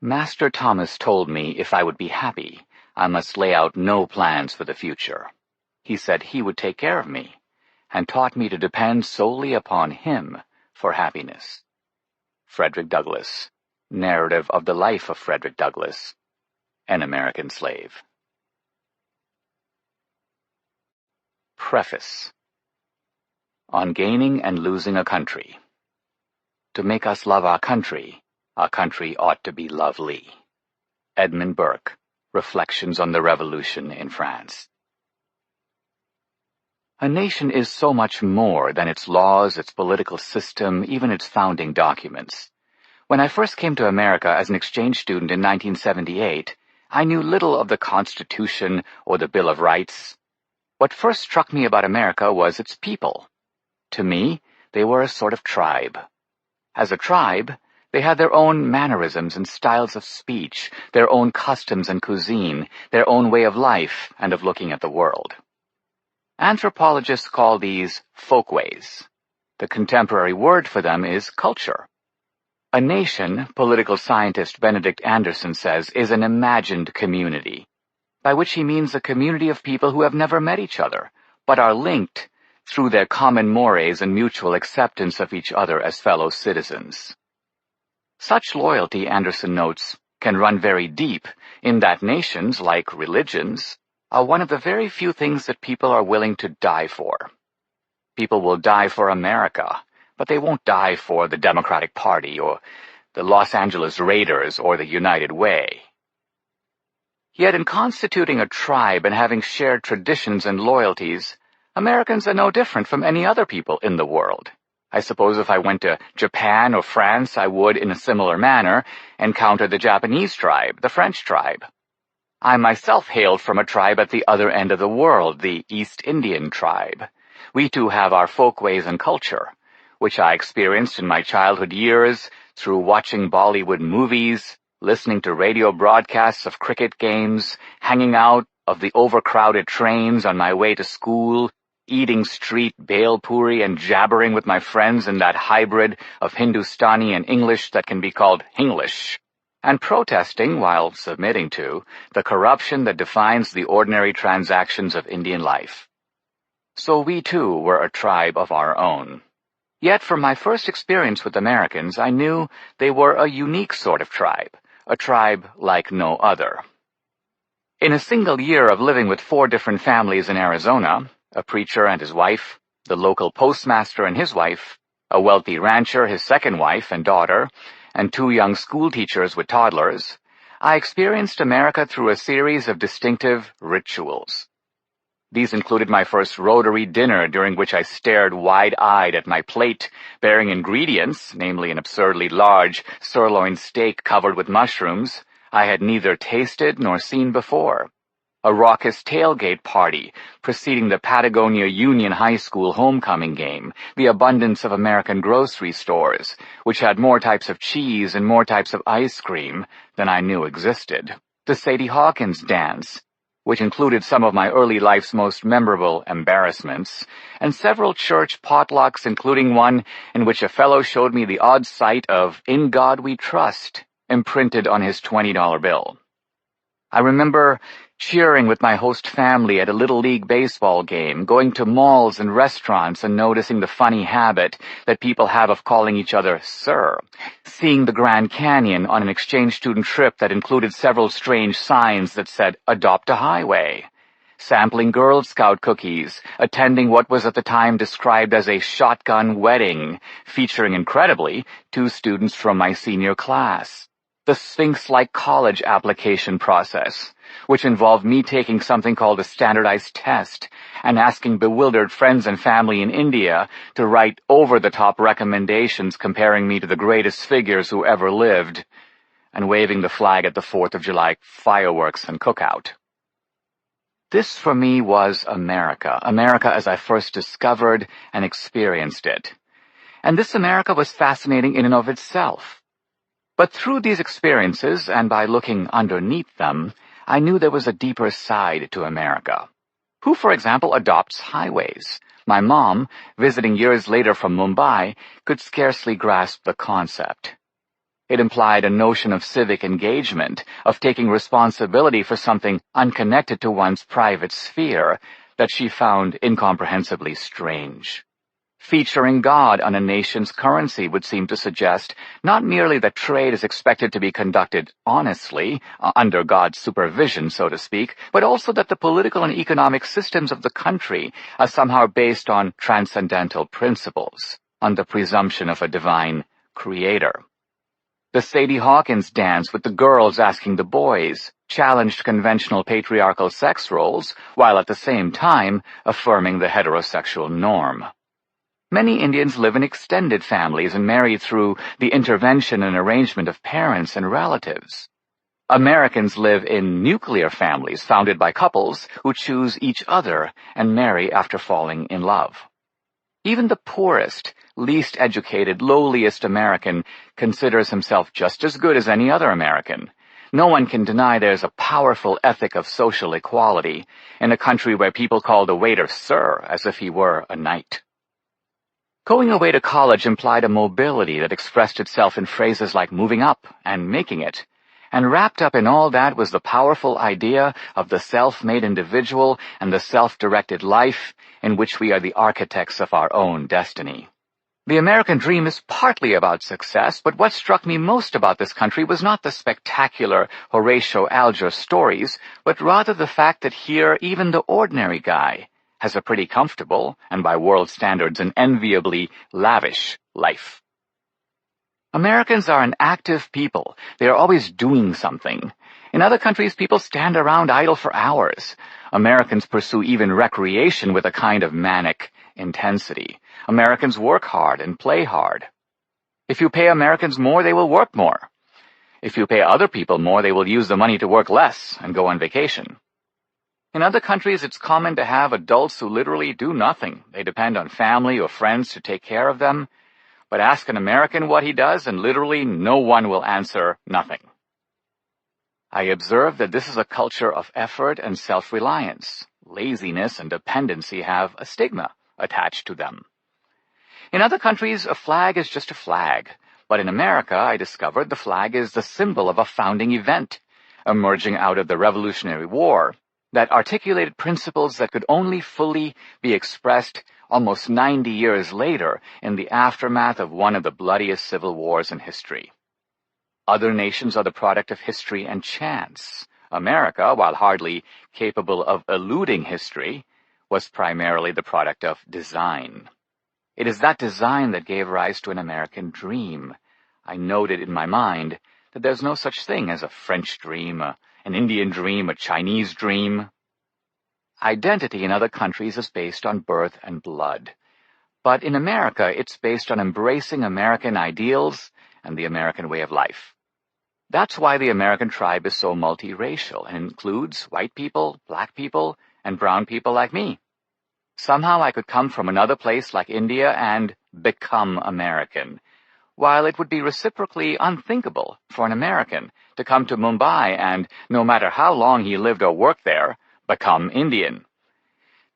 Master Thomas told me if I would be happy, I must lay out no plans for the future. He said he would take care of me, and taught me to depend solely upon him for happiness. Frederick Douglass, Narrative of the Life of Frederick Douglass, an American Slave. Preface. On Gaining and Losing a Country. To make us love our country ought to be lovely. Edmund Burke, Reflections on the Revolution in France. A nation is so much more than its laws, its political system, even its founding documents. When I first came to America as an exchange student in 1978, I knew little of the Constitution or the Bill of Rights. What first struck me about America was its people. To me, they were a sort of tribe. As a tribe, they had their own mannerisms and styles of speech, their own customs and cuisine, their own way of life and of looking at the world. Anthropologists call these folkways. The contemporary word for them is culture. A nation, political scientist Benedict Anderson says, is an imagined community, by which he means a community of people who have never met each other, but are linked through their common mores and mutual acceptance of each other as fellow citizens. Such loyalty, Anderson notes, can run very deep, in that nations, like religions, are one of the very few things that people are willing to die for. People will die for America, but they won't die for the Democratic Party or the Los Angeles Raiders or the United Way. Yet in constituting a tribe and having shared traditions and loyalties, Americans are no different from any other people in the world. I suppose if I went to Japan or France, I would, in a similar manner, encounter the Japanese tribe, the French tribe. I myself hailed from a tribe at the other end of the world, the East Indian tribe. We too have our folkways and culture, which I experienced in my childhood years through watching Bollywood movies, listening to radio broadcasts of cricket games, hanging out of the overcrowded trains on my way to school, eating street bhel puri and jabbering with my friends in that hybrid of Hindustani and English that can be called Hinglish, and protesting, while submitting to, the corruption that defines the ordinary transactions of Indian life. So we too were a tribe of our own. Yet from my first experience with Americans, I knew they were a unique sort of tribe, a tribe like no other. In a single year of living with 4 different families in Arizona, a preacher and his wife, the local postmaster and his wife, a wealthy rancher, his second wife and daughter, and 2 young school teachers with toddlers, I experienced America through a series of distinctive rituals. These included my first Rotary dinner, during which I stared wide-eyed at my plate, bearing ingredients, namely an absurdly large sirloin steak covered with mushrooms, I had neither tasted nor seen before. A raucous tailgate party preceding the Patagonia Union High School homecoming game, the abundance of American grocery stores, which had more types of cheese and more types of ice cream than I knew existed, the Sadie Hawkins dance, which included some of my early life's most memorable embarrassments, and several church potlucks, including one in which a fellow showed me the odd sight of "In God We Trust" imprinted on his $20 bill. I remember cheering with my host family at a Little League baseball game, going to malls and restaurants and noticing the funny habit that people have of calling each other sir, seeing the Grand Canyon on an exchange student trip that included several strange signs that said "Adopt a Highway," sampling Girl Scout cookies, attending what was at the time described as a shotgun wedding, featuring, incredibly, 2 students from my senior class. The Sphinx-like college application process, which involved me taking something called a standardized test and asking bewildered friends and family in India to write over-the-top recommendations comparing me to the greatest figures who ever lived, and waving the flag at the 4th of July fireworks and cookout. This, for me, was America, America as I first discovered and experienced it. And this America was fascinating in and of itself. But through these experiences, and by looking underneath them, I knew there was a deeper side to America. Who, for example, adopts highways? My mom, visiting years later from Mumbai, could scarcely grasp the concept. It implied a notion of civic engagement, of taking responsibility for something unconnected to one's private sphere that she found incomprehensibly strange. Featuring God on a nation's currency would seem to suggest not merely that trade is expected to be conducted honestly, under God's supervision, so to speak, but also that the political and economic systems of the country are somehow based on transcendental principles, on the presumption of a divine creator. The Sadie Hawkins dance with the girls asking the boys challenged conventional patriarchal sex roles, while at the same time affirming the heterosexual norm. Many Indians live in extended families and marry through the intervention and arrangement of parents and relatives. Americans live in nuclear families founded by couples who choose each other and marry after falling in love. Even the poorest, least educated, lowliest American considers himself just as good as any other American. No one can deny there's a powerful ethic of social equality in a country where people call the waiter sir as if he were a knight. Going away to college implied a mobility that expressed itself in phrases like moving up and making it. And wrapped up in all that was the powerful idea of the self-made individual and the self-directed life in which we are the architects of our own destiny. The American dream is partly about success, but what struck me most about this country was not the spectacular Horatio Alger stories, but rather the fact that here even the ordinary guy has a pretty comfortable, and by world standards an enviably lavish life. Americans are an active people. They are always doing something. In other countries, people stand around idle for hours. Americans pursue even recreation with a kind of manic intensity. Americans work hard and play hard. If you pay Americans more, they will work more. If you pay other people more, they will use the money to work less and go on vacation. In other countries, it's common to have adults who literally do nothing. They depend on family or friends to take care of them. But ask an American what he does, and literally no one will answer nothing. I observe that this is a culture of effort and self-reliance. Laziness and dependency have a stigma attached to them. In other countries, a flag is just a flag. But in America, I discovered the flag is the symbol of a founding event, emerging out of the Revolutionary War, that articulated principles that could only fully be expressed almost 90 years later in the aftermath of one of the bloodiest civil wars in history. Other nations are the product of history and chance. America, while hardly capable of eluding history, was primarily the product of design. It is that design that gave rise to an American dream. I noted in my mind that there's no such thing as a French dream, an Indian dream, a Chinese dream. Identity in other countries is based on birth and blood. But in America, it's based on embracing American ideals and the American way of life. That's why the American tribe is so multiracial and includes white people, black people, and brown people like me. Somehow I could come from another place like India and become American, while it would be reciprocally unthinkable for an American to come to Mumbai and, no matter how long he lived or worked there, become Indian.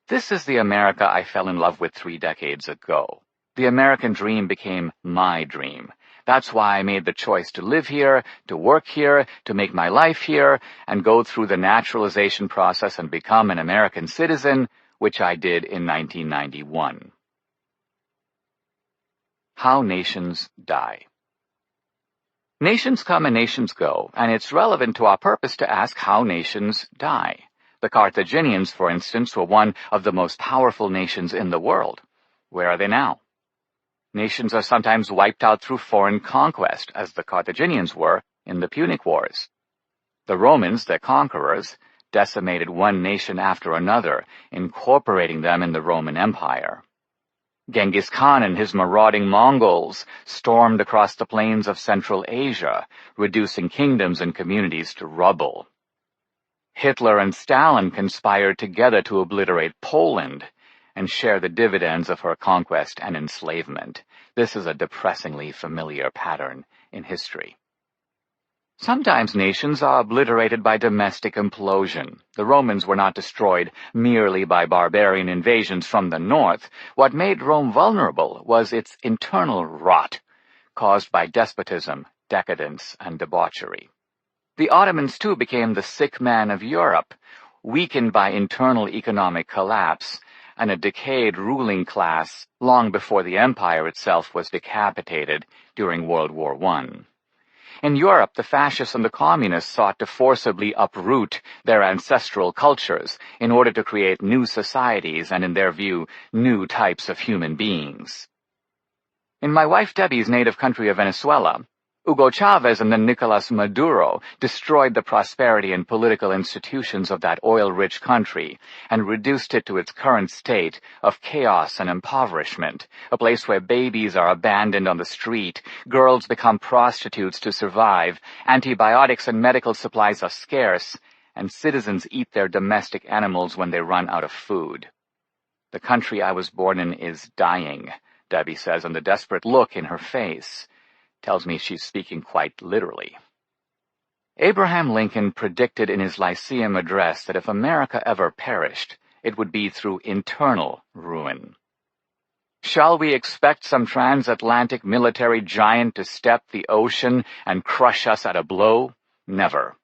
This is the America I fell in love with 3 decades ago. The American dream became my dream. That's why I made the choice to live here, to work here, to make my life here, and go through the naturalization process and become an American citizen, which I did in 1991. How nations die. Nations come and nations go, and it's relevant to our purpose to ask how nations die. The Carthaginians, for instance, were one of the most powerful nations in the world. Where are they now? Nations are sometimes wiped out through foreign conquest, as the Carthaginians were in the Punic Wars. The Romans, their conquerors, decimated one nation after another, incorporating them in the Roman Empire. Genghis Khan and his marauding Mongols stormed across the plains of Central Asia, reducing kingdoms and communities to rubble. Hitler and Stalin conspired together to obliterate Poland and share the dividends of her conquest and enslavement. This is a depressingly familiar pattern in history. Sometimes nations are obliterated by domestic implosion. The Romans were not destroyed merely by barbarian invasions from the north. What made Rome vulnerable was its internal rot, caused by despotism decadence and debauchery. The Ottomans, too, became the sick man of Europe, weakened by internal economic collapse and a decayed ruling class long before the empire itself was decapitated during World War I. In Europe, the fascists and the communists sought to forcibly uproot their ancestral cultures in order to create new societies and, in their view, new types of human beings. In my wife Debbie's native country of Venezuela, Hugo Chavez and then Nicolas Maduro destroyed the prosperity and political institutions of that oil-rich country and reduced it to its current state of chaos and impoverishment, a place where babies are abandoned on the street, girls become prostitutes to survive, antibiotics and medical supplies are scarce, and citizens eat their domestic animals when they run out of food. The country I was born in is dying, Debbie says, and the desperate look in her face tells me she's speaking quite literally. Abraham Lincoln predicted in his Lyceum address that if America ever perished, it would be through internal ruin. Shall we expect some transatlantic military giant to step the ocean and crush us at a blow? Never.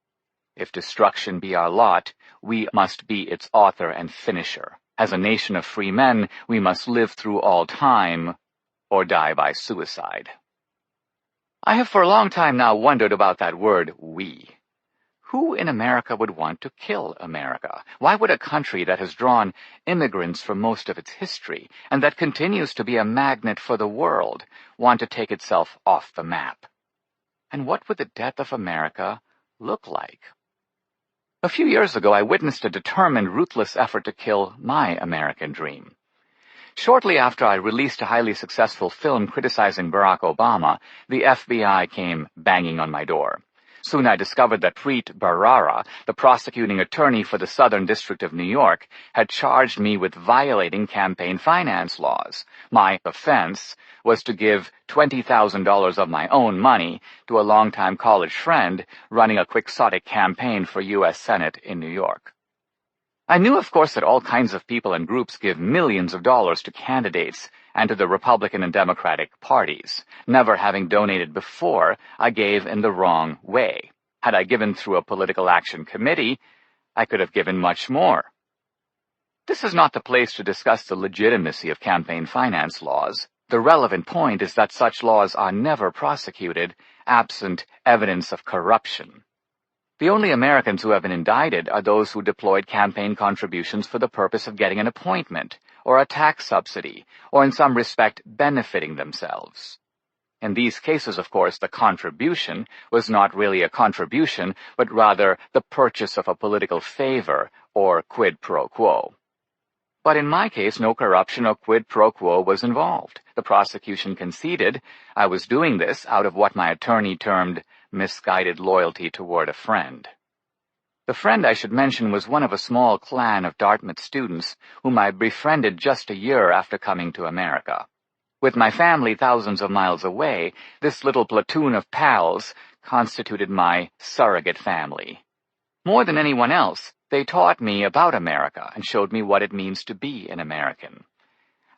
If destruction be our lot, we must be its author and finisher. As a nation of free men, we must live through all time or die by suicide. I have for a long time now wondered about that word, we. Who in America would want to kill America? Why would a country that has drawn immigrants for most of its history, and that continues to be a magnet for the world, want to take itself off the map? And what would the death of America look like? A few years ago, I witnessed a determined, ruthless effort to kill my American dream. Shortly after I released a highly successful film criticizing Barack Obama, the FBI came banging on my door. Soon I discovered that Preet Bharara, the prosecuting attorney for the Southern District of New York, had charged me with violating campaign finance laws. My offense was to give $20,000 of my own money to a longtime college friend running a quixotic campaign for U.S. Senate in New York. I knew, of course, that all kinds of people and groups give millions of dollars to candidates and to the Republican and Democratic parties. Never having donated before, I gave in the wrong way. Had I given through a political action committee, I could have given much more. This is not the place to discuss the legitimacy of campaign finance laws. The relevant point is that such laws are never prosecuted absent evidence of corruption. The only Americans who have been indicted are those who deployed campaign contributions for the purpose of getting an appointment, or a tax subsidy, or in some respect benefiting themselves. In these cases, of course, the contribution was not really a contribution, but rather the purchase of a political favor, or quid pro quo. But in my case, no corruption or quid pro quo was involved. The prosecution conceded I was doing this out of what my attorney termed misguided loyalty toward a friend. The friend, I should mention, was one of a small clan of Dartmouth students whom I befriended just a year after coming to America. With my family thousands of miles away, this little platoon of pals constituted my surrogate family. More than anyone else, they taught me about America and showed me what it means to be an American.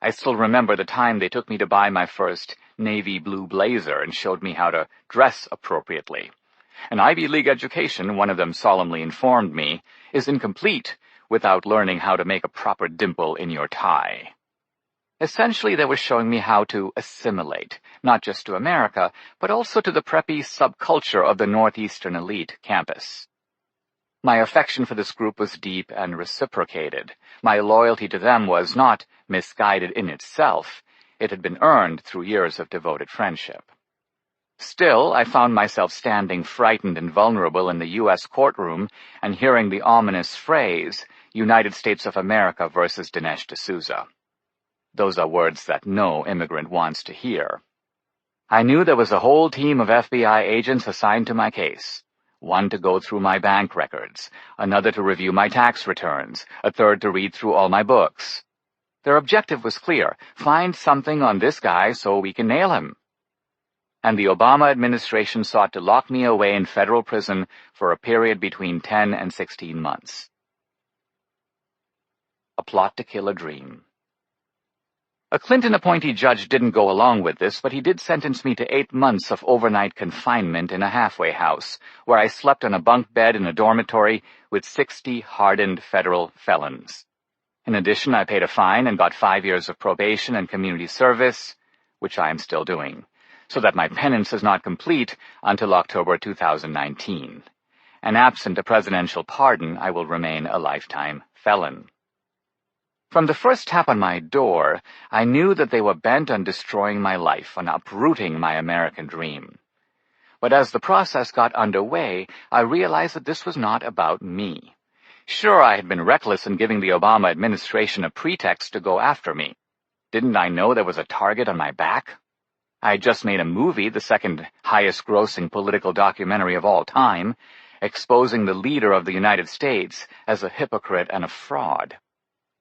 I still remember the time they took me to buy my first navy blue blazer and showed me how to dress appropriately. An Ivy League education, one of them solemnly informed me, is incomplete without learning how to make a proper dimple in your tie. Essentially, they were showing me how to assimilate, not just to America, but also to the preppy subculture of the Northeastern elite campus. My affection for this group was deep and reciprocated. My loyalty to them was not misguided in itself. It had been earned through years of devoted friendship. Still, I found myself standing frightened and vulnerable in the U.S. courtroom and hearing the ominous phrase, United States of America versus Dinesh D'Souza. Those are words that no immigrant wants to hear. I knew there was a whole team of FBI agents assigned to my case. One to go through my bank records, another to review my tax returns, a third to read through all my books. Their objective was clear: find something on this guy so we can nail him. And the Obama administration sought to lock me away in federal prison for a period between 10 and 16 months. A plot to kill a dream. A Clinton appointee judge didn't go along with this, but he did sentence me to 8 months of overnight confinement in a halfway house, where I slept on a bunk bed in a dormitory with 60 hardened federal felons. In addition, I paid a fine and got 5 years of probation and community service, which I am still doing, so that my penance is not complete until October 2019. And absent a presidential pardon, I will remain a lifetime felon. From the first tap on my door, I knew that they were bent on destroying my life, on uprooting my American dream. But as the process got underway, I realized that this was not about me. Sure, I had been reckless in giving the Obama administration a pretext to go after me. Didn't I know there was a target on my back? I had just made a movie, the second highest-grossing political documentary of all time, exposing the leader of the United States as a hypocrite and a fraud.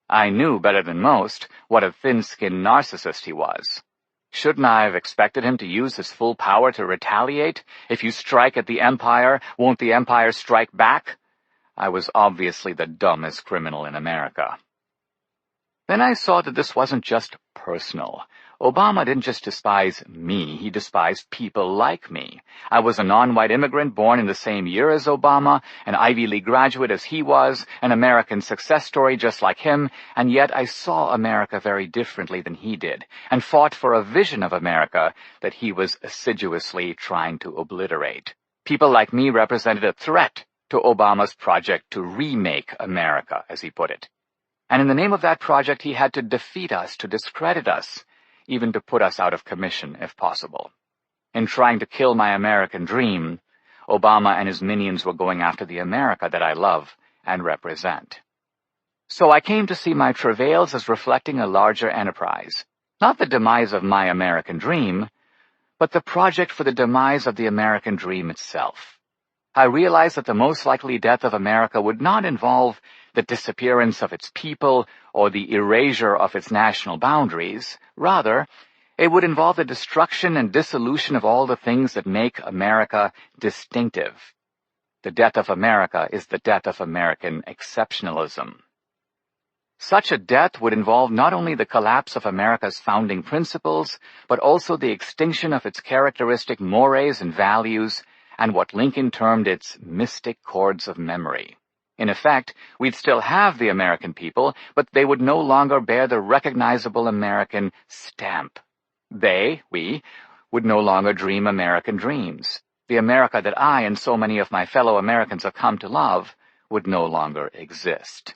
I knew better than most what a thin-skinned narcissist he was. Shouldn't I have expected him to use his full power to retaliate? If you strike at the empire, won't the empire strike back? I was obviously the dumbest criminal in America. Then I saw that this wasn't just personal. Obama didn't just despise me, he despised people like me. I was a non-white immigrant born in the same year as Obama, an Ivy League graduate as he was, an American success story just like him, and yet I saw America very differently than he did, and fought for a vision of America that he was assiduously trying to obliterate. People like me represented a threat to Obama's project to remake America, as he put it. And in the name of that project, he had to defeat us, to discredit us, even to put us out of commission, if possible. In trying to kill my American dream, Obama and his minions were going after the America that I love and represent. So I came to see my travails as reflecting a larger enterprise, not the demise of my American dream, but the project for the demise of the American dream itself. I realized that the most likely death of America would not involve the disappearance of its people or the erasure of its national boundaries. Rather, it would involve the destruction and dissolution of all the things that make America distinctive. The death of America is the death of American exceptionalism. Such a death would involve not only the collapse of America's founding principles, but also the extinction of its characteristic mores and values, and what Lincoln termed its mystic chords of memory. In effect, we'd still have the American people, but they would no longer bear the recognizable American stamp. We, would no longer dream American dreams. The America that I and so many of my fellow Americans have come to love would no longer exist.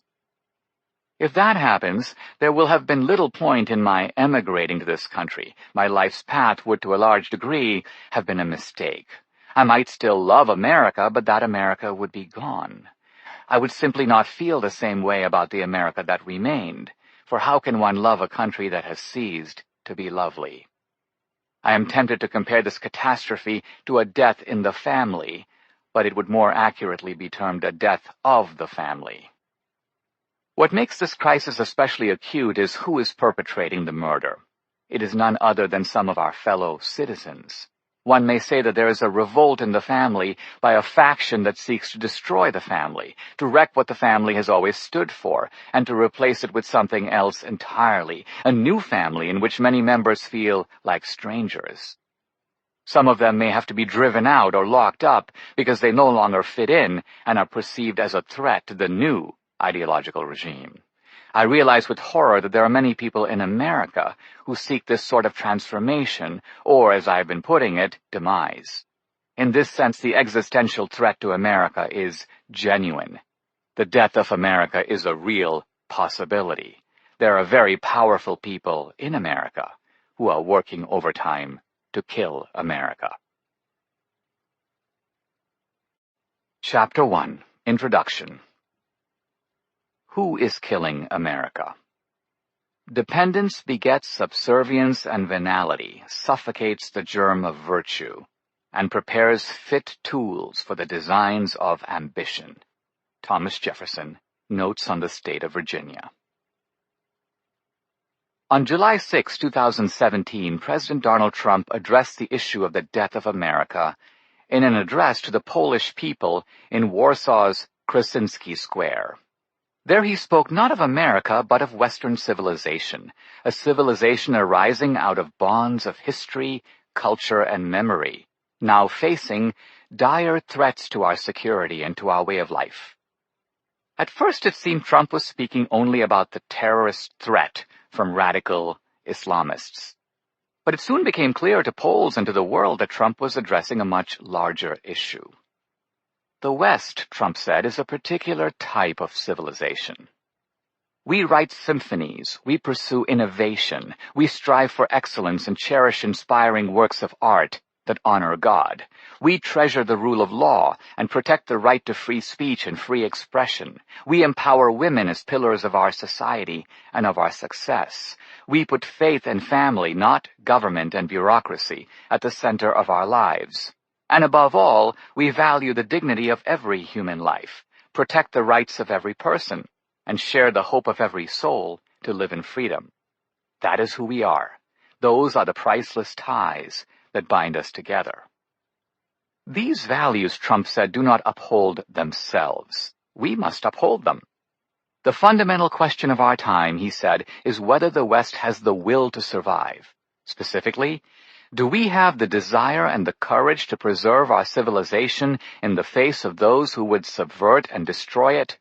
If that happens, there will have been little point in my emigrating to this country. My life's path would, to a large degree, have been a mistake. I might still love America, but that America would be gone. I would simply not feel the same way about the America that remained, for how can one love a country that has ceased to be lovely? I am tempted to compare this catastrophe to a death in the family, but it would more accurately be termed a death of the family. What makes this crisis especially acute is who is perpetrating the murder. It is none other than some of our fellow citizens. One may say that there is a revolt in the family by a faction that seeks to destroy the family, to wreck what the family has always stood for, and to replace it with something else entirely, a new family in which many members feel like strangers. Some of them may have to be driven out or locked up because they no longer fit in and are perceived as a threat to the new ideological regime. I realize with horror that there are many people in America who seek this sort of transformation, or, as I've been putting it, demise. In this sense, the existential threat to America is genuine. The death of America is a real possibility. There are very powerful people in America who are working overtime to kill America. Chapter 1. Introduction. Who is killing America? Dependence begets subservience and venality, suffocates the germ of virtue, and prepares fit tools for the designs of ambition. Thomas Jefferson, Notes on the State of Virginia. On July 6, 2017, President Donald Trump addressed the issue of the death of America in an address to the Polish people in Warsaw's Krasinski Square. There he spoke not of America, but of Western civilization, a civilization arising out of bonds of history, culture, and memory, now facing dire threats to our security and to our way of life. At first it seemed Trump was speaking only about the terrorist threat from radical Islamists. But it soon became clear to Poles and to the world that Trump was addressing a much larger issue. The West, Trump said, is a particular type of civilization. We write symphonies, we pursue innovation, we strive for excellence and cherish inspiring works of art that honor God. We treasure the rule of law and protect the right to free speech and free expression. We empower women as pillars of our society and of our success. We put faith and family, not government and bureaucracy, at the center of our lives. And above all, we value the dignity of every human life, protect the rights of every person, and share the hope of every soul to live in freedom. That is who we are. Those are the priceless ties that bind us together. These values, Trump said, do not uphold themselves. We must uphold them. The fundamental question of our time, he said, is whether the West has the will to survive. Specifically, do we have the desire and the courage to preserve our civilization in the face of those who would subvert and destroy it?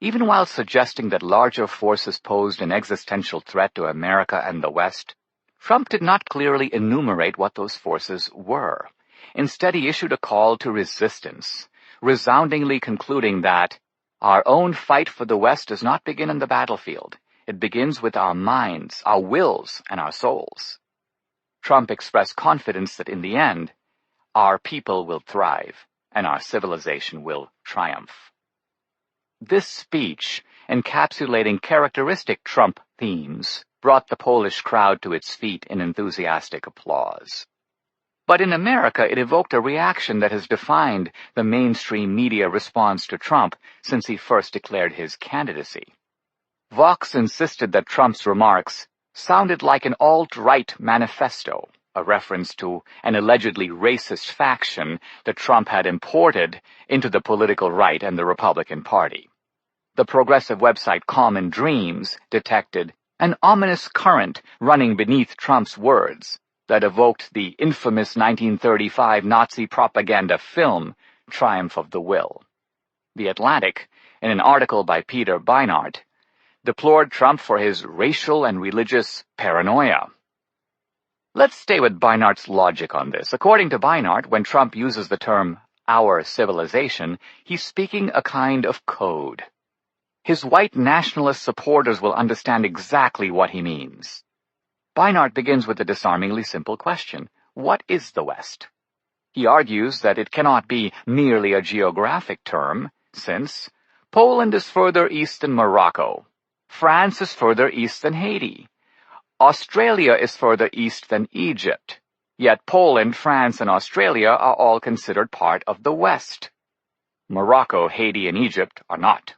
Even while suggesting that larger forces posed an existential threat to America and the West, Trump did not clearly enumerate what those forces were. Instead, he issued a call to resistance, resoundingly concluding that our own fight for the West does not begin in the battlefield. It begins with our minds, our wills, and our souls. Trump expressed confidence that in the end, our people will thrive and our civilization will triumph. This speech, encapsulating characteristic Trump themes, brought the Polish crowd to its feet in enthusiastic applause. But in America, it evoked a reaction that has defined the mainstream media response to Trump since he first declared his candidacy. Vox insisted that Trump's remarks sounded like an alt-right manifesto, a reference to an allegedly racist faction that Trump had imported into the political right and the Republican Party. The progressive website Common Dreams detected an ominous current running beneath Trump's words that evoked the infamous 1935 Nazi propaganda film, Triumph of the Will. The Atlantic, in an article by Peter Beinart, deplored Trump for his racial and religious paranoia. Let's stay with Beinart's logic on this. According to Beinart, when Trump uses the term our civilization, he's speaking a kind of code. His white nationalist supporters will understand exactly what he means. Beinart begins with a disarmingly simple question. What is the West? He argues that it cannot be merely a geographic term, since Poland is further east than Morocco, France is further east than Haiti, Australia is further east than Egypt, yet Poland, France, and Australia are all considered part of the West. Morocco, Haiti, and Egypt are not.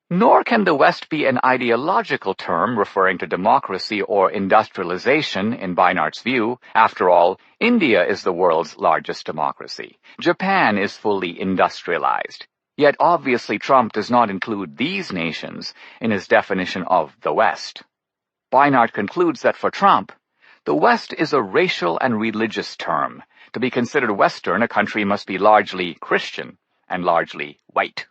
Nor can the West be an ideological term referring to democracy or industrialization in Beinart's view. After all, India is the world's largest democracy. Japan is fully industrialized. Yet obviously Trump does not include these nations in his definition of the West. Beinart concludes that for Trump, the West is a racial and religious term. To be considered Western, a country must be largely Christian and largely white.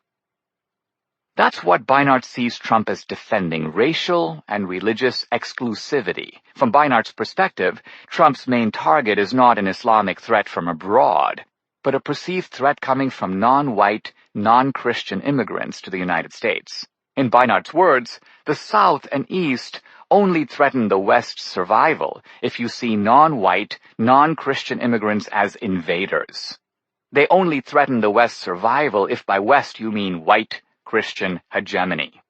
That's what Beinart sees Trump as defending, racial and religious exclusivity. From Beinart's perspective, Trump's main target is not an Islamic threat from abroad, but a perceived threat coming from non-white, non-Christian immigrants to the United States. In Beinart's words, the South and East only threaten the West's survival if you see non-white, non-Christian immigrants as invaders. They only threaten the West's survival if by West you mean white, Christian hegemony.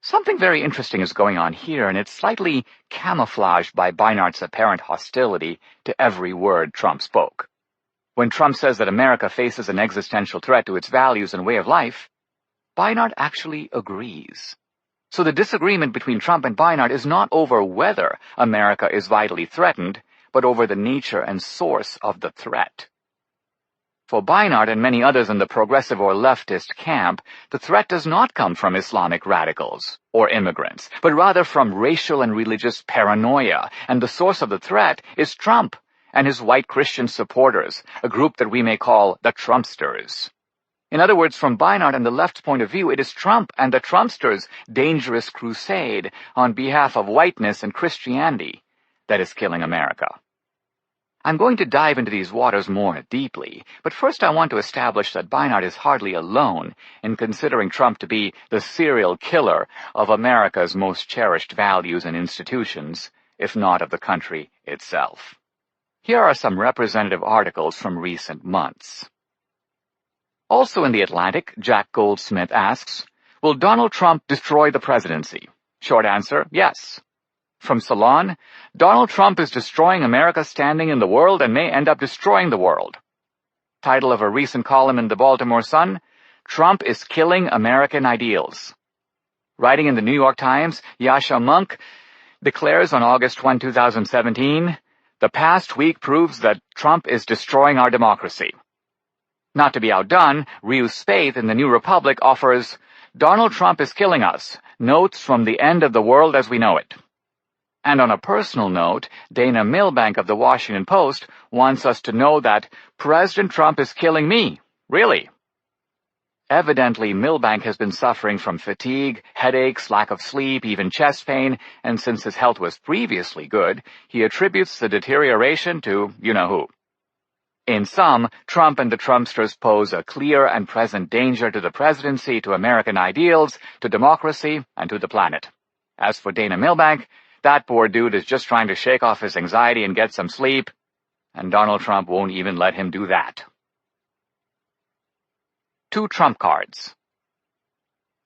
Something very interesting is going on here, and it's slightly camouflaged by Beinart's apparent hostility to every word Trump spoke. When Trump says that America faces an existential threat to its values and way of life, Beinart actually agrees. So the disagreement between Trump and Beinart is not over whether America is vitally threatened, but over the nature and source of the threat. For Beinart and many others in the progressive or leftist camp, the threat does not come from Islamic radicals or immigrants, but rather from racial and religious paranoia, and the source of the threat is Trump and his white Christian supporters, a group that we may call the Trumpsters. In other words, from Beinart and the left's point of view, it is Trump and the Trumpsters' dangerous crusade on behalf of whiteness and Christianity that is killing America. I'm going to dive into these waters more deeply, but first I want to establish that Beinart is hardly alone in considering Trump to be the serial killer of America's most cherished values and institutions, if not of the country itself. Here are some representative articles from recent months. Also in The Atlantic, Jack Goldsmith asks, will Donald Trump destroy the presidency? Short answer, yes. From Salon, Donald Trump is destroying America's standing in the world and may end up destroying the world. Title of a recent column in the Baltimore Sun, Trump is killing American ideals. Writing in the New York Times, Yasha Monk declares on August 1, 2017, the past week proves that Trump is destroying our democracy. Not to be outdone, Ryu Spaeth in the New Republic offers, Donald Trump is killing us, notes from the end of the world as we know it. And on a personal note, Dana Milbank of the Washington Post wants us to know that President Trump is killing me. Really? Evidently, Milbank has been suffering from fatigue, headaches, lack of sleep, even chest pain, and since his health was previously good, he attributes the deterioration to you-know-who. In sum, Trump and the Trumpsters pose a clear and present danger to the presidency, to American ideals, to democracy, and to the planet. As for Dana Milbank, that poor dude is just trying to shake off his anxiety and get some sleep, and Donald Trump won't even let him do that. 2 trump cards.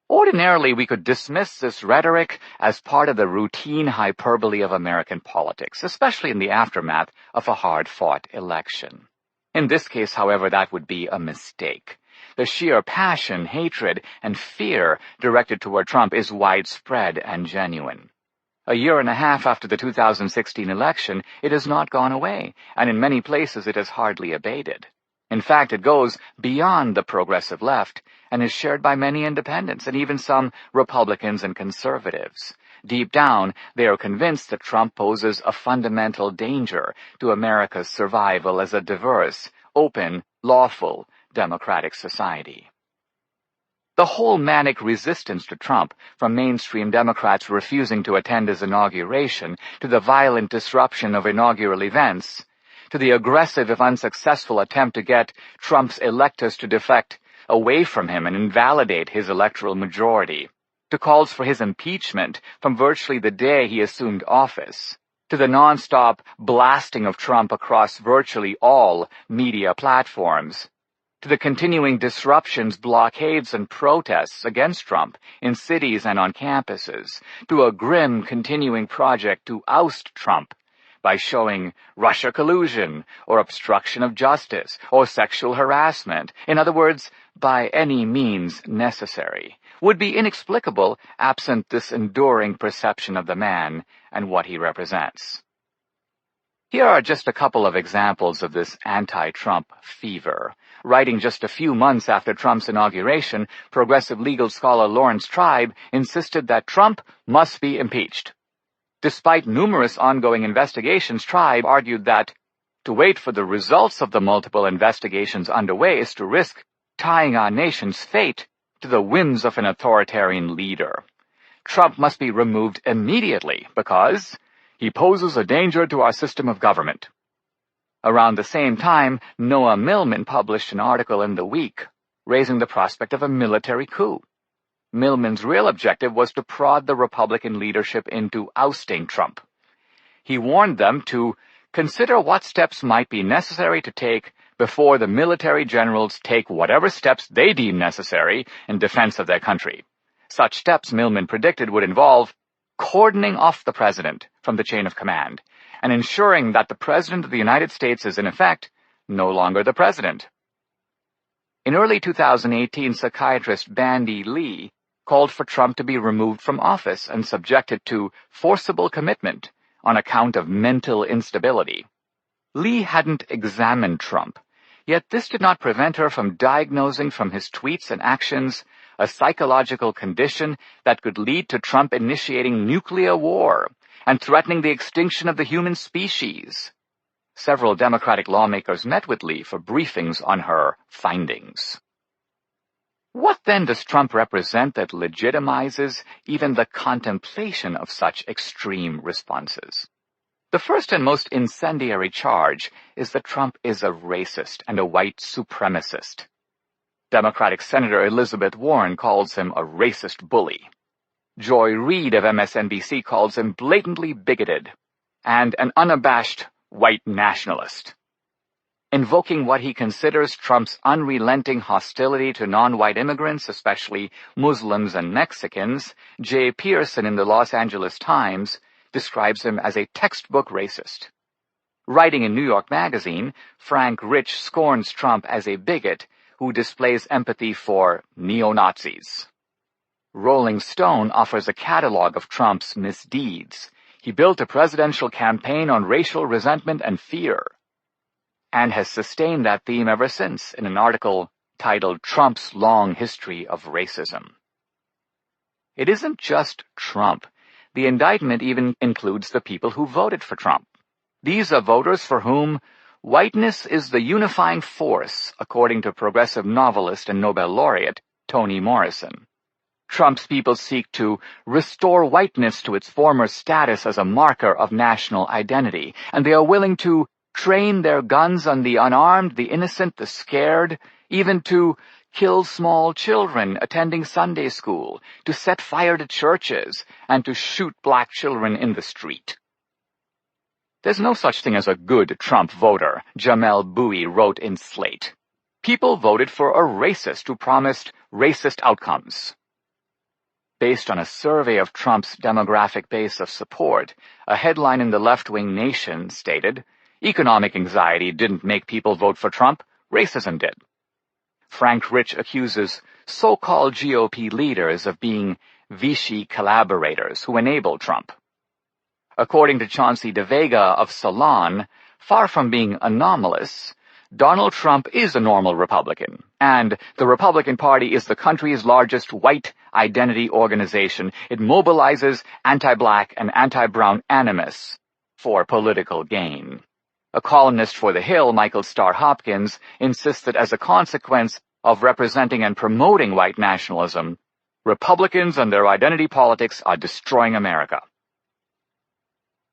Ordinarily, we could dismiss this rhetoric as part of the routine hyperbole of American politics, especially in the aftermath of a hard-fought election. In this case, however, that would be a mistake. The sheer passion, hatred, and fear directed toward Trump is widespread and genuine. A year and a half after the 2016 election, it has not gone away, and in many places it has hardly abated. In fact, it goes beyond the progressive left and is shared by many independents and even some Republicans and conservatives. Deep down, they are convinced that Trump poses a fundamental danger to America's survival as a diverse, open, lawful, democratic society. The whole manic resistance to Trump, from mainstream Democrats refusing to attend his inauguration, to the violent disruption of inaugural events, to the aggressive if unsuccessful attempt to get Trump's electors to defect away from him and invalidate his electoral majority, to calls for his impeachment from virtually the day he assumed office, to the nonstop blasting of Trump across virtually all media platforms, to the continuing disruptions, blockades, and protests against Trump in cities and on campuses, to a grim continuing project to oust Trump by showing Russia collusion, or obstruction of justice, or sexual harassment, in other words, by any means necessary, would be inexplicable absent this enduring perception of the man and what he represents. Here are just a couple of examples of this anti-Trump fever. Writing just a few months after Trump's inauguration, progressive legal scholar Lawrence Tribe insisted that Trump must be impeached. Despite numerous ongoing investigations, Tribe argued that to wait for the results of the multiple investigations underway is to risk tying our nation's fate to the whims of an authoritarian leader. Trump must be removed immediately because he poses a danger to our system of government. Around the same time, Noah Millman published an article in The Week raising the prospect of a military coup. Millman's real objective was to prod the Republican leadership into ousting Trump. He warned them to consider what steps might be necessary to take before the military generals take whatever steps they deem necessary in defense of their country. Such steps, Millman predicted, would involve cordoning off the president from the chain of command and ensuring that the President of the United States is, in effect, no longer the president. In early 2018, psychiatrist Bandy Lee called for Trump to be removed from office and subjected to forcible commitment on account of mental instability. Lee hadn't examined Trump. Yet this did not prevent her from diagnosing from his tweets and actions a psychological condition that could lead to Trump initiating nuclear war and threatening the extinction of the human species. Several Democratic lawmakers met with Lee for briefings on her findings. What then does Trump represent that legitimizes even the contemplation of such extreme responses? The first and most incendiary charge is that Trump is a racist and a white supremacist. Democratic Senator Elizabeth Warren calls him a racist bully. Joy Reid of MSNBC calls him blatantly bigoted and an unabashed white nationalist. Invoking what he considers Trump's unrelenting hostility to non-white immigrants, especially Muslims and Mexicans, Jay Pearson in the Los Angeles Times describes him as a textbook racist. Writing in New York Magazine, Frank Rich scorns Trump as a bigot who displays empathy for neo-Nazis. Rolling Stone offers a catalog of Trump's misdeeds. He built a presidential campaign on racial resentment and fear, and has sustained that theme ever since in an article titled Trump's Long History of Racism. It isn't just Trump. The indictment even includes the people who voted for Trump. These are voters for whom whiteness is the unifying force, according to progressive novelist and Nobel laureate Toni Morrison. Trump's people seek to restore whiteness to its former status as a marker of national identity, and they are willing to train their guns on the unarmed, the innocent, the scared, even to kill small children attending Sunday school, to set fire to churches, and to shoot black children in the street. There's no such thing as a good Trump voter, Jamel Bouie wrote in Slate. People voted for a racist who promised racist outcomes. Based on a survey of Trump's demographic base of support, a headline in the left-wing Nation stated, "Economic anxiety didn't make people vote for Trump, racism did." Frank Rich accuses so-called GOP leaders of being Vichy collaborators who enable Trump. According to Chauncey DeVega of Salon, far from being anomalous, Donald Trump is a normal Republican, and the Republican Party is the country's largest white identity organization. It mobilizes anti-black and anti-brown animus for political gain. A columnist for The Hill, Michael Starr Hopkins, insists that as a consequence of representing and promoting white nationalism, Republicans and their identity politics are destroying America.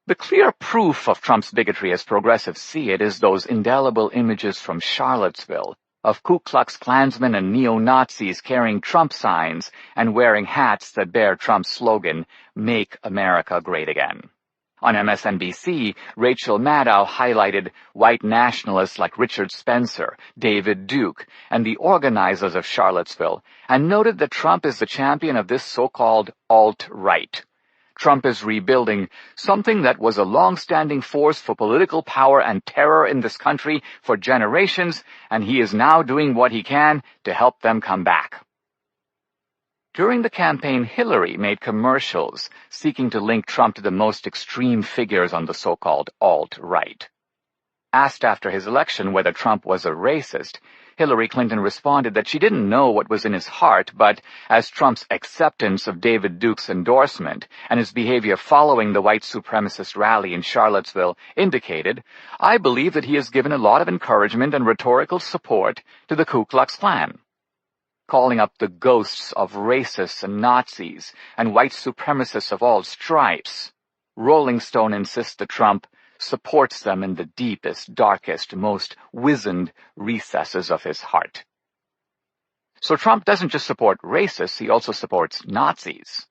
The clear proof of Trump's bigotry as progressives see it is those indelible images from Charlottesville of Ku Klux Klansmen and neo-Nazis carrying Trump signs and wearing hats that bear Trump's slogan, "Make America Great Again." On MSNBC, Rachel Maddow highlighted white nationalists like Richard Spencer, David Duke, and the organizers of Charlottesville, and noted that Trump is the champion of this so-called alt-right. Trump is rebuilding something that was a long-standing force for political power and terror in this country for generations, and he is now doing what he can to help them come back. During the campaign, Hillary made commercials seeking to link Trump to the most extreme figures on the so-called alt-right. Asked after his election whether Trump was a racist, Hillary Clinton responded that she didn't know what was in his heart, but as Trump's acceptance of David Duke's endorsement and his behavior following the white supremacist rally in Charlottesville indicated, "I believe that he has given a lot of encouragement and rhetorical support to the Ku Klux Klan." Calling up the ghosts of racists and Nazis and white supremacists of all stripes, Rolling Stone insists that Trump supports them in the deepest, darkest, most wizened recesses of his heart. So Trump doesn't just support racists, he also supports Nazis.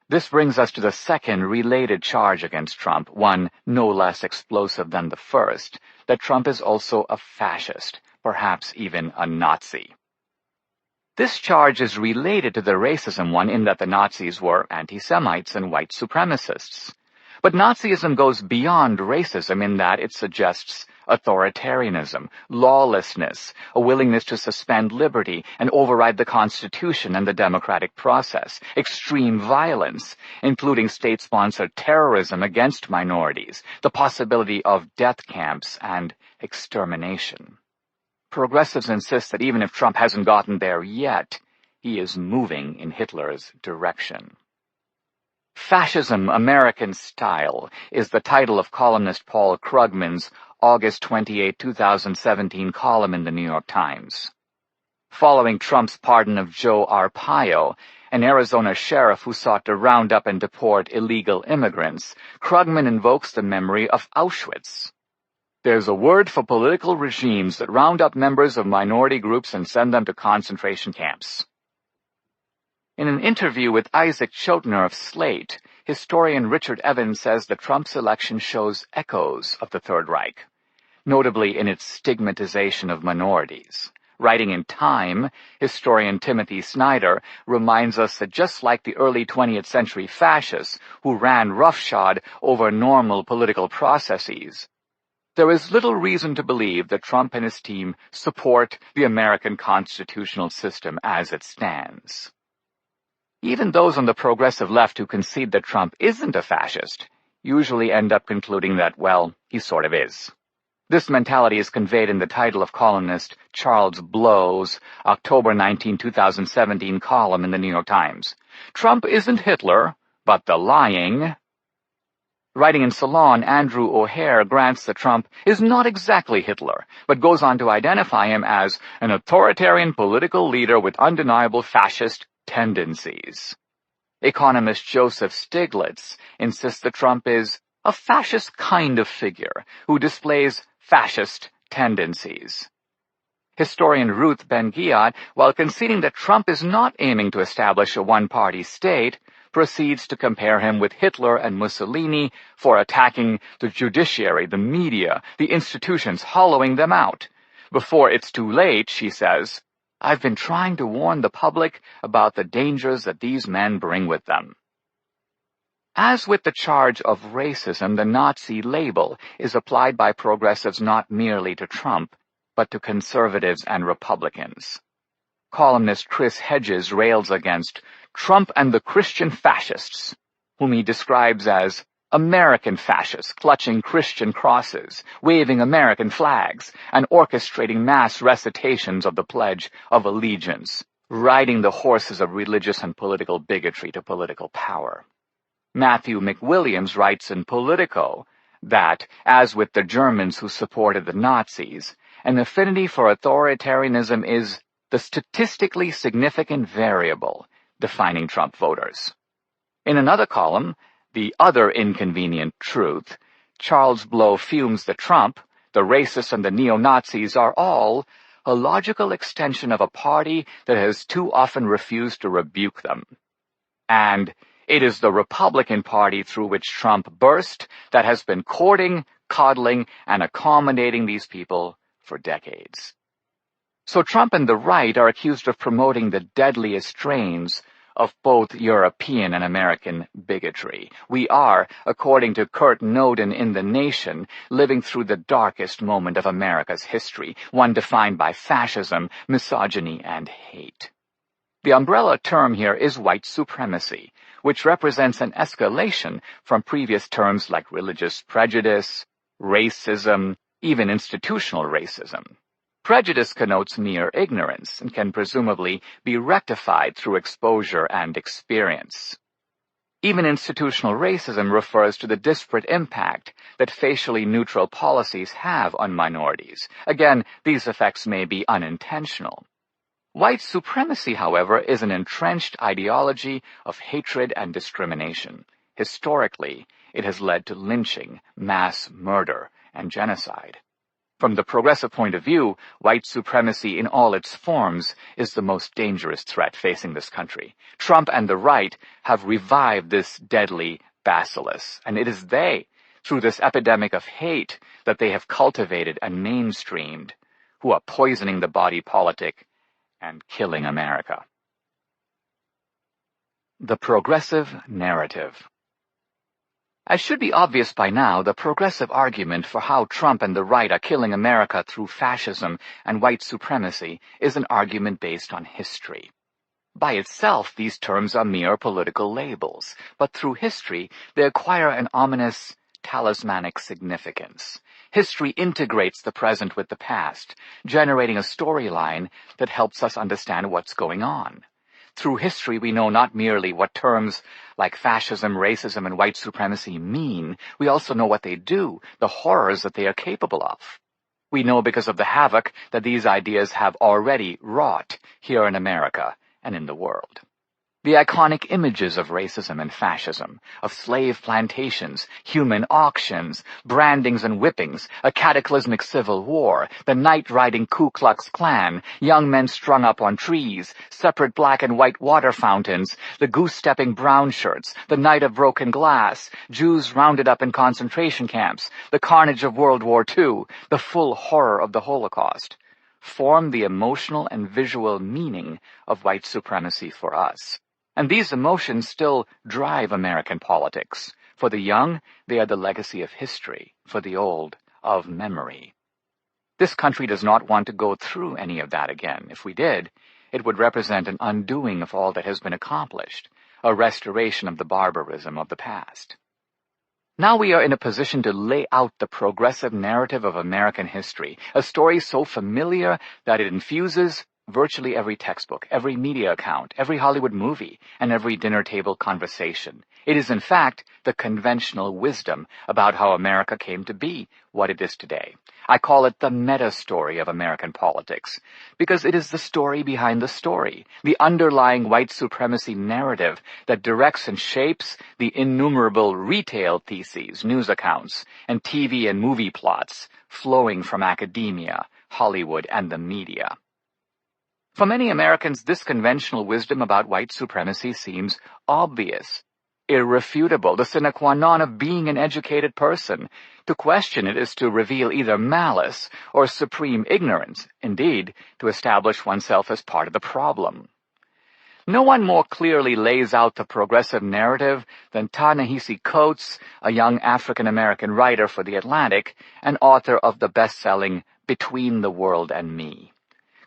This brings us to the second related charge against Trump, one no less explosive than the first, that Trump is also a fascist, perhaps even a Nazi. This charge is related to the racism one in that the Nazis were anti-Semites and white supremacists. But Nazism goes beyond racism in that it suggests authoritarianism, lawlessness, a willingness to suspend liberty and override the Constitution and the democratic process, extreme violence, including state-sponsored terrorism against minorities, the possibility of death camps, and extermination. Progressives insist that even if Trump hasn't gotten there yet, he is moving in Hitler's direction. Fascism, American Style is the title of columnist Paul Krugman's August 28, 2017 column in the New York Times. Following Trump's pardon of Joe Arpaio, an Arizona sheriff who sought to round up and deport illegal immigrants, Krugman invokes the memory of Auschwitz. There's a word for political regimes that round up members of minority groups and send them to concentration camps. In an interview with Isaac Chotiner of Slate, historian Richard Evans says that Trump's election shows echoes of the Third Reich, notably in its stigmatization of minorities. Writing in Time, historian Timothy Snyder reminds us that just like the early 20th century fascists who ran roughshod over normal political processes, there is little reason to believe that Trump and his team support the American constitutional system as it stands. Even those on the progressive left who concede that Trump isn't a fascist usually end up concluding that, well, he sort of is. This mentality is conveyed in the title of columnist Charles Blow's October 19, 2017 column in the New York Times. Trump isn't Hitler, but the lying. Writing in Salon, Andrew O'Hare grants that Trump is not exactly Hitler, but goes on to identify him as an authoritarian political leader with undeniable fascist tendencies. Economist Joseph Stiglitz insists that Trump is a fascist kind of figure who displays fascist tendencies. Historian Ruth Ben-Ghiat, while conceding that Trump is not aiming to establish a one-party state, proceeds to compare him with Hitler and Mussolini for attacking the judiciary, the media, the institutions, hollowing them out. Before it's too late, she says, I've been trying to warn the public about the dangers that these men bring with them. As with the charge of racism, the Nazi label is applied by progressives not merely to Trump, but to conservatives and Republicans. Columnist Chris Hedges rails against Trump and the Christian fascists, whom he describes as American fascists clutching Christian crosses, waving American flags, and orchestrating mass recitations of the Pledge of Allegiance, riding the horses of religious and political bigotry to political power. Matthew McWilliams writes in Politico that, as with the Germans who supported the Nazis, an affinity for authoritarianism is the statistically significant variable defining Trump voters. In another column, The Other Inconvenient Truth, Charles Blow fumes that Trump, the racists and the neo-Nazis are all a logical extension of a party that has too often refused to rebuke them. And it is the Republican Party through which Trump burst that has been courting, coddling, and accommodating these people for decades. So Trump and the right are accused of promoting the deadliest strains of both European and American bigotry. We are, according to Kurt Noden in The Nation, living through the darkest moment of America's history, one defined by fascism, misogyny, and hate. The umbrella term here is white supremacy, which represents an escalation from previous terms like religious prejudice, racism, even institutional racism. Prejudice connotes mere ignorance and can presumably be rectified through exposure and experience. Even institutional racism refers to the disparate impact that facially neutral policies have on minorities. Again, these effects may be unintentional. White supremacy, however, is an entrenched ideology of hatred and discrimination. Historically, it has led to lynching, mass murder, and genocide. From the progressive point of view, white supremacy in all its forms is the most dangerous threat facing this country. Trump and the right have revived this deadly bacillus, and it is they, through this epidemic of hate that they have cultivated and mainstreamed, who are poisoning the body politic and killing America. The progressive narrative. As should be obvious by now, the progressive argument for how Trump and the right are killing America through fascism and white supremacy is an argument based on history. By itself, these terms are mere political labels, but through history, they acquire an ominous, talismanic significance. History integrates the present with the past, generating a storyline that helps us understand what's going on. Through history, we know not merely what terms like fascism, racism, and white supremacy mean, we also know what they do, the horrors that they are capable of. We know because of the havoc that these ideas have already wrought here in America and in the world. The iconic images of racism and fascism, of slave plantations, human auctions, brandings and whippings, a cataclysmic civil war, the night-riding Ku Klux Klan, young men strung up on trees, separate black and white water fountains, the goose-stepping brown shirts, the night of broken glass, Jews rounded up in concentration camps, the carnage of World War II, the full horror of the Holocaust, form the emotional and visual meaning of white supremacy for us. And these emotions still drive American politics. For the young, they are the legacy of history. For the old, of memory. This country does not want to go through any of that again. If we did, it would represent an undoing of all that has been accomplished, a restoration of the barbarism of the past. Now we are in a position to lay out the progressive narrative of American history, a story so familiar that it infuses virtually every textbook, every media account, every Hollywood movie, and every dinner table conversation. It is, in fact, the conventional wisdom about how America came to be what it is today. I call it the meta-story of American politics, because it is the story behind the story, the underlying white supremacy narrative that directs and shapes the innumerable retail theses, news accounts, and TV and movie plots flowing from academia, Hollywood, and the media. For many Americans, this conventional wisdom about white supremacy seems obvious, irrefutable, the sine qua non of being an educated person. To question it is to reveal either malice or supreme ignorance, indeed, to establish oneself as part of the problem. No one more clearly lays out the progressive narrative than Ta-Nehisi Coates, a young African-American writer for The Atlantic and author of the best-selling Between the World and Me.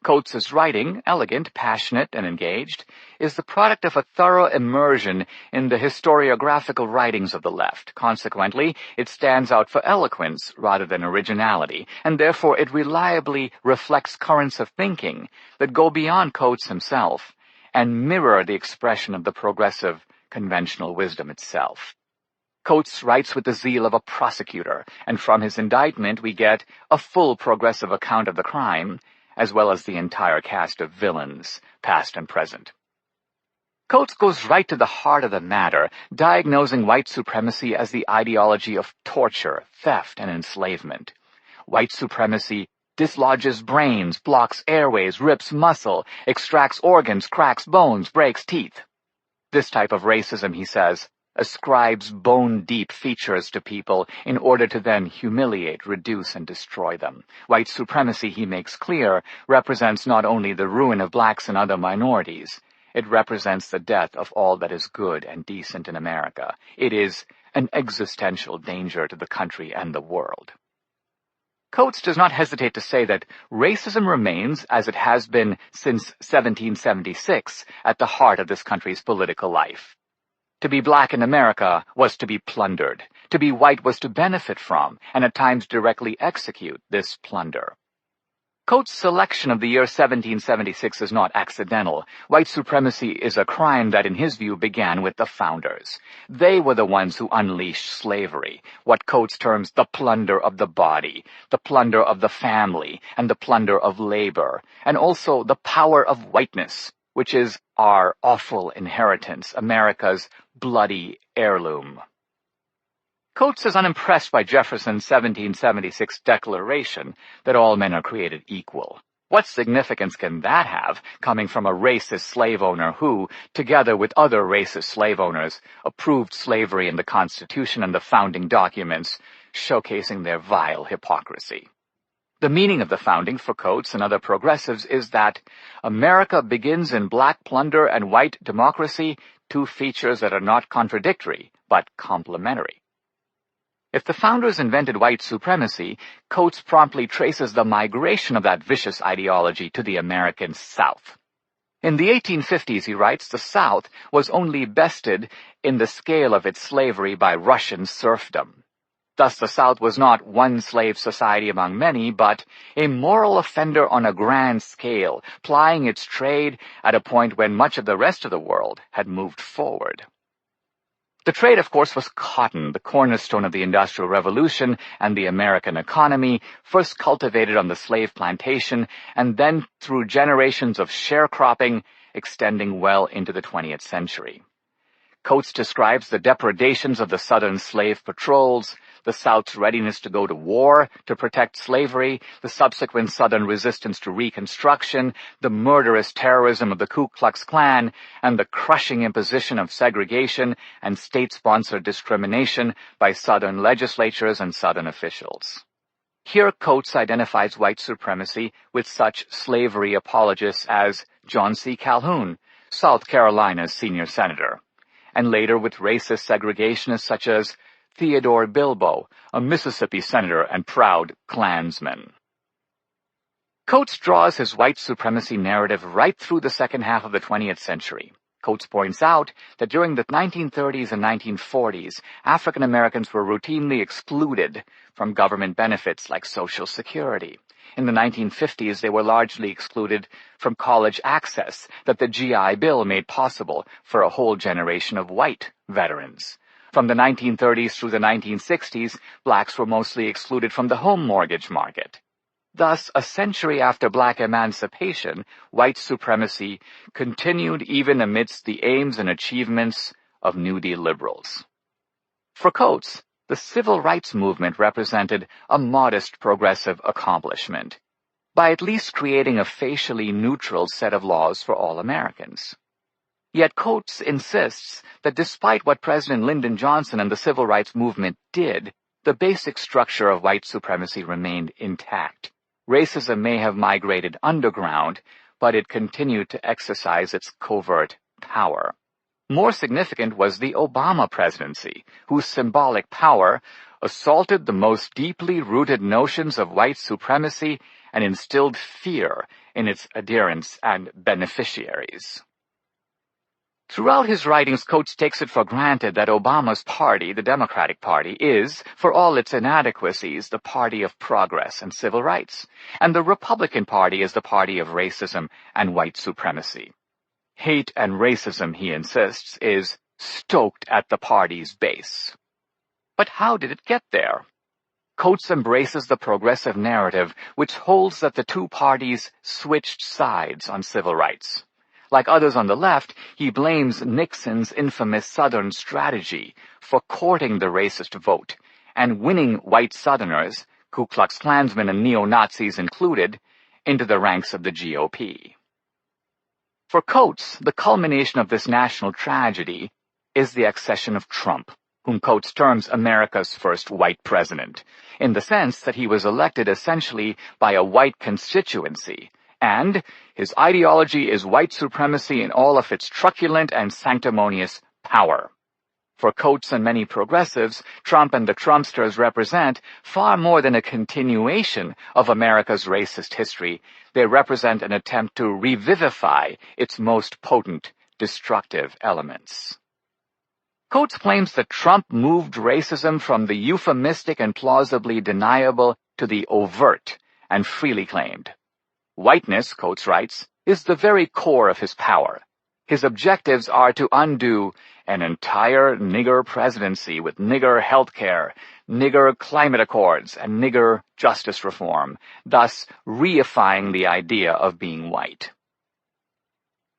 Coates's writing, elegant, passionate, and engaged, is the product of a thorough immersion in the historiographical writings of the left. Consequently, it stands out for eloquence rather than originality, and therefore it reliably reflects currents of thinking that go beyond Coates himself and mirror the expression of the progressive conventional wisdom itself. Coates writes with the zeal of a prosecutor, and from his indictment we get a full progressive account of the crime, as well as the entire cast of villains, past and present. Coates goes right to the heart of the matter, diagnosing white supremacy as the ideology of torture, theft, and enslavement. White supremacy dislodges brains, blocks airways, rips muscle, extracts organs, cracks bones, breaks teeth. This type of racism, he says, ascribes bone-deep features to people in order to then humiliate, reduce, and destroy them. White supremacy, he makes clear, represents not only the ruin of blacks and other minorities, it represents the death of all that is good and decent in America. It is an existential danger to the country and the world. Coates does not hesitate to say that racism remains, as it has been since 1776, at the heart of this country's political life. To be black in America was to be plundered. To be white was to benefit from, and at times directly execute, this plunder. Coates' selection of the year 1776 is not accidental. White supremacy is a crime that, in his view, began with the founders. They were the ones who unleashed slavery, what Coates terms the plunder of the body, the plunder of the family, and the plunder of labor, and also the power of whiteness, which is our awful inheritance, America's bloody heirloom. Coates is unimpressed by Jefferson's 1776 declaration that all men are created equal. What significance can that have, coming from a racist slave owner who, together with other racist slave owners, approved slavery in the Constitution and the founding documents, showcasing their vile hypocrisy? The meaning of the founding for Coates and other progressives is that America begins in black plunder and white democracy, two features that are not contradictory, but complementary. If the founders invented white supremacy, Coates promptly traces the migration of that vicious ideology to the American South. In the 1850s, he writes, the South was only bested in the scale of its slavery by Russian serfdom. Thus the South was not one slave society among many, but a moral offender on a grand scale, plying its trade at a point when much of the rest of the world had moved forward. The trade, of course, was cotton, the cornerstone of the Industrial Revolution and the American economy, first cultivated on the slave plantation, and then through generations of sharecropping, extending well into the 20th century. Coates describes the depredations of the Southern slave patrols, the South's readiness to go to war to protect slavery, the subsequent Southern resistance to Reconstruction, the murderous terrorism of the Ku Klux Klan, and the crushing imposition of segregation and state-sponsored discrimination by Southern legislatures and Southern officials. Here Coates identifies white supremacy with such slavery apologists as John C. Calhoun, South Carolina's senior senator, and later with racist segregationists such as Theodore Bilbo, a Mississippi senator and proud Klansman. Coates draws his white supremacy narrative right through the second half of the 20th century. Coates points out that during the 1930s and 1940s, African Americans were routinely excluded from government benefits like Social Security. In the 1950s, they were largely excluded from college access that the GI Bill made possible for a whole generation of white veterans. From the 1930s through the 1960s, blacks were mostly excluded from the home mortgage market. Thus, a century after black emancipation, white supremacy continued even amidst the aims and achievements of New Deal liberals. For Coates, the civil rights movement represented a modest progressive accomplishment, by at least creating a facially neutral set of laws for all Americans. Yet Coates insists that despite what President Lyndon Johnson and the civil rights movement did, the basic structure of white supremacy remained intact. Racism may have migrated underground, but it continued to exercise its covert power. More significant was the Obama presidency, whose symbolic power assaulted the most deeply rooted notions of white supremacy and instilled fear in its adherents and beneficiaries. Throughout his writings, Coates takes it for granted that Obama's party, the Democratic Party, is, for all its inadequacies, the party of progress and civil rights, and the Republican Party is the party of racism and white supremacy. Hate and racism, he insists, is stoked at the party's base. But how did it get there? Coates embraces the progressive narrative, which holds that the two parties switched sides on civil rights. Like others on the left, he blames Nixon's infamous Southern strategy for courting the racist vote and winning white Southerners, Ku Klux Klansmen and neo-Nazis included, into the ranks of the GOP. For Coates, the culmination of this national tragedy is the accession of Trump, whom Coates terms America's first white president, in the sense that he was elected essentially by a white constituency, and his ideology is white supremacy in all of its truculent and sanctimonious power. For Coates and many progressives, Trump and the Trumpsters represent far more than a continuation of America's racist history. They represent an attempt to revivify its most potent, destructive elements. Coates claims that Trump moved racism from the euphemistic and plausibly deniable to the overt and freely claimed. Whiteness, Coates writes, is the very core of his power. His objectives are to undo an entire nigger presidency with nigger health care, nigger climate accords, and nigger justice reform, thus reifying the idea of being white.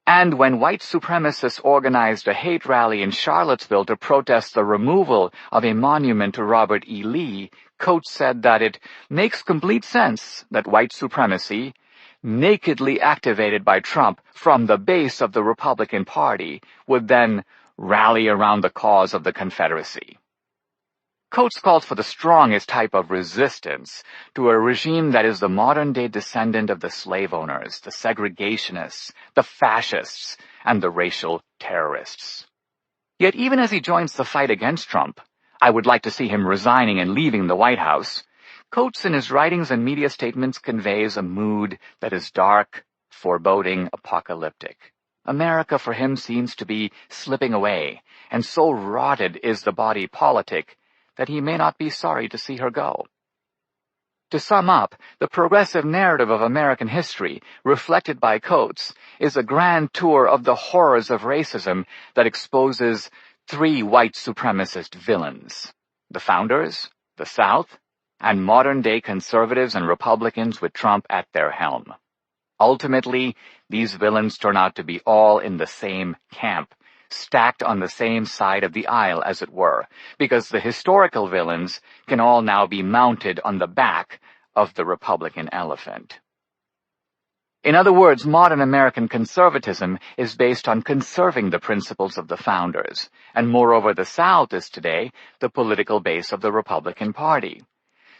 And when white supremacists organized a hate rally in Charlottesville to protest the removal of a monument to Robert E. Lee, Coates said that it makes complete sense that white supremacy, nakedly activated by Trump from the base of the Republican Party, would then rally around the cause of the Confederacy. Coates calls for the strongest type of resistance to a regime that is the modern-day descendant of the slave owners, the segregationists, the fascists, and the racial terrorists. Yet even as he joins the fight against Trump, I would like to see him resigning and leaving the White House, Coates in his writings and media statements conveys a mood that is dark, foreboding, apocalyptic. America for him seems to be slipping away, and so rotted is the body politic that he may not be sorry to see her go. To sum up, the progressive narrative of American history, reflected by Coates, is a grand tour of the horrors of racism that exposes three white supremacist villains: the Founders, the South, and modern-day conservatives and Republicans with Trump at their helm. Ultimately, these villains turn out to be all in the same camp, stacked on the same side of the aisle, as it were, because the historical villains can all now be mounted on the back of the Republican elephant. In other words, modern American conservatism is based on conserving the principles of the Founders, and moreover, the South is today the political base of the Republican Party.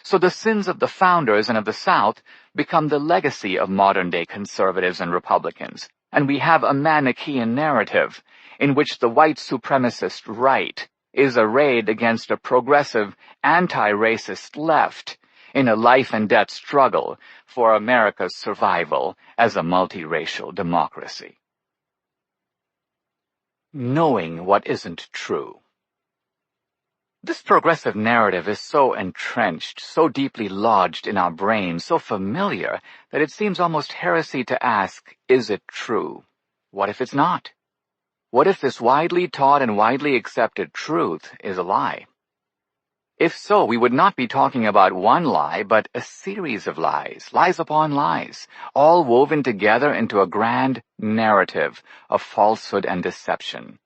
So the sins of the Founders and of the South become the legacy of modern-day conservatives and Republicans, and we have a Manichaean narrative in which the white supremacist right is arrayed against a progressive, anti-racist left in a life-and-death struggle for America's survival as a multiracial democracy. Knowing what isn't true. This progressive narrative is so entrenched, so deeply lodged in our brains, so familiar, that it seems almost heresy to ask, is it true? What if it's not? What if this widely taught and widely accepted truth is a lie? If so, we would not be talking about one lie, but a series of lies, lies upon lies, all woven together into a grand narrative of falsehood and deception.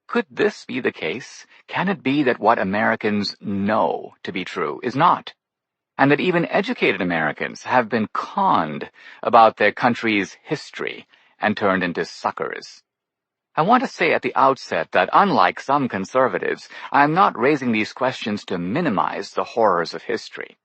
Could this be the case? Can it be that what Americans know to be true is not? And that even educated Americans have been conned about their country's history and turned into suckers? I want to say at the outset that, unlike some conservatives, I am not raising these questions to minimize the horrors of history.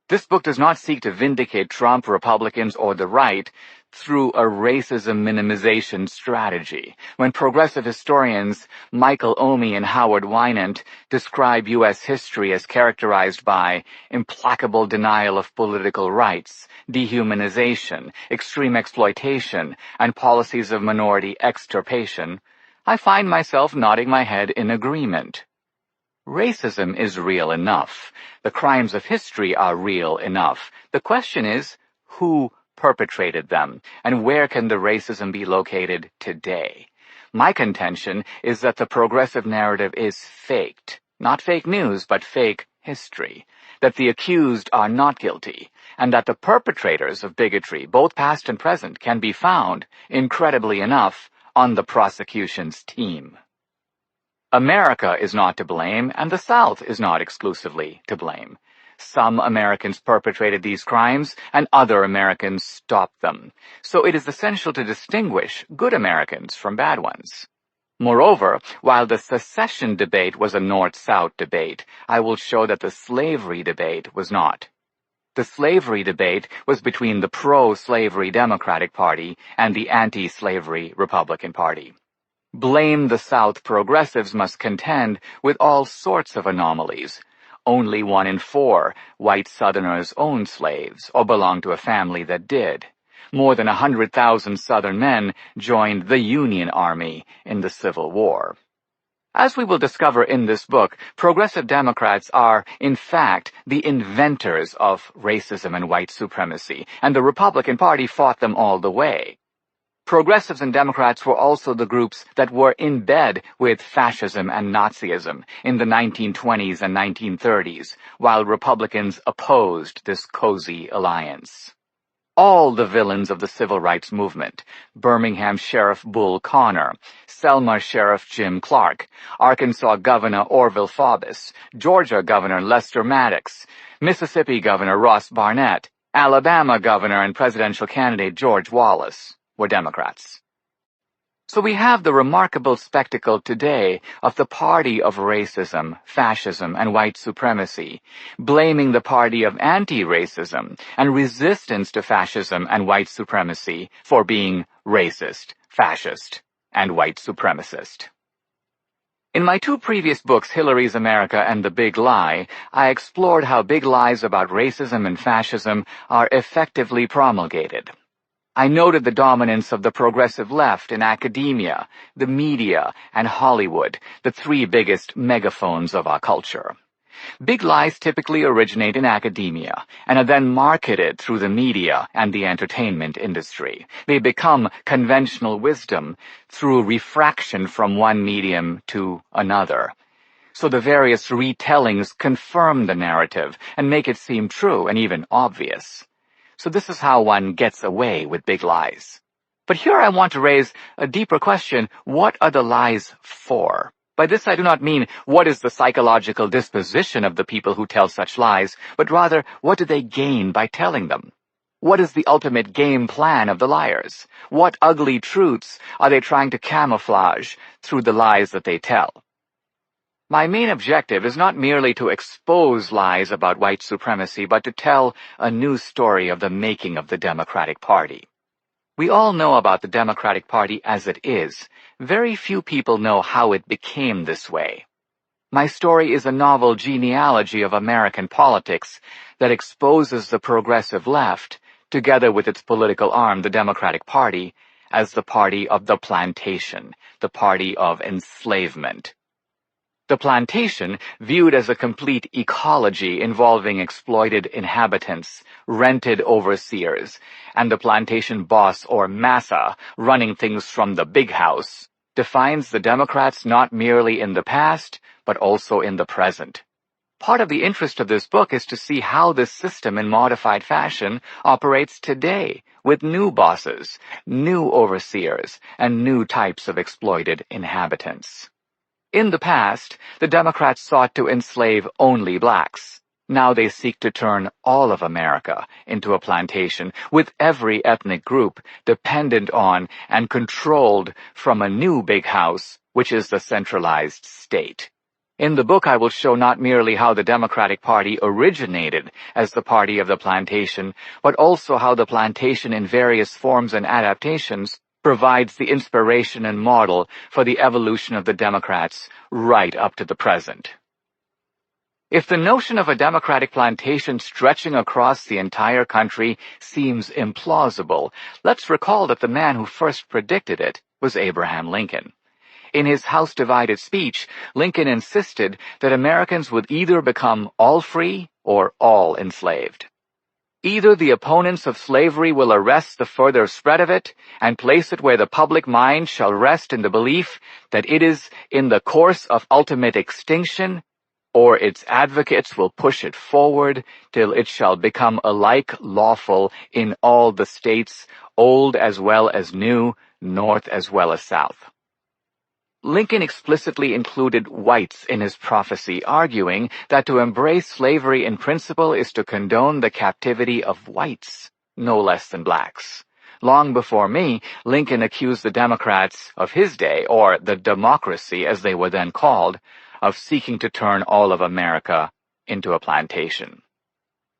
This book does not seek to vindicate Trump, Republicans, or the right through a racism minimization strategy. When progressive historians Michael Omi and Howard Winant describe U.S. history as characterized by implacable denial of political rights, dehumanization, extreme exploitation, and policies of minority extirpation, I find myself nodding my head in agreement. Racism is real enough. The crimes of history are real enough. The question is, who perpetrated them, and where can the racism be located today? My contention is that the progressive narrative is faked. Not fake news, but fake history. That the accused are not guilty, and that the perpetrators of bigotry, both past and present, can be found, incredibly enough, on the prosecution's team. America is not to blame, and the South is not exclusively to blame. Some Americans perpetrated these crimes, and other Americans stopped them. So it is essential to distinguish good Americans from bad ones. Moreover, while the secession debate was a North-South debate, I will show that the slavery debate was not. The slavery debate was between the pro-slavery Democratic Party and the anti-slavery Republican Party. Blame the South progressives must contend with all sorts of anomalies. Only 1 in 4 white Southerners owned slaves or belonged to a family that did. More than 100,000 Southern men joined the Union Army in the Civil War. As we will discover in this book, progressive Democrats are, in fact, the inventors of racism and white supremacy, and the Republican Party fought them all the way. Progressives and Democrats were also the groups that were in bed with fascism and Nazism in the 1920s and 1930s, while Republicans opposed this cozy alliance. All the villains of the civil rights movement, Birmingham Sheriff Bull Connor, Selma Sheriff Jim Clark, Arkansas Governor Orville Faubus, Georgia Governor Lester Maddox, Mississippi Governor Ross Barnett, Alabama Governor and presidential candidate George Wallace, were Democrats. So we have the remarkable spectacle today of the party of racism, fascism, and white supremacy, blaming the party of anti-racism and resistance to fascism and white supremacy for being racist, fascist, and white supremacist. In my 2 previous books, Hillary's America and The Big Lie, I explored how big lies about racism and fascism are effectively promulgated. I noted the dominance of the progressive left in academia, the media, and Hollywood, the 3 biggest megaphones of our culture. Big lies typically originate in academia and are then marketed through the media and the entertainment industry. They become conventional wisdom through refraction from one medium to another. So the various retellings confirm the narrative and make it seem true and even obvious. So this is how one gets away with big lies. But here I want to raise a deeper question: what are the lies for? By this I do not mean what is the psychological disposition of the people who tell such lies, but rather what do they gain by telling them? What is the ultimate game plan of the liars? What ugly truths are they trying to camouflage through the lies that they tell? My main objective is not merely to expose lies about white supremacy, but to tell a new story of the making of the Democratic Party. We all know about the Democratic Party as it is. Very few people know how it became this way. My story is a novel genealogy of American politics that exposes the progressive left, together with its political arm, the Democratic Party, as the party of the plantation, the party of enslavement. The plantation, viewed as a complete ecology involving exploited inhabitants, rented overseers, and the plantation boss or massa running things from the big house, defines the Democrats not merely in the past, but also in the present. Part of the interest of this book is to see how this system in modified fashion operates today, with new bosses, new overseers, and new types of exploited inhabitants. In the past, the Democrats sought to enslave only blacks. Now they seek to turn all of America into a plantation, with every ethnic group dependent on and controlled from a new big house, which is the centralized state. In the book, I will show not merely how the Democratic Party originated as the party of the plantation, but also how the plantation in various forms and adaptations provides the inspiration and model for the evolution of the Democrats right up to the present. If the notion of a Democratic plantation stretching across the entire country seems implausible, let's recall that the man who first predicted it was Abraham Lincoln. In his House Divided speech, Lincoln insisted that Americans would either become all free or all enslaved. Either the opponents of slavery will arrest the further spread of it and place it where the public mind shall rest in the belief that it is in the course of ultimate extinction, or its advocates will push it forward till it shall become alike lawful in all the states, old as well as new, north as well as south. Lincoln explicitly included whites in his prophecy, arguing that to embrace slavery in principle is to condone the captivity of whites, no less than blacks. Long before me, Lincoln accused the Democrats of his day, or the Democracy as they were then called, of seeking to turn all of America into a plantation.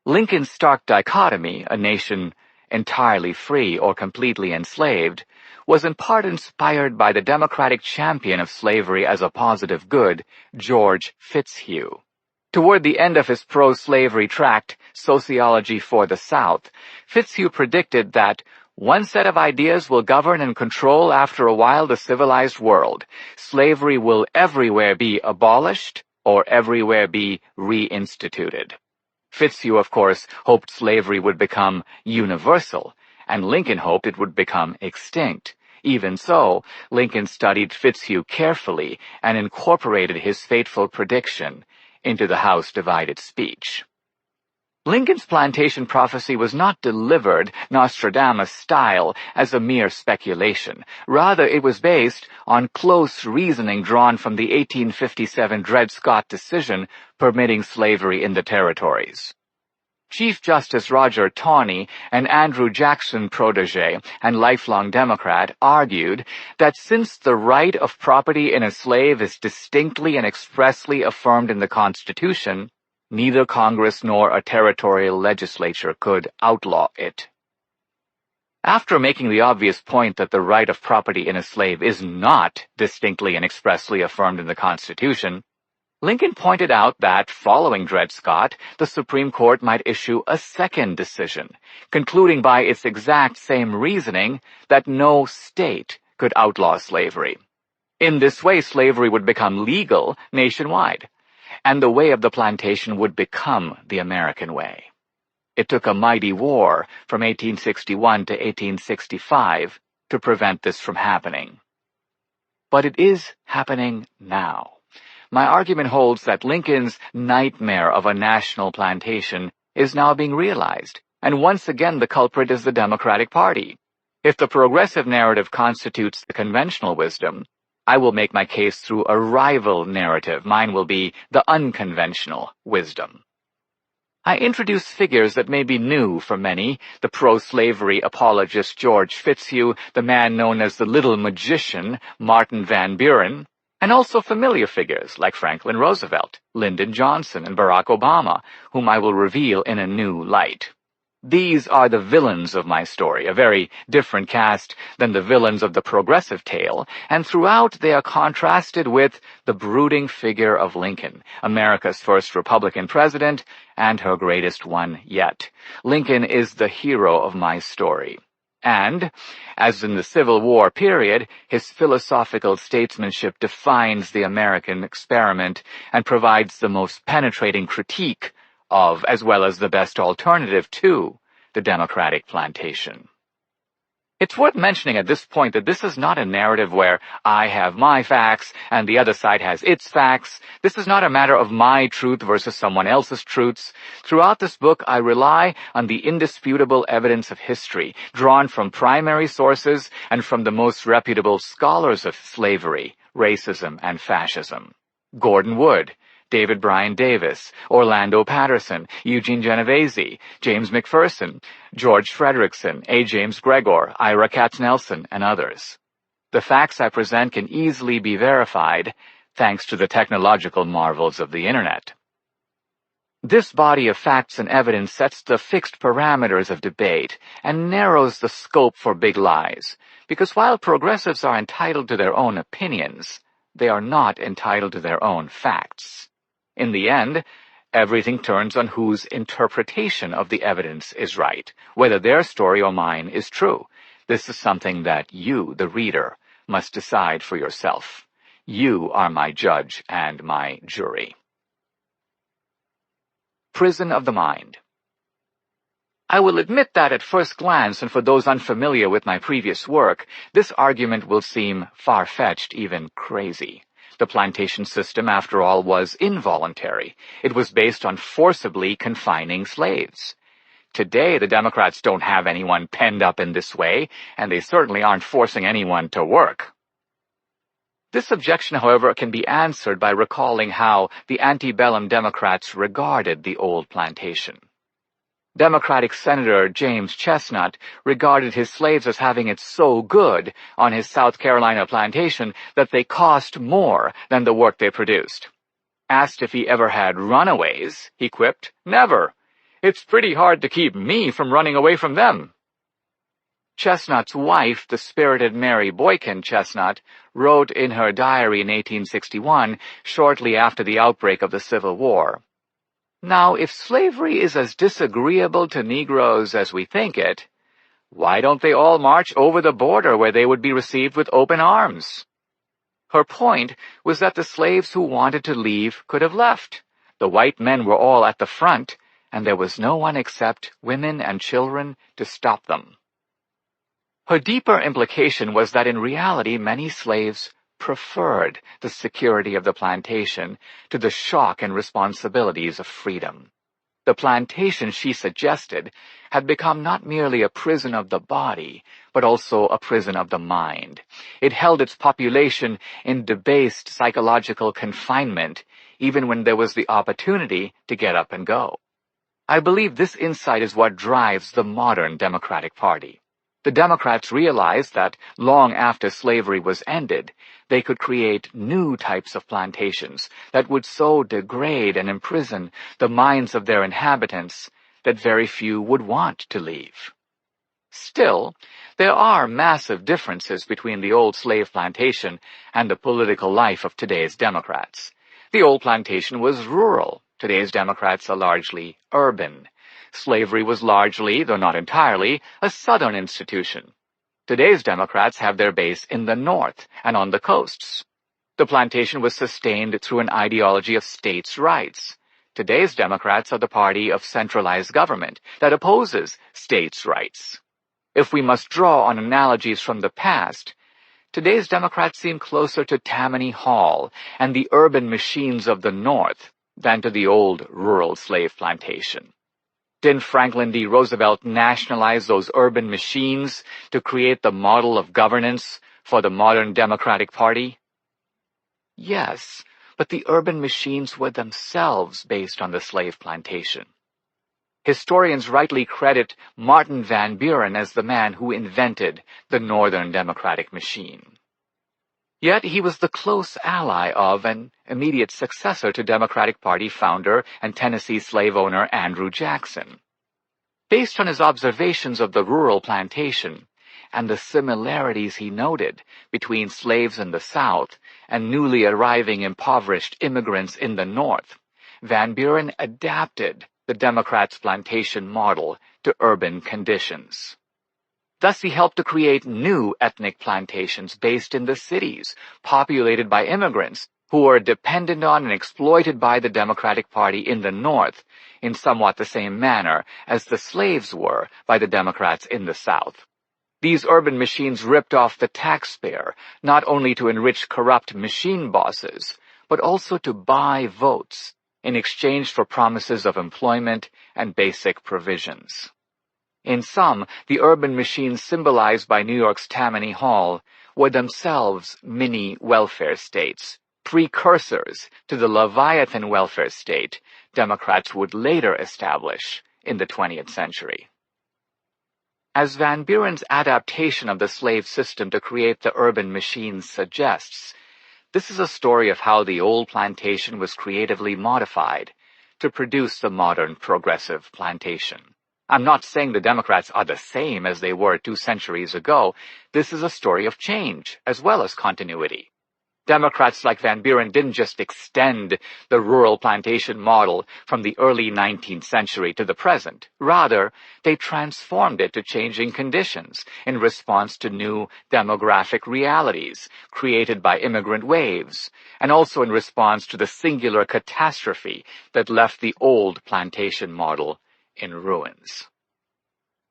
Lincoln's stark dichotomy, a nation entirely free or completely enslaved, was in part inspired by the Democratic champion of slavery as a positive good, George Fitzhugh. Toward the end of his pro-slavery tract, Sociology for the South, Fitzhugh predicted that one set of ideas will govern and control after a while the civilized world. Slavery will everywhere be abolished or everywhere be reinstituted. Fitzhugh, of course, hoped slavery would become universal, and Lincoln hoped it would become extinct. Even so, Lincoln studied Fitzhugh carefully and incorporated his fateful prediction into the House Divided speech. Lincoln's plantation prophecy was not delivered Nostradamus-style as a mere speculation. Rather, it was based on close reasoning drawn from the 1857 Dred Scott decision permitting slavery in the territories. Chief Justice Roger Taney, an Andrew Jackson protege and lifelong Democrat, argued that since the right of property in a slave is distinctly and expressly affirmed in the Constitution, neither Congress nor a territorial legislature could outlaw it. After making the obvious point that the right of property in a slave is not distinctly and expressly affirmed in the Constitution, Lincoln pointed out that, following Dred Scott, the Supreme Court might issue a second decision, concluding by its exact same reasoning that no state could outlaw slavery. In this way, slavery would become legal nationwide. and the way of the plantation would become the American way. It took a mighty war from 1861 to 1865 to prevent this from happening. But it is happening now. My argument holds that Lincoln's nightmare of a national plantation is now being realized, and once again the culprit is the Democratic Party. If the progressive narrative constitutes the conventional wisdom, I will make my case through a rival narrative. Mine will be the unconventional wisdom. I introduce figures that may be new for many: the pro-slavery apologist George Fitzhugh, the man known as the Little Magician, Martin Van Buren, and also familiar figures like Franklin Roosevelt, Lyndon Johnson, and Barack Obama, whom I will reveal in a new light. These are the villains of my story, a very different cast than the villains of the progressive tale, and throughout they are contrasted with the brooding figure of Lincoln, America's first Republican president, and her greatest one yet. Lincoln is the hero of my story. And, as in the Civil War period, his philosophical statesmanship defines the American experiment and provides the most penetrating critique of, as well as the best alternative to, the Democratic plantation. It's worth mentioning at this point that this is not a narrative where I have my facts and the other side has its facts. This is not a matter of my truth versus someone else's truths. Throughout this book, I rely on the indisputable evidence of history, drawn from primary sources and from the most reputable scholars of slavery, racism, and fascism. Gordon Wood, David Bryan Davis, Orlando Patterson, Eugene Genovese, James McPherson, George Frederickson, A. James Gregor, Ira Katznelson, and others. The facts I present can easily be verified thanks to the technological marvels of the Internet. This body of facts and evidence sets the fixed parameters of debate and narrows the scope for big lies, because while progressives are entitled to their own opinions, they are not entitled to their own facts. In the end, everything turns on whose interpretation of the evidence is right, whether their story or mine is true. This is something that you, the reader, must decide for yourself. You are my judge and my jury. Prison of the Mind. I will admit that at first glance, and for those unfamiliar with my previous work, this argument will seem far-fetched, even crazy. The plantation system, after all, was involuntary. It was based on forcibly confining slaves. Today, the Democrats don't have anyone penned up in this way, and they certainly aren't forcing anyone to work. This objection, however, can be answered by recalling how the antebellum Democrats regarded the old plantation. Democratic Senator James Chestnut regarded his slaves as having it so good on his South Carolina plantation that they cost more than the work they produced. Asked if he ever had runaways, he quipped, "Never. It's pretty hard to keep me from running away from them." Chestnut's wife, the spirited Mary Boykin Chestnut, wrote in her diary in 1861, shortly after the outbreak of the Civil War, "Now, if slavery is as disagreeable to Negroes as we think it, why don't they all march over the border where they would be received with open arms?" Her point was that the slaves who wanted to leave could have left. The white men were all at the front, and there was no one except women and children to stop them. Her deeper implication was that in reality many slaves preferred the security of the plantation to the shock and responsibilities of freedom. The plantation, she suggested, had become not merely a prison of the body, but also a prison of the mind. It held its population in debased psychological confinement, even when there was the opportunity to get up and go. I believe this insight is what drives the modern Democratic Party. The Democrats realized that long after slavery was ended, they could create new types of plantations that would so degrade and imprison the minds of their inhabitants that very few would want to leave. Still, there are massive differences between the old slave plantation and the political life of today's Democrats. The old plantation was rural. Today's Democrats are largely urban. Slavery was largely, though not entirely, a Southern institution. Today's Democrats have their base in the North and on the coasts. The plantation was sustained through an ideology of states' rights. Today's Democrats are the party of centralized government that opposes states' rights. If we must draw on analogies from the past, today's Democrats seem closer to Tammany Hall and the urban machines of the North than to the old rural slave plantation. Didn't Franklin D. Roosevelt nationalize those urban machines to create the model of governance for the modern Democratic Party? Yes, but the urban machines were themselves based on the slave plantation. Historians rightly credit Martin Van Buren as the man who invented the Northern Democratic machine. Yet he was the close ally of and immediate successor to Democratic Party founder and Tennessee slave owner Andrew Jackson. Based on his observations of the rural plantation and the similarities he noted between slaves in the South and newly arriving impoverished immigrants in the North, Van Buren adapted the Democrats' plantation model to urban conditions. Thus he helped to create new ethnic plantations based in the cities, populated by immigrants who were dependent on and exploited by the Democratic Party in the North in somewhat the same manner as the slaves were by the Democrats in the South. These urban machines ripped off the taxpayer, not only to enrich corrupt machine bosses, but also to buy votes in exchange for promises of employment and basic provisions. In sum, the urban machines symbolized by New York's Tammany Hall were themselves mini welfare states, precursors to the Leviathan welfare state Democrats would later establish in the 20th century. As Van Buren's adaptation of the slave system to create the urban machines suggests, this is a story of how the old plantation was creatively modified to produce the modern progressive plantation. I'm not saying the Democrats are the same as they were 2 centuries ago. This is a story of change as well as continuity. Democrats like Van Buren didn't just extend the rural plantation model from the early 19th century to the present. Rather, they transformed it to changing conditions in response to new demographic realities created by immigrant waves, and also in response to the singular catastrophe that left the old plantation model in ruins.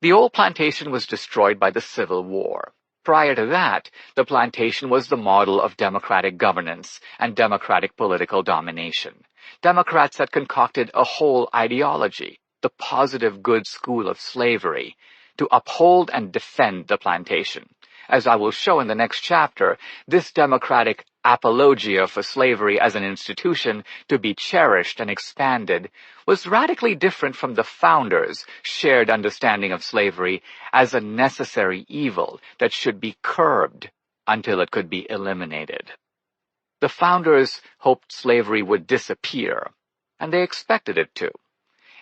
The old plantation was destroyed by the Civil War. Prior to that, the plantation was the model of democratic governance and democratic political domination. Democrats had concocted a whole ideology, the positive good school of slavery, to uphold and defend the plantation. As I will show in the next chapter, this democratic apologia for slavery as an institution to be cherished and expanded was radically different from the founders' shared understanding of slavery as a necessary evil that should be curbed until it could be eliminated. The founders hoped slavery would disappear, and they expected it to.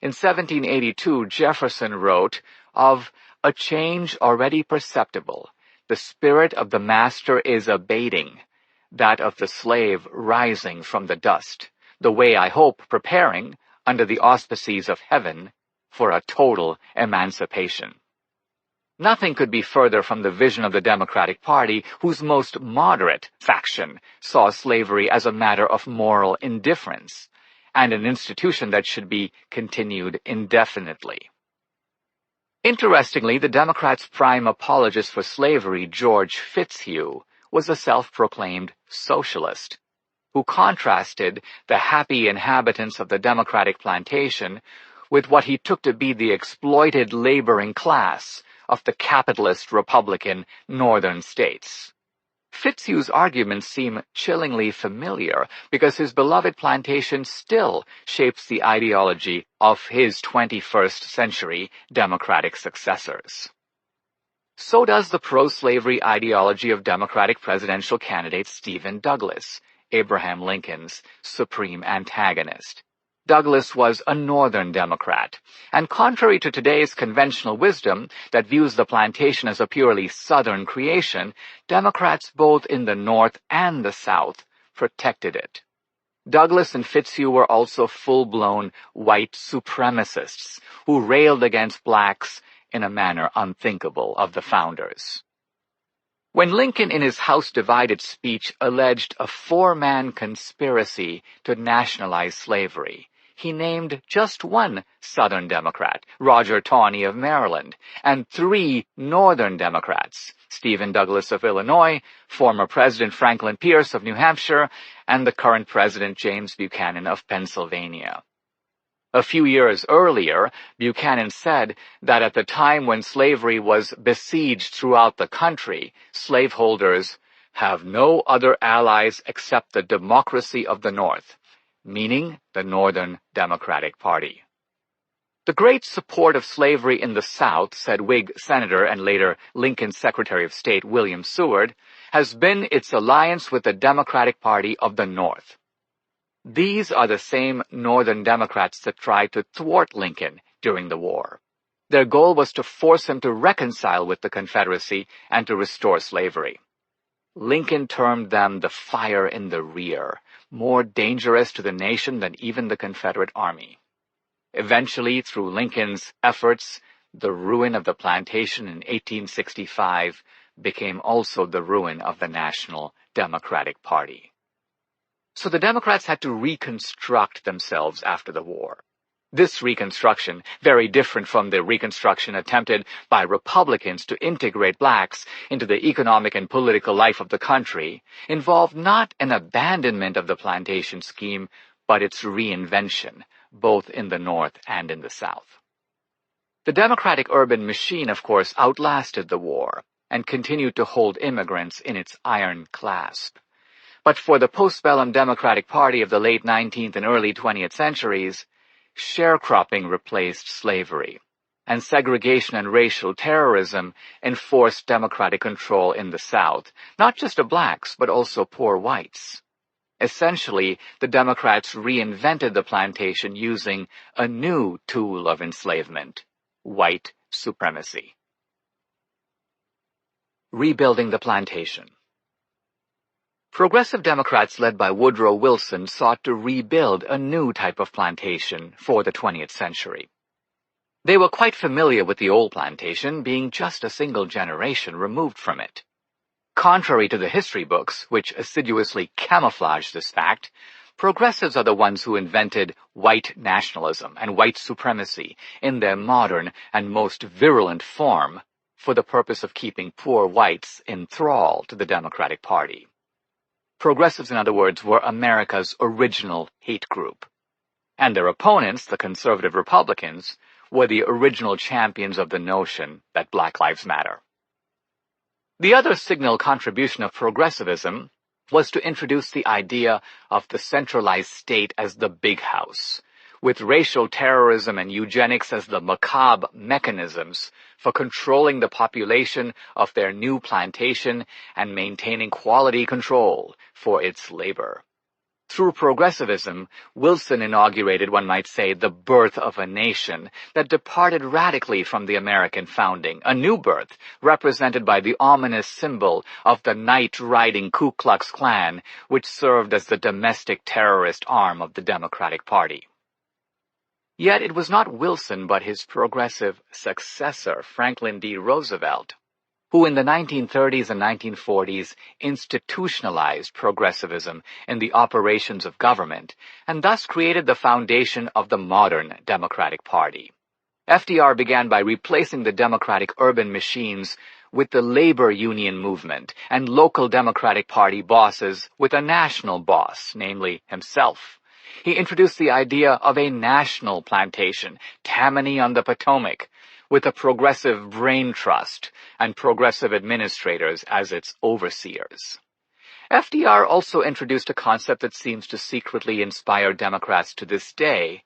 In 1782, Jefferson wrote of a change already perceptible. The spirit of the master is abating, that of the slave rising from the dust, the way I hope preparing, under the auspices of heaven, for a total emancipation. Nothing could be further from the vision of the Democratic Party, whose most moderate faction saw slavery as a matter of moral indifference, and an institution that should be continued indefinitely. Interestingly, the Democrats' prime apologist for slavery, George Fitzhugh, was a self-proclaimed socialist, who contrasted the happy inhabitants of the Democratic plantation with what he took to be the exploited laboring class of the capitalist Republican northern states. Fitzhugh's arguments seem chillingly familiar because his beloved plantation still shapes the ideology of his 21st century Democratic successors. So does the pro-slavery ideology of Democratic presidential candidate Stephen Douglas, Abraham Lincoln's supreme antagonist. Douglas was a Northern Democrat, and contrary to today's conventional wisdom that views the plantation as a purely Southern creation, Democrats both in the North and the South protected it. Douglas and Fitzhugh were also full-blown white supremacists who railed against blacks in a manner unthinkable of the founders. When Lincoln in his House Divided speech alleged a four-man conspiracy to nationalize slavery, he named just one Southern Democrat, Roger Taney of Maryland, and three Northern Democrats, Stephen Douglas of Illinois, former President Franklin Pierce of New Hampshire, and the current President James Buchanan of Pennsylvania. A few years earlier, Buchanan said that at the time when slavery was besieged throughout the country, slaveholders have no other allies except the democracy of the North, meaning the Northern Democratic Party. The great support of slavery in the South, said Whig Senator and later Lincoln Secretary of State William Seward, has been its alliance with the Democratic Party of the North. These are the same Northern Democrats that tried to thwart Lincoln during the war. Their goal was to force him to reconcile with the Confederacy and to restore slavery. Lincoln termed them the fire in the rear, more dangerous to the nation than even the Confederate Army. Eventually, through Lincoln's efforts, the ruin of the plantation in 1865 became also the ruin of the National Democratic Party. So the Democrats had to reconstruct themselves after the war. This reconstruction, very different from the reconstruction attempted by Republicans to integrate blacks into the economic and political life of the country, involved not an abandonment of the plantation scheme, but its reinvention, both in the North and in the South. The Democratic urban machine, of course, outlasted the war and continued to hold immigrants in its iron clasp. But for the postbellum Democratic Party of the late 19th and early 20th centuries, sharecropping replaced slavery, and segregation and racial terrorism enforced democratic control in the South, not just of blacks, but also poor whites. Essentially, the Democrats reinvented the plantation using a new tool of enslavement, white supremacy. Rebuilding the plantation. Progressive Democrats led by Woodrow Wilson sought to rebuild a new type of plantation for the 20th century. They were quite familiar with the old plantation, being just a single generation removed from it. Contrary to the history books, which assiduously camouflage this fact, progressives are the ones who invented white nationalism and white supremacy in their modern and most virulent form for the purpose of keeping poor whites in thrall to the Democratic Party. Progressives, in other words, were America's original hate group. And their opponents, the conservative Republicans, were the original champions of the notion that Black Lives Matter. The other signal contribution of progressivism was to introduce the idea of the centralized state as the big house, with racial terrorism and eugenics as the macabre mechanisms for controlling the population of their new plantation and maintaining quality control for its labor. Through progressivism, Wilson inaugurated, one might say, the birth of a nation that departed radically from the American founding, a new birth represented by the ominous symbol of the night-riding Ku Klux Klan, which served as the domestic terrorist arm of the Democratic Party. Yet it was not Wilson but his progressive successor, Franklin D. Roosevelt, who in the 1930s and 1940s institutionalized progressivism in the operations of government, and thus created the foundation of the modern Democratic Party. FDR began by replacing the Democratic urban machines with the labor union movement and local Democratic Party bosses with a national boss, namely himself. He introduced the idea of a national plantation, Tammany on the Potomac, with a progressive brain trust and progressive administrators as its overseers. FDR also introduced a concept that seems to secretly inspire Democrats to this day,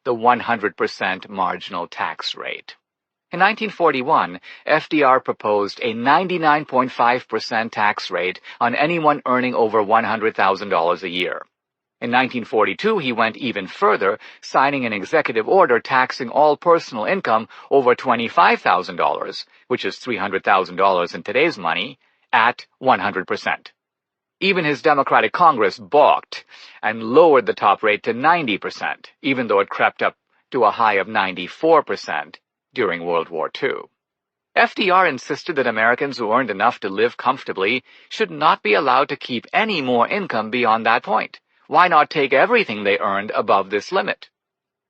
the 100% marginal tax rate. In 1941, FDR proposed a 99.5% tax rate on anyone earning over $100,000 a year. In 1942, he went even further, signing an executive order taxing all personal income over $25,000, which is $300,000 in today's money, at 100%. Even his Democratic Congress balked and lowered the top rate to 90%, even though it crept up to a high of 94% during World War II. FDR insisted that Americans who earned enough to live comfortably should not be allowed to keep any more income beyond that point. Why not take everything they earned above this limit?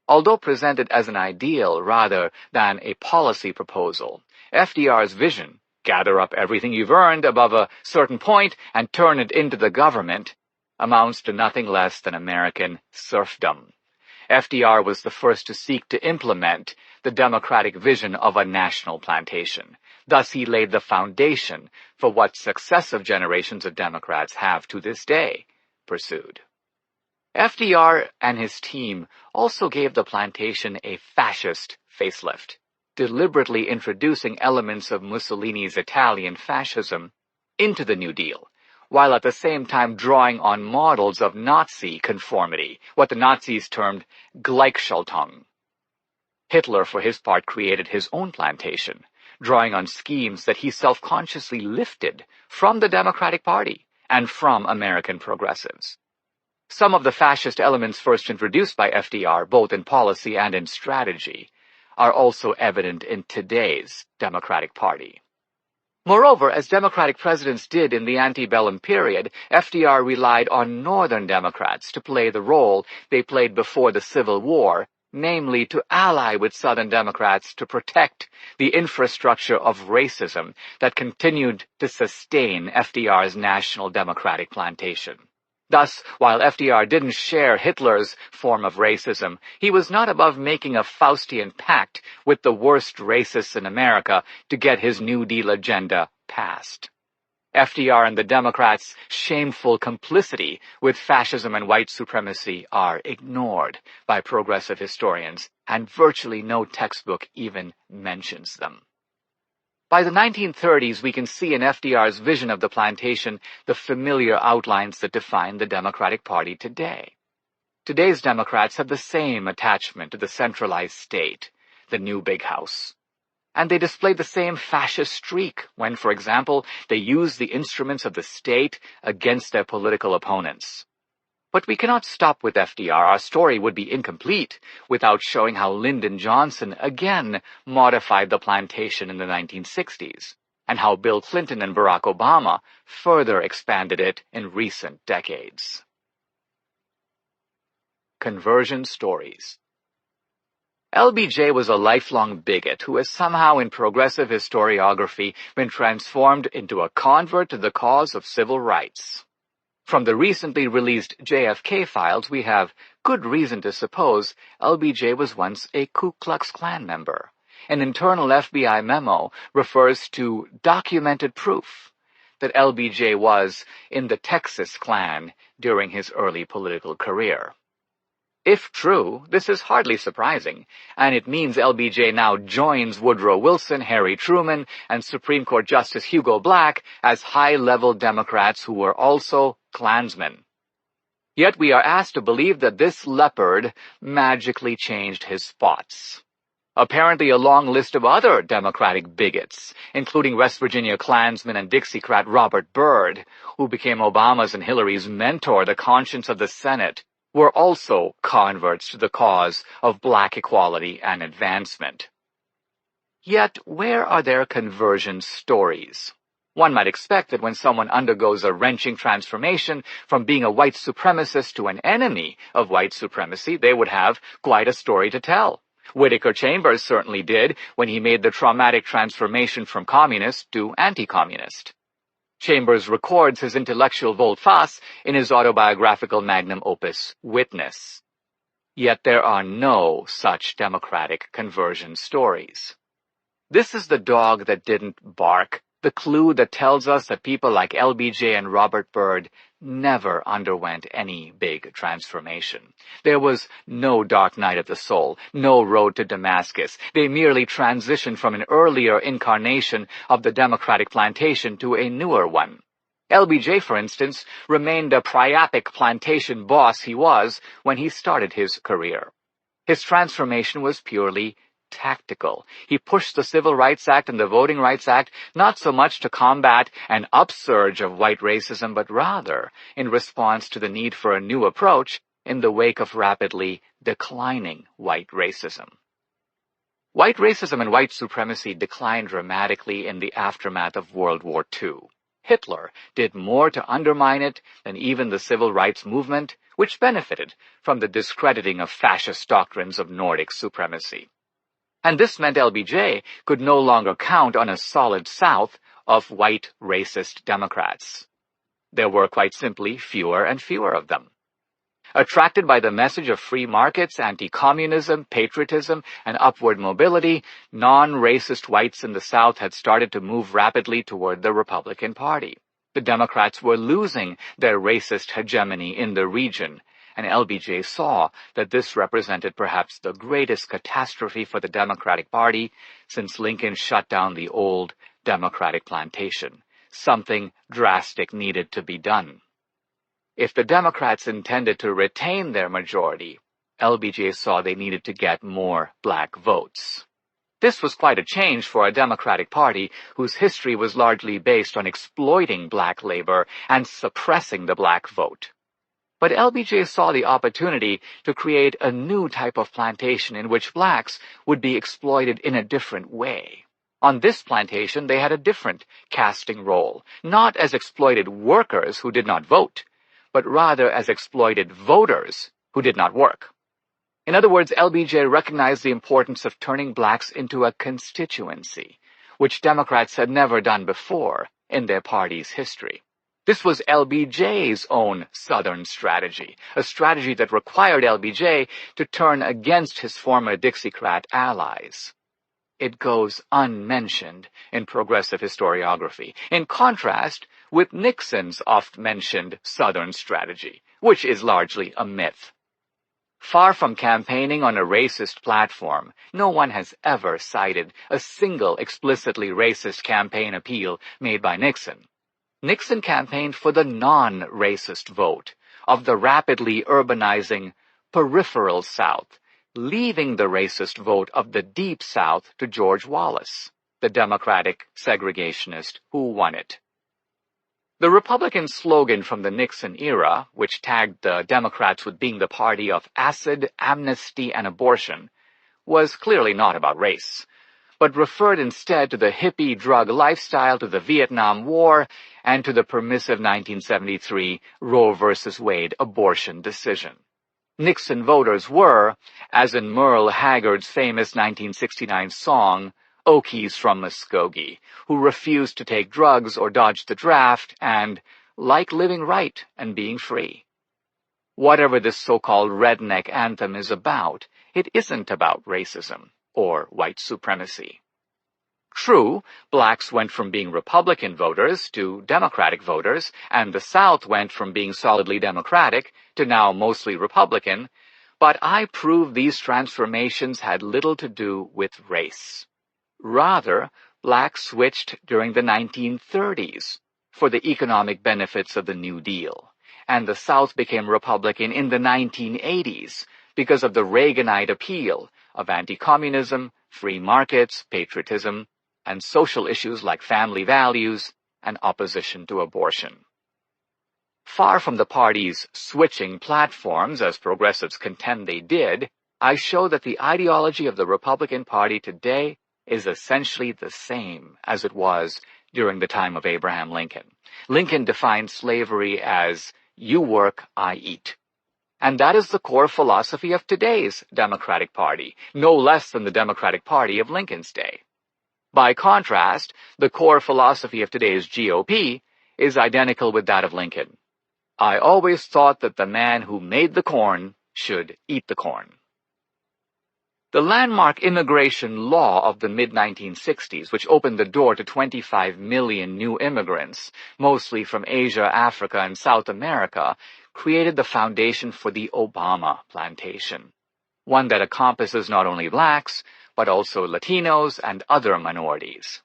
Although presented as an ideal rather than a policy proposal, FDR's vision, gather up everything you've earned above a certain point and turn it into the government, amounts to nothing less than American serfdom. FDR was the first to seek to implement the democratic vision of a national plantation. Thus, he laid the foundation for what successive generations of Democrats have to this day pursued. FDR and his team also gave the plantation a fascist facelift, deliberately introducing elements of Mussolini's Italian fascism into the New Deal, while at the same time drawing on models of Nazi conformity, what the Nazis termed Gleichschaltung. Hitler, for his part, created his own plantation, drawing on schemes that he self-consciously lifted from the Democratic Party and from American progressives. Some of the fascist elements first introduced by FDR, both in policy and in strategy, are also evident in today's Democratic Party. Moreover, as Democratic presidents did in the antebellum period, FDR relied on Northern Democrats to play the role they played before the Civil War, namely to ally with Southern Democrats to protect the infrastructure of racism that continued to sustain FDR's National Democratic Plantation. Thus, while FDR didn't share Hitler's form of racism, he was not above making a Faustian pact with the worst racists in America to get his New Deal agenda passed. FDR and the Democrats' shameful complicity with fascism and white supremacy are ignored by progressive historians, and virtually no textbook even mentions them. By the 1930s, we can see in FDR's vision of the plantation the familiar outlines that define the Democratic Party today. Today's Democrats have the same attachment to the centralized state, the new big house. And they display the same fascist streak when, for example, they use the instruments of the state against their political opponents. But we cannot stop with FDR. Our story would be incomplete without showing how Lyndon Johnson again modified the plantation in the 1960s, and how Bill Clinton and Barack Obama further expanded it in recent decades. Conversion stories. LBJ was a lifelong bigot who has somehow in progressive historiography been transformed into a convert to the cause of civil rights. From the recently released JFK files, we have good reason to suppose LBJ was once a Ku Klux Klan member. An internal FBI memo refers to documented proof that LBJ was in the Texas Klan during his early political career. If true, this is hardly surprising, and it means LBJ now joins Woodrow Wilson, Harry Truman, and Supreme Court Justice Hugo Black as high-level Democrats who were also Klansmen. Yet we are asked to believe that this leopard magically changed his spots. Apparently a long list of other Democratic bigots, including West Virginia Klansman and Dixiecrat Robert Byrd, who became Obama's and Hillary's mentor, the conscience of the Senate, were also converts to the cause of black equality and advancement. Yet, where are their conversion stories? One might expect that when someone undergoes a wrenching transformation from being a white supremacist to an enemy of white supremacy, they would have quite a story to tell. Whittaker Chambers certainly did when he made the traumatic transformation from communist to anti-communist. Chambers records his intellectual volte-face in his autobiographical magnum opus, Witness. Yet there are no such democratic conversion stories. This is the dog that didn't bark, the clue that tells us that people like LBJ and Robert Byrd never underwent any big transformation. There was no dark night of the soul, no road to Damascus. They merely transitioned from an earlier incarnation of the Democratic plantation to a newer one. LBJ, for instance, remained a priapic plantation boss he was when he started his career. His transformation was purely tactical. He pushed the Civil Rights Act and the Voting Rights Act not so much to combat an upsurge of white racism, but rather in response to the need for a new approach in the wake of rapidly declining white racism. White racism and white supremacy declined dramatically in the aftermath of World War II. Hitler did more to undermine it than even the civil rights movement, which benefited from the discrediting of fascist doctrines of Nordic supremacy. And this meant LBJ could no longer count on a solid South of white racist Democrats. There were quite simply fewer and fewer of them. Attracted by the message of free markets, anti-communism, patriotism, and upward mobility, non-racist whites in the South had started to move rapidly toward the Republican Party. The Democrats were losing their racist hegemony in the region, and LBJ saw that this represented perhaps the greatest catastrophe for the Democratic Party since Lincoln shut down the old Democratic plantation. Something drastic needed to be done. If the Democrats intended to retain their majority, LBJ saw they needed to get more black votes. This was quite a change for a Democratic Party whose history was largely based on exploiting black labor and suppressing the black vote. But LBJ saw the opportunity to create a new type of plantation in which blacks would be exploited in a different way. On this plantation, they had a different casting role, not as exploited workers who did not vote, but rather as exploited voters who did not work. In other words, LBJ recognized the importance of turning blacks into a constituency, which Democrats had never done before in their party's history. This was LBJ's own Southern strategy, a strategy that required LBJ to turn against his former Dixiecrat allies. It goes unmentioned in progressive historiography, in contrast with Nixon's oft-mentioned Southern strategy, which is largely a myth. Far from campaigning on a racist platform, no one has ever cited a single explicitly racist campaign appeal made by Nixon. Nixon campaigned for the non-racist vote of the rapidly urbanizing peripheral South, leaving the racist vote of the Deep South to George Wallace, the Democratic segregationist who won it. The Republican slogan from the Nixon era, which tagged the Democrats with being the party of acid, amnesty, and abortion, was clearly not about race, but referred instead to the hippie drug lifestyle, to the Vietnam War, and to the permissive 1973 Roe v. Wade abortion decision. Nixon voters were, as in Merle Haggard's famous 1969 song, Okies from Muskogee, who refused to take drugs or dodge the draft and like living right and being free. Whatever this so-called redneck anthem is about, it isn't about racism or white supremacy. True, blacks went from being Republican voters to Democratic voters, and the South went from being solidly Democratic to now mostly Republican, but I prove these transformations had little to do with race. Rather, blacks switched during the 1930s for the economic benefits of the New Deal, and the South became Republican in the 1980s because of the Reaganite appeal of anti-communism, free markets, patriotism, and social issues like family values and opposition to abortion. Far from the party's switching platforms, as progressives contend they did, I show that the ideology of the Republican Party today is essentially the same as it was during the time of Abraham Lincoln. Lincoln defined slavery as, you work, I eat. And that is the core philosophy of today's Democratic Party, no less than the Democratic Party of Lincoln's day. By contrast, the core philosophy of today's GOP is identical with that of Lincoln. I always thought that the man who made the corn should eat the corn. The landmark immigration law of the mid-1960s, which opened the door to 25 million new immigrants, mostly from Asia, Africa, and South America, created the foundation for the Obama plantation, one that encompasses not only blacks, but also Latinos and other minorities.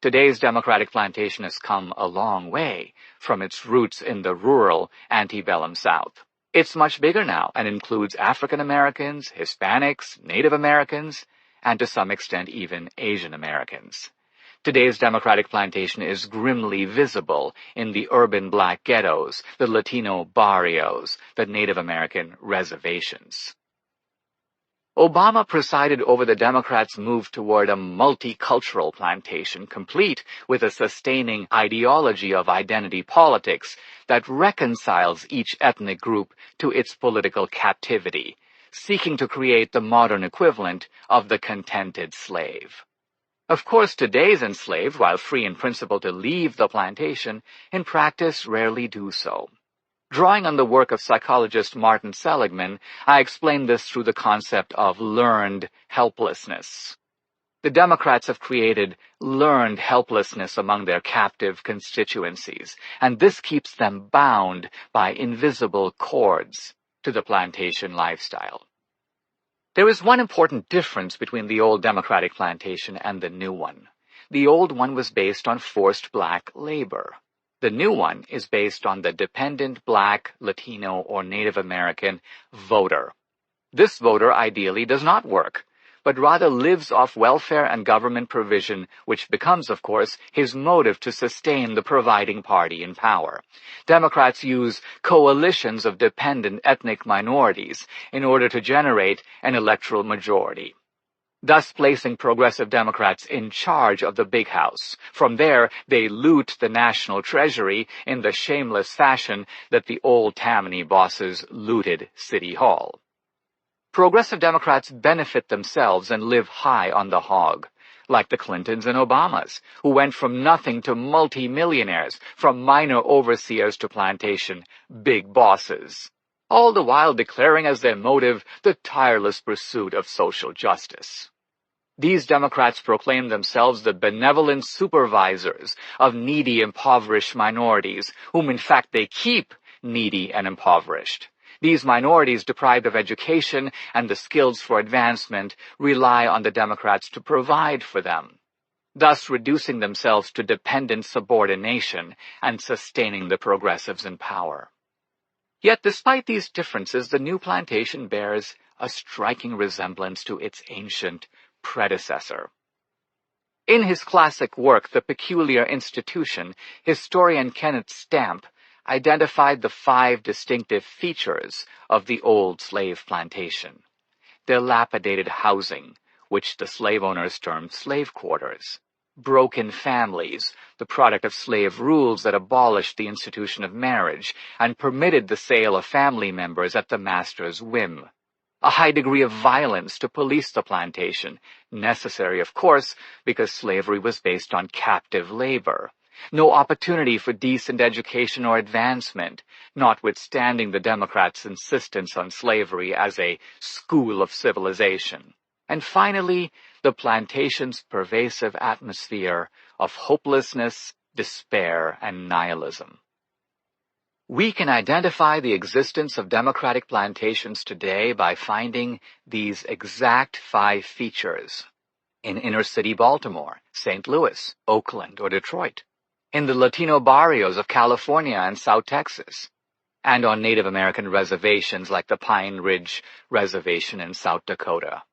Today's Democratic plantation has come a long way from its roots in the rural antebellum South. It's much bigger now and includes African Americans, Hispanics, Native Americans, and to some extent even Asian Americans. Today's Democratic plantation is grimly visible in the urban black ghettos, the Latino barrios, the Native American reservations. Obama presided over the Democrats' move toward a multicultural plantation, complete with a sustaining ideology of identity politics that reconciles each ethnic group to its political captivity, seeking to create the modern equivalent of the contented slave. Of course, today's enslaved, while free in principle to leave the plantation, in practice rarely do so. Drawing on the work of psychologist Martin Seligman, I explain this through the concept of learned helplessness. The Democrats have created learned helplessness among their captive constituencies, and this keeps them bound by invisible cords to the plantation lifestyle. There is one important difference between the old Democratic plantation and the new one. The old one was based on forced black labor. The new one is based on the dependent black, Latino, or Native American voter. This voter ideally does not work, but rather lives off welfare and government provision, which becomes, of course, his motive to sustain the providing party in power. Democrats use coalitions of dependent ethnic minorities in order to generate an electoral majority, thus placing progressive Democrats in charge of the big house. From there, they loot the national treasury in the shameless fashion that the old Tammany bosses looted City Hall. Progressive Democrats benefit themselves and live high on the hog, like the Clintons and Obamas, who went from nothing to multi-millionaires, from minor overseers to plantation big bosses, all the while declaring as their motive the tireless pursuit of social justice. These Democrats proclaim themselves the benevolent supervisors of needy, impoverished minorities, whom in fact they keep needy and impoverished. These minorities, deprived of education and the skills for advancement, rely on the Democrats to provide for them, thus reducing themselves to dependent subordination and sustaining the progressives in power. Yet despite these differences, the new plantation bears a striking resemblance to its ancient predecessor. In his classic work, The Peculiar Institution, historian Kenneth Stamp identified the 5 distinctive features of the old slave plantation: dilapidated housing, which the slave owners termed slave quarters; broken families, the product of slave rules that abolished the institution of marriage and permitted the sale of family members at the master's whim; a high degree of violence to police the plantation, necessary, of course, because slavery was based on captive labor; no opportunity for decent education or advancement, notwithstanding the Democrats' insistence on slavery as a school of civilization; and finally, the plantation's pervasive atmosphere of hopelessness, despair, and nihilism. We can identify the existence of democratic plantations today by finding these exact 5 features in inner-city Baltimore, St. Louis, Oakland, or Detroit, in the Latino barrios of California and South Texas, and on Native American reservations like the Pine Ridge Reservation in South Dakota.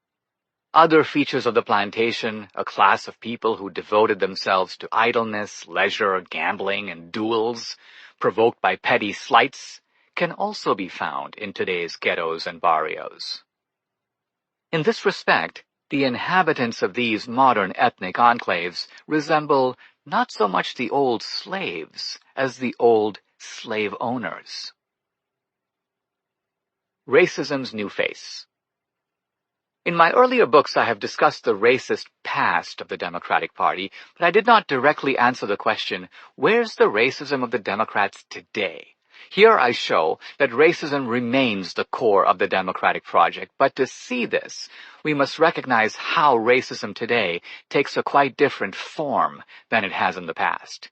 Other features of the plantation, a class of people who devoted themselves to idleness, leisure, gambling, and duels, provoked by petty slights, can also be found in today's ghettos and barrios. In this respect, the inhabitants of these modern ethnic enclaves resemble not so much the old slaves as the old slave owners. Racism's new face. In my earlier books, I have discussed the racist past of the Democratic Party, but I did not directly answer the question, where's the racism of the Democrats today? Here I show that racism remains the core of the Democratic project, but to see this, we must recognize how racism today takes a quite different form than it has in the past.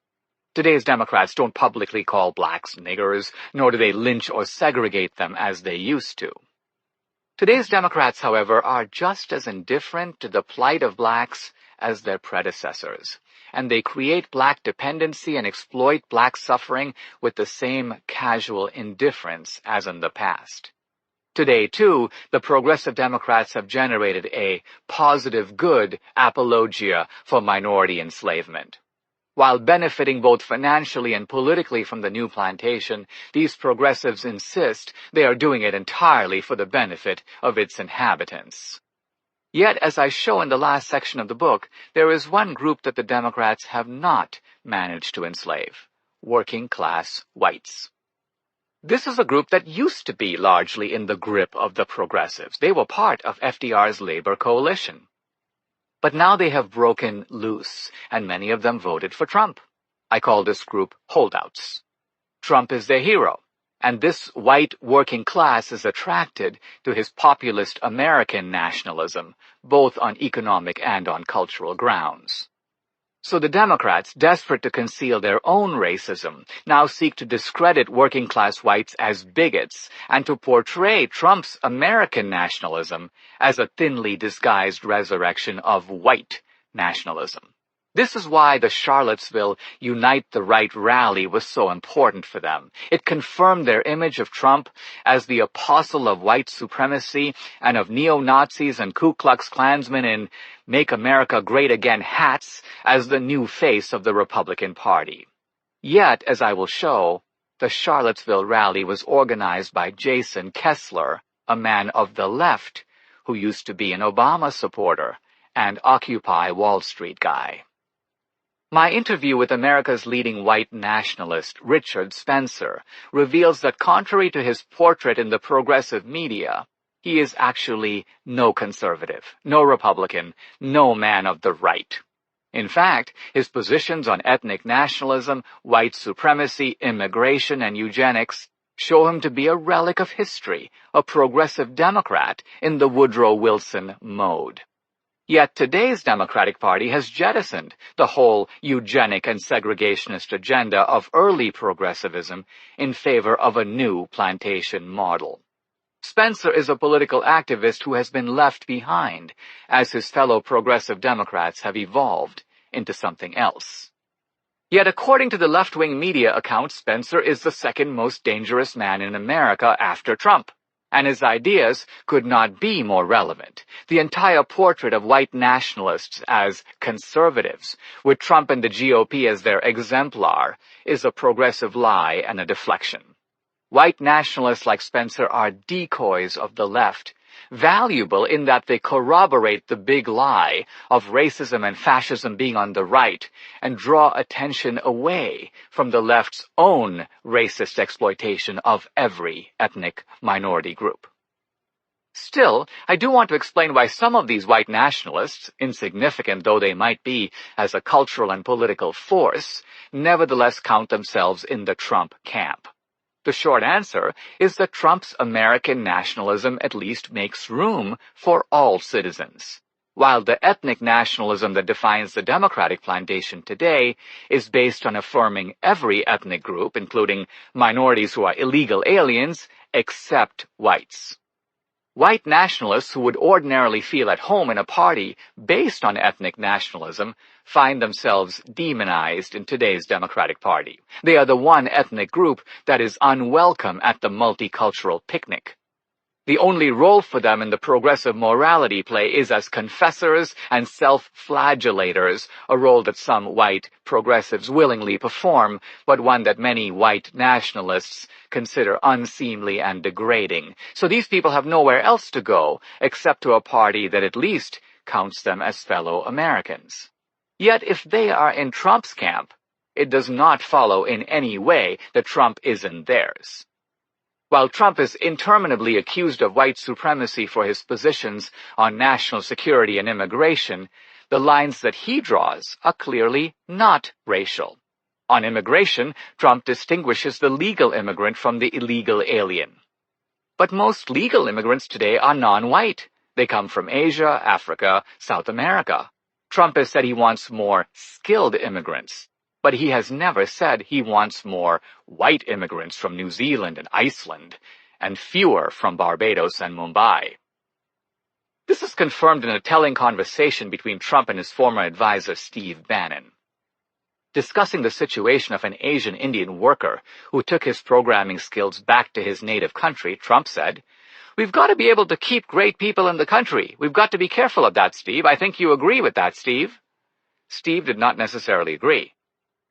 Today's Democrats don't publicly call blacks niggers, nor do they lynch or segregate them as they used to. Today's Democrats, however, are just as indifferent to the plight of blacks as their predecessors, and they create black dependency and exploit black suffering with the same casual indifference as in the past. Today, too, the progressive Democrats have generated a positive good apologia for minority enslavement. While benefiting both financially and politically from the new plantation, these progressives insist they are doing it entirely for the benefit of its inhabitants. Yet, as I show in the last section of the book, there is one group that the Democrats have not managed to enslave: working-class whites. This is a group that used to be largely in the grip of the progressives. They were part of FDR's labor coalition. But now they have broken loose, and many of them voted for Trump. I call this group holdouts. Trump is their hero, and this white working class is attracted to his populist American nationalism, both on economic and on cultural grounds. So the Democrats, desperate to conceal their own racism, now seek to discredit working-class whites as bigots and to portray Trump's American nationalism as a thinly disguised resurrection of white nationalism. This is why the Charlottesville Unite the Right rally was so important for them. It confirmed their image of Trump as the apostle of white supremacy and of neo-Nazis and Ku Klux Klansmen in Make America Great Again hats as the new face of the Republican Party. Yet, as I will show, the Charlottesville rally was organized by Jason Kessler, a man of the left who used to be an Obama supporter and Occupy Wall Street guy. My interview with America's leading white nationalist, Richard Spencer, reveals that contrary to his portrait in the progressive media, he is actually no conservative, no Republican, no man of the right. In fact, his positions on ethnic nationalism, white supremacy, immigration, and eugenics show him to be a relic of history, a progressive Democrat in the Woodrow Wilson mode. Yet today's Democratic Party has jettisoned the whole eugenic and segregationist agenda of early progressivism in favor of a new plantation model. Spencer is a political activist who has been left behind as his fellow progressive Democrats have evolved into something else. Yet according to the left-wing media accounts, Spencer is the second most dangerous man in America after Trump. And his ideas could not be more relevant. The entire portrait of white nationalists as conservatives, with Trump and the GOP as their exemplar, is a progressive lie and a deflection. White nationalists like Spencer are decoys of the left, valuable in that they corroborate the big lie of racism and fascism being on the right and draw attention away from the left's own racist exploitation of every ethnic minority group. Still, I do want to explain why some of these white nationalists, insignificant though they might be as a cultural and political force, nevertheless count themselves in the Trump camp. The short answer is that Trump's American nationalism at least makes room for all citizens, while the ethnic nationalism that defines the Democratic plantation today is based on affirming every ethnic group, including minorities who are illegal aliens, except whites. White nationalists who would ordinarily feel at home in a party based on ethnic nationalism find themselves demonized in today's Democratic Party. They are the one ethnic group that is unwelcome at the multicultural picnic. The only role for them in the progressive morality play is as confessors and self-flagellators, a role that some white progressives willingly perform, but one that many white nationalists consider unseemly and degrading. So these people have nowhere else to go except to a party that at least counts them as fellow Americans. Yet if they are in Trump's camp, it does not follow in any way that Trump is in theirs. While Trump is interminably accused of white supremacy for his positions on national security and immigration, the lines that he draws are clearly not racial. On immigration, Trump distinguishes the legal immigrant from the illegal alien. But most legal immigrants today are non-white. They come from Asia, Africa, South America. Trump has said he wants more skilled immigrants, but he has never said he wants more white immigrants from New Zealand and Iceland, and fewer from Barbados and Mumbai. This is confirmed in a telling conversation between Trump and his former advisor, Steve Bannon. Discussing the situation of an Asian Indian worker who took his programming skills back to his native country, Trump said, "We've got to be able to keep great people in the country. We've got to be careful of that, Steve. I think you agree with that, Steve." Steve did not necessarily agree.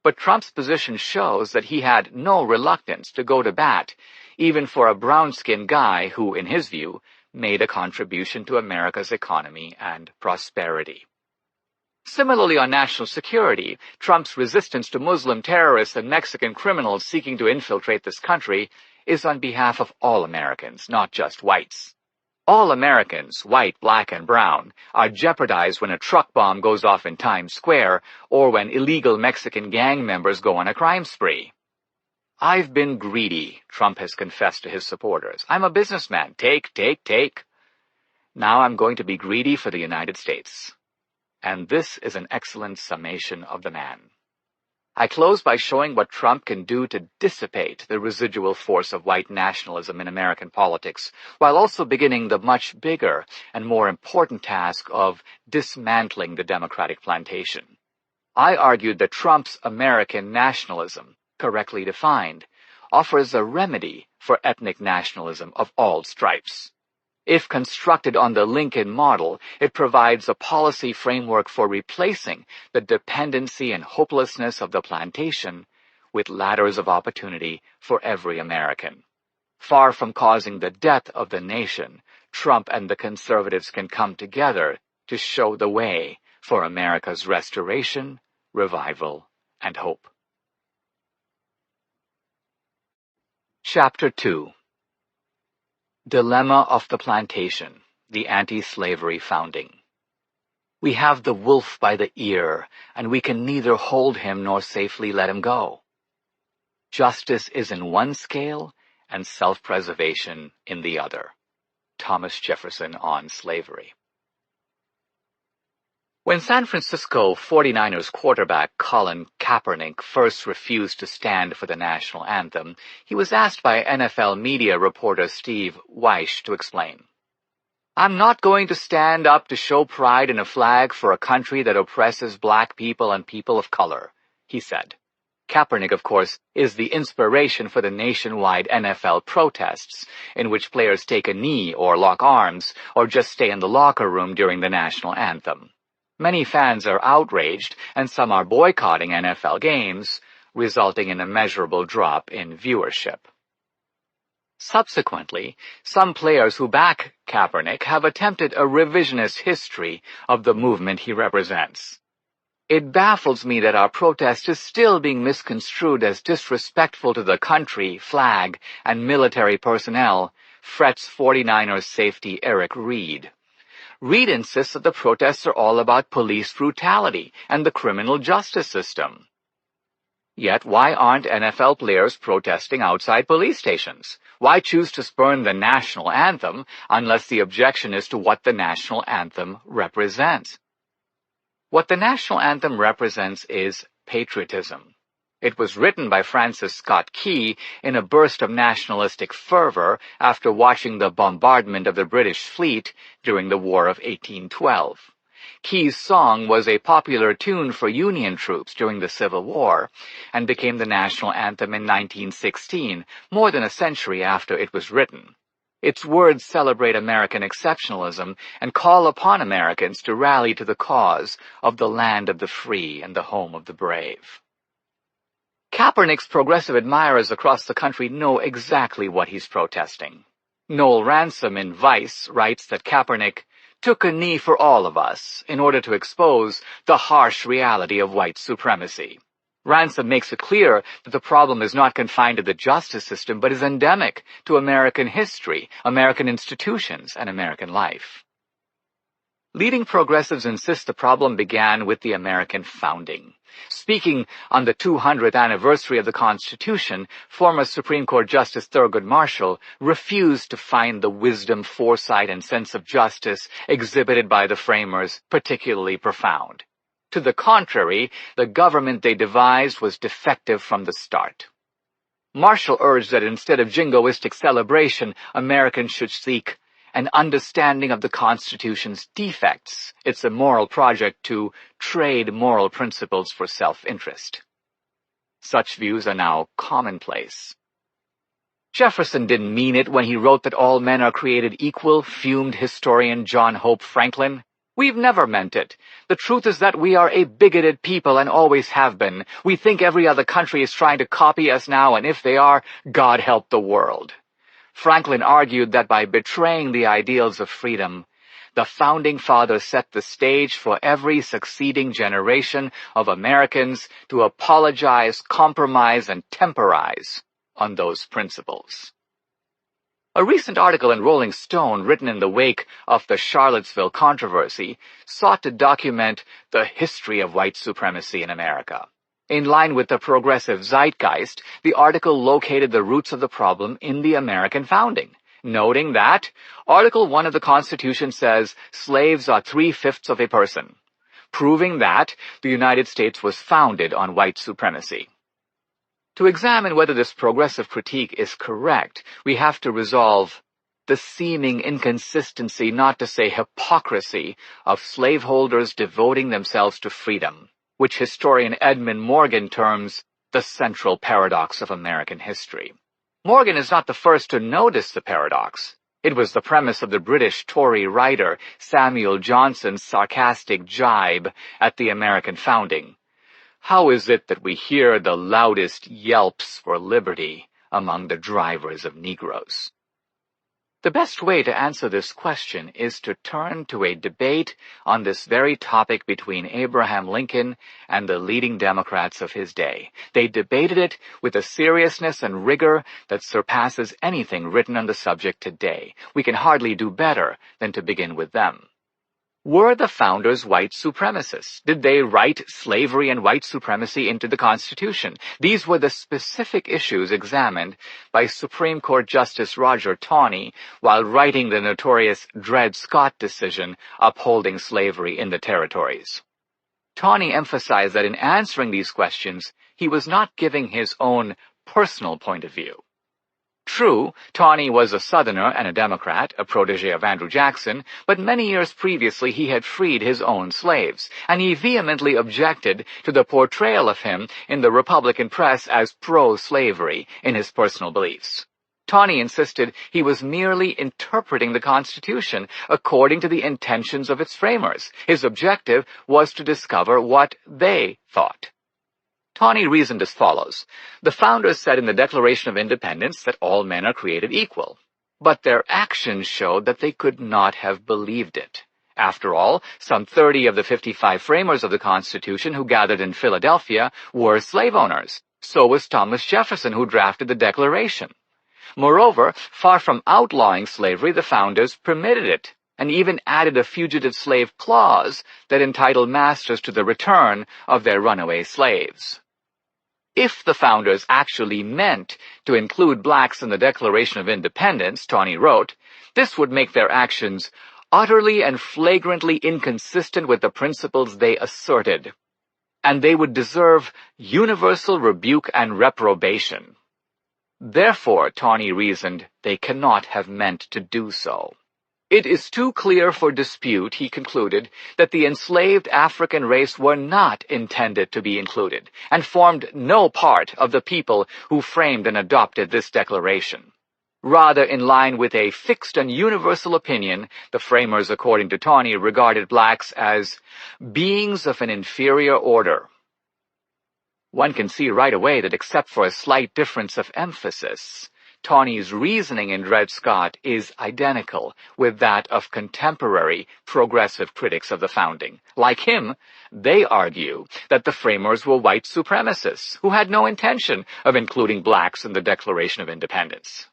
But Trump's position shows that he had no reluctance to go to bat, even for a brown-skinned guy who, in his view, made a contribution to America's economy and prosperity. Similarly, on national security, Trump's resistance to Muslim terrorists and Mexican criminals seeking to infiltrate this country is on behalf of all Americans, not just whites. All Americans, white, black, and brown, are jeopardized when a truck bomb goes off in Times Square or when illegal Mexican gang members go on a crime spree. "I've been greedy," Trump has confessed to his supporters. "I'm a businessman. Take, take, take. Now I'm going to be greedy for the United States." And this is an excellent summation of the man. I close by showing what Trump can do to dissipate the residual force of white nationalism in American politics, while also beginning the much bigger and more important task of dismantling the Democratic plantation. I argued that Trump's American nationalism, correctly defined, offers a remedy for ethnic nationalism of all stripes. If constructed on the Lincoln model, it provides a policy framework for replacing the dependency and hopelessness of the plantation with ladders of opportunity for every American. Far from causing the death of the nation, Trump and the conservatives can come together to show the way for America's restoration, revival, and hope. Chapter 2. Dilemma of the Plantation, the Anti-Slavery Founding. We have the wolf by the ear, and we can neither hold him nor safely let him go. Justice is in one scale, and self-preservation in the other. Thomas Jefferson on Slavery. When San Francisco 49ers quarterback Colin Kaepernick first refused to stand for the national anthem, he was asked by NFL media reporter Steve Weish to explain. "I'm not going to stand up to show pride in a flag for a country that oppresses black people and people of color," he said. Kaepernick, of course, is the inspiration for the nationwide NFL protests, in which players take a knee or lock arms or just stay in the locker room during the national anthem. Many fans are outraged, and some are boycotting NFL games, resulting in a measurable drop in viewership. Subsequently, some players who back Kaepernick have attempted a revisionist history of the movement he represents. "It baffles me that our protest is still being misconstrued as disrespectful to the country, flag, and military personnel," frets 49ers safety Eric Reed. Reed insists that the protests are all about police brutality and the criminal justice system. Yet why aren't NFL players protesting outside police stations? Why choose to spurn the national anthem unless the objection is to what the national anthem represents? What the national anthem represents is patriotism. It was written by Francis Scott Key in a burst of nationalistic fervor after watching the bombardment of the British fleet during the War of 1812. Key's song was a popular tune for Union troops during the Civil War and became the national anthem in 1916, more than a century after it was written. Its words celebrate American exceptionalism and call upon Americans to rally to the cause of the land of the free and the home of the brave. Kaepernick's progressive admirers across the country know exactly what he's protesting. Noel Ransom in Vice writes that Kaepernick took a knee for all of us in order to expose the harsh reality of white supremacy. Ransom makes it clear that the problem is not confined to the justice system, but is endemic to American history, American institutions, and American life. Leading progressives insist the problem began with the American founding. Speaking on the 200th anniversary of the Constitution, former Supreme Court Justice Thurgood Marshall refused to find the wisdom, foresight, and sense of justice exhibited by the framers particularly profound. To the contrary, the government they devised was defective from the start. Marshall urged that instead of jingoistic celebration, Americans should seek an understanding of the Constitution's defects. It's a moral project to trade moral principles for self-interest. Such views are now commonplace. Jefferson didn't mean it when he wrote that all men are created equal, fumed historian John Hope Franklin. We've never meant it. The truth is that we are a bigoted people and always have been. We think every other country is trying to copy us now, and if they are, God help the world. Franklin argued that by betraying the ideals of freedom, the Founding Fathers set the stage for every succeeding generation of Americans to apologize, compromise, and temporize on those principles. A recent article in Rolling Stone, written in the wake of the Charlottesville controversy, sought to document the history of white supremacy in America. In line with the progressive zeitgeist, the article located the roots of the problem in the American founding, noting that Article 1 of the Constitution says slaves are 3/5 of a person, proving that the United States was founded on white supremacy. To examine whether this progressive critique is correct, we have to resolve the seeming inconsistency, not to say hypocrisy, of slaveholders devoting themselves to freedom, which historian Edmund Morgan terms the central paradox of American history. Morgan is not the first to notice the paradox. It was the premise of the British Tory writer Samuel Johnson's sarcastic jibe at the American founding. How is it that we hear the loudest yelps for liberty among the drivers of Negroes? The best way to answer this question is to turn to a debate on this very topic between Abraham Lincoln and the leading Democrats of his day. They debated it with a seriousness and rigor that surpasses anything written on the subject today. We can hardly do better than to begin with them. Were the founders white supremacists? Did they write slavery and white supremacy into the Constitution? These were the specific issues examined by Supreme Court Justice Roger Taney while writing the notorious Dred Scott decision upholding slavery in the territories. Taney emphasized that in answering these questions, he was not giving his own personal point of view. True, Taney was a Southerner and a Democrat, a protege of Andrew Jackson, but many years previously he had freed his own slaves, and he vehemently objected to the portrayal of him in the Republican press as pro-slavery in his personal beliefs. Taney insisted he was merely interpreting the Constitution according to the intentions of its framers. His objective was to discover what they thought. Taney reasoned as follows. The founders said in the Declaration of Independence that all men are created equal, but their actions showed that they could not have believed it. After all, some 30 of the 55 framers of the Constitution who gathered in Philadelphia were slave owners. So was Thomas Jefferson, who drafted the Declaration. Moreover, far from outlawing slavery, the founders permitted it, and even added a fugitive slave clause that entitled masters to the return of their runaway slaves. If the founders actually meant to include blacks in the Declaration of Independence, Taney wrote, this would make their actions utterly and flagrantly inconsistent with the principles they asserted, and they would deserve universal rebuke and reprobation. Therefore, Taney reasoned, they cannot have meant to do so. It is too clear for dispute, he concluded, that the enslaved African race were not intended to be included, and formed no part of the people who framed and adopted this declaration. Rather, in line with a fixed and universal opinion, the framers, according to Taney, regarded blacks as beings of an inferior order. One can see right away that except for a slight difference of emphasis, Taney's reasoning in Dred Scott is identical with that of contemporary progressive critics of the founding. Like him, they argue that the framers were white supremacists who had no intention of including blacks in the Declaration of Independence.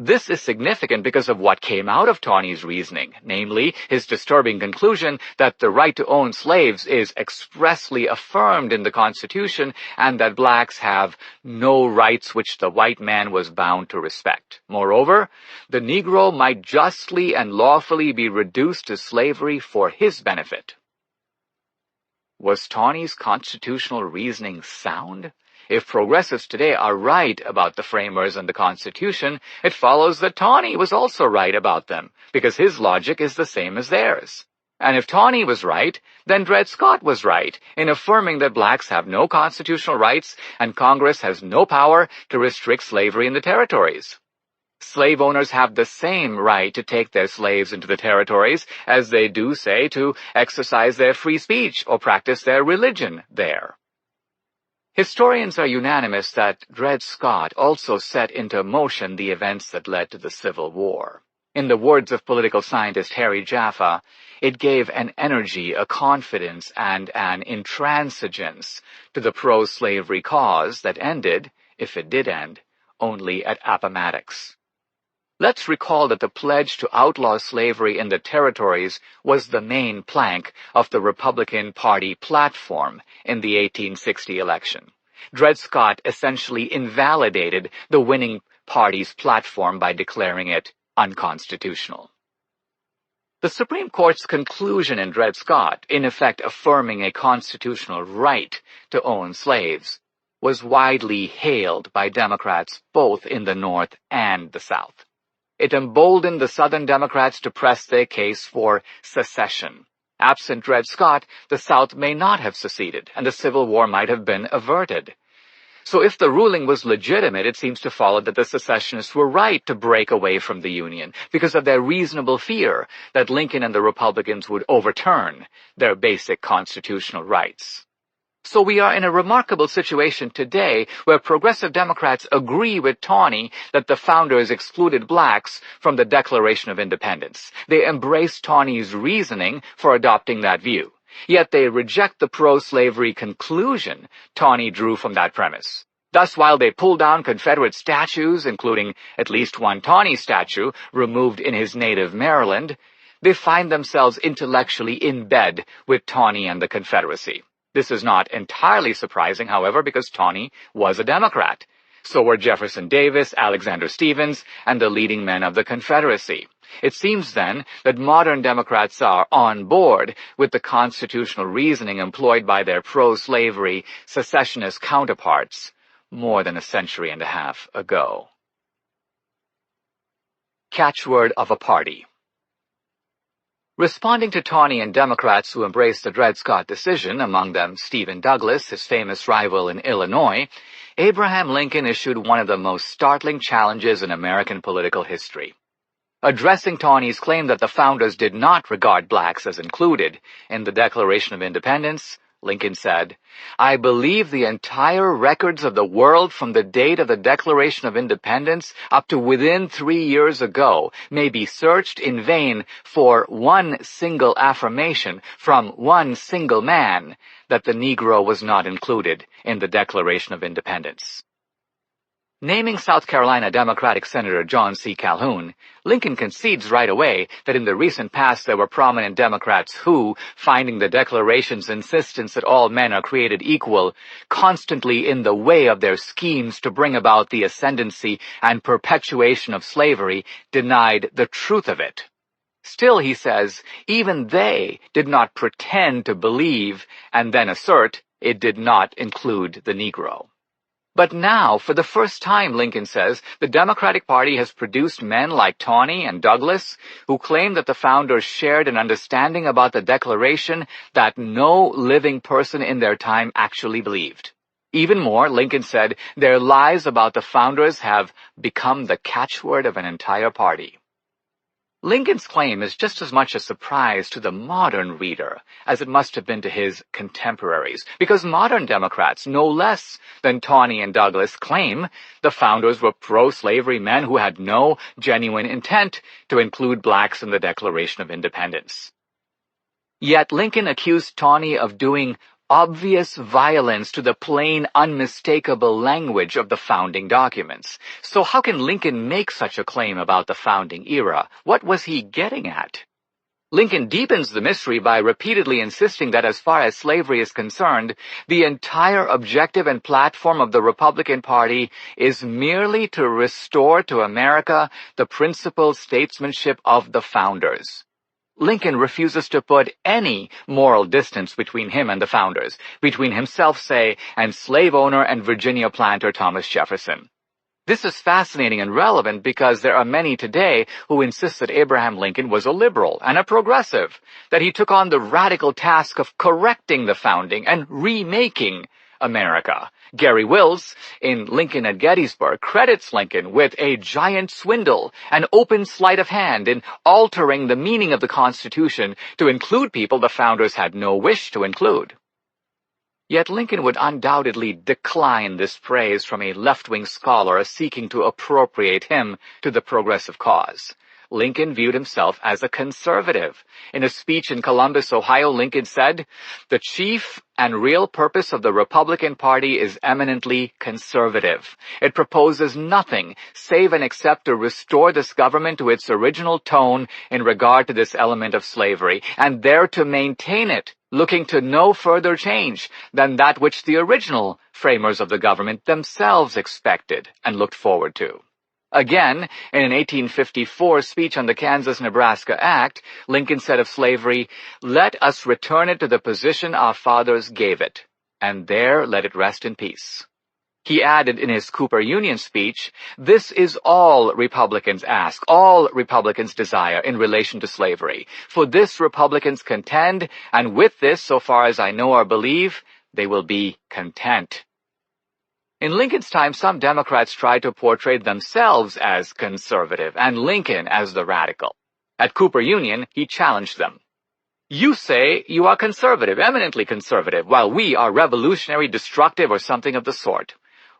This is significant because of what came out of Taney's reasoning, namely his disturbing conclusion that the right to own slaves is expressly affirmed in the Constitution and that blacks have no rights which the white man was bound to respect. Moreover, the Negro might justly and lawfully be reduced to slavery for his benefit. Was Taney's constitutional reasoning sound? If progressives today are right about the framers and the Constitution, it follows that Taney was also right about them, because his logic is the same as theirs. And if Taney was right, then Dred Scott was right in affirming that blacks have no constitutional rights and Congress has no power to restrict slavery in the territories. Slave owners have the same right to take their slaves into the territories as they do, say, to exercise their free speech or practice their religion there. Historians are unanimous that Dred Scott also set into motion the events that led to the Civil War. In the words of political scientist Harry Jaffa, it gave an energy, a confidence, and an intransigence to the pro-slavery cause that ended, if it did end, only at Appomattox. Let's recall that the pledge to outlaw slavery in the territories was the main plank of the Republican Party platform in the 1860 election. Dred Scott essentially invalidated the winning party's platform by declaring it unconstitutional. The Supreme Court's conclusion in Dred Scott, in effect affirming a constitutional right to own slaves, was widely hailed by Democrats both in the North and the South. It emboldened the Southern Democrats to press their case for secession. Absent Dred Scott, the South may not have seceded, and the Civil War might have been averted. So if the ruling was legitimate, it seems to follow that the secessionists were right to break away from the Union because of their reasonable fear that Lincoln and the Republicans would overturn their basic constitutional rights. So we are in a remarkable situation today where progressive Democrats agree with Tawney that the founders excluded blacks from the Declaration of Independence. They embrace Tawney's reasoning for adopting that view. Yet they reject the pro-slavery conclusion Tawney drew from that premise. Thus, while they pull down Confederate statues, including at least one Tawney statue removed in his native Maryland, they find themselves intellectually in bed with Tawney and the Confederacy. This is not entirely surprising, however, because Tawney was a Democrat. So were Jefferson Davis, Alexander Stephens, and the leading men of the Confederacy. It seems, then, that modern Democrats are on board with the constitutional reasoning employed by their pro-slavery secessionist counterparts more than a century and a half ago. Catchword of a party. Responding to Tawney and Democrats who embraced the Dred Scott decision, among them Stephen Douglas, his famous rival in Illinois, Abraham Lincoln issued one of the most startling challenges in American political history. Addressing Tawney's claim that the founders did not regard blacks as included in the Declaration of Independence, Lincoln said, "I believe the entire records of the world from the date of the Declaration of Independence up to within 3 years ago may be searched in vain for one single affirmation from one single man that the Negro was not included in the Declaration of Independence." Naming South Carolina Democratic Senator John C. Calhoun, Lincoln concedes right away that in the recent past there were prominent Democrats who, finding the Declaration's insistence that all men are created equal constantly in the way of their schemes to bring about the ascendancy and perpetuation of slavery, denied the truth of it. Still, he says, even they did not pretend to believe and then assert it did not include the Negro. But now, for the first time, Lincoln says, the Democratic Party has produced men like Tawney and Douglas who claim that the founders shared an understanding about the Declaration that no living person in their time actually believed. Even more, Lincoln said, their lies about the founders have become the catchword of an entire party. Lincoln's claim is just as much a surprise to the modern reader as it must have been to his contemporaries, because modern Democrats, no less than Tawney and Douglas, claim the founders were pro-slavery men who had no genuine intent to include blacks in the Declaration of Independence. Yet Lincoln accused Tawney of doing obvious violence to the plain, unmistakable language of the founding documents. So how can Lincoln make such a claim about the founding era? What was he getting at? Lincoln deepens the mystery by repeatedly insisting that as far as slavery is concerned, the entire objective and platform of the Republican Party is merely to restore to America the principled statesmanship of the founders. Lincoln refuses to put any moral distance between him and the founders, between himself, say, and slave owner and Virginia planter Thomas Jefferson. This is fascinating and relevant because there are many today who insist that Abraham Lincoln was a liberal and a progressive, that he took on the radical task of correcting the founding and remaking America. Gary Wills, in Lincoln at Gettysburg, credits Lincoln with a giant swindle, an open sleight of hand in altering the meaning of the Constitution to include people the founders had no wish to include. Yet Lincoln would undoubtedly decline this praise from a left-wing scholar seeking to appropriate him to the progressive cause. Lincoln viewed himself as a conservative. In a speech in Columbus, Ohio, Lincoln said, "The chief and real purpose of the Republican Party is eminently conservative. It proposes nothing save and except to restore this government to its original tone in regard to this element of slavery, and there to maintain it, looking to no further change than that which the original framers of the government themselves expected and looked forward to." Again, in an 1854 speech on the Kansas-Nebraska Act, Lincoln said of slavery, "Let us return it to the position our fathers gave it, and there let it rest in peace." He added in his Cooper Union speech, "This is all Republicans ask, all Republicans desire in relation to slavery. For this Republicans contend, and with this, so far as I know or believe, they will be content." In Lincoln's time, some Democrats tried to portray themselves as conservative and Lincoln as the radical. At Cooper Union, he challenged them. "You say you are conservative, eminently conservative, while we are revolutionary, destructive, or something of the sort.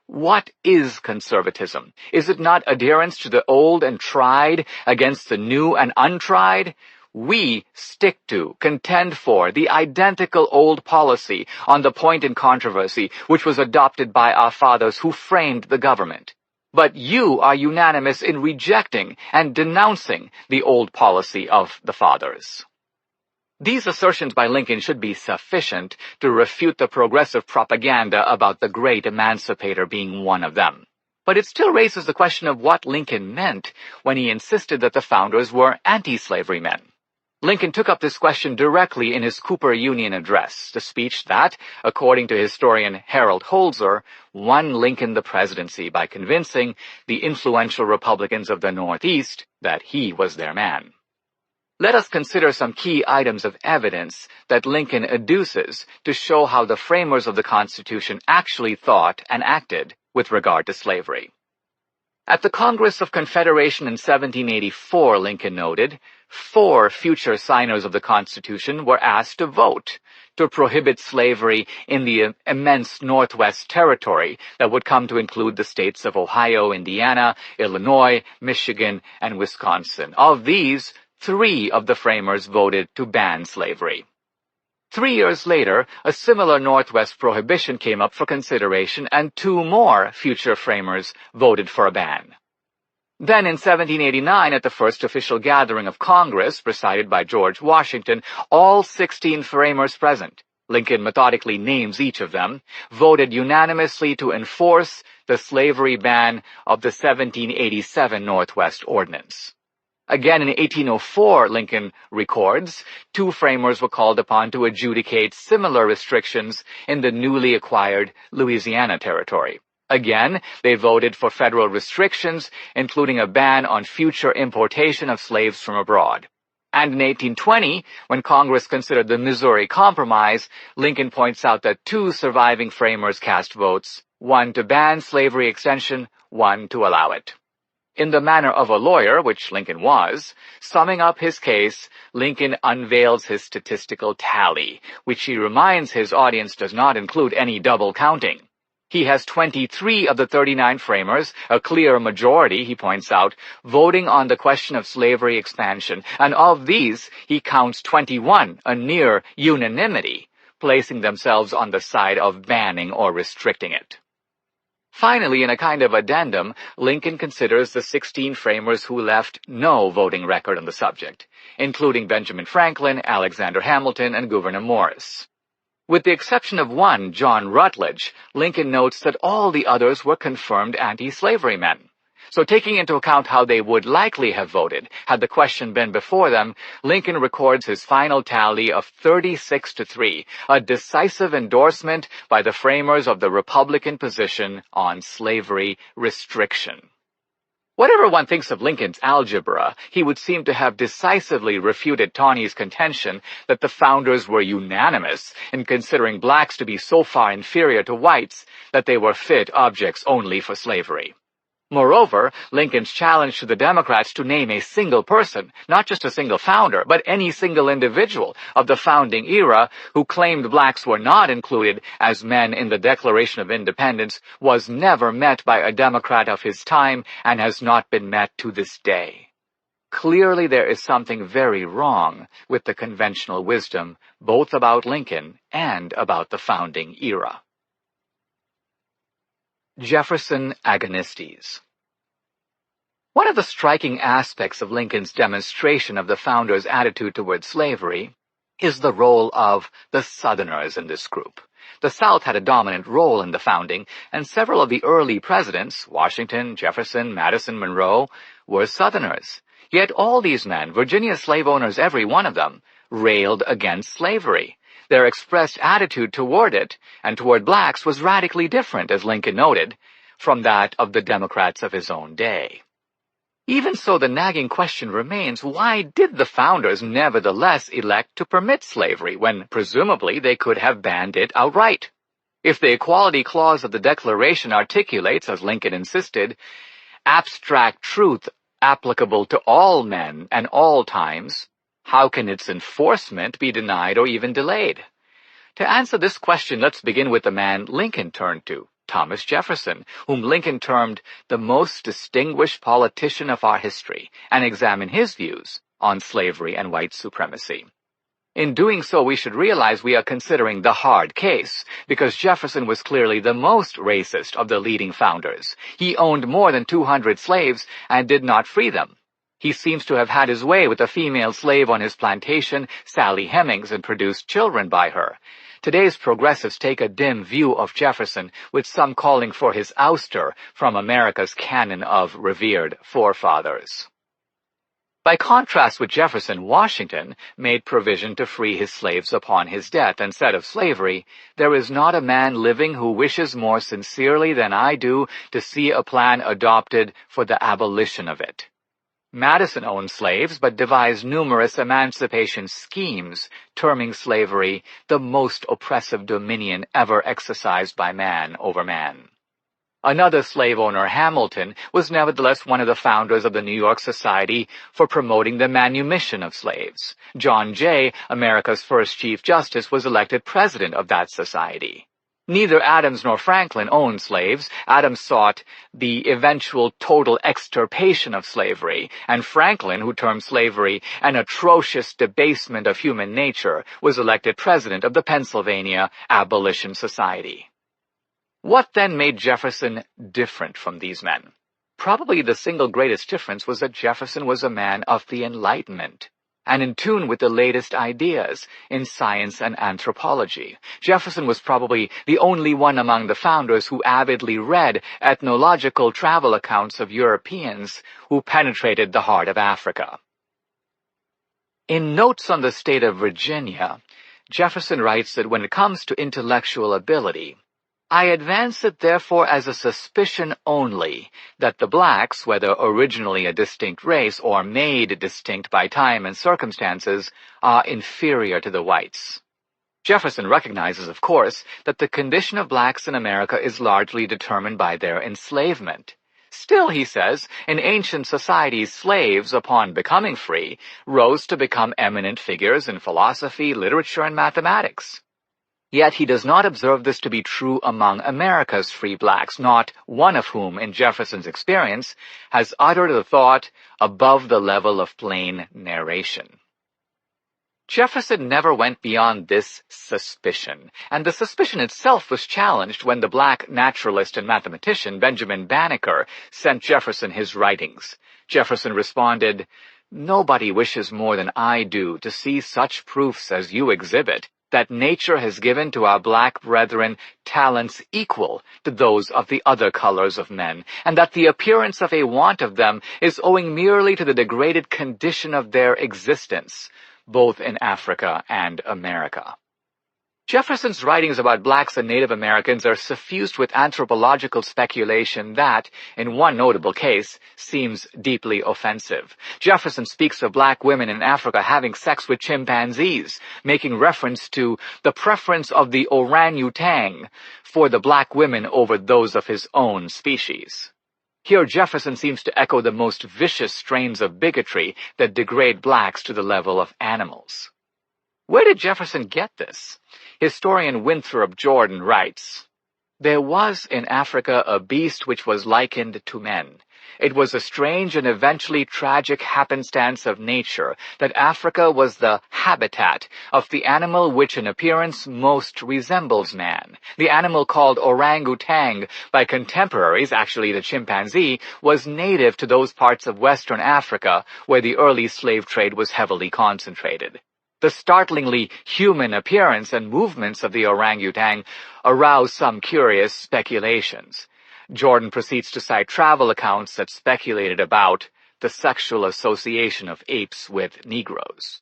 What is conservatism? Is it not adherence to the old and tried against the new and untried? We stick to, contend for, the identical old policy on the point in controversy which was adopted by our fathers who framed the government. But you are unanimous in rejecting and denouncing the old policy of the fathers." These assertions by Lincoln should be sufficient to refute the progressive propaganda about the great emancipator being one of them. But it still raises the question of what Lincoln meant when he insisted that the founders were anti-slavery men. Lincoln took up this question directly in his Cooper Union address, the speech that, according to historian Harold Holzer, won Lincoln the presidency by convincing the influential Republicans of the Northeast that he was their man. Let us consider some key items of evidence that Lincoln adduces to show how the framers of the Constitution actually thought and acted with regard to slavery. At the Congress of Confederation in 1784, Lincoln noted, 4 future signers of the Constitution were asked to vote to prohibit slavery in the immense Northwest Territory that would come to include the states of Ohio, Indiana, Illinois, Michigan, and Wisconsin. Of these, 3 of the framers voted to ban slavery. 3 years later, a similar Northwest prohibition came up for consideration, and 2 more future framers voted for a ban. Then in 1789, at the first official gathering of Congress, presided by George Washington, all 16 framers present, Lincoln methodically names each of them, voted unanimously to enforce the slavery ban of the 1787 Northwest Ordinance. Again, in 1804, Lincoln records, 2 framers were called upon to adjudicate similar restrictions in the newly acquired Louisiana Territory. Again, they voted for federal restrictions, including a ban on future importation of slaves from abroad. And in 1820, when Congress considered the Missouri Compromise, Lincoln points out that 2 surviving framers cast votes, 1 to ban slavery extension, 1 to allow it. In the manner of a lawyer, which Lincoln was, summing up his case, Lincoln unveils his statistical tally, which he reminds his audience does not include any double counting. He has 23 of the 39 framers, a clear majority, he points out, voting on the question of slavery expansion, and of these, he counts 21, a near unanimity, placing themselves on the side of banning or restricting it. Finally, in a kind of addendum, Lincoln considers the 16 framers who left no voting record on the subject, including Benjamin Franklin, Alexander Hamilton, and Gouverneur Morris. With the exception of 1, John Rutledge, Lincoln notes that all the others were confirmed anti-slavery men. So taking into account how they would likely have voted had the question been before them, Lincoln records his final tally of 36-3, a decisive endorsement by the framers of the Republican position on slavery restriction. Whatever one thinks of Lincoln's algebra, he would seem to have decisively refuted Taney's contention that the founders were unanimous in considering blacks to be so far inferior to whites that they were fit objects only for slavery. Moreover, Lincoln's challenge to the Democrats to name a single person, not just a single founder, but any single individual of the founding era who claimed blacks were not included as men in the Declaration of Independence, was never met by a Democrat of his time and has not been met to this day. Clearly there is something very wrong with the conventional wisdom, both about Lincoln and about the founding era. Jefferson Agonistes. One of the striking aspects of Lincoln's demonstration of the founders' attitude toward slavery is the role of the Southerners in this group. The South had a dominant role in the founding, and several of the early presidents, Washington, Jefferson, Madison, Monroe, were Southerners. Yet all these men, Virginia slave owners every one of them, railed against slavery. Their expressed attitude toward it, and toward blacks, was radically different, as Lincoln noted, from that of the Democrats of his own day. Even so, the nagging question remains, why did the founders nevertheless elect to permit slavery when, presumably, they could have banned it outright? If the Equality Clause of the Declaration articulates, as Lincoln insisted, abstract truth applicable to all men and all times, how can its enforcement be denied or even delayed? To answer this question, let's begin with the man Lincoln turned to, Thomas Jefferson, whom Lincoln termed the most distinguished politician of our history, and examine his views on slavery and white supremacy. In doing so, we should realize we are considering the hard case, because Jefferson was clearly the most racist of the leading founders. He owned more than 200 slaves and did not free them. He seems to have had his way with a female slave on his plantation, Sally Hemings, and produced children by her. Today's progressives take a dim view of Jefferson, with some calling for his ouster from America's canon of revered forefathers. By contrast with Jefferson, Washington made provision to free his slaves upon his death, and said of slavery, "There is not a man living who wishes more sincerely than I do to see a plan adopted for the abolition of it." Madison owned slaves, but devised numerous emancipation schemes, terming slavery the most oppressive dominion ever exercised by man over man. Another slave owner, Hamilton, was nevertheless one of the founders of the New York Society for promoting the manumission of slaves. John Jay, America's first Chief Justice, was elected president of that society. Neither Adams nor Franklin owned slaves. Adams sought the eventual total extirpation of slavery, and Franklin, who termed slavery an atrocious debasement of human nature, was elected president of the Pennsylvania Abolition Society. What then made Jefferson different from these men? Probably the single greatest difference was that Jefferson was a man of the Enlightenment, and in tune with the latest ideas in science and anthropology. Jefferson was probably the only one among the founders who avidly read ethnological travel accounts of Europeans who penetrated the heart of Africa. In Notes on the State of Virginia, Jefferson writes that when it comes to intellectual ability, "I advance it therefore as a suspicion only that the blacks, whether originally a distinct race or made distinct by time and circumstances, are inferior to the whites." Jefferson recognizes, of course, that the condition of blacks in America is largely determined by their enslavement. Still, he says, in ancient societies, slaves, upon becoming free, rose to become eminent figures in philosophy, literature, and mathematics. Yet he does not observe this to be true among America's free blacks, not one of whom, in Jefferson's experience, has uttered a thought above the level of plain narration. Jefferson never went beyond this suspicion, and the suspicion itself was challenged when the black naturalist and mathematician Benjamin Banneker sent Jefferson his writings. Jefferson responded, "Nobody wishes more than I do to see such proofs as you exhibit, that nature has given to our black brethren talents equal to those of the other colors of men, and that the appearance of a want of them is owing merely to the degraded condition of their existence, both in Africa and America." Jefferson's writings about blacks and Native Americans are suffused with anthropological speculation that, in one notable case, seems deeply offensive. Jefferson speaks of black women in Africa having sex with chimpanzees, making reference to the preference of the orangutan for the black women over those of his own species. Here Jefferson seems to echo the most vicious strains of bigotry that degrade blacks to the level of animals. Where did Jefferson get this? Historian Winthrop Jordan writes, "There was in Africa a beast which was likened to men. It was a strange and eventually tragic happenstance of nature that Africa was the habitat of the animal which in appearance most resembles man. The animal called orangutan by contemporaries, actually the chimpanzee, was native to those parts of Western Africa where the early slave trade was heavily concentrated. The startlingly human appearance and movements of the orangutan arouse some curious speculations." Jordan proceeds to cite travel accounts that speculated about the sexual association of apes with Negroes.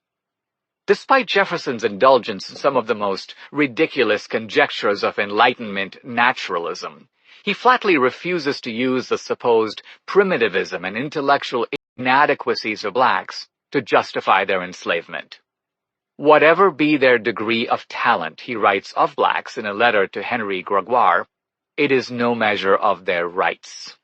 Despite Jefferson's indulgence in some of the most ridiculous conjectures of Enlightenment naturalism, he flatly refuses to use the supposed primitivism and intellectual inadequacies of blacks to justify their enslavement. "Whatever be their degree of talent," he writes of blacks in a letter to Henry Gregoire, "it is no measure of their rights."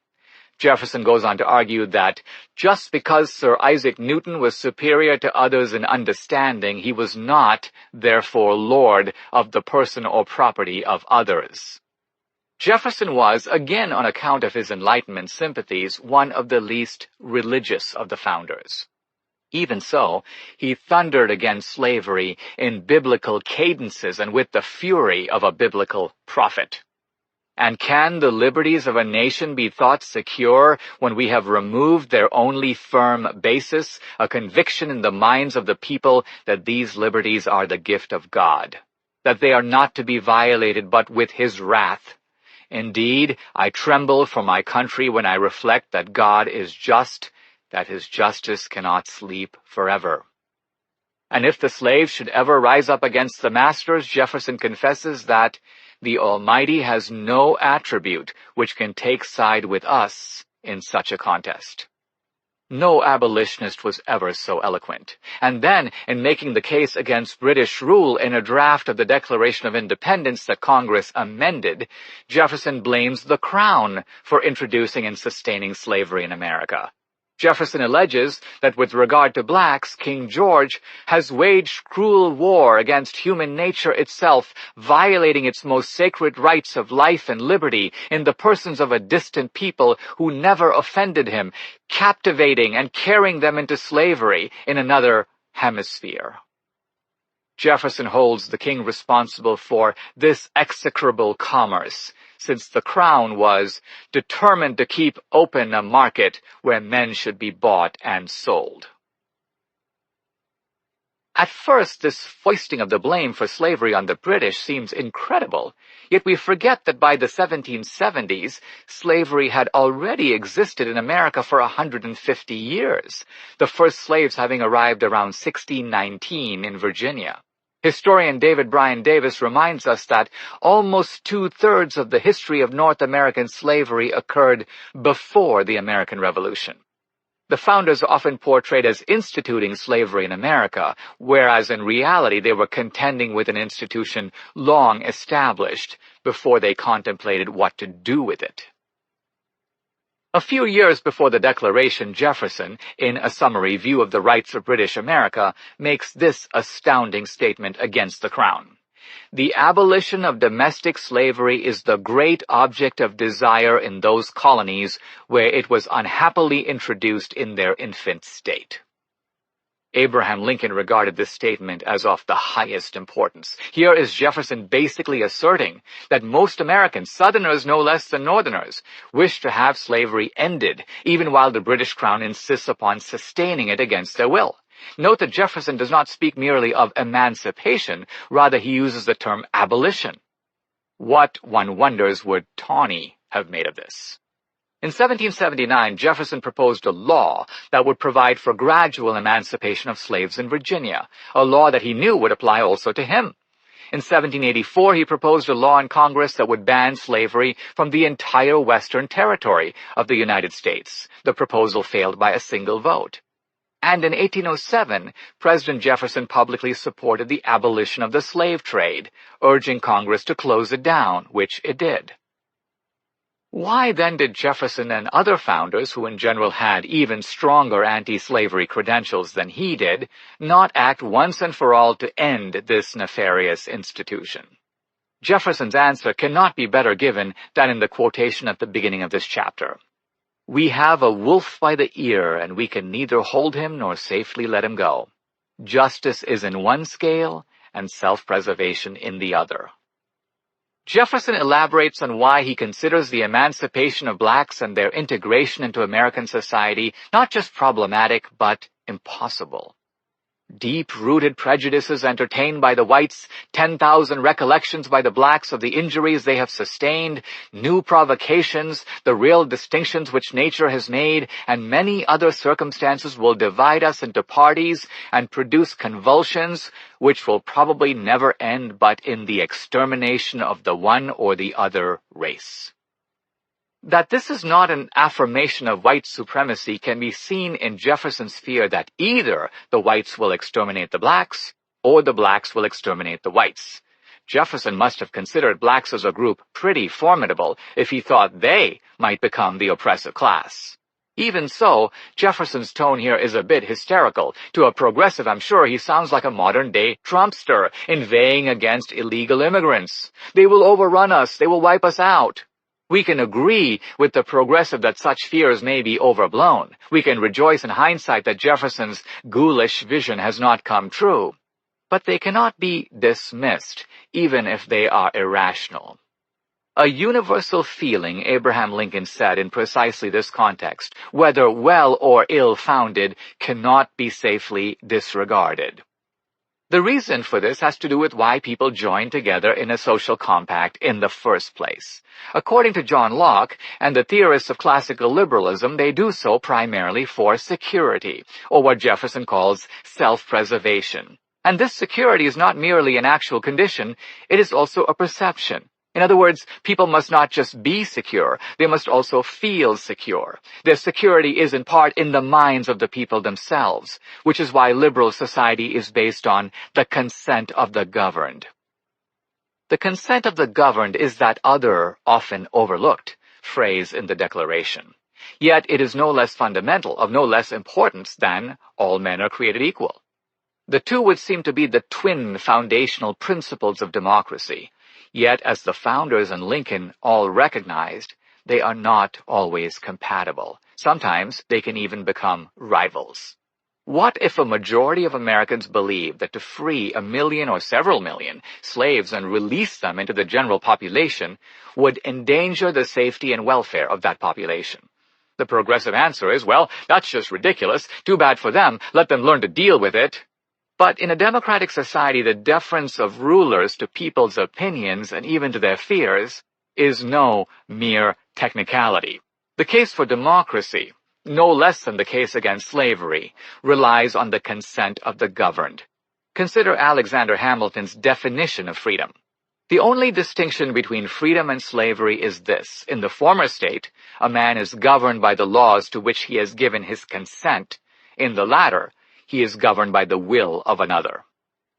Jefferson goes on to argue that just because Sir Isaac Newton was superior to others in understanding, he was not, therefore, lord of the person or property of others. Jefferson was, again on account of his Enlightenment sympathies, one of the least religious of the founders. Even so, he thundered against slavery in biblical cadences and with the fury of a biblical prophet. "And can the liberties of a nation be thought secure when we have removed their only firm basis, a conviction in the minds of the people that these liberties are the gift of God, that they are not to be violated but with his wrath? Indeed, I tremble for my country when I reflect that God is just, that his justice cannot sleep forever." And if the slaves should ever rise up against the masters, Jefferson confesses that the Almighty has no attribute which can take side with us in such a contest. No abolitionist was ever so eloquent. And then, in making the case against British rule in a draft of the Declaration of Independence that Congress amended, Jefferson blames the Crown for introducing and sustaining slavery in America. Jefferson alleges that with regard to blacks, King George has waged cruel war against human nature itself, violating its most sacred rights of life and liberty in the persons of a distant people who never offended him, captivating and carrying them into slavery in another hemisphere. Jefferson holds the king responsible for this execrable commerce, since the crown was determined to keep open a market where men should be bought and sold. At first, this foisting of the blame for slavery on the British seems incredible, yet we forget that by the 1770s, slavery had already existed in America for 150 years, the first slaves having arrived around 1619 in Virginia. Historian David Bryan Davis reminds us that almost 2/3 of the history of North American slavery occurred before the American Revolution. The founders are often portrayed as instituting slavery in America, whereas in reality they were contending with an institution long established before they contemplated what to do with it. A few years before the Declaration, Jefferson, in A Summary View of the Rights of British America, makes this astounding statement against the Crown. "The abolition of domestic slavery is the great object of desire in those colonies where it was unhappily introduced in their infant state." Abraham Lincoln regarded this statement as of the highest importance. Here is Jefferson basically asserting that most Americans, Southerners no less than Northerners, wish to have slavery ended, even while the British Crown insists upon sustaining it against their will. Note that Jefferson does not speak merely of emancipation, rather he uses the term abolition. What, one wonders, would Tawney have made of this? In 1779, Jefferson proposed a law that would provide for gradual emancipation of slaves in Virginia, a law that he knew would apply also to him. In 1784, he proposed a law in Congress that would ban slavery from the entire western territory of the United States. The proposal failed by a single vote. And in 1807, President Jefferson publicly supported the abolition of the slave trade, urging Congress to close it down, which it did. Why then did Jefferson and other founders, who in general had even stronger anti-slavery credentials than he did, not act once and for all to end this nefarious institution? Jefferson's answer cannot be better given than in the quotation at the beginning of this chapter. "We have a wolf by the ear, and we can neither hold him nor safely let him go. Justice is in one scale, and self-preservation in the other." Jefferson elaborates on why he considers the emancipation of blacks and their integration into American society not just problematic, but impossible. Deep-rooted prejudices entertained by the whites, 10,000 recollections by the blacks of the injuries they have sustained, new provocations, the real distinctions which nature has made, and many other circumstances will divide us into parties and produce convulsions which will probably never end but in the extermination of the one or the other race. That this is not an affirmation of white supremacy can be seen in Jefferson's fear that either the whites will exterminate the blacks, or the blacks will exterminate the whites. Jefferson must have considered blacks as a group pretty formidable if he thought they might become the oppressive class. Even so, Jefferson's tone here is a bit hysterical. To a progressive, I'm sure he sounds like a modern-day Trumpster, inveighing against illegal immigrants. They will overrun us. They will wipe us out. We can agree with the progressive that such fears may be overblown. We can rejoice in hindsight that Jefferson's ghoulish vision has not come true. But they cannot be dismissed, even if they are irrational. A universal feeling, Abraham Lincoln said in precisely this context, whether well or ill-founded, cannot be safely disregarded. The reason for this has to do with why people join together in a social compact in the first place. According to John Locke and the theorists of classical liberalism, they do so primarily for security, or what Jefferson calls self-preservation. And this security is not merely an actual condition, it is also a perception. In other words, people must not just be secure, they must also feel secure. Their security is in part in the minds of the people themselves, which is why liberal society is based on the consent of the governed. The consent of the governed is that other, often overlooked, phrase in the Declaration. Yet it is no less fundamental, of no less importance than all men are created equal. The two would seem to be the twin foundational principles of democracy. Yet, as the founders and Lincoln all recognized, they are not always compatible. Sometimes they can even become rivals. What if a majority of Americans believe that to free 1 million or several million slaves and release them into the general population would endanger the safety and welfare of that population? The progressive answer is, well, that's just ridiculous. Too bad for them. Let them learn to deal with it. But in a democratic society, the deference of rulers to people's opinions and even to their fears is no mere technicality. The case for democracy, no less than the case against slavery, relies on the consent of the governed. Consider Alexander Hamilton's definition of freedom. The only distinction between freedom and slavery is this. In the former state, a man is governed by the laws to which he has given his consent. In the latter, he is governed by the will of another.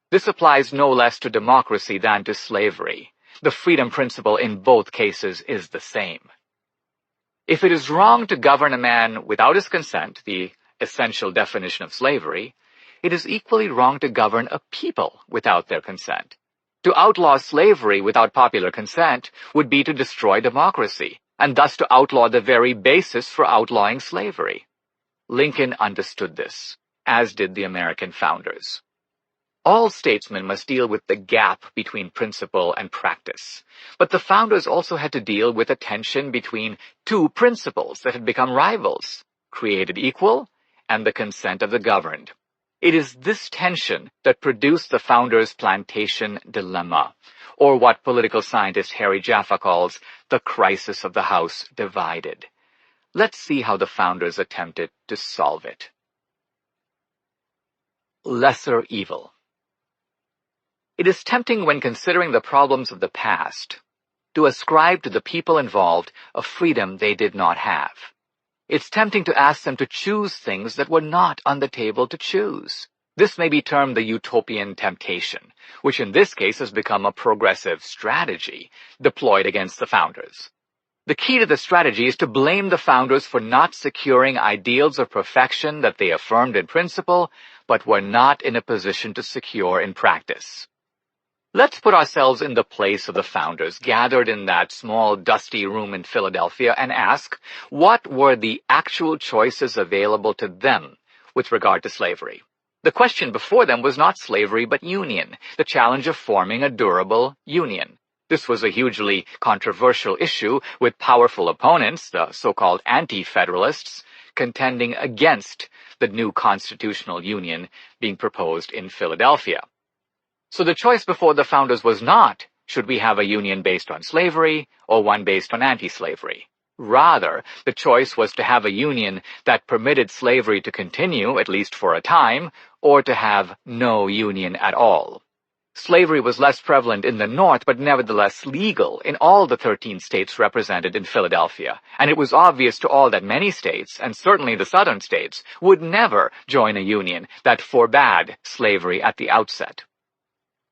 This applies no less to democracy than to slavery. The freedom principle in both cases is the same. If it is wrong to govern a man without his consent, the essential definition of slavery, it is equally wrong to govern a people without their consent. To outlaw slavery without popular consent would be to destroy democracy, and thus to outlaw the very basis for outlawing slavery. Lincoln understood this, as did the American founders. All statesmen must deal with the gap between principle and practice. But the founders also had to deal with a tension between two principles that had become rivals, created equal and the consent of the governed. It is this tension that produced the founders' plantation dilemma, or what political scientist Harry Jaffa calls the crisis of the house divided. Let's see how the founders attempted to solve it. Lesser evil. It is tempting when considering the problems of the past to ascribe to the people involved a freedom they did not have. It's tempting to ask them to choose things that were not on the table to choose. This may be termed the utopian temptation, which in this case has become a progressive strategy deployed against the founders. The key to the strategy is to blame the founders for not securing ideals of perfection that they affirmed in principle, but were not in a position to secure in practice. Let's put ourselves in the place of the founders gathered in that small, dusty room in Philadelphia and ask, what were the actual choices available to them with regard to slavery? The question before them was not slavery but union, the challenge of forming a durable union. This was a hugely controversial issue, with powerful opponents, the so-called anti-federalists, contending against the new constitutional union being proposed in Philadelphia. So the choice before the founders was not, should we have a union based on slavery or one based on anti-slavery? Rather, the choice was to have a union that permitted slavery to continue, at least for a time, or to have no union at all. Slavery was less prevalent in the North, but nevertheless legal in all the 13 states represented in Philadelphia, and it was obvious to all that many states, and certainly the southern states, would never join a union that forbade slavery at the outset.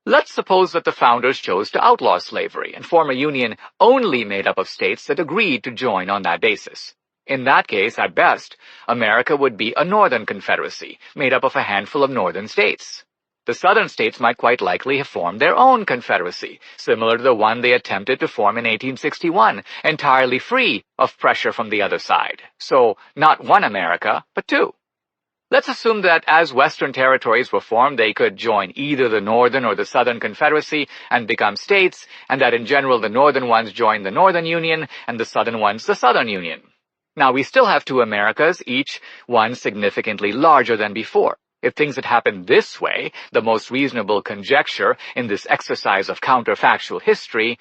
Let's suppose that the founders chose to outlaw slavery and form a union only made up of states that agreed to join on that basis. In that case, at best, America would be a northern confederacy, made up of a handful of northern states. The southern states might quite likely have formed their own confederacy, similar to the one they attempted to form in 1861, entirely free of pressure from the other side. So, not one America, but two. Let's assume that as Western territories were formed, they could join either the Northern or the Southern Confederacy and become states, and that in general the Northern ones joined the Northern Union and the Southern ones the Southern Union. Now, we still have two Americas, each one significantly larger than before. If things had happened this way, the most reasonable conjecture in this exercise of counterfactual history,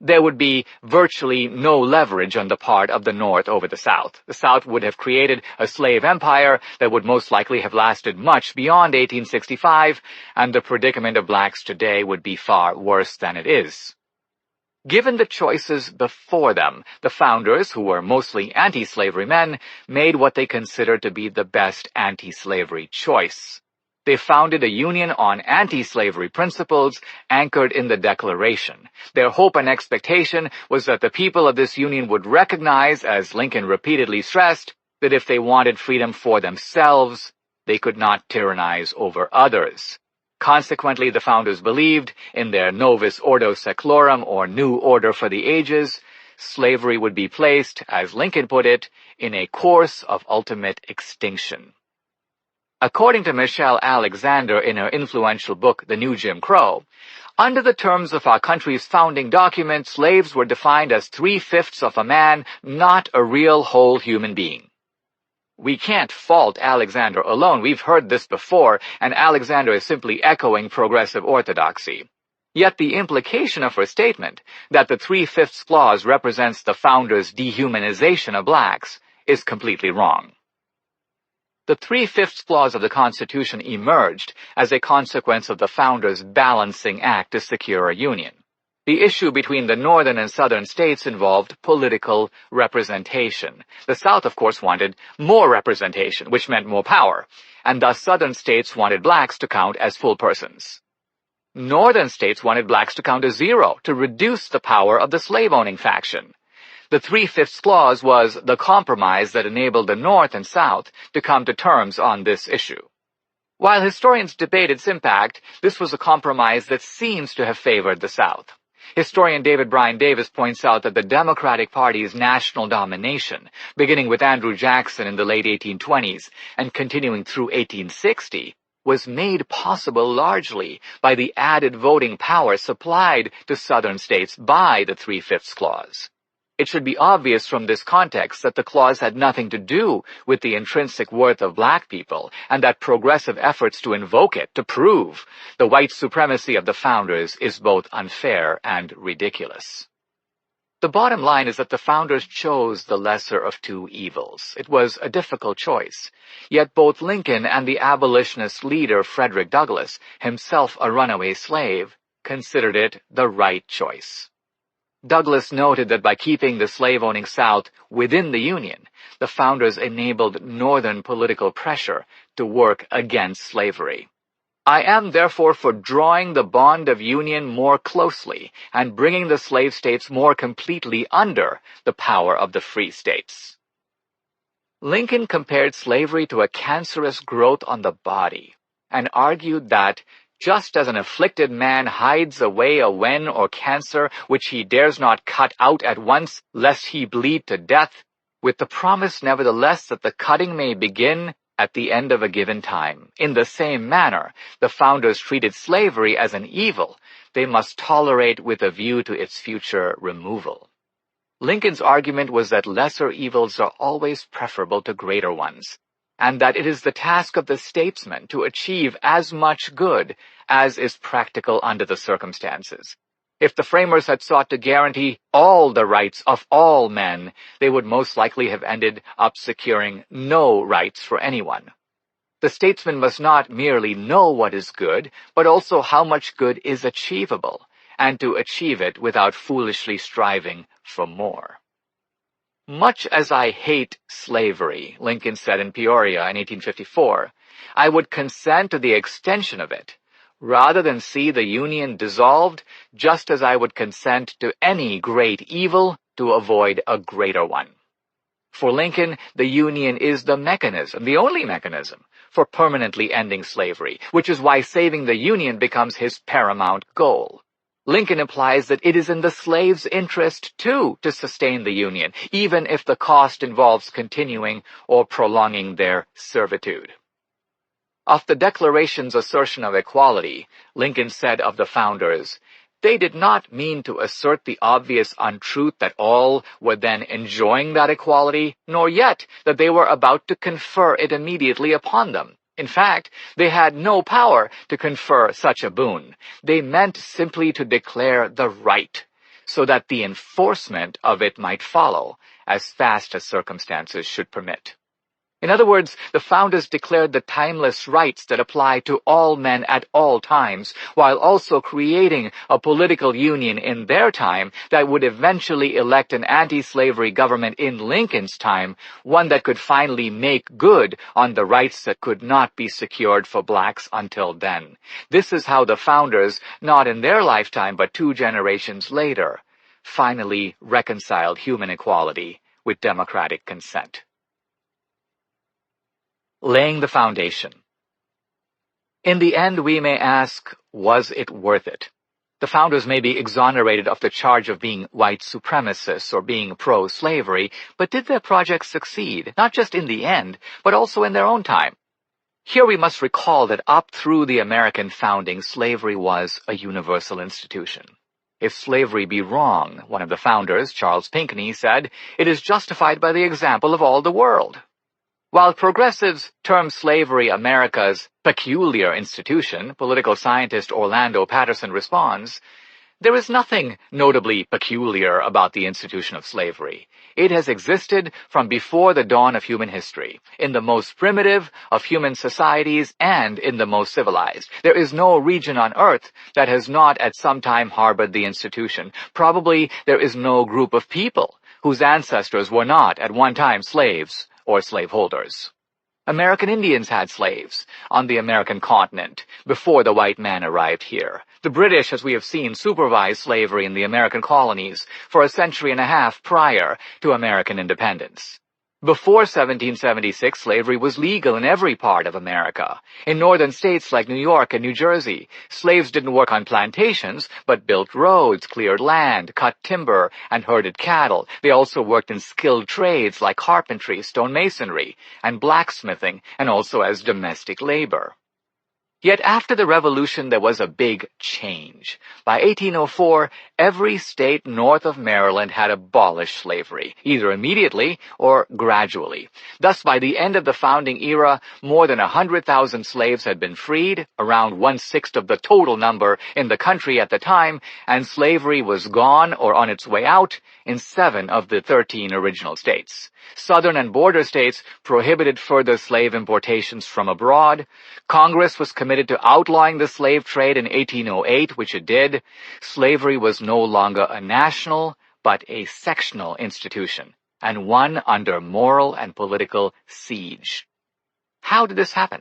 there would be virtually no leverage on the part of the North over the South. The South would have created a slave empire that would most likely have lasted much beyond 1865, and the predicament of blacks today would be far worse than it is. Given the choices before them, the founders, who were mostly anti-slavery men, made what they considered to be the best anti-slavery choice. They founded a union on anti-slavery principles anchored in the Declaration. Their hope and expectation was that the people of this union would recognize, as Lincoln repeatedly stressed, that if they wanted freedom for themselves, they could not tyrannize over others. Consequently, the founders believed, in their Novus Ordo Seclorum, or New Order for the Ages, slavery would be placed, as Lincoln put it, in a course of ultimate extinction. According to Michelle Alexander in her influential book, The New Jim Crow, under the terms of our country's founding document, slaves were defined as 3/5 of a man, not a real whole human being. We can't fault Alexander alone. We've heard this before, and Alexander is simply echoing progressive orthodoxy. Yet the implication of her statement, that the 3/5 clause represents the founders' dehumanization of blacks, is completely wrong. The 3/5 clause of the Constitution emerged as a consequence of the founders' balancing act to secure a union. The issue between the northern and southern states involved political representation. The South, of course, wanted more representation, which meant more power, and thus southern states wanted blacks to count as full persons. Northern states wanted blacks to count as 0, to reduce the power of the slave-owning faction. The 3/5 clause was the compromise that enabled the North and South to come to terms on this issue. While historians debate its impact, this was a compromise that seems to have favored the South. Historian David Bryan Davis points out that the Democratic Party's national domination, beginning with Andrew Jackson in the late 1820s and continuing through 1860, was made possible largely by the added voting power supplied to southern states by the 3/5 clause. It should be obvious from this context that the clause had nothing to do with the intrinsic worth of black people, and that progressive efforts to invoke it to prove the white supremacy of the founders is both unfair and ridiculous. The bottom line is that the founders chose the lesser of two evils. It was a difficult choice, yet both Lincoln and the abolitionist leader Frederick Douglass, himself a runaway slave, considered it the right choice. Douglas noted that by keeping the slave-owning South within the Union, the founders enabled Northern political pressure to work against slavery. I am therefore for drawing the bond of union more closely and bringing the slave states more completely under the power of the free states. Lincoln compared slavery to a cancerous growth on the body and argued that just as an afflicted man hides away a wen or cancer which he dares not cut out at once lest he bleed to death, with the promise nevertheless that the cutting may begin at the end of a given time, in the same manner the founders treated slavery as an evil they must tolerate with a view to its future removal. Lincoln's argument was that lesser evils are always preferable to greater ones, and that it is the task of the statesman to achieve as much good as is practical under the circumstances. If the framers had sought to guarantee all the rights of all men, they would most likely have ended up securing no rights for anyone. The statesman must not merely know what is good, but also how much good is achievable, and to achieve it without foolishly striving for more. Much as I hate slavery, Lincoln said in Peoria in 1854, I would consent to the extension of it, rather than see the Union dissolved, just as I would consent to any great evil to avoid a greater one. For Lincoln, the Union is the mechanism, the only mechanism, for permanently ending slavery, which is why saving the Union becomes his paramount goal. Lincoln implies that it is in the slave's interest, too, to sustain the Union, even if the cost involves continuing or prolonging their servitude. Of the Declaration's assertion of equality, Lincoln said of the founders, they did not mean to assert the obvious untruth that all were then enjoying that equality, nor yet that they were about to confer it immediately upon them. In fact, they had no power to confer such a boon. They meant simply to declare the right, so that the enforcement of it might follow, as fast as circumstances should permit. In other words, the founders declared the timeless rights that apply to all men at all times, while also creating a political union in their time that would eventually elect an anti-slavery government in Lincoln's time, one that could finally make good on the rights that could not be secured for blacks until then. This is how the founders, not in their lifetime but 2 generations later, finally reconciled human equality with democratic consent. Laying the foundation. In the end, we may ask, was it worth it? The founders may be exonerated of the charge of being white supremacists or being pro-slavery, but did their project succeed, not just in the end, but also in their own time? Here we must recall that up through the American founding, slavery was a universal institution. If slavery be wrong, one of the founders, Charles Pinckney, said, it is justified by the example of all the world. While progressives term slavery America's peculiar institution, political scientist Orlando Patterson responds, there is nothing notably peculiar about the institution of slavery. It has existed from before the dawn of human history, in the most primitive of human societies and in the most civilized. There is no region on earth that has not at some time harbored the institution. Probably there is no group of people whose ancestors were not at one time slaves or slaveholders. American Indians had slaves on the American continent before the white man arrived here. The British, as we have seen, supervised slavery in the American colonies for a century and a half prior to American independence. Before 1776, slavery was legal in every part of America. In northern states like New York and New Jersey, slaves didn't work on plantations, but built roads, cleared land, cut timber, and herded cattle. They also worked in skilled trades like carpentry, stonemasonry, and blacksmithing, and also as domestic labor. Yet after the Revolution, there was a big change. By 1804, every state north of Maryland had abolished slavery, either immediately or gradually. Thus, by the end of the founding era, more than 100,000 slaves had been freed, around 1/6 of the total number in the country at the time, and slavery was gone or on its way out in 7 of the 13 original states. Southern and border states prohibited further slave importations from abroad. Congress was committed committed to outlawing the slave trade in 1808, which it did, slavery was no longer a national, but a sectional institution, and one under moral and political siege. How did this happen?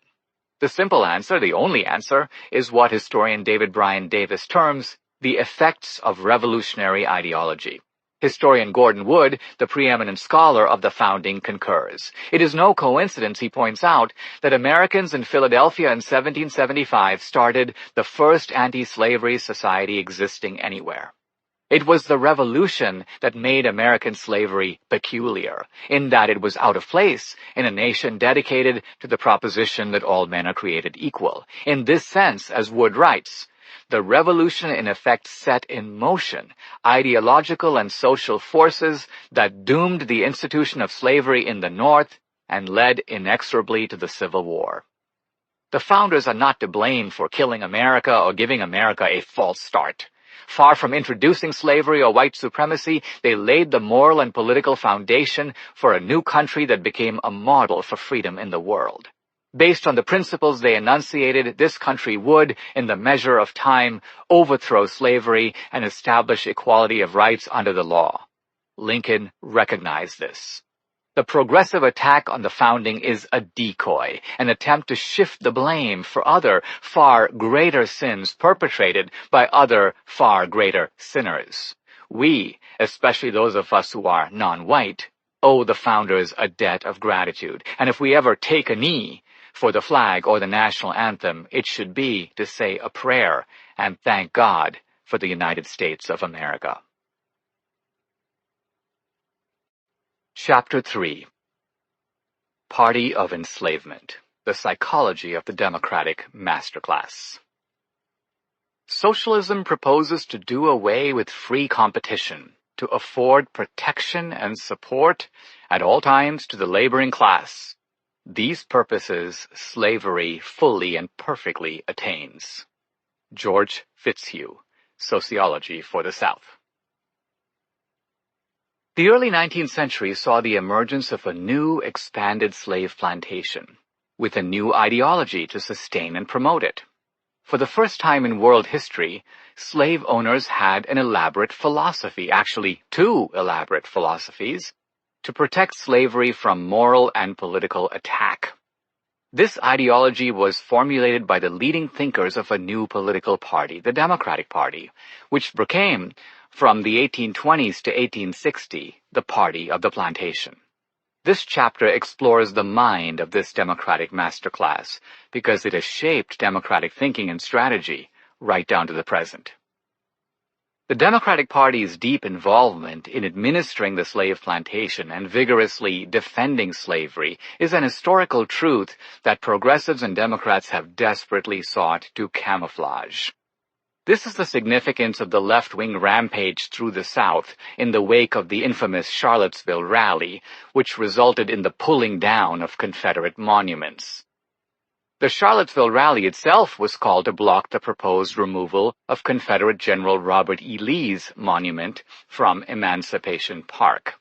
The simple answer, the only answer, is what historian David Bryan Davis terms the effects of revolutionary ideology. Historian Gordon Wood, the preeminent scholar of the founding, concurs. It is no coincidence, he points out, that Americans in Philadelphia in 1775 started the first anti-slavery society existing anywhere. It was the revolution that made American slavery peculiar, in that it was out of place in a nation dedicated to the proposition that all men are created equal. In this sense, as Wood writes, the revolution in effect set in motion ideological and social forces that doomed the institution of slavery in the North and led inexorably to the Civil War. The founders are not to blame for killing America or giving America a false start. Far from introducing slavery or white supremacy, they laid the moral and political foundation for a new country that became a model for freedom in the world. Based on the principles they enunciated, this country would, in the measure of time, overthrow slavery and establish equality of rights under the law. Lincoln recognized this. The progressive attack on the founding is a decoy, an attempt to shift the blame for other, far greater sins perpetrated by other, far greater sinners. We, especially those of us who are non-white, owe the founders a debt of gratitude, and if we ever take a knee for the flag or the national anthem, it should be to say a prayer and thank God for the United States of America. Chapter 3. Party of Enslavement: The Psychology of the Democratic Masterclass. Socialism proposes to do away with free competition, to afford protection and support at all times to the laboring class. These purposes slavery fully and perfectly attains. George Fitzhugh, Sociology for the South. The early 19th century saw the emergence of a new, expanded slave plantation, with a new ideology to sustain and promote it. For the first time in world history, slave owners had an elaborate philosophy, actually 2 elaborate philosophies, to protect slavery from moral and political attack. This ideology was formulated by the leading thinkers of a new political party, the Democratic Party, which became, from the 1820s to 1860, the Party of the Plantation. This chapter explores the mind of this democratic masterclass, because it has shaped democratic thinking and strategy right down to the present. The Democratic Party's deep involvement in administering the slave plantation and vigorously defending slavery is an historical truth that progressives and Democrats have desperately sought to camouflage. This is the significance of the left-wing rampage through the South in the wake of the infamous Charlottesville rally, which resulted in the pulling down of Confederate monuments. The Charlottesville rally itself was called to block the proposed removal of Confederate General Robert E. Lee's monument from Emancipation Park.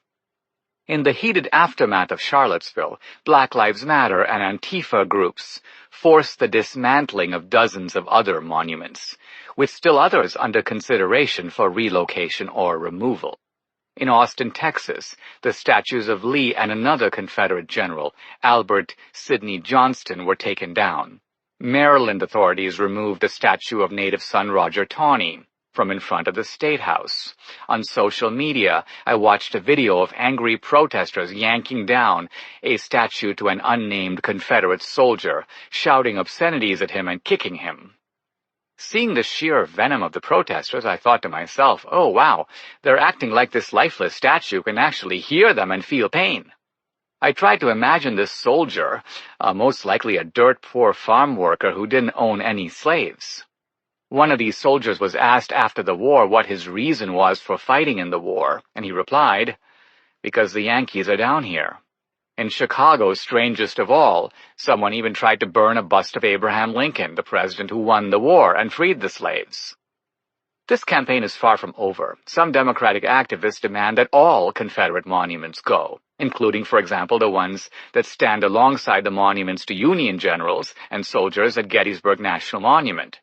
In the heated aftermath of Charlottesville, Black Lives Matter and Antifa groups forced the dismantling of dozens of other monuments, with still others under consideration for relocation or removal. In Austin, Texas, the statues of Lee and another Confederate general, Albert Sidney Johnston, were taken down. Maryland authorities removed the statue of native son Roger Taney from in front of the State House. On social media, I watched a video of angry protesters yanking down a statue to an unnamed Confederate soldier, shouting obscenities at him and kicking him. Seeing the sheer venom of the protesters, I thought to myself, oh wow, they're acting like this lifeless statue can actually hear them and feel pain. I tried to imagine this soldier, most likely a dirt-poor farm worker who didn't own any slaves. One of these soldiers was asked after the war what his reason was for fighting in the war, and he replied, "Because the Yankees are down here." In Chicago, strangest of all, someone even tried to burn a bust of Abraham Lincoln, the president who won the war and freed the slaves. This campaign is far from over. Some Democratic activists demand that all Confederate monuments go. including, for example, the ones that stand alongside the monuments to Union generals and soldiers at Gettysburg National Monument.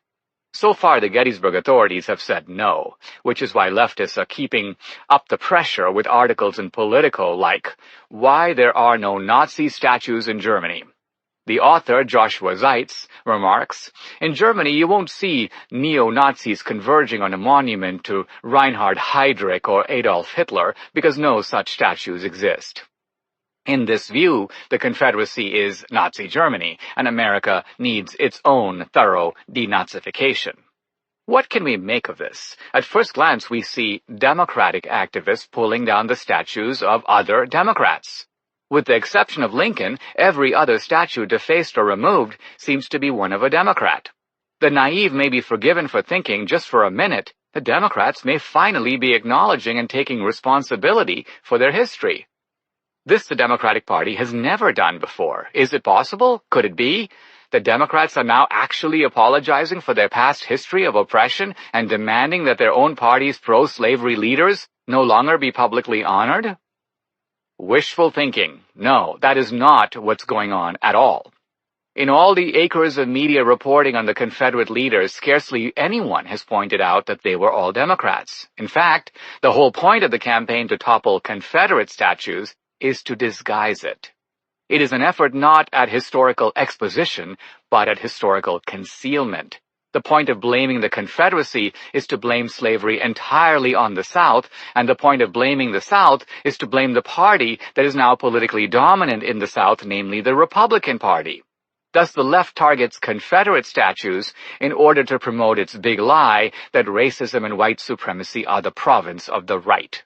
So far, the Gettysburg authorities have said no, which is why leftists are keeping up the pressure with articles in Politico like, "Why There Are No Nazi Statues in Germany." The author, Joshua Zeitz, remarks, "In Germany you won't see neo-Nazis converging on a monument to Reinhard Heydrich or Adolf Hitler because no such statues exist." In this view, the Confederacy is Nazi Germany, and America needs its own thorough denazification. What can we make of this? At first glance, we see Democratic activists pulling down the statues of other Democrats. With the exception of Lincoln, every other statue defaced or removed seems to be one of a Democrat. The naive may be forgiven for thinking, just for a minute, the Democrats may finally be acknowledging and taking responsibility for their history. This the Democratic Party has never done before. Is it possible? Could it be? The Democrats are now actually apologizing for their past history of oppression and demanding that their own party's pro-slavery leaders no longer be publicly honored? Wishful thinking. No, that is not what's going on at all. In all the acres of media reporting on the Confederate leaders, scarcely anyone has pointed out that they were all Democrats. In fact, the whole point of the campaign to topple Confederate statues is to disguise it. It is an effort not at historical exposition, but at historical concealment. The point of blaming the Confederacy is to blame slavery entirely on the South, and the point of blaming the South is to blame the party that is now politically dominant in the South, namely the Republican Party. Thus, the left targets Confederate statues in order to promote its big lie that racism and white supremacy are the province of the right.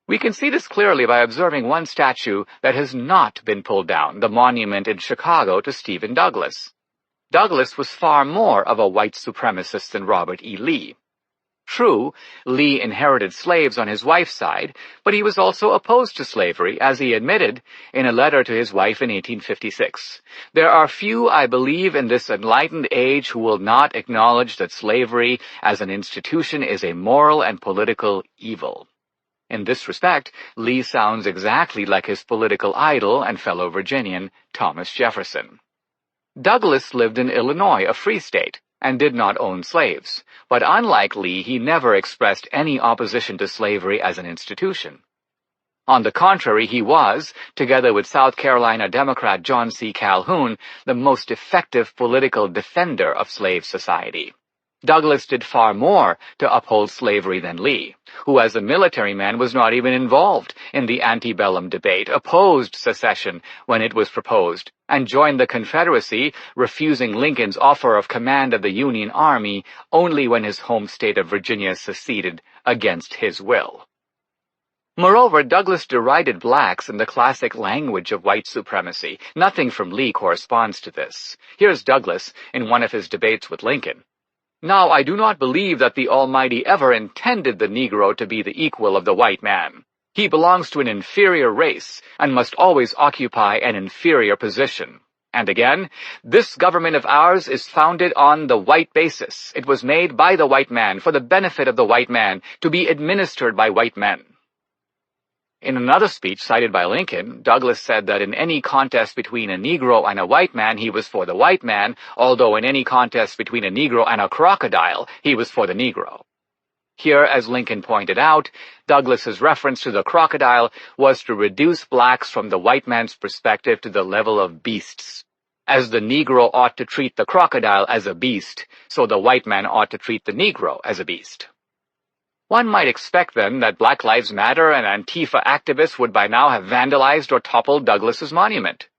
We can see this clearly by observing one statue that has not been pulled down, the monument in Chicago to Stephen Douglas. Douglas was far more of a white supremacist than Robert E. Lee. True, Lee inherited slaves on his wife's side, but he was also opposed to slavery, as he admitted in a letter to his wife in 1856. "There are few, I believe, in this enlightened age who will not acknowledge that slavery as an institution is a moral and political evil." In this respect, Lee sounds exactly like his political idol and fellow Virginian, Thomas Jefferson. Douglas lived in Illinois, a free state, and did not own slaves, but unlike Lee, he never expressed any opposition to slavery as an institution. On the contrary, he was, together with South Carolina Democrat John C. Calhoun, the most effective political defender of slave society. Douglas did far more to uphold slavery than Lee, who as a military man was not even involved in the antebellum debate, opposed secession when it was proposed, and joined the Confederacy, refusing Lincoln's offer of command of the Union Army only when his home state of Virginia seceded against his will. Moreover, Douglas derided blacks in the classic language of white supremacy. Nothing from Lee corresponds to this. Here's Douglas in one of his debates with Lincoln. "Now, I do not believe that the Almighty ever intended the Negro to be the equal of the white man. He belongs to an inferior race and must always occupy an inferior position." And again, "This government of ours is founded on the white basis. It was made by the white man for the benefit of the white man, to be administered by white men." In another speech cited by Lincoln, Douglas said that in any contest between a Negro and a white man, he was for the white man, although in any contest between a Negro and a crocodile, he was for the Negro. Here, as Lincoln pointed out, Douglas's reference to the crocodile was to reduce blacks from the white man's perspective to the level of beasts. As the Negro ought to treat the crocodile as a beast, so the white man ought to treat the Negro as a beast. One might expect, then, that Black Lives Matter and Antifa activists would by now have vandalized or toppled Douglas's monument.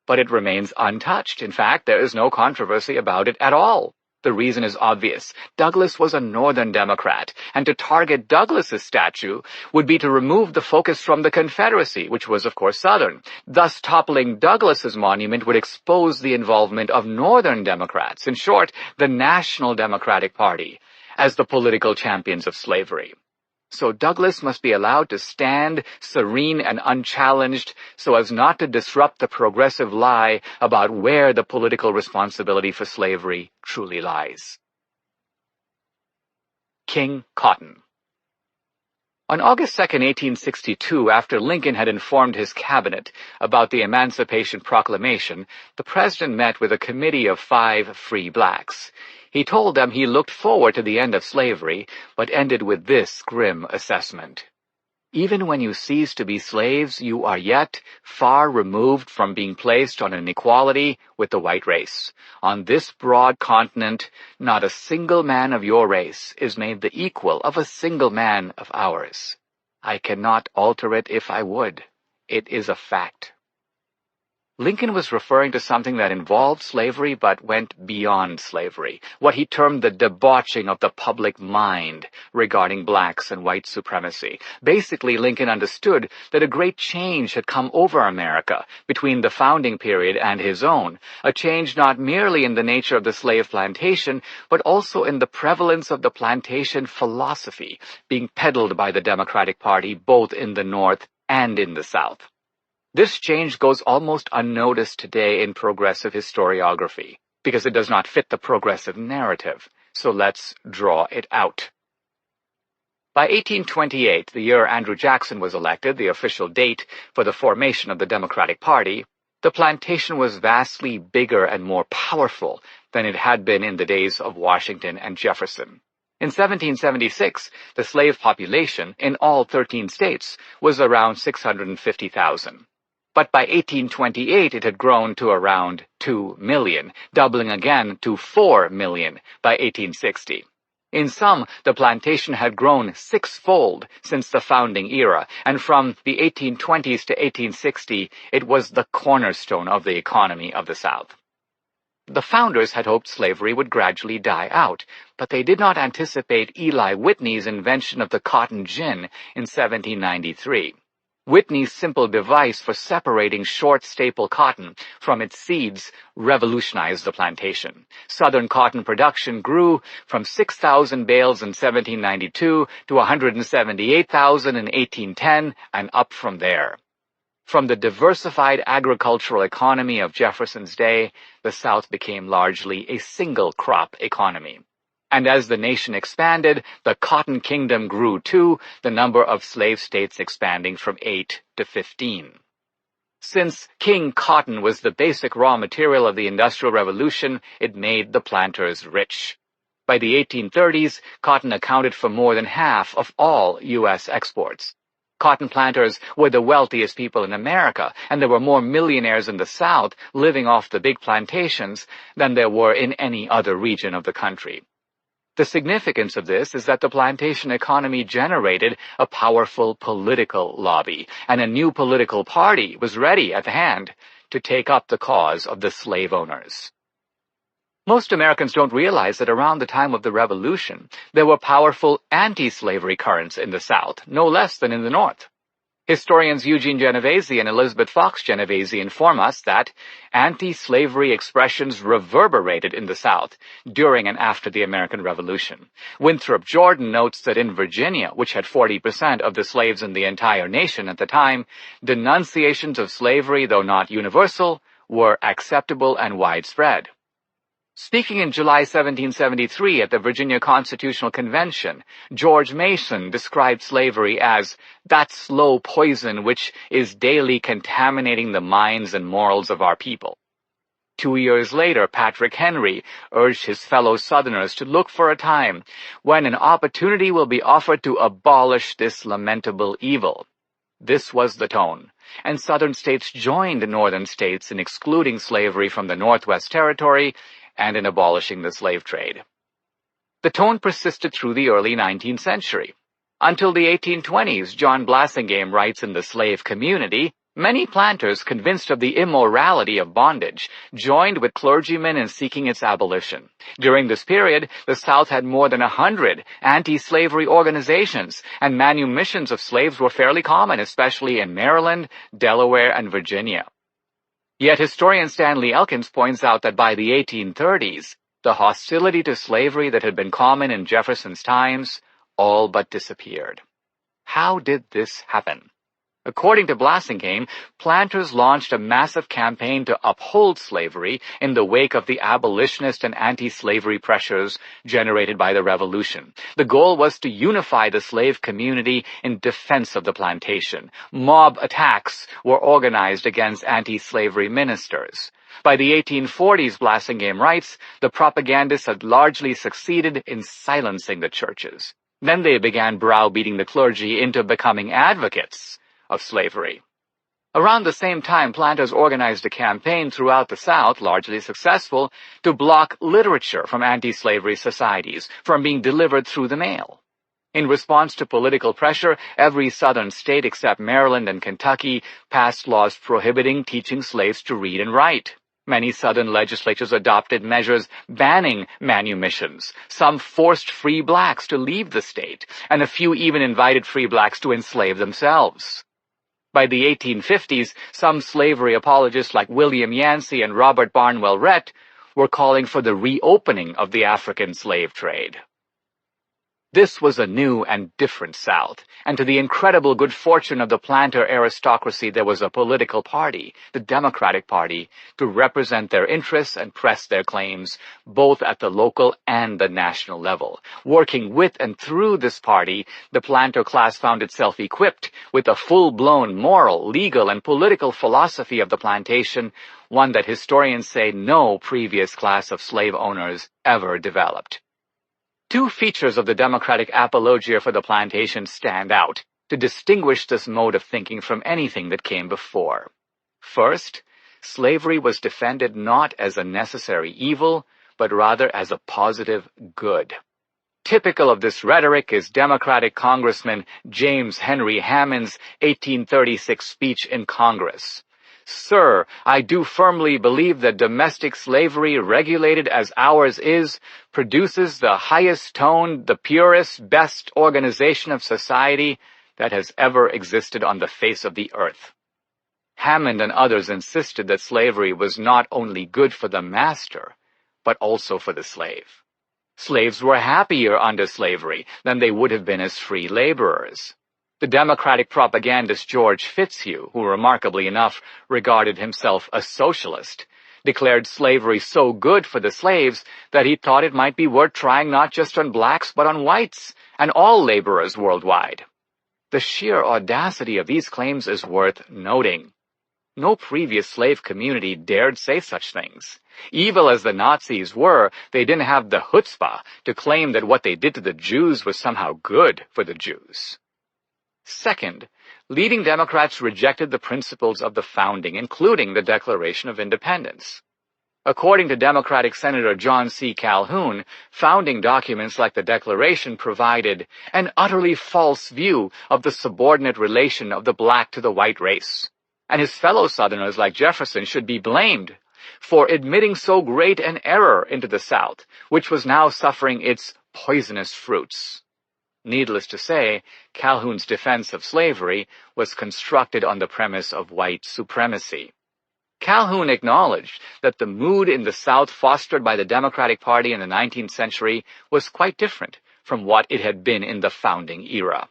But it remains untouched. In fact, there is no controversy about it at all. The reason is obvious. Douglas was a Northern Democrat, and to target Douglas's statue would be to remove the focus from the Confederacy, which was, of course, Southern. Thus, toppling Douglas's monument would expose the involvement of Northern Democrats, in short, the National Democratic Party, as the political champions of slavery. So Douglas must be allowed to stand serene and unchallenged so as not to disrupt the progressive lie about where the political responsibility for slavery truly lies. King Cotton. On August 2, 1862, after Lincoln had informed his cabinet about the Emancipation Proclamation, the president met with a committee of 5 free blacks. He told them he looked forward to the end of slavery, but ended with this grim assessment. Even when you cease to be slaves, you are yet far removed from being placed on an equality with the white race. On this broad continent, not a single man of your race is made the equal of a single man of ours. I cannot alter it if I would. It is a fact. Lincoln was referring to something that involved slavery but went beyond slavery, what he termed the debauching of the public mind regarding blacks and white supremacy. Basically, Lincoln understood that a great change had come over America between the founding period and his own, a change not merely in the nature of the slave plantation, but also in the prevalence of the plantation philosophy being peddled by the Democratic Party both in the North and in the South. This change goes almost unnoticed today in progressive historiography, because it does not fit the progressive narrative, so let's draw it out. By 1828, the year Andrew Jackson was elected, the official date for the formation of the Democratic Party, the plantation was vastly bigger and more powerful than it had been in the days of Washington and Jefferson. In 1776, the slave population in all 13 states was around 650,000. But by 1828 it had grown to around 2 million, doubling again to 4 million by 1860. In sum, the plantation had grown 6-fold since the founding era, and from the 1820s to 1860 it was the cornerstone of the economy of the South. The founders had hoped slavery would gradually die out, but they did not anticipate Eli Whitney's invention of the cotton gin in 1793. Whitney's simple device for separating short staple cotton from its seeds revolutionized the plantation. Southern cotton production grew from 6,000 bales in 1792 to 178,000 in 1810 and up from there. From the diversified agricultural economy of Jefferson's day, the South became largely a single-crop economy. And as the nation expanded, the Cotton Kingdom grew too, the number of slave states expanding from 8 to 15. Since King Cotton was the basic raw material of the Industrial Revolution, it made the planters rich. By the 1830s, cotton accounted for more than half of all U.S. exports. Cotton planters were the wealthiest people in America, and there were more millionaires in the South living off the big plantations than there were in any other region of the country. The significance of this is that the plantation economy generated a powerful political lobby, and a new political party was ready at hand to take up the cause of the slave owners. Most Americans don't realize that around the time of the Revolution, there were powerful anti-slavery currents in the South, no less than in the North. Historians Eugene Genovese and Elizabeth Fox Genovese inform us that anti-slavery expressions reverberated in the South during and after the American Revolution. Winthrop Jordan notes that in Virginia, which had 40% of the slaves in the entire nation at the time, denunciations of slavery, though not universal, were acceptable and widespread. Speaking in July 1773 at the Virginia Constitutional Convention, George Mason described slavery as that slow poison which is daily contaminating the minds and morals of our people. 2 years later, Patrick Henry urged his fellow Southerners to look for a time when an opportunity will be offered to abolish this lamentable evil. This was the tone, and Southern states joined Northern states in excluding slavery from the Northwest Territory and in abolishing the slave trade. The tone persisted through the early 19th century. Until the 1820s, John Blassingame writes in The Slave Community, many planters, convinced of the immorality of bondage, joined with clergymen in seeking its abolition. During this period, the South had more than 100 anti-slavery organizations, and manumissions of slaves were fairly common, especially in Maryland, Delaware, and Virginia. Yet historian Stanley Elkins points out that by the 1830s, the hostility to slavery that had been common in Jefferson's times all but disappeared. How did this happen? According to Blasingame, planters launched a massive campaign to uphold slavery in the wake of the abolitionist and anti-slavery pressures generated by the Revolution. The goal was to unify the slave community in defense of the plantation. Mob attacks were organized against anti-slavery ministers. By the 1840s, Blasingame writes, the propagandists had largely succeeded in silencing the churches. Then they began browbeating the clergy into becoming advocates of slavery. Around the same time, planters organized a campaign throughout the South, largely successful, to block literature from anti-slavery societies from being delivered through the mail. In response to political pressure, every southern state except Maryland and Kentucky passed laws prohibiting teaching slaves to read and write. Many southern legislatures adopted measures banning manumissions. Some forced free blacks to leave the state, and a few even invited free blacks to enslave themselves. By the 1850s, some slavery apologists like William Yancey and Robert Barnwell Rhett were calling for the reopening of the African slave trade. This was a new and different South, and to the incredible good fortune of the planter aristocracy, there was a political party, the Democratic Party, to represent their interests and press their claims, both at the local and the national level. Working with and through this party, the planter class found itself equipped with a full-blown moral, legal, and political philosophy of the plantation, one that historians say no previous class of slave owners ever developed. Two features of the Democratic apologia for the plantation stand out to distinguish this mode of thinking from anything that came before. First, slavery was defended not as a necessary evil, but rather as a positive good. Typical of this rhetoric is Democratic Congressman James Henry Hammond's 1836 speech in Congress. Sir, I do firmly believe that domestic slavery, regulated as ours is, produces the highest toned, the purest, best organization of society that has ever existed on the face of the earth. Hammond and others insisted that slavery was not only good for the master, but also for the slave. Slaves were happier under slavery than they would have been as free laborers. The Democratic propagandist George Fitzhugh, who remarkably enough regarded himself a socialist, declared slavery so good for the slaves that he thought it might be worth trying not just on blacks but on whites and all laborers worldwide. The sheer audacity of these claims is worth noting. No previous slave community dared say such things. Evil as the Nazis were, they didn't have the chutzpah to claim that what they did to the Jews was somehow good for the Jews. Second, leading Democrats rejected the principles of the founding, including the Declaration of Independence. According to Democratic Senator John C. Calhoun, founding documents like the Declaration provided an utterly false view of the subordinate relation of the black to the white race, and his fellow Southerners like Jefferson should be blamed for admitting so great an error into the South, which was now suffering its poisonous fruits. Needless to say, Calhoun's defense of slavery was constructed on the premise of white supremacy. Calhoun acknowledged that the mood in the South fostered by the Democratic Party in the 19th century was quite different from what it had been in the founding era.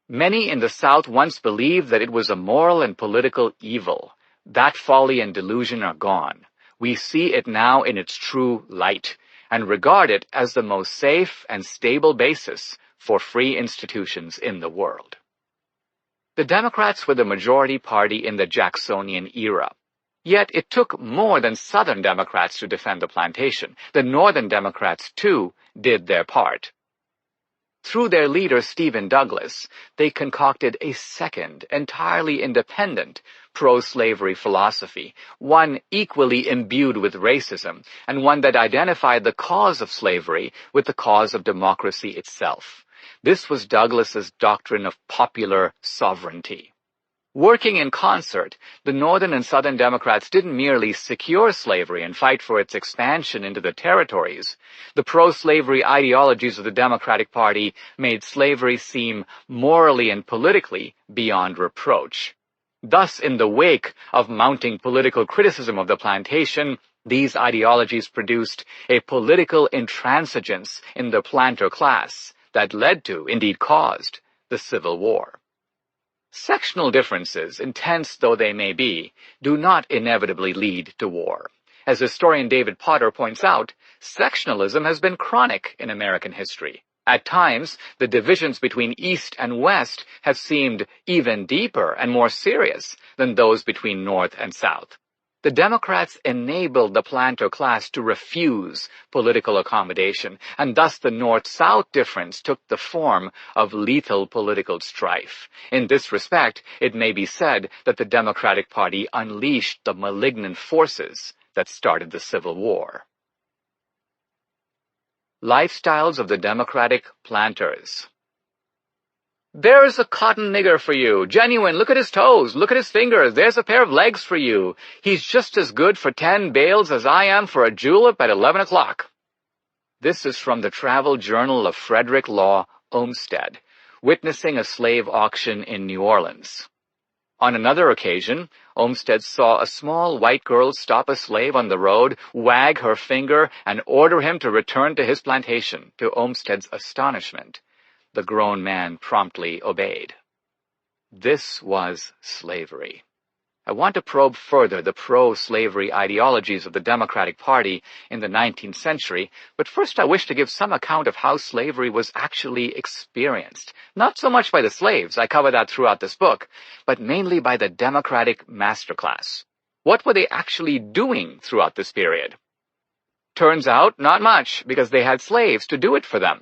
Many in the South once believed that it was a moral and political evil. That folly and delusion are gone. We see it now in its true light, and regard it as the most safe and stable basis for free institutions in the world. The Democrats were the majority party in the Jacksonian era. Yet it took more than Southern Democrats to defend the plantation. The Northern Democrats, too, did their part. Through their leader, Stephen Douglas, they concocted a second, entirely independent, pro-slavery philosophy, one equally imbued with racism, and one that identified the cause of slavery with the cause of democracy itself. This was Douglas's doctrine of popular sovereignty. Working in concert, the Northern and Southern Democrats didn't merely secure slavery and fight for its expansion into the territories. The pro-slavery ideologies of the Democratic Party made slavery seem morally and politically beyond reproach. Thus, in the wake of mounting political criticism of the plantation, these ideologies produced a political intransigence in the planter class that led to, indeed caused, the Civil War. Sectional differences, intense though they may be, do not inevitably lead to war. As historian David Potter points out, sectionalism has been chronic in American history. At times, the divisions between East and West have seemed even deeper and more serious than those between North and South. The Democrats enabled the planter class to refuse political accommodation, and thus the North-South difference took the form of lethal political strife. In this respect, it may be said that the Democratic Party unleashed the malignant forces that started the Civil War. Lifestyles of the Democratic Planters. There's a cotton nigger for you. Genuine, look at his toes, look at his fingers, there's a pair of legs for you. He's just as good for 10 bales as I am for a julep at 11 o'clock. This is from the travel journal of Frederick Law Olmsted, witnessing a slave auction in New Orleans. On another occasion, Olmsted saw a small white girl stop a slave on the road, wag her finger, and order him to return to his plantation. To Olmsted's astonishment, the grown man promptly obeyed. This was slavery. I want to probe further the pro-slavery ideologies of the Democratic Party in the 19th century, but first I wish to give some account of how slavery was actually experienced. Not so much by the slaves, I cover that throughout this book, but mainly by the Democratic master class. What were they actually doing throughout this period? Turns out, not much, because they had slaves to do it for them.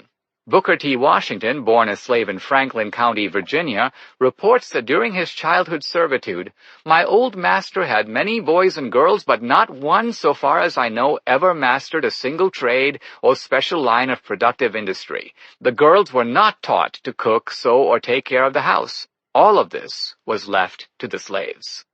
Booker T. Washington, born a slave in Franklin County, Virginia, reports that during his childhood servitude, "My old master had many boys and girls, but not one, so far as I know, ever mastered a single trade or special line of productive industry. The girls were not taught to cook, sew, or take care of the house. All of this was left to the slaves."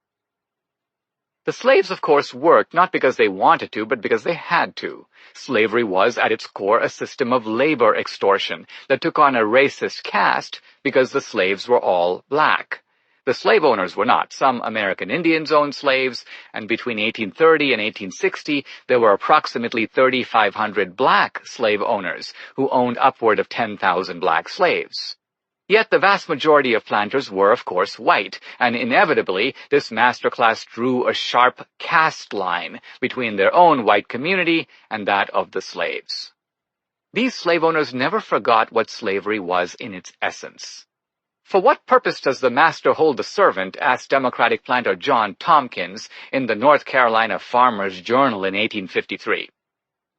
The slaves, of course, worked not because they wanted to, but because they had to. Slavery was, at its core, a system of labor extortion that took on a racist cast because the slaves were all black. The slave owners were not. Some American Indians owned slaves, and between 1830 and 1860, there were approximately 3,500 black slave owners who owned upward of 10,000 black slaves. Yet the vast majority of planters were, of course, white, and inevitably this master class drew a sharp caste line between their own white community and that of the slaves. These slave owners never forgot what slavery was in its essence. "For what purpose does the master hold the servant?" asked Democratic planter John Tompkins in the North Carolina Farmer's Journal in 1853.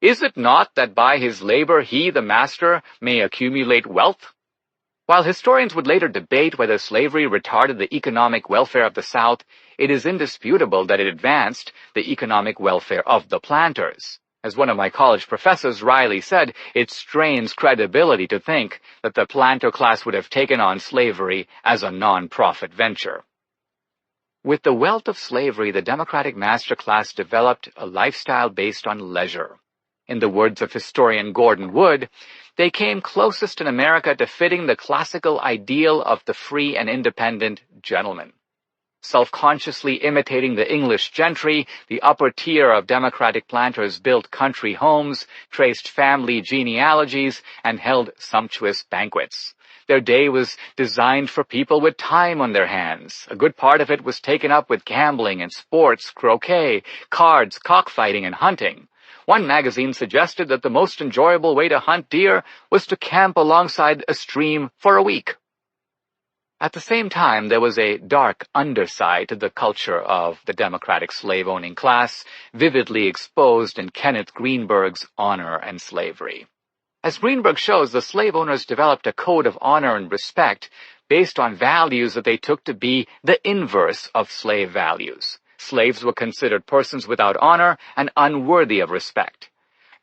"Is it not that by his labor he, the master, may accumulate wealth?" While historians would later debate whether slavery retarded the economic welfare of the South, it is indisputable that it advanced the economic welfare of the planters. As one of my college professors, Riley, said, it strains credibility to think that the planter class would have taken on slavery as a non-profit venture. With the wealth of slavery, the Democratic master class developed a lifestyle based on leisure. In the words of historian Gordon Wood, they came closest in America to fitting the classical ideal of the free and independent gentleman. Self-consciously imitating the English gentry, the upper tier of Democratic planters built country homes, traced family genealogies, and held sumptuous banquets. Their day was designed for people with time on their hands. A good part of it was taken up with gambling and sports, croquet, cards, cockfighting, and hunting. One magazine suggested that the most enjoyable way to hunt deer was to camp alongside a stream for a week. At the same time, there was a dark underside to the culture of the Democratic slave-owning class, vividly exposed in Kenneth Greenberg's Honor and Slavery. As Greenberg shows, the slave owners developed a code of honor and respect based on values that they took to be the inverse of slave values. Slaves were considered persons without honor and unworthy of respect.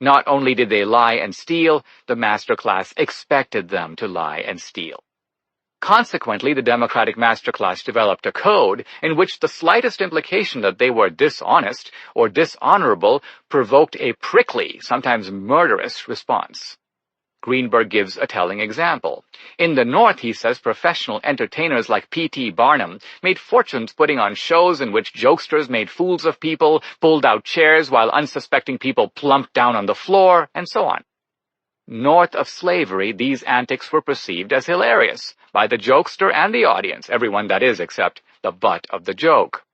Not only did they lie and steal, the master class expected them to lie and steal. Consequently, the Democratic master class developed a code in which the slightest implication that they were dishonest or dishonorable provoked a prickly, sometimes murderous response. Greenberg gives a telling example. In the North, he says, professional entertainers like P.T. Barnum made fortunes putting on shows in which jokesters made fools of people, pulled out chairs while unsuspecting people plumped down on the floor, and so on. North of slavery, these antics were perceived as hilarious by the jokester and the audience, everyone that is except the butt of the joke.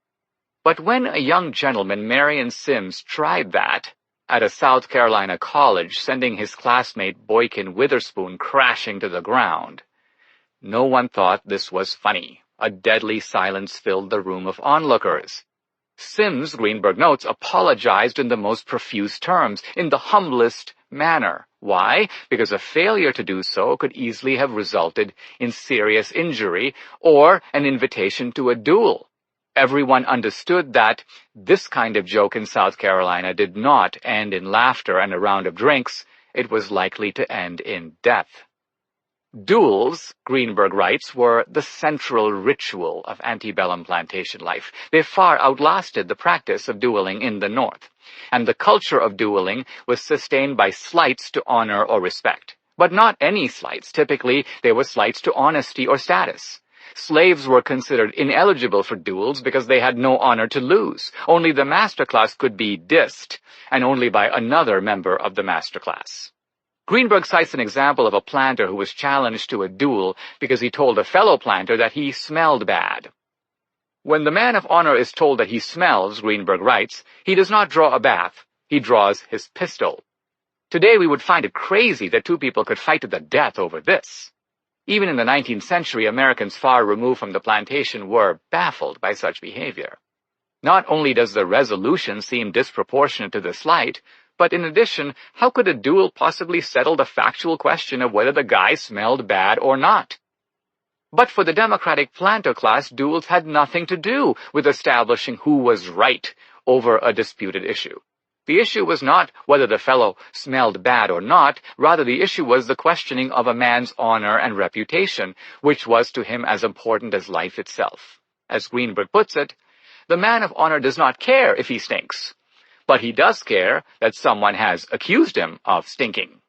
But when a young gentleman, Marion Sims, tried that at a South Carolina college, sending his classmate Boykin Witherspoon crashing to the ground, no one thought this was funny. A deadly silence filled the room of onlookers. Sims, Greenberg notes, apologized in the most profuse terms, in the humblest manner. Why? Because a failure to do so could easily have resulted in serious injury or an invitation to a duel. Everyone understood that this kind of joke in South Carolina did not end in laughter and a round of drinks. It was likely to end in death. Duels, Greenberg writes, were the central ritual of antebellum plantation life. They far outlasted the practice of dueling in the North, and the culture of dueling was sustained by slights to honor or respect. But not any slights. Typically, they were slights to honesty or status. Slaves were considered ineligible for duels because they had no honor to lose. Only the master class could be dissed, and only by another member of the master class. Greenberg cites an example of a planter who was challenged to a duel because he told a fellow planter that he smelled bad. When the man of honor is told that he smells, Greenberg writes, he does not draw a bath, he draws his pistol. Today we would find it crazy that two people could fight to the death over this. Even in the 19th century, Americans far removed from the plantation were baffled by such behavior. Not only does the resolution seem disproportionate to the slight, but in addition, how could a duel possibly settle the factual question of whether the guy smelled bad or not? But for the Democratic planter class, duels had nothing to do with establishing who was right over a disputed issue. The issue was not whether the fellow smelled bad or not, rather the issue was the questioning of a man's honor and reputation, which was to him as important as life itself. As Greenberg puts it, the man of honor does not care if he stinks, but he does care that someone has accused him of stinking.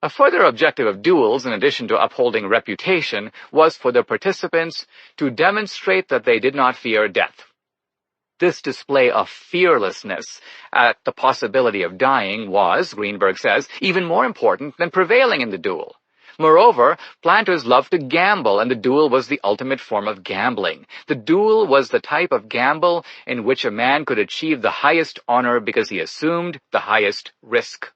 A further objective of duels, in addition to upholding reputation, was for the participants to demonstrate that they did not fear death. This display of fearlessness at the possibility of dying was, Greenberg says, even more important than prevailing in the duel. Moreover, planters loved to gamble, and the duel was the ultimate form of gambling. The duel was the type of gamble in which a man could achieve the highest honor because he assumed the highest risk.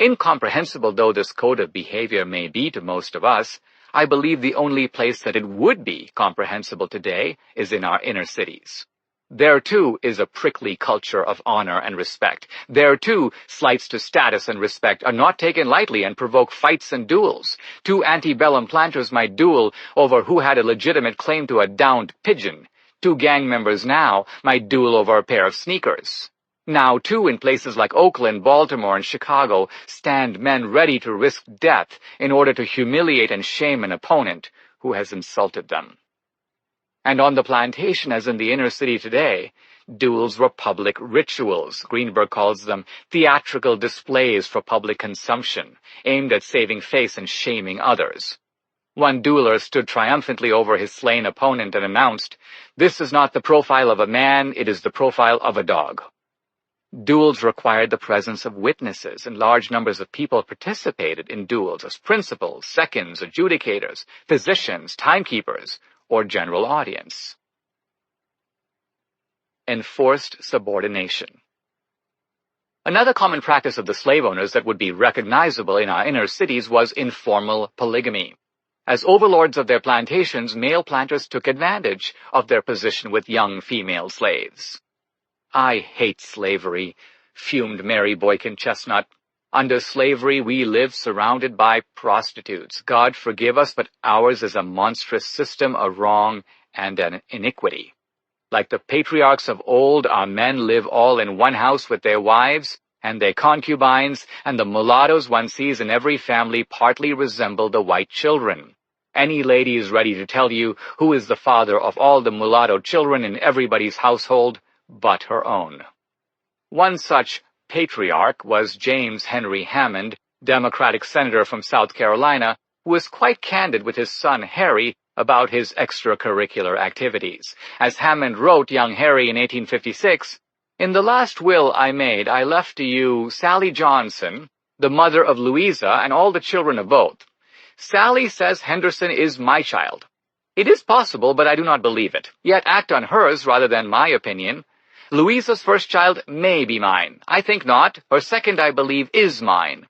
Incomprehensible though this code of behavior may be to most of us, I believe the only place that it would be comprehensible today is in our inner cities. There, too, is a prickly culture of honor and respect. There, too, slights to status and respect are not taken lightly and provoke fights and duels. Two antebellum planters might duel over who had a legitimate claim to a downed pigeon. Two gang members now might duel over a pair of sneakers. Now, too, in places like Oakland, Baltimore, and Chicago, stand men ready to risk death in order to humiliate and shame an opponent who has insulted them. And on the plantation, as in the inner city today, duels were public rituals. Greenberg calls them theatrical displays for public consumption, aimed at saving face and shaming others. One dueler stood triumphantly over his slain opponent and announced, "This is not the profile of a man, it is the profile of a dog." Duels required the presence of witnesses, and large numbers of people participated in duels as principals, seconds, adjudicators, physicians, timekeepers, or general audience. Enforced subordination. Another common practice of the slave owners that would be recognizable in our inner cities was informal polygamy. As overlords of their plantations, male planters took advantage of their position with young female slaves. "I hate slavery," fumed Mary Boykin Chestnut. "Under slavery we live surrounded by prostitutes. God forgive us, but ours is a monstrous system, a wrong, and an iniquity. Like the patriarchs of old, our men live all in one house with their wives and their concubines, and the mulattoes one sees in every family partly resemble the white children. Any lady is ready to tell you who is the father of all the mulatto children in everybody's household but her own." One such patriarch was James Henry Hammond, Democratic senator from South Carolina, who was quite candid with his son Harry about his extracurricular activities. As Hammond wrote young Harry in 1856, "In the last will I made, I left to you Sally Johnson, the mother of Louisa and all the children of both. Sally says Henderson is my child. It is possible, but I do not believe it. Yet act on hers rather than my opinion. Louisa's first child may be mine. I think not. Her second, I believe, is mine.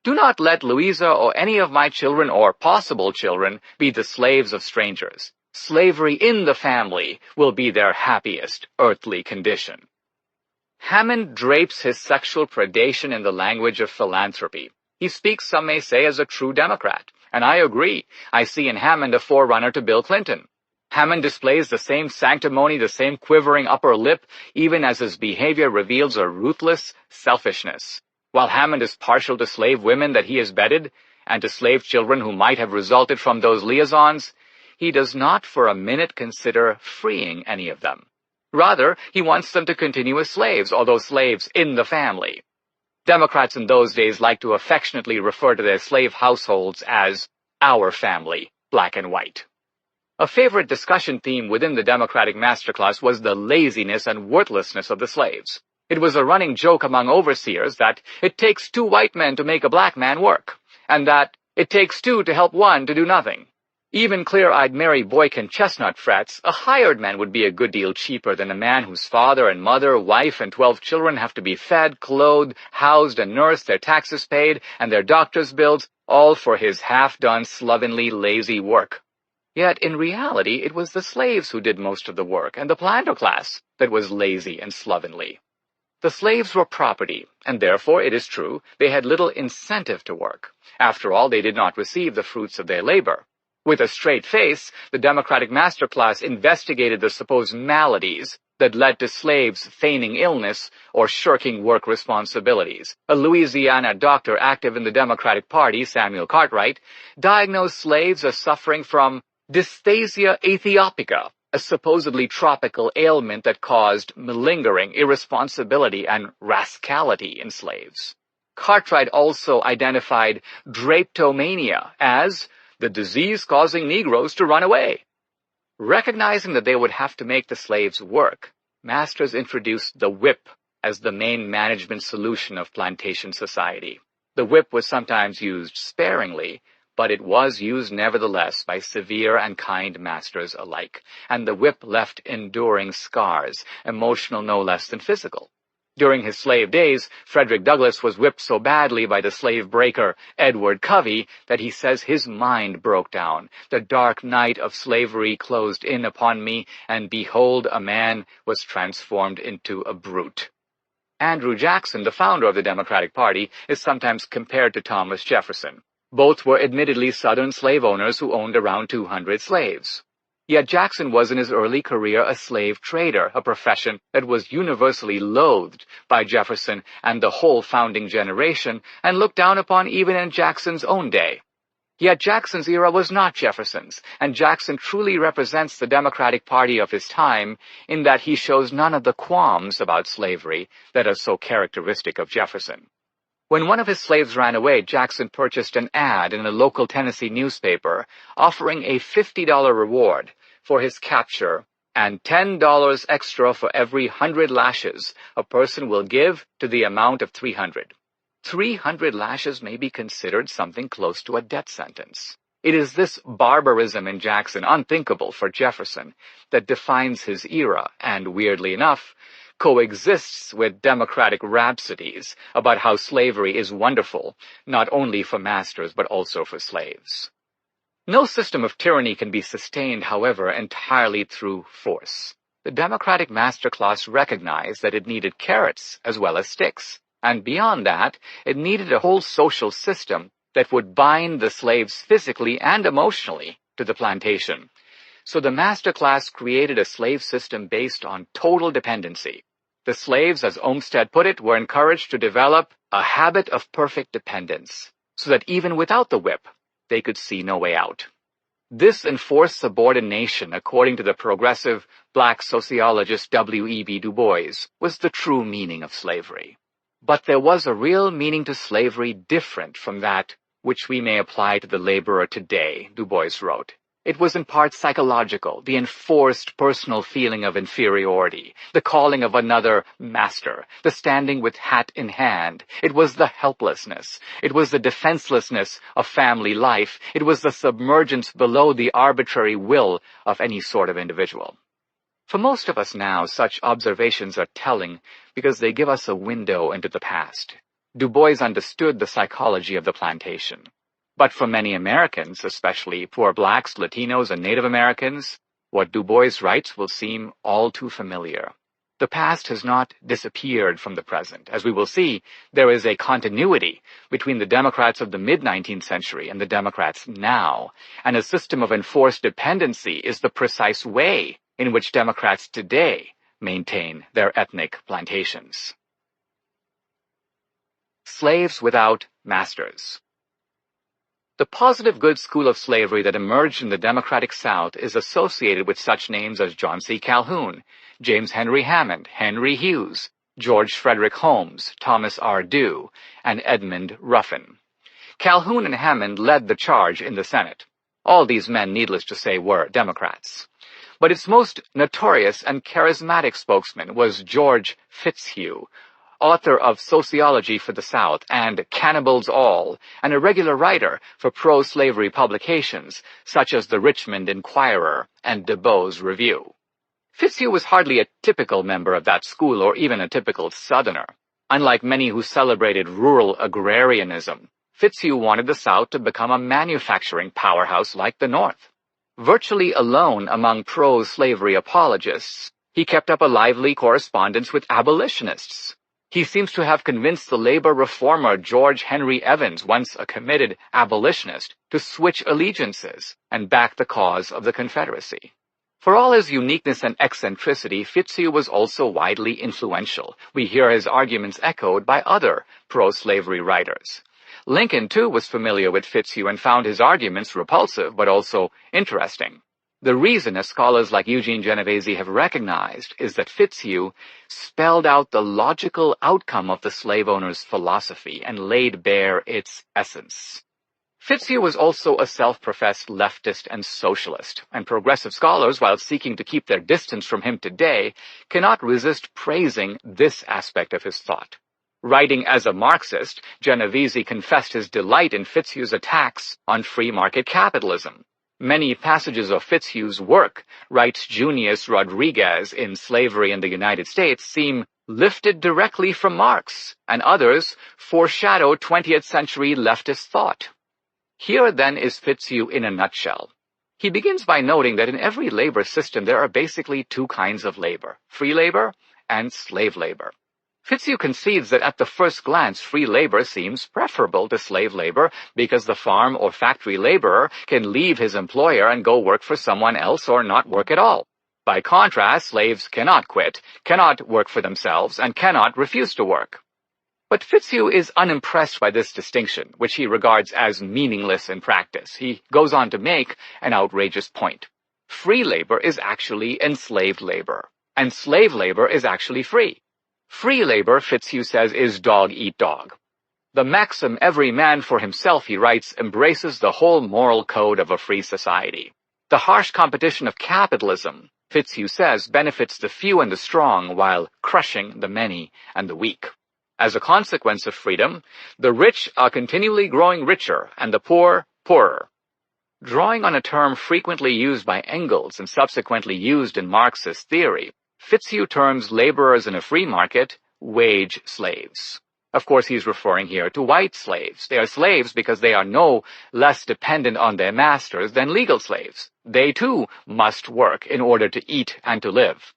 Do not let Louisa or any of my children or possible children be the slaves of strangers. Slavery in the family will be their happiest earthly condition. Hammond drapes his sexual predation in the language of philanthropy. He speaks, some may say, as a true Democrat. And I agree. I see in Hammond a forerunner to Bill Clinton. Hammond displays the same sanctimony, the same quivering upper lip, even as his behavior reveals a ruthless selfishness. While Hammond is partial to slave women that he has bedded, and to slave children who might have resulted from those liaisons, he does not for a minute consider freeing any of them. Rather, he wants them to continue as slaves, although slaves in the family. Democrats in those days liked to affectionately refer to their slave households as our family, black and white. A favorite discussion theme within the Democratic masterclass was the laziness and worthlessness of the slaves. It was a running joke among overseers that it takes 2 white men to make a black man work, and that it takes 2 to help 1 to do nothing. Even clear-eyed Mary Boykin Chestnut frets, a hired man would be a good deal cheaper than a man whose father and mother, wife, and 12 children have to be fed, clothed, housed, and nursed, their taxes paid, and their doctor's bills, all for his half-done, slovenly, lazy work. Yet, in reality, it was the slaves who did most of the work, and the planter class that was lazy and slovenly. The slaves were property, and therefore, it is true, they had little incentive to work. After all, they did not receive the fruits of their labor. With a straight face, the Democratic masterclass investigated the supposed maladies that led to slaves feigning illness or shirking work responsibilities. A Louisiana doctor active in the Democratic Party, Samuel Cartwright, diagnosed slaves as suffering from dysphasia ethiopica, a supposedly tropical ailment that caused malingering, irresponsibility, and rascality in slaves. Cartwright also identified drapetomania as the disease causing Negroes to run away. Recognizing that they would have to make the slaves work, masters introduced the whip as the main management solution of plantation society. The whip was sometimes used sparingly, but it was used nevertheless by severe and kind masters alike, and the whip left enduring scars, emotional no less than physical. During his slave days, Frederick Douglass was whipped so badly by the slave breaker, Edward Covey, that he says his mind broke down. The dark night of slavery closed in upon me, and behold, a man was transformed into a brute. Andrew Jackson, the founder of the Democratic Party, is sometimes compared to Thomas Jefferson. Both were admittedly Southern slave owners who owned around 200 slaves. Yet Jackson was in his early career a slave trader, a profession that was universally loathed by Jefferson and the whole founding generation, and looked down upon even in Jackson's own day. Yet Jackson's era was not Jefferson's, and Jackson truly represents the Democratic Party of his time in that he shows none of the qualms about slavery that are so characteristic of Jefferson. When one of his slaves ran away, Jackson purchased an ad in a local Tennessee newspaper offering a $50 reward for his capture and $10 extra for every 100 lashes a person will give to the amount of 300. 300 lashes may be considered something close to a death sentence. It is this barbarism in Jackson, unthinkable for Jefferson, that defines his era and, weirdly enough, coexists with democratic rhapsodies about how slavery is wonderful, not only for masters but also for slaves. No system of tyranny can be sustained, however, entirely through force. The Democratic masterclass recognized that it needed carrots as well as sticks, and beyond that, it needed a whole social system that would bind the slaves physically and emotionally to the plantation. So the masterclass created a slave system based on total dependency. The slaves, as Olmsted put it, were encouraged to develop a habit of perfect dependence, so that even without the whip, they could see no way out. This enforced subordination, according to the progressive black sociologist W.E.B. Du Bois, was the true meaning of slavery. But there was a real meaning to slavery different from that which we may apply to the laborer today, Du Bois wrote. It was in part psychological, the enforced personal feeling of inferiority, the calling of another master, the standing with hat in hand. It was the helplessness. It was the defenselessness of family life. It was the submergence below the arbitrary will of any sort of individual. For most of us now, such observations are telling because they give us a window into the past. Du Bois understood the psychology of the plantation. But for many Americans, especially poor blacks, Latinos, and Native Americans, what Du Bois writes will seem all too familiar. The past has not disappeared from the present. As we will see, there is a continuity between the Democrats of the mid-19th century and the Democrats now, and a system of enforced dependency is the precise way in which Democrats today maintain their ethnic plantations. Slaves without masters. The positive good school of slavery that emerged in the Democratic South is associated with such names as John C. Calhoun, James Henry Hammond, Henry Hughes, George Frederick Holmes, Thomas R. Dew, and Edmund Ruffin. Calhoun and Hammond led the charge in the Senate. All these men, needless to say, were Democrats. But its most notorious and charismatic spokesman was George Fitzhugh, author of Sociology for the South and Cannibals All, and a regular writer for pro-slavery publications such as the Richmond Inquirer and DeBow's Review. Fitzhugh was hardly a typical member of that school or even a typical Southerner. Unlike many who celebrated rural agrarianism, Fitzhugh wanted the South to become a manufacturing powerhouse like the North. Virtually alone among pro-slavery apologists, he kept up a lively correspondence with abolitionists. He seems to have convinced the labor reformer George Henry Evans, once a committed abolitionist, to switch allegiances and back the cause of the Confederacy. For all his uniqueness and eccentricity, Fitzhugh was also widely influential. We hear his arguments echoed by other pro-slavery writers. Lincoln, too, was familiar with Fitzhugh and found his arguments repulsive but also interesting. The reason, as scholars like Eugene Genovese have recognized, is that Fitzhugh spelled out the logical outcome of the slave owner's philosophy and laid bare its essence. Fitzhugh was also a self-professed leftist and socialist, and progressive scholars, while seeking to keep their distance from him today, cannot resist praising this aspect of his thought. Writing as a Marxist, Genovese confessed his delight in Fitzhugh's attacks on free market capitalism. Many passages of Fitzhugh's work, writes Junius Rodriguez in Slavery in the United States, seem lifted directly from Marx, and others foreshadow 20th century leftist thought. Here, then, is Fitzhugh in a nutshell. He begins by noting that in every labor system there are basically two kinds of labor, free labor and slave labor. Fitzhugh concedes that at the first glance free labor seems preferable to slave labor because the farm or factory laborer can leave his employer and go work for someone else or not work at all. By contrast, slaves cannot quit, cannot work for themselves, and cannot refuse to work. But Fitzhugh is unimpressed by this distinction, which he regards as meaningless in practice. He goes on to make an outrageous point. Free labor is actually enslaved labor, and slave labor is actually free. Free labor, Fitzhugh says, is dog eat dog. The maxim every man for himself, he writes, embraces the whole moral code of a free society. The harsh competition of capitalism, Fitzhugh says, benefits the few and the strong while crushing the many and the weak. As a consequence of freedom, the rich are continually growing richer and the poor, poorer. Drawing on a term frequently used by Engels and subsequently used in Marxist theory, Fitzhugh terms laborers in a free market wage slaves. Of course, he's referring here to white slaves. They are slaves because they are no less dependent on their masters than legal slaves. They, too, must work in order to eat and to live.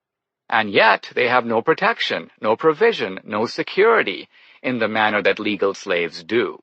And yet, they have no protection, no provision, no security in the manner that legal slaves do.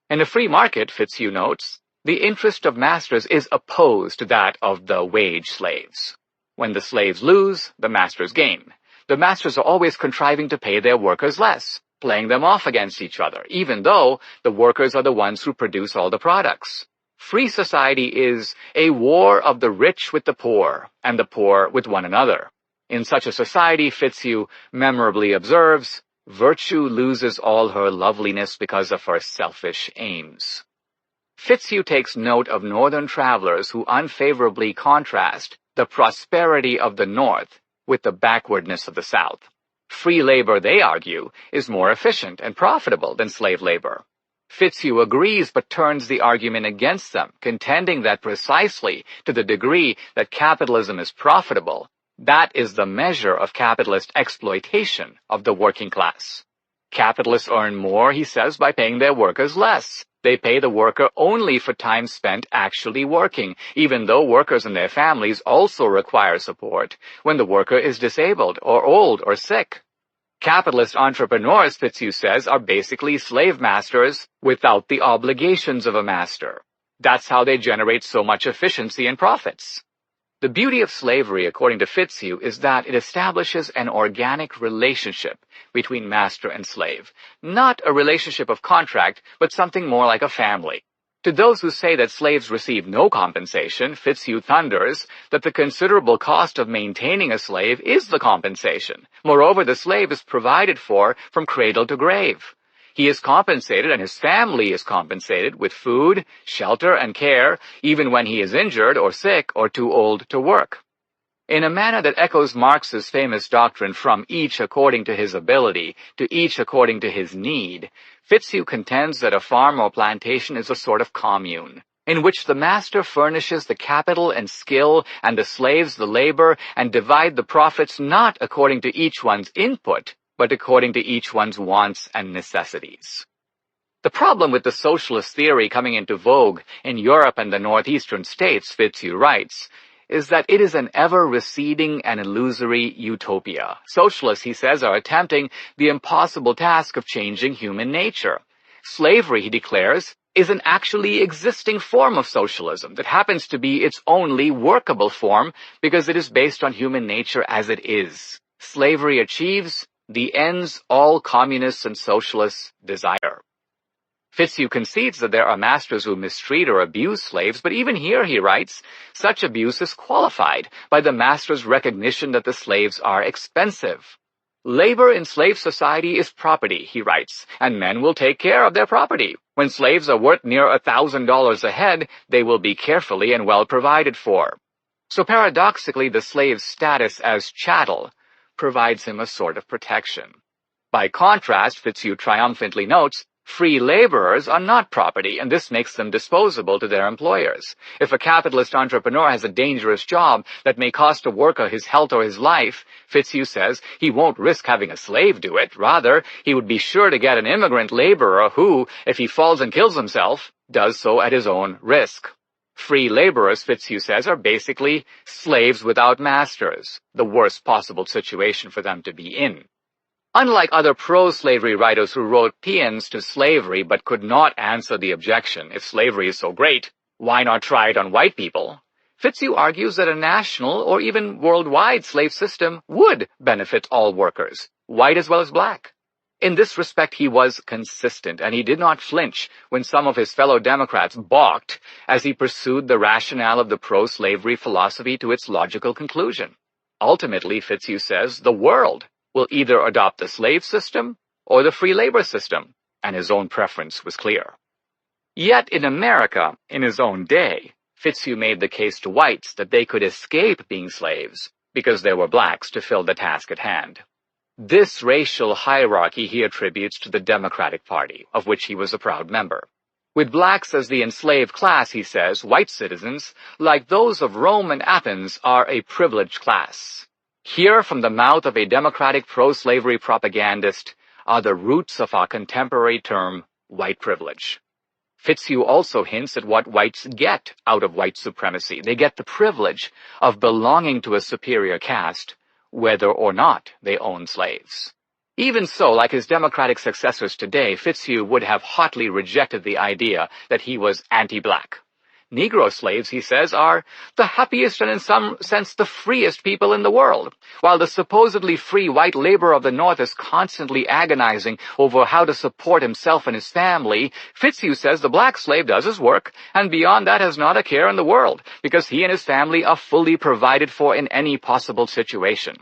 In a free market, Fitzhugh notes, the interest of masters is opposed to that of the wage slaves. When the slaves lose, the masters gain. The masters are always contriving to pay their workers less, playing them off against each other, even though the workers are the ones who produce all the products. Free society is a war of the rich with the poor, and the poor with one another. In such a society, Fitzhugh memorably observes, virtue loses all her loveliness because of her selfish aims. Fitzhugh takes note of northern travelers who unfavorably contrast the prosperity of the North with the backwardness of the South. Free labor, they argue, is more efficient and profitable than slave labor. Fitzhugh agrees but turns the argument against them, contending that precisely to the degree that capitalism is profitable, that is the measure of capitalist exploitation of the working class. Capitalists earn more, he says, by paying their workers less. They pay the worker only for time spent actually working, even though workers and their families also require support when the worker is disabled or old or sick. Capitalist entrepreneurs, Fitzhugh says, are basically slave masters without the obligations of a master. That's how they generate so much efficiency and profits. The beauty of slavery, according to Fitzhugh, is that it establishes an organic relationship between master and slave. Not a relationship of contract, but something more like a family. To those who say that slaves receive no compensation, Fitzhugh thunders that the considerable cost of maintaining a slave is the compensation. Moreover, the slave is provided for from cradle to grave. He is compensated, and his family is compensated, with food, shelter, and care, even when he is injured or sick or too old to work. In a manner that echoes Marx's famous doctrine from each according to his ability to each according to his need, Fitzhugh contends that a farm or plantation is a sort of commune, in which the master furnishes the capital and skill and the slaves the labor and divide the profits not according to each one's input, but according to each one's wants and necessities. The problem with the socialist theory coming into vogue in Europe and the northeastern states, Fitzhugh writes, is that it is an ever-receding and illusory utopia. Socialists, he says, are attempting the impossible task of changing human nature. Slavery, he declares, is an actually existing form of socialism that happens to be its only workable form because it is based on human nature as it is. Slavery achieves the ends all communists and socialists desire. Fitzhugh concedes that there are masters who mistreat or abuse slaves, but even here, he writes, such abuse is qualified by the master's recognition that the slaves are expensive. Labor in slave society is property, he writes, and men will take care of their property. When slaves are worth near $1,000 a head, they will be carefully and well provided for. So paradoxically, the slave's status as chattel provides him a sort of protection. By contrast, Fitzhugh triumphantly notes, free laborers are not property, and this makes them disposable to their employers. If a capitalist entrepreneur has a dangerous job that may cost a worker his health or his life, Fitzhugh says he won't risk having a slave do it. Rather, he would be sure to get an immigrant laborer who, if he falls and kills himself, does so at his own risk. Free laborers, Fitzhugh says, are basically slaves without masters, the worst possible situation for them to be in. Unlike other pro-slavery writers who wrote paeans to slavery but could not answer the objection, if slavery is so great, why not try it on white people? Fitzhugh argues that a national or even worldwide slave system would benefit all workers, white as well as black. In this respect, he was consistent, and he did not flinch when some of his fellow Democrats balked as he pursued the rationale of the pro-slavery philosophy to its logical conclusion. Ultimately, Fitzhugh says, the world will either adopt the slave system or the free labor system, and his own preference was clear. Yet in America, in his own day, Fitzhugh made the case to whites that they could escape being slaves because there were blacks to fill the task at hand. This racial hierarchy he attributes to the Democratic Party, of which he was a proud member. With blacks as the enslaved class, he says, white citizens, like those of Rome and Athens, are a privileged class. Here, from the mouth of a Democratic pro-slavery propagandist, are the roots of our contemporary term, white privilege. Fitzhugh also hints at what whites get out of white supremacy. They get the privilege of belonging to a superior caste, whether or not they own slaves. Even so, like his Democratic successors today, Fitzhugh would have hotly rejected the idea that he was anti-black. Negro slaves, he says, are the happiest and in some sense the freest people in the world. While the supposedly free white laborer of the North is constantly agonizing over how to support himself and his family, Fitzhugh says the black slave does his work, and beyond that has not a care in the world, because he and his family are fully provided for in any possible situation.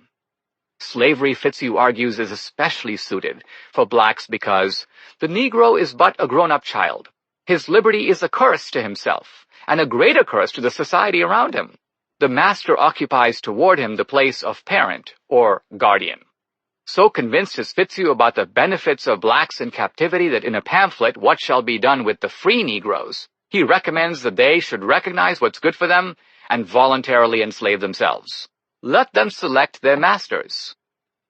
Slavery, Fitzhugh argues, is especially suited for blacks because the Negro is but a grown-up child. His liberty is a curse to himself, and a greater curse to the society around him. The master occupies toward him the place of parent or guardian. So convinced is Fitzhugh about the benefits of blacks in captivity that in a pamphlet, What Shall Be Done with the Free Negroes, he recommends that they should recognize what's good for them and voluntarily enslave themselves. Let them select their masters.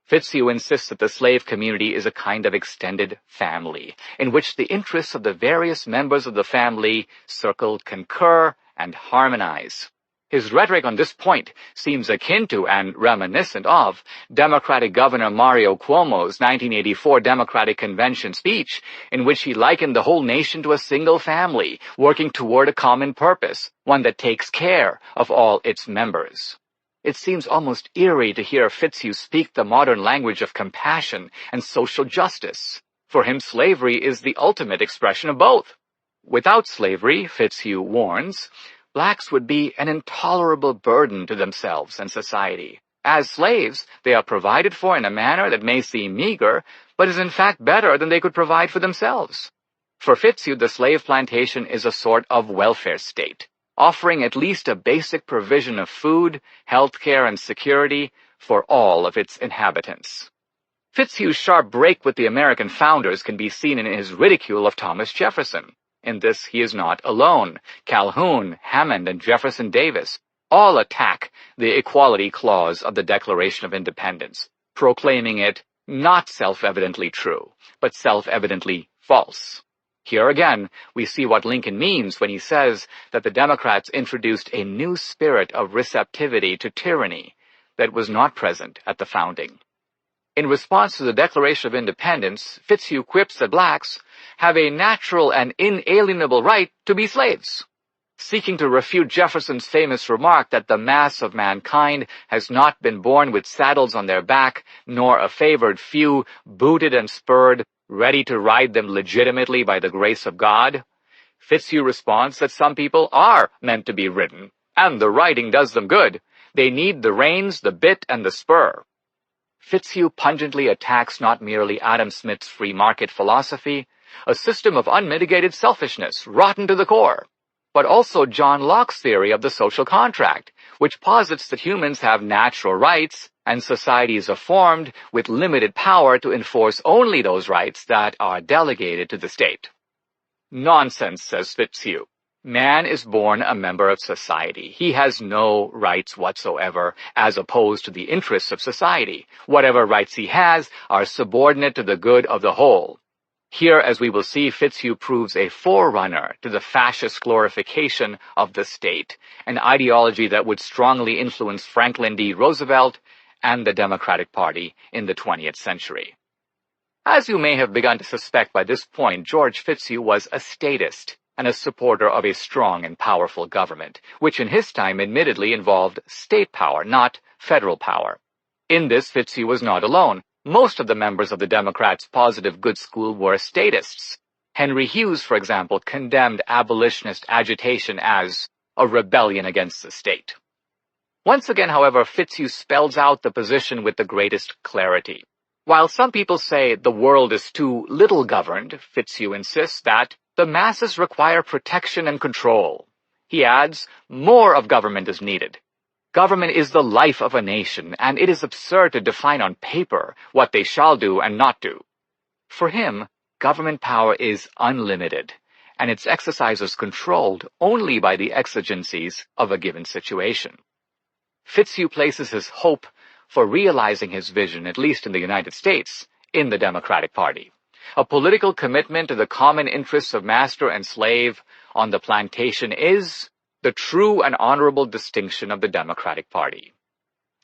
Fitzhugh insists that the slave community is a kind of extended family, in which the interests of the various members of the family circle, concur, and harmonize. His rhetoric on this point seems akin to and reminiscent of Democratic Governor Mario Cuomo's 1984 Democratic Convention speech, in which he likened the whole nation to a single family, working toward a common purpose, one that takes care of all its members. It seems almost eerie to hear Fitzhugh speak the modern language of compassion and social justice. For him, slavery is the ultimate expression of both. Without slavery, Fitzhugh warns, blacks would be an intolerable burden to themselves and society. As slaves, they are provided for in a manner that may seem meager, but is in fact better than they could provide for themselves. For Fitzhugh, the slave plantation is a sort of welfare state, offering at least a basic provision of food, health care, and security for all of its inhabitants. Fitzhugh's sharp break with the American founders can be seen in his ridicule of Thomas Jefferson. In this, he is not alone. Calhoun, Hammond, and Jefferson Davis all attack the equality clause of the Declaration of Independence, proclaiming it not self-evidently true, but self-evidently false. Here again, we see what Lincoln means when he says that the Democrats introduced a new spirit of receptivity to tyranny that was not present at the founding. In response to the Declaration of Independence, Fitzhugh quips that blacks have a natural and inalienable right to be slaves, seeking to refute Jefferson's famous remark that the mass of mankind has not been born with saddles on their back, nor a favored few, booted and spurred, ready to ride them legitimately by the grace of God. Fitzhugh responds that some people are meant to be ridden, and the riding does them good. They need the reins, the bit, and the spur. Fitzhugh pungently attacks not merely Adam Smith's free market philosophy, a system of unmitigated selfishness, rotten to the core, but also John Locke's theory of the social contract, which posits that humans have natural rights and societies are formed with limited power to enforce only those rights that are delegated to the state. Nonsense, says Fitzhugh. Man is born a member of society. He has no rights whatsoever, as opposed to the interests of society. Whatever rights he has are subordinate to the good of the whole. Here, as we will see, Fitzhugh proves a forerunner to the fascist glorification of the state, an ideology that would strongly influence Franklin D. Roosevelt and the Democratic Party in the 20th century. As you may have begun to suspect by this point, George Fitzhugh was a statist and a supporter of a strong and powerful government, which in his time admittedly involved state power, not federal power. In this, Fitzhugh was not alone. Most of the members of the Democrats' positive good school were statists. Henry Hughes, for example, condemned abolitionist agitation as a rebellion against the state. Once again, however, Fitzhugh spells out the position with the greatest clarity. While some people say the world is too little governed, Fitzhugh insists that the masses require protection and control. He adds, more of government is needed. Government is the life of a nation, and it is absurd to define on paper what they shall do and not do. For him, government power is unlimited, and its exercise is controlled only by the exigencies of a given situation. Fitzhugh places his hope for realizing his vision, at least in the United States, in the Democratic Party. A political commitment to the common interests of master and slave on the plantation is the true and honorable distinction of the Democratic Party.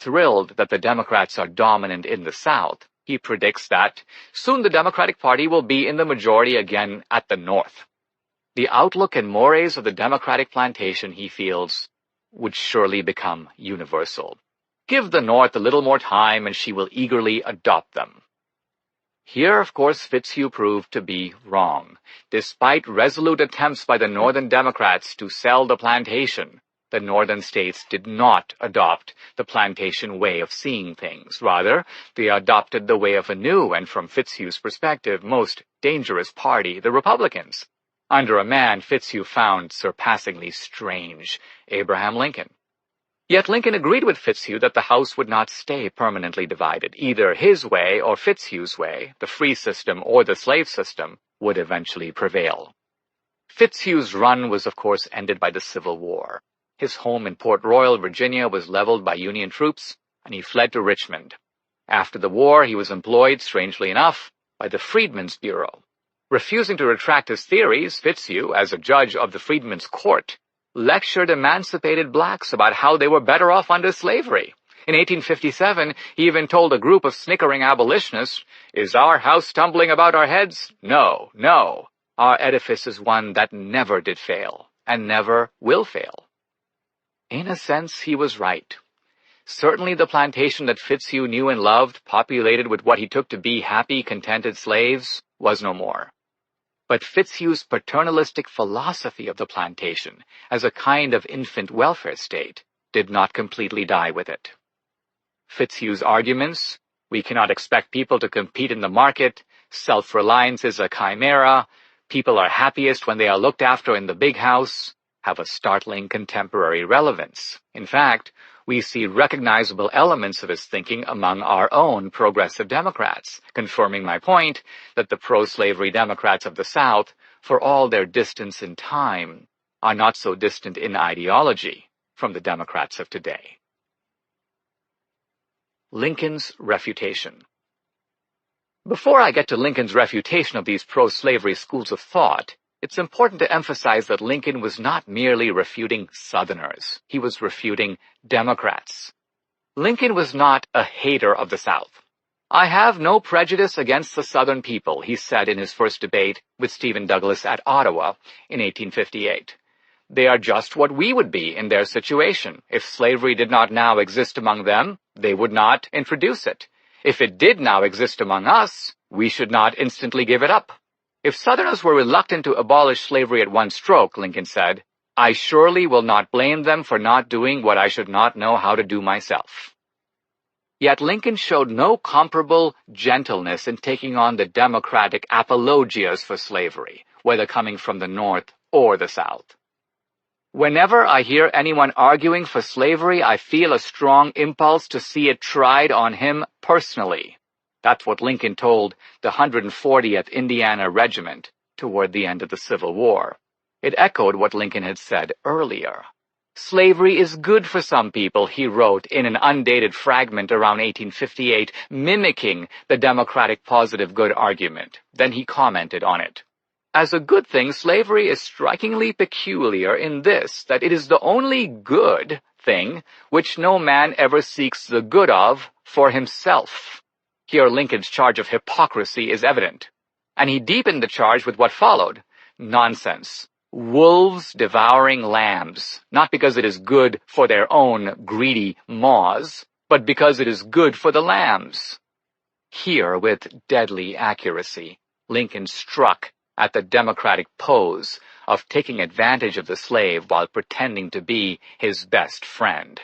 Thrilled that the Democrats are dominant in the South, he predicts that soon the Democratic Party will be in the majority again at the North. The outlook and mores of the Democratic plantation, he feels, would surely become universal. Give the North a little more time and she will eagerly adopt them. Here, of course, Fitzhugh proved to be wrong. Despite resolute attempts by the Northern Democrats to sell the plantation, the Northern states did not adopt the plantation way of seeing things. Rather, they adopted the way of a new and, from Fitzhugh's perspective, most dangerous party, the Republicans. under a man Fitzhugh found surpassingly strange, Abraham Lincoln. Yet Lincoln agreed with Fitzhugh that the House would not stay permanently divided. Either his way or Fitzhugh's way, the free system or the slave system, would eventually prevail. Fitzhugh's run was of course ended by the Civil War. His home in Port Royal, Virginia was leveled by Union troops, and he fled to Richmond. After the war, he was employed, strangely enough, by the Freedmen's Bureau. Refusing to retract his theories, Fitzhugh, as a judge of the Freedmen's Court, lectured emancipated blacks about how they were better off under slavery. In 1857, he even told a group of snickering abolitionists, "Is our house tumbling about our heads? No, no. Our edifice is one that never did fail, and never will fail." In a sense, he was right. Certainly the plantation that Fitzhugh knew and loved, populated with what he took to be happy, contented slaves, was no more. But Fitzhugh's paternalistic philosophy of the plantation, as a kind of infant welfare state, did not completely die with it. Fitzhugh's arguments, we cannot expect people to compete in the market, self-reliance is a chimera, people are happiest when they are looked after in the big house, have a startling contemporary relevance. In fact, we see recognizable elements of his thinking among our own progressive Democrats, confirming my point that the pro-slavery Democrats of the South, for all their distance in time, are not so distant in ideology from the Democrats of today. Lincoln's refutation. Before I get to Lincoln's refutation of these pro-slavery schools of thought, it's important to emphasize that Lincoln was not merely refuting Southerners. He was refuting Democrats. Lincoln was not a hater of the South. "I have no prejudice against the Southern people," he said in his first debate with Stephen Douglas at Ottawa in 1858. "They are just what we would be in their situation. If slavery did not now exist among them, they would not introduce it. If it did now exist among us, we should not instantly give it up. If Southerners were reluctant to abolish slavery at one stroke," Lincoln said, "I surely will not blame them for not doing what I should not know how to do myself." Yet Lincoln showed no comparable gentleness in taking on the Democratic apologias for slavery, whether coming from the North or the South. "Whenever I hear anyone arguing for slavery, I feel a strong impulse to see it tried on him personally." That's what Lincoln told the 140th Indiana Regiment toward the end of the Civil War. It echoed what Lincoln had said earlier. "Slavery is good for some people," he wrote in an undated fragment around 1858, mimicking the Democratic positive good argument. Then he commented on it. "As a good thing, slavery is strikingly peculiar in this, that it is the only good thing which no man ever seeks the good of for himself." Here Lincoln's charge of hypocrisy is evident, and he deepened the charge with what followed. Nonsense. Wolves devouring lambs, not because it is good for their own greedy maws, but because it is good for the lambs. Here, with deadly accuracy, Lincoln struck at the Democratic pose of taking advantage of the slave while pretending to be his best friend.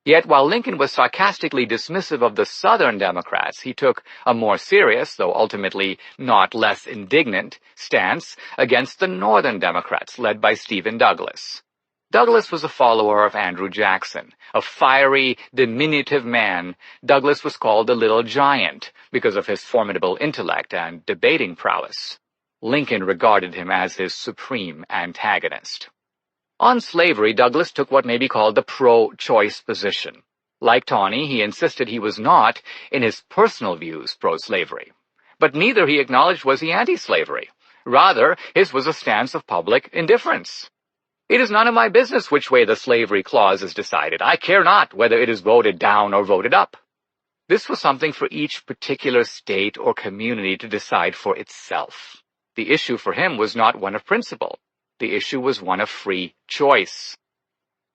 Yet while Lincoln was sarcastically dismissive of the Southern Democrats, he took a more serious, though ultimately not less indignant, stance against the Northern Democrats, led by Stephen Douglas. Douglas was a follower of Andrew Jackson. A fiery, diminutive man, Douglas was called the Little Giant because of his formidable intellect and debating prowess. Lincoln regarded him as his supreme antagonist. On slavery, Douglas took what may be called the pro-choice position. Like Tawney, he insisted he was not, in his personal views, pro-slavery. But neither, he acknowledged, was he anti-slavery. Rather, his was a stance of public indifference. "It is none of my business which way the slavery clause is decided. I care not whether it is voted down or voted up." This was something for each particular state or community to decide for itself. The issue for him was not one of principle. The issue was one of free choice.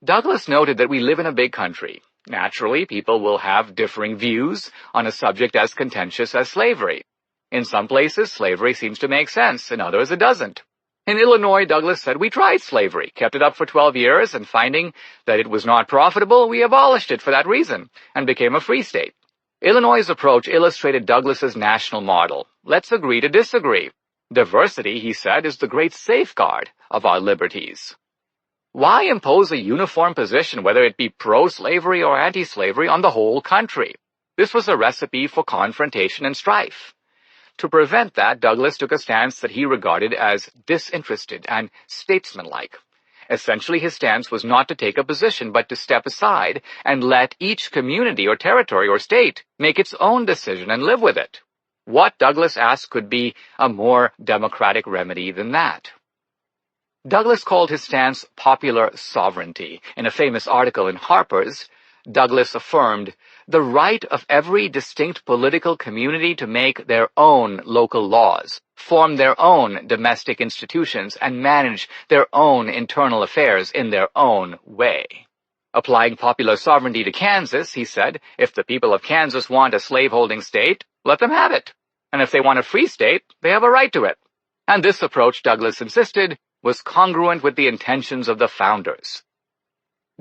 Douglas noted that we live in a big country. Naturally, people will have differing views on a subject as contentious as slavery. In some places, slavery seems to make sense, in others it doesn't. In Illinois, Douglas said, "We tried slavery, kept it up for 12 years, and finding that it was not profitable, we abolished it for that reason, and became a free state." Illinois' approach illustrated Douglas's national model. Let's agree to disagree. Diversity, he said, is the great safeguard of our liberties. Why impose a uniform position, whether it be pro-slavery or anti-slavery, on the whole country? This was a recipe for confrontation and strife. To prevent that, Douglas took a stance that he regarded as disinterested and statesmanlike. Essentially, his stance was not to take a position, but to step aside and let each community or territory or state make its own decision and live with it. What, Douglas asked, could be a more democratic remedy than that? Douglas called his stance popular sovereignty. In a famous article in Harper's, Douglas affirmed the right of every distinct political community to make their own local laws, form their own domestic institutions, and manage their own internal affairs in their own way. Applying popular sovereignty to Kansas, he said, if the people of Kansas want a slaveholding state, let them have it. And if they want a free state, they have a right to it. And this approach, Douglas insisted, was congruent with the intentions of the founders.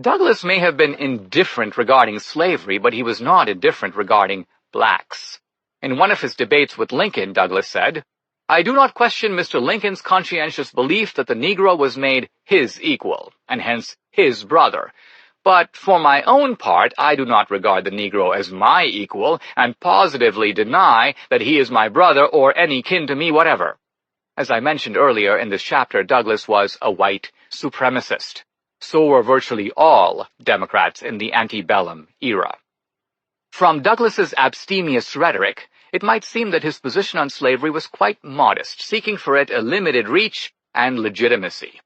Douglas may have been indifferent regarding slavery, but he was not indifferent regarding blacks. In one of his debates with Lincoln, Douglas said, "I do not question Mr. Lincoln's conscientious belief that the Negro was made his equal, and hence his brother. But for my own part, I do not regard the Negro as my equal, and positively deny that he is my brother or any kin to me whatever." As I mentioned earlier in this chapter, Douglas was a white supremacist. So were virtually all Democrats in the antebellum era. From Douglas's abstemious rhetoric, it might seem that his position on slavery was quite modest, seeking for it a limited reach and legitimacy.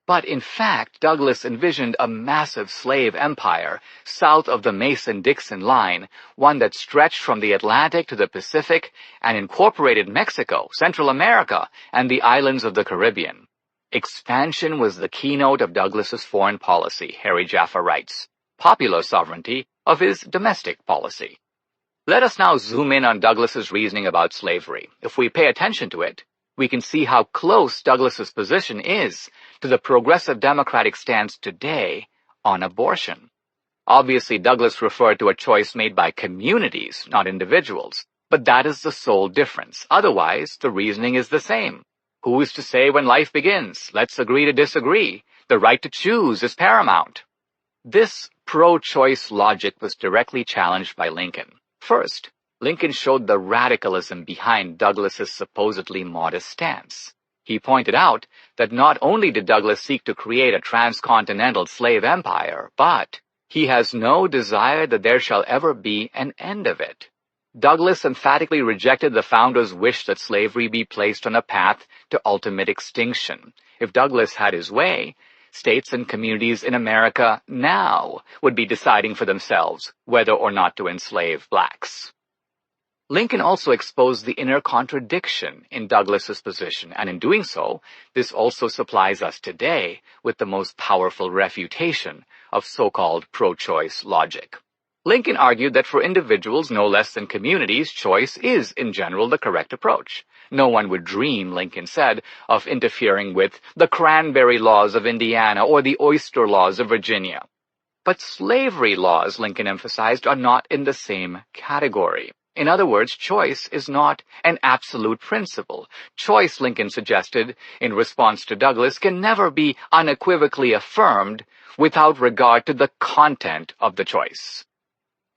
But in fact, Douglas envisioned a massive slave empire south of the Mason-Dixon line, one that stretched from the Atlantic to the Pacific and incorporated Mexico, Central America, and the islands of the Caribbean. Expansion was the keynote of Douglas's foreign policy, Harry Jaffa writes, popular sovereignty of his domestic policy. Let us now zoom in on Douglas's reasoning about slavery. If we pay attention to it, we can see how close Douglas's position is to the progressive Democratic stance today on abortion. Obviously, Douglas referred to a choice made by communities, not individuals, but that is the sole difference. Otherwise, the reasoning is the same. Who is to say when life begins? Let's agree to disagree. The right to choose is paramount. This pro-choice logic was directly challenged by Lincoln. First, Lincoln showed the radicalism behind Douglas's supposedly modest stance. He pointed out that not only did Douglas seek to create a transcontinental slave empire, but he has no desire that there shall ever be an end of it. Douglas emphatically rejected the founders' wish that slavery be placed on a path to ultimate extinction. If Douglas had his way, states and communities in America now would be deciding for themselves whether or not to enslave blacks. Lincoln also exposed the inner contradiction in Douglas's position, and in doing so, this also supplies us today with the most powerful refutation of so-called pro-choice logic. Lincoln argued that for individuals no less than communities, choice is, in general, the correct approach. No one would dream, Lincoln said, of interfering with the cranberry laws of Indiana or the oyster laws of Virginia. But slavery laws, Lincoln emphasized, are not in the same category. In other words, choice is not an absolute principle. Choice, Lincoln suggested, in response to Douglas, can never be unequivocally affirmed without regard to the content of the choice.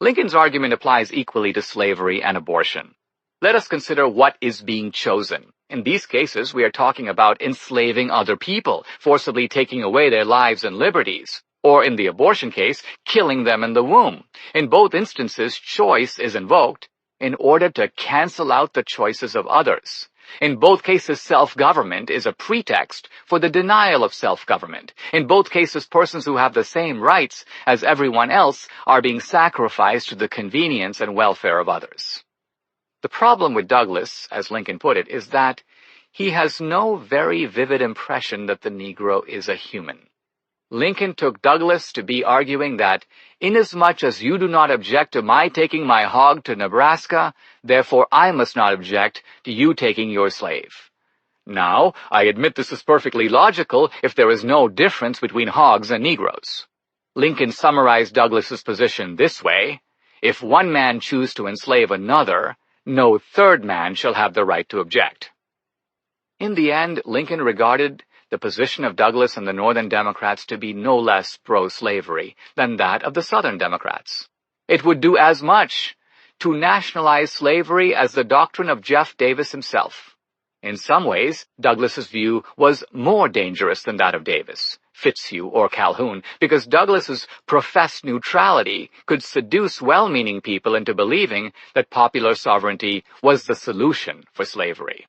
Lincoln's argument applies equally to slavery and abortion. Let us consider what is being chosen. In these cases, we are talking about enslaving other people, forcibly taking away their lives and liberties, or in the abortion case, killing them in the womb. In both instances, choice is invoked in order to cancel out the choices of others. In both cases, self-government is a pretext for the denial of self-government. In both cases, persons who have the same rights as everyone else are being sacrificed to the convenience and welfare of others. The problem with Douglas, as Lincoln put it, is that he has no very vivid impression that the Negro is a human. Lincoln took Douglas to be arguing that, inasmuch as you do not object to my taking my hog to Nebraska, therefore I must not object to you taking your slave. Now, I admit this is perfectly logical if there is no difference between hogs and Negroes. Lincoln summarized Douglas's position this way: if one man choose to enslave another, no third man shall have the right to object. In the end, Lincoln regarded the position of Douglas and the Northern Democrats to be no less pro-slavery than that of the Southern Democrats. It would do as much to nationalize slavery as the doctrine of Jeff Davis himself. In some ways, Douglas's view was more dangerous than that of Davis, Fitzhugh, or Calhoun, because Douglas's professed neutrality could seduce well-meaning people into believing that popular sovereignty was the solution for slavery.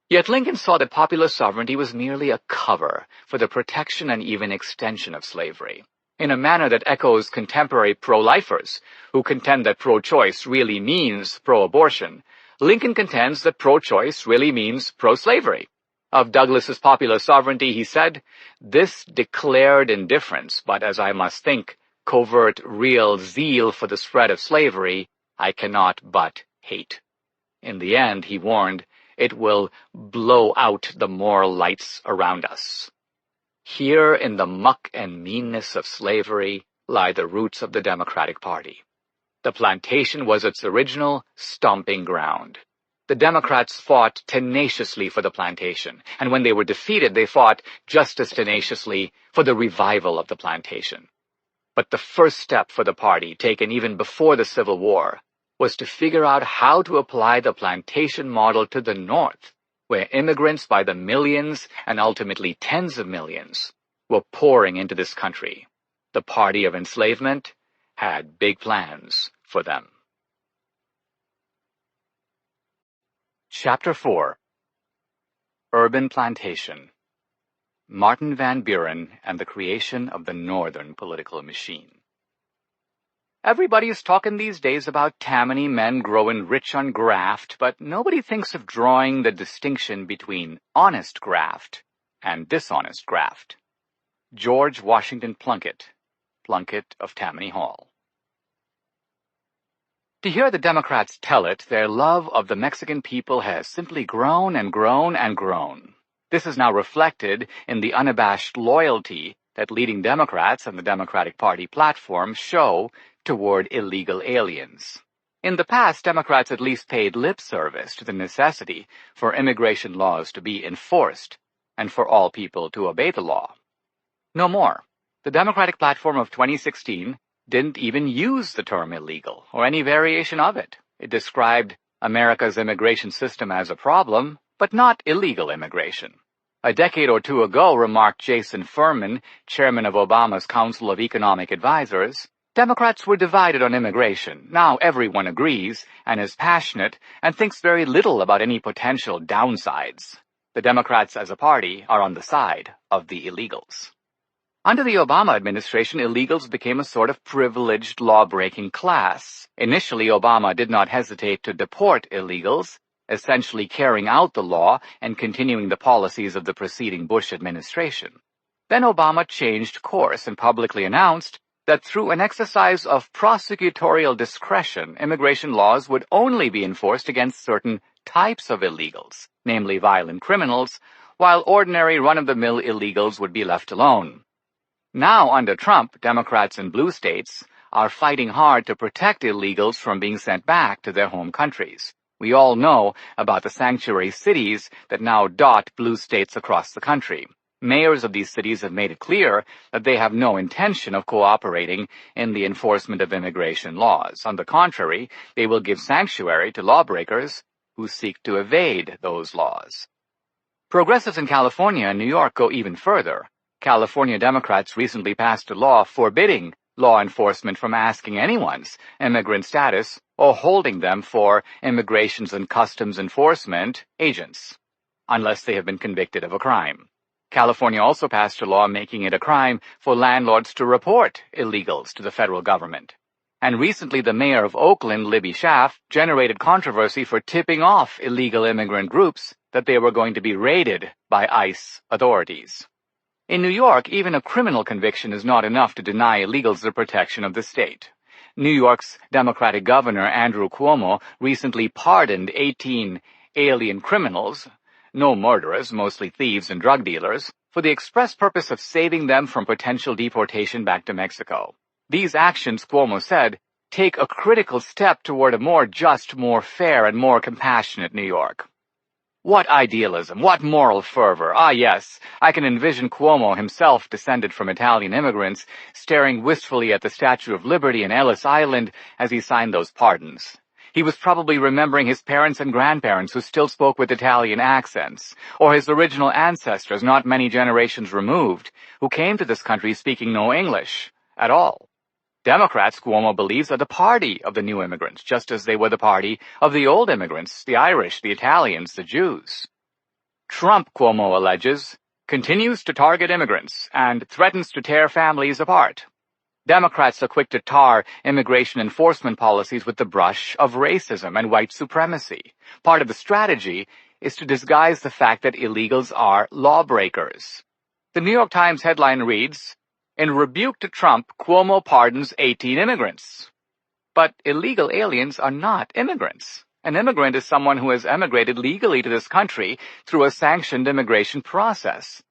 Yet Lincoln saw that popular sovereignty was merely a cover for the protection and even extension of slavery, in a manner that echoes contemporary pro-lifers who contend that pro-choice really means pro-abortion. Lincoln contends that pro-choice really means pro-slavery. Of Douglas's popular sovereignty, he said, "This declared indifference, but as I must think, covert real zeal for the spread of slavery, I cannot but hate." In the end, he warned, it will blow out the moral lights around us. Here in the muck and meanness of slavery lie the roots of the Democratic Party. The plantation was its original stomping ground. The Democrats fought tenaciously for the plantation, and when they were defeated, they fought just as tenaciously for the revival of the plantation. But the first step for the party, taken even before the Civil War, was to figure out how to apply the plantation model to the North, where immigrants by the millions and ultimately tens of millions were pouring into this country. The party of enslavement had big plans for them. Chapter 4. Urban Plantation. Martin Van Buren and the Creation of the Northern Political Machine. Everybody is talking these days about Tammany men growing rich on graft, but nobody thinks of drawing the distinction between honest graft and dishonest graft. George Washington Plunkett, Plunkett of Tammany Hall. To hear the Democrats tell it, their love of the Mexican people has simply grown and grown and grown. This is now reflected in the unabashed loyalty that leading Democrats and the Democratic Party platform show toward illegal aliens. In the past, Democrats at least paid lip service to the necessity for immigration laws to be enforced and for all people to obey the law. No more. The Democratic platform of 2016 didn't even use the term illegal or any variation of it. It described America's immigration system as a problem, but not illegal immigration. A decade or two ago, remarked Jason Furman, chairman of Obama's Council of Economic Advisors, Democrats were divided on immigration. Now everyone agrees and is passionate and thinks very little about any potential downsides. The Democrats as a party are on the side of the illegals. Under the Obama administration, illegals became a sort of privileged law-breaking class. Initially, Obama did not hesitate to deport illegals, essentially carrying out the law and continuing the policies of the preceding Bush administration. Then Obama changed course and publicly announced that through an exercise of prosecutorial discretion, immigration laws would only be enforced against certain types of illegals, namely violent criminals, while ordinary run-of-the-mill illegals would be left alone. Now, under Trump, Democrats in blue states are fighting hard to protect illegals from being sent back to their home countries. We all know about the sanctuary cities that now dot blue states across the country. Mayors of these cities have made it clear that they have no intention of cooperating in the enforcement of immigration laws. On the contrary, they will give sanctuary to lawbreakers who seek to evade those laws. Progressives in California and New York go even further. California Democrats recently passed a law forbidding law enforcement from asking anyone's immigrant status or holding them for Immigrations and Customs Enforcement agents, unless they have been convicted of a crime. California also passed a law making it a crime for landlords to report illegals to the federal government. And recently, the mayor of Oakland, Libby Schaaf, generated controversy for tipping off illegal immigrant groups that they were going to be raided by ICE authorities. In New York, even a criminal conviction is not enough to deny illegals the protection of the state. New York's Democratic Governor Andrew Cuomo recently pardoned 18 alien criminals, no murderers, mostly thieves and drug dealers, for the express purpose of saving them from potential deportation back to Mexico. These actions, Cuomo said, take a critical step toward a more just, more fair, and more compassionate New York. What idealism, what moral fervor. Ah, yes, I can envision Cuomo, himself descended from Italian immigrants, staring wistfully at the Statue of Liberty in Ellis Island as he signed those pardons. He was probably remembering his parents and grandparents who still spoke with Italian accents, or his original ancestors not many generations removed, who came to this country speaking no English at all. Democrats, Cuomo believes, are the party of the new immigrants, just as they were the party of the old immigrants, the Irish, the Italians, the Jews. Trump, Cuomo alleges, continues to target immigrants and threatens to tear families apart. Democrats are quick to tar immigration enforcement policies with the brush of racism and white supremacy. Part of the strategy is to disguise the fact that illegals are lawbreakers. The New York Times headline reads, "In rebuke to Trump, Cuomo pardons 18 immigrants." But illegal aliens are not immigrants. An immigrant is someone who has emigrated legally to this country through a sanctioned immigration process.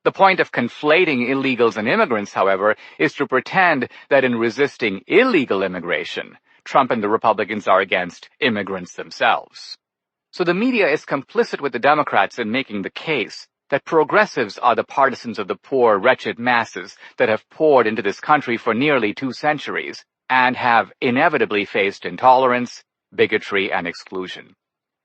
The point of conflating illegals and immigrants, however, is to pretend that in resisting illegal immigration, Trump and the Republicans are against immigrants themselves. So the media is complicit with the Democrats in making the case that progressives are the partisans of the poor, wretched masses that have poured into this country for nearly 2 centuries and have inevitably faced intolerance, bigotry, and exclusion.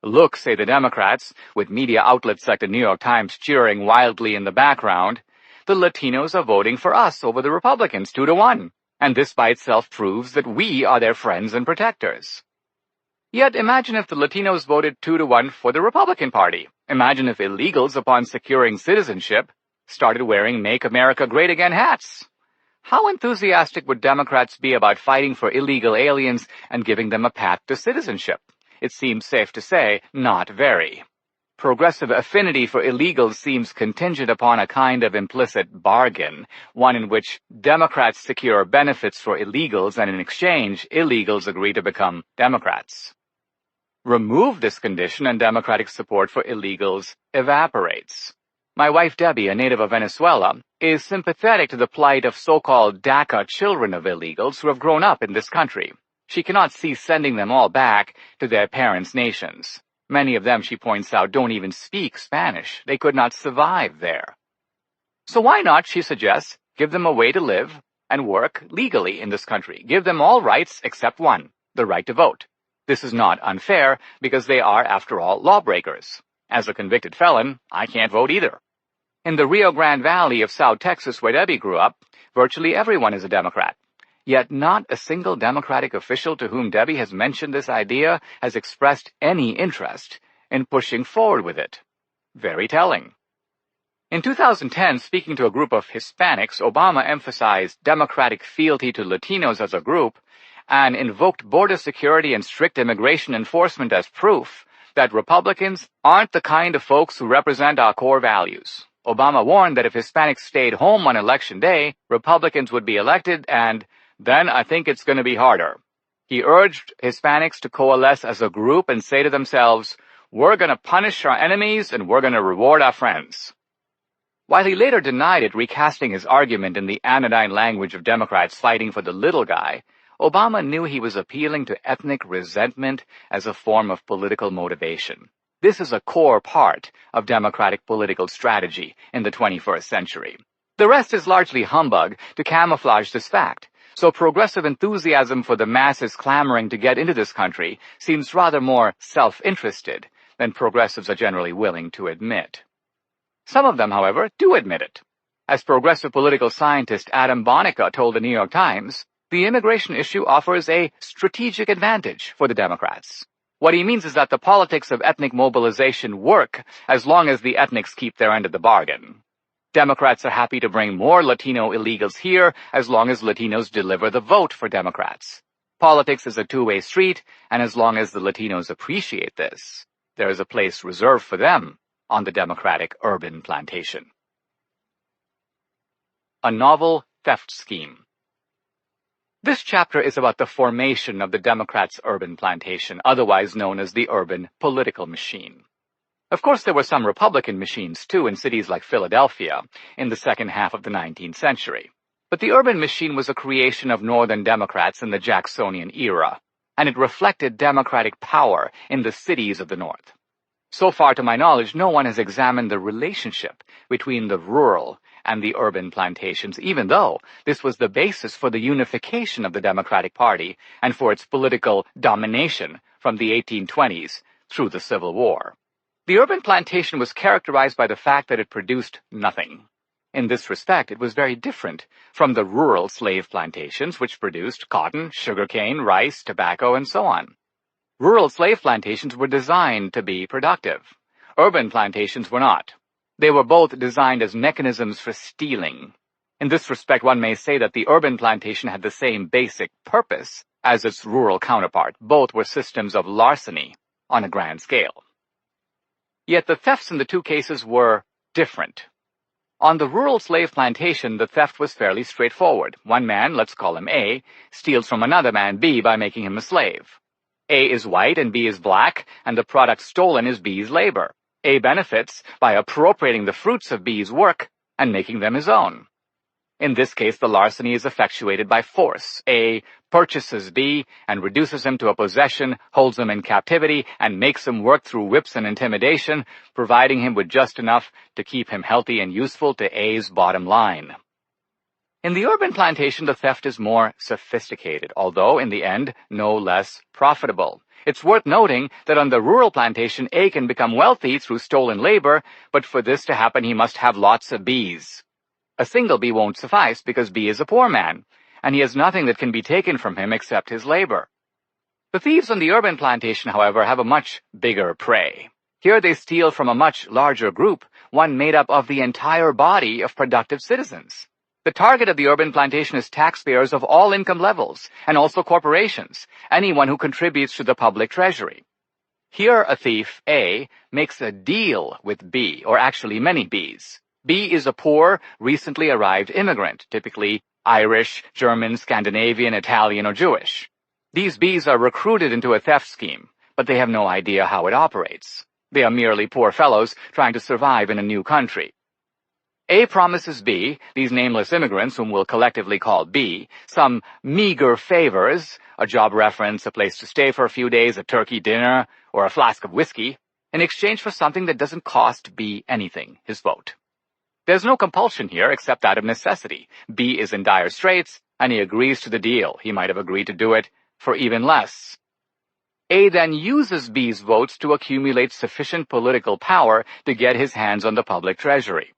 Look, say the Democrats, with media outlets like the New York Times cheering wildly in the background, the Latinos are voting for us over the Republicans 2-1, and this by itself proves that we are their friends and protectors. Yet imagine if the Latinos voted 2-1 for the Republican Party. Imagine if illegals, upon securing citizenship, started wearing Make America Great Again hats. How enthusiastic would Democrats be about fighting for illegal aliens and giving them a path to citizenship? It seems safe to say, not very. Progressive affinity for illegals seems contingent upon a kind of implicit bargain, one in which Democrats secure benefits for illegals and in exchange, illegals agree to become Democrats. Remove this condition and Democratic support for illegals evaporates. My wife Debbie, a native of Venezuela, is sympathetic to the plight of so-called DACA children of illegals who have grown up in this country. She cannot see sending them all back to their parents' nations. Many of them, she points out, don't even speak Spanish. They could not survive there. So why not, she suggests, give them a way to live and work legally in this country. Give them all rights except one, the right to vote. This is not unfair because they are, after all, lawbreakers. As a convicted felon, I can't vote either. In the Rio Grande Valley of South Texas, where Debbie grew up, virtually everyone is a Democrat. Yet not a single Democratic official to whom Debbie has mentioned this idea has expressed any interest in pushing forward with it. Very telling. In 2010, speaking to a group of Hispanics, Obama emphasized Democratic fealty to Latinos as a group and invoked border security and strict immigration enforcement as proof that Republicans aren't the kind of folks who represent our core values. Obama warned that if Hispanics stayed home on Election Day, Republicans would be elected, and then I think it's going to be harder. He urged Hispanics to coalesce as a group and say to themselves, we're going to punish our enemies and we're going to reward our friends. While he later denied it, recasting his argument in the anodyne language of Democrats fighting for the little guy, Obama knew he was appealing to ethnic resentment as a form of political motivation. This is a core part of Democratic political strategy in the 21st century. The rest is largely humbug to camouflage this fact, so progressive enthusiasm for the masses clamoring to get into this country seems rather more self-interested than progressives are generally willing to admit. Some of them, however, do admit it. As progressive political scientist Adam Bonica told the New York Times, the immigration issue offers a strategic advantage for the Democrats. What he means is that the politics of ethnic mobilization work as long as the ethnics keep their end of the bargain. Democrats are happy to bring more Latino illegals here as long as Latinos deliver the vote for Democrats. Politics is a two-way street, and as long as the Latinos appreciate this, there is a place reserved for them on the Democratic urban plantation. A novel theft scheme. This chapter is about the formation of the Democrats' urban plantation, otherwise known as the urban political machine. Of course, there were some Republican machines, too, in cities like Philadelphia in the second half of the 19th century. But the urban machine was a creation of Northern Democrats in the Jacksonian era, and it reflected Democratic power in the cities of the North. So far, to my knowledge, no one has examined the relationship between the rural and the urban plantations, even though this was the basis for the unification of the Democratic Party and for its political domination from the 1820s through the Civil War. The urban plantation was characterized by the fact that it produced nothing. In this respect, it was very different from the rural slave plantations, which produced cotton, sugarcane, rice, tobacco, and so on. Rural slave plantations were designed to be productive. Urban plantations were not. They were both designed as mechanisms for stealing. In this respect, one may say that the urban plantation had the same basic purpose as its rural counterpart. Both were systems of larceny on a grand scale. Yet the thefts in the two cases were different. On the rural slave plantation, the theft was fairly straightforward. One man, let's call him A, steals from another man, B, by making him a slave. A is white and B is black, and the product stolen is B's labor. A benefits by appropriating the fruits of B's work and making them his own. In this case, the larceny is effectuated by force. A purchases B and reduces him to a possession, holds him in captivity, and makes him work through whips and intimidation, providing him with just enough to keep him healthy and useful to A's bottom line. In the urban plantation, the theft is more sophisticated, although, in the end, no less profitable. It's worth noting that on the rural plantation, A can become wealthy through stolen labor, but for this to happen, he must have lots of Bs. A single B won't suffice because B is a poor man, and he has nothing that can be taken from him except his labor. The thieves on the urban plantation, however, have a much bigger prey. Here they steal from a much larger group, one made up of the entire body of productive citizens. The target of the urban plantation is taxpayers of all income levels, and also corporations, anyone who contributes to the public treasury. Here a thief, A, makes a deal with B, or actually many Bs. B is a poor, recently arrived immigrant, typically Irish, German, Scandinavian, Italian, or Jewish. These Bs are recruited into a theft scheme, but they have no idea how it operates. They are merely poor fellows trying to survive in a new country. A promises B, these nameless immigrants, whom we'll collectively call B, some meager favors, a job reference, a place to stay for a few days, a turkey dinner, or a flask of whiskey, in exchange for something that doesn't cost B anything, his vote. There's no compulsion here except that of necessity. B is in dire straits, and he agrees to the deal. He might have agreed to do it for even less. A then uses B's votes to accumulate sufficient political power to get his hands on the public treasury.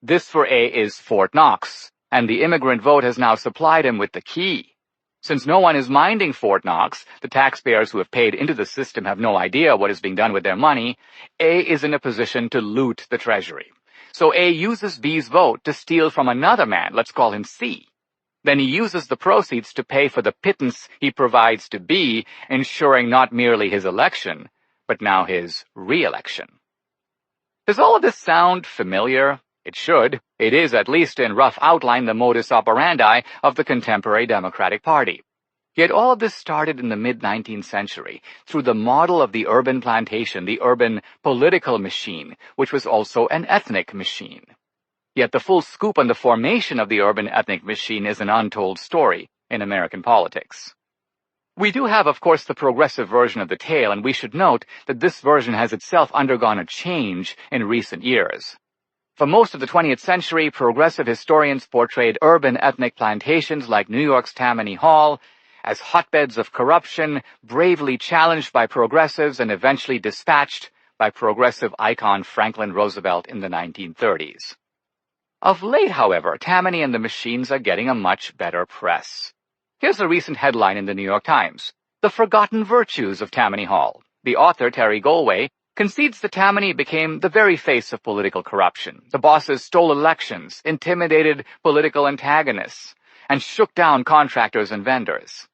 This for A is Fort Knox, and the immigrant vote has now supplied him with the key. Since no one is minding Fort Knox, the taxpayers who have paid into the system have no idea what is being done with their money, A is in a position to loot the treasury. So A uses B's vote to steal from another man, let's call him C. Then he uses the proceeds to pay for the pittance he provides to B, ensuring not merely his election, but now his re-election. Does all of this sound familiar? It should. It is, at least in rough outline, the modus operandi of the contemporary Democratic Party. Yet all of this started in the mid-19th century through the model of the urban plantation, the urban political machine, which was also an ethnic machine. Yet the full scoop on the formation of the urban ethnic machine is an untold story in American politics. We do have, of course, the progressive version of the tale, and we should note that this version has itself undergone a change in recent years. For most of the 20th century, progressive historians portrayed urban ethnic plantations like New York's Tammany Hall as hotbeds of corruption, bravely challenged by progressives and eventually dispatched by progressive icon Franklin Roosevelt in the 1930s. Of late, however, Tammany and the machines are getting a much better press. Here's a recent headline in the New York Times: "The Forgotten Virtues of Tammany Hall." The author, Terry Golway, concedes that Tammany became the very face of political corruption. The bosses stole elections, intimidated political antagonists, and shook down contractors and vendors.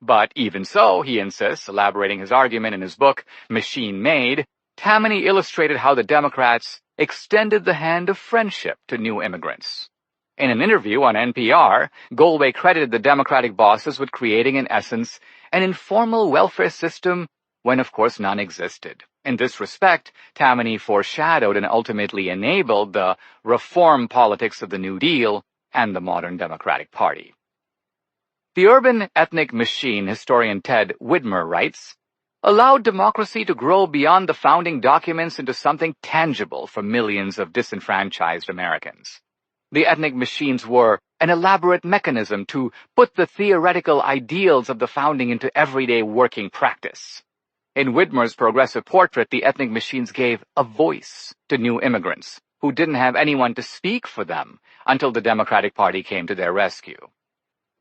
But even so, he insists, elaborating his argument in his book, Machine Made, Tammany illustrated how the Democrats extended the hand of friendship to new immigrants. In an interview on NPR, Golway credited the Democratic bosses with creating, in essence, an informal welfare system when, of course, none existed. In this respect, Tammany foreshadowed and ultimately enabled the reform politics of the New Deal and the modern Democratic Party. The urban ethnic machine, historian Ted Widmer writes, allowed democracy to grow beyond the founding documents into something tangible for millions of disenfranchised Americans. The ethnic machines were an elaborate mechanism to put the theoretical ideals of the founding into everyday working practice. In Widmer's progressive portrait, the ethnic machines gave a voice to new immigrants who didn't have anyone to speak for them until the Democratic Party came to their rescue.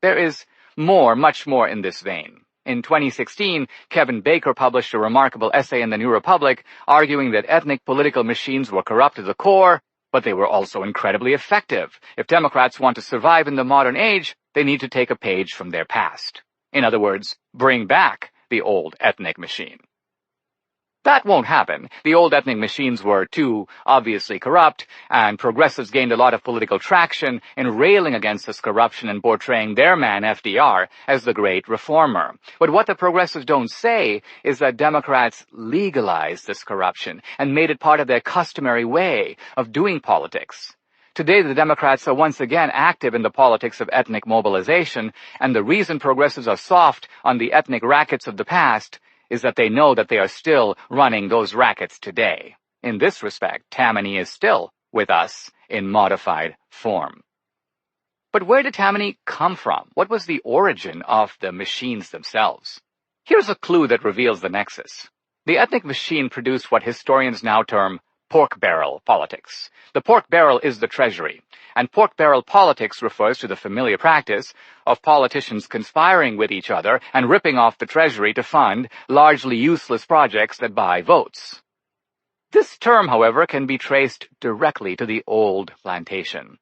There is more, much more in this vein. In 2016, Kevin Baker published a remarkable essay in the New Republic arguing that ethnic political machines were corrupt to the core, but they were also incredibly effective. If Democrats want to survive in the modern age, they need to take a page from their past. In other words, bring back the old ethnic machine. That won't happen. The old ethnic machines were too obviously corrupt, and progressives gained a lot of political traction in railing against this corruption and portraying their man, FDR, as the great reformer. But what the progressives don't say is that Democrats legalized this corruption and made it part of their customary way of doing politics. Today, the Democrats are once again active in the politics of ethnic mobilization, and the reason progressives are soft on the ethnic rackets of the past is that they know that they are still running those rackets today. In this respect, Tammany is still with us in modified form. But where did Tammany come from? What was the origin of the machines themselves? Here's a clue that reveals the nexus. The ethnic machine produced what historians now term pork barrel politics. The pork barrel is the treasury, and pork barrel politics refers to the familiar practice of politicians conspiring with each other and ripping off the treasury to fund largely useless projects that buy votes. This term, however, can be traced directly to the old plantation.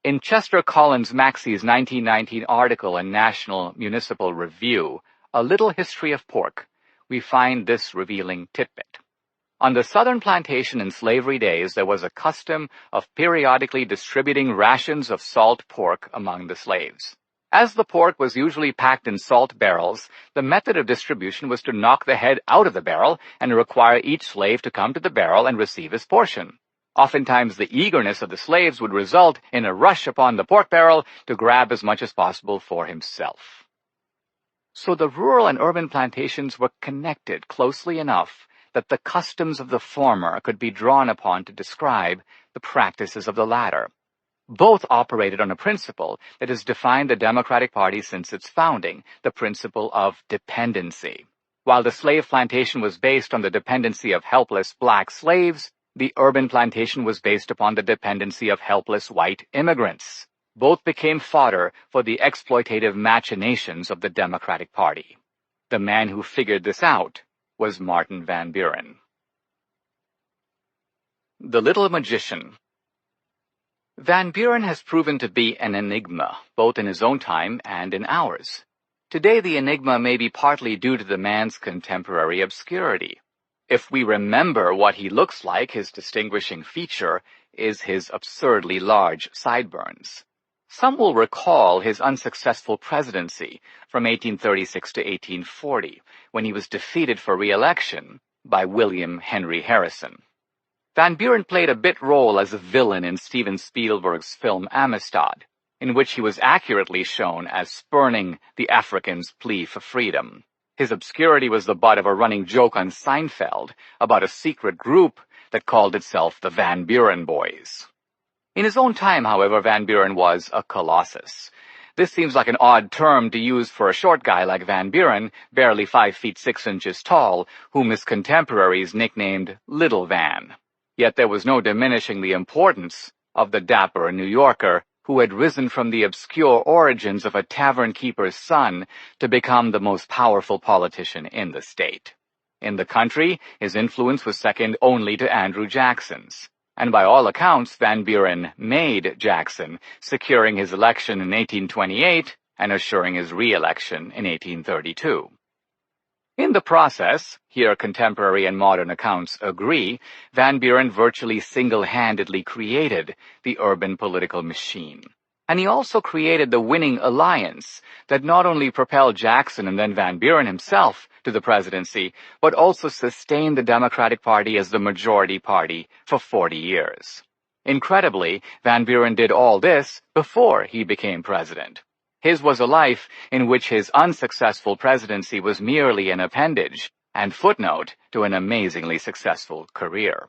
In Chester Collins Maxey's 1919 article in National Municipal Review, A Little History of Pork, we find this revealing tidbit. On the southern plantation in slavery days, there was a custom of periodically distributing rations of salt pork among the slaves. As the pork was usually packed in salt barrels, the method of distribution was to knock the head out of the barrel and require each slave to come to the barrel and receive his portion. Oftentimes, the eagerness of the slaves would result in a rush upon the pork barrel to grab as much as possible for himself. So the rural and urban plantations were connected closely enough that the customs of the former could be drawn upon to describe the practices of the latter. Both operated on a principle that has defined the Democratic Party since its founding, the principle of dependency. While the slave plantation was based on the dependency of helpless black slaves, the urban plantation was based upon the dependency of helpless white immigrants. Both became fodder for the exploitative machinations of the Democratic Party. The man who figured this out was Martin Van Buren. The Little Magician. Van Buren has proven to be an enigma, both in his own time and in ours. Today, the enigma may be partly due to the man's contemporary obscurity. If we remember what he looks like, his distinguishing feature is his absurdly large sideburns. Some will recall his unsuccessful presidency from 1836 to 1840, when he was defeated for re-election by William Henry Harrison. Van Buren played a bit role as a villain in Steven Spielberg's film Amistad, in which he was accurately shown as spurning the African's plea for freedom. His obscurity was the butt of a running joke on Seinfeld about a secret group that called itself the Van Buren Boys. In his own time, however, Van Buren was a colossus. This seems like an odd term to use for a short guy like Van Buren, barely 5 feet 6 inches tall, whom his contemporaries nicknamed Little Van. Yet there was no diminishing the importance of the dapper New Yorker who had risen from the obscure origins of a tavern keeper's son to become the most powerful politician in the state. In the country, his influence was second only to Andrew Jackson's. And by all accounts, Van Buren made Jackson, securing his election in 1828 and assuring his re-election in 1832. In the process, here contemporary and modern accounts agree, Van Buren virtually single-handedly created the urban political machine. And he also created the winning alliance that not only propelled Jackson and then Van Buren himself to the presidency, but also sustained the Democratic Party as the majority party for 40 years. Incredibly, Van Buren did all this before he became president. His was a life in which his unsuccessful presidency was merely an appendage and footnote to an amazingly successful career.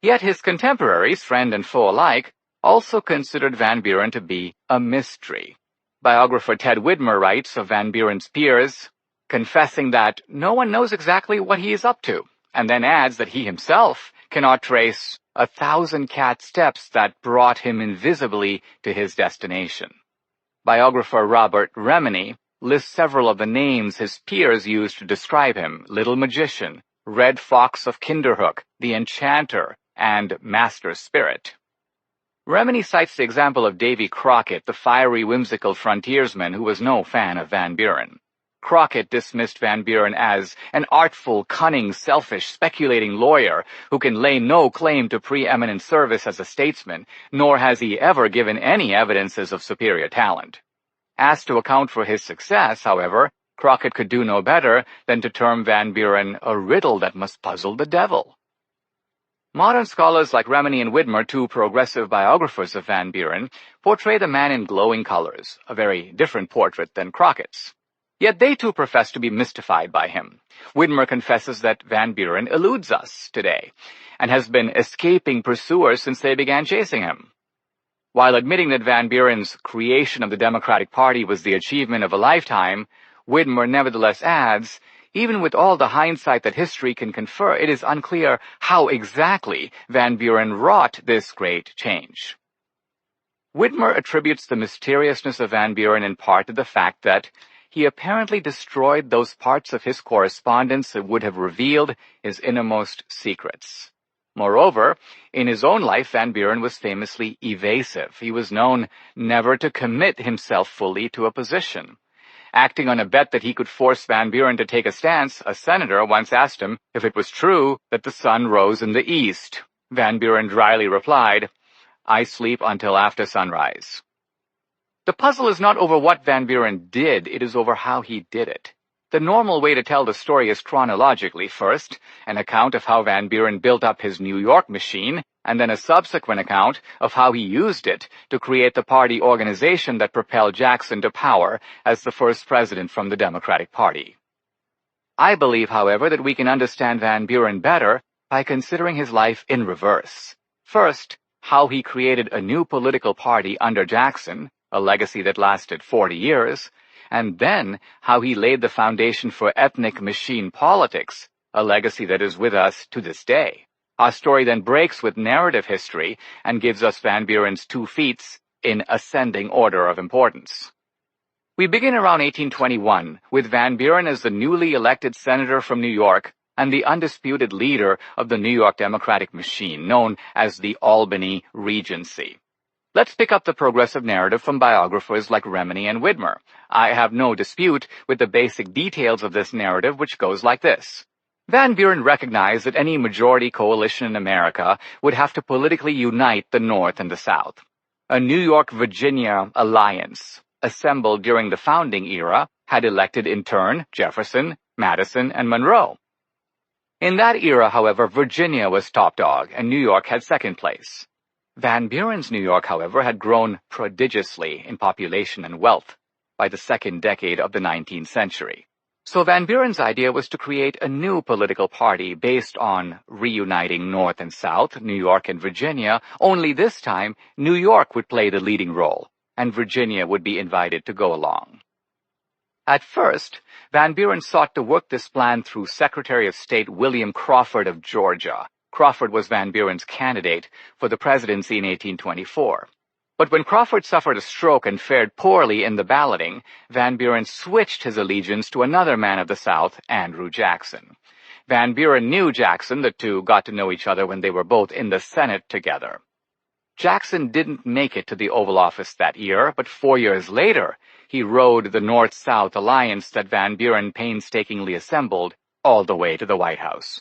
Yet his contemporaries, friend and foe alike, also considered Van Buren to be a mystery. Biographer Ted Widmer writes of Van Buren's peers, confessing that no one knows exactly what he is up to, and then adds that he himself cannot trace 1,000 cat steps that brought him invisibly to his destination. Biographer Robert Remini lists several of the names his peers used to describe him: Little Magician, Red Fox of Kinderhook, the Enchanter, and Master Spirit. Remini cites the example of Davy Crockett, the fiery, whimsical frontiersman who was no fan of Van Buren. Crockett dismissed Van Buren as an artful, cunning, selfish, speculating lawyer who can lay no claim to preeminent service as a statesman, nor has he ever given any evidences of superior talent. Asked to account for his success, however, Crockett could do no better than to term Van Buren a riddle that must puzzle the devil. Modern scholars like Remini and Widmer, two progressive biographers of Van Buren, portray the man in glowing colors, a very different portrait than Crockett's. Yet they too profess to be mystified by him. Widmer confesses that Van Buren eludes us today, and has been escaping pursuers since they began chasing him. While admitting that Van Buren's creation of the Democratic Party was the achievement of a lifetime, Widmer nevertheless adds, even with all the hindsight that history can confer, it is unclear how exactly Van Buren wrought this great change. Widmer attributes the mysteriousness of Van Buren in part to the fact that he apparently destroyed those parts of his correspondence that would have revealed his innermost secrets. Moreover, in his own life, Van Buren was famously evasive. He was known never to commit himself fully to a position. Acting on a bet that he could force Van Buren to take a stance, a senator once asked him if it was true that the sun rose in the east. Van Buren dryly replied, "I sleep until after sunrise." The puzzle is not over what Van Buren did, it is over how he did it. The normal way to tell the story is chronologically. First, an account of how Van Buren built up his New York machine, and then a subsequent account of how he used it to create the party organization that propelled Jackson to power as the first president from the Democratic Party. I believe, however, that we can understand Van Buren better by considering his life in reverse. First, how he created a new political party under Jackson, a legacy that lasted 40 years, and then how he laid the foundation for ethnic machine politics, a legacy that is with us to this day. Our story then breaks with narrative history and gives us Van Buren's 2 feats in ascending order of importance. We begin around 1821, with Van Buren as the newly elected senator from New York and the undisputed leader of the New York Democratic machine, known as the Albany Regency. Let's pick up the progressive narrative from biographers like Remini and Widmer. I have no dispute with the basic details of this narrative, which goes like this. Van Buren recognized that any majority coalition in America would have to politically unite the North and the South. A New York-Virginia alliance, assembled during the founding era, had elected in turn Jefferson, Madison, and Monroe. In that era, however, Virginia was top dog, and New York had second place. Van Buren's New York, however, had grown prodigiously in population and wealth by the second decade of the 19th century. So Van Buren's idea was to create a new political party based on reuniting North and South, New York and Virginia, only this time New York would play the leading role, and Virginia would be invited to go along. At first, Van Buren sought to work this plan through Secretary of State William Crawford of Georgia. Crawford was Van Buren's candidate for the presidency in 1824. But when Crawford suffered a stroke and fared poorly in the balloting, Van Buren switched his allegiance to another man of the South, Andrew Jackson. Van Buren knew Jackson. The two got to know each other when they were both in the Senate together. Jackson didn't make it to the Oval Office that year, but 4 years later, he rode the North-South alliance that Van Buren painstakingly assembled all the way to the White House.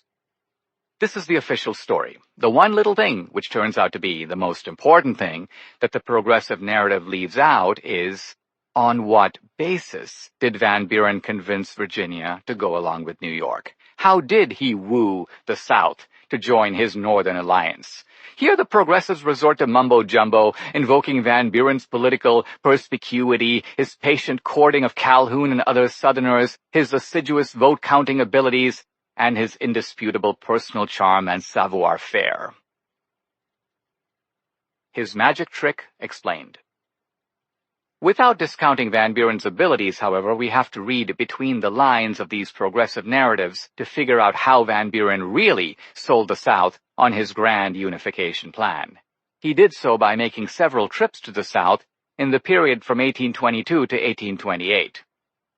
This is the official story. The one little thing, which turns out to be the most important thing, that the progressive narrative leaves out is, on what basis did Van Buren convince Virginia to go along with New York? How did he woo the South to join his Northern alliance? Here the progressives resort to mumbo-jumbo, invoking Van Buren's political perspicuity, his patient courting of Calhoun and other Southerners, his assiduous vote-counting abilities. and his indisputable personal charm and savoir-faire. His magic trick explained. Without discounting Van Buren's abilities, however, we have to read between the lines of these progressive narratives to figure out how Van Buren really sold the South on his grand unification plan. He did so by making several trips to the South in the period from 1822 to 1828.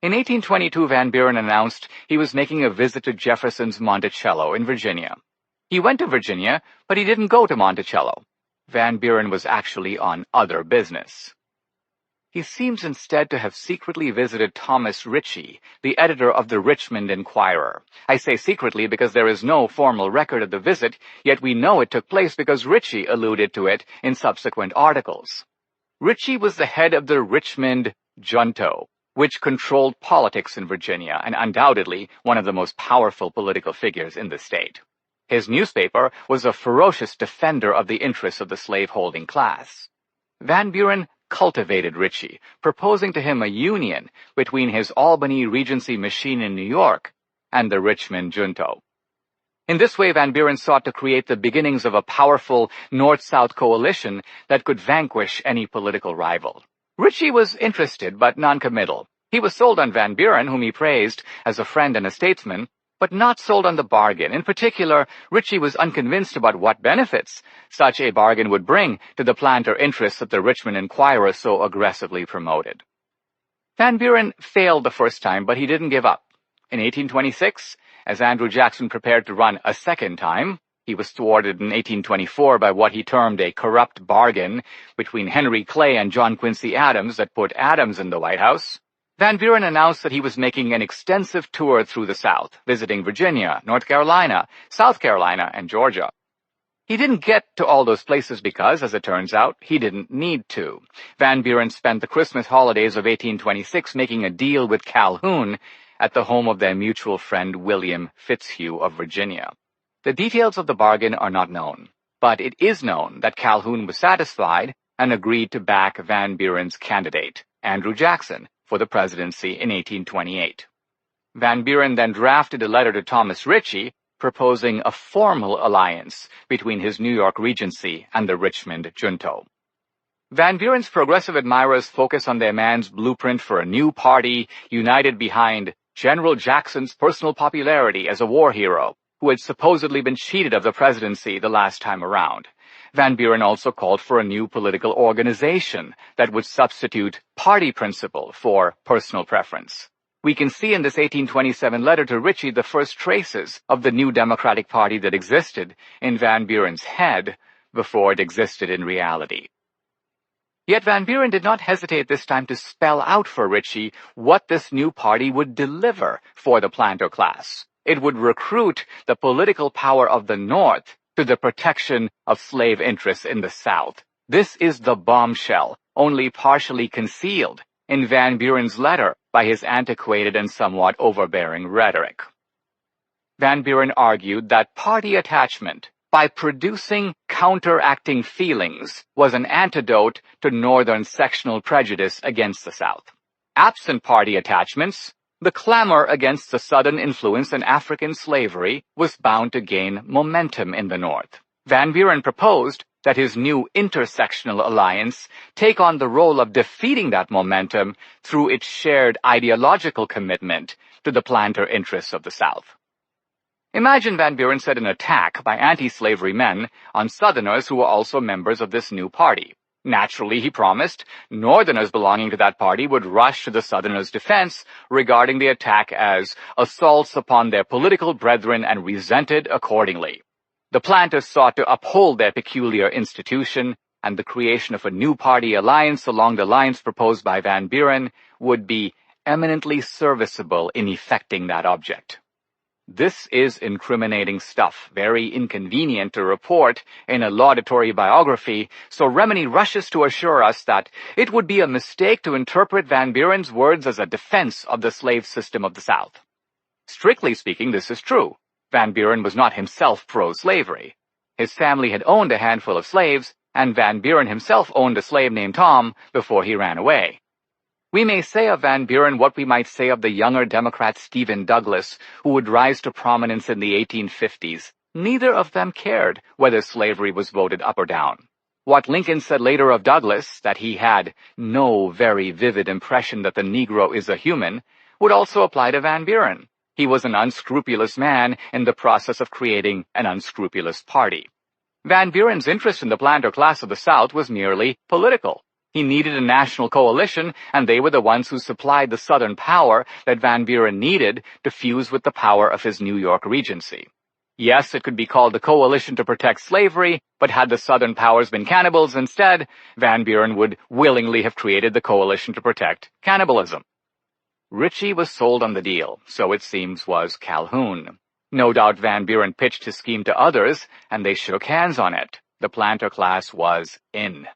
In 1822, Van Buren announced he was making a visit to Jefferson's Monticello in Virginia. He went to Virginia, but he didn't go to Monticello. Van Buren was actually on other business. He seems instead to have secretly visited Thomas Ritchie, the editor of the Richmond Enquirer. I say secretly because there is no formal record of the visit, yet we know it took place because Ritchie alluded to it in subsequent articles. Ritchie was the head of the Richmond Junto, which controlled politics in Virginia and undoubtedly one of the most powerful political figures in the state. His newspaper was a ferocious defender of the interests of the slaveholding class. Van Buren cultivated Ritchie, proposing to him a union between his Albany Regency machine in New York and the Richmond Junto. In this way, Van Buren sought to create the beginnings of a powerful North-South coalition that could vanquish any political rival. Ritchie was interested but non-committal. He was sold on Van Buren, whom he praised as a friend and a statesman, but not sold on the bargain. In particular, Ritchie was unconvinced about what benefits such a bargain would bring to the planter interests that the Richmond Enquirer so aggressively promoted. Van Buren failed the first time, but he didn't give up. In 1826, as Andrew Jackson prepared to run a second time, he was thwarted in 1824 by what he termed a corrupt bargain between Henry Clay and John Quincy Adams that put Adams in the White House. Van Buren announced that he was making an extensive tour through the South, visiting Virginia, North Carolina, South Carolina, and Georgia. He didn't get to all those places because, as it turns out, he didn't need to. Van Buren spent the Christmas holidays of 1826 making a deal with Calhoun at the home of their mutual friend William Fitzhugh of Virginia. The details of the bargain are not known, but it is known that Calhoun was satisfied and agreed to back Van Buren's candidate, Andrew Jackson, for the presidency in 1828. Van Buren then drafted a letter to Thomas Ritchie proposing a formal alliance between his New York Regency and the Richmond Junto. Van Buren's progressive admirers focus on their man's blueprint for a new party united behind General Jackson's personal popularity as a war hero, who had supposedly been cheated of the presidency the last time around. Van Buren also called for a new political organization that would substitute party principle for personal preference. We can see in this 1827 letter to Ritchie the first traces of the new Democratic Party that existed in Van Buren's head before it existed in reality. Yet Van Buren did not hesitate this time to spell out for Ritchie what this new party would deliver for the planter class. It would recruit the political power of the North to the protection of slave interests in the South. This is the bombshell, only partially concealed in Van Buren's letter by his antiquated and somewhat overbearing rhetoric. Van Buren argued that party attachment, by producing counteracting feelings, was an antidote to Northern sectional prejudice against the South. Absent party attachments, the clamor against the Southern influence in African slavery was bound to gain momentum in the North. Van Buren proposed that his new intersectional alliance take on the role of defeating that momentum through its shared ideological commitment to the planter interests of the South. Imagine Van Buren set an attack by anti-slavery men on Southerners who were also members of this new party. Naturally, he promised, Northerners belonging to that party would rush to the Southerners' defense regarding the attack as assaults upon their political brethren and resented accordingly. The planters sought to uphold their peculiar institution, and the creation of a new party alliance along the lines proposed by Van Buren would be eminently serviceable in effecting that object. This is incriminating stuff, very inconvenient to report in a laudatory biography, so Remini rushes to assure us that it would be a mistake to interpret Van Buren's words as a defense of the slave system of the South. Strictly speaking, this is true. Van Buren was not himself pro-slavery. His family had owned a handful of slaves, and Van Buren himself owned a slave named Tom before he ran away. We may say of Van Buren what we might say of the younger Democrat Stephen Douglas, who would rise to prominence in the 1850s. Neither of them cared whether slavery was voted up or down. What Lincoln said later of Douglas, that he had no very vivid impression that the Negro is a human, would also apply to Van Buren. He was an unscrupulous man in the process of creating an unscrupulous party. Van Buren's interest in the planter class of the South was merely political. He needed a national coalition, and they were the ones who supplied the Southern power that Van Buren needed to fuse with the power of his New York Regency. Yes, it could be called the Coalition to Protect Slavery, but had the Southern powers been cannibals instead, Van Buren would willingly have created the Coalition to Protect Cannibalism. Ritchie was sold on the deal, so it seems was Calhoun. No doubt Van Buren pitched his scheme to others, and they shook hands on it. The planter class was in.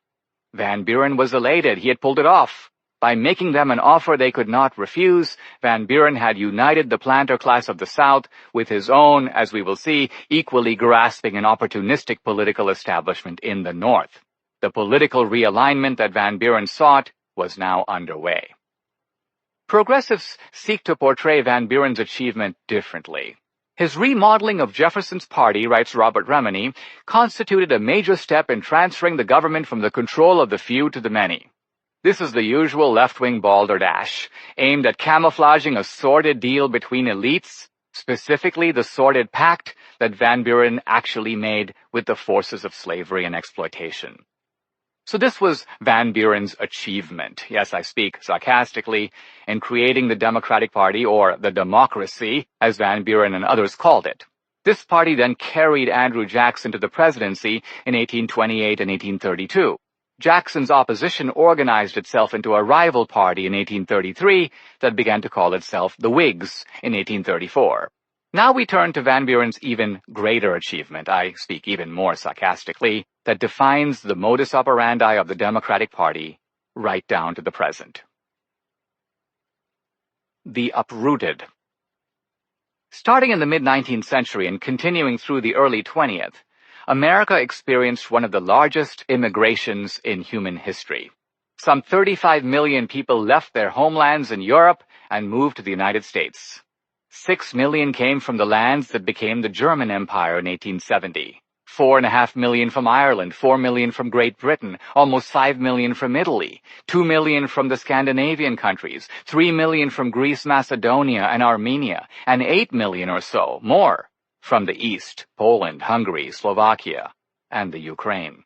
Van Buren was elated. He had pulled it off. By making them an offer they could not refuse, Van Buren had united the planter class of the South with his own, as we will see, equally grasping and opportunistic political establishment in the North. The political realignment that Van Buren sought was now underway. Progressives seek to portray Van Buren's achievement differently. His remodeling of Jefferson's party, writes Robert Remini, constituted a major step in transferring the government from the control of the few to the many. This is the usual left-wing balderdash, aimed at camouflaging a sordid deal between elites, specifically the sordid pact that Van Buren actually made with the forces of slavery and exploitation. So this was Van Buren's achievement, yes, I speak sarcastically, in creating the Democratic Party, or the democracy, as Van Buren and others called it. This party then carried Andrew Jackson to the presidency in 1828 and 1832. Jackson's opposition organized itself into a rival party in 1833 that began to call itself the Whigs in 1834. Now we turn to Van Buren's even greater achievement, I speak even more sarcastically, that defines the modus operandi of the Democratic Party right down to the present. The uprooted. Starting in the mid-19th century and continuing through the early 20th, America experienced one of the largest immigrations in human history. Some 35 million people left their homelands in Europe and moved to the United States. 6 million came from the lands that became the German Empire in 1870. 4.5 million from Ireland, 4 million from Great Britain, almost 5 million from Italy, 2 million from the Scandinavian countries, 3 million from Greece, Macedonia, and Armenia, and 8 million or so, more, from the East, Poland, Hungary, Slovakia, and the Ukraine.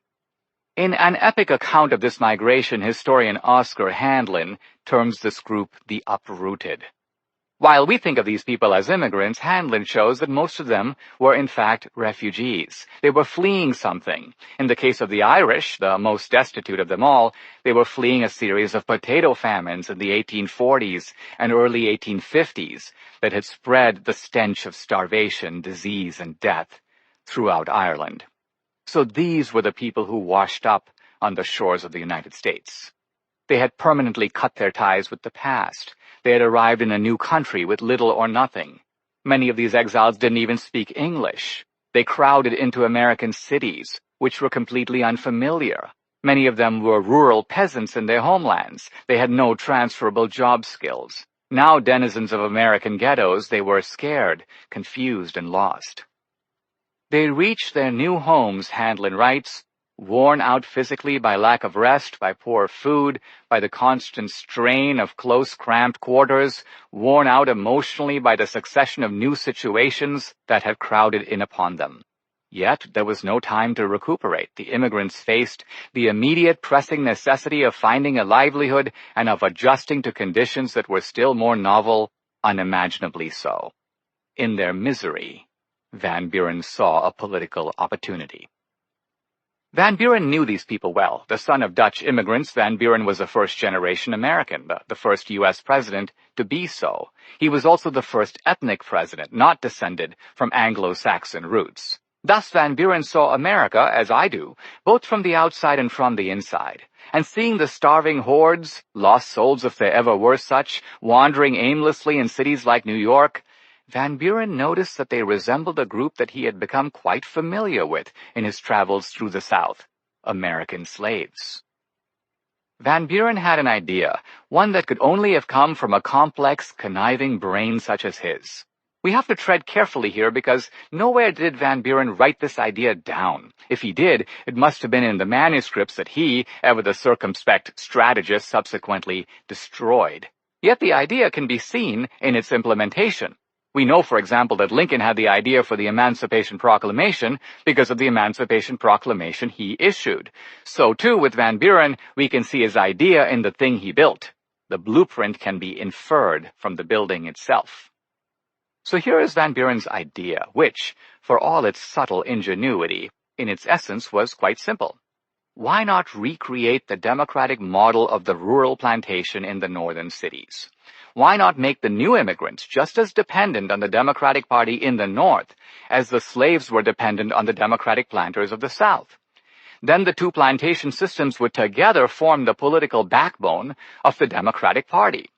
In an epic account of this migration, historian Oscar Handlin terms this group the uprooted. While we think of these people as immigrants, Handlin shows that most of them were in fact refugees. They were fleeing something. In the case of the Irish, the most destitute of them all, they were fleeing a series of potato famines in the 1840s and early 1850s that had spread the stench of starvation, disease, and death throughout Ireland. So these were the people who washed up on the shores of the United States. They had permanently cut their ties with the past. They had arrived in a new country with little or nothing. Many of these exiles didn't even speak English. They crowded into American cities, which were completely unfamiliar. Many of them were rural peasants in their homelands. They had no transferable job skills. Now denizens of American ghettos, they were scared, confused, and lost. They reached their new homes, Handlin writes, worn out physically by lack of rest, by poor food, by the constant strain of close, cramped quarters, worn out emotionally by the succession of new situations that had crowded in upon them. Yet there was no time to recuperate. The immigrants faced the immediate pressing necessity of finding a livelihood and of adjusting to conditions that were still more novel, unimaginably so. In their misery, Van Buren saw a political opportunity. Van Buren knew these people well. The son of Dutch immigrants, Van Buren was a first-generation American, the first U.S. president to be so. He was also the first ethnic president, not descended from Anglo-Saxon roots. Thus Van Buren saw America, as I do, both from the outside and from the inside. And seeing the starving hordes, lost souls if there ever were such, wandering aimlessly in cities like New York, Van Buren noticed that they resembled a group that he had become quite familiar with in his travels through the South, American slaves. Van Buren had an idea, one that could only have come from a complex, conniving brain such as his. We have to tread carefully here because nowhere did Van Buren write this idea down. If he did, it must have been in the manuscripts that he, ever the circumspect strategist, subsequently destroyed. Yet the idea can be seen in its implementation. We know, for example, that Lincoln had the idea for the Emancipation Proclamation because of the Emancipation Proclamation he issued. So, too, with Van Buren, we can see his idea in the thing he built. The blueprint can be inferred from the building itself. So here is Van Buren's idea, which, for all its subtle ingenuity, in its essence was quite simple. Why not recreate the democratic model of the rural plantation in the northern cities? Why not make the new immigrants just as dependent on the Democratic Party in the North as the slaves were dependent on the Democratic planters of the South? Then the two plantation systems would together form the political backbone of the Democratic Party.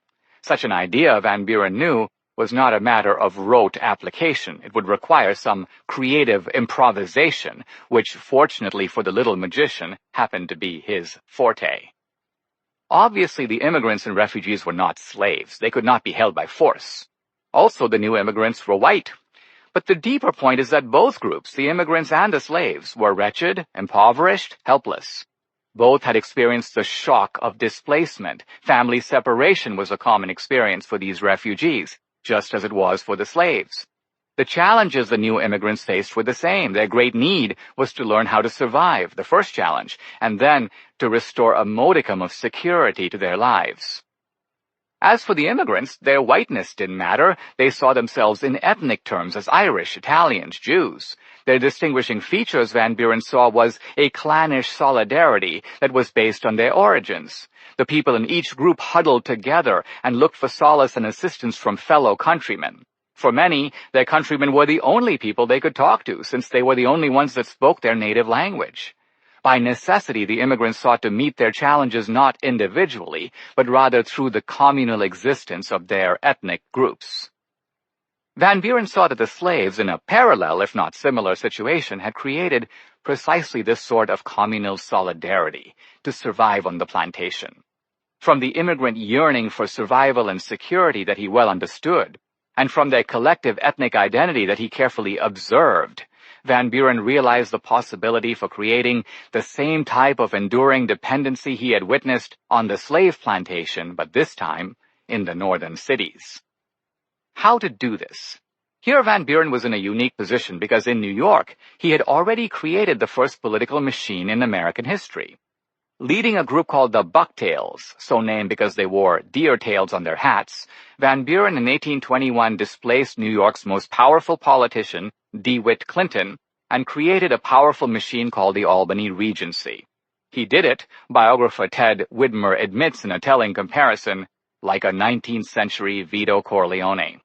Such an idea, Van Buren knew, was not a matter of rote application. It would require some creative improvisation, which, fortunately for the little magician, happened to be his forte. Obviously, the immigrants and refugees were not slaves. They could not be held by force. Also, the new immigrants were white. But the deeper point is that both groups, the immigrants and the slaves, were wretched, impoverished, helpless. Both had experienced the shock of displacement. Family separation was a common experience for these refugees, just as it was for the slaves. The challenges the new immigrants faced were the same. Their great need was to learn how to survive, the first challenge, and then to restore a modicum of security to their lives. As for the immigrants, their whiteness didn't matter. They saw themselves in ethnic terms as Irish, Italians, Jews. Their distinguishing features, Van Buren saw, was a clannish solidarity that was based on their origins. The people in each group huddled together and looked for solace and assistance from fellow countrymen. For many, their countrymen were the only people they could talk to, since they were the only ones that spoke their native language. By necessity, the immigrants sought to meet their challenges not individually, but rather through the communal existence of their ethnic groups. Van Buren saw that the slaves, in a parallel, if not similar situation, had created precisely this sort of communal solidarity to survive on the plantation. From the immigrant yearning for survival and security that he well understood, and from their collective ethnic identity that he carefully observed, Van Buren realized the possibility for creating the same type of enduring dependency he had witnessed on the slave plantation, but this time in the northern cities. How to do this? Here Van Buren was in a unique position because in New York, he had already created the first political machine in American history. Leading a group called the Bucktails, so named because they wore deer tails on their hats, Van Buren in 1821 displaced New York's most powerful politician, DeWitt Clinton, and created a powerful machine called the Albany Regency. He did it, biographer Ted Widmer admits in a telling comparison, like a 19th century Vito Corleone.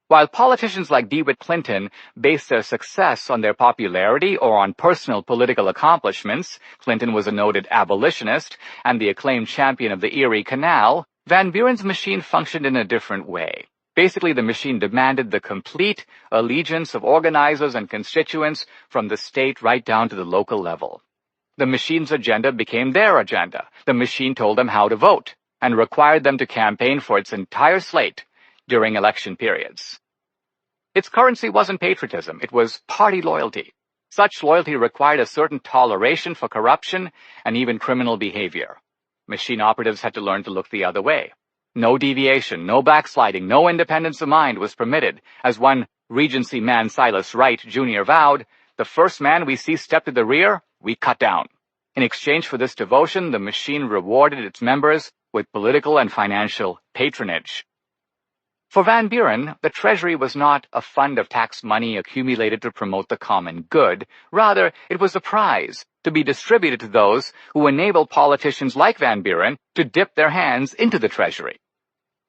While politicians like DeWitt Clinton based their success on their popularity or on personal political accomplishments, Clinton was a noted abolitionist and the acclaimed champion of the Erie Canal, Van Buren's machine functioned in a different way. Basically, the machine demanded the complete allegiance of organizers and constituents from the state right down to the local level. The machine's agenda became their agenda. The machine told them how to vote and required them to campaign for its entire slate during election periods. Its currency wasn't patriotism, it was party loyalty. Such loyalty required a certain toleration for corruption and even criminal behavior. Machine operatives had to learn to look the other way. No deviation, no backsliding, no independence of mind was permitted. As one Regency man, Silas Wright, Jr. vowed, "The first man we see step to the rear, we cut down." In exchange for this devotion, the machine rewarded its members with political and financial patronage. For Van Buren, the Treasury was not a fund of tax money accumulated to promote the common good. Rather, it was a prize to be distributed to those who enabled politicians like Van Buren to dip their hands into the Treasury.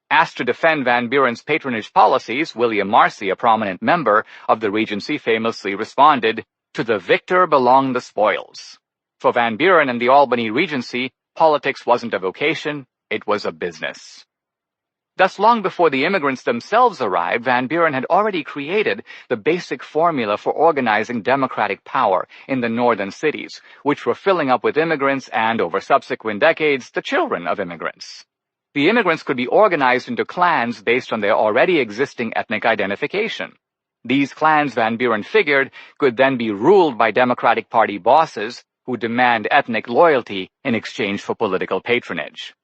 Asked to defend Van Buren's patronage policies, William Marcy, a prominent member of the Regency, famously responded, "To the victor belong the spoils." For Van Buren and the Albany Regency, politics wasn't a vocation, it was a business. Thus, long before the immigrants themselves arrived, Van Buren had already created the basic formula for organizing democratic power in the northern cities, which were filling up with immigrants and, over subsequent decades, the children of immigrants. The immigrants could be organized into clans based on their already existing ethnic identification. These clans, Van Buren figured, could then be ruled by Democratic Party bosses who demand ethnic loyalty in exchange for political patronage.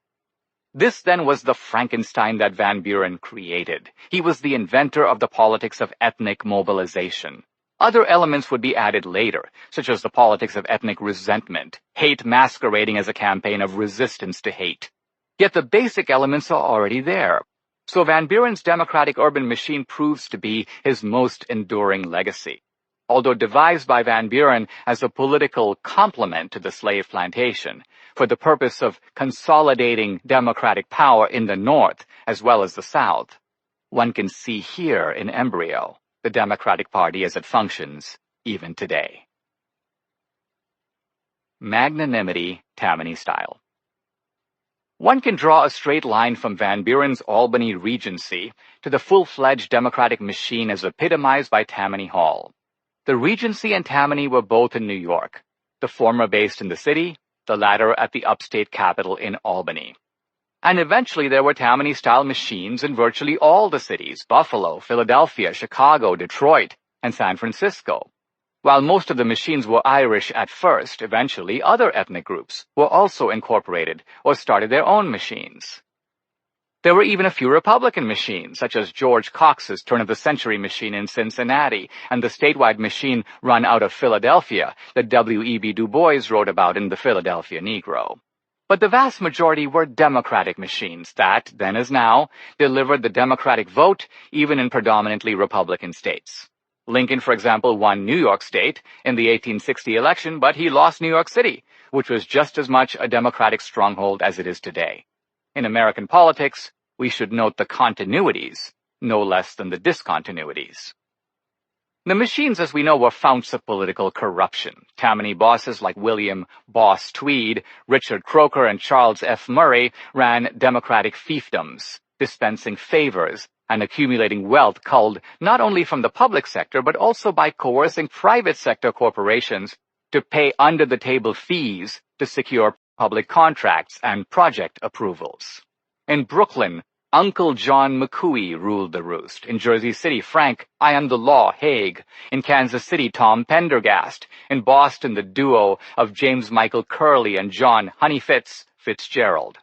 This then was the Frankenstein that Van Buren created. He was the inventor of the politics of ethnic mobilization. Other elements would be added later, such as the politics of ethnic resentment, hate masquerading as a campaign of resistance to hate. Yet the basic elements are already there. So Van Buren's democratic urban machine proves to be his most enduring legacy. Although devised by Van Buren as a political complement to the slave plantation, for the purpose of consolidating democratic power in the North as well as the South, one can see here in embryo the Democratic Party as it functions even today. Magnanimity, Tammany style. One can draw a straight line from Van Buren's Albany Regency to the full-fledged democratic machine as epitomized by Tammany Hall. The Regency and Tammany were both in New York, the former based in the city, the latter at the upstate capital in Albany. And eventually there were Tammany-style machines in virtually all the cities: Buffalo, Philadelphia, Chicago, Detroit, and San Francisco. While most of the machines were Irish at first, eventually other ethnic groups were also incorporated or started their own machines. There were even a few Republican machines, such as George Cox's turn-of-the-century machine in Cincinnati and the statewide machine run out of Philadelphia that W.E.B. Du Bois wrote about in The Philadelphia Negro. But the vast majority were Democratic machines that, then as now, delivered the Democratic vote even in predominantly Republican states. Lincoln, for example, won New York State in the 1860 election, but he lost New York City, which was just as much a Democratic stronghold as it is today. In American politics, we should note the continuities, no less than the discontinuities. The machines, as we know, were founts of political corruption. Tammany bosses like William Boss Tweed, Richard Croker, and Charles F. Murray ran Democratic fiefdoms, dispensing favors and accumulating wealth culled not only from the public sector, but also by coercing private sector corporations to pay under-the-table fees to secure public contracts and project approvals. In Brooklyn, Uncle John McCooey ruled the roost. In Jersey City, Frank I Am the Law Haig. In Kansas City, Tom Pendergast. In Boston, the duo of James Michael Curley and John Fitzgerald.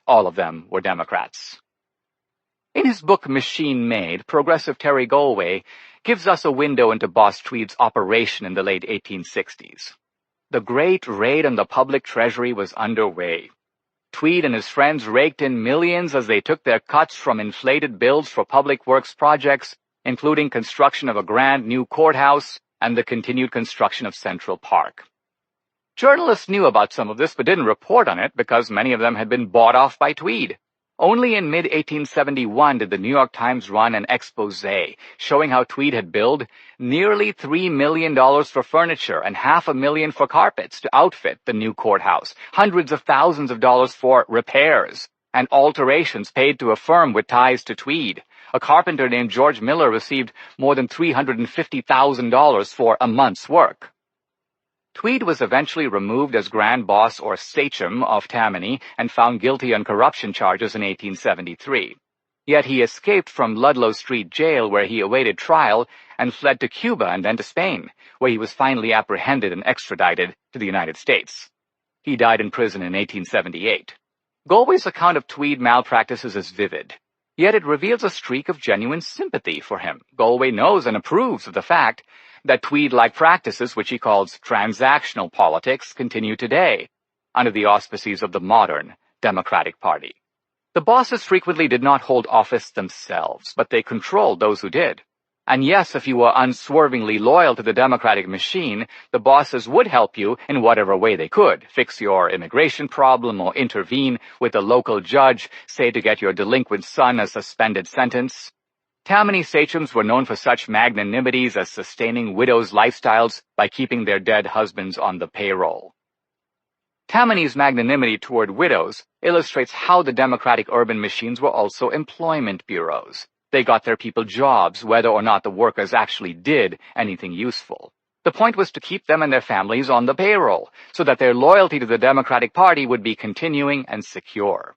All of them were Democrats. In his book Machine Made, progressive Terry Galway gives us a window into Boss Tweed's operation in the late 1860s. The great raid on the public treasury was underway. Tweed and his friends raked in millions as they took their cuts from inflated bills for public works projects, including construction of a grand new courthouse and the continued construction of Central Park. Journalists knew about some of this but didn't report on it because many of them had been bought off by Tweed. Only in mid-1871 did the New York Times run an exposé showing how Tweed had billed nearly $3 million for furniture and $500,000 for carpets to outfit the new courthouse, hundreds of thousands of dollars for repairs and alterations paid to a firm with ties to Tweed. A carpenter named George Miller received more than $350,000 for a month's work. Tweed was eventually removed as Grand Boss or Sachem of Tammany and found guilty on corruption charges in 1873. Yet he escaped from Ludlow Street Jail, where he awaited trial, and fled to Cuba and then to Spain, where he was finally apprehended and extradited to the United States. He died in prison in 1878. Galway's account of Tweed malpractices is vivid, yet it reveals a streak of genuine sympathy for him. Galway knows and approves of the fact that Tweed-like practices, which he calls transactional politics, continue today, under the auspices of the modern Democratic Party. The bosses frequently did not hold office themselves, but they controlled those who did. And yes, if you were unswervingly loyal to the Democratic machine, the bosses would help you in whatever way they could, fix your immigration problem or intervene with a local judge, say to get your delinquent son a suspended sentence. Tammany sachems were known for such magnanimities as sustaining widows' lifestyles by keeping their dead husbands on the payroll. Tammany's magnanimity toward widows illustrates how the democratic urban machines were also employment bureaus. They got their people jobs, whether or not the workers actually did anything useful. The point was to keep them and their families on the payroll, so that their loyalty to the Democratic Party would be continuing and secure.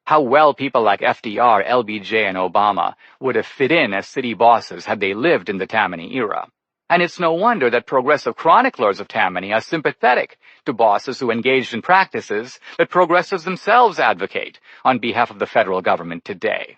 How well people like FDR, LBJ, and Obama would have fit in as city bosses had they lived in the Tammany era. And it's no wonder that progressive chroniclers of Tammany are sympathetic to bosses who engaged in practices that progressives themselves advocate on behalf of the federal government today.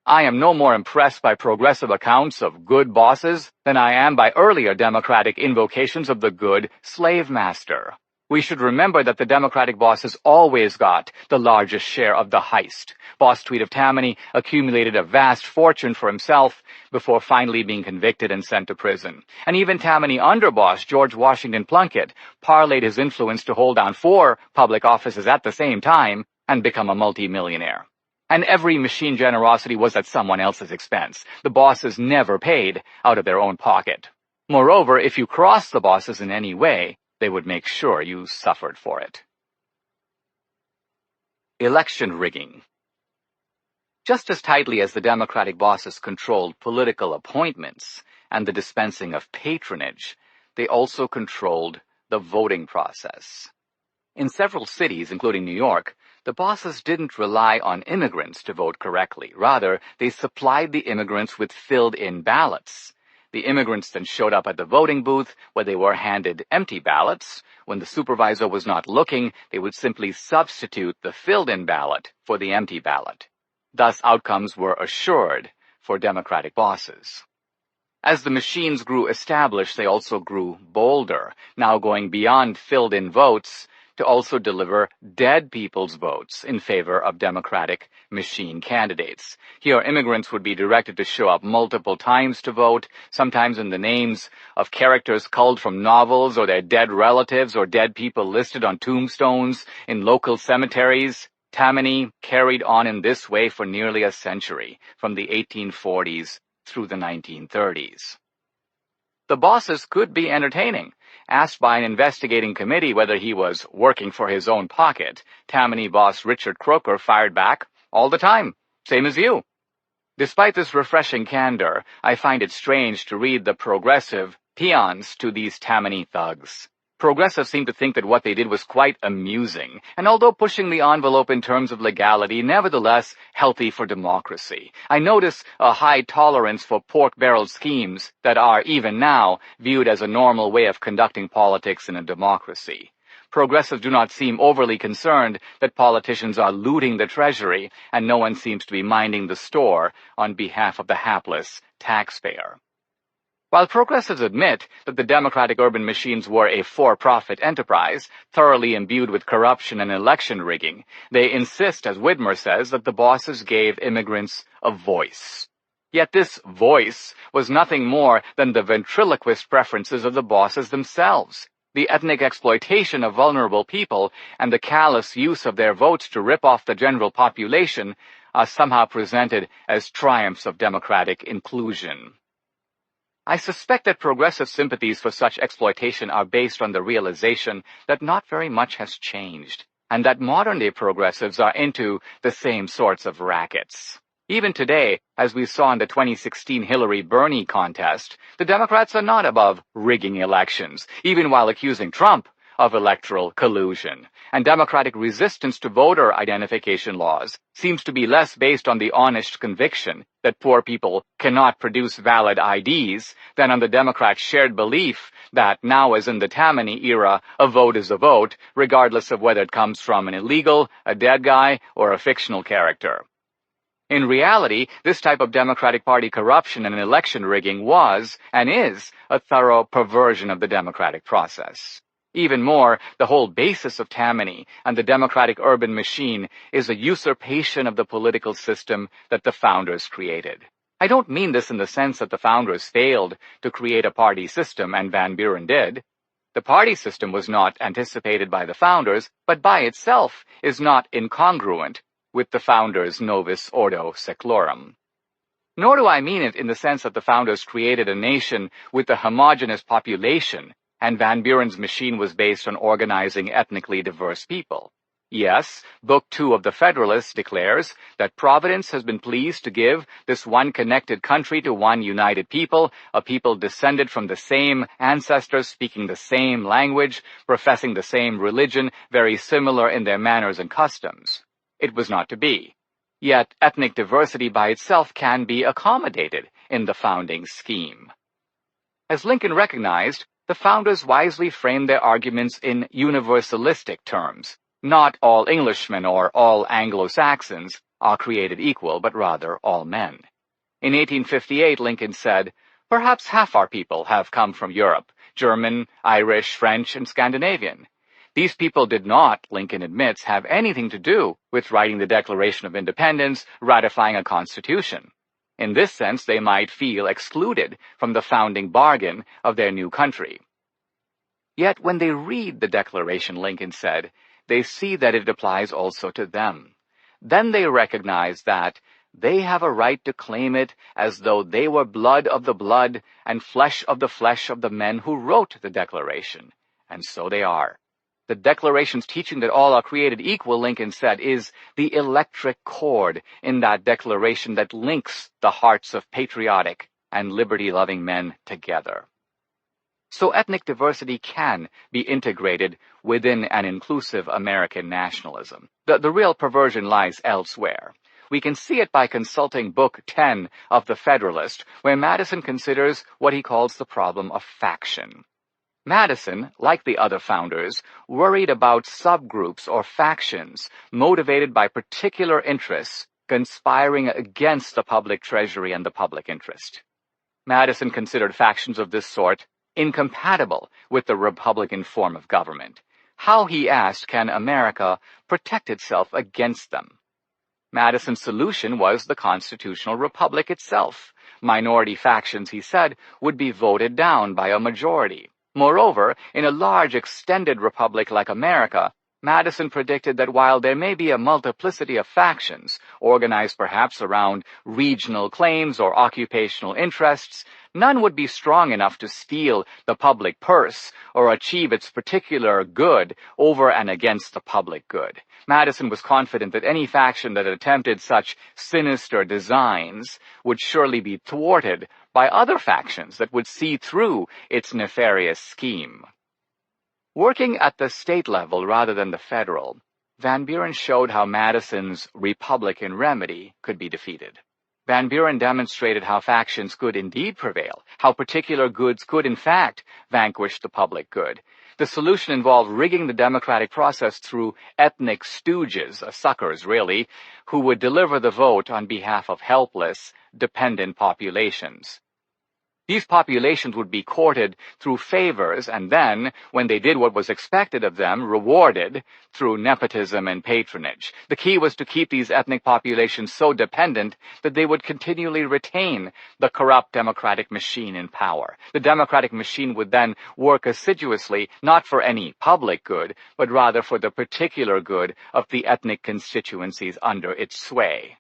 I am no more impressed by progressive accounts of good bosses than I am by earlier Democratic invocations of the good slave master. We should remember that the Democratic bosses always got the largest share of the heist. Boss Tweed of Tammany accumulated a vast fortune for himself before finally being convicted and sent to prison. And even Tammany underboss George Washington Plunkett parlayed his influence to hold down 4 public offices at the same time and become a multimillionaire. And every machine generosity was at someone else's expense. The bosses never paid out of their own pocket. Moreover, if you crossed the bosses in any way, they would make sure you suffered for it. Election rigging. Just as tightly as the Democratic bosses controlled political appointments and the dispensing of patronage, they also controlled the voting process. In several cities, including New York, the bosses didn't rely on immigrants to vote correctly. Rather, they supplied the immigrants with filled-in ballots. The immigrants then showed up at the voting booth where they were handed empty ballots. When the supervisor was not looking, they would simply substitute the filled-in ballot for the empty ballot. Thus, outcomes were assured for Democratic bosses. As the machines grew established, they also grew bolder, now going beyond filled-in votes to also deliver dead people's votes in favor of Democratic machine candidates. Here, immigrants would be directed to show up multiple times to vote, sometimes in the names of characters culled from novels or their dead relatives or dead people listed on tombstones in local cemeteries. Tammany carried on in this way for nearly a century, from the 1840s through the 1930s. The bosses could be entertaining. Asked by an investigating committee whether he was working for his own pocket, Tammany boss Richard Croker fired back, "All the time, same as you." Despite this refreshing candor, I find it strange to read the progressive paeans to these Tammany thugs. Progressives seem to think that what they did was quite amusing, and although pushing the envelope in terms of legality, nevertheless healthy for democracy. I notice a high tolerance for pork-barrel schemes that are, even now, viewed as a normal way of conducting politics in a democracy. Progressives do not seem overly concerned that politicians are looting the treasury, and no one seems to be minding the store on behalf of the hapless taxpayer. While progressives admit that the Democratic urban machines were a for-profit enterprise, thoroughly imbued with corruption and election rigging, they insist, as Widmer says, that the bosses gave immigrants a voice. Yet this voice was nothing more than the ventriloquist preferences of the bosses themselves. The ethnic exploitation of vulnerable people and the callous use of their votes to rip off the general population are somehow presented as triumphs of democratic inclusion. I suspect that progressive sympathies for such exploitation are based on the realization that not very much has changed, and that modern-day progressives are into the same sorts of rackets. Even today, as we saw in the 2016 Hillary-Bernie contest, the Democrats are not above rigging elections, even while accusing Trump of electoral collusion. And Democratic resistance to voter identification laws seems to be less based on the honest conviction that poor people cannot produce valid IDs than on the Democrats' shared belief that, now as in the Tammany era, a vote is a vote, regardless of whether it comes from an illegal, a dead guy, or a fictional character. In reality, this type of Democratic Party corruption and election rigging was, and is, a thorough perversion of the democratic process. Even more, the whole basis of Tammany and the democratic urban machine is a usurpation of the political system that the founders created. I don't mean this in the sense that the founders failed to create a party system and Van Buren did. The party system was not anticipated by the founders, but by itself is not incongruent with the founders' novus ordo seclorum. Nor do I mean it in the sense that the founders created a nation with a homogeneous population and Van Buren's machine was based on organizing ethnically diverse people. Yes, Book 2 of the Federalist declares that Providence has been pleased to give this one connected country to one united people, a people descended from the same ancestors, speaking the same language, professing the same religion, very similar in their manners and customs. It was not to be. Yet ethnic diversity by itself can be accommodated in the founding scheme. As Lincoln recognized, the founders wisely framed their arguments in universalistic terms. Not all Englishmen or all Anglo-Saxons are created equal, but rather all men. In 1858, Lincoln said, "Perhaps half our people have come from Europe, German, Irish, French, and Scandinavian. These people did not, Lincoln admits, have anything to do with writing the Declaration of Independence, ratifying a constitution. In this sense, they might feel excluded from the founding bargain of their new country." Yet when they read the Declaration, Lincoln said, they see that it applies also to them. Then they recognize that they have a right to claim it as though they were blood of the blood and flesh of the men who wrote the Declaration. And so they are. The Declaration's teaching that all are created equal, Lincoln said, is the electric cord in that Declaration that links the hearts of patriotic and liberty-loving men together. So ethnic diversity can be integrated within an inclusive American nationalism. The real perversion lies elsewhere. We can see it by consulting Book 10 of the Federalist, where Madison considers what he calls the problem of faction. Madison, like the other founders, worried about subgroups or factions motivated by particular interests conspiring against the public treasury and the public interest. Madison considered factions of this sort incompatible with the Republican form of government. How, he asked, can America protect itself against them? Madison's solution was the constitutional republic itself. Minority factions, he said, would be voted down by a majority. Moreover, in a large extended republic like America, Madison predicted that while there may be a multiplicity of factions, organized perhaps around regional claims or occupational interests, none would be strong enough to steal the public purse or achieve its particular good over and against the public good. Madison was confident that any faction that attempted such sinister designs would surely be thwarted by other factions that would see through its nefarious scheme. Working at the state level rather than the federal, Van Buren showed how Madison's Republican remedy could be defeated. Van Buren demonstrated how factions could indeed prevail, how particular goods could in fact vanquish the public good. The solution involved rigging the democratic process through ethnic stooges, suckers really, who would deliver the vote on behalf of helpless, dependent populations. These populations would be courted through favors and then, when they did what was expected of them, rewarded through nepotism and patronage. The key was to keep these ethnic populations so dependent that they would continually retain the corrupt democratic machine in power. The democratic machine would then work assiduously, not for any public good, but rather for the particular good of the ethnic constituencies under its sway.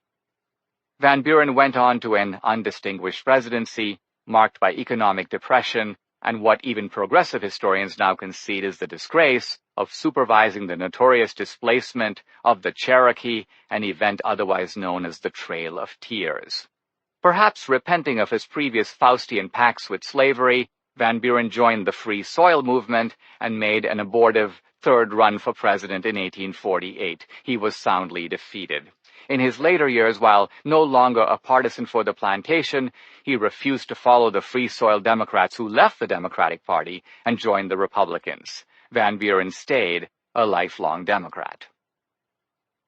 Van Buren went on to an undistinguished presidency, marked by economic depression and what even progressive historians now concede is the disgrace of supervising the notorious displacement of the Cherokee, an event otherwise known as the Trail of Tears. Perhaps repenting of his previous Faustian pacts with slavery, Van Buren joined the Free Soil movement and made an abortive third run for president in 1848. He was soundly defeated. In his later years, while no longer a partisan for the Plantation, he refused to follow the Free Soil Democrats who left the Democratic Party and joined the Republicans. Van Buren stayed a lifelong Democrat.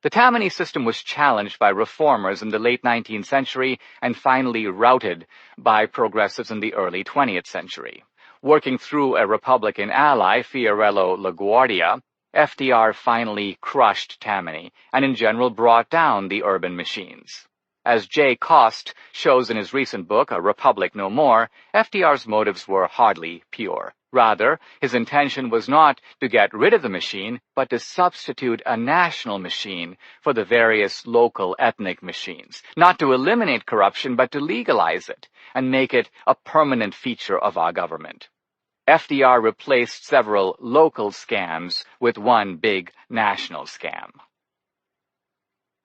The Tammany system was challenged by reformers in the late 19th century and finally routed by progressives in the early 20th century. Working through a Republican ally, Fiorello LaGuardia, FDR finally crushed Tammany and in general brought down the urban machines. As Jay Cost shows in his recent book, A Republic No More, FDR's motives were hardly pure. Rather, his intention was not to get rid of the machine, but to substitute a national machine for the various local ethnic machines. Not to eliminate corruption, but to legalize it and make it a permanent feature of our government. FDR replaced several local scams with one big national scam.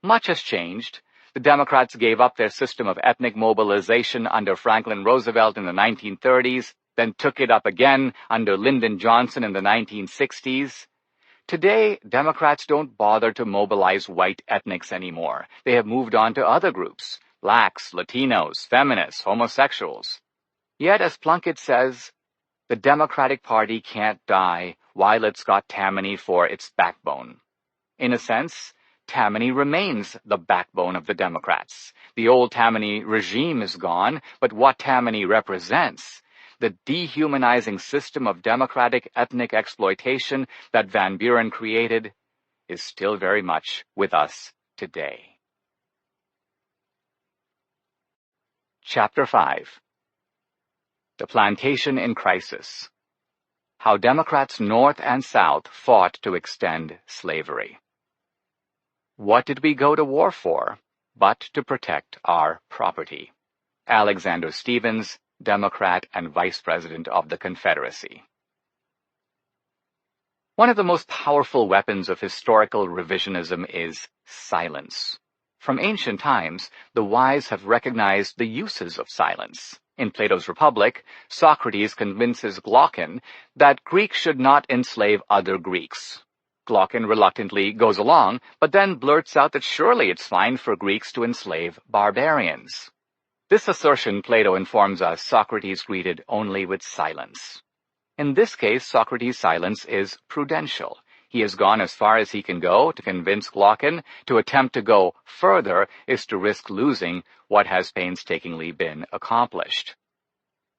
Much has changed. The Democrats gave up their system of ethnic mobilization under Franklin Roosevelt in the 1930s, then took it up again under Lyndon Johnson in the 1960s. Today, Democrats don't bother to mobilize white ethnics anymore. They have moved on to other groups: blacks, Latinos, feminists, homosexuals. Yet, as Plunkett says, the Democratic Party can't die while it's got Tammany for its backbone. In a sense, Tammany remains the backbone of the Democrats. The old Tammany regime is gone, but what Tammany represents, the dehumanizing system of democratic ethnic exploitation that Van Buren created, is still very much with us today. Chapter 5. The Plantation in Crisis. How Democrats North and South fought to extend slavery. What did we go to war for, but to protect our property? Alexander Stephens, Democrat and Vice President of the Confederacy. One of the most powerful weapons of historical revisionism is silence. From ancient times, the wise have recognized the uses of silence. In Plato's Republic, Socrates convinces Glaucon that Greeks should not enslave other Greeks. Glaucon reluctantly goes along, but then blurts out that surely it's fine for Greeks to enslave barbarians. This assertion, Plato informs us, Socrates greeted only with silence. In this case, Socrates' silence is prudential. He has gone as far as he can go to convince Glaucon. To attempt to go further is to risk losing what has painstakingly been accomplished.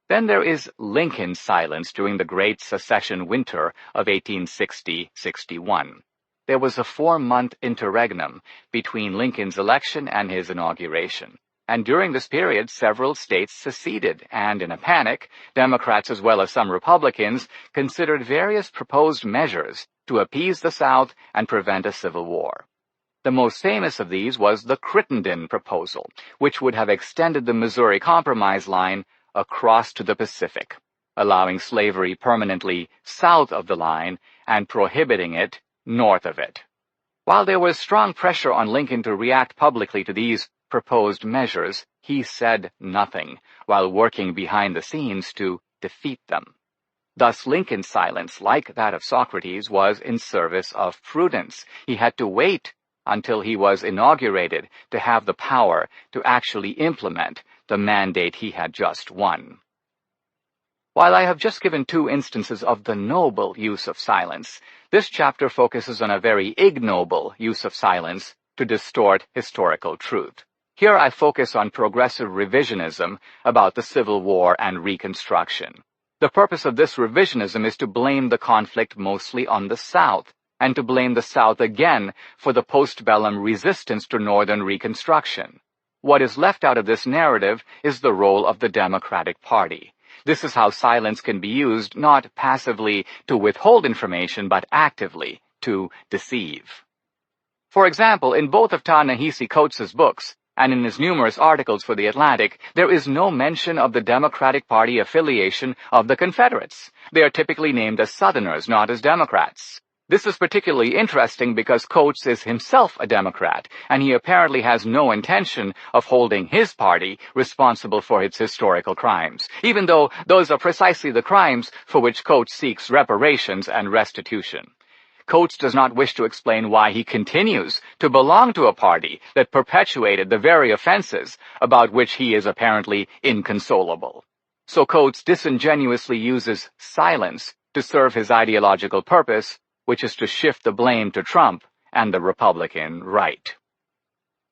Then there is Lincoln's silence during the Great Secession winter of 1860-61. There was a 4-month interregnum between Lincoln's election and his inauguration. And during this period, several states seceded, and in a panic, Democrats as well as some Republicans considered various proposed measures to appease the South and prevent a civil war. The most famous of these was the Crittenden proposal, which would have extended the Missouri Compromise line across to the Pacific, allowing slavery permanently south of the line and prohibiting it north of it. While there was strong pressure on Lincoln to react publicly to these proposed measures, he said nothing, while working behind the scenes to defeat them. Thus Lincoln's silence, like that of Socrates, was in service of prudence. He had to wait until he was inaugurated to have the power to actually implement the mandate he had just won. While I have just given 2 instances of the noble use of silence, this chapter focuses on a very ignoble use of silence to distort historical truth. Here I focus on progressive revisionism about the Civil War and Reconstruction. The purpose of this revisionism is to blame the conflict mostly on the South, and to blame the South again for the postbellum resistance to Northern Reconstruction. What is left out of this narrative is the role of the Democratic Party. This is how silence can be used not passively to withhold information, but actively to deceive. For example, in both of Ta-Nehisi Coates' books, and in his numerous articles for The Atlantic, there is no mention of the Democratic Party affiliation of the Confederates. They are typically named as Southerners, not as Democrats. This is particularly interesting because Coates is himself a Democrat, and he apparently has no intention of holding his party responsible for its historical crimes, even though those are precisely the crimes for which Coates seeks reparations and restitution. Coates does not wish to explain why he continues to belong to a party that perpetuated the very offenses about which he is apparently inconsolable. So Coates disingenuously uses silence to serve his ideological purpose, which is to shift the blame to Trump and the Republican right.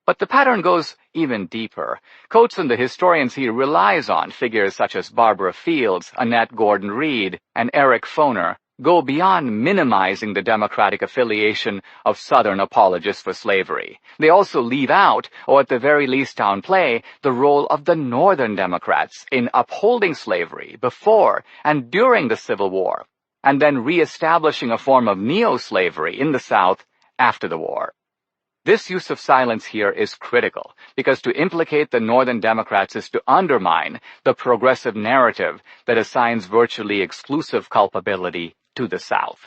But the pattern goes even deeper. Coates and the historians he relies on, figures such as Barbara Fields, Annette Gordon-Reed, and Eric Foner, go beyond minimizing the Democratic affiliation of Southern apologists for slavery. They also leave out, or at the very least downplay, the role of the Northern Democrats in upholding slavery before and during the Civil War, and then reestablishing a form of neo-slavery in the South after the war. This use of silence here is critical, because to implicate the Northern Democrats is to undermine the progressive narrative that assigns virtually exclusive culpability to the South.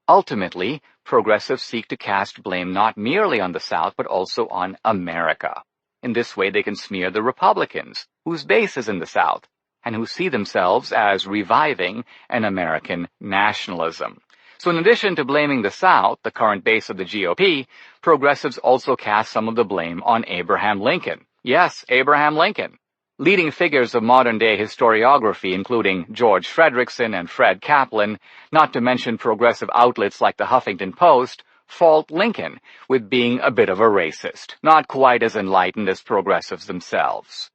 Ultimately, progressives seek to cast blame not merely on the South, but also on America. In this way, they can smear the Republicans, whose base is in the South, and who see themselves as reviving an American nationalism. So in addition to blaming the South, the current base of the GOP, progressives also cast some of the blame on Abraham Lincoln. Yes, Abraham Lincoln. Leading figures of modern-day historiography, including George Frederickson and Fred Kaplan, not to mention progressive outlets like the Huffington Post, fault Lincoln with being a bit of a racist, not quite as enlightened as progressives themselves.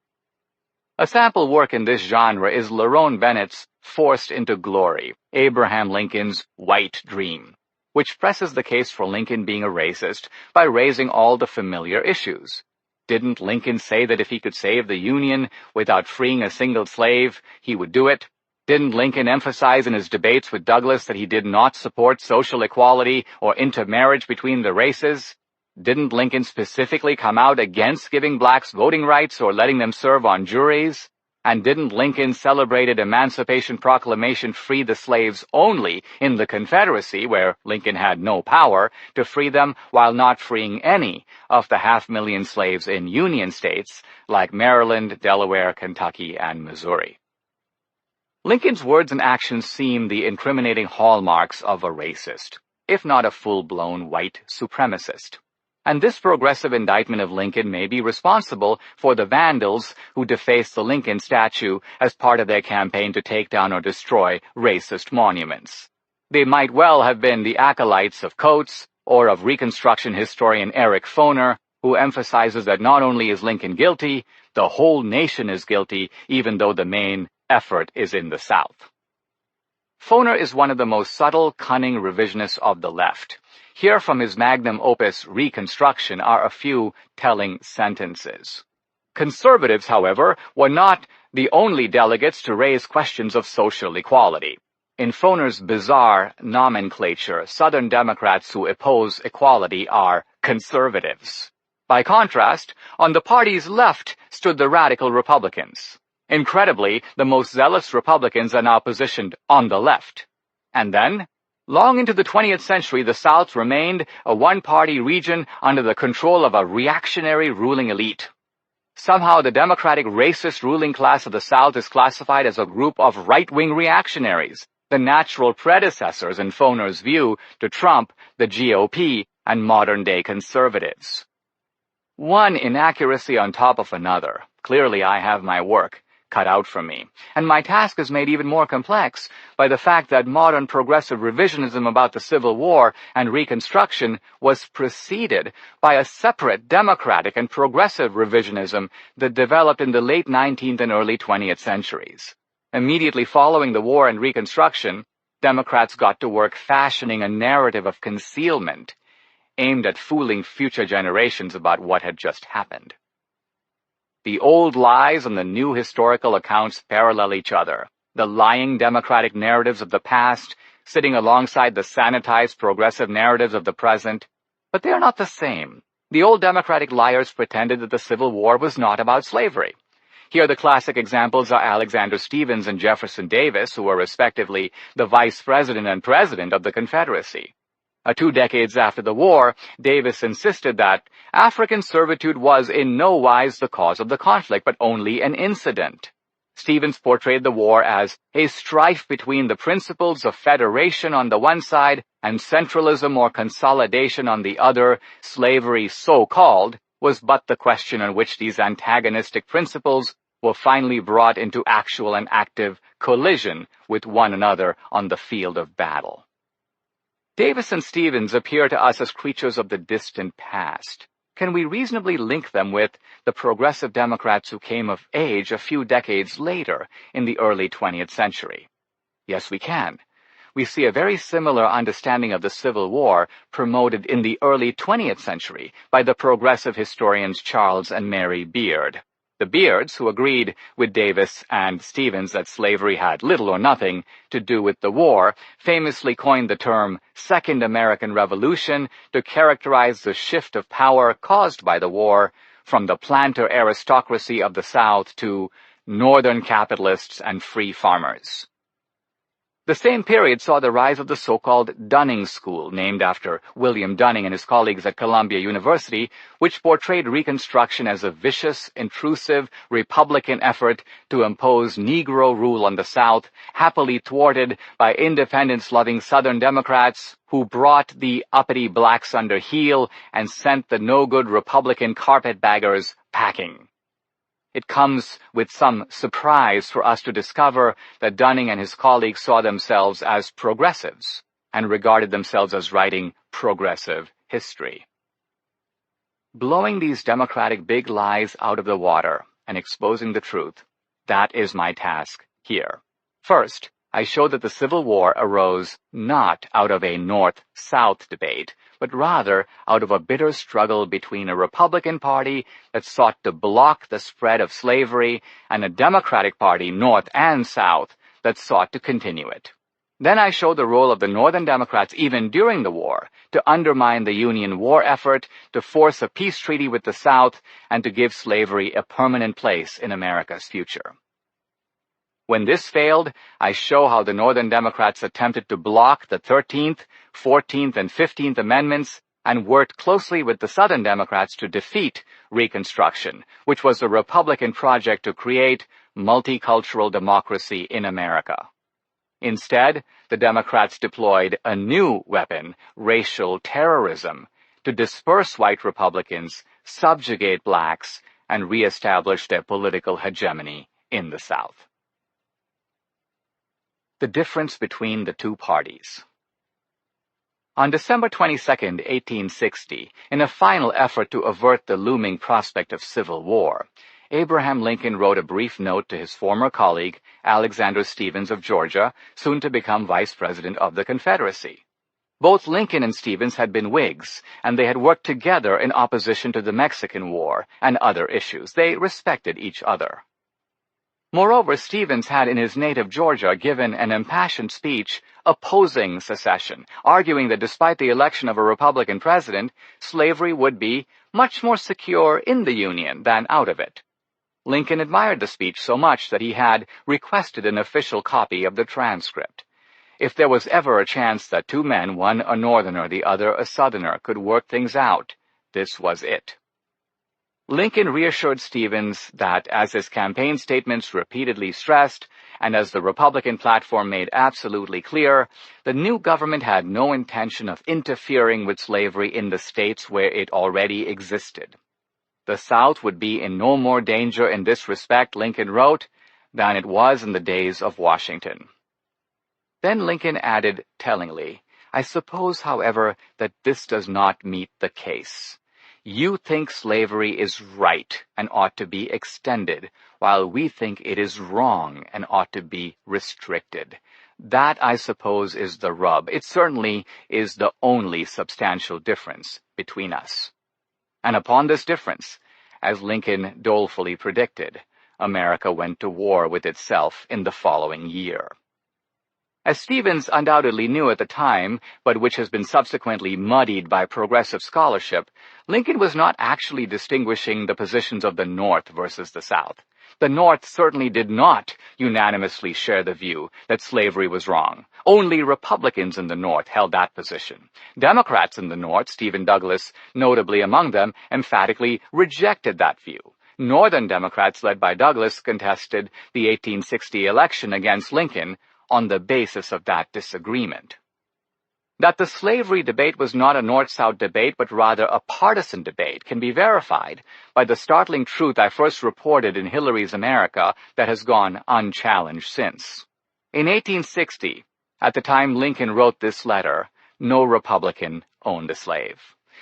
A sample work in this genre is Lerone Bennett's Forced into Glory, Abraham Lincoln's White Dream, which presses the case for Lincoln being a racist by raising all the familiar issues. Didn't Lincoln say that if he could save the Union without freeing a single slave, he would do it? Didn't Lincoln emphasize in his debates with Douglas that he did not support social equality or intermarriage between the races? Didn't Lincoln specifically come out against giving blacks voting rights or letting them serve on juries? And didn't Lincoln's celebrated Emancipation Proclamation free the slaves only in the Confederacy, where Lincoln had no power to free them, while not freeing any of the 500,000 slaves in Union states like Maryland, Delaware, Kentucky, and Missouri? Lincoln's words and actions seem the incriminating hallmarks of a racist, if not a full-blown white supremacist. And this progressive indictment of Lincoln may be responsible for the vandals who defaced the Lincoln statue as part of their campaign to take down or destroy racist monuments. They might well have been the acolytes of Coates or of Reconstruction historian Eric Foner, who emphasizes that not only is Lincoln guilty, the whole nation is guilty, even though the main effort is in the South. Foner is one of the most subtle, cunning revisionists of the left. Here from his magnum opus, Reconstruction, are a few telling sentences. Conservatives, however, were not the only delegates to raise questions of social equality. In Foner's bizarre nomenclature, Southern Democrats who oppose equality are conservatives. By contrast, on the party's left stood the radical Republicans. Incredibly, the most zealous Republicans are now positioned on the left. And then, long into the 20th century, the South remained a one-party region under the control of a reactionary ruling elite. Somehow the democratic racist ruling class of the South is classified as a group of right-wing reactionaries, the natural predecessors, in Foner's view, to Trump, the GOP, and modern-day conservatives. One inaccuracy on top of another. Clearly I have my work cut out for me, and my task is made even more complex by the fact that modern progressive revisionism about the Civil War and Reconstruction was preceded by a separate democratic and progressive revisionism that developed in the late 19th and early 20th centuries. Immediately following the war and Reconstruction, Democrats got to work fashioning a narrative of concealment aimed at fooling future generations about what had just happened. The old lies and the new historical accounts parallel each other, the lying democratic narratives of the past sitting alongside the sanitized progressive narratives of the present, but they are not the same. The old democratic liars pretended that the Civil War was not about slavery. Here the classic examples are Alexander Stephens and Jefferson Davis, who were respectively the vice president and president of the Confederacy. 2 decades after the war, Davis insisted that African servitude was in no wise the cause of the conflict, but only an incident. Stephens portrayed the war as a strife between the principles of federation on the one side and centralism or consolidation on the other. Slavery, so-called, was but the question on which these antagonistic principles were finally brought into actual and active collision with one another on the field of battle. Davis and Stephens appear to us as creatures of the distant past. Can we reasonably link them with the progressive Democrats who came of age a few decades later in the early 20th century? Yes, we can. We see a very similar understanding of the Civil War promoted in the early 20th century by the progressive historians Charles and Mary Beard. The Beards, who agreed with Davis and Stevens that slavery had little or nothing to do with the war, famously coined the term Second American Revolution to characterize the shift of power caused by the war from the planter aristocracy of the South to northern capitalists and free farmers. The same period saw the rise of the so-called Dunning School, named after William Dunning and his colleagues at Columbia University, which portrayed Reconstruction as a vicious, intrusive, Republican effort to impose Negro rule on the South, happily thwarted by independence-loving Southern Democrats who brought the uppity blacks under heel and sent the no-good Republican carpetbaggers packing. It comes with some surprise for us to discover that Dunning and his colleagues saw themselves as progressives and regarded themselves as writing progressive history. Blowing these democratic big lies out of the water and exposing the truth, that is my task here. First, I show that the Civil War arose not out of a North-South debate, but rather out of a bitter struggle between a Republican Party that sought to block the spread of slavery and a Democratic Party, North and South, that sought to continue it. Then I show the role of the Northern Democrats even during the war to undermine the Union war effort, to force a peace treaty with the South, and to give slavery a permanent place in America's future. When this failed, I show how the Northern Democrats attempted to block the 13th, 14th, and 15th Amendments and worked closely with the Southern Democrats to defeat Reconstruction, which was a Republican project to create multicultural democracy in America. Instead, the Democrats deployed a new weapon, racial terrorism, to disperse white Republicans, subjugate blacks, and reestablish their political hegemony in the South. The difference between the two parties. On December 22, 1860, in a final effort to avert the looming prospect of civil war, Abraham Lincoln wrote a brief note to his former colleague, Alexander Stephens of Georgia, soon to become Vice President of the Confederacy. Both Lincoln and Stephens had been Whigs, and they had worked together in opposition to the Mexican War and other issues. They respected each other. Moreover, Stephens had in his native Georgia given an impassioned speech opposing secession, arguing that despite the election of a Republican president, slavery would be much more secure in the Union than out of it. Lincoln admired the speech so much that he had requested an official copy of the transcript. If there was ever a chance that two men, one a Northerner, the other a Southerner, could work things out, this was it. Lincoln reassured Stephens that, as his campaign statements repeatedly stressed, and as the Republican platform made absolutely clear, the new government had no intention of interfering with slavery in the states where it already existed. The South would be in no more danger in this respect, Lincoln wrote, than it was in the days of Washington. Then Lincoln added tellingly, "I suppose, however, that this does not meet the case. You think slavery is right and ought to be extended, while we think it is wrong and ought to be restricted. That, I suppose, is the rub. It certainly is the only substantial difference between us." And upon this difference, as Lincoln dolefully predicted, America went to war with itself in the following year. As Stephens undoubtedly knew at the time, but which has been subsequently muddied by progressive scholarship, Lincoln was not actually distinguishing the positions of the North versus the South. The North certainly did not unanimously share the view that slavery was wrong. Only Republicans in the North held that position. Democrats in the North, Stephen Douglas notably among them, emphatically rejected that view. Northern Democrats led by Douglas contested the 1860 election against Lincoln on the basis of that disagreement. That the slavery debate was not a North-South debate, but rather a partisan debate, can be verified by the startling truth I first reported in Hillary's America that has gone unchallenged since. In 1860, at the time Lincoln wrote this letter, no Republican owned a slave.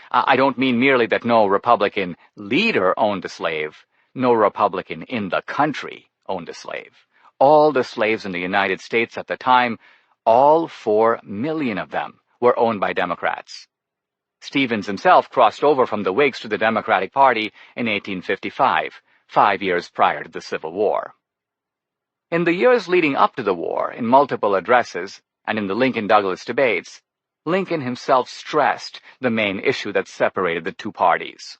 I don't mean merely that no Republican leader owned a slave. No Republican in the country owned a slave. All the slaves in the United States at the time, all 4 million of them, were owned by Democrats. Stephens himself crossed over from the Whigs to the Democratic Party in 1855. 5 years prior to the Civil War. In the years leading up to the war, in multiple addresses, and in the Lincoln-Douglas debates, Lincoln himself stressed the main issue that separated the two parties.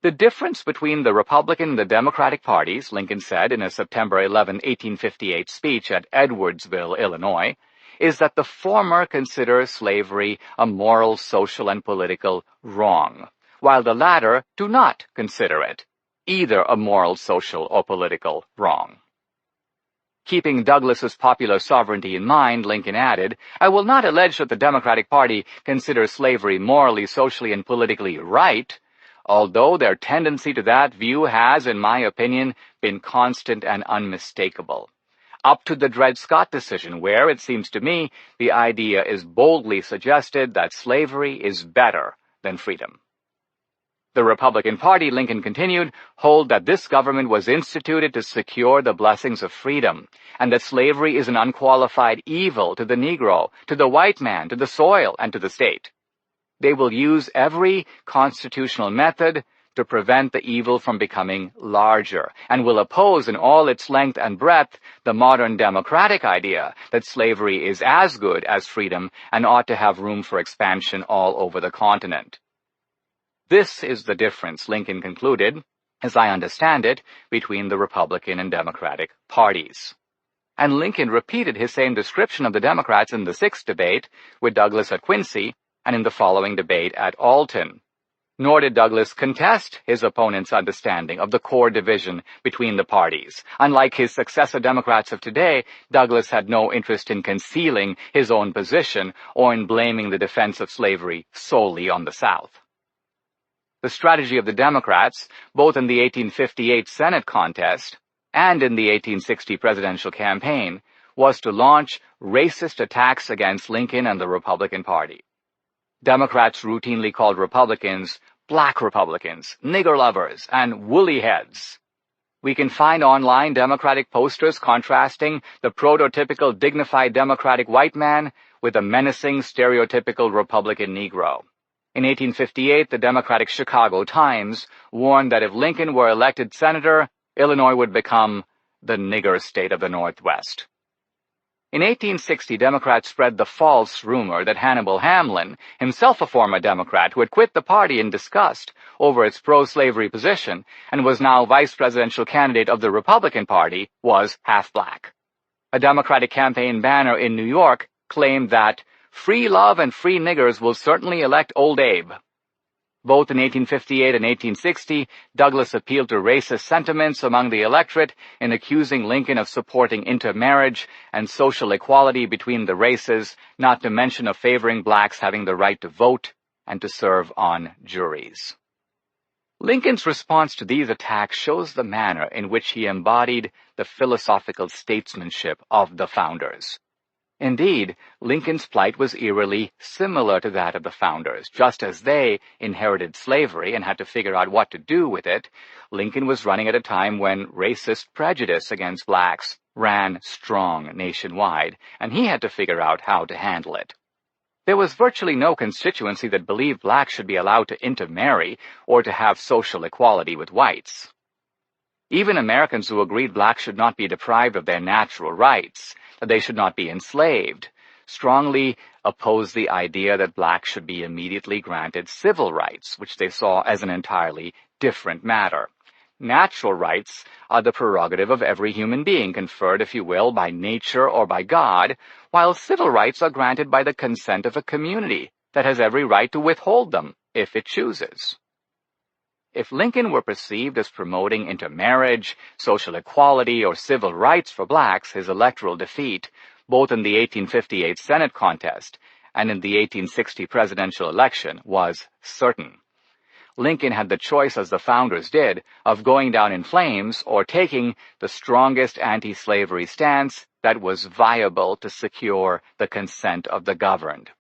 The difference between the Republican and the Democratic parties, Lincoln said in a September 11, 1858 speech at Edwardsville, Illinois, is that the former consider slavery a moral, social, and political wrong, while the latter do not consider it either a moral, social, or political wrong. Keeping Douglas's popular sovereignty in mind, Lincoln added, "I will not allege that the Democratic Party considers slavery morally, socially, and politically right, although their tendency to that view has, in my opinion, been constant and unmistakable. Up to the Dred Scott decision, where, it seems to me, the idea is boldly suggested that slavery is better than freedom." The Republican Party, Lincoln continued, hold that this government was instituted to secure the blessings of freedom, and that slavery is an unqualified evil to the Negro, to the white man, to the soil, and to the state. They will use every constitutional method to prevent the evil from becoming larger, and will oppose in all its length and breadth the modern democratic idea that slavery is as good as freedom and ought to have room for expansion all over the continent. This is the difference, Lincoln concluded, as I understand it, between the Republican and Democratic parties. And Lincoln repeated his same description of the Democrats in the sixth debate with Douglas at Quincy and in the following debate at Alton. Nor did Douglas contest his opponent's understanding of the core division between the parties. Unlike his successor Democrats of today, Douglas had no interest in concealing his own position or in blaming the defense of slavery solely on the South. The strategy of the Democrats, both in the 1858 Senate contest and in the 1860 presidential campaign, was to launch racist attacks against Lincoln and the Republican Party. Democrats routinely called Republicans black Republicans, nigger lovers, and woolly heads. We can find online Democratic posters contrasting the prototypical dignified Democratic white man with a menacing stereotypical Republican Negro. In 1858, the Democratic Chicago Times warned that if Lincoln were elected senator, Illinois would become the nigger state of the Northwest. In 1860, Democrats spread the false rumor that Hannibal Hamlin, himself a former Democrat who had quit the party in disgust over its pro-slavery position and was now vice presidential candidate of the Republican Party, was half black. A Democratic campaign banner in New York claimed that "Free love and free niggers will certainly elect Old Abe." Both in 1858 and 1860, Douglas appealed to racist sentiments among the electorate in accusing Lincoln of supporting intermarriage and social equality between the races, not to mention of favoring blacks having the right to vote and to serve on juries. Lincoln's response to these attacks shows the manner in which he embodied the philosophical statesmanship of the founders. Indeed, Lincoln's plight was eerily similar to that of the founders. Just as they inherited slavery and had to figure out what to do with it, Lincoln was running at a time when racist prejudice against blacks ran strong nationwide, and he had to figure out how to handle it. There was virtually no constituency that believed blacks should be allowed to intermarry or to have social equality with whites. Even Americans who agreed blacks should not be deprived of their natural rights, that they should not be enslaved, strongly opposed the idea that blacks should be immediately granted civil rights, which they saw as an entirely different matter. Natural rights are the prerogative of every human being, conferred, if you will, by nature or by God, while civil rights are granted by the consent of a community that has every right to withhold them if it chooses. If Lincoln were perceived as promoting intermarriage, social equality, or civil rights for blacks, his electoral defeat, both in the 1858 Senate contest and in the 1860 presidential election, was certain. Lincoln had the choice, as the founders did, of going down in flames or taking the strongest anti-slavery stance that was viable to secure the consent of the governed.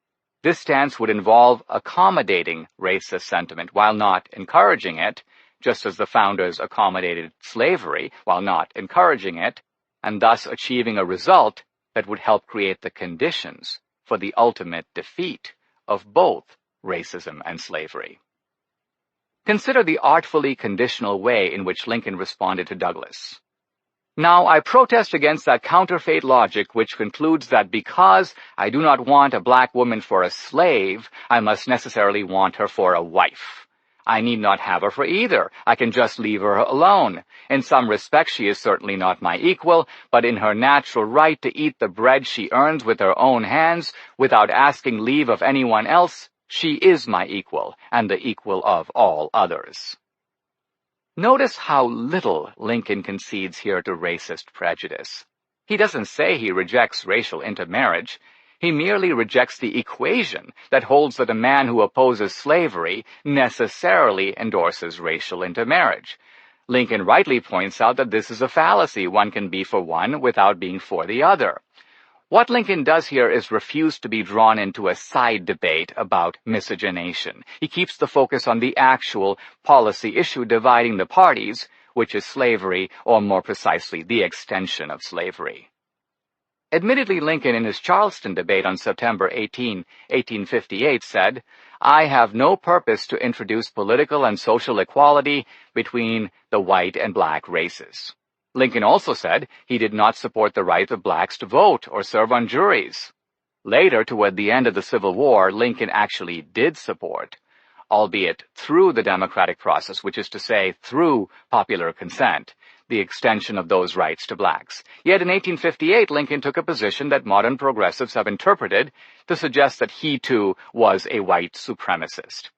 This stance would involve accommodating racist sentiment while not encouraging it, just as the founders accommodated slavery while not encouraging it, and thus achieving a result that would help create the conditions for the ultimate defeat of both racism and slavery. Consider the artfully conditional way in which Lincoln responded to Douglas. Now, I protest against that counterfeit logic which concludes that because I do not want a black woman for a slave, I must necessarily want her for a wife. I need not have her for either. I can just leave her alone. In some respects, she is certainly not my equal, but in her natural right to eat the bread she earns with her own hands, without asking leave of anyone else, she is my equal, and the equal of all others. Notice how little Lincoln concedes here to racist prejudice. He doesn't say he rejects racial intermarriage. He merely rejects the equation that holds that a man who opposes slavery necessarily endorses racial intermarriage. Lincoln rightly points out that this is a fallacy. One can be for one without being for the other. What Lincoln does here is refuse to be drawn into a side debate about miscegenation. He keeps the focus on the actual policy issue dividing the parties, which is slavery, or more precisely, the extension of slavery. Admittedly, Lincoln, in his Charleston debate on September 18, 1858, said, "I have no purpose to introduce political and social equality between the white and black races." Lincoln also said he did not support the right of blacks to vote or serve on juries. Later, toward the end of the Civil War, Lincoln actually did support, albeit through the democratic process, which is to say, through popular consent, the extension of those rights to blacks. Yet in 1858, Lincoln took a position that modern progressives have interpreted to suggest that he, too, was a white supremacist.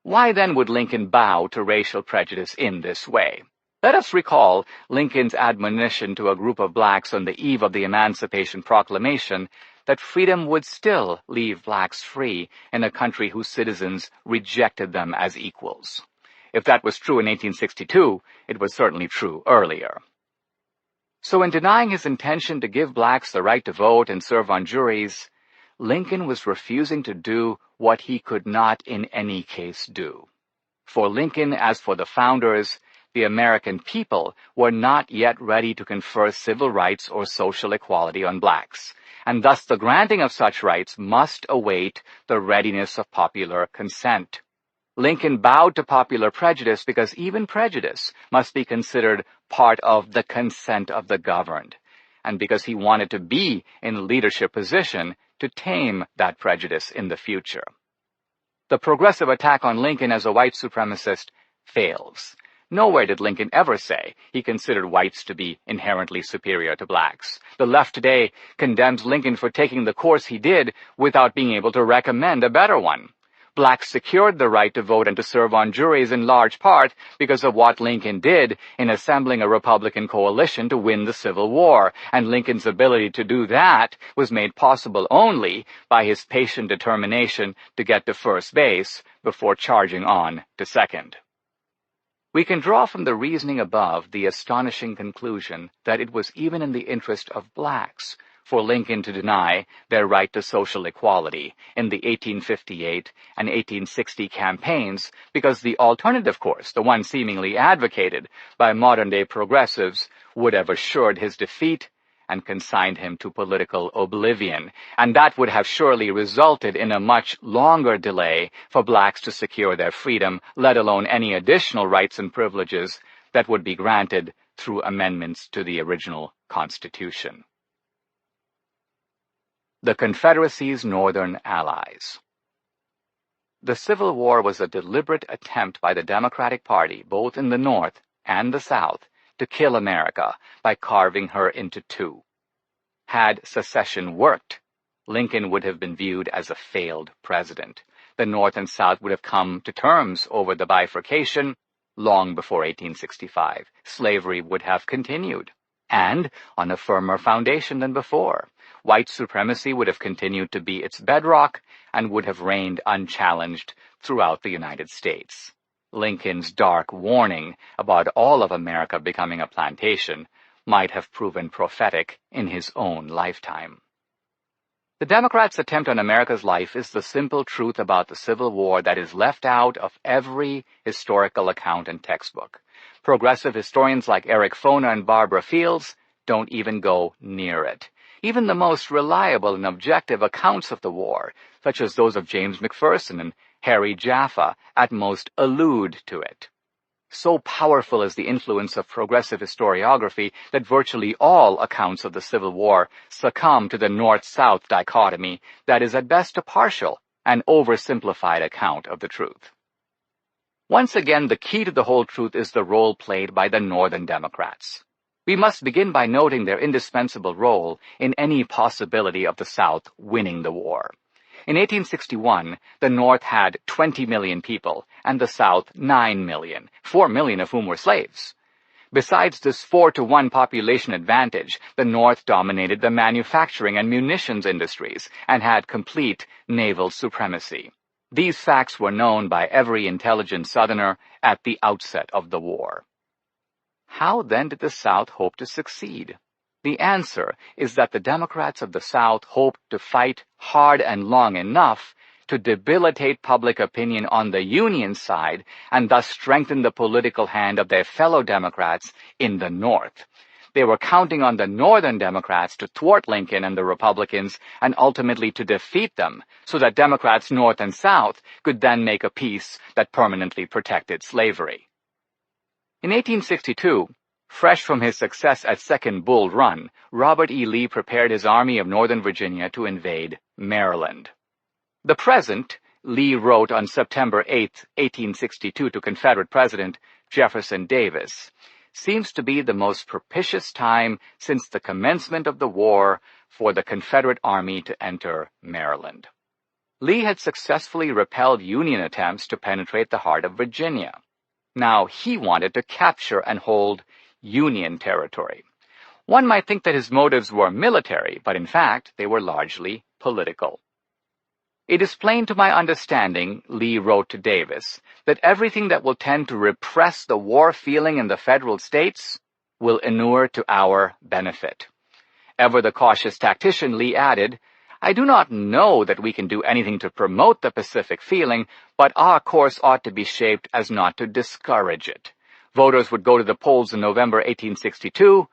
Why then would Lincoln bow to racial prejudice in this way? Let us recall Lincoln's admonition to a group of blacks on the eve of the Emancipation Proclamation that freedom would still leave blacks free in a country whose citizens rejected them as equals. If that was true in 1862, it was certainly true earlier. So in denying his intention to give blacks the right to vote and serve on juries, Lincoln was refusing to do what he could not in any case do. For Lincoln, as for the founders, the American people were not yet ready to confer civil rights or social equality on blacks, and thus the granting of such rights must await the readiness of popular consent. Lincoln bowed to popular prejudice because even prejudice must be considered part of the consent of the governed, and because he wanted to be in a leadership position to tame that prejudice in the future. The progressive attack on Lincoln as a white supremacist fails. Nowhere did Lincoln ever say he considered whites to be inherently superior to blacks. The left today condemns Lincoln for taking the course he did without being able to recommend a better one. Blacks secured the right to vote and to serve on juries in large part because of what Lincoln did in assembling a Republican coalition to win the Civil War, and Lincoln's ability to do that was made possible only by his patient determination to get to first base before charging on to second. We can draw from the reasoning above the astonishing conclusion that it was even in the interest of blacks for Lincoln to deny their right to social equality in the 1858 and 1860 campaigns, because the alternative course, the one seemingly advocated by modern-day progressives, would have assured his defeat and consigned him to political oblivion, and that would have surely resulted in a much longer delay for blacks to secure their freedom, let alone any additional rights and privileges that would be granted through amendments to the original Constitution. The Confederacy's Northern Allies. The Civil War was a deliberate attempt by the Democratic Party, both in the North and the South, to kill America by carving her into two. Had secession worked, Lincoln would have been viewed as a failed president. The North and South would have come to terms over the bifurcation long before 1865. Slavery would have continued, and on a firmer foundation than before. White supremacy would have continued to be its bedrock and would have reigned unchallenged throughout the United States. Lincoln's dark warning about all of America becoming a plantation might have proven prophetic in his own lifetime. The Democrats' attempt on America's life is the simple truth about the Civil War that is left out of every historical account and textbook. Progressive historians like Eric Foner and Barbara Fields don't even go near it. Even the most reliable and objective accounts of the war, such as those of James McPherson and Harry Jaffa at most allude to it. So powerful is the influence of progressive historiography that virtually all accounts of the Civil War succumb to the North-South dichotomy that is at best a partial and oversimplified account of the truth. Once again, the key to the whole truth is the role played by the Northern Democrats. We must begin by noting their indispensable role in any possibility of the South winning the war. In 1861, the North had 20 million people, and the South 9 million, 4 million of whom were slaves. Besides this 4-to-1 population advantage, the North dominated the manufacturing and munitions industries and had complete naval supremacy. These facts were known by every intelligent Southerner at the outset of the war. How then did the South hope to succeed? The answer is that the Democrats of the South hoped to fight hard and long enough to debilitate public opinion on the Union side and thus strengthen the political hand of their fellow Democrats in the North. They were counting on the Northern Democrats to thwart Lincoln and the Republicans and ultimately to defeat them so that Democrats North and South could then make a peace that permanently protected slavery. In 1862, fresh from his success at Second Bull Run, Robert E. Lee prepared his Army of Northern Virginia to invade Maryland. "The present," Lee wrote on September 8, 1862 to Confederate President Jefferson Davis, "seems to be the most propitious time since the commencement of the war for the Confederate Army to enter Maryland." Lee had successfully repelled Union attempts to penetrate the heart of Virginia. Now he wanted to capture and hold Union territory. One might think that his motives were military, but in fact they were largely political. "It is plain to my understanding," Lee wrote to Davis, "that everything that will tend to repress the war feeling in the Federal States will inure to our benefit." Ever the cautious tactician, Lee added, "I do not know that we can do anything to promote the Pacific feeling, but our course ought to be shaped as not to discourage it. Voters would go to the polls in November 1862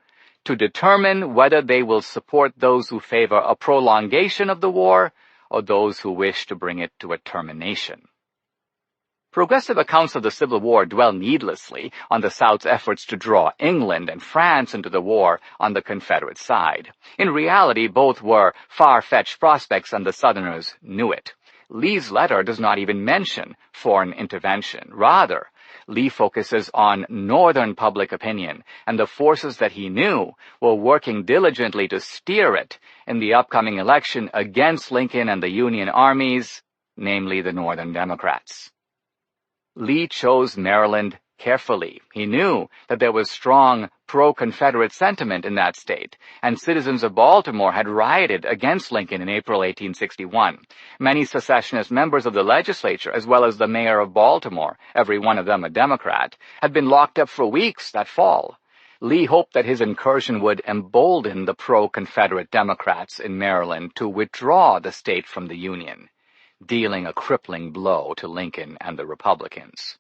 to determine whether they will support those who favor a prolongation of the war or those who wish to bring it to a termination." Progressive accounts of the Civil War dwell needlessly on the South's efforts to draw England and France into the war on the Confederate side. In reality, both were far-fetched prospects, and the Southerners knew it. Lee's letter does not even mention foreign intervention. Rather, Lee focuses on Northern public opinion and the forces that he knew were working diligently to steer it in the upcoming election against Lincoln and the Union armies, namely the Northern Democrats. Lee chose Maryland carefully. He knew that there was strong pro-Confederate sentiment in that state, and citizens of Baltimore had rioted against Lincoln in April 1861. Many secessionist members of the legislature, as well as the mayor of Baltimore, every one of them a Democrat, had been locked up for weeks that fall. Lee hoped that his incursion would embolden the pro-Confederate Democrats in Maryland to withdraw the state from the Union, dealing a crippling blow to Lincoln and the Republicans.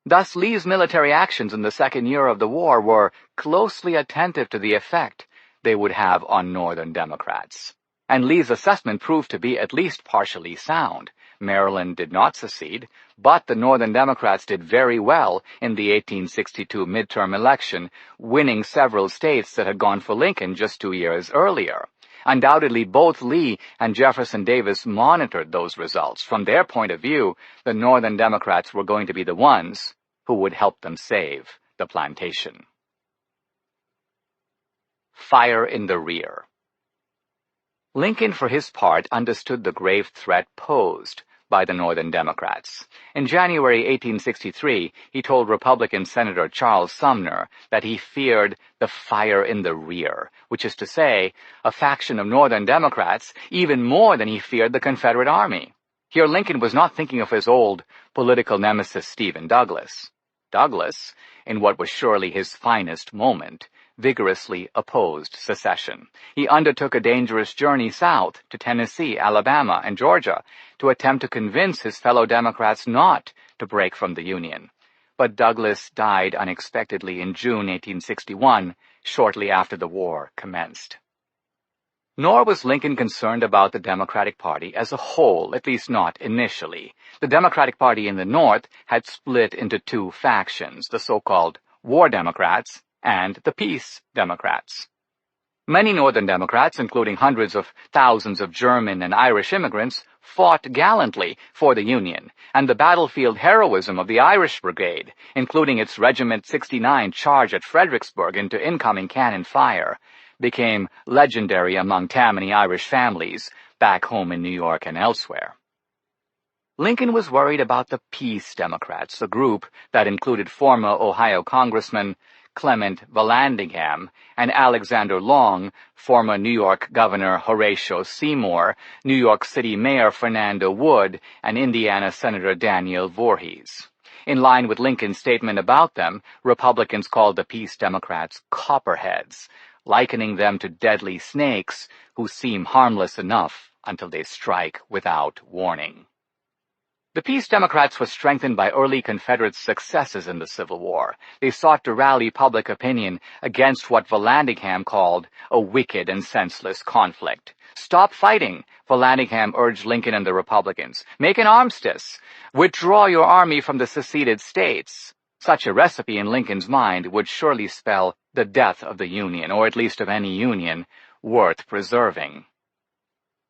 Thus, Lee's military actions in the second year of the war were closely attentive to the effect they would have on Northern Democrats. And Lee's assessment proved to be at least partially sound. Maryland did not secede, but the Northern Democrats did very well in the 1862 midterm election, winning several states that had gone for Lincoln just 2 years earlier. Undoubtedly, both Lee and Jefferson Davis monitored those results. From their point of view, the Northern Democrats were going to be the ones who would help them save the plantation. Fire in the rear. Lincoln, for his part, understood the grave threat posed by the Northern Democrats. In January 1863, he told Republican Senator Charles Sumner that he feared the fire in the rear, which is to say, a faction of Northern Democrats even more than he feared the Confederate Army. Here Lincoln was not thinking of his old political nemesis Stephen Douglas. Douglas, in what was surely his finest moment, vigorously opposed secession. He undertook a dangerous journey south to Tennessee, Alabama, and Georgia to attempt to convince his fellow Democrats not to break from the Union. But Douglas died unexpectedly in June 1861, shortly after the war commenced. Nor was Lincoln concerned about the Democratic Party as a whole, at least not initially. The Democratic Party in the North had split into two factions, the so-called War Democrats and the Peace Democrats. Many Northern Democrats, including hundreds of thousands of German and Irish immigrants, fought gallantly for the Union, and the battlefield heroism of the Irish Brigade, including its Regiment 69 charge at Fredericksburg into incoming cannon fire, became legendary among Tammany Irish families back home in New York and elsewhere. Lincoln was worried about the Peace Democrats, a group that included former Ohio Congressman Clement Vallandigham and Alexander Long, former New York Governor Horatio Seymour, New York City Mayor Fernando Wood, and Indiana Senator Daniel Voorhees. In line with Lincoln's statement about them, Republicans called the Peace Democrats copperheads, likening them to deadly snakes who seem harmless enough until they strike without warning. The Peace Democrats were strengthened by early Confederate successes in the Civil War. They sought to rally public opinion against what Vallandigham called a wicked and senseless conflict. Stop fighting, Vallandigham urged Lincoln and the Republicans. Make an armistice. Withdraw your army from the seceded states. Such a recipe in Lincoln's mind would surely spell the death of the Union, or at least of any union, worth preserving.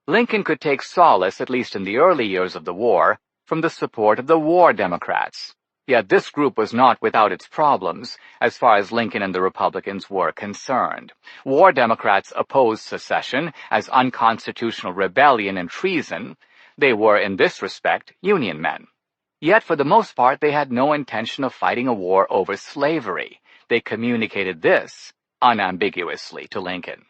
Lincoln could take solace, at least in the early years of the war, from the support of the War Democrats. Yet this group was not without its problems, as far as Lincoln and the Republicans were concerned. War Democrats opposed secession as unconstitutional rebellion and treason. They were, in this respect, Union men. Yet, for the most part, they had no intention of fighting a war over slavery. They communicated this unambiguously to Lincoln.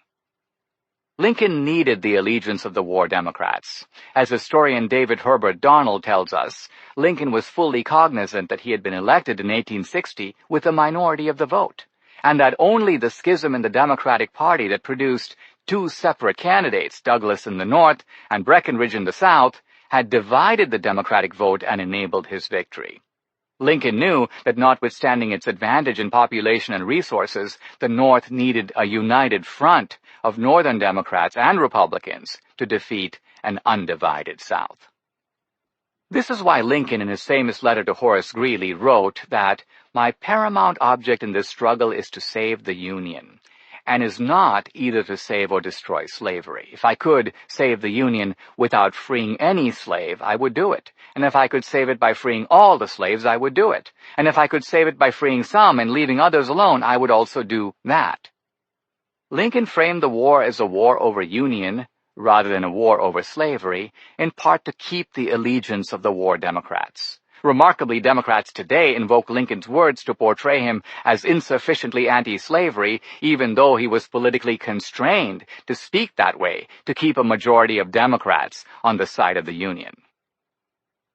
Lincoln needed the allegiance of the War Democrats. As historian David Herbert Donald tells us, Lincoln was fully cognizant that he had been elected in 1860 with a minority of the vote, and that only the schism in the Democratic Party that produced two separate candidates, Douglas in the North and Breckinridge in the South, had divided the Democratic vote and enabled his victory. Lincoln knew that notwithstanding its advantage in population and resources, the North needed a united front of Northern Democrats and Republicans to defeat an undivided South. This is why Lincoln, in his famous letter to Horace Greeley, wrote that, "My paramount object in this struggle is to save the Union, and is not either to save or destroy slavery. If I could save the Union without freeing any slave, I would do it. And if I could save it by freeing all the slaves, I would do it. And if I could save it by freeing some and leaving others alone, I would also do that." Lincoln framed the war as a war over Union rather than a war over slavery, in part to keep the allegiance of the War Democrats. Remarkably, Democrats today invoke Lincoln's words to portray him as insufficiently anti-slavery, even though he was politically constrained to speak that way to keep a majority of Democrats on the side of the Union.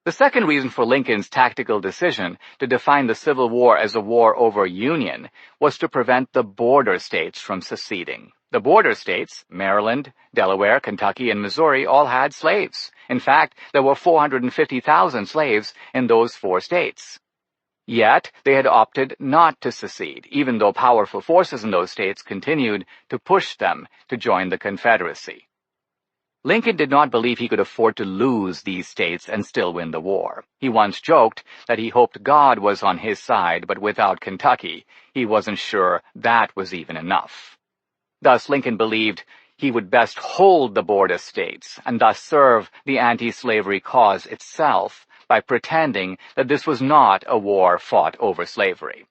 The second reason for Lincoln's tactical decision to define the Civil War as a war over Union was to prevent the border states from seceding. The border states, Maryland, Delaware, Kentucky, and Missouri, all had slaves. In fact, there were 450,000 slaves in those four states. Yet, they had opted not to secede, even though powerful forces in those states continued to push them to join the Confederacy. Lincoln did not believe he could afford to lose these states and still win the war. He once joked that he hoped God was on his side, but without Kentucky, he wasn't sure that was even enough. Thus, Lincoln believed he would best hold the border states and thus serve the anti-slavery cause itself by pretending that this was not a war fought over slavery.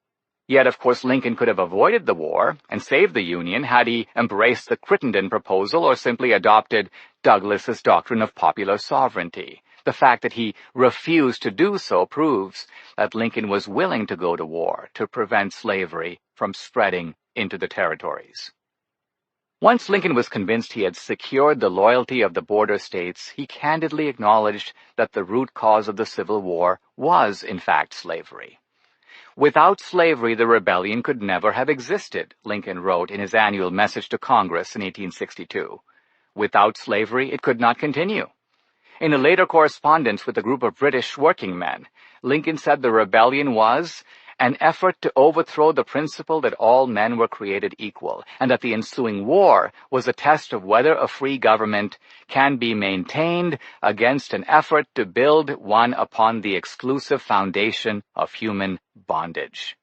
Yet, of course, Lincoln could have avoided the war and saved the Union had he embraced the Crittenden proposal or simply adopted Douglas's doctrine of popular sovereignty. The fact that he refused to do so proves that Lincoln was willing to go to war to prevent slavery from spreading into the territories. Once Lincoln was convinced he had secured the loyalty of the border states, he candidly acknowledged that the root cause of the Civil War was, in fact, slavery. "Without slavery, the rebellion could never have existed," Lincoln wrote in his annual message to Congress in 1862. Without slavery, it could not continue. In a later correspondence with a group of British working men, Lincoln said the rebellion was an effort to overthrow the principle that all men were created equal, and that the ensuing war was a test of whether a free government can be maintained against an effort to build one upon the exclusive foundation of human bondage.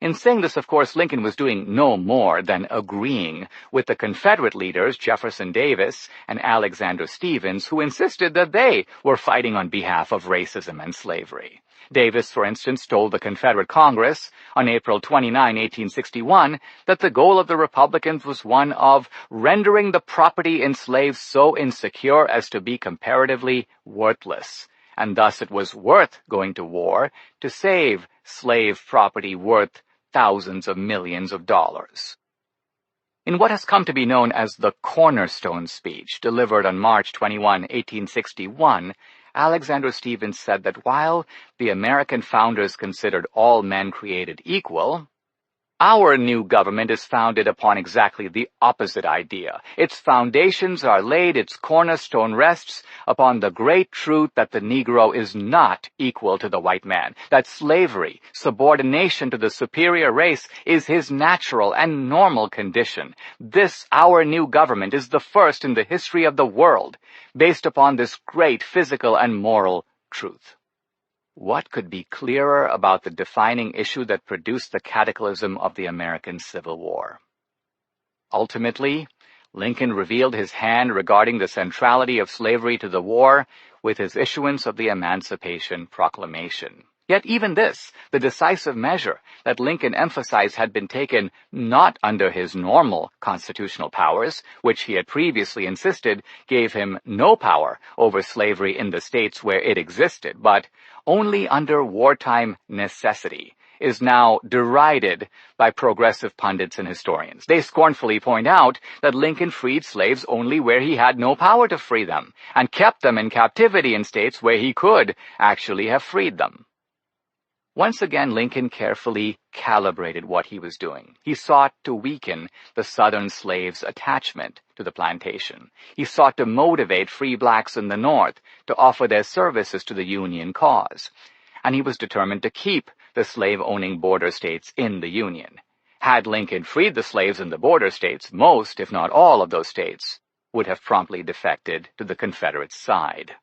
In saying this, of course, Lincoln was doing no more than agreeing with the Confederate leaders, Jefferson Davis and Alexander Stephens, who insisted that they were fighting on behalf of racism and slavery. Davis, for instance, told the Confederate Congress on April 29, 1861, that the goal of the Republicans was one of rendering the property enslaved so insecure as to be comparatively worthless, and thus it was worth going to war to save slave property worth thousands of millions of dollars. In what has come to be known as the Cornerstone Speech, delivered on March 21, 1861, Alexander Stephens said that while the American founders considered all men created equal, our new government is founded upon exactly the opposite idea. Its foundations are laid, its cornerstone rests upon the great truth that the Negro is not equal to the white man, that slavery, subordination to the superior race, is his natural and normal condition. This, our new government, is the first in the history of the world, based upon this great physical and moral truth. What could be clearer about the defining issue that produced the cataclysm of the American Civil War? Ultimately, Lincoln revealed his hand regarding the centrality of slavery to the war with his issuance of the Emancipation Proclamation. Yet even this, the decisive measure that Lincoln emphasized, had been taken not under his normal constitutional powers, which he had previously insisted gave him no power over slavery in the states where it existed, but only under wartime necessity, is now derided by progressive pundits and historians. They scornfully point out that Lincoln freed slaves only where he had no power to free them, and kept them in captivity in states where he could actually have freed them. Once again, Lincoln carefully calibrated what he was doing. He sought to weaken the Southern slaves' attachment to the plantation. He sought to motivate free blacks in the North to offer their services to the Union cause. And he was determined to keep the slave-owning border states in the Union. Had Lincoln freed the slaves in the border states, most, if not all, of those states would have promptly defected to the Confederate side.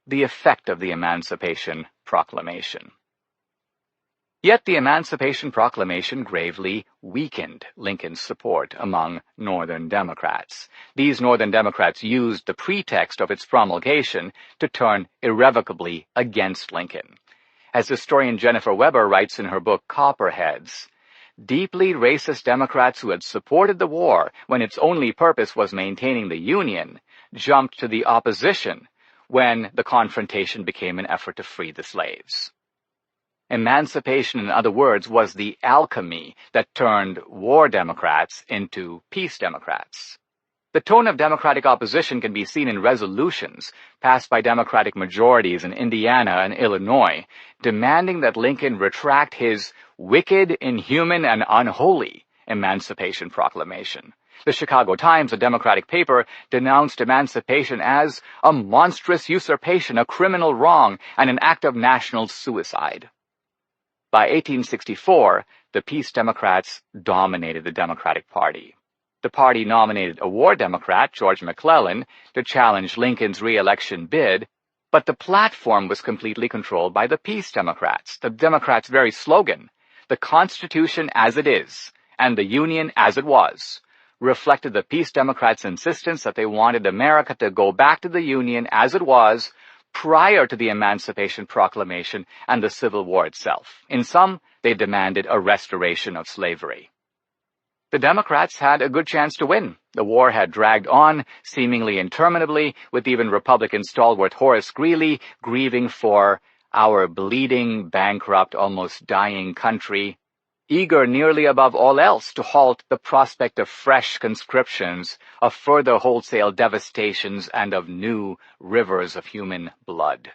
The effect of the Emancipation Proclamation. Yet the Emancipation Proclamation gravely weakened Lincoln's support among Northern Democrats. These Northern Democrats used the pretext of its promulgation to turn irrevocably against Lincoln. As historian Jennifer Weber writes in her book Copperheads, deeply racist Democrats who had supported the war when its only purpose was maintaining the Union jumped to the opposition when the confrontation became an effort to free the slaves. Emancipation, in other words, was the alchemy that turned war Democrats into peace Democrats. The tone of Democratic opposition can be seen in resolutions passed by Democratic majorities in Indiana and Illinois, demanding that Lincoln retract his wicked, inhuman, and unholy Emancipation Proclamation. The Chicago Times, a Democratic paper, denounced emancipation as a monstrous usurpation, a criminal wrong, and an act of national suicide. By 1864, the Peace Democrats dominated the Democratic Party. The party nominated a war Democrat, George McClellan, to challenge Lincoln's re-election bid, but the platform was completely controlled by the Peace Democrats. The Democrats' very slogan, "The Constitution as it is, and the Union as it was," reflected the Peace Democrats' insistence that they wanted America to go back to the Union as it was prior to the Emancipation Proclamation and the Civil War itself. In sum, they demanded a restoration of slavery. The Democrats had a good chance to win. The war had dragged on, seemingly interminably, with even Republican stalwart Horace Greeley grieving for our bleeding, bankrupt, almost dying country, eager nearly above all else to halt the prospect of fresh conscriptions, of further wholesale devastations, and of new rivers of human blood.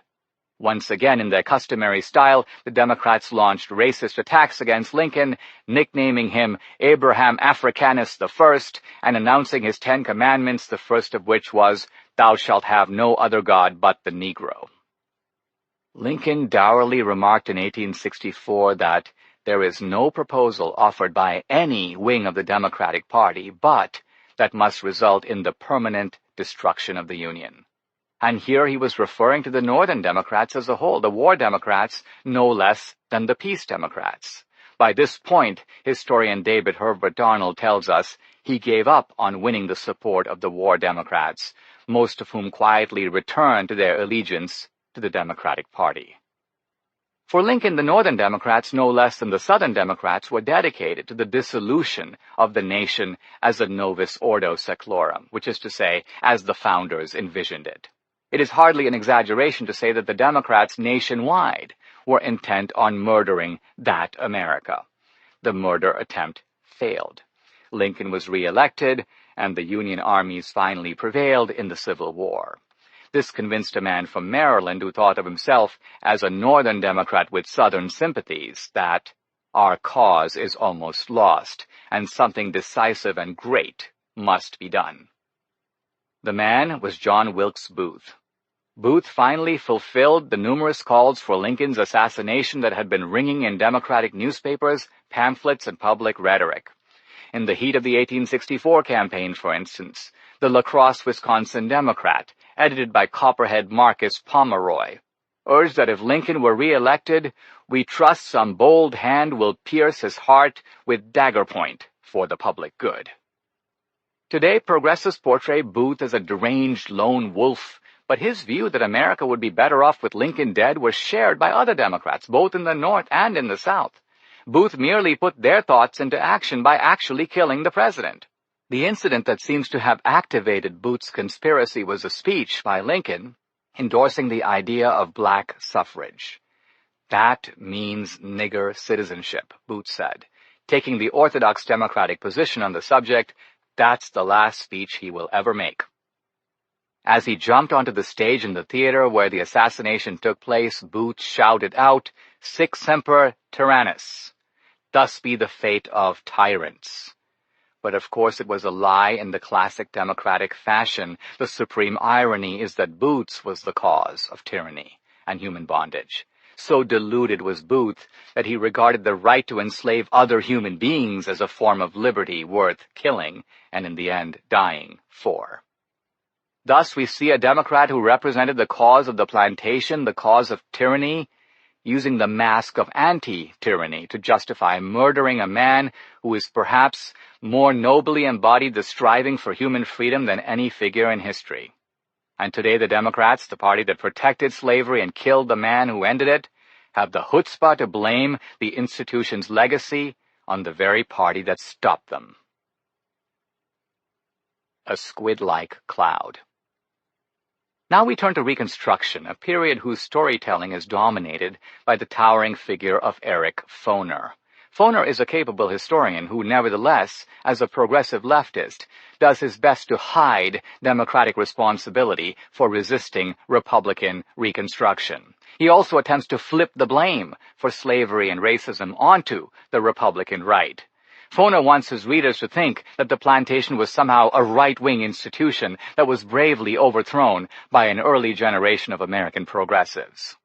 Once again, in their customary style, the Democrats launched racist attacks against Lincoln, nicknaming him Abraham Africanus I and announcing his 10 Commandments, the first of which was, "Thou shalt have no other God but the Negro." Lincoln dourly remarked in 1864 that there is no proposal offered by any wing of the Democratic Party but that must result in the permanent destruction of the Union. And here he was referring to the Northern Democrats as a whole, the war Democrats no less than the peace Democrats. By this point, historian David Herbert Darnall tells us he gave up on winning the support of the war Democrats, most of whom quietly returned to their allegiance to the Democratic Party. For Lincoln, the Northern Democrats, no less than the Southern Democrats, were dedicated to the dissolution of the nation as a novus ordo seclorum, which is to say, as the founders envisioned it. It is hardly an exaggeration to say that the Democrats nationwide were intent on murdering that America. The murder attempt failed. Lincoln was re-elected, and the Union armies finally prevailed in the Civil War. This convinced a man from Maryland who thought of himself as a Northern Democrat with Southern sympathies that our cause is almost lost, and something decisive and great must be done. The man was John Wilkes Booth. Booth finally fulfilled the numerous calls for Lincoln's assassination that had been ringing in Democratic newspapers, pamphlets, and public rhetoric. In the heat of the 1864 campaign, for instance, the La Crosse, Wisconsin Democrat, edited by Copperhead Marcus Pomeroy, urged that if Lincoln were re-elected, we trust some bold hand will pierce his heart with dagger point for the public good. Today, progressives portray Booth as a deranged lone wolf, but his view that America would be better off with Lincoln dead was shared by other Democrats, both in the North and in the South. Booth merely put their thoughts into action by actually killing the president. The incident that seems to have activated Booth's conspiracy was a speech by Lincoln endorsing the idea of black suffrage. That means nigger citizenship, Booth said. Taking the orthodox Democratic position on the subject, that's the last speech he will ever make. As he jumped onto the stage in the theater where the assassination took place, Booth shouted out, "Sic semper tyrannis," thus be the fate of tyrants. But of course it was a lie in the classic Democratic fashion. The supreme irony is that Booth's was the cause of tyranny and human bondage. So deluded was Booth that he regarded the right to enslave other human beings as a form of liberty worth killing and in the end dying for. Thus we see a Democrat who represented the cause of the plantation, the cause of tyranny, using the mask of anti-tyranny to justify murdering a man who is perhaps more nobly embodied the striving for human freedom than any figure in history. And today the Democrats, the party that protected slavery and killed the man who ended it, have the chutzpah to blame the institution's legacy on the very party that stopped them. A squid-like cloud. Now we turn to Reconstruction, a period whose storytelling is dominated by the towering figure of Eric Foner. Foner is a capable historian who, nevertheless, as a progressive leftist, does his best to hide Democratic responsibility for resisting Republican Reconstruction. He also attempts to flip the blame for slavery and racism onto the Republican right. Foner wants his readers to think that the plantation was somehow a right-wing institution that was bravely overthrown by an early generation of American progressives.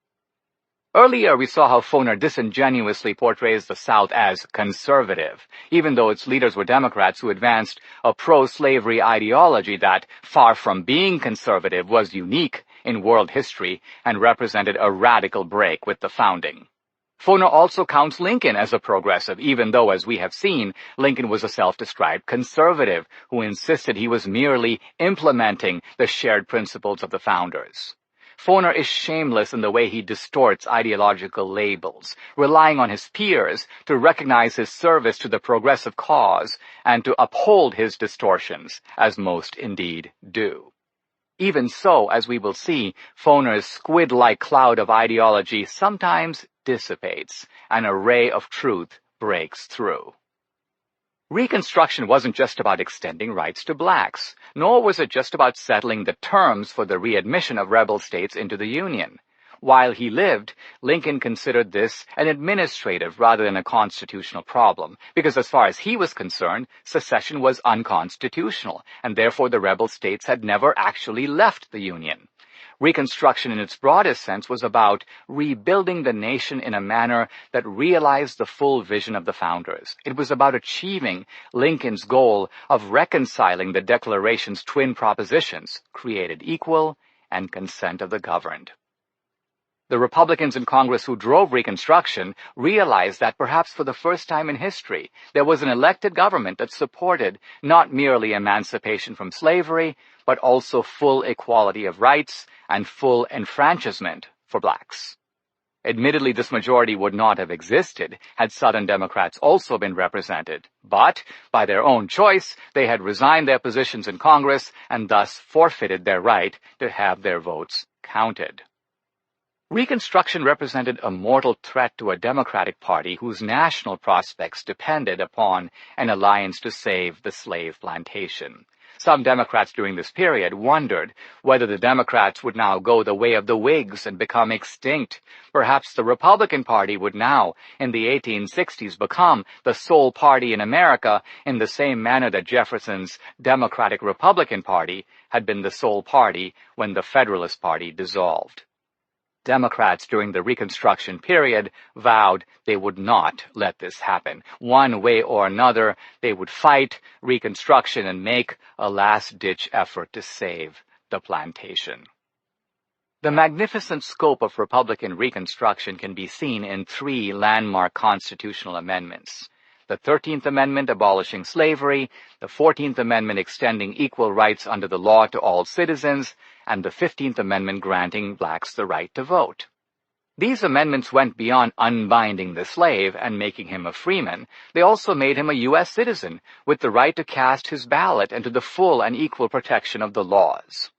Earlier, we saw how Foner disingenuously portrays the South as conservative, even though its leaders were Democrats who advanced a pro-slavery ideology that, far from being conservative, was unique in world history and represented a radical break with the founding. Foner also counts Lincoln as a progressive, even though, as we have seen, Lincoln was a self-described conservative who insisted he was merely implementing the shared principles of the founders. Foner is shameless in the way he distorts ideological labels, relying on his peers to recognize his service to the progressive cause and to uphold his distortions, as most indeed do. Even so, as we will see, Foner's squid-like cloud of ideology sometimes dissipates, and a ray of truth breaks through. Reconstruction wasn't just about extending rights to blacks, nor was it just about settling the terms for the readmission of rebel states into the Union. While he lived, Lincoln considered this an administrative rather than a constitutional problem, because as far as he was concerned, secession was unconstitutional, and therefore the rebel states had never actually left the Union. Reconstruction in its broadest sense was about rebuilding the nation in a manner that realized the full vision of the founders. It was about achieving Lincoln's goal of reconciling the Declaration's twin propositions, created equal and consent of the governed. The Republicans in Congress who drove Reconstruction realized that perhaps for the first time in history, there was an elected government that supported not merely emancipation from slavery, but also full equality of rights and full enfranchisement for blacks. Admittedly, this majority would not have existed had Southern Democrats also been represented, but by their own choice, they had resigned their positions in Congress and thus forfeited their right to have their votes counted. Reconstruction represented a mortal threat to a Democratic Party whose national prospects depended upon an alliance to save the slave plantation. Some Democrats during this period wondered whether the Democrats would now go the way of the Whigs and become extinct. Perhaps the Republican Party would now, in the 1860s, become the sole party in America in the same manner that Jefferson's Democratic-Republican Party had been the sole party when the Federalist Party dissolved. Democrats during the Reconstruction period vowed they would not let this happen. One way or another, they would fight Reconstruction and make a last-ditch effort to save the plantation. The magnificent scope of Republican Reconstruction can be seen in three landmark constitutional amendments: the 13th Amendment abolishing slavery, the 14th Amendment extending equal rights under the law to all citizens, and the 15th Amendment granting blacks the right to vote. These amendments went beyond unbinding the slave and making him a freeman. They also made him a U.S. citizen with the right to cast his ballot and to the full and equal protection of the laws.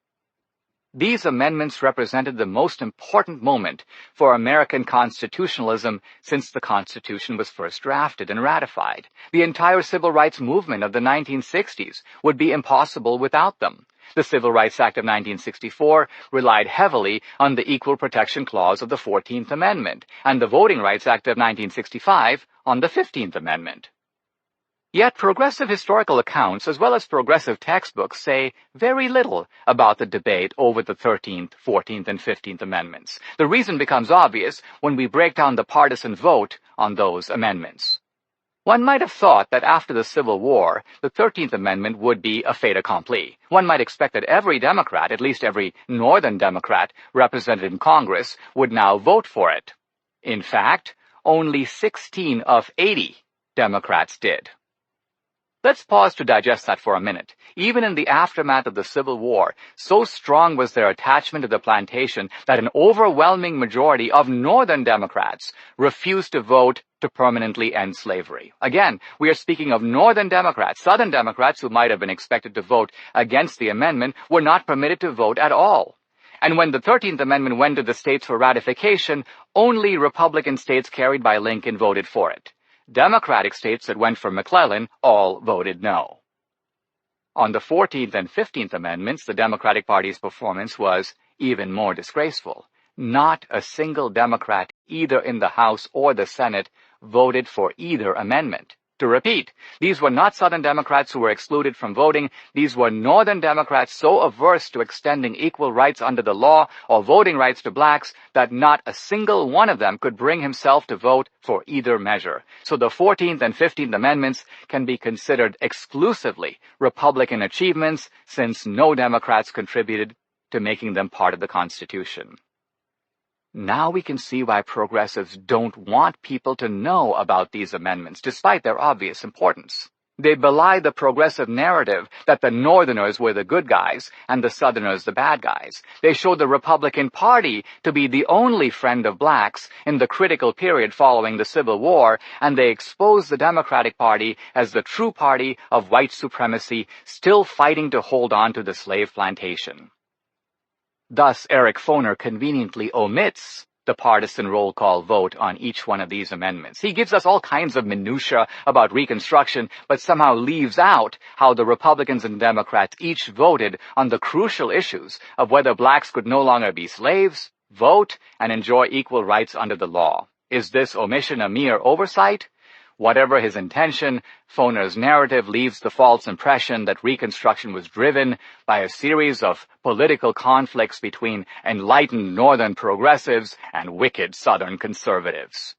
These amendments represented the most important moment for American constitutionalism since the Constitution was first drafted and ratified. The entire civil rights movement of the 1960s would be impossible without them. The Civil Rights Act of 1964 relied heavily on the Equal Protection Clause of the 14th Amendment, and the Voting Rights Act of 1965 on the 15th Amendment. Yet progressive historical accounts, as well as progressive textbooks, say very little about the debate over the 13th, 14th, and 15th Amendments. The reason becomes obvious when we break down the partisan vote on those amendments. One might have thought that after the Civil War, the 13th Amendment would be a fait accompli. One might expect that every Democrat, at least every Northern Democrat represented in Congress, would now vote for it. In fact, only 16 of 80 Democrats did. Let's pause to digest that for a minute. Even in the aftermath of the Civil War, so strong was their attachment to the plantation that an overwhelming majority of Northern Democrats refused to vote to permanently end slavery. Again, we are speaking of Northern Democrats. Southern Democrats, who might have been expected to vote against the amendment, were not permitted to vote at all. And when the 13th Amendment went to the states for ratification, only Republican states carried by Lincoln voted for it. Democratic states that went for McClellan all voted no. On the 14th and 15th Amendments, the Democratic Party's performance was even more disgraceful. Not a single Democrat, either in the House or the Senate, voted for either amendment. To repeat, these were not Southern Democrats who were excluded from voting. These were Northern Democrats so averse to extending equal rights under the law or voting rights to blacks that not a single one of them could bring himself to vote for either measure. So the 14th and 15th Amendments can be considered exclusively Republican achievements since no Democrats contributed to making them part of the Constitution. Now we can see why progressives don't want people to know about these amendments, despite their obvious importance. They belie the progressive narrative that the Northerners were the good guys and the Southerners the bad guys. They show the Republican Party to be the only friend of blacks in the critical period following the Civil War, and they expose the Democratic Party as the true party of white supremacy, still fighting to hold on to the slave plantation. Thus, Eric Foner conveniently omits the partisan roll call vote on each one of these amendments. He gives us all kinds of minutia about Reconstruction, but somehow leaves out how the Republicans and Democrats each voted on the crucial issues of whether blacks could no longer be slaves, vote, and enjoy equal rights under the law. Is this omission a mere oversight? Whatever his intention, Foner's narrative leaves the false impression that Reconstruction was driven by a series of political conflicts between enlightened Northern progressives and wicked Southern conservatives.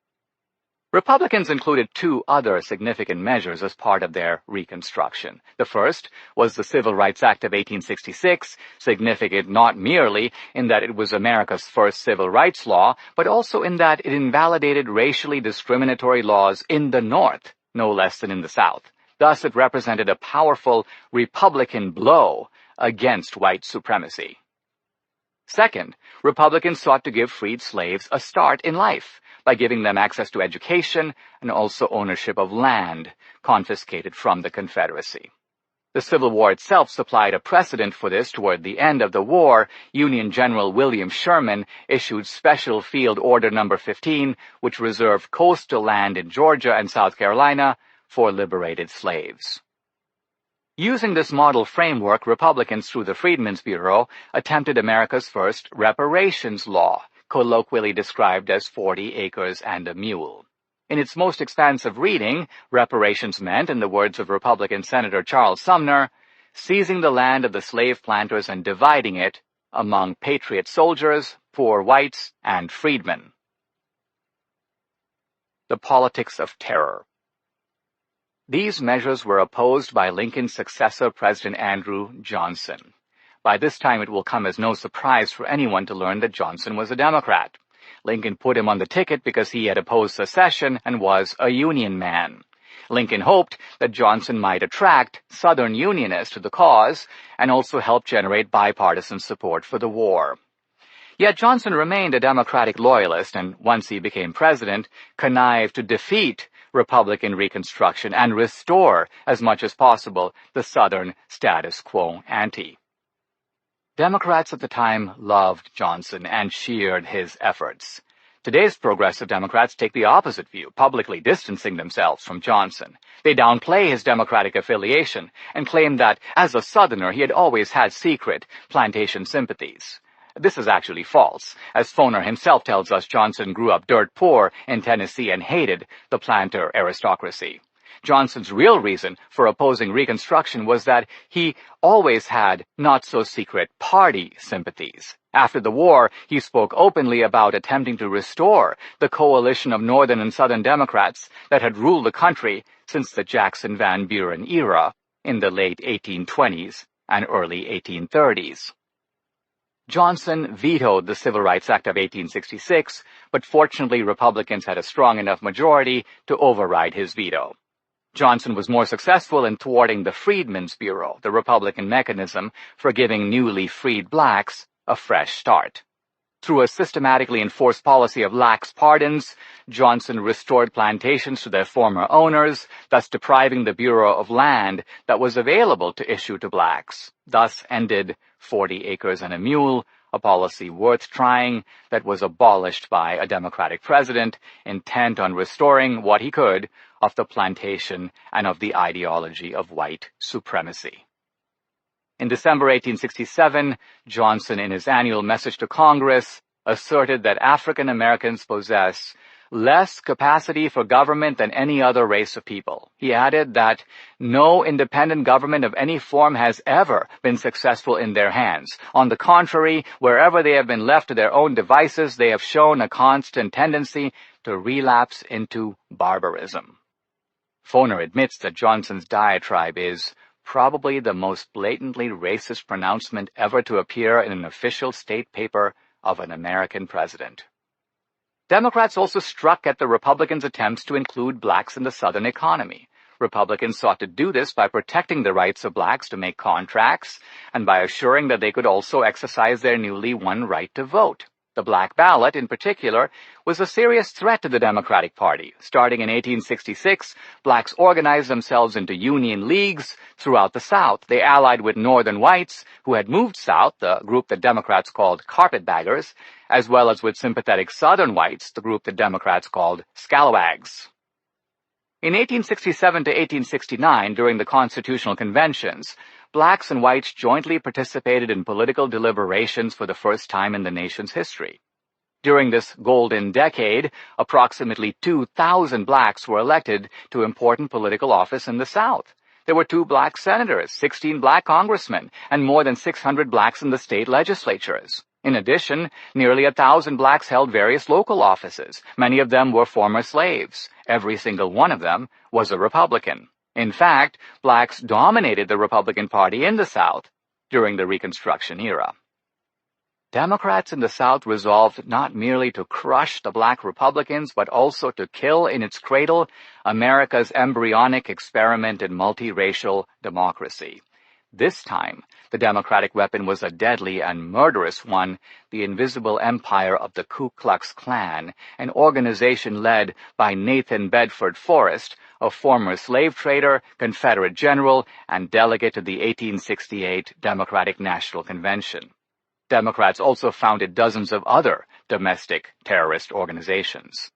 Republicans included two other significant measures as part of their Reconstruction. The first was the Civil Rights Act of 1866, significant not merely in that it was America's first civil rights law, but also in that it invalidated racially discriminatory laws in the North, no less than in the South. Thus, it represented a powerful Republican blow against white supremacy. Second, Republicans sought to give freed slaves a start in life by giving them access to education and also ownership of land confiscated from the Confederacy. The Civil War itself supplied a precedent for this. Toward the end of the war, Union General William Sherman issued Special Field Order No. 15, which reserved coastal land in Georgia and South Carolina for liberated slaves. Using this model framework, Republicans through the Freedmen's Bureau attempted America's first reparations law, colloquially described as 40 acres and a mule. In its most expansive reading, reparations meant, in the words of Republican Senator Charles Sumner, seizing the land of the slave planters and dividing it among patriot soldiers, poor whites, and freedmen. The politics of terror. These measures were opposed by Lincoln's successor, President Andrew Johnson. By this time, it will come as no surprise for anyone to learn that Johnson was a Democrat. Lincoln put him on the ticket because he had opposed secession and was a Union man. Lincoln hoped that Johnson might attract Southern Unionists to the cause and also help generate bipartisan support for the war. Yet Johnson remained a Democratic loyalist and, once he became president, connived to defeat Republican Reconstruction and restore, as much as possible, the Southern status quo ante. Democrats at the time loved Johnson and cheered his efforts. Today's progressive Democrats take the opposite view, publicly distancing themselves from Johnson. They downplay his Democratic affiliation and claim that, as a Southerner, he had always had secret plantation sympathies. This is actually false. As Foner himself tells us, Johnson grew up dirt poor in Tennessee and hated the planter aristocracy. Johnson's real reason for opposing Reconstruction was that he always had not-so-secret party sympathies. After the war, he spoke openly about attempting to restore the coalition of Northern and Southern Democrats that had ruled the country since the Jackson-Van Buren era in the late 1820s and early 1830s. Johnson vetoed the Civil Rights Act of 1866, but fortunately Republicans had a strong enough majority to override his veto. Johnson was more successful in thwarting the Freedmen's Bureau, the Republican mechanism for giving newly freed blacks a fresh start. Through a systematically enforced policy of lax pardons, Johnson restored plantations to their former owners, thus depriving the Bureau of land that was available to issue to blacks. Thus ended 40 acres and a mule, a policy worth trying that was abolished by a Democratic president intent on restoring what he could of the plantation and of the ideology of white supremacy. In December 1867, Johnson, in his annual message to Congress, asserted that African Americans possess less capacity for government than any other race of people. He added that no independent government of any form has ever been successful in their hands. On the contrary, wherever they have been left to their own devices, they have shown a constant tendency to relapse into barbarism. Foner admits that Johnson's diatribe is probably the most blatantly racist pronouncement ever to appear in an official state paper of an American president. Democrats also struck at the Republicans' attempts to include blacks in the Southern economy. Republicans sought to do this by protecting the rights of blacks to make contracts and by assuring that they could also exercise their newly won right to vote. The black ballot, in particular, was a serious threat to the Democratic Party. Starting in 1866, blacks organized themselves into Union leagues throughout the South. They allied with Northern whites who had moved south, the group that Democrats called carpetbaggers, as well as with sympathetic Southern whites, the group that Democrats called scalawags. In 1867 to 1869, during the constitutional conventions, blacks and whites jointly participated in political deliberations for the first time in the nation's history. During this golden decade, approximately 2,000 blacks were elected to important political office in the South. There were 2 black senators, 16 black congressmen, and more than 600 blacks in the state legislatures. In addition, nearly 1,000 blacks held various local offices. Many of them were former slaves. Every single one of them was a Republican. In fact, blacks dominated the Republican Party in the South during the Reconstruction era. Democrats in the South resolved not merely to crush the black Republicans, but also to kill in its cradle America's embryonic experiment in multiracial democracy. This time, the Democratic weapon was a deadly and murderous one, the invisible empire of the Ku Klux Klan, an organization led by Nathan Bedford Forrest, a former slave trader, Confederate general, and delegate to the 1868 Democratic National Convention. Democrats also founded dozens of other domestic terrorist organizations.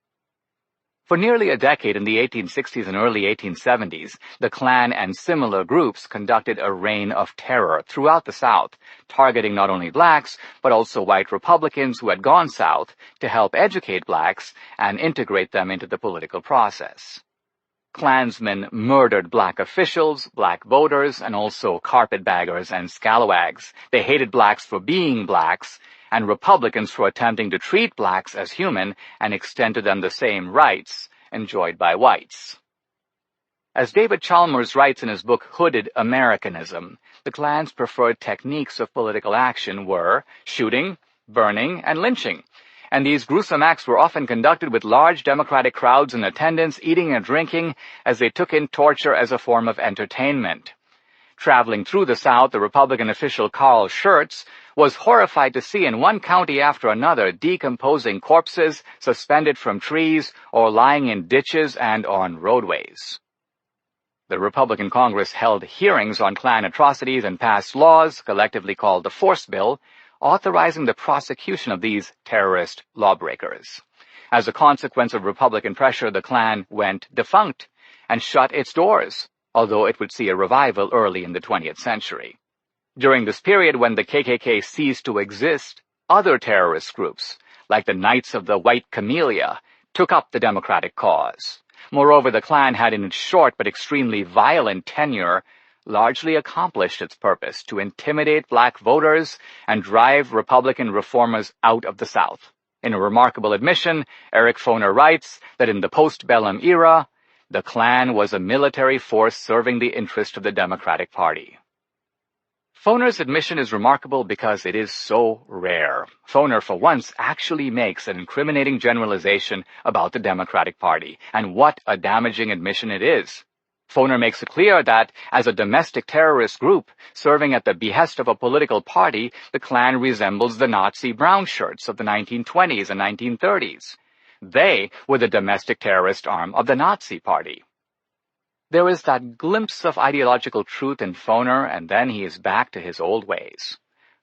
For nearly a decade in the 1860s and early 1870s, the Klan and similar groups conducted a reign of terror throughout the South, targeting not only blacks, but also white Republicans who had gone south to help educate blacks and integrate them into the political process. Klansmen murdered black officials, black voters, and also carpetbaggers and scalawags. They hated blacks for being blacks, and Republicans for attempting to treat blacks as human and extend to them the same rights enjoyed by whites. As David Chalmers writes in his book Hooded Americanism, the Klan's preferred techniques of political action were shooting, burning, and lynching. And these gruesome acts were often conducted with large Democratic crowds in attendance, eating and drinking, as they took in torture as a form of entertainment. Traveling through the South, the Republican official Carl Schurz was horrified to see in one county after another decomposing corpses suspended from trees or lying in ditches and on roadways. The Republican Congress held hearings on Klan atrocities and passed laws, collectively called the Force Bill, authorizing the prosecution of these terrorist lawbreakers. As a consequence of Republican pressure, the Klan went defunct and shut its doors, although it would see a revival early in the 20th century. During this period when the KKK ceased to exist, other terrorist groups, like the Knights of the White Camellia, took up the Democratic cause. Moreover, the Klan had in its short but extremely violent tenure largely accomplished its purpose to intimidate black voters and drive Republican reformers out of the South. In a remarkable admission, Eric Foner writes that in the postbellum era, the Klan was a military force serving the interest of the Democratic Party. Foner's admission is remarkable because it is so rare. Foner, for once, actually makes an incriminating generalization about the Democratic Party, and what a damaging admission it is. Foner makes it clear that, as a domestic terrorist group serving at the behest of a political party, the Klan resembles the Nazi brown shirts of the 1920s and 1930s. They were the domestic terrorist arm of the Nazi Party. There is that glimpse of ideological truth in Foner, and then he is back to his old ways.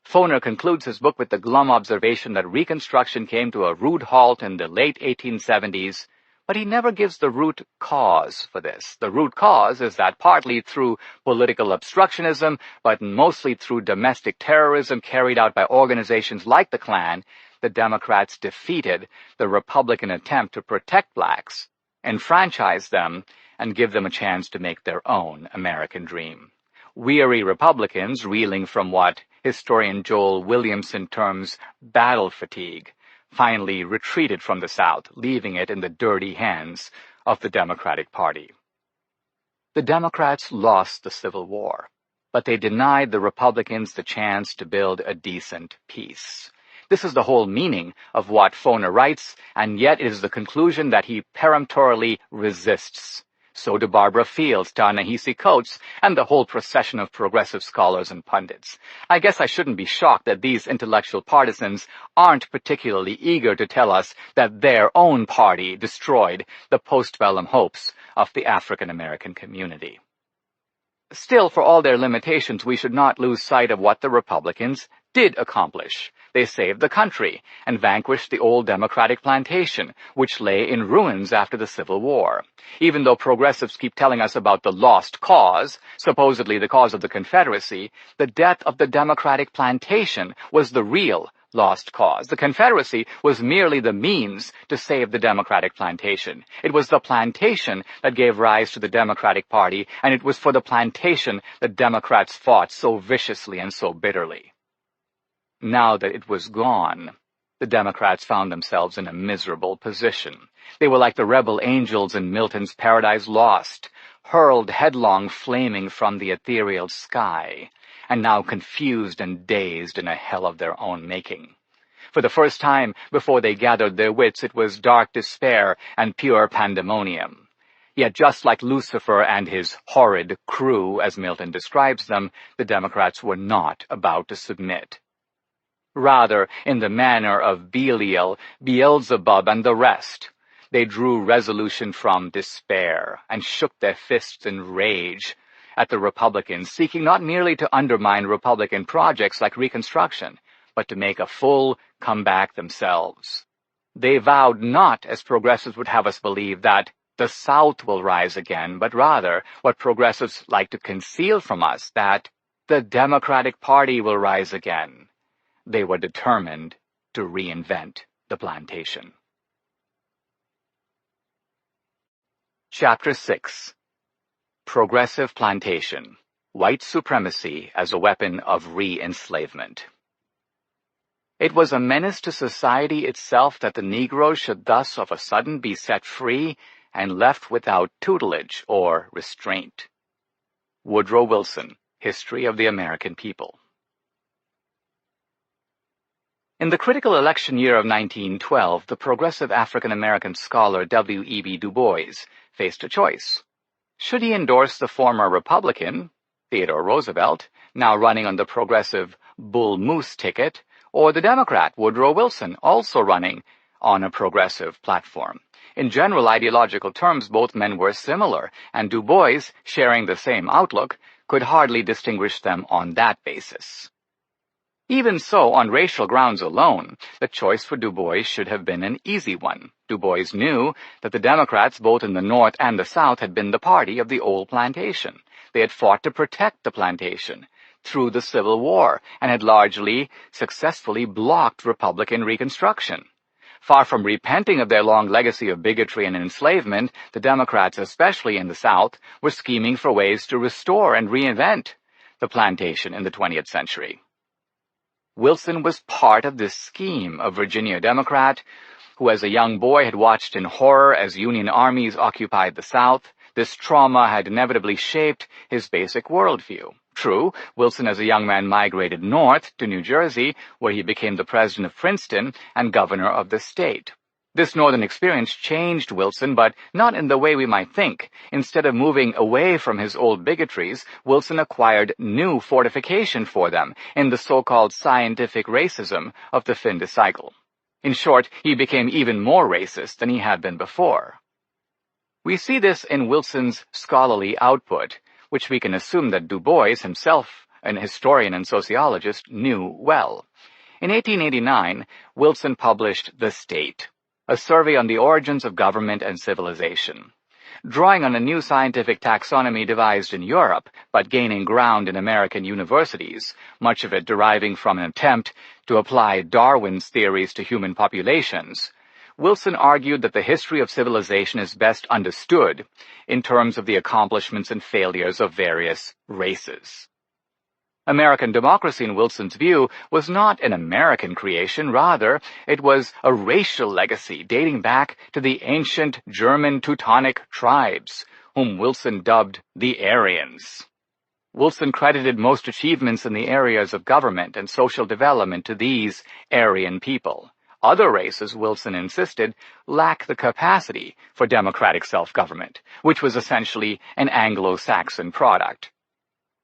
Foner concludes his book with the glum observation that Reconstruction came to a rude halt in the late 1870s, but he never gives the root cause for this. The root cause is that partly through political obstructionism, but mostly through domestic terrorism carried out by organizations like the Klan, the Democrats defeated the Republican attempt to protect blacks, enfranchise them, and give them a chance to make their own American dream. Weary Republicans, reeling from what historian Joel Williamson terms battle fatigue, finally retreated from the South, leaving it in the dirty hands of the Democratic Party. The Democrats lost the Civil War, but they denied the Republicans the chance to build a decent peace. This is the whole meaning of what Foner writes, and yet it is the conclusion that he peremptorily resists. So do Barbara Fields, Ta-Nehisi Coates, and the whole procession of progressive scholars and pundits. I guess I shouldn't be shocked that these intellectual partisans aren't particularly eager to tell us that their own party destroyed the postbellum hopes of the African American community. Still, for all their limitations, we should not lose sight of what the Republicans did accomplish. They saved the country and vanquished the old Democratic plantation, which lay in ruins after the Civil War. Even though progressives keep telling us about the lost cause, supposedly the cause of the Confederacy, the death of the Democratic plantation was the real lost cause. The Confederacy was merely the means to save the Democratic plantation. It was the plantation that gave rise to the Democratic Party, and it was for the plantation that Democrats fought so viciously and so bitterly. Now that it was gone, the Democrats found themselves in a miserable position. They were like the rebel angels in Milton's Paradise Lost, hurled headlong flaming from the ethereal sky, and now confused and dazed in a hell of their own making. For the first time before they gathered their wits, it was dark despair and pure pandemonium. Yet just like Lucifer and his horrid crew, as Milton describes them, the Democrats were not about to submit. Rather, in the manner of Belial, Beelzebub, and the rest, they drew resolution from despair and shook their fists in rage at the Republicans, seeking not merely to undermine Republican projects like Reconstruction, but to make a full comeback themselves. They vowed not, as progressives would have us believe, that the South will rise again, but rather, what progressives like to conceal from us, that the Democratic Party will rise again. They were determined to reinvent the plantation. Chapter 6. Progressive Plantation. White Supremacy as a Weapon of Re-enslavement. It was a menace to society itself that the Negroes should thus of a sudden be set free and left without tutelage or restraint. Woodrow Wilson, History of the American People. In the critical election year of 1912, the progressive African-American scholar W.E.B. Du Bois faced a choice. Should he endorse the former Republican, Theodore Roosevelt, now running on the progressive Bull Moose ticket, or the Democrat Woodrow Wilson, also running on a progressive platform? In general ideological terms, both men were similar, and Du Bois, sharing the same outlook, could hardly distinguish them on that basis. Even so, on racial grounds alone, the choice for Du Bois should have been an easy one. Du Bois knew that the Democrats, both in the North and the South, had been the party of the old plantation. They had fought to protect the plantation through the Civil War and had largely successfully blocked Republican Reconstruction. Far from repenting of their long legacy of bigotry and enslavement, the Democrats, especially in the South, were scheming for ways to restore and reinvent the plantation in the 20th century. Wilson was part of this scheme, a Virginia Democrat who as a young boy had watched in horror as Union armies occupied the South. This trauma had inevitably shaped his basic worldview. True, Wilson as a young man migrated north to New Jersey, where he became the president of Princeton and governor of the state. This northern experience changed Wilson, but not in the way we might think. Instead of moving away from his old bigotries, Wilson acquired new fortification for them in the so-called scientific racism of the fin de siècle. In short, he became even more racist than he had been before. We see this in Wilson's scholarly output, which we can assume that Du Bois, himself an historian and sociologist, knew well. In 1889, Wilson published The State, a survey on the origins of government and civilization. Drawing on a new scientific taxonomy devised in Europe, but gaining ground in American universities, much of it deriving from an attempt to apply Darwin's theories to human populations, Wilson argued that the history of civilization is best understood in terms of the accomplishments and failures of various races. American democracy, in Wilson's view, was not an American creation. Rather, it was a racial legacy dating back to the ancient German Teutonic tribes, whom Wilson dubbed the Aryans. Wilson credited most achievements in the areas of government and social development to these Aryan people. Other races, Wilson insisted, lack the capacity for democratic self-government, which was essentially an Anglo-Saxon product.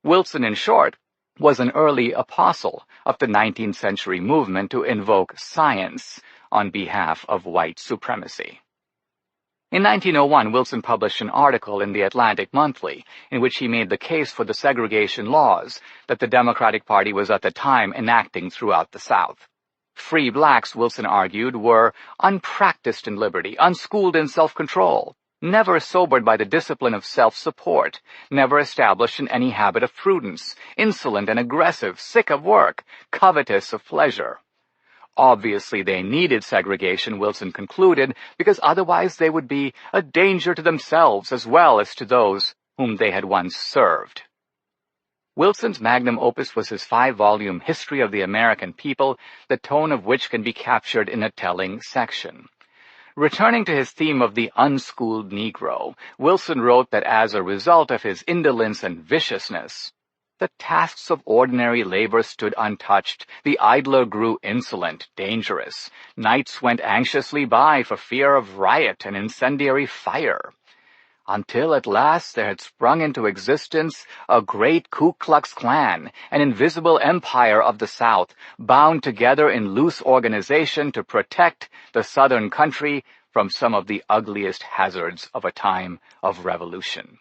Wilson, in short, was an early apostle of the 19th century movement to invoke science on behalf of white supremacy. In 1901, Wilson published an article in the Atlantic Monthly in which he made the case for the segregation laws that the Democratic Party was at the time enacting throughout the South. Free blacks, Wilson argued, were unpracticed in liberty, unschooled in self-control, never sobered by the discipline of self-support, never established in any habit of prudence, insolent and aggressive, sick of work, covetous of pleasure. Obviously, they needed segregation, Wilson concluded, because otherwise they would be a danger to themselves as well as to those whom they had once served. Wilson's magnum opus was his 5-volume History of the American People, the tone of which can be captured in a telling section. Returning to his theme of the unschooled Negro, Wilson wrote that as a result of his indolence and viciousness, the tasks of ordinary labor stood untouched, the idler grew insolent, dangerous. Nights went anxiously by for fear of riot and incendiary fire. Until at last there had sprung into existence a great Ku Klux Klan, an invisible empire of the South, bound together in loose organization to protect the Southern country from some of the ugliest hazards of a time of revolution.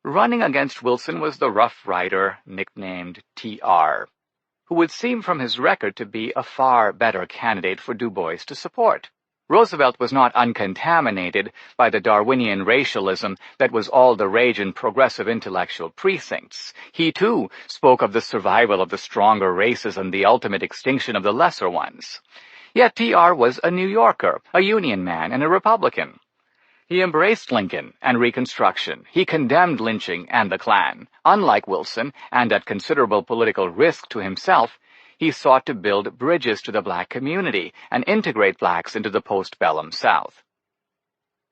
Running against Wilson was the Rough Rider nicknamed T.R., who would seem from his record to be a far better candidate for Du Bois to support. Roosevelt was not uncontaminated by the Darwinian racialism that was all the rage in progressive intellectual precincts. He, too, spoke of the survival of the stronger races and the ultimate extinction of the lesser ones. Yet T.R. was a New Yorker, a Union man, and a Republican. He embraced Lincoln and Reconstruction. He condemned lynching and the Klan. Unlike Wilson, and at considerable political risk to himself, he sought to build bridges to the black community and integrate blacks into the postbellum South.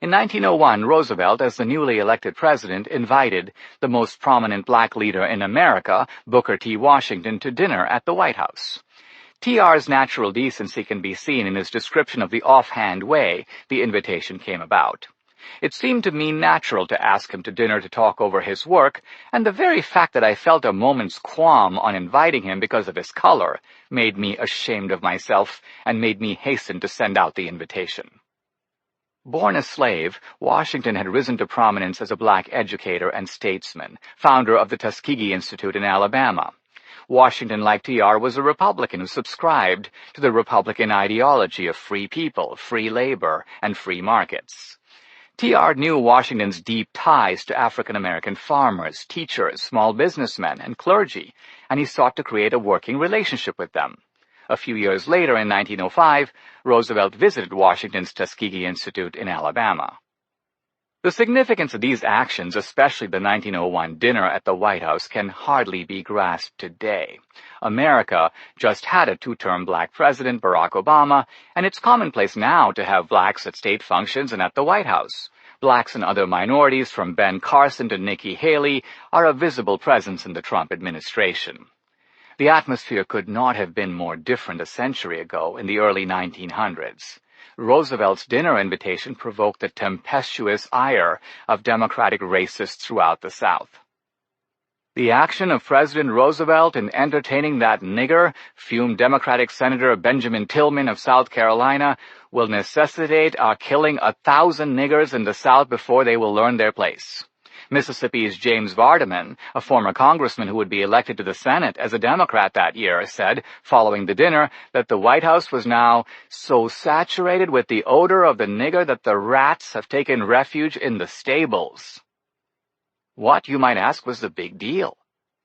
In 1901, Roosevelt, as the newly elected president, invited the most prominent black leader in America, Booker T. Washington, to dinner at the White House. T.R.'s natural decency can be seen in his description of the offhand way the invitation came about. It seemed to me natural to ask him to dinner to talk over his work, and the very fact that I felt a moment's qualm on inviting him because of his color made me ashamed of myself and made me hasten to send out the invitation. Born a slave, Washington had risen to prominence as a black educator and statesman, founder of the Tuskegee Institute in Alabama. Washington, like T.R., was a Republican who subscribed to the Republican ideology of free people, free labor, and free markets. T.R. knew Washington's deep ties to African-American farmers, teachers, small businessmen, and clergy, and he sought to create a working relationship with them. A few years later, in 1905, Roosevelt visited Washington's Tuskegee Institute in Alabama. The significance of these actions, especially the 1901 dinner at the White House, can hardly be grasped today. America just had a 2-term black president, Barack Obama, and it's commonplace now to have blacks at state functions and at the White House. Blacks and other minorities, from Ben Carson to Nikki Haley, are a visible presence in the Trump administration. The atmosphere could not have been more different a century ago, in the early 1900s. Roosevelt's dinner invitation provoked the tempestuous ire of Democratic racists throughout the South. The action of President Roosevelt in entertaining that nigger, fumed Democratic Senator Benjamin Tillman of South Carolina, will necessitate our killing 1,000 niggers in the South before they will learn their place. Mississippi's James Vardaman, a former congressman who would be elected to the Senate as a Democrat that year, said, following the dinner, that the White House was now so saturated with the odor of the nigger that the rats have taken refuge in the stables. What, you might ask, was the big deal?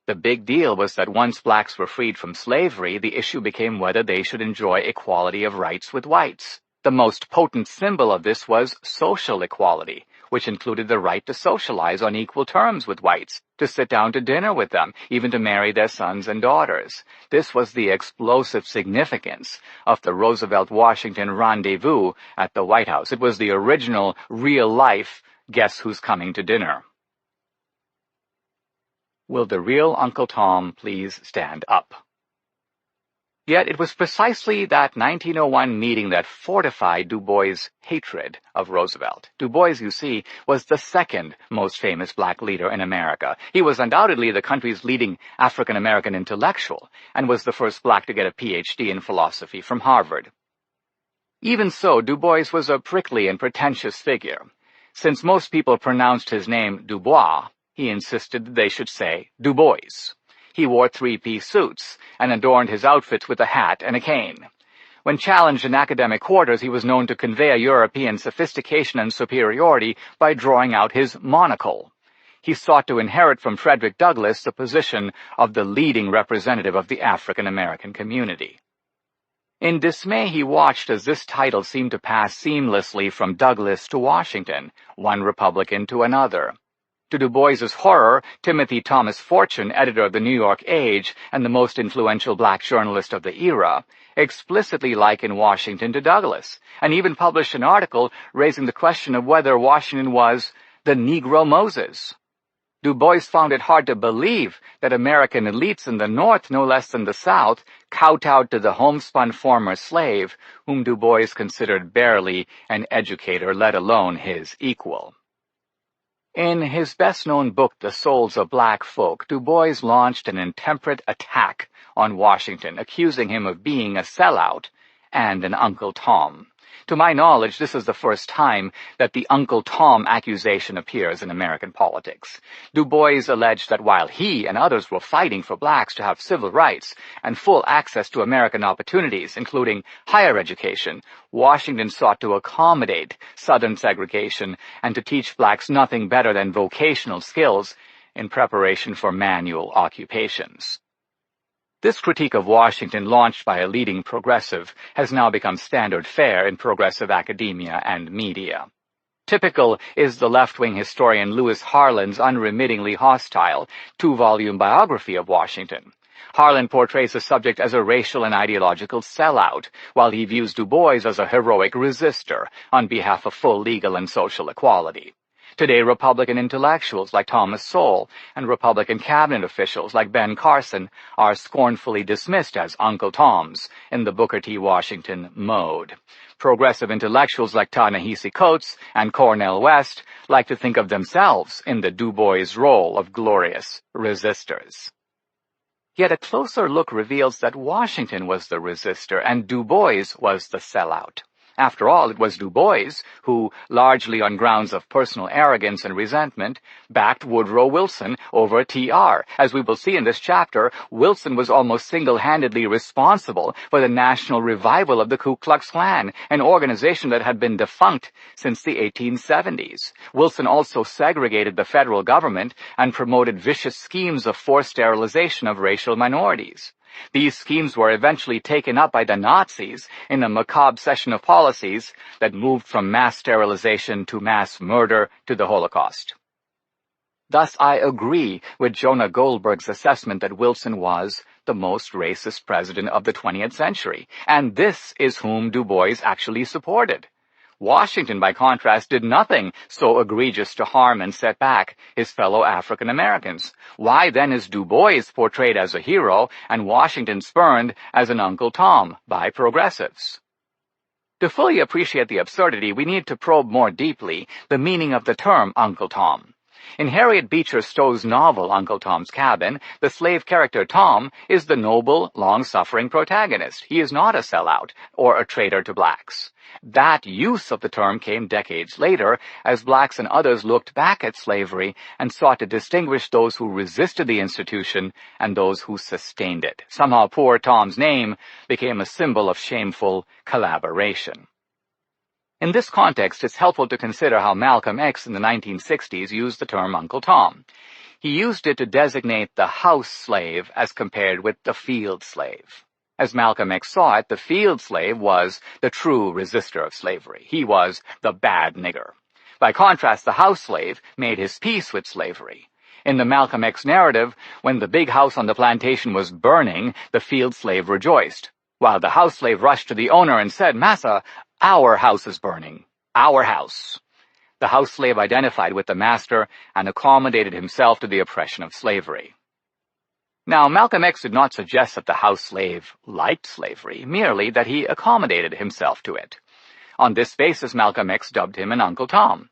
The big deal was that once blacks were freed from slavery, the issue became whether they should enjoy equality of rights with whites. The most potent symbol of this was social equality, which included the right to socialize on equal terms with whites, to sit down to dinner with them, even to marry their sons and daughters. This was the explosive significance of the Roosevelt-Washington rendezvous at the White House. It was the original, real-life, guess who's coming to dinner. Will the real Uncle Tom please stand up? Yet it was precisely that 1901 meeting that fortified Du Bois' hatred of Roosevelt. Du Bois, you see, was the second most famous black leader in America. He was undoubtedly the country's leading African-American intellectual, and was the first black to get a Ph.D. in philosophy from Harvard. Even so, Du Bois was a prickly and pretentious figure. Since most people pronounced his name Dubois, he insisted that they should say Du Bois. He wore 3-piece suits and adorned his outfits with a hat and a cane. When challenged in academic quarters, he was known to convey a European sophistication and superiority by drawing out his monocle. He sought to inherit from Frederick Douglass the position of the leading representative of the African-American community. In dismay, he watched as this title seemed to pass seamlessly from Douglas to Washington, one Republican to another. To Du Bois's horror, Timothy Thomas Fortune, editor of the New York Age and the most influential black journalist of the era, explicitly likened Washington to Douglas, and even published an article raising the question of whether Washington was the Negro Moses. Du Bois found it hard to believe that American elites in the North, no less than the South, kowtowed to the homespun former slave, whom Du Bois considered barely an educator, let alone his equal. In his best-known book, The Souls of Black Folk, Du Bois launched an intemperate attack on Washington, accusing him of being a sellout and an Uncle Tom. To my knowledge, this is the first time that the Uncle Tom accusation appears in American politics. Du Bois alleged that while he and others were fighting for blacks to have civil rights and full access to American opportunities, including higher education, Washington sought to accommodate Southern segregation and to teach blacks nothing better than vocational skills in preparation for manual occupations. This critique of Washington, launched by a leading progressive, has now become standard fare in progressive academia and media. Typical is the left-wing historian Lewis Harlan's unremittingly hostile two-volume biography of Washington. Harlan portrays the subject as a racial and ideological sellout, while he views Du Bois as a heroic resistor on behalf of full legal and social equality. Today, Republican intellectuals like Thomas Sowell and Republican cabinet officials like Ben Carson are scornfully dismissed as Uncle Toms in the Booker T. Washington mode. Progressive intellectuals like Ta-Nehisi Coates and Cornel West like to think of themselves in the Du Bois role of glorious resistors. Yet a closer look reveals that Washington was the resistor and Du Bois was the sellout. After all, it was Du Bois who, largely on grounds of personal arrogance and resentment, backed Woodrow Wilson over TR. As we will see in this chapter, Wilson was almost single-handedly responsible for the national revival of the Ku Klux Klan, an organization that had been defunct since the 1870s. Wilson also segregated the federal government and promoted vicious schemes of forced sterilization of racial minorities. These schemes were eventually taken up by the Nazis in a macabre session of policies that moved from mass sterilization to mass murder to the Holocaust. Thus, I agree with Jonah Goldberg's assessment that Wilson was the most racist president of the 20th century, and this is whom Du Bois actually supported. Washington, by contrast, did nothing so egregious to harm and set back his fellow African Americans. Why then is Du Bois portrayed as a hero and Washington spurned as an Uncle Tom by progressives? To fully appreciate the absurdity, we need to probe more deeply the meaning of the term Uncle Tom. In Harriet Beecher Stowe's novel Uncle Tom's Cabin, the slave character Tom is the noble, long-suffering protagonist. He is not a sellout or a traitor to blacks. That use of the term came decades later as blacks and others looked back at slavery and sought to distinguish those who resisted the institution and those who sustained it. Somehow poor Tom's name became a symbol of shameful collaboration. In this context, it's helpful to consider how Malcolm X in the 1960s used the term Uncle Tom. He used it to designate the house slave as compared with the field slave. As Malcolm X saw it, the field slave was the true resistor of slavery. He was the bad nigger. By contrast, the house slave made his peace with slavery. In the Malcolm X narrative, when the big house on the plantation was burning, the field slave rejoiced, while the house slave rushed to the owner and said, "Massa, our house is burning. Our house." The house slave identified with the master and accommodated himself to the oppression of slavery. Now, Malcolm X did not suggest that the house slave liked slavery, merely that he accommodated himself to it. On this basis, Malcolm X dubbed him an Uncle Tom.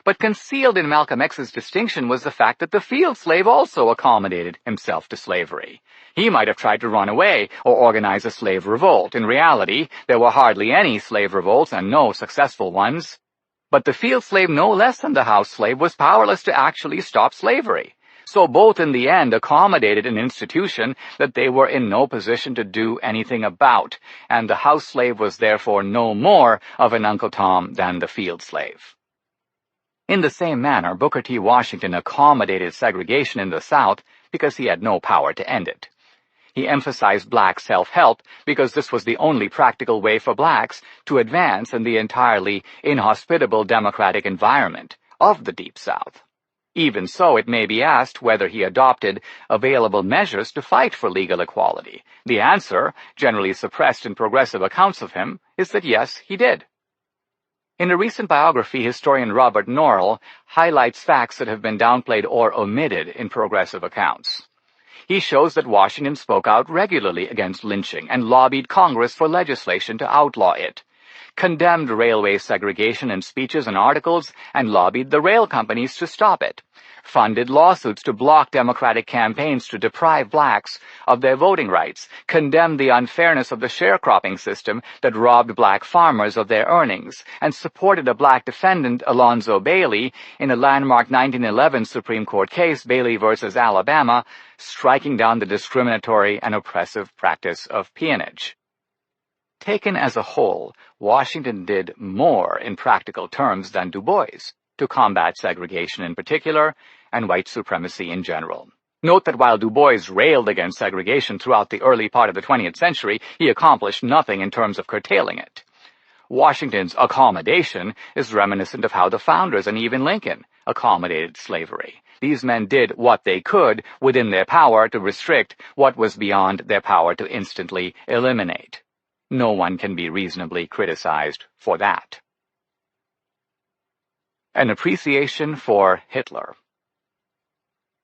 But concealed in Malcolm X's distinction was the fact that the field slave also accommodated himself to slavery. He might have tried to run away or organize a slave revolt. In reality, there were hardly any slave revolts and no successful ones. But the field slave, no less than the house slave, was powerless to actually stop slavery. So both in the end accommodated an institution that they were in no position to do anything about, and the house slave was therefore no more of an Uncle Tom than the field slave. In the same manner, Booker T. Washington accommodated segregation in the South because he had no power to end it. He emphasized black self-help because this was the only practical way for blacks to advance in the entirely inhospitable democratic environment of the Deep South. Even so, it may be asked whether he adopted available measures to fight for legal equality. The answer, generally suppressed in progressive accounts of him, is that yes, he did. In a recent biography, historian Robert Norrell highlights facts that have been downplayed or omitted in progressive accounts. He shows that Washington spoke out regularly against lynching and lobbied Congress for legislation to outlaw it, condemned railway segregation in speeches and articles, and lobbied the rail companies to stop it, funded lawsuits to block Democratic campaigns to deprive blacks of their voting rights, condemned the unfairness of the sharecropping system that robbed black farmers of their earnings, and supported a black defendant, Alonzo Bailey, in a landmark 1911 Supreme Court case, Bailey v. Alabama, striking down the discriminatory and oppressive practice of peonage. Taken as a whole, Washington did more in practical terms than Du Bois to combat segregation in particular and white supremacy in general. Note that while Du Bois railed against segregation throughout the early part of the 20th century, he accomplished nothing in terms of curtailing it. Washington's accommodation is reminiscent of how the founders, and even Lincoln, accommodated slavery. These men did what they could within their power to restrict what was beyond their power to instantly eliminate. No one can be reasonably criticized for that. An appreciation for Hitler.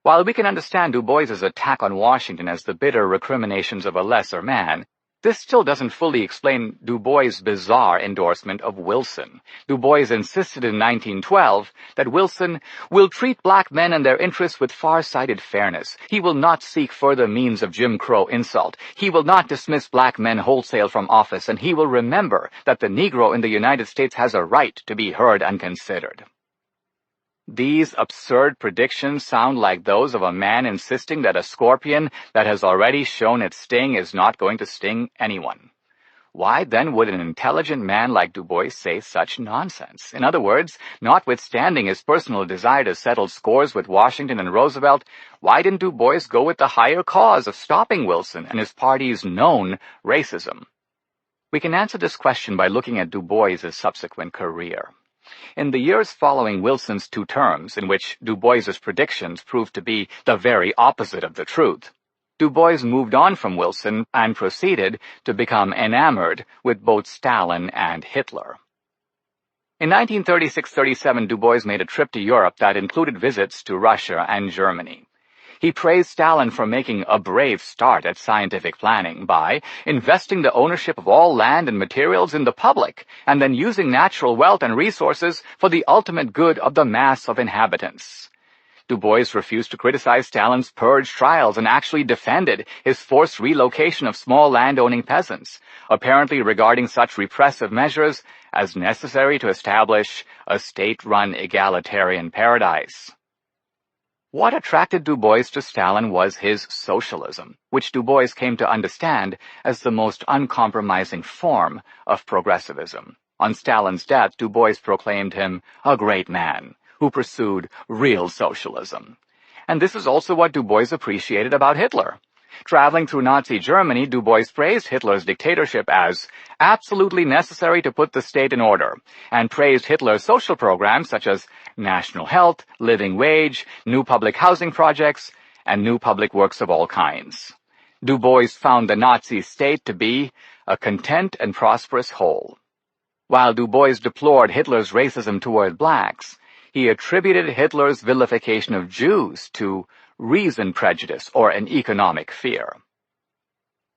While we can understand Du Bois's attack on Washington as the bitter recriminations of a lesser man, this still doesn't fully explain Du Bois' bizarre endorsement of Wilson. Du Bois insisted in 1912 that Wilson will treat black men and their interests with far-sighted fairness. He will not seek further means of Jim Crow insult. He will not dismiss black men wholesale from office, and he will remember that the Negro in the United States has a right to be heard and considered. These absurd predictions sound like those of a man insisting that a scorpion that has already shown its sting is not going to sting anyone. Why then would an intelligent man like Du Bois say such nonsense? In other words, notwithstanding his personal desire to settle scores with Washington and Roosevelt, why didn't Du Bois go with the higher cause of stopping Wilson and his party's known racism? We can answer this question by looking at Du Bois's subsequent career. In the years following Wilson's 2 terms, in which Du Bois's predictions proved to be the very opposite of the truth, Du Bois moved on from Wilson and proceeded to become enamored with both Stalin and Hitler. In 1936-37, Du Bois made a trip to Europe that included visits to Russia and Germany. He praised Stalin for making a brave start at scientific planning by investing the ownership of all land and materials in the public, and then using natural wealth and resources for the ultimate good of the mass of inhabitants. Du Bois refused to criticize Stalin's purge trials and actually defended his forced relocation of small land-owning peasants, apparently regarding such repressive measures as necessary to establish a state-run egalitarian paradise. What attracted Du Bois to Stalin was his socialism, which Du Bois came to understand as the most uncompromising form of progressivism. On Stalin's death, Du Bois proclaimed him a great man who pursued real socialism. And this is also what Du Bois appreciated about Hitler. Traveling through Nazi Germany, Du Bois praised Hitler's dictatorship as absolutely necessary to put the state in order, and praised Hitler's social programs such as national health, living wage, new public housing projects, and new public works of all kinds. Du Bois found the Nazi state to be a content and prosperous whole. While Du Bois deplored Hitler's racism toward blacks, he attributed Hitler's vilification of Jews to reason prejudice or an economic fear.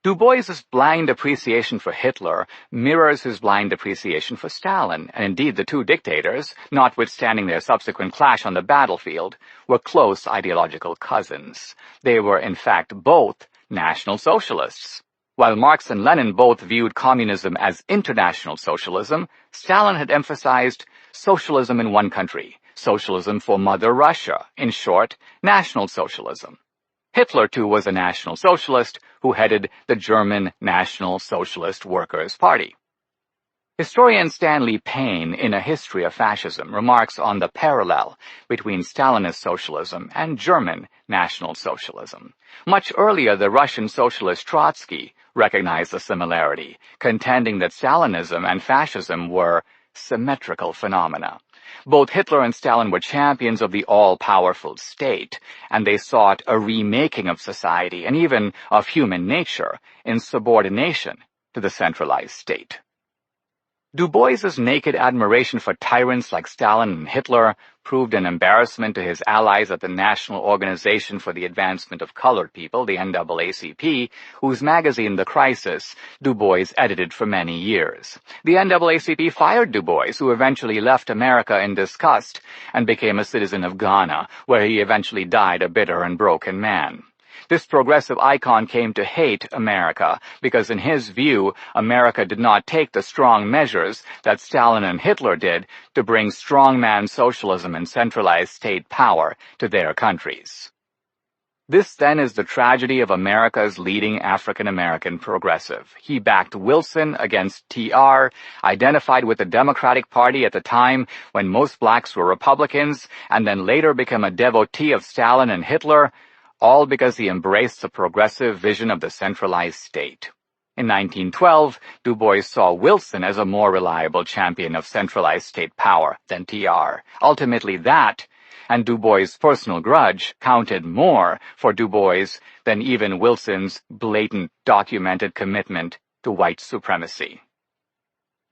Du Bois's blind appreciation for Hitler mirrors his blind appreciation for Stalin, and indeed the 2 dictators, notwithstanding their subsequent clash on the battlefield, were close ideological cousins. They were, in fact, both National Socialists. While Marx and Lenin both viewed communism as international socialism, Stalin had emphasized socialism in one country, socialism for Mother Russia, in short, National Socialism. Hitler, too, was a National Socialist who headed the German National Socialist Workers' Party. Historian Stanley Payne, in A History of Fascism, remarks on the parallel between Stalinist socialism and German National Socialism. Much earlier, the Russian socialist Trotsky recognized the similarity, contending that Stalinism and fascism were symmetrical phenomena. Both Hitler and Stalin were champions of the all-powerful state, and they sought a remaking of society and even of human nature in subordination to the centralized state. Du Bois's naked admiration for tyrants like Stalin and Hitler proved an embarrassment to his allies at the National Organization for the Advancement of Colored People, the NAACP, whose magazine The Crisis Du Bois edited for many years. The NAACP fired Du Bois, who eventually left America in disgust and became a citizen of Ghana, where he eventually died a bitter and broken man. This progressive icon came to hate America because, in his view, America did not take the strong measures that Stalin and Hitler did to bring strongman socialism and centralized state power to their countries. This, then, is the tragedy of America's leading African-American progressive. He backed Wilson against TR, identified with the Democratic Party at the time when most blacks were Republicans, and then later became a devotee of Stalin and Hitler, all because he embraced the progressive vision of the centralized state. In 1912, Du Bois saw Wilson as a more reliable champion of centralized state power than TR. Ultimately that, and Du Bois' personal grudge, counted more for Du Bois than even Wilson's blatant, documented commitment to white supremacy.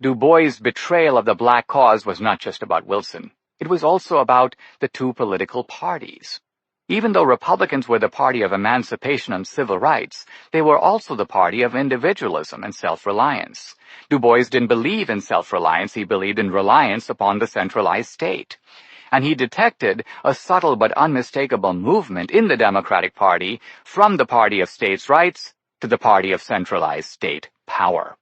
Du Bois' betrayal of the black cause was not just about Wilson. It was also about the two political parties. Even though Republicans were the party of emancipation and civil rights, they were also the party of individualism and self-reliance. Du Bois didn't believe in self-reliance, he believed in reliance upon the centralized state. And he detected a subtle but unmistakable movement in the Democratic Party from the party of states' rights to the party of centralized state power.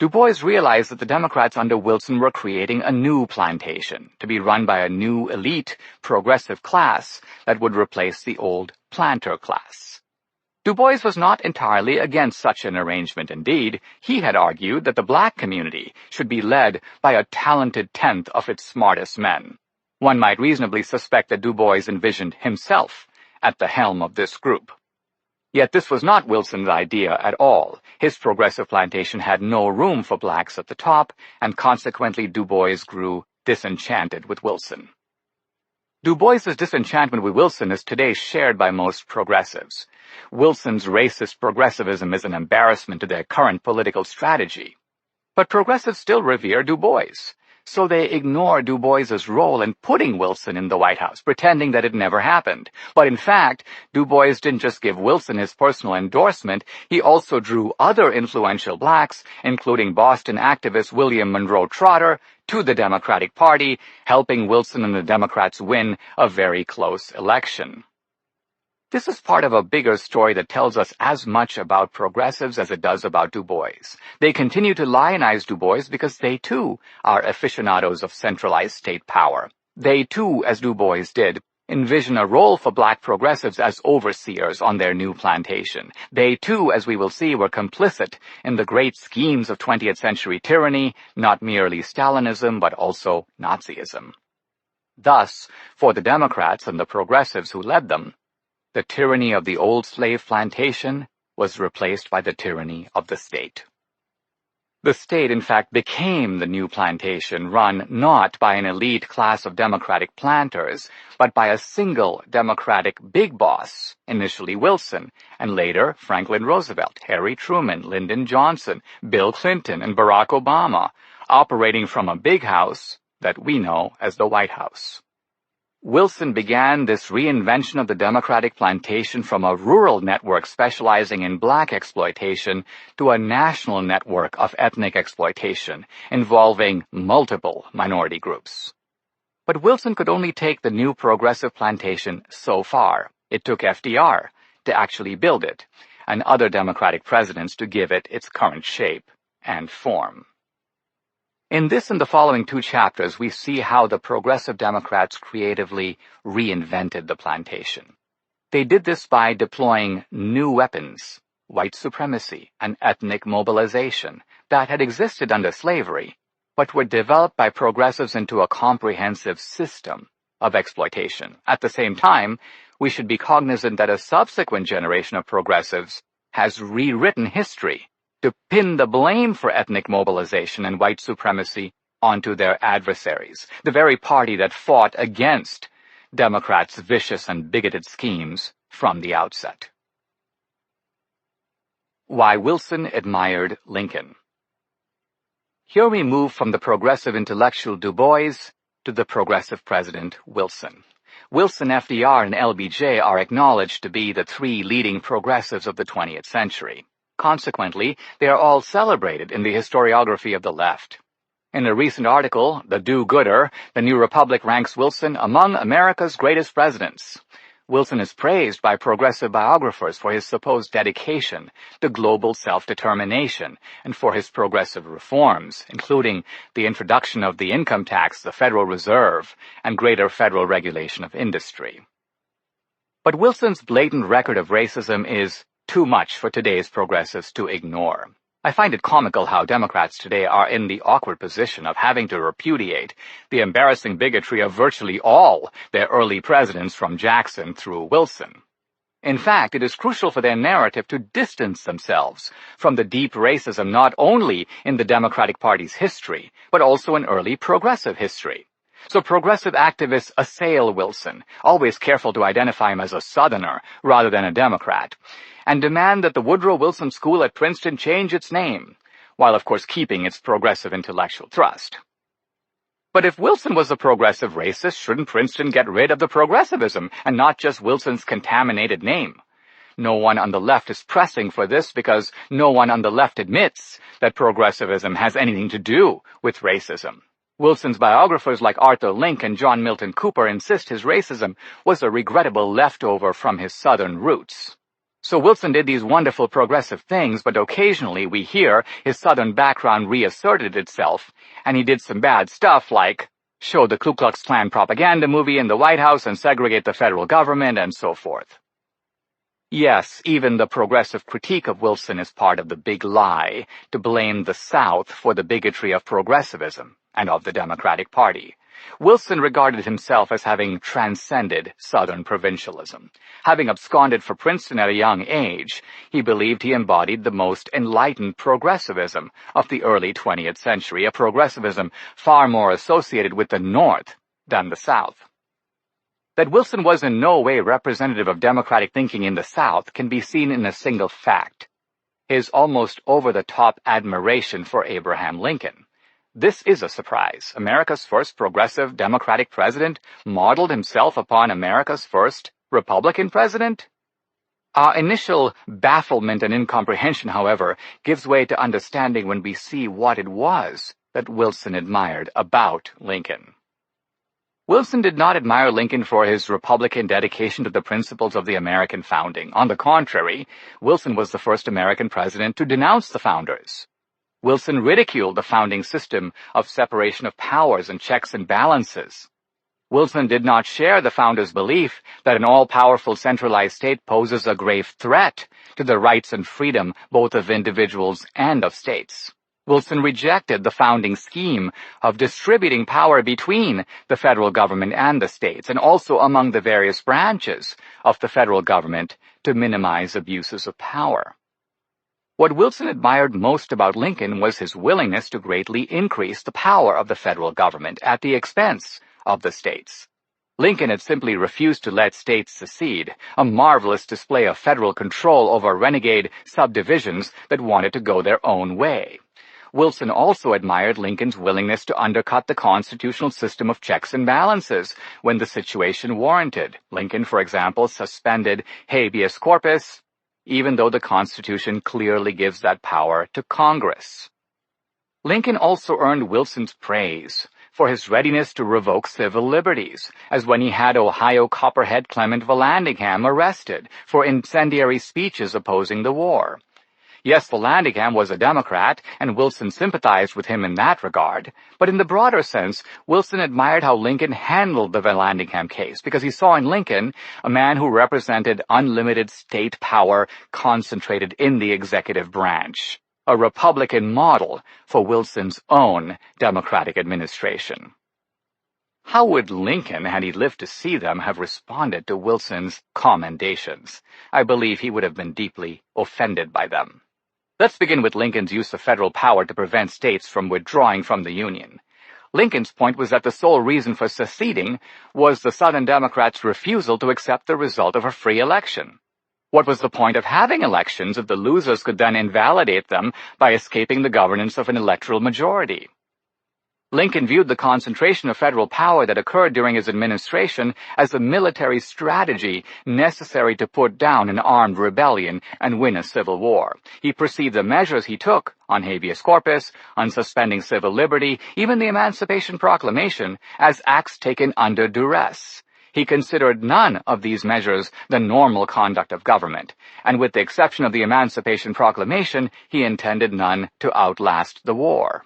Du Bois realized that the Democrats under Wilson were creating a new plantation, to be run by a new elite, progressive class that would replace the old planter class. Du Bois was not entirely against such an arrangement. Indeed, he had argued that the black community should be led by a talented tenth of its smartest men. One might reasonably suspect that Du Bois envisioned himself at the helm of this group. Yet this was not Wilson's idea at all. His progressive plantation had no room for blacks at the top, and consequently Du Bois grew disenchanted with Wilson. Du Bois's disenchantment with Wilson is today shared by most progressives. Wilson's racist progressivism is an embarrassment to their current political strategy. But progressives still revere Du Bois. So they ignore Du Bois's role in putting Wilson in the White House, pretending that it never happened. But in fact, Du Bois didn't just give Wilson his personal endorsement, he also drew other influential blacks, including Boston activist William Monroe Trotter, to the Democratic Party, helping Wilson and the Democrats win a very close election. This is part of a bigger story that tells us as much about progressives as it does about Du Bois. They continue to lionize Du Bois because they, too, are aficionados of centralized state power. They, too, as Du Bois did, envision a role for black progressives as overseers on their new plantation. They, too, as we will see, were complicit in the great schemes of 20th century tyranny, not merely Stalinism, but also Nazism. Thus, for the Democrats and the progressives who led them, the tyranny of the old slave plantation was replaced by the tyranny of the state. The state, in fact, became the new plantation, run not by an elite class of Democratic planters, but by a single Democratic big boss, initially Wilson, and later Franklin Roosevelt, Harry Truman, Lyndon Johnson, Bill Clinton, and Barack Obama, operating from a big house that we know as the White House. Wilson began this reinvention of the Democratic plantation from a rural network specializing in black exploitation to a national network of ethnic exploitation involving multiple minority groups. But Wilson could only take the new progressive plantation so far. It took FDR to actually build it, and other Democratic presidents to give it its current shape and form. In this and the following two chapters, we see how the progressive Democrats creatively reinvented the plantation. They did this by deploying new weapons, white supremacy and ethnic mobilization, that had existed under slavery, but were developed by progressives into a comprehensive system of exploitation. At the same time, we should be cognizant that a subsequent generation of progressives has rewritten history to pin the blame for ethnic mobilization and white supremacy onto their adversaries, the very party that fought against Democrats' vicious and bigoted schemes from the outset. Why Wilson admired Lincoln. Here we move from the progressive intellectual Du Bois to the progressive president Wilson. Wilson, FDR, and LBJ are acknowledged to be the three leading progressives of the 20th century. Consequently, they are all celebrated in the historiography of the left. In a recent article, The Do-Gooder, the New Republic ranks Wilson among America's greatest presidents. Wilson is praised by progressive biographers for his supposed dedication to global self-determination and for his progressive reforms, including the introduction of the income tax, the Federal Reserve, and greater federal regulation of industry. But Wilson's blatant record of racism is too much for today's progressives to ignore. I find it comical how Democrats today are in the awkward position of having to repudiate the embarrassing bigotry of virtually all their early presidents from Jackson through Wilson. In fact, it is crucial for their narrative to distance themselves from the deep racism not only in the Democratic Party's history, but also in early progressive history. So progressive activists assail Wilson, always careful to identify him as a Southerner rather than a Democrat, and demand that the Woodrow Wilson School at Princeton change its name, while of course keeping its progressive intellectual thrust. But if Wilson was a progressive racist, shouldn't Princeton get rid of the progressivism and not just Wilson's contaminated name? No one on the left is pressing for this because no one on the left admits that progressivism has anything to do with racism. Wilson's biographers like Arthur Link and John Milton Cooper insist his racism was a regrettable leftover from his Southern roots. So Wilson did these wonderful progressive things, but occasionally we hear his Southern background reasserted itself, and he did some bad stuff like show the Ku Klux Klan propaganda movie in the White House and segregate the federal government and so forth. Yes, even the progressive critique of Wilson is part of the big lie to blame the South for the bigotry of progressivism and of the Democratic Party. Wilson regarded himself as having transcended Southern provincialism. Having absconded for Princeton at a young age, he believed he embodied the most enlightened progressivism of the early 20th century, a progressivism far more associated with the North than the South. That Wilson was in no way representative of Democratic thinking in the South can be seen in a single fact: his almost over-the-top admiration for Abraham Lincoln. This is a surprise. America's first progressive Democratic president modeled himself upon America's first Republican president? Our initial bafflement and incomprehension, however, gives way to understanding when we see what it was that Wilson admired about Lincoln. Wilson did not admire Lincoln for his Republican dedication to the principles of the American founding. On the contrary, Wilson was the first American president to denounce the founders. Wilson ridiculed the founding system of separation of powers and checks and balances. Wilson did not share the founders' belief that an all-powerful centralized state poses a grave threat to the rights and freedom both of individuals and of states. Wilson rejected the founding scheme of distributing power between the federal government and the states, and also among the various branches of the federal government to minimize abuses of power. What Wilson admired most about Lincoln was his willingness to greatly increase the power of the federal government at the expense of the states. Lincoln had simply refused to let states secede, a marvelous display of federal control over renegade subdivisions that wanted to go their own way. Wilson also admired Lincoln's willingness to undercut the constitutional system of checks and balances when the situation warranted. Lincoln, for example, suspended habeas corpus, even though the Constitution clearly gives that power to Congress. Lincoln also earned Wilson's praise for his readiness to revoke civil liberties, as when he had Ohio Copperhead Clement Vallandigham arrested for incendiary speeches opposing the war. Yes, Vallandigham was a Democrat, and Wilson sympathized with him in that regard, but in the broader sense, Wilson admired how Lincoln handled the Vallandigham case, because he saw in Lincoln a man who represented unlimited state power concentrated in the executive branch. a Republican model for Wilson's own Democratic administration. How would Lincoln, had he lived to see them, have responded to Wilson's commendations? I believe he would have been deeply offended by them. Let's begin with Lincoln's use of federal power to prevent states from withdrawing from the Union. Lincoln's point was that the sole reason for seceding was the Southern Democrats' refusal to accept the result of a free election. What was the point of having elections if the losers could then invalidate them by escaping the governance of an electoral majority? Lincoln viewed the concentration of federal power that occurred during his administration as a military strategy necessary to put down an armed rebellion and win a civil war. He perceived the measures he took on habeas corpus, on suspending civil liberty, even the Emancipation Proclamation, as acts taken under duress. He considered none of these measures the normal conduct of government, and with the exception of the Emancipation Proclamation, he intended none to outlast the war.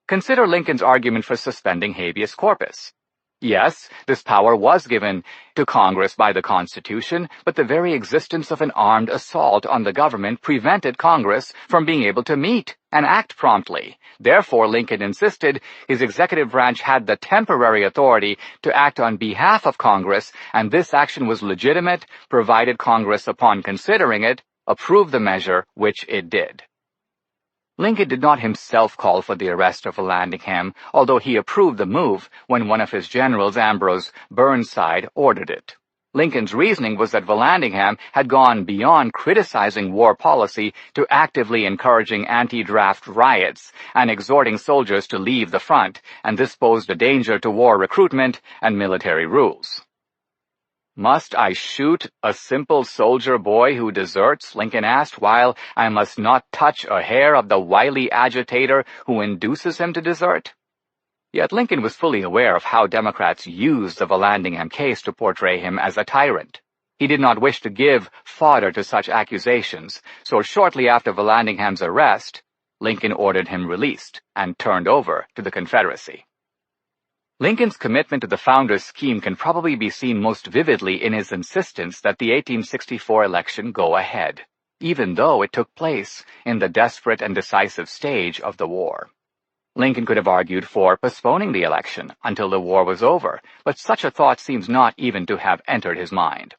Consider Lincoln's argument for suspending habeas corpus. Yes, this power was given to Congress by the Constitution, but the very existence of an armed assault on the government prevented Congress from being able to meet and act promptly. Therefore, Lincoln insisted his executive branch had the temporary authority to act on behalf of Congress, and this action was legitimate, provided Congress, upon considering it, approved the measure, which it did. Lincoln did not himself call for the arrest of Vallandigham, although he approved the move when one of his generals, Ambrose Burnside, ordered it. Lincoln's reasoning was that Vallandigham had gone beyond criticizing war policy to actively encouraging anti-draft riots and exhorting soldiers to leave the front, and this posed a danger to war recruitment and military rules. "Must I shoot a simple soldier boy who deserts?" Lincoln asked, "while I must not touch a hair of the wily agitator who induces him to desert?" Yet Lincoln was fully aware of how Democrats used the Vallandigham case to portray him as a tyrant. He did not wish to give fodder to such accusations, so shortly after Vallandigham's arrest, Lincoln ordered him released and turned over to the Confederacy. Lincoln's commitment to the founders' scheme can probably be seen most vividly in his insistence that the 1864 election go ahead, even though it took place in the desperate and decisive stage of the war. Lincoln could have argued for postponing the election until the war was over, but such a thought seems not even to have entered his mind.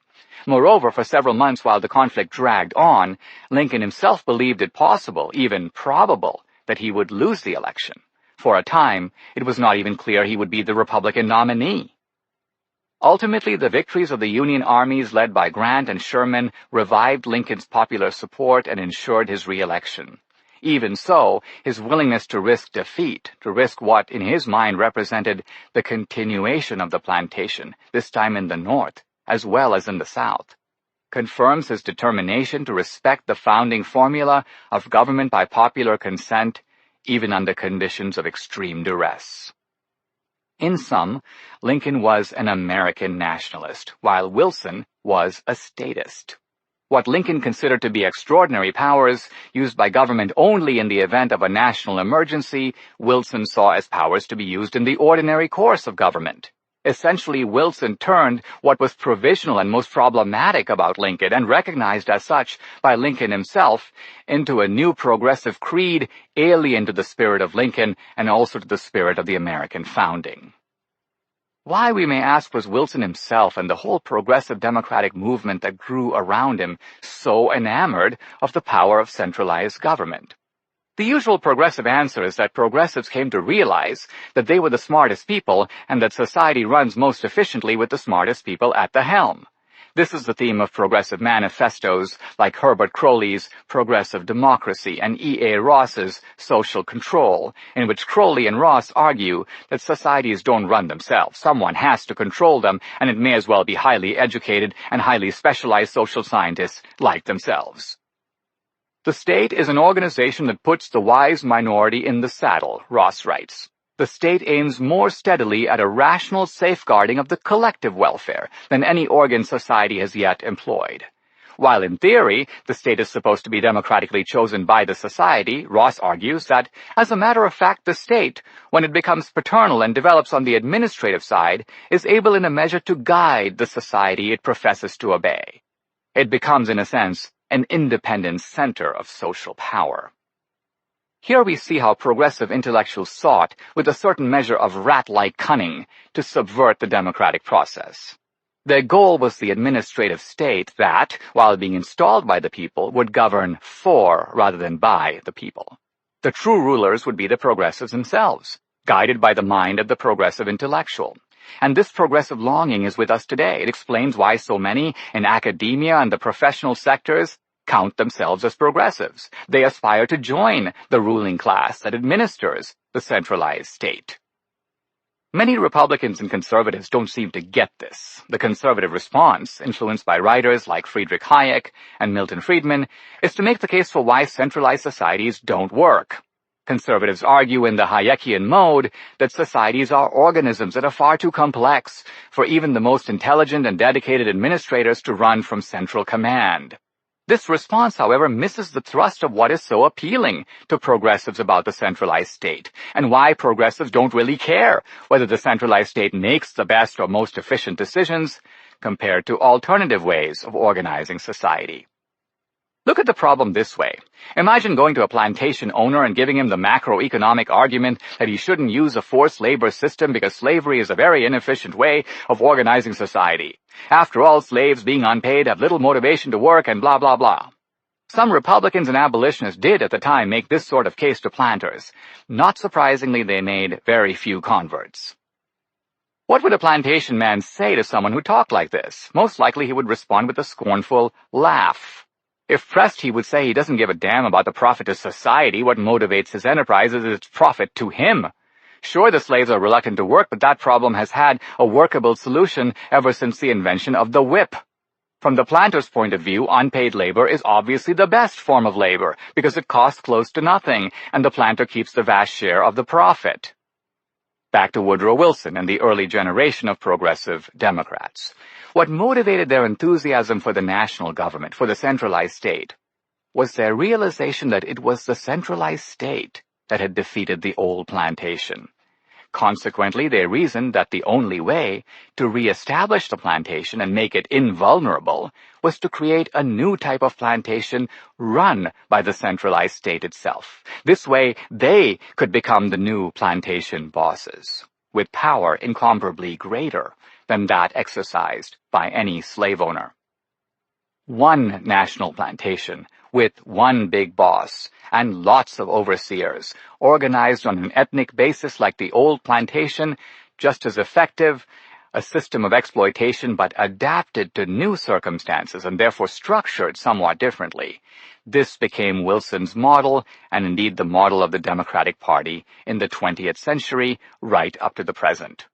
Moreover, for several months while the conflict dragged on, Lincoln himself believed it possible, even probable, that he would lose the election. For a time, it was not even clear he would be the Republican nominee. Ultimately, the victories of the Union armies led by Grant and Sherman revived Lincoln's popular support and ensured his re-election. Even so, his willingness to risk defeat, to risk what in his mind represented the continuation of the plantation, this time in the North, as well as in the South, confirms his determination to respect the founding formula of government by popular consent, even under conditions of extreme duress. In sum, Lincoln was an American nationalist, while Wilson was a statist. What Lincoln considered to be extraordinary powers used by government only in the event of a national emergency, Wilson saw as powers to be used in the ordinary course of government. Essentially, Wilson turned what was provisional and most problematic about Lincoln, and recognized as such by Lincoln himself, into a new progressive creed alien to the spirit of Lincoln and also to the spirit of the American founding. Why, we may ask, was Wilson himself and the whole progressive democratic movement that grew around him so enamored of the power of centralized government? The usual progressive answer is that progressives came to realize that they were the smartest people and that society runs most efficiently with the smartest people at the helm. This is the theme of progressive manifestos like Herbert Crowley's Progressive Democracy and E.A. Ross's Social Control, in which Crowley and Ross argue that societies don't run themselves. Someone has to control them, and it may as well be highly educated and highly specialized social scientists like themselves. The state is an organization that puts the wise minority in the saddle, Ross writes. The state aims more steadily at a rational safeguarding of the collective welfare than any organ society has yet employed. While in theory, the state is supposed to be democratically chosen by the society, Ross argues that, as a matter of fact, the state, when it becomes paternal and develops on the administrative side, is able in a measure to guide the society it professes to obey. It becomes, in a sense, an independent center of social power. Here we see how progressive intellectuals sought, with a certain measure of rat-like cunning, to subvert the democratic process. Their goal was the administrative state that, while being installed by the people, would govern for rather than by the people. The true rulers would be the progressives themselves, guided by the mind of the progressive intellectual. And this progressive longing is with us today. It explains why so many in academia and the professional sectors count themselves as progressives. They aspire to join the ruling class that administers the centralized state. Many Republicans and conservatives don't seem to get this. The conservative response, influenced by writers like Friedrich Hayek and Milton Friedman, is to make the case for why centralized societies don't work. Conservatives argue in the Hayekian mode that societies are organisms that are far too complex for even the most intelligent and dedicated administrators to run from central command. This response, however, misses the thrust of what is so appealing to progressives about the centralized state, and why progressives don't really care whether the centralized state makes the best or most efficient decisions compared to alternative ways of organizing society. Look at the problem this way. Imagine going to a plantation owner and giving him the macroeconomic argument that he shouldn't use a forced labor system because slavery is a very inefficient way of organizing society. After all, slaves being unpaid have little motivation to work and blah, blah, blah. Some Republicans and abolitionists did at the time make this sort of case to planters. Not surprisingly, they made very few converts. What would a plantation man say to someone who talked like this? Most likely he would respond with a scornful laugh. If pressed, he would say he doesn't give a damn about the profit to society. What motivates his enterprise is its profit to him. Sure, the slaves are reluctant to work, but that problem has had a workable solution ever since the invention of the whip. From the planter's point of view, unpaid labor is obviously the best form of labor because it costs close to nothing, and the planter keeps the vast share of the profit. Back to Woodrow Wilson and the early generation of progressive Democrats. What motivated their enthusiasm for the national government, for the centralized state, was their realization that it was the centralized state that had defeated the old plantation. Consequently, they reasoned that the only way to reestablish the plantation and make it invulnerable was to create a new type of plantation run by the centralized state itself. This way, they could become the new plantation bosses, with power incomparably greater than that exercised by any slave owner. One national plantation, with one big boss and lots of overseers, organized on an ethnic basis like the old plantation, just as effective, a system of exploitation but adapted to new circumstances and therefore structured somewhat differently. This became Wilson's model, and indeed the model of the Democratic Party in the 20th century, right up to the present.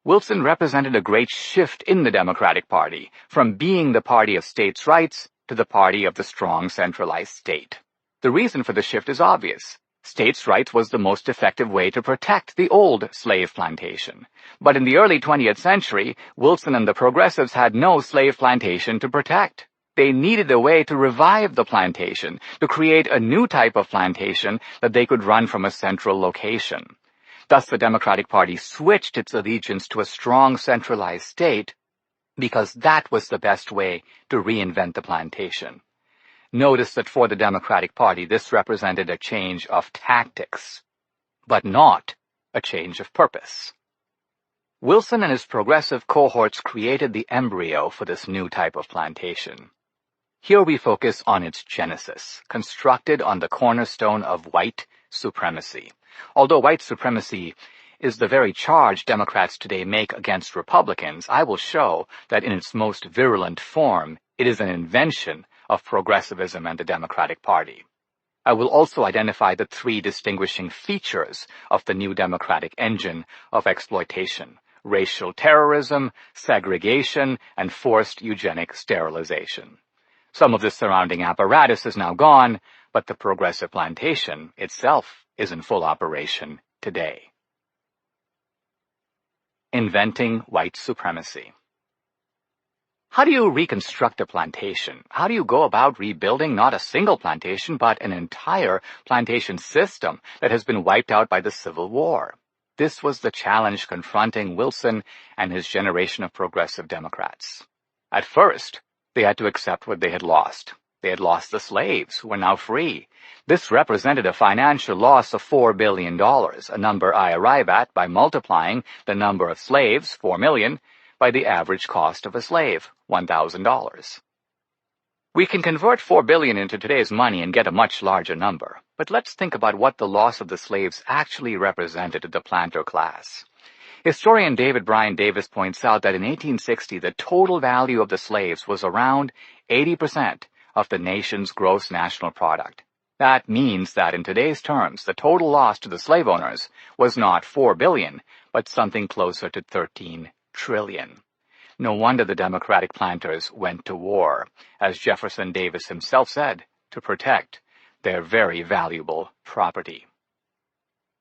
Wilson represented a great shift in the Democratic Party, from being the party of states' rights to the party of the strong centralized state. The reason for the shift is obvious. States' rights was the most effective way to protect the old slave plantation. But in the early 20th century, Wilson and the progressives had no slave plantation to protect. They needed a way to revive the plantation, to create a new type of plantation that they could run from a central location. Thus, the Democratic Party switched its allegiance to a strong centralized state because that was the best way to reinvent the plantation. Notice that for the Democratic Party, this represented a change of tactics, but not a change of purpose. Wilson and his progressive cohorts created the embryo for this new type of plantation. Here we focus on its genesis, constructed on the cornerstone of white supremacy. Although white supremacy is the very charge Democrats today make against Republicans, I will show that in its most virulent form, it is an invention of progressivism and the Democratic Party. I will also identify the three distinguishing features of the new Democratic engine of exploitation: racial terrorism, segregation, and forced eugenic sterilization. Some of the surrounding apparatus is now gone, but the progressive plantation itself is in full operation today. Inventing white supremacy. How do you reconstruct a plantation? How do you go about rebuilding not a single plantation, but an entire plantation system that has been wiped out by the Civil War? This was the challenge confronting Wilson and his generation of progressive Democrats. At first, they had to accept what they had lost. They had lost the slaves, who were now free. This represented a financial loss of $4 billion, a number I arrive at by multiplying the number of slaves, 4 million, by the average cost of a slave, $1,000. We can convert $4 billion into today's money and get a much larger number, but let's think about what the loss of the slaves actually represented to the planter class. Historian David Bryan Davis points out that in 1860, the total value of the slaves was around 80% of the nation's gross national product. That means that in today's terms, the total loss to the slave owners was not $4 billion, but something closer to $13 trillion. No wonder the Democratic planters went to war, as Jefferson Davis himself said, to protect their very valuable property.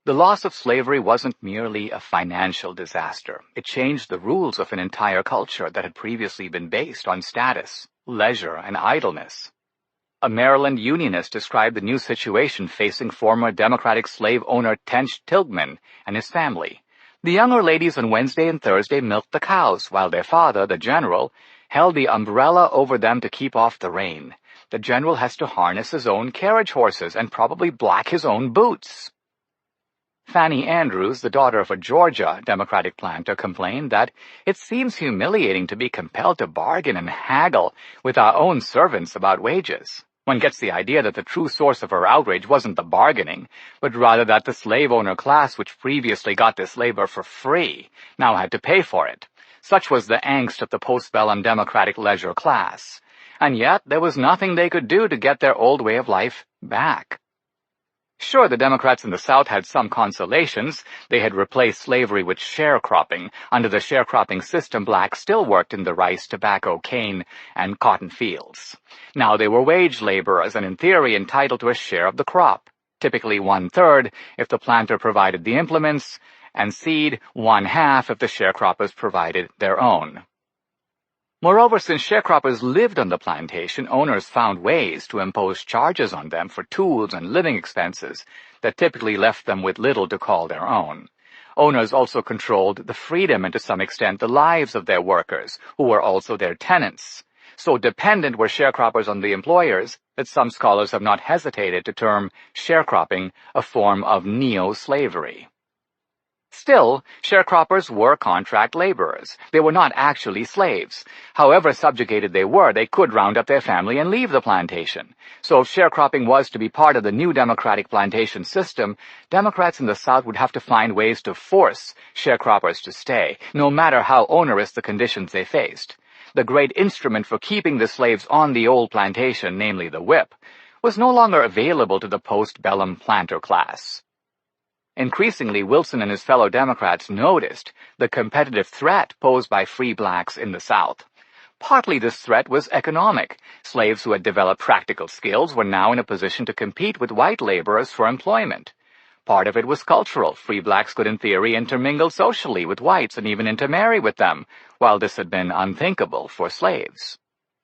The loss of slavery wasn't merely a financial disaster. It changed the rules of an entire culture that had previously been based on status, leisure, and idleness. A Maryland Unionist described the new situation facing former Democratic slave owner Tench Tilghman and his family. The younger ladies on Wednesday and Thursday milked the cows, while their father, the general, held the umbrella over them to keep off the rain. The general has to harness his own carriage horses and probably black his own boots. Fanny Andrews, the daughter of a Georgia Democratic planter, complained that it seems humiliating to be compelled to bargain and haggle with our own servants about wages. One gets the idea that the true source of her outrage wasn't the bargaining, but rather that the slave owner class, which previously got this labor for free, now had to pay for it. Such was the angst of the postbellum Democratic leisure class. And yet there was nothing they could do to get their old way of life back. Sure, the Democrats in the South had some consolations. They had replaced slavery with sharecropping. Under the sharecropping system, blacks still worked in the rice, tobacco, cane, and cotton fields. Now they were wage laborers and in theory entitled to a share of the crop, typically 1/3 if the planter provided the implements, and seed 1/2 if the sharecroppers provided their own. Moreover, since sharecroppers lived on the plantation, owners found ways to impose charges on them for tools and living expenses that typically left them with little to call their own. Owners also controlled the freedom and to some extent the lives of their workers, who were also their tenants. So dependent were sharecroppers on the employers that some scholars have not hesitated to term sharecropping a form of neo-slavery. Still, sharecroppers were contract laborers. They were not actually slaves. However subjugated they were, they could round up their family and leave the plantation. So if sharecropping was to be part of the new democratic plantation system, Democrats in the South would have to find ways to force sharecroppers to stay, no matter how onerous the conditions they faced. The great instrument for keeping the slaves on the old plantation, namely the whip, was no longer available to the post-bellum planter class. Increasingly, Wilson and his fellow Democrats noticed the competitive threat posed by free blacks in the South. Partly this threat was economic. Slaves who had developed practical skills were now in a position to compete with white laborers for employment. Part of it was cultural. Free blacks could in theory intermingle socially with whites and even intermarry with them, while this had been unthinkable for slaves.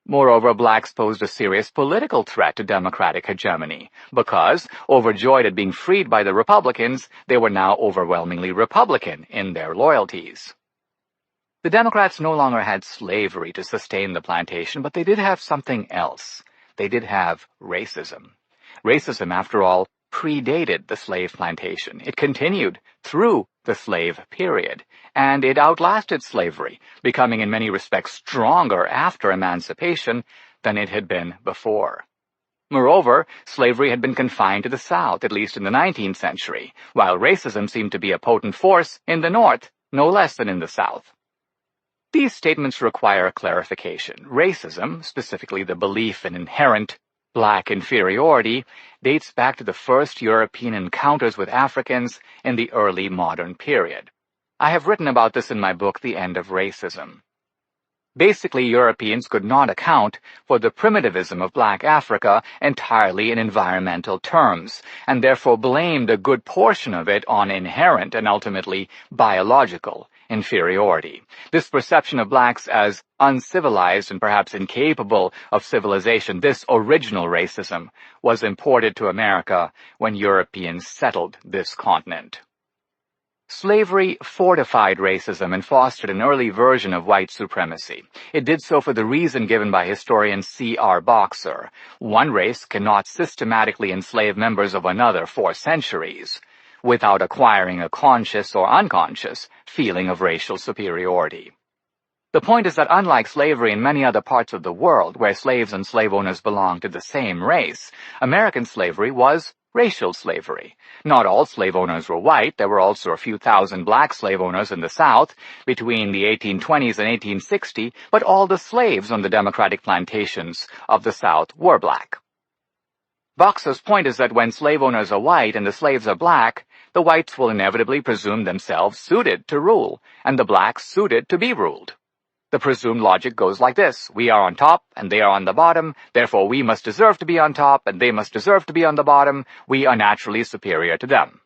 Moreover, blacks posed a serious political threat to Democratic hegemony, because, overjoyed at being freed by the Republicans, they were now overwhelmingly Republican in their loyalties. The Democrats no longer had slavery to sustain the plantation, but they did have something else. They did have racism. Racism, after all, predated the slave plantation. It continued through the slave period, and it outlasted slavery, becoming in many respects stronger after emancipation than it had been before. Moreover, slavery had been confined to the South, at least in the 19th century, while racism seemed to be a potent force in the North, no less than in the South. These statements require clarification. Racism, specifically the belief in inherent black inferiority, dates back to the first European encounters with Africans in the early modern period. I have written about this in my book, The End of Racism. Basically, Europeans could not account for the primitivism of black Africa entirely in environmental terms, and therefore blamed a good portion of it on inherent and ultimately biological inferiority. This perception of blacks as uncivilized and perhaps incapable of civilization, this original racism, was imported to America when Europeans settled this continent. Slavery fortified racism and fostered an early version of white supremacy. It did so for the reason given by historian C.R. Boxer. One race cannot systematically enslave members of another for centuries without acquiring a conscious or unconscious feeling of racial superiority. The point is that unlike slavery in many other parts of the world, where slaves and slave owners belonged to the same race, American slavery was racial slavery. Not all slave owners were white. There were also a few thousand black slave owners in the South between the 1820s and 1860, but all the slaves on the Democratic plantations of the South were black. Boxer's point is that when slave owners are white and the slaves are black, the whites will inevitably presume themselves suited to rule, and the blacks suited to be ruled. The presumed logic goes like this: we are on top and they are on the bottom, therefore we must deserve to be on top and they must deserve to be on the bottom, we are naturally superior to them.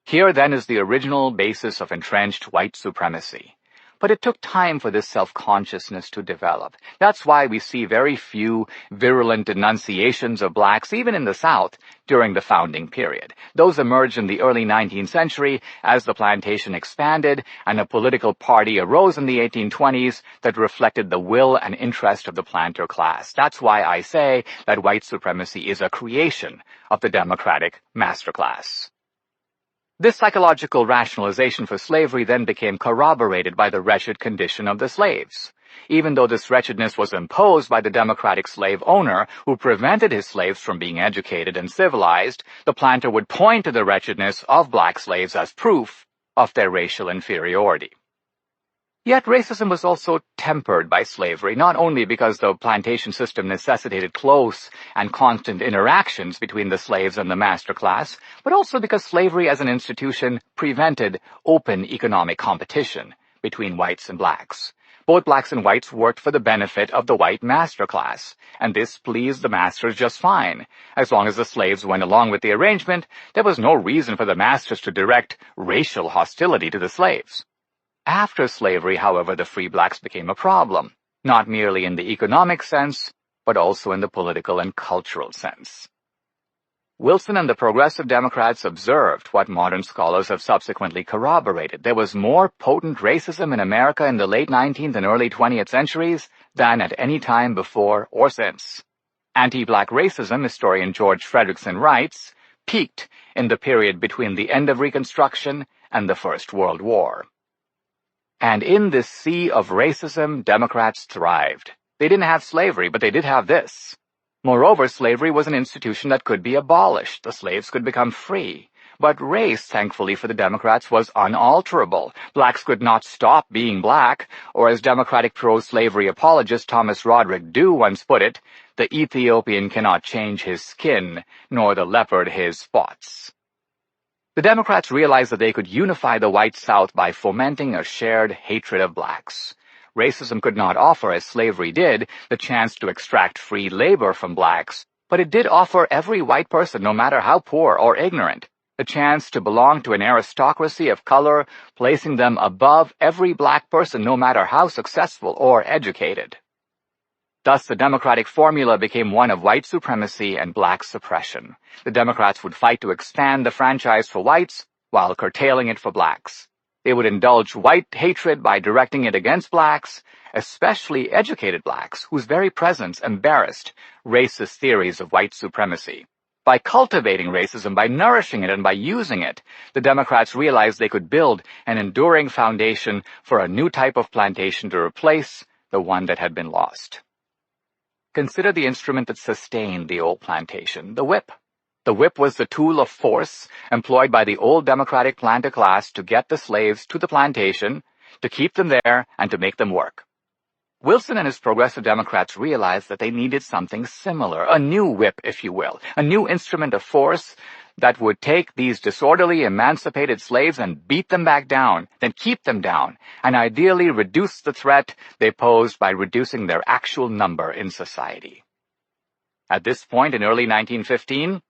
Here then is the original basis of entrenched white supremacy. But it took time for this self-consciousness to develop. That's why we see very few virulent denunciations of blacks, even in the South, during the founding period. Those emerged in the early 19th century as the plantation expanded and a political party arose in the 1820s that reflected the will and interest of the planter class. That's why I say that white supremacy is a creation of the Democratic master class. This psychological rationalization for slavery then became corroborated by the wretched condition of the slaves. Even though this wretchedness was imposed by the democratic slave owner who prevented his slaves from being educated and civilized, the planter would point to the wretchedness of black slaves as proof of their racial inferiority. Yet racism was also tempered by slavery, not only because the plantation system necessitated close and constant interactions between the slaves and the master class, but also because slavery as an institution prevented open economic competition between whites and blacks. Both blacks and whites worked for the benefit of the white master class, and this pleased the masters just fine. As long as the slaves went along with the arrangement, there was no reason for the masters to direct racial hostility to the slaves. After slavery, however, the free blacks became a problem, not merely in the economic sense, but also in the political and cultural sense. Wilson and the Progressive Democrats observed what modern scholars have subsequently corroborated. There was more potent racism in America in the late 19th and early 20th centuries than at any time before or since. Anti-black racism, historian George Fredrickson writes, peaked in the period between the end of Reconstruction and the First World War. And in this sea of racism, Democrats thrived. They didn't have slavery, but they did have this. Moreover, slavery was an institution that could be abolished. The slaves could become free. But race, thankfully for the Democrats, was unalterable. Blacks could not stop being black, or as Democratic pro-slavery apologist Thomas Roderick Dew once put it, the Ethiopian cannot change his skin, nor the leopard his spots. The Democrats realized that they could unify the white South by fomenting a shared hatred of blacks. Racism could not offer, as slavery did, the chance to extract free labor from blacks, but it did offer every white person, no matter how poor or ignorant, the chance to belong to an aristocracy of color, placing them above every black person, no matter how successful or educated. Thus, the Democratic formula became one of white supremacy and black suppression. The Democrats would fight to expand the franchise for whites while curtailing it for blacks. They would indulge white hatred by directing it against blacks, especially educated blacks, whose very presence embarrassed racist theories of white supremacy. By cultivating racism, by nourishing it, and by using it, the Democrats realized they could build an enduring foundation for a new type of plantation to replace the one that had been lost. Consider the instrument that sustained the old plantation, the whip. The whip was the tool of force employed by the old Democratic planter class to get the slaves to the plantation, to keep them there, and to make them work. Wilson and his Progressive Democrats realized that they needed something similar, a new whip, if you will, a new instrument of force that would take these disorderly, emancipated slaves and beat them back down, then keep them down, and ideally reduce the threat they posed by reducing their actual number in society. At this point in early 1915,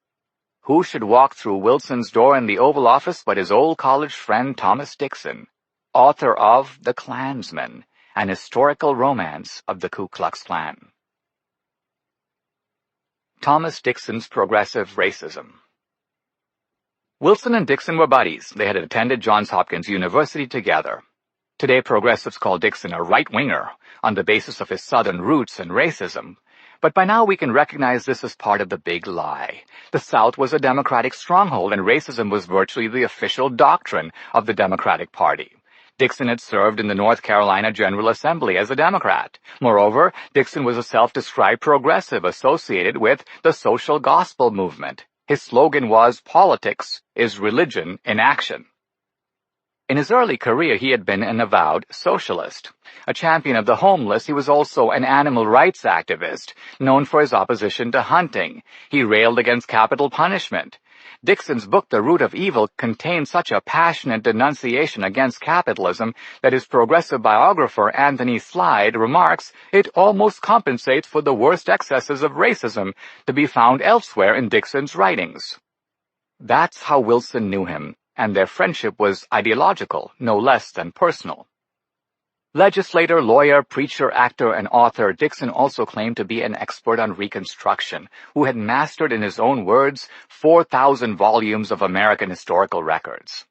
who should walk through Wilson's door in the Oval Office but his old college friend Thomas Dixon, author of The Klansman, an historical romance of the Ku Klux Klan. Thomas Dixon's progressive racism. Wilson and Dixon were buddies. They had attended Johns Hopkins University together. Today, progressives call Dixon a right-winger on the basis of his Southern roots and racism. But by now we can recognize this as part of the big lie. The South was a Democratic stronghold, and racism was virtually the official doctrine of the Democratic Party. Dixon had served in the North Carolina General Assembly as a Democrat. Moreover, Dixon was a self-described progressive associated with the social gospel movement. His slogan was, "Politics is religion in action." In his early career, he had been an avowed socialist. A champion of the homeless, he was also an animal rights activist, known for his opposition to hunting. He railed against capital punishment. Dixon's book, The Root of Evil, contained such a passionate denunciation against capitalism that his progressive biographer, Anthony Slide, remarks, "It almost compensates for the worst excesses of racism to be found elsewhere in Dixon's writings." That's how Wilson knew him, and their friendship was ideological, no less than personal. Legislator, lawyer, preacher, actor, and author, Dixon also claimed to be an expert on Reconstruction, who had mastered, in his own words, 4,000 volumes of American historical records.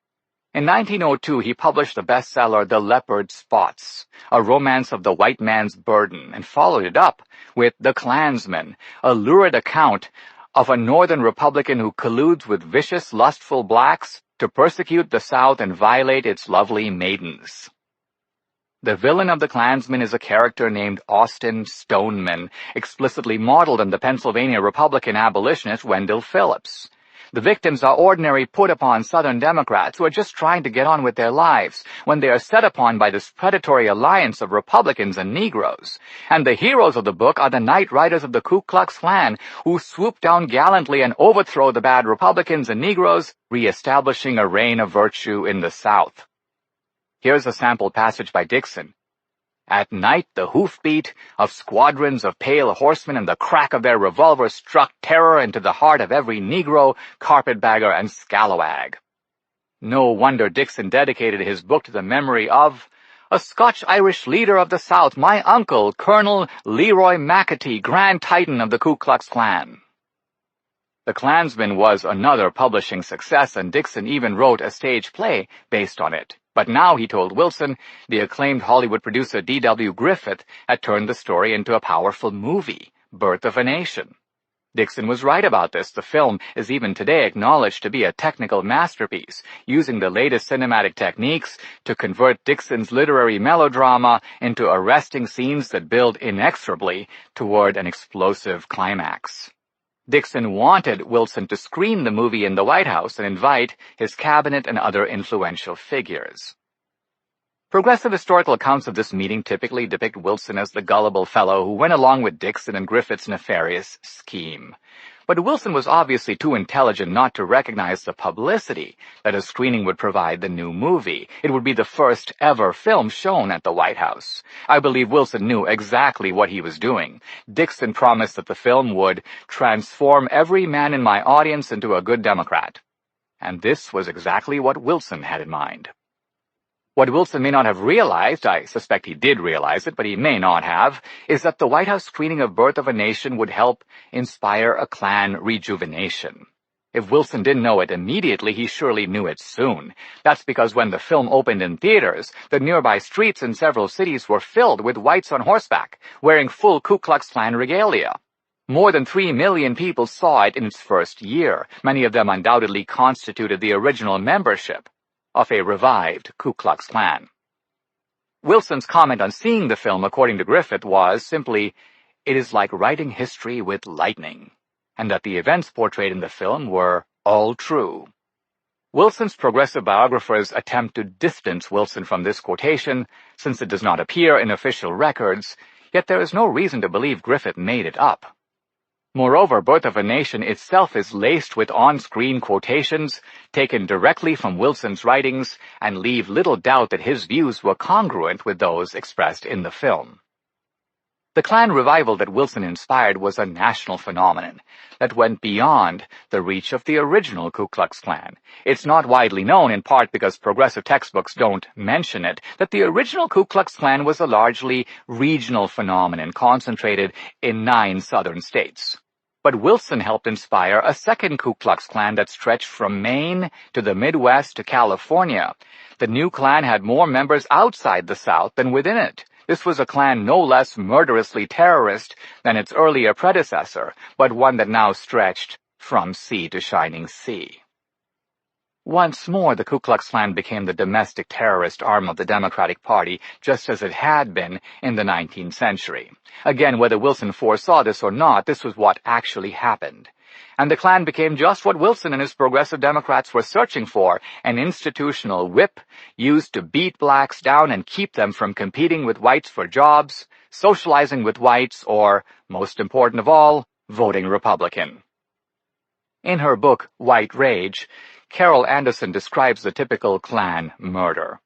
In 1902, he published the bestseller The Leopard Spots, a romance of the white man's burden, and followed it up with The Klansman, a lurid account of a Northern Republican who colludes with vicious, lustful blacks to persecute the South and violate its lovely maidens. The villain of The Klansman is a character named Austin Stoneman, explicitly modeled on the Pennsylvania Republican abolitionist Wendell Phillips. The victims are ordinary put-upon Southern Democrats who are just trying to get on with their lives when they are set upon by this predatory alliance of Republicans and Negroes. And the heroes of the book are the Night Riders of the Ku Klux Klan, who swoop down gallantly and overthrow the bad Republicans and Negroes, re-establishing a reign of virtue in the South. Here's a sample passage by Dixon. "At night, the hoofbeat of squadrons of pale horsemen and the crack of their revolvers struck terror into the heart of every Negro, carpetbagger, and scalawag." No wonder Dixon dedicated his book to the memory of a Scotch-Irish leader of the South, my uncle, Colonel Leroy McAtee, Grand Titan of the Ku Klux Klan. The Klansman was another publishing success, and Dixon even wrote a stage play based on it. But now, he told Wilson, the acclaimed Hollywood producer D.W. Griffith had turned the story into a powerful movie, Birth of a Nation. Dixon was right about this. The film is even today acknowledged to be a technical masterpiece, using the latest cinematic techniques to convert Dixon's literary melodrama into arresting scenes that build inexorably toward an explosive climax. Dixon wanted Wilson to screen the movie in the White House and invite his cabinet and other influential figures. Progressive historical accounts of this meeting typically depict Wilson as the gullible fellow who went along with Dixon and Griffith's nefarious scheme. But Wilson was obviously too intelligent not to recognize the publicity that a screening would provide the new movie. It would be the first ever film shown at the White House. I believe Wilson knew exactly what he was doing. Dixon promised that the film would transform every man in my audience into a good Democrat. And this was exactly what Wilson had in mind. What Wilson may not have realized, I suspect he did realize it, but he may not have, is that the White House screening of Birth of a Nation would help inspire a Klan rejuvenation. If Wilson didn't know it immediately, he surely knew it soon. That's because when the film opened in theaters, the nearby streets in several cities were filled with whites on horseback, wearing full Ku Klux Klan regalia. More than 3 million people saw it in its first year. Many of them undoubtedly constituted the original membership of a revived Ku Klux Klan. Wilson's comment on seeing the film, according to Griffith, was simply, "It is like writing history with lightning," and that the events portrayed in the film were all true. Wilson's progressive biographers attempt to distance Wilson from this quotation, since it does not appear in official records, yet there is no reason to believe Griffith made it up. Moreover, Birth of a Nation itself is laced with on-screen quotations taken directly from Wilson's writings and leave little doubt that his views were congruent with those expressed in the film. The Klan revival that Wilson inspired was a national phenomenon that went beyond the reach of the original Ku Klux Klan. It's not widely known, in part because progressive textbooks don't mention it, that the original Ku Klux Klan was a largely regional phenomenon concentrated in 9 southern states. But Wilson helped inspire a second Ku Klux Klan that stretched from Maine to the Midwest to California. The new Klan had more members outside the South than within it. This was a Klan no less murderously terrorist than its earlier predecessor, but one that now stretched from sea to shining sea. Once more, the Ku Klux Klan became the domestic terrorist arm of the Democratic Party, just as it had been in the 19th century. Again, whether Wilson foresaw this or not, this was what actually happened. And the Klan became just what Wilson and his progressive Democrats were searching for, an institutional whip used to beat blacks down and keep them from competing with whites for jobs, socializing with whites, or, most important of all, voting Republican. In her book, White Rage, Carol Anderson describes the typical Klan murder.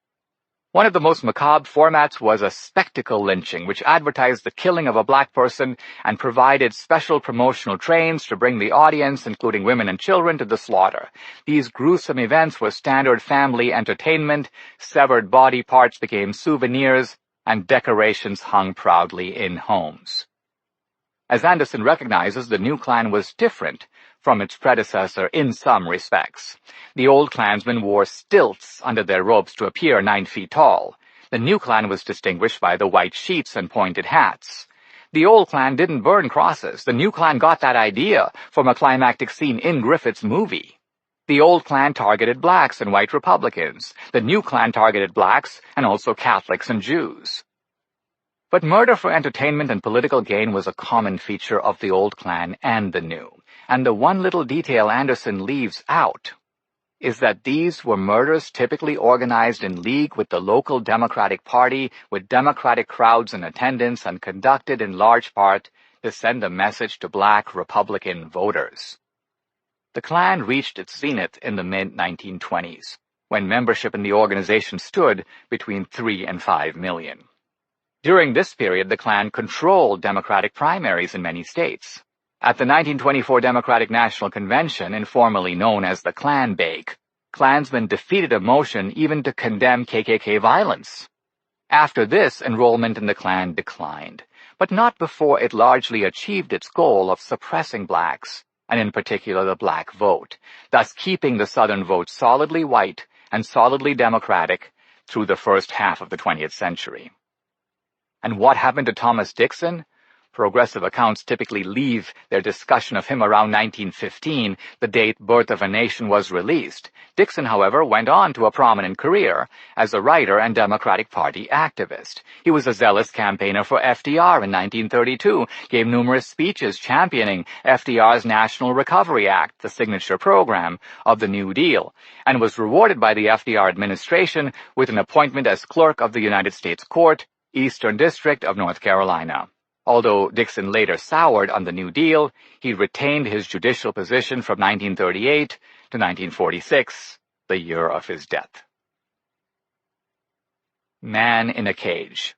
One of the most macabre formats was a spectacle lynching, which advertised the killing of a black person and provided special promotional trains to bring the audience, including women and children, to the slaughter. These gruesome events were standard family entertainment, severed body parts became souvenirs, and decorations hung proudly in homes. As Anderson recognizes, the new Klan was different from its predecessor in some respects. The old Klansmen wore stilts under their robes to appear 9 feet tall. The new Klan was distinguished by the white sheets and pointed hats. The old Klan didn't burn crosses. The new Klan got that idea from a climactic scene in Griffith's movie. The old Klan targeted blacks and white Republicans. The new Klan targeted blacks and also Catholics and Jews. But murder for entertainment and political gain was a common feature of the old Klan and the new. And the one little detail Anderson leaves out is that these were murders typically organized in league with the local Democratic Party, with Democratic crowds in attendance, and conducted in large part to send a message to black Republican voters. The Klan reached its zenith in the mid-1920s, when membership in the organization stood between 3 and 5 million. During this period, the Klan controlled Democratic primaries in many states. At the 1924 Democratic National Convention, informally known as the Klan Bake, Klansmen defeated a motion even to condemn KKK violence. After this, enrollment in the Klan declined, but not before it largely achieved its goal of suppressing blacks, and in particular the black vote, thus keeping the Southern vote solidly white and solidly Democratic through the first half of the 20th century. And what happened to Thomas Dixon? Progressive accounts typically leave their discussion of him around 1915, the date Birth of a Nation was released. Dixon, however, went on to a prominent career as a writer and Democratic Party activist. He was a zealous campaigner for FDR in 1932, gave numerous speeches championing FDR's National Recovery Act, the signature program of the New Deal, and was rewarded by the FDR administration with an appointment as clerk of the United States Court, Eastern District of North Carolina. Although Dixon later soured on the New Deal, he retained his judicial position from 1938 to 1946, the year of his death. Man in a Cage.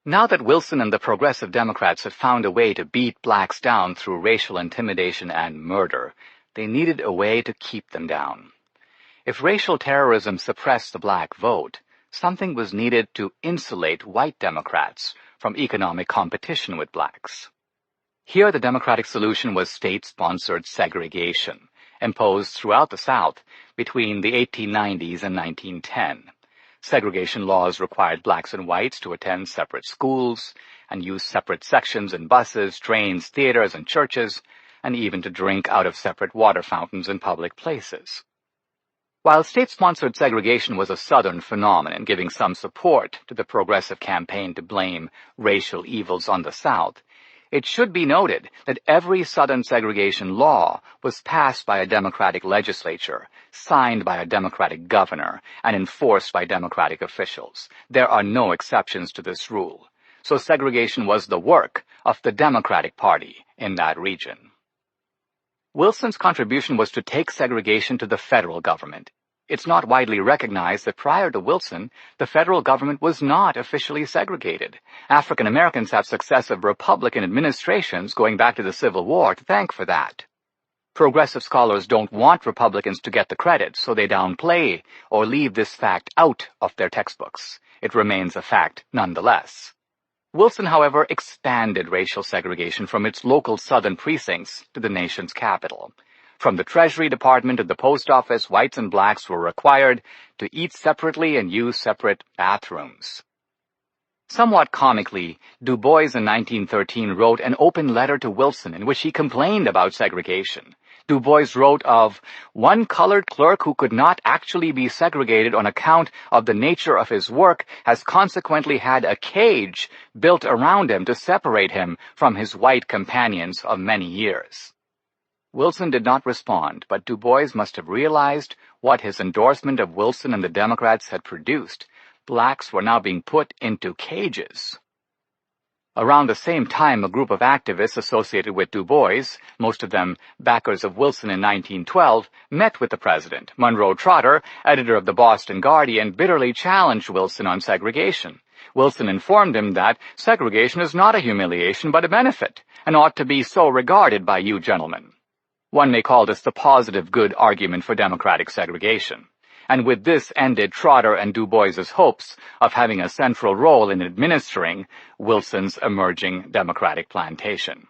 Now that Wilson and the Progressive Democrats had found a way to beat blacks down through racial intimidation and murder, they needed a way to keep them down. If racial terrorism suppressed the black vote, something was needed to insulate white Democrats from economic competition with blacks. Here the Democratic solution was state-sponsored segregation, imposed throughout the South between the 1890s and 1910. Segregation laws required blacks and whites to attend separate schools and use separate sections in buses, trains, theaters, and churches, and even to drink out of separate water fountains in public places. While state-sponsored segregation was a Southern phenomenon, giving some support to the progressive campaign to blame racial evils on the South, it should be noted that every Southern segregation law was passed by a Democratic legislature, signed by a Democratic governor, and enforced by Democratic officials. There are no exceptions to this rule. So segregation was the work of the Democratic Party in that region. Wilson's contribution was to take segregation to the federal government. It's not widely recognized that prior to Wilson, the federal government was not officially segregated. African Americans have successive Republican administrations going back to the Civil War to thank for that. Progressive scholars don't want Republicans to get the credit, so they downplay or leave this fact out of their textbooks. It remains a fact nonetheless. Wilson, however, expanded racial segregation from its local southern precincts to the nation's capital. From the Treasury Department to the post office, whites and blacks were required to eat separately and use separate bathrooms. Somewhat comically, Du Bois in 1913 wrote an open letter to Wilson in which he complained about segregation. Du Bois wrote of one colored clerk who could not actually be segregated on account of the nature of his work has consequently had a cage built around him to separate him from his white companions of many years. Wilson did not respond, but Du Bois must have realized what his endorsement of Wilson and the Democrats had produced. Blacks were now being put into cages. Around the same time, a group of activists associated with Du Bois, most of them backers of Wilson in 1912, met with the president. Monroe Trotter, editor of the Boston Guardian, bitterly challenged Wilson on segregation. Wilson informed him that segregation is not a humiliation but a benefit, and ought to be so regarded by you gentlemen. One may call this the positive good argument for democratic segregation. And with this ended Trotter and Du Bois's hopes of having a central role in administering Wilson's emerging democratic plantation.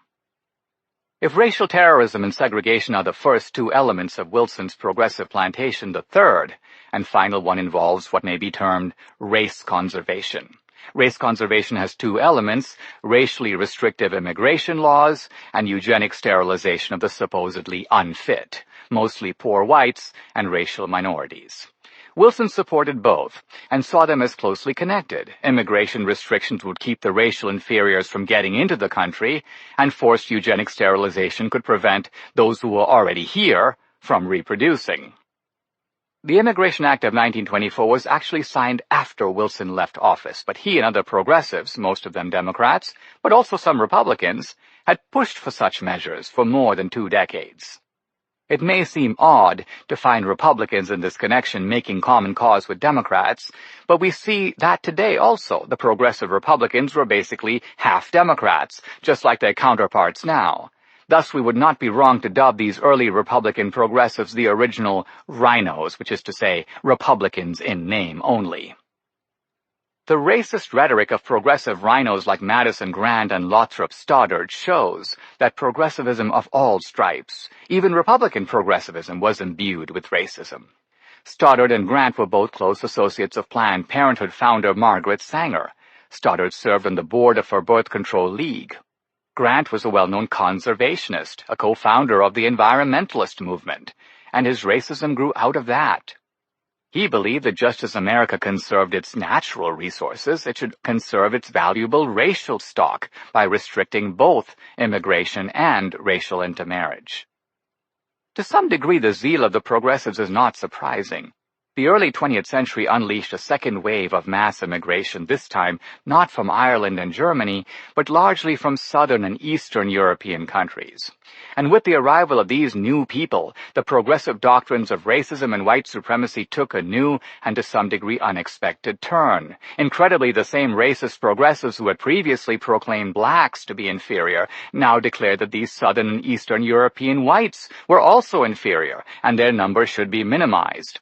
If racial terrorism and segregation are the first two elements of Wilson's progressive plantation, the third and final one involves what may be termed race conservation. Race conservation has two elements: racially restrictive immigration laws and eugenic sterilization of the supposedly unfit, mostly poor whites and racial minorities. Wilson supported both and saw them as closely connected. Immigration restrictions would keep the racial inferiors from getting into the country, and forced eugenic sterilization could prevent those who were already here from reproducing. The Immigration Act of 1924 was actually signed after Wilson left office, but he and other progressives, most of them Democrats, but also some Republicans, had pushed for such measures for more than 2 decades. It may seem odd to find Republicans in this connection making common cause with Democrats, but we see that today also. The progressive Republicans were basically half Democrats, just like their counterparts now. Thus, we would not be wrong to dub these early Republican progressives the original rhinos, which is to say, Republicans in name only. The racist rhetoric of progressive rhinos like Madison Grant and Lothrop Stoddard shows that progressivism of all stripes, even Republican progressivism, was imbued with racism. Stoddard and Grant were both close associates of Planned Parenthood founder Margaret Sanger. Stoddard served on the board of her Birth Control League. Grant was a well-known conservationist, a co-founder of the environmentalist movement, and his racism grew out of that. He believed that just as America conserved its natural resources, it should conserve its valuable racial stock by restricting both immigration and racial intermarriage. To some degree, the zeal of the progressives is not surprising. The early 20th century unleashed a second wave of mass immigration, this time not from Ireland and Germany, but largely from southern and eastern European countries. And with the arrival of these new people, the progressive doctrines of racism and white supremacy took a new and to some degree unexpected turn. Incredibly, the same racist progressives who had previously proclaimed blacks to be inferior now declared that these southern and eastern European whites were also inferior, and their number should be minimized.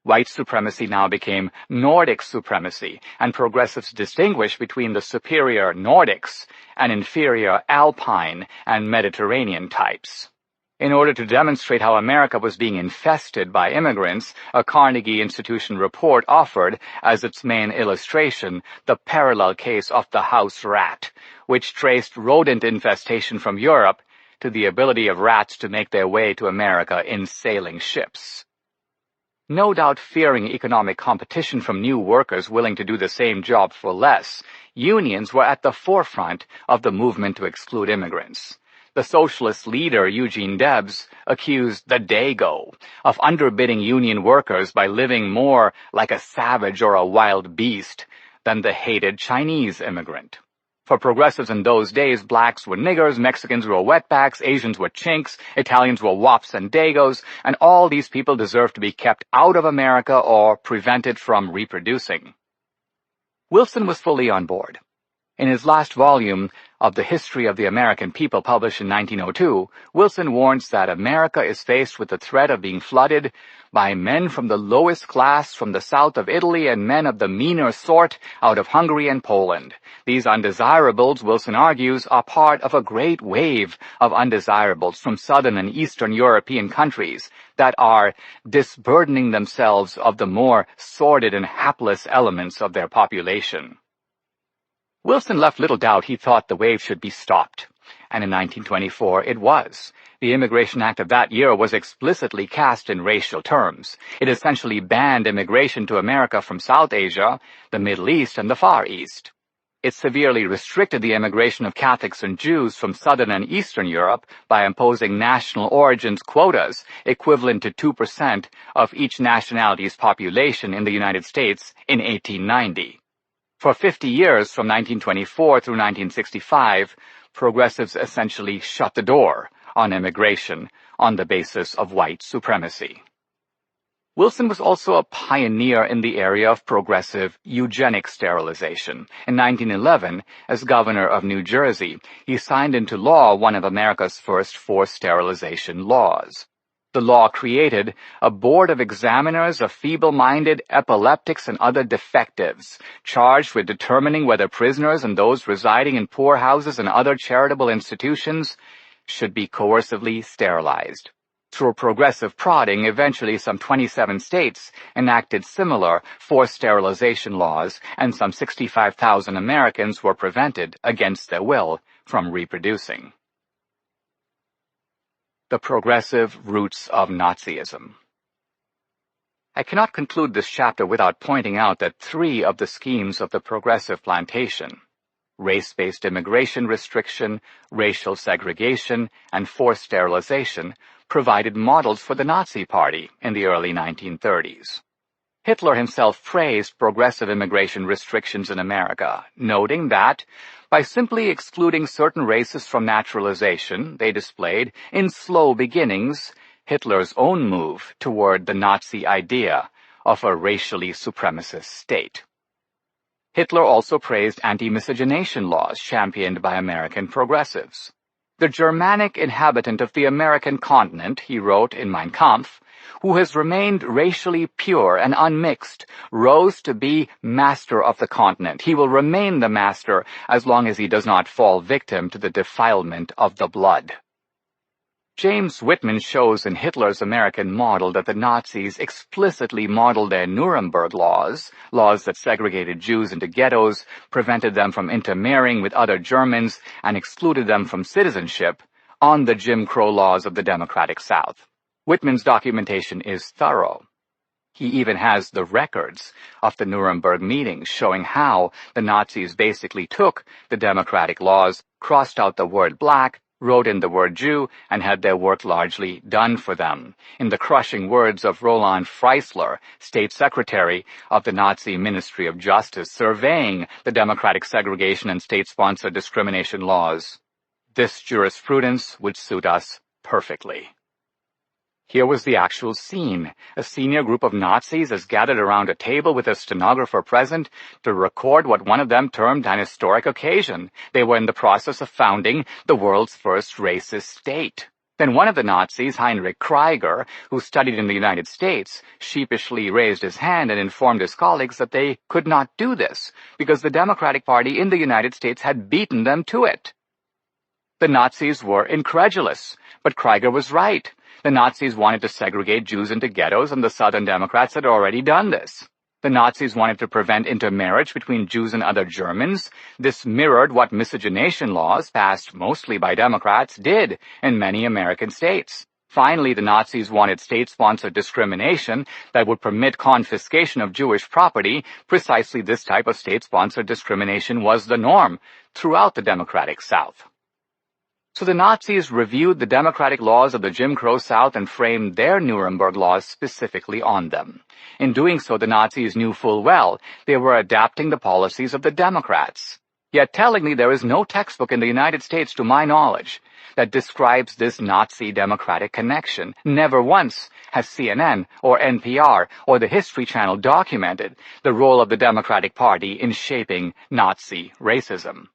White supremacy now became Nordic supremacy, and progressives distinguished between the superior Nordics and inferior Alpine and Mediterranean types. In order to demonstrate how America was being infested by immigrants, a Carnegie Institution report offered, as its main illustration, the parallel case of the house rat, which traced rodent infestation from Europe to the ability of rats to make their way to America in sailing ships. No doubt fearing economic competition from new workers willing to do the same job for less, unions were at the forefront of the movement to exclude immigrants. The socialist leader, Eugene Debs, accused the Dago of underbidding union workers by living more like a savage or a wild beast than the hated Chinese immigrant. For progressives in those days, blacks were niggers, Mexicans were wetbacks, Asians were chinks, Italians were wops and dagos, and all these people deserved to be kept out of America or prevented from reproducing. Wilson was fully on board. In his last volume of The History of the American People, published in 1902, Wilson warns that America is faced with the threat of being flooded by men from the lowest class from the south of Italy and men of the meaner sort out of Hungary and Poland. These undesirables, Wilson argues, are part of a great wave of undesirables from southern and eastern European countries that are disburdening themselves of the more sordid and hapless elements of their population. Wilson left little doubt he thought the wave should be stopped, and in 1924 it was. The Immigration Act of that year was explicitly cast in racial terms. It essentially banned immigration to America from South Asia, the Middle East, and the Far East. It severely restricted the immigration of Catholics and Jews from Southern and Eastern Europe by imposing national origins quotas equivalent to 2% of each nationality's population in the United States in 1890. For 50 years, from 1924 through 1965, progressives essentially shut the door on immigration on the basis of white supremacy. Wilson was also a pioneer in the area of progressive eugenic sterilization. In 1911, as governor of New Jersey, he signed into law one of America's first forced sterilization laws. The law created a board of examiners of feeble-minded, epileptics, and other defectives, charged with determining whether prisoners and those residing in poorhouses and other charitable institutions should be coercively sterilized. Through progressive prodding, eventually some 27 states enacted similar forced sterilization laws, and some 65,000 Americans were prevented, against their will, from reproducing. The progressive roots of Nazism. I cannot conclude this chapter without pointing out that 3 of the schemes of the progressive plantation, race-based immigration restriction, racial segregation, and forced sterilization, provided models for the Nazi Party in the early 1930s. Hitler himself praised progressive immigration restrictions in America, noting that, by simply excluding certain races from naturalization, they displayed, in slow beginnings, Hitler's own move toward the Nazi idea of a racially supremacist state. Hitler also praised anti-miscegenation laws championed by American progressives. The Germanic inhabitant of the American continent, he wrote in Mein Kampf, who has remained racially pure and unmixed, rose to be master of the continent. He will remain the master as long as he does not fall victim to the defilement of the blood. James Whitman shows in Hitler's American model that the Nazis explicitly modeled their Nuremberg laws that segregated Jews into ghettos, prevented them from intermarrying with other Germans, and excluded them from citizenship, on the Jim Crow laws of the Democratic South. Whitman's documentation is thorough. He even has the records of the Nuremberg meetings showing how the Nazis basically took the democratic laws, crossed out the word black, wrote in the word Jew, and had their work largely done for them. In the crushing words of Roland Freisler, State Secretary of the Nazi Ministry of Justice, surveying the democratic segregation and state-sponsored discrimination laws, this jurisprudence would suit us perfectly. Here was the actual scene. A senior group of Nazis is gathered around a table with a stenographer present to record what one of them termed an historic occasion. They were in the process of founding the world's first racist state. Then one of the Nazis, Heinrich Krieger, who studied in the United States, sheepishly raised his hand and informed his colleagues that they could not do this because the Democratic Party in the United States had beaten them to it. The Nazis were incredulous, but Krieger was right. The Nazis wanted to segregate Jews into ghettos, and the Southern Democrats had already done this. The Nazis wanted to prevent intermarriage between Jews and other Germans. This mirrored what miscegenation laws, passed mostly by Democrats, did in many American states. Finally, the Nazis wanted state-sponsored discrimination that would permit confiscation of Jewish property. Precisely this type of state-sponsored discrimination was the norm throughout the Democratic South. So the Nazis reviewed the democratic laws of the Jim Crow South and framed their Nuremberg laws specifically on them. In doing so, the Nazis knew full well they were adapting the policies of the Democrats. Yet tellingly, there is no textbook in the United States, to my knowledge, that describes this Nazi-Democratic connection. Never once has CNN or NPR or the History Channel documented the role of the Democratic Party in shaping Nazi racism.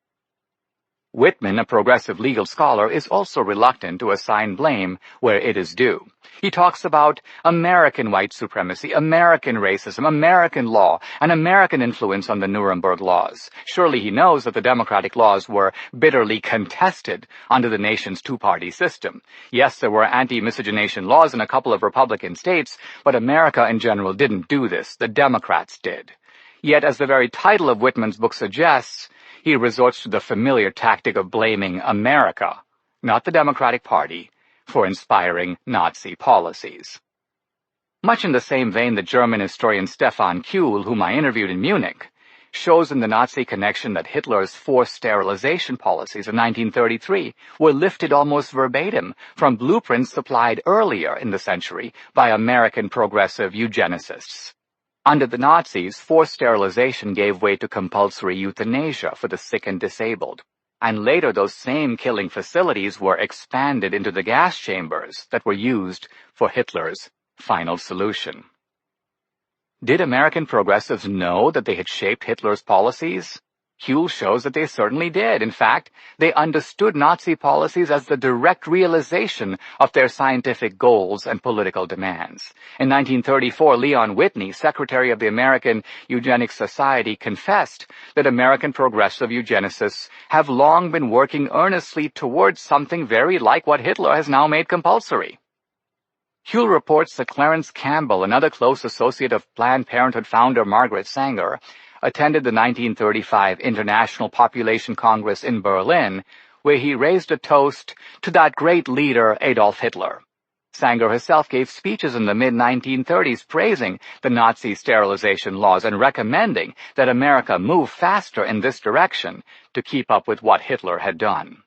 Whitman, a progressive legal scholar, is also reluctant to assign blame where it is due. He talks about American white supremacy, American racism, American law, and American influence on the Nuremberg laws. Surely he knows that the democratic laws were bitterly contested under the nation's two-party system. Yes, there were anti-miscegenation laws in a couple of Republican states, but America in general didn't do this. The Democrats did. Yet, as the very title of Whitman's book suggests, he resorts to the familiar tactic of blaming America, not the Democratic Party, for inspiring Nazi policies. Much in the same vein, the German historian Stefan Kuehl, whom I interviewed in Munich, shows in the Nazi connection that Hitler's forced sterilization policies of 1933 were lifted almost verbatim from blueprints supplied earlier in the century by American progressive eugenicists. Under the Nazis, forced sterilization gave way to compulsory euthanasia for the sick and disabled, and later those same killing facilities were expanded into the gas chambers that were used for Hitler's final solution. Did American progressives know that they had shaped Hitler's policies? Kuehl shows that they certainly did. In fact, they understood Nazi policies as the direct realization of their scientific goals and political demands. In 1934, Leon Whitney, secretary of the American Eugenics Society, confessed that American progressive eugenicists have long been working earnestly towards something very like what Hitler has now made compulsory. Kuehl reports that Clarence Campbell, another close associate of Planned Parenthood founder Margaret Sanger, attended the 1935 International Population Congress in Berlin, where he raised a toast to that great leader, Adolf Hitler. Sanger herself gave speeches in the mid-1930s praising the Nazi sterilization laws and recommending that America move faster in this direction to keep up with what Hitler had done.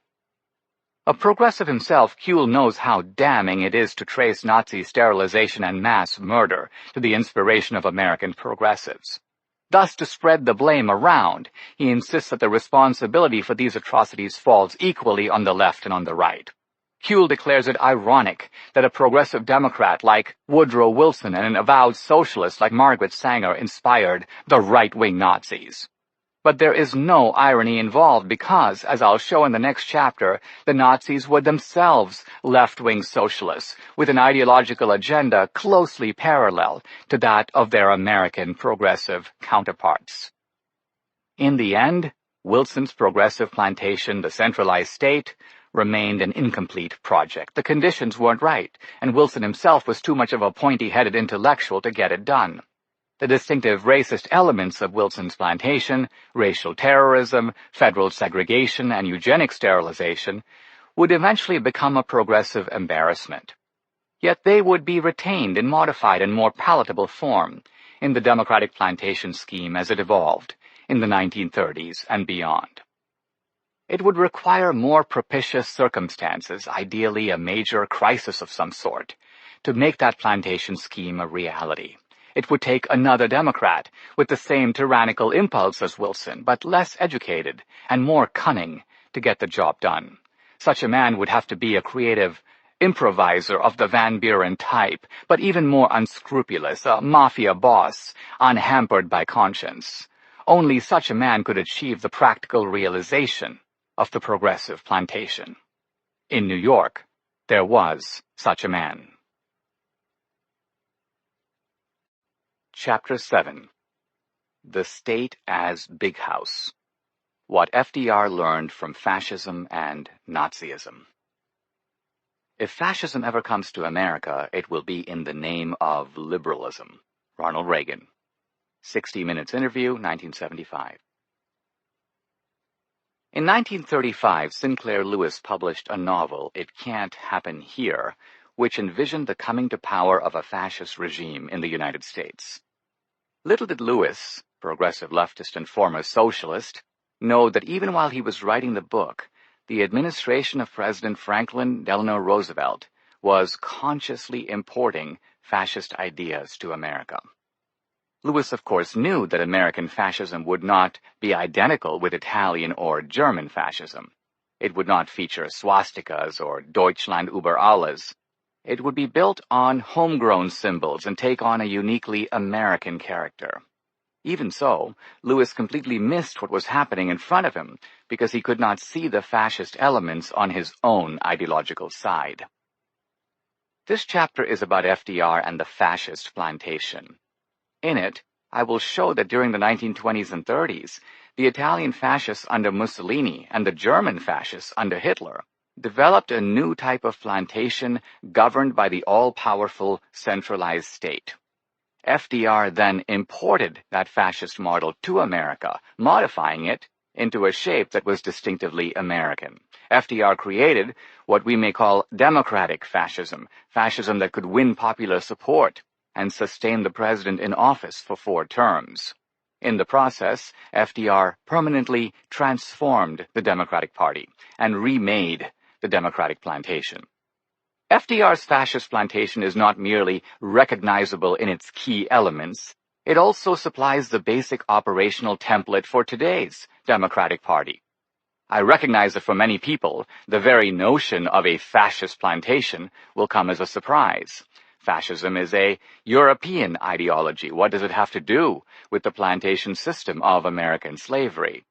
A progressive himself, Kuehl knows how damning it is to trace Nazi sterilization and mass murder to the inspiration of American progressives. Thus, to spread the blame around, he insists that the responsibility for these atrocities falls equally on the left and on the right. Kuehl declares it ironic that a progressive Democrat like Woodrow Wilson and an avowed socialist like Margaret Sanger inspired the right-wing Nazis. But there is no irony involved because, as I'll show in the next chapter, the Nazis were themselves left-wing socialists with an ideological agenda closely parallel to that of their American progressive counterparts. In the end, Wilson's progressive plantation, the centralized state, remained an incomplete project. The conditions weren't right, and Wilson himself was too much of a pointy-headed intellectual to get it done. The distinctive racist elements of Wilson's plantation, racial terrorism, federal segregation, and eugenic sterilization, would eventually become a progressive embarrassment. Yet they would be retained in modified and more palatable form in the Democratic plantation scheme as it evolved in the 1930s and beyond. It would require more propitious circumstances, ideally a major crisis of some sort, to make that plantation scheme a reality. It would take another Democrat with the same tyrannical impulse as Wilson, but less educated and more cunning to get the job done. Such a man would have to be a creative improviser of the Van Buren type, but even more unscrupulous, a mafia boss, unhampered by conscience. Only such a man could achieve the practical realization of the progressive plantation. In New York, there was such a man. Chapter 7. The State as Big House. What FDR Learned from Fascism and Nazism. If fascism ever comes to America, it will be in the name of liberalism. Ronald Reagan. 60 Minutes interview, 1975. In 1935, Sinclair Lewis published a novel, It Can't Happen Here, which envisioned the coming to power of a fascist regime in the United States. Little did Lewis, progressive leftist and former socialist, know that even while he was writing the book, the administration of President Franklin Delano Roosevelt was consciously importing fascist ideas to America. Lewis, of course, knew that American fascism would not be identical with Italian or German fascism. It would not feature swastikas or Deutschland über alles. It would be built on homegrown symbols and take on a uniquely American character. Even so, Lewis completely missed what was happening in front of him because he could not see the fascist elements on his own ideological side. This chapter is about FDR and the fascist plantation. In it, I will show that during the 1920s and 30s, the Italian fascists under Mussolini and the German fascists under Hitler developed a new type of plantation governed by the all-powerful centralized state. FDR then imported that fascist model to America, modifying it into a shape that was distinctively American. FDR created what we may call democratic fascism, fascism that could win popular support and sustain the president in office for 4 terms. In the process, FDR permanently transformed the Democratic Party and remade the Democratic Plantation. FDR's fascist plantation is not merely recognizable in its key elements, it also supplies the basic operational template for today's Democratic Party. I recognize that for many people, the very notion of a fascist plantation will come as a surprise. Fascism is a European ideology. What does it have to do with the plantation system of American slavery?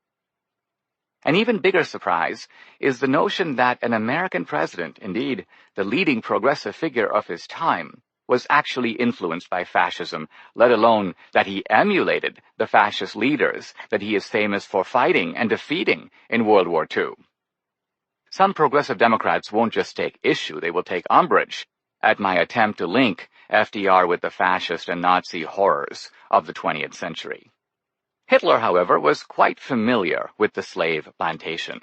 An even bigger surprise is the notion that an American president, indeed the leading progressive figure of his time, was actually influenced by fascism, let alone that he emulated the fascist leaders that he is famous for fighting and defeating in World War II. Some progressive Democrats won't just take issue, they will take umbrage at my attempt to link FDR with the fascist and Nazi horrors of the 20th century. Hitler, however, was quite familiar with the slave plantation.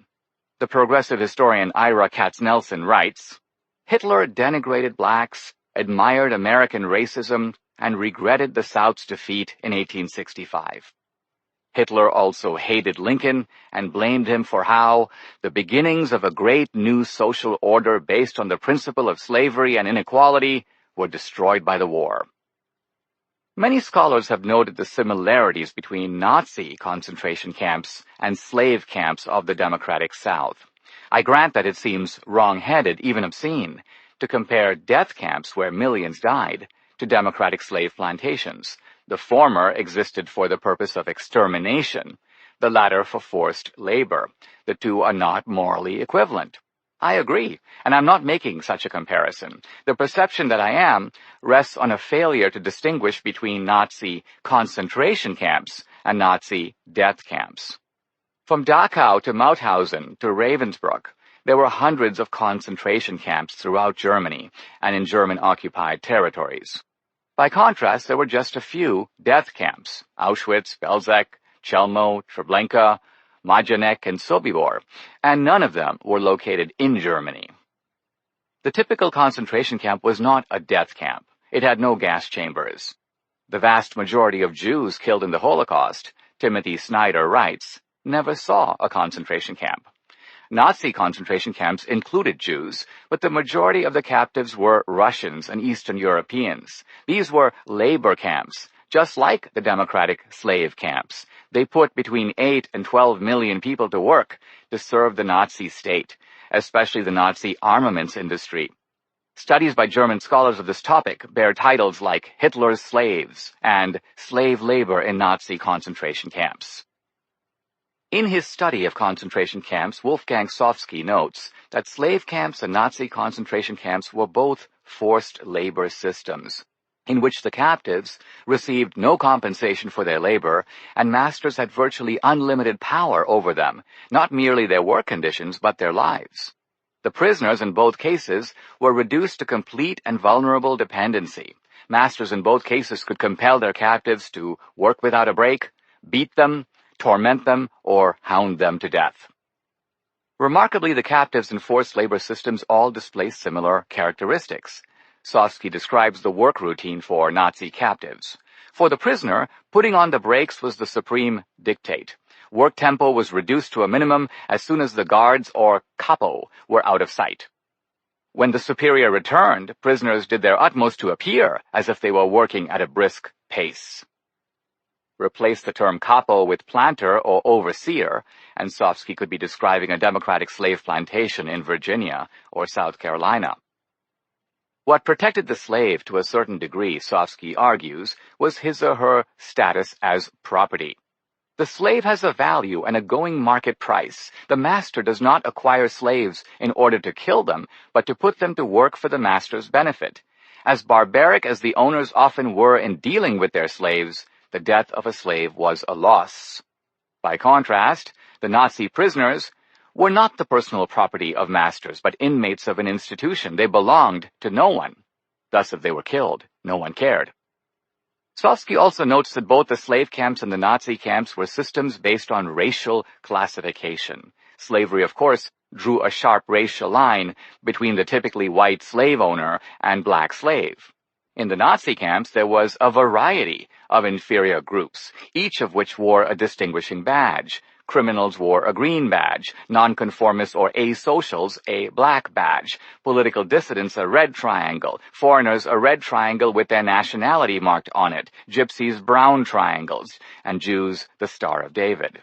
The progressive historian Ira Katznelson writes, Hitler denigrated blacks, admired American racism, and regretted the South's defeat in 1865. Hitler also hated Lincoln and blamed him for how the beginnings of a great new social order based on the principle of slavery and inequality were destroyed by the war. Many scholars have noted the similarities between Nazi concentration camps and slave camps of the democratic South. I grant that it seems wrong-headed, even obscene, to compare death camps where millions died to democratic slave plantations. The former existed for the purpose of extermination, the latter for forced labor. The two are not morally equivalent. I agree, and I'm not making such a comparison. The perception that I am rests on a failure to distinguish between Nazi concentration camps and Nazi death camps. From Dachau to Mauthausen to Ravensbrück, there were hundreds of concentration camps throughout Germany and in German-occupied territories. By contrast, there were just a few death camps, Auschwitz, Belzec, Chelmo, Treblinka, Majdanek, and Sobibor, and none of them were located in Germany. The typical concentration camp was not a death camp. It had no gas chambers. The vast majority of Jews killed in the Holocaust, Timothy Snyder writes, never saw a concentration camp. Nazi concentration camps included Jews, but the majority of the captives were Russians and Eastern Europeans. These were labor camps, just like the democratic slave camps. They put between 8 and 12 million people to work to serve the Nazi state, especially the Nazi armaments industry. Studies by German scholars of this topic bear titles like Hitler's Slaves and Slave Labor in Nazi Concentration Camps. In his study of concentration camps, Wolfgang Sofsky notes that slave camps and Nazi concentration camps were both forced labor systems, in which the captives received no compensation for their labor, and masters had virtually unlimited power over them, not merely their work conditions, but their lives. The prisoners in both cases were reduced to complete and vulnerable dependency. Masters in both cases could compel their captives to work without a break, beat them, torment them, or hound them to death. Remarkably, the captives in forced labor systems all display similar characteristics. Sofsky describes the work routine for Nazi captives. For the prisoner, putting on the brakes was the supreme dictate. Work tempo was reduced to a minimum as soon as the guards or capo were out of sight. When the superior returned, prisoners did their utmost to appear as if they were working at a brisk pace. Replace the term capo with planter or overseer, and Sofsky could be describing a democratic slave plantation in Virginia or South Carolina. What protected the slave to a certain degree, Sofsky argues, was his or her status as property. The slave has a value and a going market price. The master does not acquire slaves in order to kill them, but to put them to work for the master's benefit. As barbaric as the owners often were in dealing with their slaves, the death of a slave was a loss. By contrast, the Nazi prisoners were not the personal property of masters, but inmates of an institution. They belonged to no one. Thus, if they were killed, no one cared. Sofsky also notes that both the slave camps and the Nazi camps were systems based on racial classification. Slavery, of course, drew a sharp racial line between the typically white slave owner and black slave. In the Nazi camps, there was a variety of inferior groups, each of which wore a distinguishing badge. Criminals wore a green badge, nonconformists or asocials a black badge, political dissidents a red triangle, foreigners a red triangle with their nationality marked on it, gypsies brown triangles, and Jews the Star of David.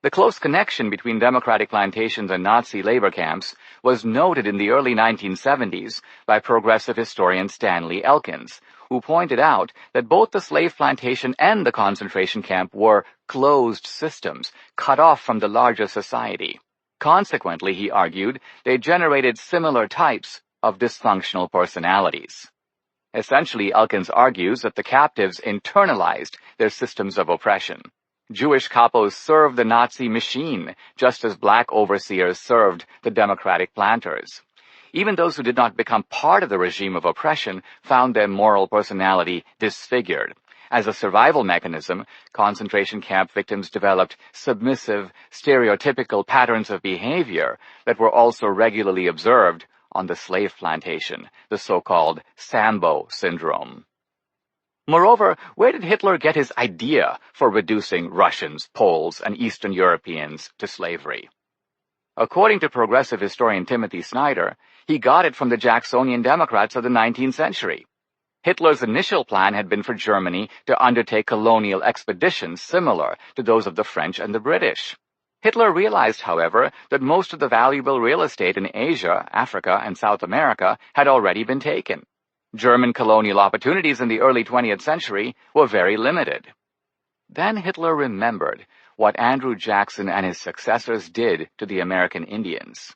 The close connection between democratic plantations and Nazi labor camps was noted in the early 1970s by progressive historian Stanley Elkins, who pointed out that both the slave plantation and the concentration camp were closed systems, cut off from the larger society. Consequently, he argued, they generated similar types of dysfunctional personalities. Essentially, Elkins argues that the captives internalized their systems of oppression. Jewish capos served the Nazi machine, just as black overseers served the democratic planters. Even those who did not become part of the regime of oppression found their moral personality disfigured. As a survival mechanism, concentration camp victims developed submissive, stereotypical patterns of behavior that were also regularly observed on the slave plantation, the so-called Sambo syndrome. Moreover, where did Hitler get his idea for reducing Russians, Poles, and Eastern Europeans to slavery? According to progressive historian Timothy Snyder, he got it from the Jacksonian Democrats of the 19th century. Hitler's initial plan had been for Germany to undertake colonial expeditions similar to those of the French and the British. Hitler realized, however, that most of the valuable real estate in Asia, Africa, and South America had already been taken. German colonial opportunities in the early 20th century were very limited. Then Hitler remembered what Andrew Jackson and his successors did to the American Indians.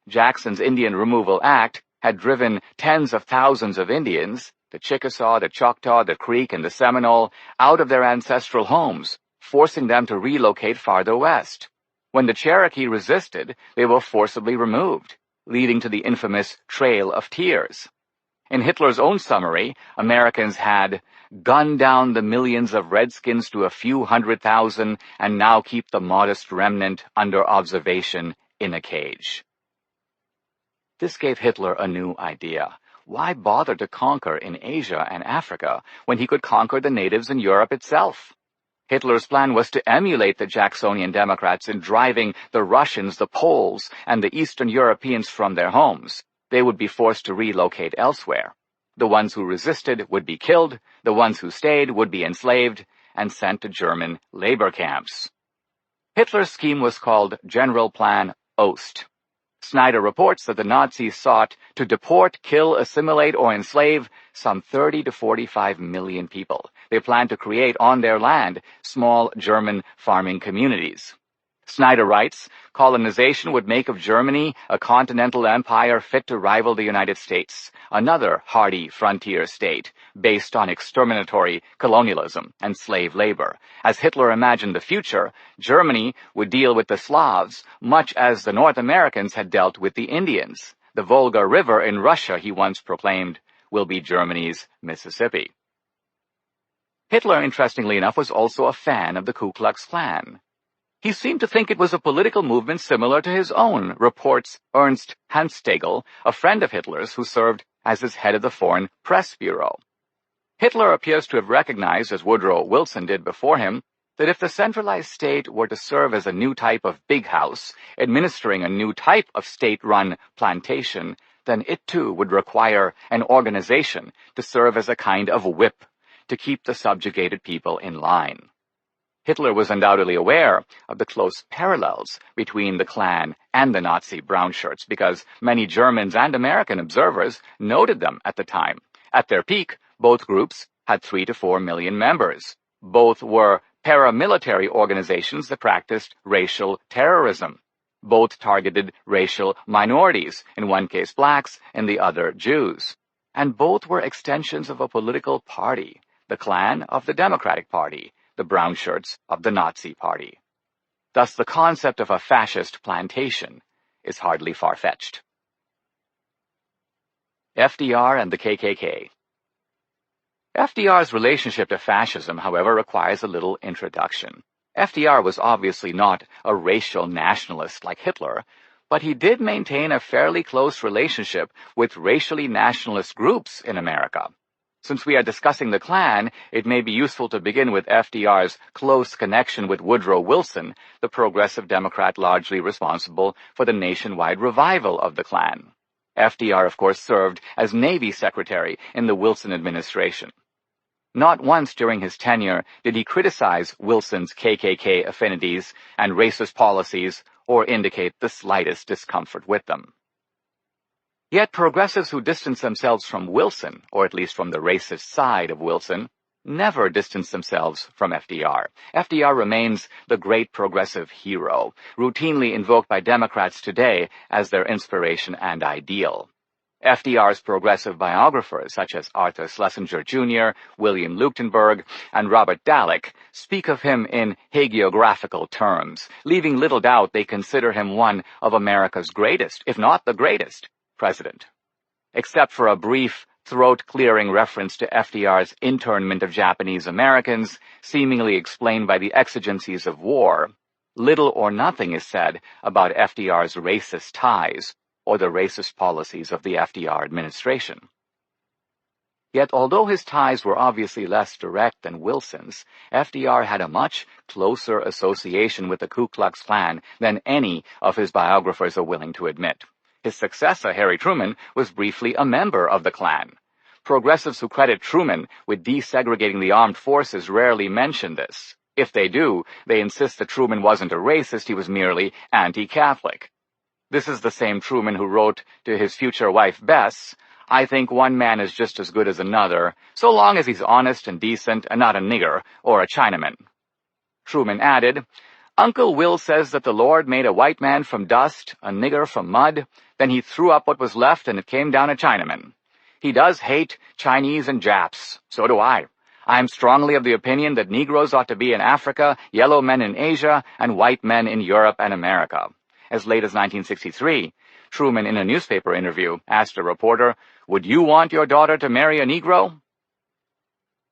Jackson's Indian Removal Act had driven tens of thousands of Indians, the Chickasaw, the Choctaw, the Creek, and the Seminole, out of their ancestral homes, forcing them to relocate farther west. When the Cherokee resisted, they were forcibly removed, leading to the infamous Trail of Tears. In Hitler's own summary, Americans had gunned down the millions of redskins to a few 100,000 and now keep the modest remnant under observation in a cage. This gave Hitler a new idea. Why bother to conquer in Asia and Africa when he could conquer the natives in Europe itself? Hitler's plan was to emulate the Jacksonian Democrats in driving the Russians, the Poles, and the Eastern Europeans from their homes. They would be forced to relocate elsewhere. The ones who resisted would be killed, the ones who stayed would be enslaved, and sent to German labor camps. Hitler's scheme was called General Plan Ost. Snyder reports that the Nazis sought to deport, kill, assimilate, or enslave some 30 to 45 million people. They planned to create on their land small German farming communities. Snyder writes, colonization would make of Germany a continental empire fit to rival the United States, another hardy frontier state based on exterminatory colonialism and slave labor. As Hitler imagined the future, Germany would deal with the Slavs much as the North Americans had dealt with the Indians. The Volga River in Russia, he once proclaimed, will be Germany's Mississippi. Hitler, interestingly enough, was also a fan of the Ku Klux Klan. He seemed to think it was a political movement similar to his own, reports Ernst Hanstegel, a friend of Hitler's who served as his head of the Foreign Press Bureau. Hitler appears to have recognized, as Woodrow Wilson did before him, that if the centralized state were to serve as a new type of big house, administering a new type of state-run plantation, then it too would require an organization to serve as a kind of whip to keep the subjugated people in line. Hitler was undoubtedly aware of the close parallels between the Klan and the Nazi brown shirts because many Germans and American observers noted them at the time. At their peak, both groups had 3 to 4 million members. Both were paramilitary organizations that practiced racial terrorism. Both targeted racial minorities, in one case blacks, in the other Jews. And both were extensions of a political party, the Klan of the Democratic Party, the brown shirts of the Nazi Party. Thus, the concept of a fascist plantation is hardly far-fetched. FDR and the KKK. FDR's relationship to fascism, however, requires a little introduction. FDR was obviously not a racial nationalist like Hitler, but he did maintain a fairly close relationship with racially nationalist groups in America. Since we are discussing the Klan, it may be useful to begin with FDR's close connection with Woodrow Wilson, the progressive Democrat largely responsible for the nationwide revival of the Klan. FDR, of course, served as Navy Secretary in the Wilson administration. Not once during his tenure did he criticize Wilson's KKK affinities and racist policies or indicate the slightest discomfort with them. Yet progressives who distanced themselves from Wilson, or at least from the racist side of Wilson, never distanced themselves from FDR. FDR remains the great progressive hero, routinely invoked by Democrats today as their inspiration and ideal. FDR's progressive biographers, such as Arthur Schlesinger Jr., William Leuchtenberg, and Robert Dallek, speak of him in hagiographical terms, leaving little doubt they consider him one of America's greatest, if not the greatest, president. Except for a brief, throat-clearing reference to FDR's internment of Japanese Americans, seemingly explained by the exigencies of war, little or nothing is said about FDR's racist ties or the racist policies of the FDR administration. Yet, although his ties were obviously less direct than Wilson's, FDR had a much closer association with the Ku Klux Klan than any of his biographers are willing to admit. His successor, Harry Truman, was briefly a member of the Klan. Progressives who credit Truman with desegregating the armed forces rarely mention this. If they do, they insist that Truman wasn't a racist, he was merely anti-Catholic. This is the same Truman who wrote to his future wife, Bess, "I think one man is just as good as another, so long as he's honest and decent and not a nigger or a Chinaman." Truman added, "Uncle Will says that the Lord made a white man from dust, a nigger from mud, then he threw up what was left and it came down a Chinaman. He does hate Chinese and Japs. So do I. I'm strongly of the opinion that Negroes ought to be in Africa, yellow men in Asia, and white men in Europe and America." As late as 1963, Truman, in a newspaper interview, asked a reporter, "Would you want your daughter to marry a Negro?"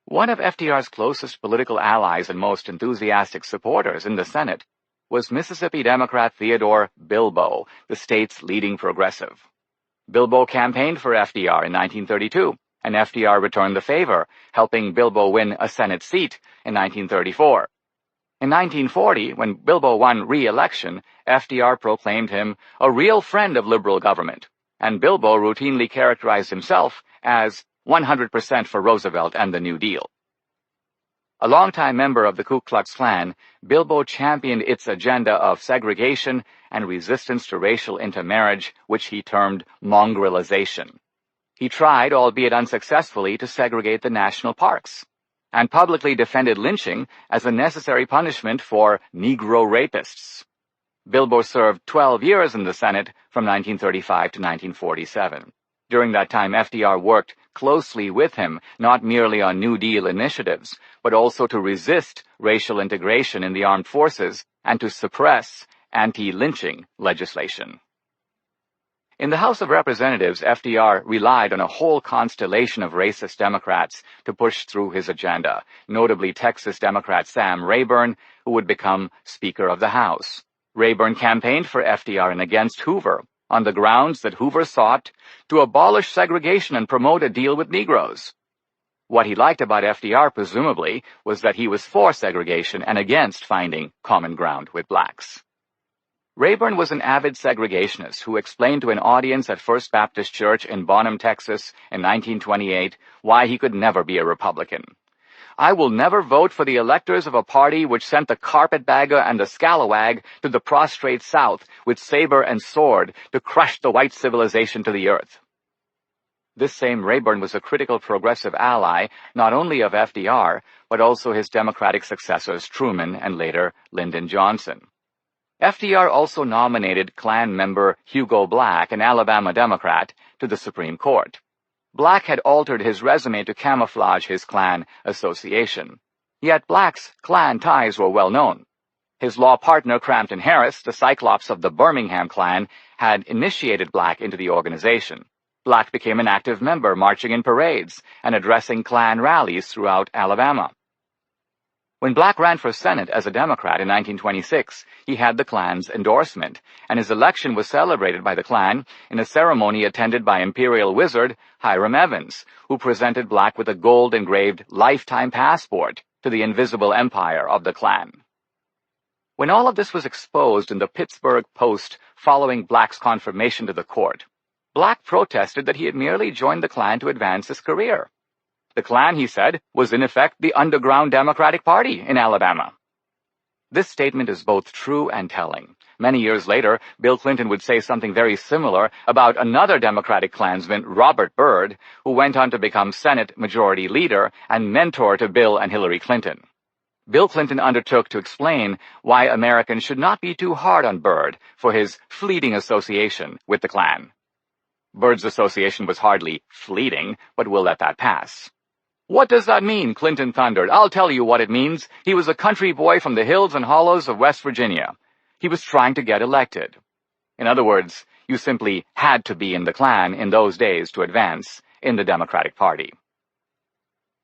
One of FDR's closest political allies and most enthusiastic supporters in the Senate was Mississippi Democrat Theodore Bilbo, the state's leading progressive. Bilbo campaigned for FDR in 1932, and FDR returned the favor, helping Bilbo win a Senate seat in 1934. In 1940, when Bilbo won re-election, FDR proclaimed him a real friend of liberal government, and Bilbo routinely characterized himself as 100% for Roosevelt and the New Deal. A longtime member of the Ku Klux Klan, Bilbo championed its agenda of segregation and resistance to racial intermarriage, which he termed mongrelization. He tried, albeit unsuccessfully, to segregate the national parks, and publicly defended lynching as a necessary punishment for Negro rapists. Bilbo served 12 years in the Senate from 1935 to 1947. During that time, FDR worked closely with him, not merely on New Deal initiatives, but also to resist racial integration in the armed forces and to suppress anti-lynching legislation. In the House of Representatives, FDR relied on a whole constellation of racist Democrats to push through his agenda, notably Texas Democrat Sam Rayburn, who would become Speaker of the House. Rayburn campaigned for FDR and against Hoover, on the grounds that Hoover sought to abolish segregation and promote a deal with Negroes. What he liked about FDR, presumably, was that he was for segregation and against finding common ground with blacks. Rayburn was an avid segregationist who explained to an audience at First Baptist Church in Bonham, Texas, in 1928, why he could never be a Republican. I will never vote for the electors of a party which sent the carpetbagger and the scalawag to the prostrate South with saber and sword to crush the white civilization to the earth. This same Rayburn was a critical progressive ally not only of FDR, but also his Democratic successors Truman and later Lyndon Johnson. FDR also nominated Klan member Hugo Black, an Alabama Democrat, to the Supreme Court. Black had altered his resume to camouflage his Klan association. Yet Black's Klan ties were well known. His law partner, Crampton Harris, the Cyclops of the Birmingham Klan, had initiated Black into the organization. Black became an active member, marching in parades and addressing Klan rallies throughout Alabama. When Black ran for Senate as a Democrat in 1926, he had the Klan's endorsement, and his election was celebrated by the Klan in a ceremony attended by Imperial Wizard Hiram Evans, who presented Black with a gold-engraved lifetime passport to the invisible empire of the Klan. When all of this was exposed in the Pittsburgh Post following Black's confirmation to the court, Black protested that he had merely joined the Klan to advance his career. The Klan, he said, was in effect the underground Democratic Party in Alabama. This statement is both true and telling. Many years later, Bill Clinton would say something very similar about another Democratic Klansman, Robert Byrd, who went on to become Senate Majority Leader and mentor to Bill and Hillary Clinton. Bill Clinton undertook to explain why Americans should not be too hard on Byrd for his fleeting association with the Klan. Byrd's association was hardly fleeting, but we'll let that pass. What does that mean? Clinton thundered. I'll tell you what it means. He was a country boy from the hills and hollows of West Virginia. He was trying to get elected. In other words, you simply had to be in the Klan in those days to advance in the Democratic Party.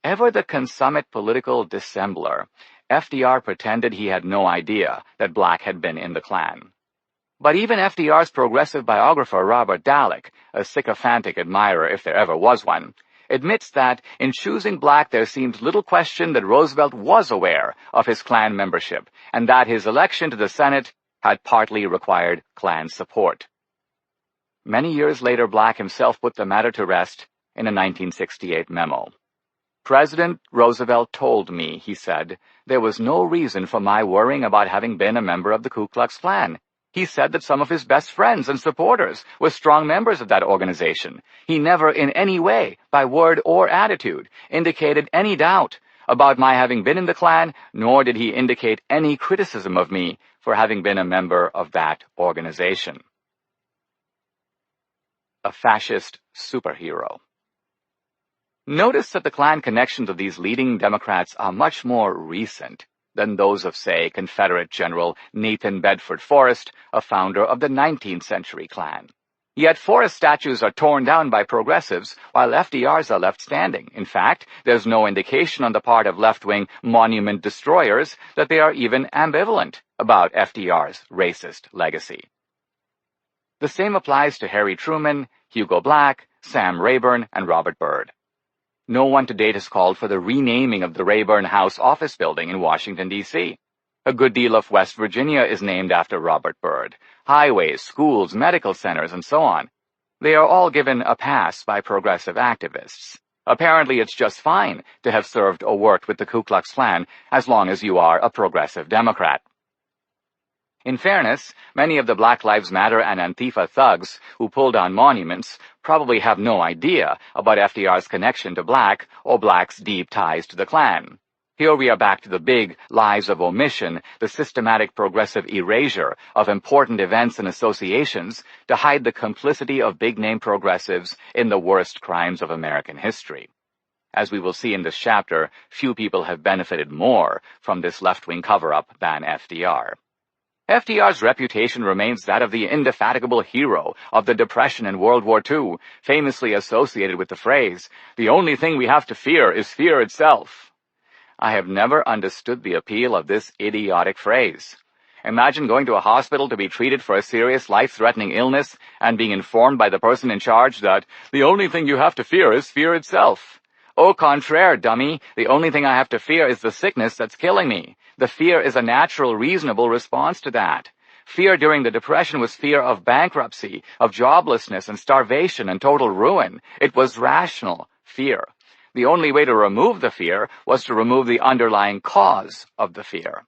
Ever the consummate political dissembler, FDR pretended he had no idea that Black had been in the Klan. But even FDR's progressive biographer, Robert Dallek, a sycophantic admirer if there ever was one, admits that in choosing Black there seemed little question that Roosevelt was aware of his Klan membership and that his election to the Senate had partly required Klan support. Many years later, Black himself put the matter to rest in a 1968 memo. President Roosevelt told me, he said, there was no reason for my worrying about having been a member of the Ku Klux Klan. He said that some of his best friends and supporters were strong members of that organization. He never in any way, by word or attitude, indicated any doubt about my having been in the Klan, nor did he indicate any criticism of me for having been a member of that organization. A fascist superhero. Notice that the Klan connections of these leading Democrats are much more recent than those of, say, Confederate General Nathan Bedford Forrest, a founder of the 19th century Klan. Yet Forrest statues are torn down by progressives, while FDR's are left standing. In fact, there's no indication on the part of left-wing monument destroyers that they are even ambivalent about FDR's racist legacy. The same applies to Harry Truman, Hugo Black, Sam Rayburn, and Robert Byrd. No one to date has called for the renaming of the Rayburn House office building in Washington, D.C. A good deal of West Virginia is named after Robert Byrd. Highways, schools, medical centers, and so on. They are all given a pass by progressive activists. Apparently it's just fine to have served or worked with the Ku Klux Klan as long as you are a progressive Democrat. In fairness, many of the Black Lives Matter and Antifa thugs who pull down monuments probably have no idea about FDR's connection to Black or Black's deep ties to the Klan. Here we are back to the big lies of omission, the systematic progressive erasure of important events and associations to hide the complicity of big-name progressives in the worst crimes of American history. As we will see in this chapter, few people have benefited more from this left-wing cover-up than FDR. FDR's reputation remains that of the indefatigable hero of the Depression and World War II, famously associated with the phrase, "The only thing we have to fear is fear itself." I have never understood the appeal of this idiotic phrase. Imagine going to a hospital to be treated for a serious life-threatening illness and being informed by the person in charge that the only thing you have to fear is fear itself. Au contraire, dummy, the only thing I have to fear is the sickness that's killing me. The fear is a natural, reasonable response to that. Fear during the Depression was fear of bankruptcy, of joblessness and starvation and total ruin. It was rational fear. the only way to remove the fear was to remove the underlying cause of the fear.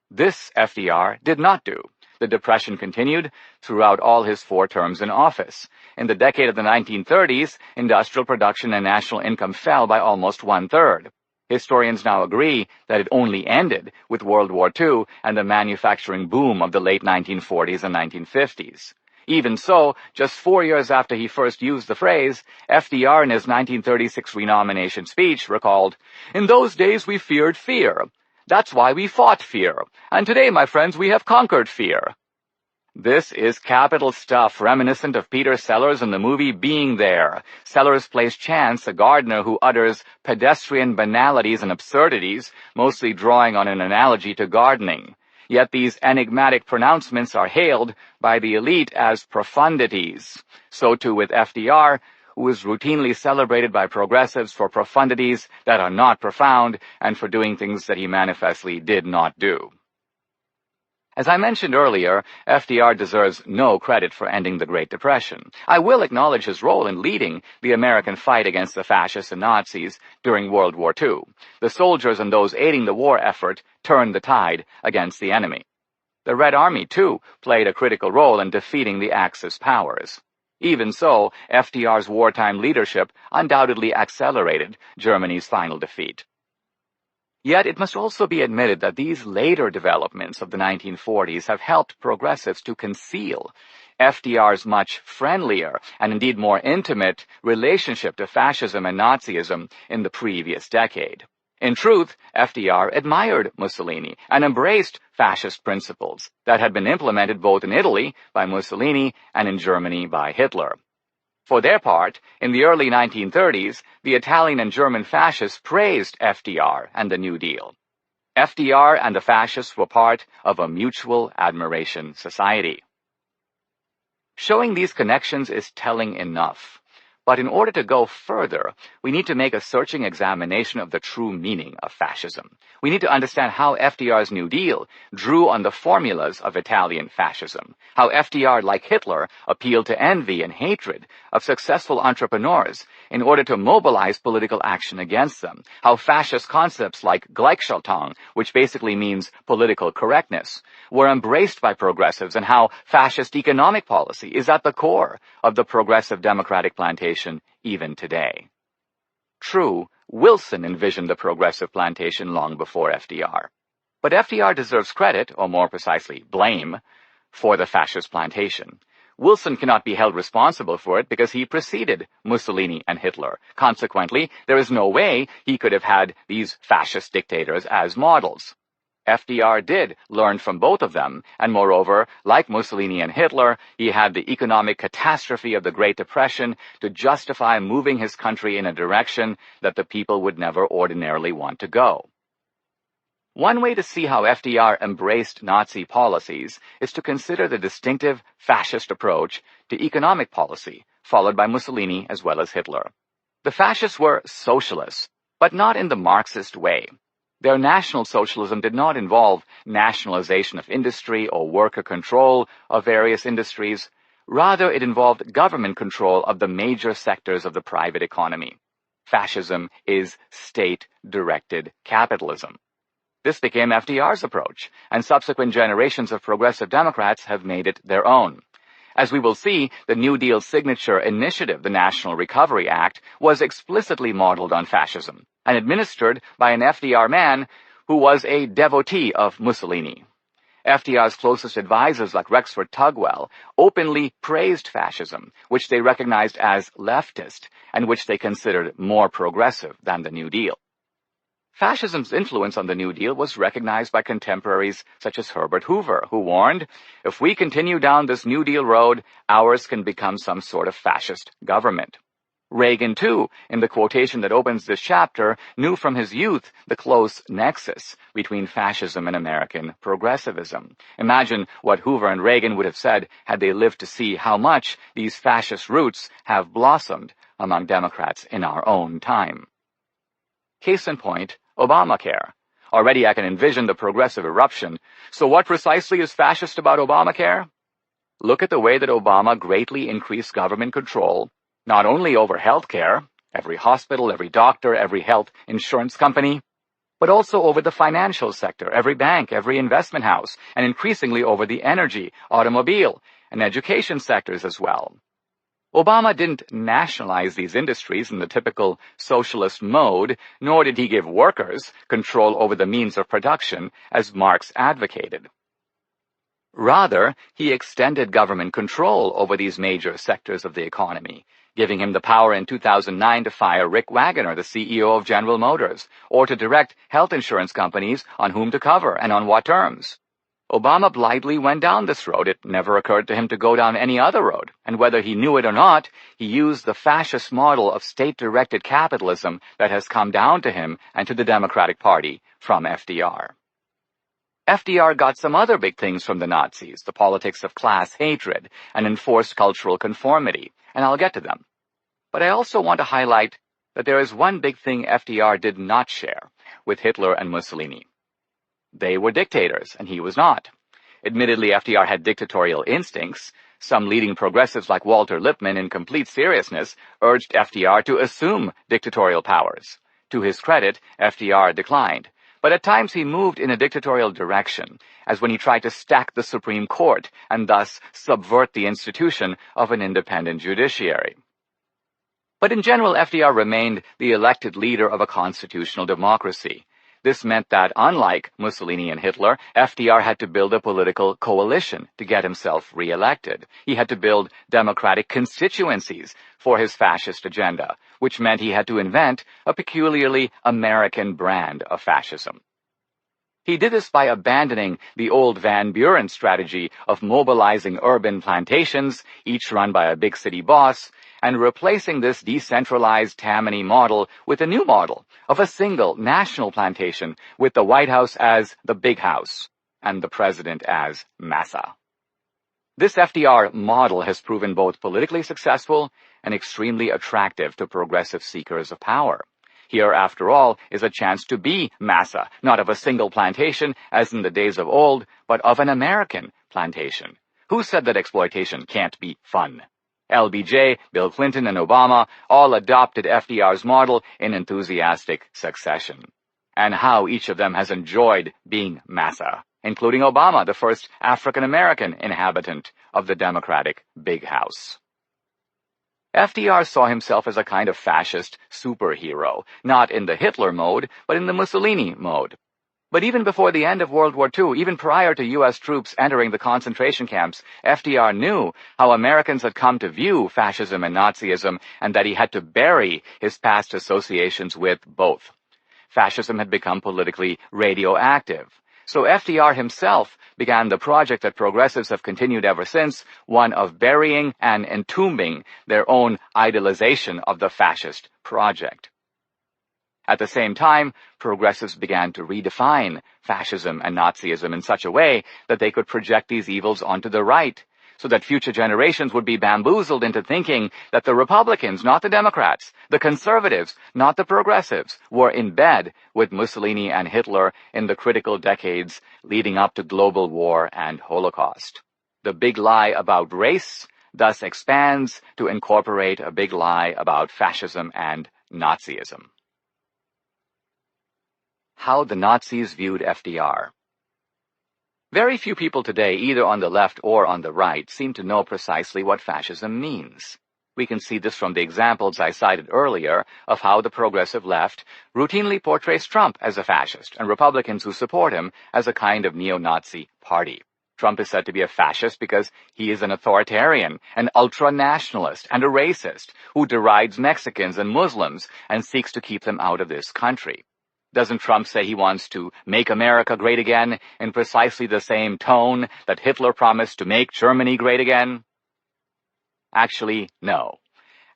This FDR did not do. The Depression continued throughout all his 4 terms in office. In the decade of the 1930s, industrial production and national income fell by almost 1/3. Historians now agree that it only ended with World War II and the manufacturing boom of the late 1940s and 1950s. Even so, just 4 years after he first used the phrase, FDR in his 1936 renomination speech recalled, "In those days we feared fear. That's why we fought fear. And today, my friends, we have conquered fear." This is capital stuff, reminiscent of Peter Sellers in the movie Being There. Sellers plays Chance, a gardener who utters pedestrian banalities and absurdities, mostly drawing on an analogy to gardening. Yet these enigmatic pronouncements are hailed by the elite as profundities. So too with FDR, who is routinely celebrated by progressives for profundities that are not profound and for doing things that he manifestly did not do. As I mentioned earlier, FDR deserves no credit for ending the Great Depression. I will acknowledge his role in leading the American fight against the fascists and Nazis during World War II. The soldiers and those aiding the war effort turned the tide against the enemy. The Red Army, too, played a critical role in defeating the Axis powers. Even so, FDR's wartime leadership undoubtedly accelerated Germany's final defeat. Yet it must also be admitted that these later developments of the 1940s have helped progressives to conceal FDR's much friendlier and indeed more intimate relationship to fascism and Nazism in the previous decade. In truth, FDR admired Mussolini and embraced fascist principles that had been implemented both in Italy by Mussolini and in Germany by Hitler. For their part, in the early 1930s, the Italian and German fascists praised FDR and the New Deal. FDR and the fascists were part of a mutual admiration society. Showing these connections is telling enough. But in order to go further, we need to make a searching examination of the true meaning of fascism. We need to understand how FDR's New Deal drew on the formulas of Italian fascism, how FDR, like Hitler, appealed to envy and hatred of successful entrepreneurs in order to mobilize political action against them, how fascist concepts like Gleichschaltung, which basically means political correctness, were embraced by progressives, and how fascist economic policy is at the core of the progressive democratic plantation even today. True, Wilson envisioned the progressive plantation long before FDR. But FDR deserves credit, or more precisely, blame, for the fascist plantation. Wilson cannot be held responsible for it because he preceded Mussolini and Hitler. Consequently, there is no way he could have had these fascist dictators as models. FDR did learn from both of them, and moreover, like Mussolini and Hitler, he had the economic catastrophe of the Great Depression to justify moving his country in a direction that the people would never ordinarily want to go. One way to see how FDR embraced Nazi policies is to consider the distinctive fascist approach to economic policy, followed by Mussolini as well as Hitler. The fascists were socialists, but not in the Marxist way. Their National Socialism did not involve nationalization of industry or worker control of various industries. Rather, it involved government control of the major sectors of the private economy. Fascism is state-directed capitalism. This became FDR's approach, and subsequent generations of progressive Democrats have made it their own. As we will see, the New Deal's signature initiative, the National Recovery Act, was explicitly modeled on fascism and administered by an FDR man who was a devotee of Mussolini. FDR's closest advisors, like Rexford Tugwell, openly praised fascism, which they recognized as leftist and which they considered more progressive than the New Deal. Fascism's influence on the New Deal was recognized by contemporaries such as Herbert Hoover, who warned, "If we continue down this New Deal road, ours can become some sort of fascist government." Reagan, too, in the quotation that opens this chapter, knew from his youth the close nexus between fascism and American progressivism. Imagine what Hoover and Reagan would have said had they lived to see how much these fascist roots have blossomed among Democrats in our own time. Case in point, Obamacare. Already I can envision the progressive eruption. So what precisely is fascist about Obamacare? Look at the way that Obama greatly increased government control, not only over health care, every hospital, every doctor, every health insurance company, but also over the financial sector, every bank, every investment house, and increasingly over the energy, automobile, and education sectors as well. Obama didn't nationalize these industries in the typical socialist mode, nor did he give workers control over the means of production, as Marx advocated. Rather, he extended government control over these major sectors of the economy, giving him the power in 2009 to fire Rick Wagoner, the CEO of General Motors, or to direct health insurance companies on whom to cover and on what terms. Obama blithely went down this road. It never occurred to him to go down any other road, and whether he knew it or not, he used the fascist model of state-directed capitalism that has come down to him and to the Democratic Party from FDR. FDR got some other big things from the Nazis, the politics of class hatred and enforced cultural conformity, and I'll get to them. But I also want to highlight that there is one big thing FDR did not share with Hitler and Mussolini. They were dictators, and he was not. Admittedly, FDR had dictatorial instincts. Some leading progressives like Walter Lippmann, in complete seriousness, urged FDR to assume dictatorial powers. To his credit, FDR declined. But at times he moved in a dictatorial direction, as when he tried to stack the Supreme Court and thus subvert the institution of an independent judiciary. But in general, FDR remained the elected leader of a constitutional democracy. This meant that, unlike Mussolini and Hitler, FDR had to build a political coalition to get himself re-elected. He had to build democratic constituencies for his fascist agenda, which meant he had to invent a peculiarly American brand of fascism. He did this by abandoning the old Van Buren strategy of mobilizing urban plantations, each run by a big city boss, and replacing this decentralized Tammany model with a new model of a single national plantation with the White House as the big house and the president as Massa. This FDR model has proven both politically successful and extremely attractive to progressive seekers of power. Here, after all, is a chance to be Massa, not of a single plantation, as in the days of old, but of an American plantation. Who said that exploitation can't be fun? LBJ, Bill Clinton, and Obama all adopted FDR's model in enthusiastic succession. And how each of them has enjoyed being Massa, including Obama, the first African-American inhabitant of the Democratic Big House. FDR saw himself as a kind of fascist superhero, not in the Hitler mode, but in the Mussolini mode. But even before the end of World War II, even prior to U.S. troops entering the concentration camps, FDR knew how Americans had come to view fascism and Nazism, and that he had to bury his past associations with both. Fascism had become politically radioactive. So FDR himself began the project that progressives have continued ever since, one of burying and entombing their own idolization of the fascist project. At the same time, progressives began to redefine fascism and Nazism in such a way that they could project these evils onto the right, so that future generations would be bamboozled into thinking that the Republicans, not the Democrats, the conservatives, not the progressives, were in bed with Mussolini and Hitler in the critical decades leading up to global war and Holocaust. The big lie about race thus expands to incorporate a big lie about fascism and Nazism. How the Nazis viewed FDR. Very few people today, either on the left or on the right, seem to know precisely what fascism means. We can see this from the examples I cited earlier of how the progressive left routinely portrays Trump as a fascist and Republicans who support him as a kind of neo-Nazi party. Trump is said to be a fascist because he is an authoritarian, an ultra-nationalist, and a racist who derides Mexicans and Muslims and seeks to keep them out of this country. Doesn't Trump say he wants to make America great again in precisely the same tone that Hitler promised to make Germany great again? Actually, no.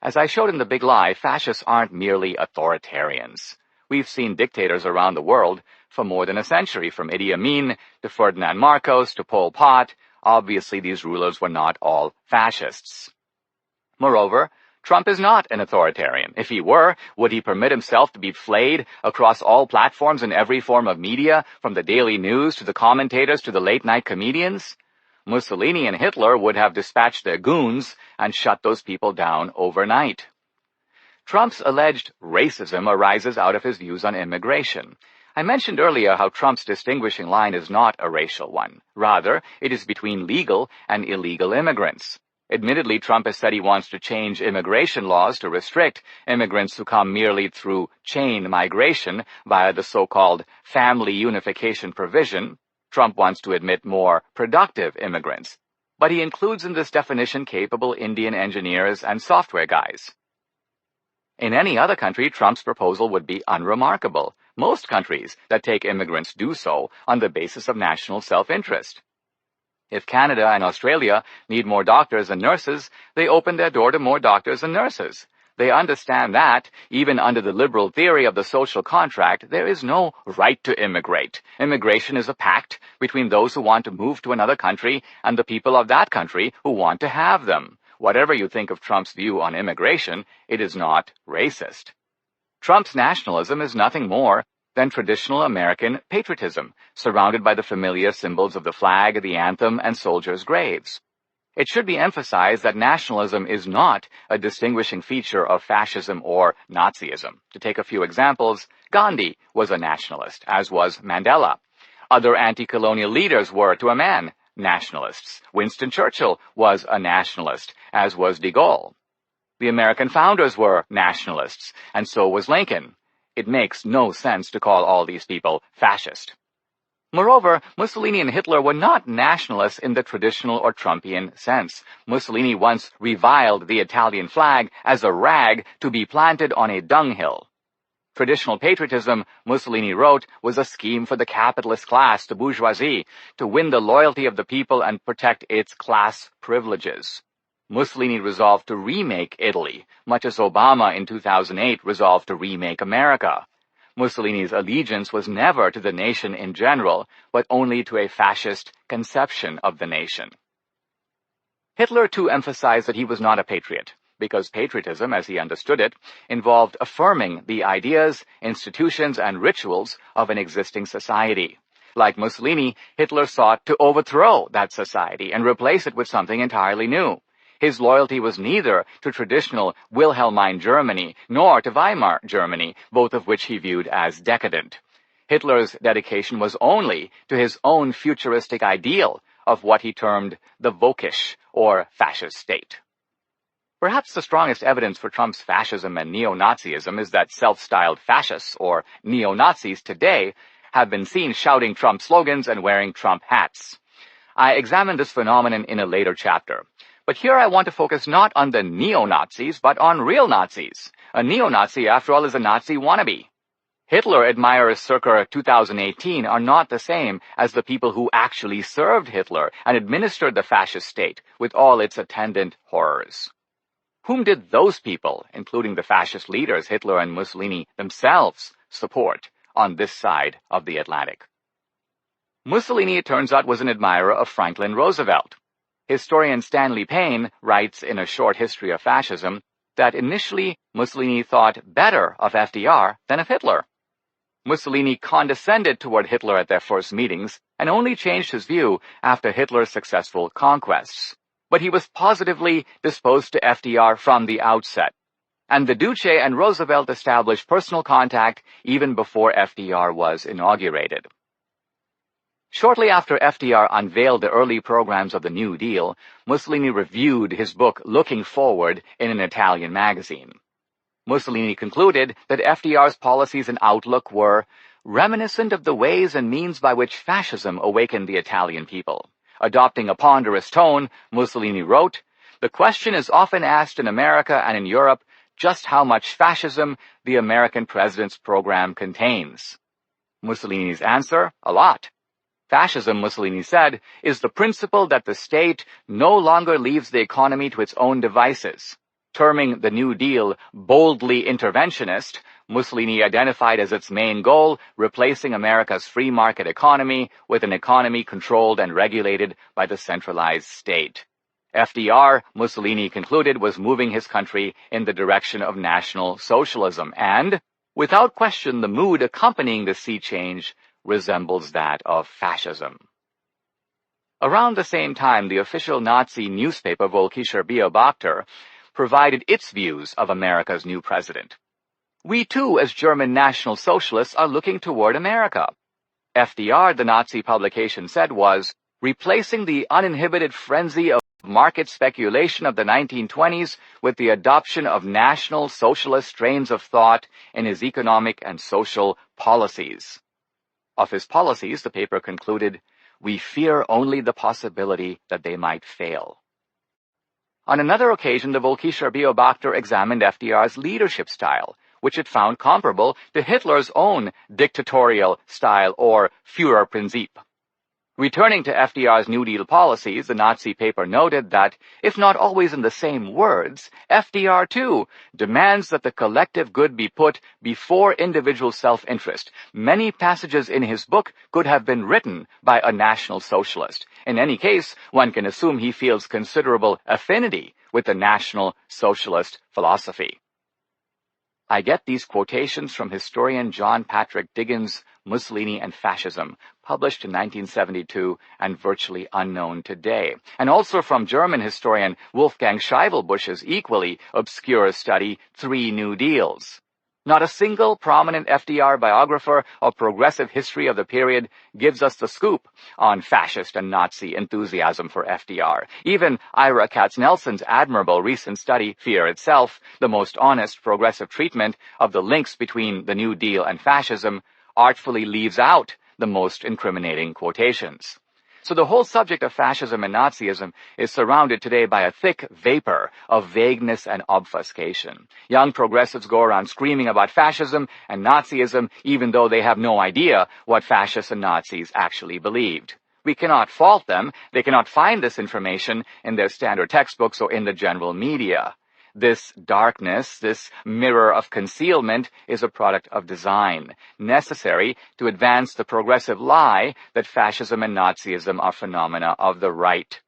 As I showed in The Big Lie, fascists aren't merely authoritarians. We've seen dictators around the world for more than a century, from Idi Amin to Ferdinand Marcos to Pol Pot. Obviously, these rulers were not all fascists. Moreover, Trump is not an authoritarian. If he were, would he permit himself to be flayed across all platforms in every form of media, from the daily news to the commentators to the late-night comedians? Mussolini and Hitler would have dispatched their goons and shut those people down overnight. Trump's alleged racism arises out of his views on immigration. I mentioned earlier how Trump's distinguishing line is not a racial one. Rather, it is between legal and illegal immigrants. Admittedly, Trump has said he wants to change immigration laws to restrict immigrants who come merely through chain migration via the so-called family unification provision. Trump wants to admit more productive immigrants. But he includes in this definition capable Indian engineers and software guys. In any other country, Trump's proposal would be unremarkable. Most countries that take immigrants do so on the basis of national self-interest. If Canada and Australia need more doctors and nurses, they open their door to more doctors and nurses. They understand that, even under the liberal theory of the social contract, there is no right to immigrate. Immigration is a pact between those who want to move to another country and the people of that country who want to have them. Whatever you think of Trump's view on immigration, it is not racist. Trump's nationalism is nothing more than traditional American patriotism, surrounded by the familiar symbols of the flag, the anthem, and soldiers' graves. It should be emphasized that nationalism is not a distinguishing feature of fascism or Nazism. To take a few examples, Gandhi was a nationalist, as was Mandela. Other anti-colonial leaders were, to a man, nationalists. Winston Churchill was a nationalist, as was de Gaulle. The American founders were nationalists, and so was Lincoln. It makes no sense to call all these people fascist. Moreover, Mussolini and Hitler were not nationalists in the traditional or Trumpian sense. Mussolini once reviled the Italian flag as a rag to be planted on a dunghill. Traditional patriotism, Mussolini wrote, was a scheme for the capitalist class, the bourgeoisie, to win the loyalty of the people and protect its class privileges. Mussolini resolved to remake Italy, much as Obama in 2008 resolved to remake America. Mussolini's allegiance was never to the nation in general, but only to a fascist conception of the nation. Hitler, too, emphasized that he was not a patriot, because patriotism, as he understood it, involved affirming the ideas, institutions, and rituals of an existing society. Like Mussolini, Hitler sought to overthrow that society and replace it with something entirely new. His loyalty was neither to traditional Wilhelmine Germany nor to Weimar Germany, both of which he viewed as decadent. Hitler's dedication was only to his own futuristic ideal of what he termed the Völkisch, or fascist state. Perhaps the strongest evidence for Trump's fascism and neo-Nazism is that self-styled fascists, or neo-Nazis today, have been seen shouting Trump slogans and wearing Trump hats. I examined this phenomenon in a later chapter. But here I want to focus not on the neo-Nazis, but on real Nazis. A neo-Nazi, after all, is a Nazi wannabe. Hitler admirers circa 2018 are not the same as the people who actually served Hitler and administered the fascist state with all its attendant horrors. Whom did those people, including the fascist leaders Hitler and Mussolini themselves, support on this side of the Atlantic? Mussolini, it turns out, was an admirer of Franklin Roosevelt. Historian Stanley Payne writes in A Short History of Fascism that initially Mussolini thought better of FDR than of Hitler. Mussolini condescended toward Hitler at their first meetings and only changed his view after Hitler's successful conquests. But he was positively disposed to FDR from the outset, and the Duce and Roosevelt established personal contact even before FDR was inaugurated. Shortly after FDR unveiled the early programs of the New Deal, Mussolini reviewed his book Looking Forward in an Italian magazine. Mussolini concluded that FDR's policies and outlook were reminiscent of the ways and means by which fascism awakened the Italian people. Adopting a ponderous tone, Mussolini wrote, "The question is often asked in America and in Europe just how much fascism the American president's program contains." Mussolini's answer, a lot. Fascism, Mussolini said, is the principle that the state no longer leaves the economy to its own devices. Terming the New Deal boldly interventionist, Mussolini identified as its main goal replacing America's free market economy with an economy controlled and regulated by the centralized state. FDR, Mussolini concluded, was moving his country in the direction of National Socialism, and, without question, the mood accompanying the sea change resembles that of fascism. Around the same time, the official Nazi newspaper Völkischer Beobachter provided its views of America's new president. We too, as German National Socialists, are looking toward America. FDR, the Nazi publication said, was replacing the uninhibited frenzy of market speculation of the 1920s with the adoption of national socialist strains of thought in his economic and social policies. Of his policies, the paper concluded, "We fear only the possibility that they might fail." On another occasion, the Völkischer Beobachter examined FDR's leadership style, which it found comparable to Hitler's own dictatorial style or Führerprinzip. Returning to FDR's New Deal policies, the Nazi paper noted that, if not always in the same words, FDR, too, demands that the collective good be put before individual self-interest. Many passages in his book could have been written by a National Socialist. In any case, one can assume he feels considerable affinity with the National Socialist philosophy. I get these quotations from historian John Patrick Diggins' Mussolini and Fascism, published in 1972 and virtually unknown today, and also from German historian Wolfgang Scheivelbusch's equally obscure study, Three New Deals. Not a single prominent FDR biographer or progressive history of the period gives us the scoop on fascist and Nazi enthusiasm for FDR. Even Ira Katznelson's admirable recent study, Fear Itself, the most honest progressive treatment of the links between the New Deal and fascism, artfully leaves out the most incriminating quotations. So the whole subject of fascism and Nazism is surrounded today by a thick vapor of vagueness and obfuscation. Young progressives go around screaming about fascism and Nazism even though they have no idea what fascists and Nazis actually believed. We cannot fault them. They cannot find this information in their standard textbooks or in the general media. This darkness, this mirror of concealment, is a product of design, necessary to advance the progressive lie that fascism and Nazism are phenomena of the right.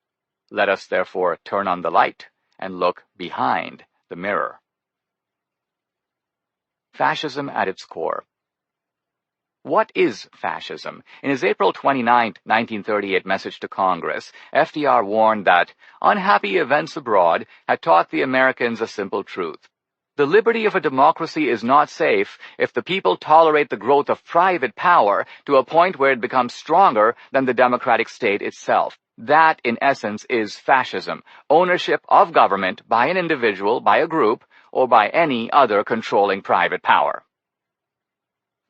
Let us therefore turn on the light and look behind the mirror. Fascism at its core. What is fascism? In his April 29, 1938 message to Congress, FDR warned that unhappy events abroad had taught the Americans a simple truth. The liberty of a democracy is not safe if the people tolerate the growth of private power to a point where it becomes stronger than the democratic state itself. That, in essence, is fascism, ownership of government by an individual, by a group, or by any other controlling private power.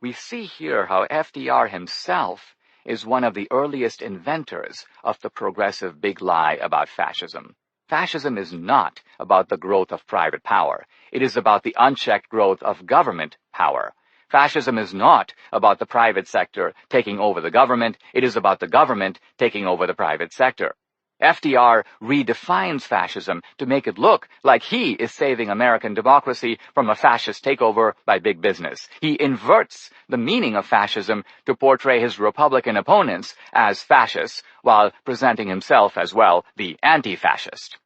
We see here how FDR himself is one of the earliest inventors of the progressive big lie about fascism. Fascism is not about the growth of private power. It is about the unchecked growth of government power. Fascism is not about the private sector taking over the government. It is about the government taking over the private sector. FDR redefines fascism to make it look like he is saving American democracy from a fascist takeover by big business. He inverts the meaning of fascism to portray his Republican opponents as fascists, while presenting himself as well the anti-fascist.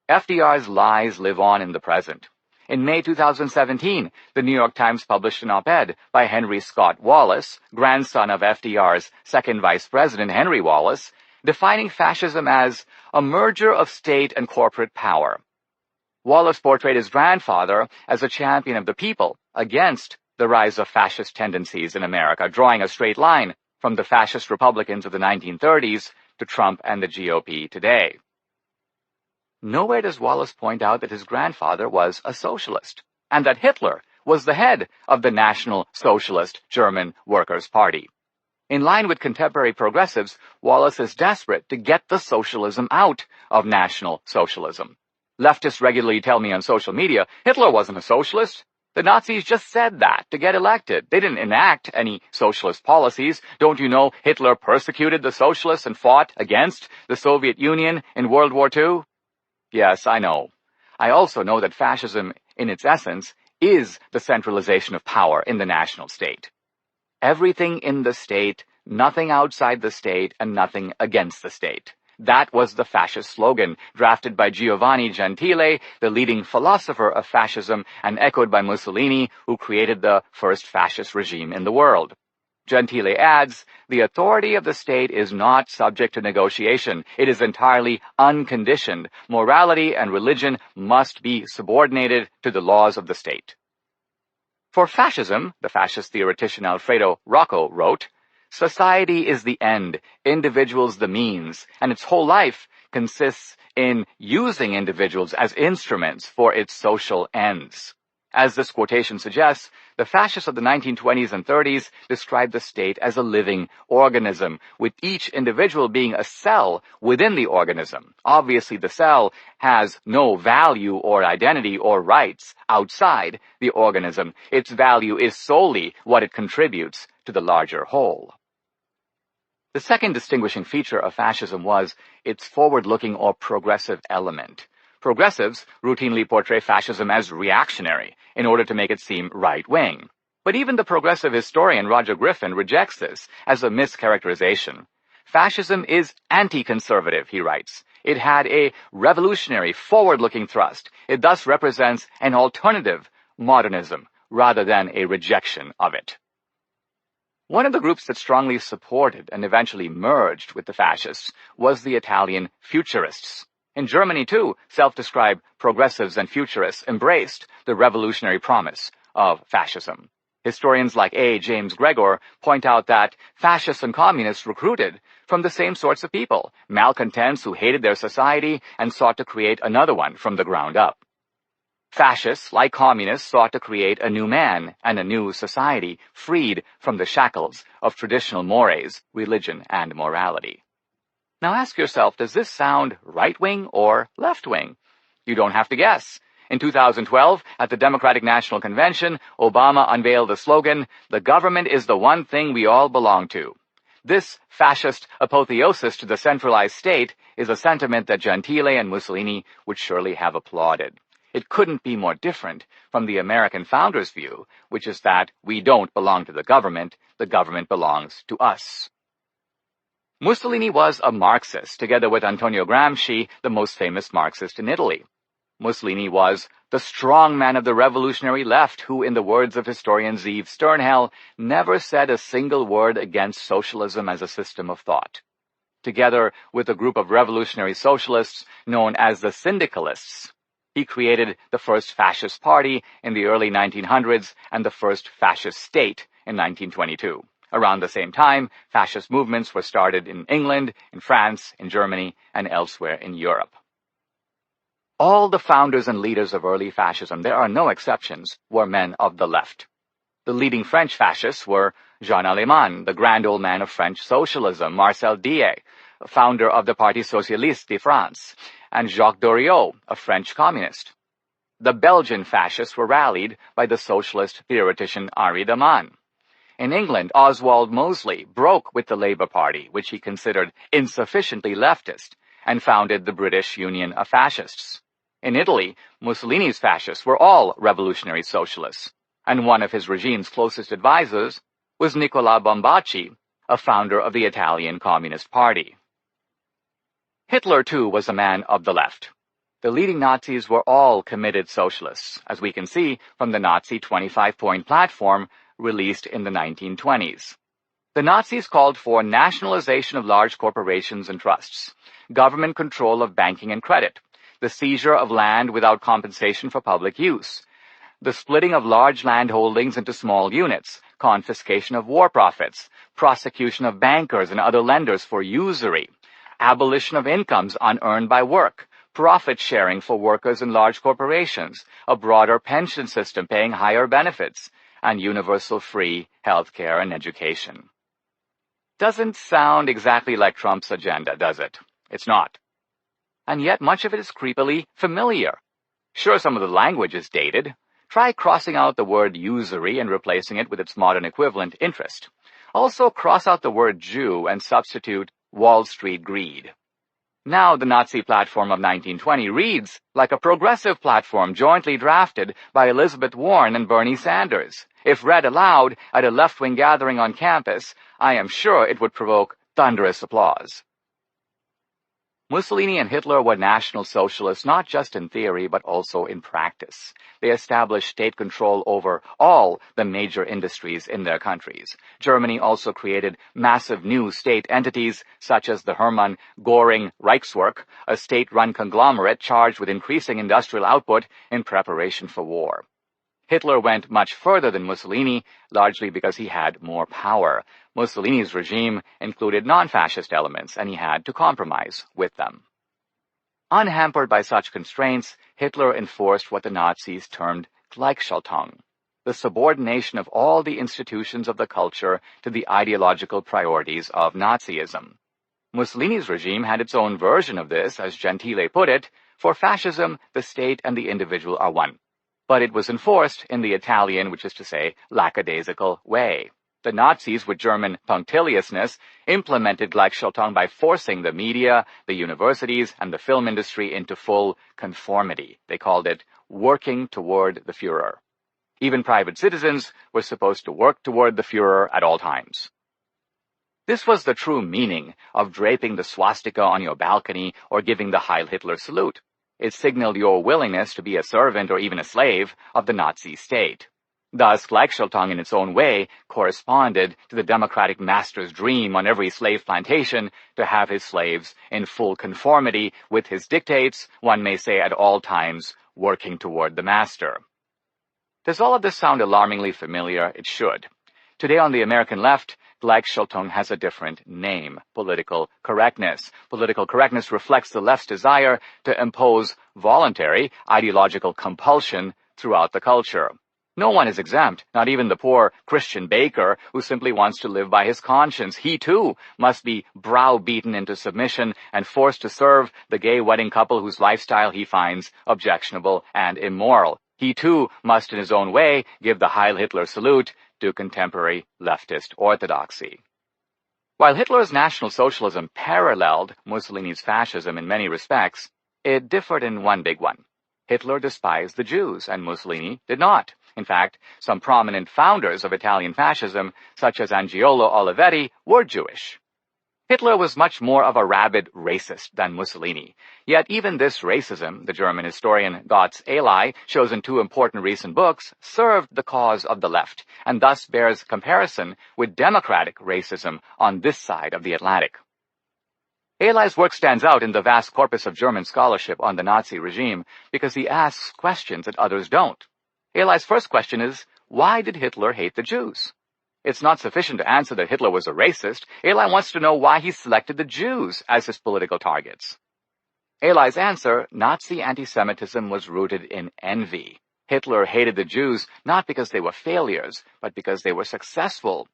FDR's lies live on in the present. In May 2017, the New York Times published an op-ed by Henry Scott Wallace, grandson of FDR's second vice president Henry Wallace, defining fascism as a merger of state and corporate power. Wallace portrayed his grandfather as a champion of the people against the rise of fascist tendencies in America, drawing a straight line from the fascist Republicans of the 1930s to Trump and the GOP today. Nowhere does Wallace point out that his grandfather was a socialist, and that Hitler was the head of the National Socialist German Workers' Party. In line with contemporary progressives, Wallace is desperate to get the socialism out of National Socialism. Leftists regularly tell me on social media, Hitler wasn't a socialist. The Nazis just said that to get elected. They didn't enact any socialist policies. Don't you know Hitler persecuted the socialists and fought against the Soviet Union in World War II? Yes, I know. I also know that fascism, in its essence, is the centralization of power in the national state. Everything in the state, nothing outside the state, and nothing against the state. That was the fascist slogan, drafted by Giovanni Gentile, the leading philosopher of fascism, and echoed by Mussolini, who created the first fascist regime in the world. Gentile adds, "The authority of the state is not subject to negotiation. It is entirely unconditioned. Morality and religion must be subordinated to the laws of the state." For fascism, the fascist theoretician Alfredo Rocco wrote, "Society is the end, individuals the means, and its whole life consists in using individuals as instruments for its social ends." As this quotation suggests, the fascists of the 1920s and 30s described the state as a living organism, with each individual being a cell within the organism. Obviously, the cell has no value or identity or rights outside the organism. Its value is solely what it contributes to the larger whole. The second distinguishing feature of fascism was its forward-looking or progressive element. Progressives routinely portray fascism as reactionary in order to make it seem right-wing. But even the progressive historian Roger Griffin rejects this as a mischaracterization. "Fascism is anti-conservative," he writes. "It had a revolutionary, forward-looking thrust. It thus represents an alternative modernism rather than a rejection of it." One of the groups that strongly supported and eventually merged with the fascists was the Italian Futurists. In Germany, too, self-described progressives and futurists embraced the revolutionary promise of fascism. Historians like A. James Gregor point out that fascists and communists recruited from the same sorts of people, malcontents who hated their society and sought to create another one from the ground up. Fascists, like communists, sought to create a new man and a new society, freed from the shackles of traditional mores, religion, and morality. Now ask yourself, does this sound right-wing or left-wing? You don't have to guess. In 2012, at the Democratic National Convention, Obama unveiled the slogan, "The government is the one thing we all belong to." This fascist apotheosis to the centralized state is a sentiment that Gentile and Mussolini would surely have applauded. It couldn't be more different from the American founders' view, which is that we don't belong to the government belongs to us. Mussolini was a Marxist, together with Antonio Gramsci, the most famous Marxist in Italy. Mussolini was the strong man of the revolutionary left who, in the words of historian Zeev Sternhell, never said a single word against socialism as a system of thought. Together with a group of revolutionary socialists known as the Syndicalists, he created the first fascist party in the early 1900s and the first fascist state in 1922. Around the same time, fascist movements were started in England, in France, in Germany, and elsewhere in Europe. All the founders and leaders of early fascism, there are no exceptions, were men of the left. The leading French fascists were Jean Alleman, the grand old man of French socialism, Marcel Diet, founder of the Parti Socialiste de France, and Jacques Doriot, a French communist. The Belgian fascists were rallied by the socialist theoretician Henri Daman. In England, Oswald Mosley broke with the Labour Party, which he considered insufficiently leftist, and founded the British Union of Fascists. In Italy, Mussolini's fascists were all revolutionary socialists, and one of his regime's closest advisors was Nicola Bombacci, a founder of the Italian Communist Party. Hitler, too, was a man of the left. The leading Nazis were all committed socialists, as we can see from the Nazi 25-point platform released in the 1920s. The Nazis called for nationalization of large corporations and trusts, government control of banking and credit, the seizure of land without compensation for public use, the splitting of large land holdings into small units, confiscation of war profits, prosecution of bankers and other lenders for usury, abolition of incomes unearned by work, profit sharing for workers in large corporations, a broader pension system paying higher benefits, and universal free health care and education. Doesn't sound exactly like Trump's agenda, does it? It's not. And yet much of it is creepily familiar. Sure, some of the language is dated. Try crossing out the word usury and replacing it with its modern equivalent, interest. Also cross out the word Jew and substitute Wall Street greed. Now the Nazi platform of 1920 reads like a progressive platform jointly drafted by Elizabeth Warren and Bernie Sanders. If read aloud at a left-wing gathering on campus, I am sure it would provoke thunderous applause. Mussolini and Hitler were National Socialists not just in theory but also in practice. They established state control over all the major industries in their countries. Germany also created massive new state entities such as the Hermann Göring Reichswerk, a state-run conglomerate charged with increasing industrial output in preparation for war. Hitler went much further than Mussolini, largely because he had more power. Mussolini's regime included non-fascist elements, and he had to compromise with them. Unhampered by such constraints, Hitler enforced what the Nazis termed Gleichschaltung, the subordination of all the institutions of the culture to the ideological priorities of Nazism. Mussolini's regime had its own version of this, as Gentile put it, "For fascism, the state and the individual are one." But it was enforced in the Italian, which is to say, lackadaisical way. The Nazis, with German punctiliousness, implemented Gleichschaltung by forcing the media, the universities, and the film industry into full conformity. They called it working toward the Führer. Even private citizens were supposed to work toward the Führer at all times. This was the true meaning of draping the swastika on your balcony or giving the Heil Hitler salute. It signaled your willingness to be a servant or even a slave of the Nazi state. Thus, Gleichschaltung in its own way corresponded to the democratic master's dream on every slave plantation to have his slaves in full conformity with his dictates, one may say at all times, working toward the master. Does all of this sound alarmingly familiar? It should. Today on the American left, Gleichschaltung has a different name, political correctness. Political correctness reflects the left's desire to impose voluntary ideological compulsion throughout the culture. No one is exempt, not even the poor Christian baker who simply wants to live by his conscience. He, too, must be browbeaten into submission and forced to serve the gay wedding couple whose lifestyle he finds objectionable and immoral. He, too, must in his own way give the Heil Hitler salute to contemporary leftist orthodoxy. While Hitler's National Socialism paralleled Mussolini's fascism in many respects, it differed in one big one. Hitler despised the Jews, and Mussolini did not. In fact, some prominent founders of Italian fascism, such as Angiolo Olivetti, were Jewish. Hitler was much more of a rabid racist than Mussolini. Yet even this racism, the German historian Götz Elay shows in two important recent books, served the cause of the left, and thus bears comparison with democratic racism on this side of the Atlantic. Elay's work stands out in the vast corpus of German scholarship on the Nazi regime because he asks questions that others don't. Elay's first question is, why did Hitler hate the Jews? It's not sufficient to answer that Hitler was a racist. Elay wants to know why he selected the Jews as his political targets. Elay's answer, Nazi anti-Semitism was rooted in envy. Hitler hated the Jews not because they were failures, but because they were successful.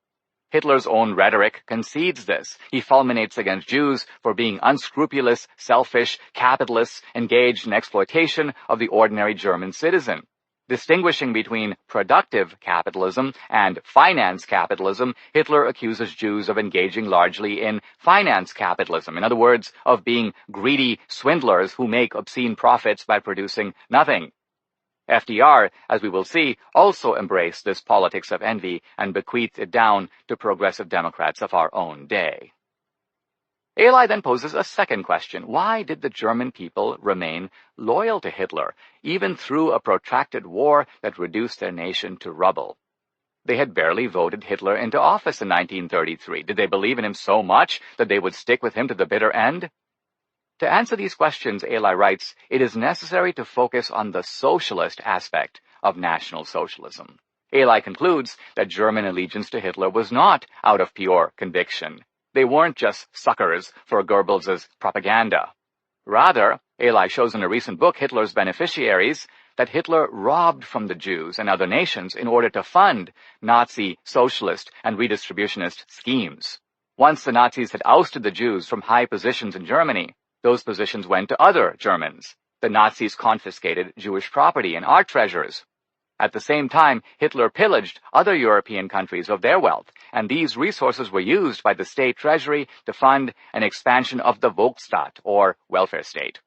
Hitler's own rhetoric concedes this. He fulminates against Jews for being unscrupulous, selfish, capitalists engaged in exploitation of the ordinary German citizen. Distinguishing between productive capitalism and finance capitalism, Hitler accuses Jews of engaging largely in finance capitalism. In other words, of being greedy swindlers who make obscene profits by producing nothing. FDR, as we will see, also embraced this politics of envy and bequeathed it down to progressive Democrats of our own day. Elay then poses a second question. Why did the German people remain loyal to Hitler, even through a protracted war that reduced their nation to rubble? They had barely voted Hitler into office in 1933. Did they believe in him so much that they would stick with him to the bitter end? To answer these questions, Elay writes, it is necessary to focus on the socialist aspect of National Socialism. Elay concludes that German allegiance to Hitler was not out of pure conviction. They weren't just suckers for Goebbels' propaganda. Rather, Elay shows in a recent book, Hitler's Beneficiaries, that Hitler robbed from the Jews and other nations in order to fund Nazi, socialist, and redistributionist schemes. Once the Nazis had ousted the Jews from high positions in Germany, those positions went to other Germans. The Nazis confiscated Jewish property and art treasures. At the same time, Hitler pillaged other European countries of their wealth, and these resources were used by the state treasury to fund an expansion of the Volksstaat, or welfare state.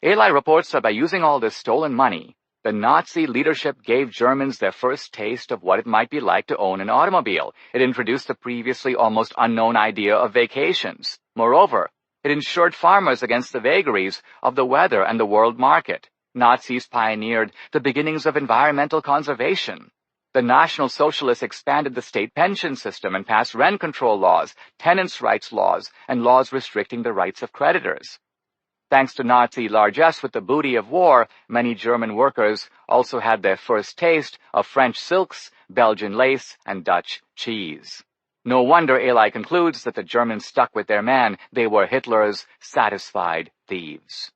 Elay reports that by using all this stolen money, the Nazi leadership gave Germans their first taste of what it might be like to own an automobile. It introduced the previously almost unknown idea of vacations. Moreover, It insured farmers against the vagaries of the weather and the world market. Nazis pioneered the beginnings of environmental conservation. The National Socialists expanded the state pension system and passed rent control laws, tenants' rights laws, and laws restricting the rights of creditors. Thanks to Nazi largesse with the booty of war, many German workers also had their first taste of French silks, Belgian lace, and Dutch cheese. No wonder Eli concludes that the Germans stuck with their man. They were Hitler's satisfied thieves.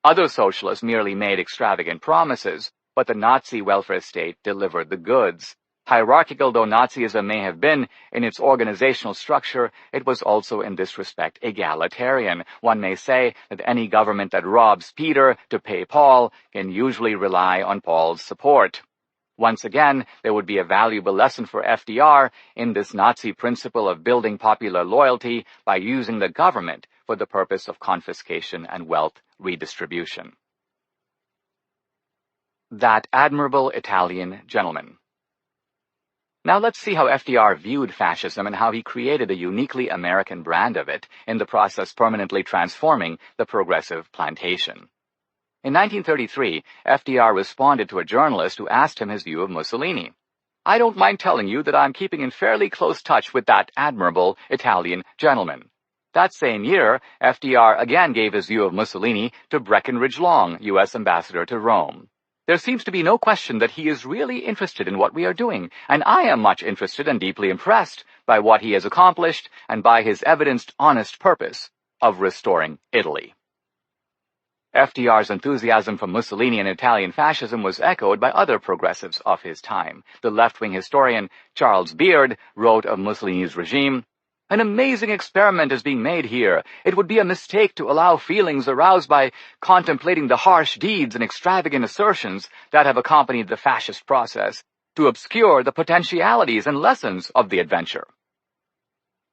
Other socialists merely made extravagant promises, but the Nazi welfare state delivered the goods. Hierarchical though Nazism may have been in its organizational structure, it was also in this respect egalitarian. One may say that any government that robs Peter to pay Paul can usually rely on Paul's support. Once again, there would be a valuable lesson for FDR in this Nazi principle of building popular loyalty by using the government for the purpose of confiscation and wealth redistribution. That admirable Italian gentleman. Now let's see how FDR viewed fascism and how he created a uniquely American brand of it, in the process permanently transforming the progressive plantation. In 1933, FDR responded to a journalist who asked him his view of Mussolini. "I don't mind telling you that I'm keeping in fairly close touch with that admirable Italian gentleman." That same year, FDR again gave his view of Mussolini to Breckinridge Long, U.S. ambassador to Rome. "There seems to be no question that he is really interested in what we are doing, and I am much interested and deeply impressed by what he has accomplished and by his evidenced honest purpose of restoring Italy." FDR's enthusiasm for Mussolini and Italian fascism was echoed by other progressives of his time. The left-wing historian Charles Beard wrote of Mussolini's regime, "An amazing experiment is being made here. It would be a mistake to allow feelings aroused by contemplating the harsh deeds and extravagant assertions that have accompanied the fascist process to obscure the potentialities and lessons of the adventure."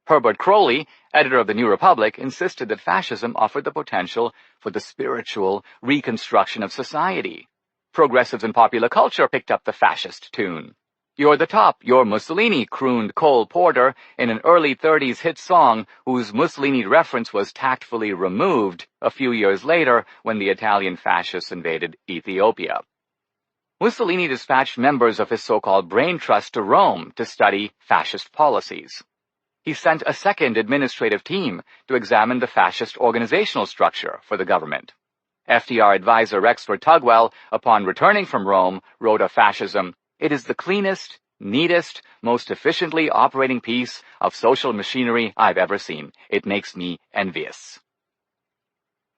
Herbert Croly, editor of the New Republic, insisted that fascism offered the potential for the spiritual reconstruction of society. Progressives in popular culture picked up the fascist tune. "You're the top, you're Mussolini," crooned Cole Porter in an early 30s hit song whose Mussolini reference was tactfully removed a few years later when the Italian fascists invaded Ethiopia. Mussolini dispatched members of his so-called brain trust to Rome to study fascist policies. He sent a second administrative team to examine the fascist organizational structure for the government. FDR advisor Rexford Tugwell, upon returning from Rome, wrote of fascism, "It is the cleanest, neatest, most efficiently operating piece of social machinery I've ever seen. It makes me envious."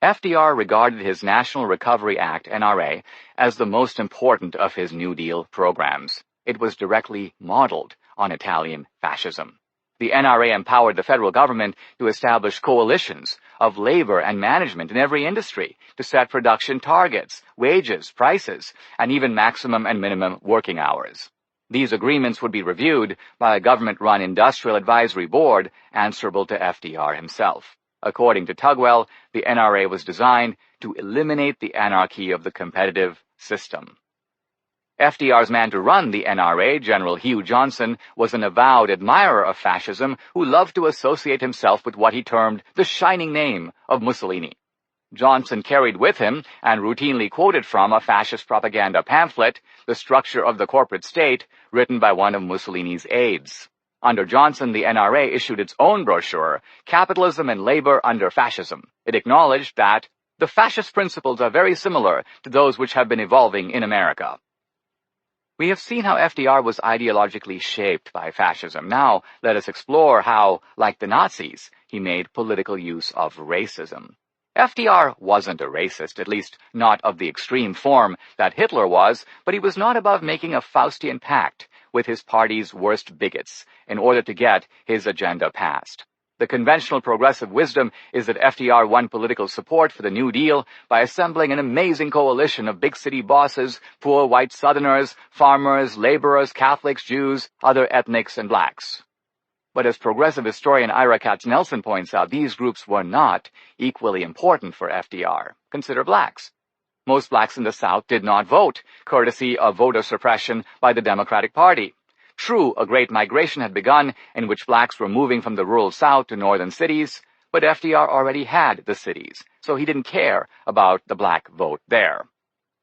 FDR regarded his National Recovery Act, NRA, as the most important of his New Deal programs. It was directly modeled on Italian fascism. The NRA empowered the federal government to establish coalitions of labor and management in every industry to set production targets, wages, prices, and even maximum and minimum working hours. These agreements would be reviewed by a government-run industrial advisory board answerable to FDR himself. According to Tugwell, the NRA was designed to eliminate the anarchy of the competitive system. FDR's man to run the NRA, General Hugh Johnson, was an avowed admirer of fascism who loved to associate himself with what he termed the shining name of Mussolini. Johnson carried with him, and routinely quoted from, a fascist propaganda pamphlet, The Structure of the Corporate State, written by one of Mussolini's aides. Under Johnson, the NRA issued its own brochure, Capitalism and Labor under Fascism. It acknowledged that the fascist principles are very similar to those which have been evolving in America. We have seen how FDR was ideologically shaped by fascism. Now, let us explore how, like the Nazis, he made political use of racism. FDR wasn't a racist, at least not of the extreme form that Hitler was, but he was not above making a Faustian pact with his party's worst bigots in order to get his agenda passed. The conventional progressive wisdom is that FDR won political support for the New Deal by assembling an amazing coalition of big city bosses, poor white Southerners, farmers, laborers, Catholics, Jews, other ethnics, and blacks. But as progressive historian Ira Katznelson points out, these groups were not equally important for FDR. Consider blacks. Most blacks in the South did not vote, courtesy of voter suppression by the Democratic Party. True, a great migration had begun in which blacks were moving from the rural South to northern cities, but FDR already had the cities, so he didn't care about the black vote there.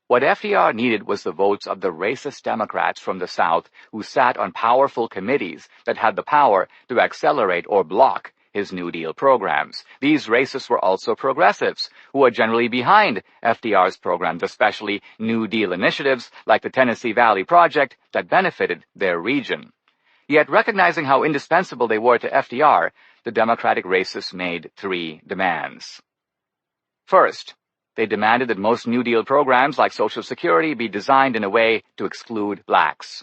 What FDR needed was the votes of the racist Democrats from the South who sat on powerful committees that had the power to accelerate or block his New Deal programs. These racists were also progressives, who were generally behind FDR's programs, especially New Deal initiatives like the Tennessee Valley Project that benefited their region. Yet, recognizing how indispensable they were to FDR, the Democratic racists made 3 demands. First, they demanded that most New Deal programs like Social Security be designed in a way to exclude blacks.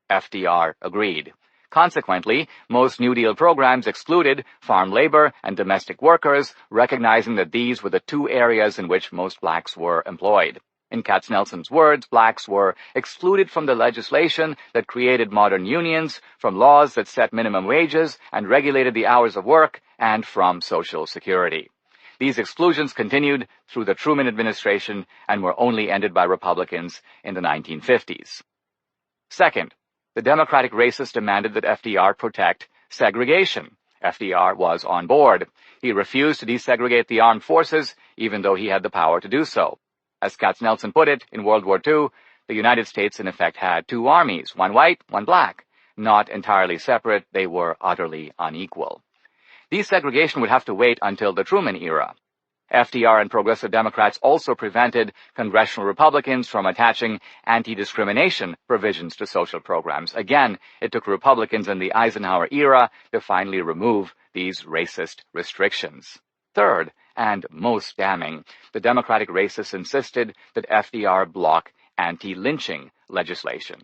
FDR agreed. Consequently, most New Deal programs excluded farm labor and domestic workers, recognizing that these were the 2 areas in which most blacks were employed. In Katznelson's words, blacks were excluded from the legislation that created modern unions, from laws that set minimum wages and regulated the hours of work, and from Social Security. These exclusions continued through the Truman administration and were only ended by Republicans in the 1950s. Second, the Democratic racists demanded that FDR protect segregation. FDR was on board. He refused to desegregate the armed forces, even though he had the power to do so. As Katznelson put it, in World War II, the United States in effect had 2 armies, one white, one black. Not entirely separate, they were utterly unequal. Desegregation would have to wait until the Truman era. FDR and progressive Democrats also prevented congressional Republicans from attaching anti-discrimination provisions to social programs. Again, it took Republicans in the Eisenhower era to finally remove these racist restrictions. Third, and most damning, the Democratic racists insisted that FDR block anti-lynching legislation.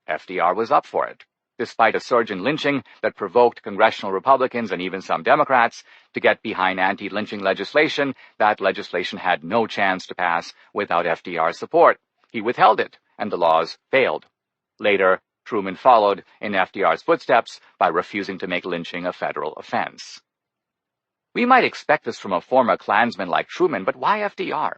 FDR was up for it. Despite a surge in lynching that provoked congressional Republicans and even some Democrats to get behind anti-lynching legislation, that legislation had no chance to pass without FDR's support. He withheld it, and the laws failed. Later, Truman followed in FDR's footsteps by refusing to make lynching a federal offense. We might expect this from a former Klansman like Truman, but why FDR?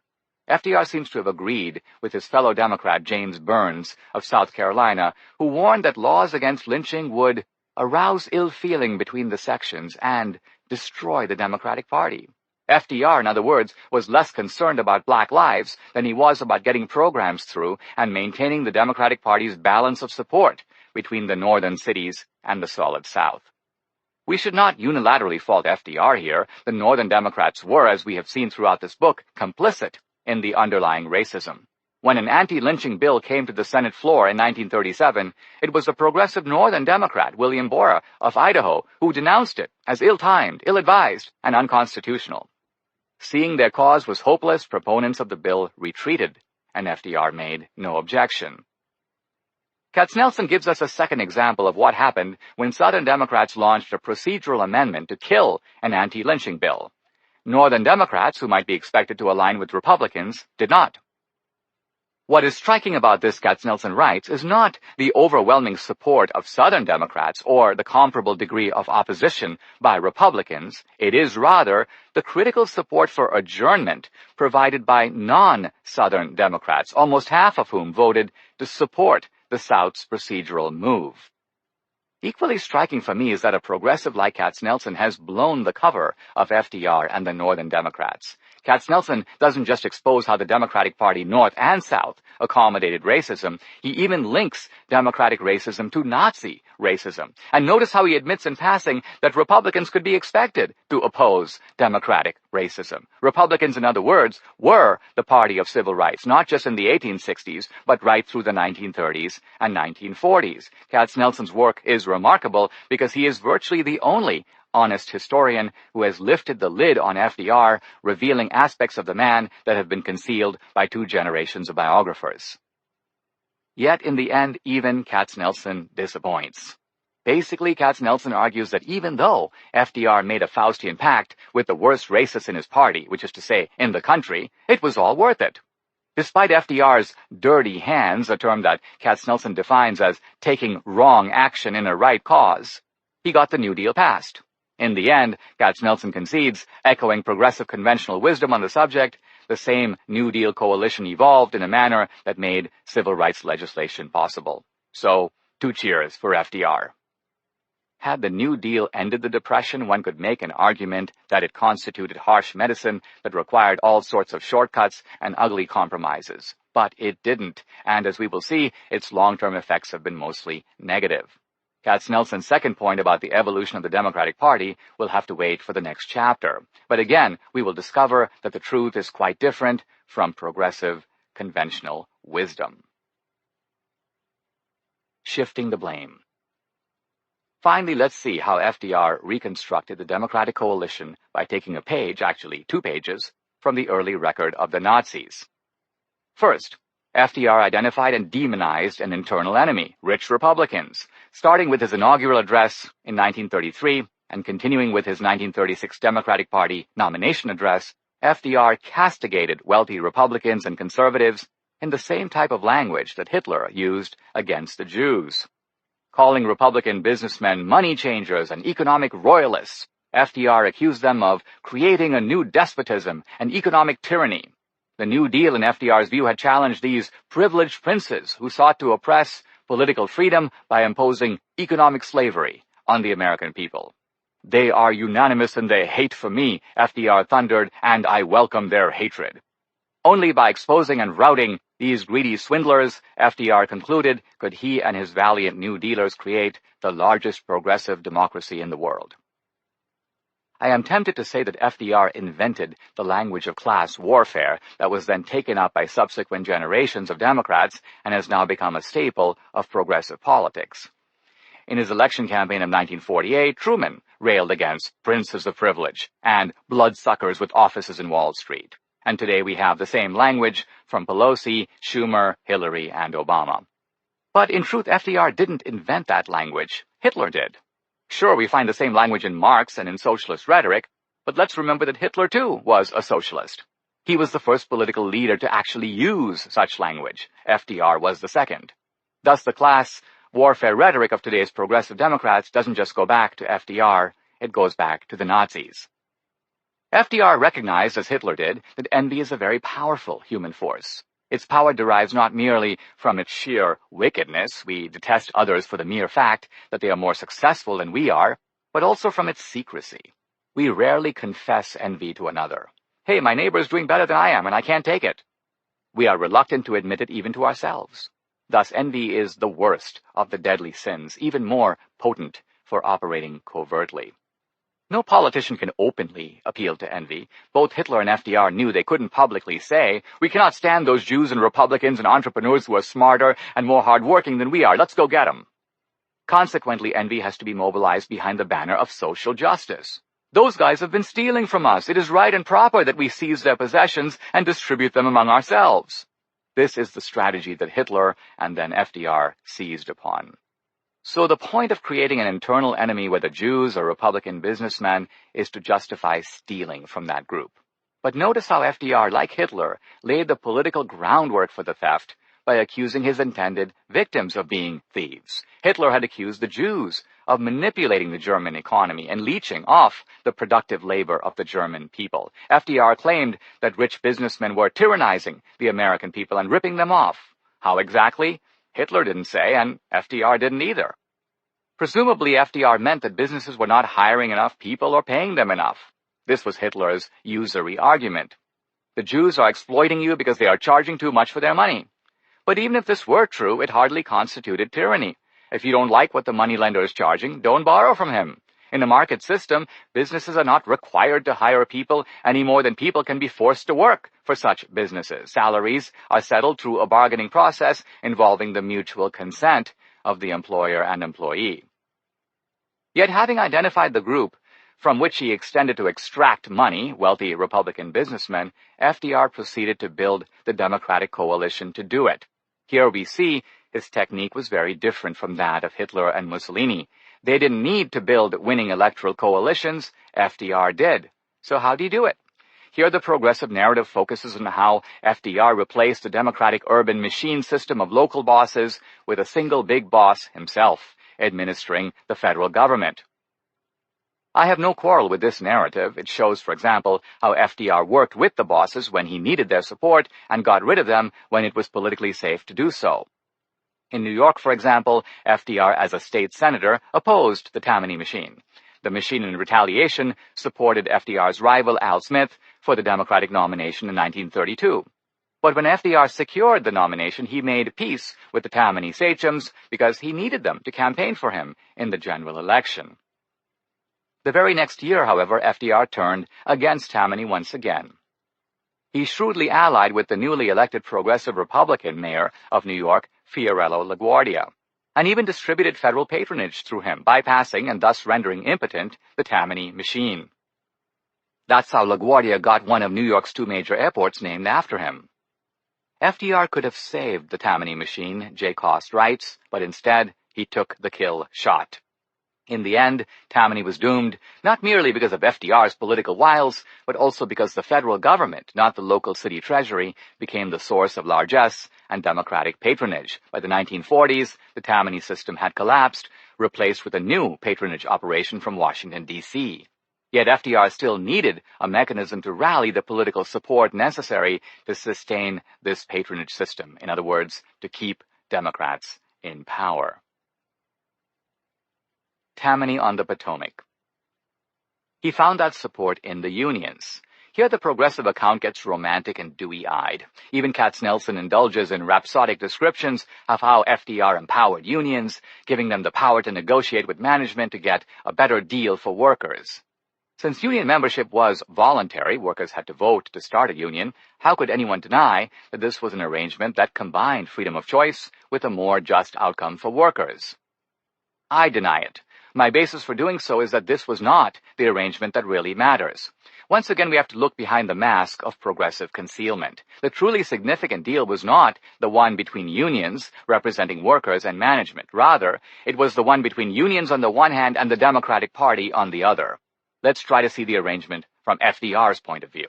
FDR seems to have agreed with his fellow Democrat James Burns of South Carolina, who warned that laws against lynching would arouse ill feeling between the sections and destroy the Democratic Party. FDR, in other words, was less concerned about black lives than he was about getting programs through and maintaining the Democratic Party's balance of support between the northern cities and the Solid South. We should not unilaterally fault FDR here. The northern Democrats were, as we have seen throughout this book, complicit in the underlying racism. When an anti-lynching bill came to the Senate floor in 1937, it was a progressive northern Democrat, William Borah of Idaho, who denounced it as ill-timed, ill-advised, and unconstitutional. Seeing their cause was hopeless, proponents of the bill retreated, and FDR made no objection. Katznelson gives us a second example of what happened when Southern Democrats launched a procedural amendment to kill an anti-lynching bill. Northern Democrats, who might be expected to align with Republicans, did not. What is striking about this, Katznelson writes, is not the overwhelming support of Southern Democrats or the comparable degree of opposition by Republicans. It is rather the critical support for adjournment provided by non-Southern Democrats, almost half of whom voted to support the South's procedural move. Equally striking for me is that a progressive like Katznelson has blown the cover of FDR and the Northern Democrats. Katznelson doesn't just expose how the Democratic Party, North and South, accommodated racism. He even links Democratic racism to Nazi racism. And notice how he admits in passing that Republicans could be expected to oppose Democratic racism. Republicans, in other words, were the party of civil rights, not just in the 1860s, but right through the 1930s and 1940s. Katznelson's work is remarkable because he is virtually the only honest historian who has lifted the lid on FDR, revealing aspects of the man that have been concealed by 2 generations of biographers. Yet, in the end, even Katznelson disappoints. Basically, Katznelson argues that even though FDR made a Faustian pact with the worst racists in his party, which is to say, in the country, it was all worth it. Despite FDR's dirty hands, a term that Katznelson defines as taking wrong action in a right cause, he got the New Deal passed. In the end, Katznelson concedes, echoing progressive conventional wisdom on the subject, the same New Deal coalition evolved in a manner that made civil rights legislation possible. So, 2 cheers for FDR. Had the New Deal ended the Depression, one could make an argument that it constituted harsh medicine that required all sorts of shortcuts and ugly compromises. But it didn't, and as we will see, its long-term effects have been mostly negative. Katznelson's second point about the evolution of the Democratic Party will have to wait for the next chapter. But again, we will discover that the truth is quite different from progressive, conventional wisdom. Shifting the blame. Finally, let's see how FDR reconstructed the Democratic coalition by taking a page, actually 2 pages, from the early record of the Nazis. First, FDR identified and demonized an internal enemy, rich Republicans, starting with his inaugural address in 1933 and continuing with his 1936 Democratic Party nomination address. FDR castigated wealthy Republicans and conservatives in the same type of language that Hitler used against the Jews. Calling Republican businessmen money changers and economic royalists, FDR accused them of creating a new despotism and economic tyranny. The New Deal, in FDR's view, had challenged these privileged princes who sought to oppress political freedom by imposing economic slavery on the American people. They are unanimous in their hate for me, FDR thundered, and I welcome their hatred. Only by exposing and routing these greedy swindlers, FDR concluded, could he and his valiant New Dealers create the largest progressive democracy in the world. I am tempted to say that FDR invented the language of class warfare that was then taken up by subsequent generations of Democrats and has now become a staple of progressive politics. In his election campaign of 1948, Truman railed against princes of privilege and bloodsuckers with offices in Wall Street. And today we have the same language from Pelosi, Schumer, Hillary, and Obama. But in truth, FDR didn't invent that language. Hitler did. Sure, we find the same language in Marx and in socialist rhetoric, but let's remember that Hitler, too, was a socialist. He was the first political leader to actually use such language. FDR was the second. Thus, the class warfare rhetoric of today's progressive Democrats doesn't just go back to FDR, it goes back to the Nazis. FDR recognized, as Hitler did, that envy is a very powerful human force. Its power derives not merely from its sheer wickedness, we detest others for the mere fact that they are more successful than we are, but also from its secrecy. We rarely confess envy to another. Hey, my neighbor is doing better than I am, and I can't take it. We are reluctant to admit it even to ourselves. Thus, envy is the worst of the deadly sins, even more potent for operating covertly. No politician can openly appeal to envy. Both Hitler and FDR knew they couldn't publicly say, "We cannot stand those Jews and Republicans and entrepreneurs who are smarter and more hardworking than we are. Let's go get them." Consequently, envy has to be mobilized behind the banner of social justice. Those guys have been stealing from us. It is right and proper that we seize their possessions and distribute them among ourselves. This is the strategy that Hitler and then FDR seized upon. So the point of creating an internal enemy with the Jews or Republican businessmen is to justify stealing from that group. But notice how FDR, like Hitler, laid the political groundwork for the theft by accusing his intended victims of being thieves. Hitler had accused the Jews of manipulating the German economy and leeching off the productive labor of the German people. FDR claimed that rich businessmen were tyrannizing the American people and ripping them off. How exactly? Hitler didn't say, and FDR didn't either. Presumably, FDR meant that businesses were not hiring enough people or paying them enough. This was Hitler's usury argument. The Jews are exploiting you because they are charging too much for their money. But even if this were true, it hardly constituted tyranny. If you don't like what the moneylender is charging, don't borrow from him. In a market system, businesses are not required to hire people any more than people can be forced to work for such businesses. Salaries are settled through a bargaining process involving the mutual consent of the employer and employee. Yet, having identified the group from which he extended to extract money, wealthy Republican businessmen, FDR proceeded to build the Democratic coalition to do it. Here we see his technique was very different from that of Hitler and Mussolini. They didn't need to build winning electoral coalitions. FDR did. So how did he do it? Here the progressive narrative focuses on how FDR replaced the democratic urban machine system of local bosses with a single big boss himself, administering the federal government. I have no quarrel with this narrative. It shows, for example, how FDR worked with the bosses when he needed their support and got rid of them when it was politically safe to do so. In New York, for example, FDR, as a state senator, opposed the Tammany machine. The machine, in retaliation, supported FDR's rival, Al Smith, for the Democratic nomination in 1932. But when FDR secured the nomination, he made peace with the Tammany sachems because he needed them to campaign for him in the general election. The very next year, however, FDR turned against Tammany once again. He shrewdly allied with the newly elected progressive Republican mayor of New York, Fiorello LaGuardia, and even distributed federal patronage through him, bypassing and thus rendering impotent the Tammany machine. That's how LaGuardia got one of New York's two major airports named after him. FDR could have saved the Tammany machine, J. Cost writes, but instead he took the kill shot. In the end, Tammany was doomed, not merely because of FDR's political wiles, but also because the federal government, not the local city treasury, became the source of largesse and Democratic patronage. By the 1940s, the Tammany system had collapsed, replaced with a new patronage operation from Washington, D.C. Yet FDR still needed a mechanism to rally the political support necessary to sustain this patronage system. In other words, to keep Democrats in power. Tammany on the Potomac. He found that support in the unions. Here the progressive account gets romantic and dewy-eyed. Even Katznelson indulges in rhapsodic descriptions of how FDR empowered unions, giving them the power to negotiate with management to get a better deal for workers. Since union membership was voluntary, workers had to vote to start a union, how could anyone deny that this was an arrangement that combined freedom of choice with a more just outcome for workers? I deny it. My basis for doing so is that this was not the arrangement that really matters. Once again, we have to look behind the mask of progressive concealment. The truly significant deal was not the one between unions representing workers and management. Rather, it was the one between unions on the one hand and the Democratic Party on the other. Let's try to see the arrangement from FDR's point of view.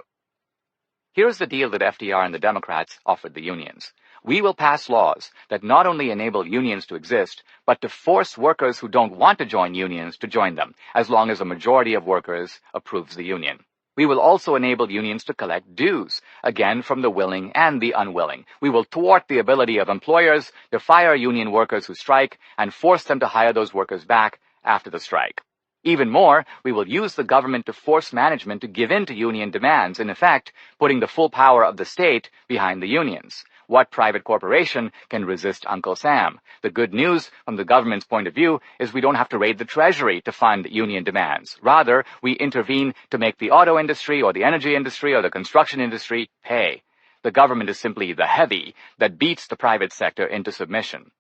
Here's the deal that FDR and the Democrats offered the unions. We will pass laws that not only enable unions to exist, but to force workers who don't want to join unions to join them, as long as a majority of workers approves the union. We will also enable unions to collect dues, again from the willing and the unwilling. We will thwart the ability of employers to fire union workers who strike and force them to hire those workers back after the strike. Even more, we will use the government to force management to give in to union demands, in effect, putting the full power of the state behind the unions. What private corporation can resist Uncle Sam? The good news from the government's point of view is we don't have to raid the treasury to fund union demands. Rather, we intervene to make the auto industry or the energy industry or the construction industry pay. The government is simply the heavy that beats the private sector into submission.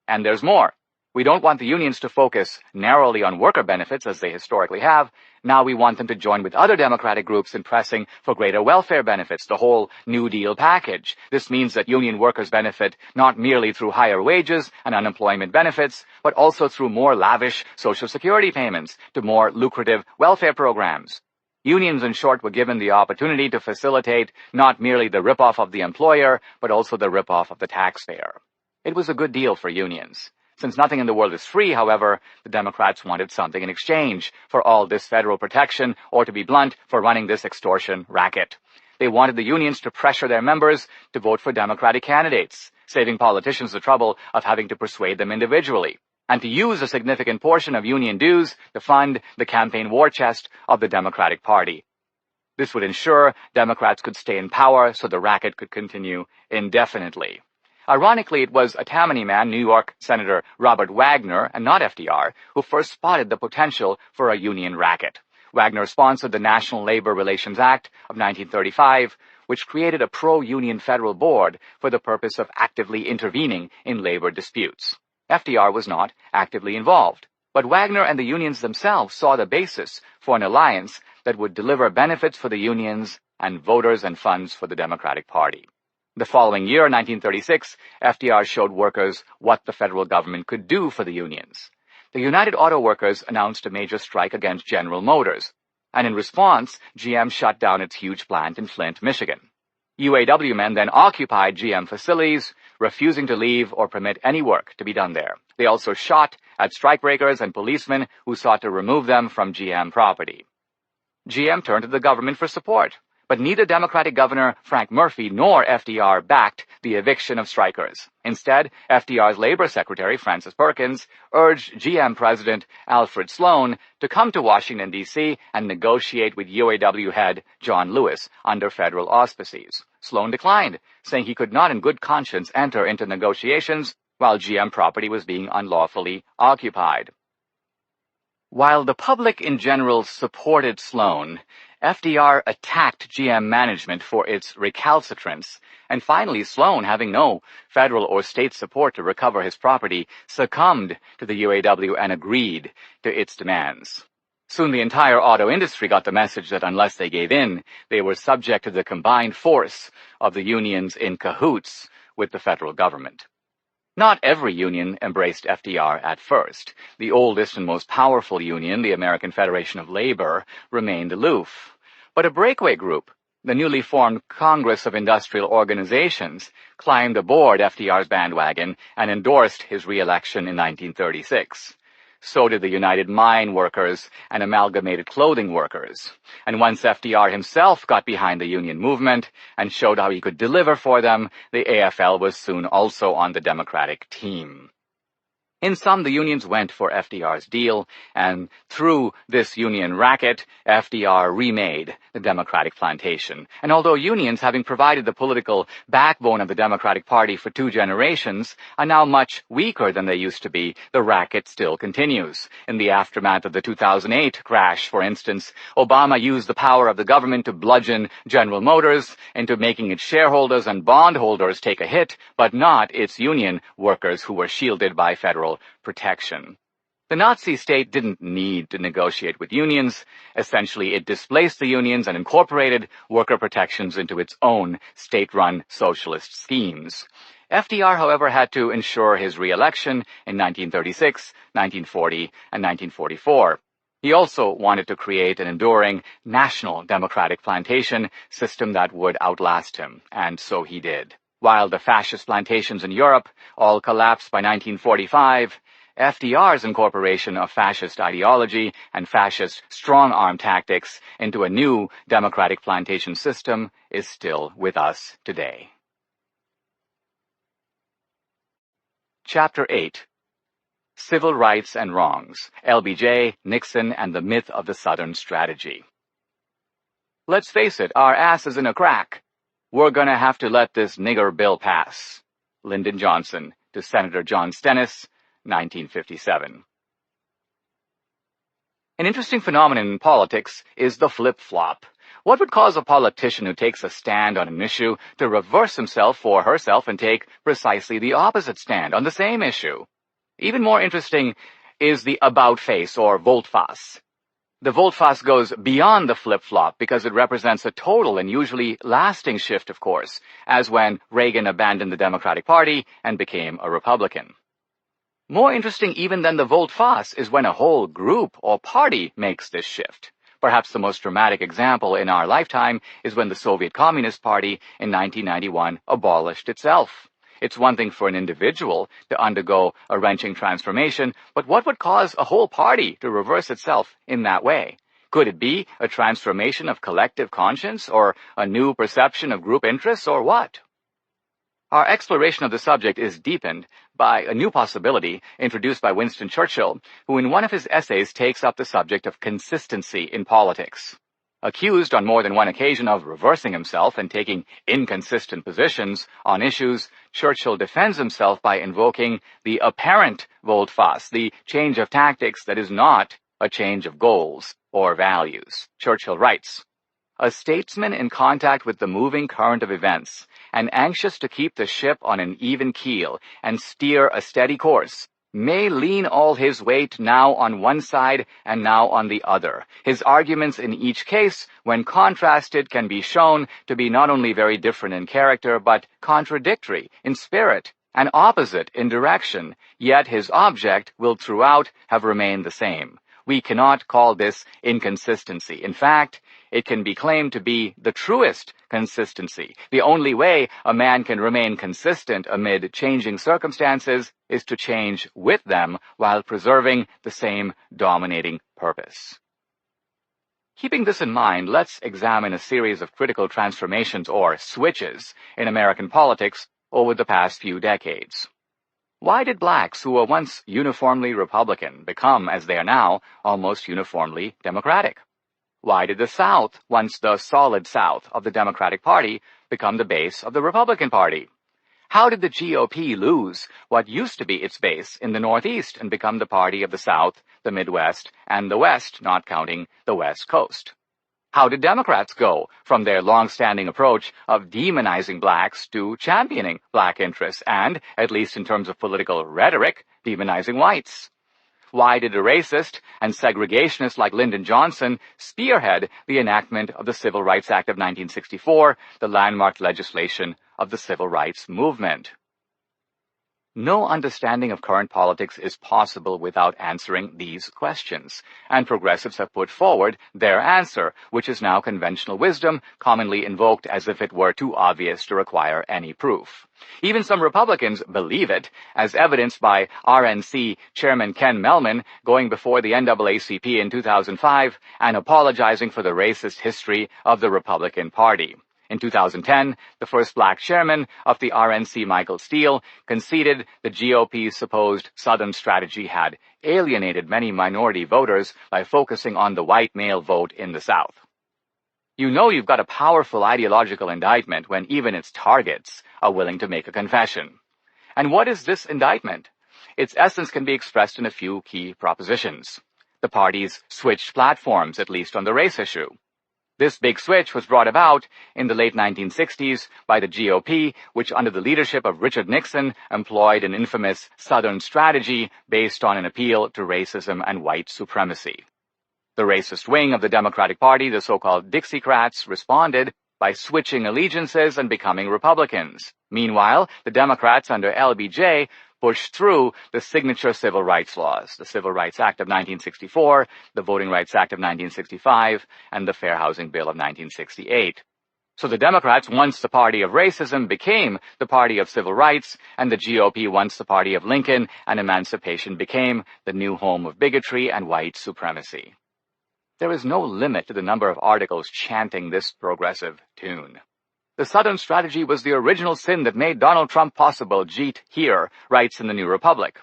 And there's more. We don't want the unions to focus narrowly on worker benefits, as they historically have. Now we want them to join with other democratic groups in pressing for greater welfare benefits, the whole New Deal package. This means that union workers benefit not merely through higher wages and unemployment benefits, but also through more lavish Social Security payments to more lucrative welfare programs. Unions, in short, were given the opportunity to facilitate not merely the ripoff of the employer, but also the ripoff of the taxpayer. It was a good deal for unions. Since nothing in the world is free, however, the Democrats wanted something in exchange for all this federal protection, or to be blunt, for running this extortion racket. They wanted the unions to pressure their members to vote for Democratic candidates, saving politicians the trouble of having to persuade them individually, and to use a significant portion of union dues to fund the campaign war chest of the Democratic Party. This would ensure Democrats could stay in power so the racket could continue indefinitely. Ironically, it was a Tammany man, New York Senator Robert Wagner, and not FDR, who first spotted the potential for a union racket. Wagner sponsored the National Labor Relations Act of 1935, which created a pro-union federal board for the purpose of actively intervening in labor disputes. FDR was not actively involved, but Wagner and the unions themselves saw the basis for an alliance that would deliver benefits for the unions and voters and funds for the Democratic Party. The following year, 1936, FDR showed workers what the federal government could do for the unions. The United Auto Workers announced a major strike against General Motors, and in response, GM shut down its huge plant in Flint, Michigan. UAW men then occupied GM facilities, refusing to leave or permit any work to be done there. They also shot at strikebreakers and policemen who sought to remove them from GM property. GM turned to the government for support. But neither Democratic Governor Frank Murphy nor FDR backed the eviction of strikers. Instead, FDR's Labor Secretary, Francis Perkins, urged GM President Alfred Sloan to come to Washington, D.C. and negotiate with UAW head John Lewis under federal auspices. Sloan declined, saying he could not in good conscience enter into negotiations while GM property was being unlawfully occupied. While the public in general supported Sloan, FDR attacked GM management for its recalcitrance, and finally Sloan, having no federal or state support to recover his property, succumbed to the UAW and agreed to its demands. Soon the entire auto industry got the message that unless they gave in, they were subject to the combined force of the unions in cahoots with the federal government. Not every union embraced FDR at first. The oldest and most powerful union, the American Federation of Labor, remained aloof. But a breakaway group, the newly formed Congress of Industrial Organizations, climbed aboard FDR's bandwagon and endorsed his re-election in 1936. So did the United Mine Workers and Amalgamated Clothing Workers. And once FDR himself got behind the union movement and showed how he could deliver for them, the AFL was soon also on the Democratic team. In sum, the unions went for FDR's deal, and through this union racket, FDR remade the Democratic Plantation. And although unions, having provided the political backbone of the Democratic Party for 2 generations, are now much weaker than they used to be, the racket still continues. In the aftermath of the 2008 crash, for instance, Obama used the power of the government to bludgeon General Motors into making its shareholders and bondholders take a hit, but not its union workers who were shielded by federal protection. The Nazi state didn't need to negotiate with unions. Essentially, it displaced the unions and incorporated worker protections into its own state-run socialist schemes. FDR, however, had to ensure his re-election in 1936, 1940, and 1944. He also wanted to create an enduring national democratic plantation system that would outlast him, and so he did. While the fascist plantations in Europe all collapsed by 1945, FDR's incorporation of fascist ideology and fascist strong-arm tactics into a new democratic plantation system is still with us today. Chapter 8. Civil Rights and Wrongs, LBJ, Nixon, and the Myth of the Southern Strategy. Let's face it, our ass is in a crack. We're gonna have to let this nigger bill pass. Lyndon Johnson to Senator John Stennis, 1957. An interesting phenomenon in politics is the flip-flop. What would cause a politician who takes a stand on an issue to reverse himself or herself and take precisely the opposite stand on the same issue? Even more interesting is the about-face or volte-face. The volte-face goes beyond the flip-flop because it represents a total and usually lasting shift, of course, as when Reagan abandoned the Democratic Party and became a Republican. More interesting even than the volte-face is when a whole group or party makes this shift. Perhaps the most dramatic example in our lifetime is when the Soviet Communist Party in 1991 abolished itself. It's one thing for an individual to undergo a wrenching transformation, but what would cause a whole party to reverse itself in that way? Could it be a transformation of collective conscience, or a new perception of group interests, or what? Our exploration of the subject is deepened by a new possibility introduced by Winston Churchill, who in one of his essays takes up the subject of consistency in politics. Accused on more than one occasion of reversing himself and taking inconsistent positions on issues, Churchill defends himself by invoking the apparent volte-face, the change of tactics that is not a change of goals or values. Churchill writes, "A statesman in contact with the moving current of events, and anxious to keep the ship on an even keel and steer a steady course, may lean all his weight now on one side and now on the other. His arguments in each case, when contrasted, can be shown to be not only very different in character, but contradictory in spirit and opposite in direction, yet his object will throughout have remained the same. We cannot call this inconsistency. In fact, it can be claimed to be the truest consistency. The only way a man can remain consistent amid changing circumstances is to change with them while preserving the same dominating purpose." Keeping this in mind, let's examine a series of critical transformations or switches in American politics over the past few decades. Why did blacks who were once uniformly Republican become, as they are now, almost uniformly Democratic? Why did the South, once the solid South of the Democratic Party, become the base of the Republican Party? How did the GOP lose what used to be its base in the Northeast and become the party of the South, the Midwest, and the West, not counting the West Coast? How did Democrats go from their long-standing approach of demonizing blacks to championing black interests and, at least in terms of political rhetoric, demonizing whites? Why did a racist and segregationist like Lyndon Johnson spearhead the enactment of the Civil Rights Act of 1964, the landmark legislation of the Civil Rights Movement? No understanding of current politics is possible without answering these questions, and progressives have put forward their answer, which is now conventional wisdom, commonly invoked as if it were too obvious to require any proof. Even some Republicans believe it, as evidenced by RNC Chairman Ken Mehlman going before the NAACP in 2005 and apologizing for the racist history of the Republican Party. In 2010, the first black chairman of the RNC, Michael Steele, conceded the GOP's supposed Southern strategy had alienated many minority voters by focusing on the white male vote in the South. You know you've got a powerful ideological indictment when even its targets are willing to make a confession. And what is this indictment? Its essence can be expressed in a few key propositions. The parties switched platforms, at least on the race issue. This big switch was brought about in the late 1960s by the GOP, which under the leadership of Richard Nixon employed an infamous Southern strategy based on an appeal to racism and white supremacy. The racist wing of the Democratic Party, the so-called Dixiecrats, responded by switching allegiances and becoming Republicans. Meanwhile, the Democrats under LBJ pushed through the signature civil rights laws, the Civil Rights Act of 1964, the Voting Rights Act of 1965, and the Fair Housing Bill of 1968. So the Democrats, once the party of racism, became the party of civil rights, and the GOP, once the party of Lincoln and emancipation, became the new home of bigotry and white supremacy. There is no limit to the number of articles chanting this progressive tune. The Southern strategy was the original sin that made Donald Trump possible, Jeet Heer writes in the New Republic.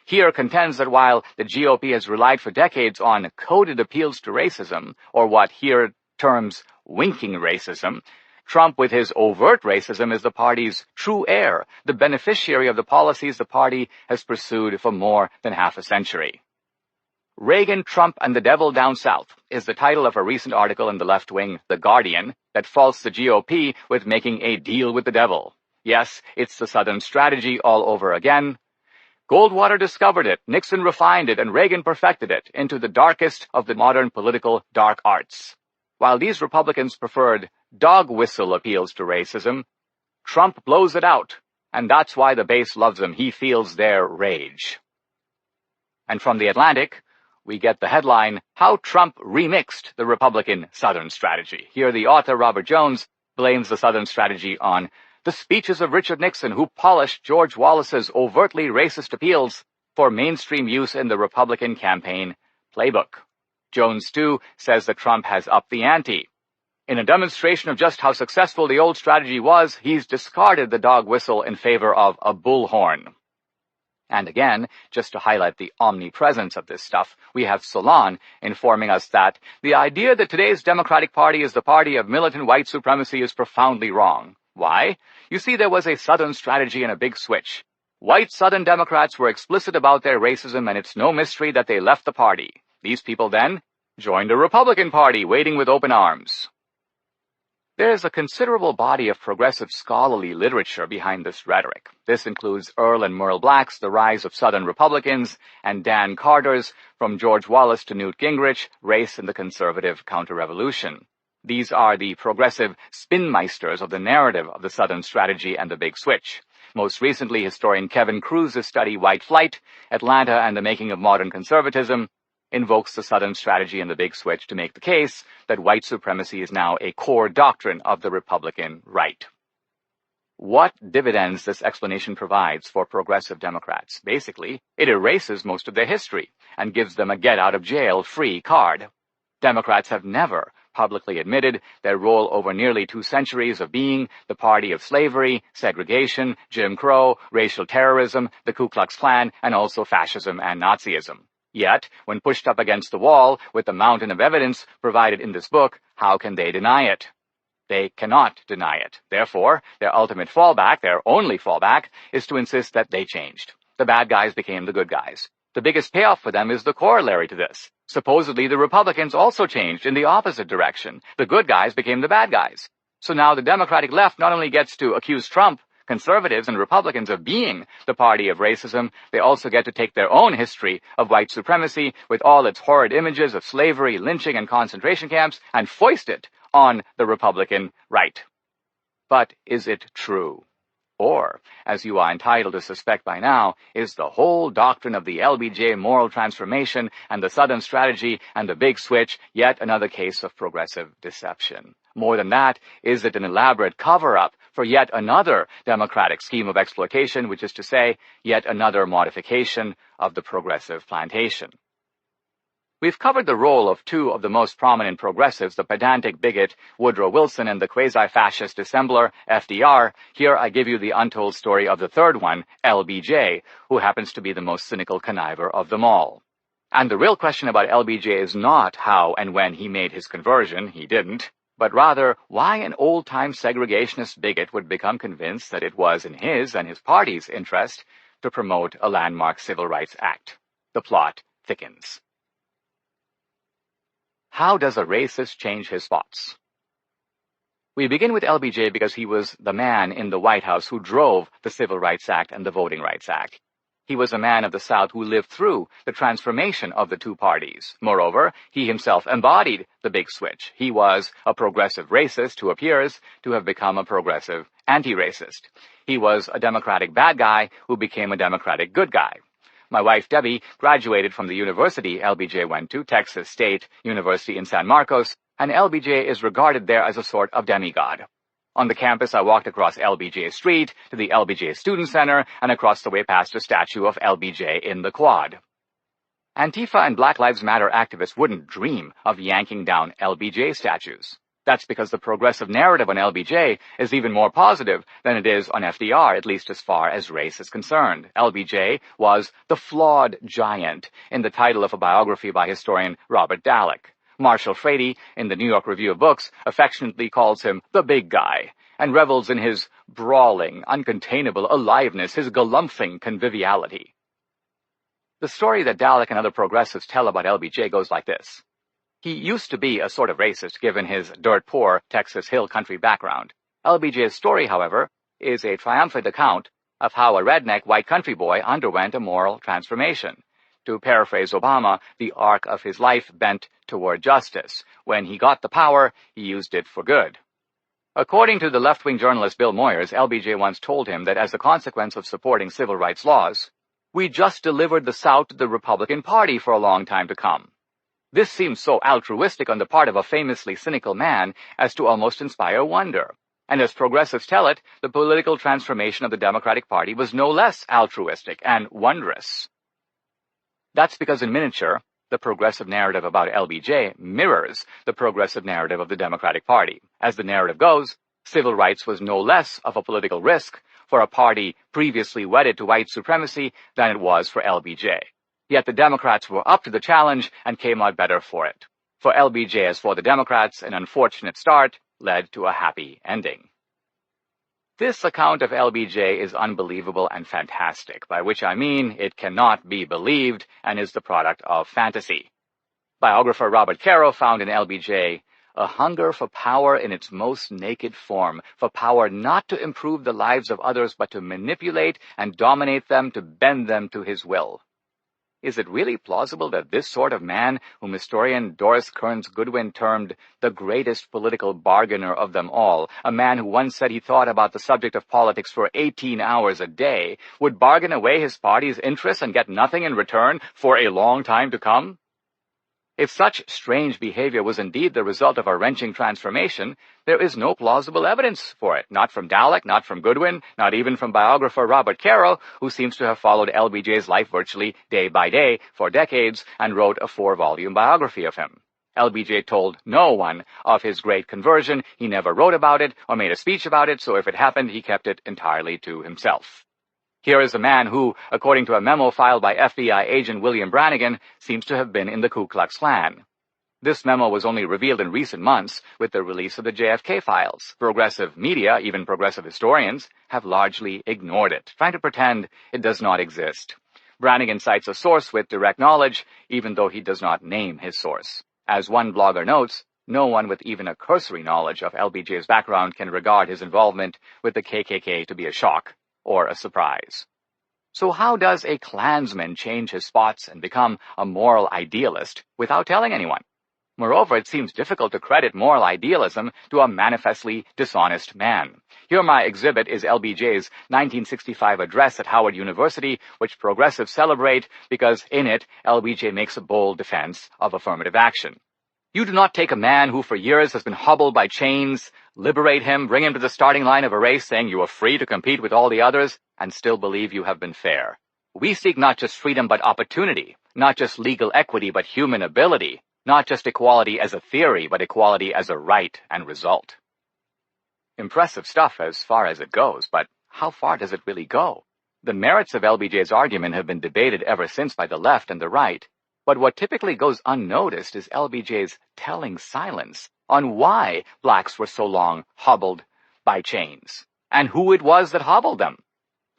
Heer contends that while the GOP has relied for decades on coded appeals to racism, or what Heer terms winking racism, Trump, with his overt racism, is the party's true heir, the beneficiary of the policies the party has pursued for more than half a century. Reagan, Trump, and the Devil Down South is the title of a recent article in the left-wing The Guardian that faults the GOP with making a deal with the devil. Yes, it's the Southern strategy all over again. Goldwater discovered it, Nixon refined it, and Reagan perfected it into the darkest of the modern political dark arts. While these Republicans preferred dog whistle appeals to racism, Trump blows it out, and that's why the base loves him. He feels their rage. And from The Atlantic, we get the headline, How Trump Remixed the Republican Southern Strategy. Here the author, Robert Jones, blames the Southern strategy on the speeches of Richard Nixon, who polished George Wallace's overtly racist appeals for mainstream use in the Republican campaign playbook. Jones, too, says that Trump has upped the ante. In a demonstration of just how successful the old strategy was, he's discarded the dog whistle in favor of a bullhorn. And again, just to highlight the omnipresence of this stuff, we have Solon informing us that the idea that today's Democratic Party is the party of militant white supremacy is profoundly wrong. Why? You see, there was a Southern strategy and a big switch. White Southern Democrats were explicit about their racism, and it's no mystery that they left the party. These people then joined the Republican Party, waiting with open arms. There is a considerable body of progressive scholarly literature behind this rhetoric. This includes Earl and Merle Black's The Rise of Southern Republicans and Dan Carter's From George Wallace to Newt Gingrich, Race and the Conservative Counter-Revolution. These are the progressive spinmeisters of the narrative of the Southern strategy and the big switch. Most recently, historian Kevin Cruz's study White Flight, Atlanta and the Making of Modern Conservatism, invokes the Southern strategy and the big switch to make the case that white supremacy is now a core doctrine of the Republican right. What dividends this explanation provides for progressive Democrats? Basically, it erases most of their history and gives them a get-out-of-jail-free card. Democrats have never publicly admitted their role over nearly 2 centuries of being the party of slavery, segregation, Jim Crow, racial terrorism, the Ku Klux Klan, and also fascism and Nazism. Yet, when pushed up against the wall with the mountain of evidence provided in this book, how can they deny it? They cannot deny it. Therefore, their ultimate fallback, their only fallback, is to insist that they changed. The bad guys became the good guys. The biggest payoff for them is the corollary to this. Supposedly, the Republicans also changed in the opposite direction. The good guys became the bad guys. So now the Democratic left not only gets to accuse Trump, conservatives, and Republicans of being the party of racism, they also get to take their own history of white supremacy with all its horrid images of slavery, lynching, and concentration camps and foist it on the Republican right. But is it true? Or, as you are entitled to suspect by now, is the whole doctrine of the LBJ moral transformation and the Southern strategy and the big switch yet another case of progressive deception? More than that, is it an elaborate cover-up for yet another Democratic scheme of exploitation, which is to say, yet another modification of the progressive plantation? We've covered the role of 2 of the most prominent progressives, the pedantic bigot Woodrow Wilson and the quasi-fascist dissembler FDR. Here I give you the untold story of the third one, LBJ, who happens to be the most cynical conniver of them all. And the real question about LBJ is not how and when he made his conversion, he didn't, but rather why an old-time segregationist bigot would become convinced that it was in his and his party's interest to promote a landmark Civil Rights Act. The plot thickens. How does a racist change his thoughts? We begin with LBJ because he was the man in the White House who drove the Civil Rights Act and the Voting Rights Act. He was a man of the South who lived through the transformation of the 2 parties. Moreover, he himself embodied the big switch. He was a progressive racist who appears to have become a progressive anti-racist. He was a Democratic bad guy who became a Democratic good guy. My wife, Debbie, graduated from the university LBJ went to, Texas State University in San Marcos, and LBJ is regarded there as a sort of demigod. On the campus, I walked across LBJ Street to the LBJ Student Center and across the way past a statue of LBJ in the Quad. Antifa and Black Lives Matter activists wouldn't dream of yanking down LBJ statues. That's because the progressive narrative on LBJ is even more positive than it is on FDR, at least as far as race is concerned. LBJ was the flawed giant in the title of a biography by historian Robert Dallek. Marshall Frady, in the New York Review of Books, affectionately calls him the big guy, and revels in his brawling, uncontainable aliveness, his galumphing conviviality. The story that Dallek and other progressives tell about LBJ goes like this. He used to be a sort of racist given his dirt-poor Texas Hill Country background. LBJ's story, however, is a triumphant account of how a redneck white country boy underwent a moral transformation. To paraphrase Obama, the arc of his life bent toward justice. When he got the power, he used it for good. According to the left-wing journalist Bill Moyers, LBJ once told him that as a consequence of supporting civil rights laws, we just delivered the South to the Republican Party for a long time to come. This seems so altruistic on the part of a famously cynical man as to almost inspire wonder. And as progressives tell it, the political transformation of the Democratic Party was no less altruistic and wondrous. That's because in miniature, the progressive narrative about LBJ mirrors the progressive narrative of the Democratic Party. As the narrative goes, civil rights was no less of a political risk for a party previously wedded to white supremacy than it was for LBJ. Yet the Democrats were up to the challenge and came out better for it. For LBJ as for the Democrats, an unfortunate start led to a happy ending. This account of LBJ is unbelievable and fantastic, by which I mean it cannot be believed and is the product of fantasy. Biographer Robert Caro found in LBJ a hunger for power in its most naked form, for power not to improve the lives of others but to manipulate and dominate them, to bend them to his will. Is it really plausible that this sort of man, whom historian Doris Kearns Goodwin termed the greatest political bargainer of them all, a man who once said he thought about the subject of politics for 18 hours a day, would bargain away his party's interests and get nothing in return for a long time to come? If such strange behavior was indeed the result of a wrenching transformation, there is no plausible evidence for it, not from Dallek, not from Goodwin, not even from biographer Robert Caro, who seems to have followed LBJ's life virtually day by day for decades and wrote a 4-volume biography of him. LBJ told no one of his great conversion. He never wrote about it or made a speech about it, so if it happened, he kept it entirely to himself. Here is a man who, according to a memo filed by FBI agent William Brannigan, seems to have been in the Ku Klux Klan. This memo was only revealed in recent months with the release of the JFK files. Progressive media, even progressive historians, have largely ignored it, trying to pretend it does not exist. Brannigan cites a source with direct knowledge, even though he does not name his source. As one blogger notes, no one with even a cursory knowledge of LBJ's background can regard his involvement with the KKK to be a shock or a surprise. So how does a Klansman change his spots and become a moral idealist without telling anyone? Moreover, it seems difficult to credit moral idealism to a manifestly dishonest man. Here my exhibit is LBJ's 1965 address at Howard University, which progressives celebrate because in it, LBJ makes a bold defense of affirmative action. You do not take a man who for years has been hobbled by chains, liberate him, bring him to the starting line of a race saying you are free to compete with all the others, and still believe you have been fair. We seek not just freedom but opportunity, not just legal equity but human ability, not just equality as a theory but equality as a right and result. Impressive stuff as far as it goes, but how far does it really go? The merits of LBJ's argument have been debated ever since by the left and the right, but what typically goes unnoticed is LBJ's telling silence on why blacks were so long hobbled by chains, and who it was that hobbled them.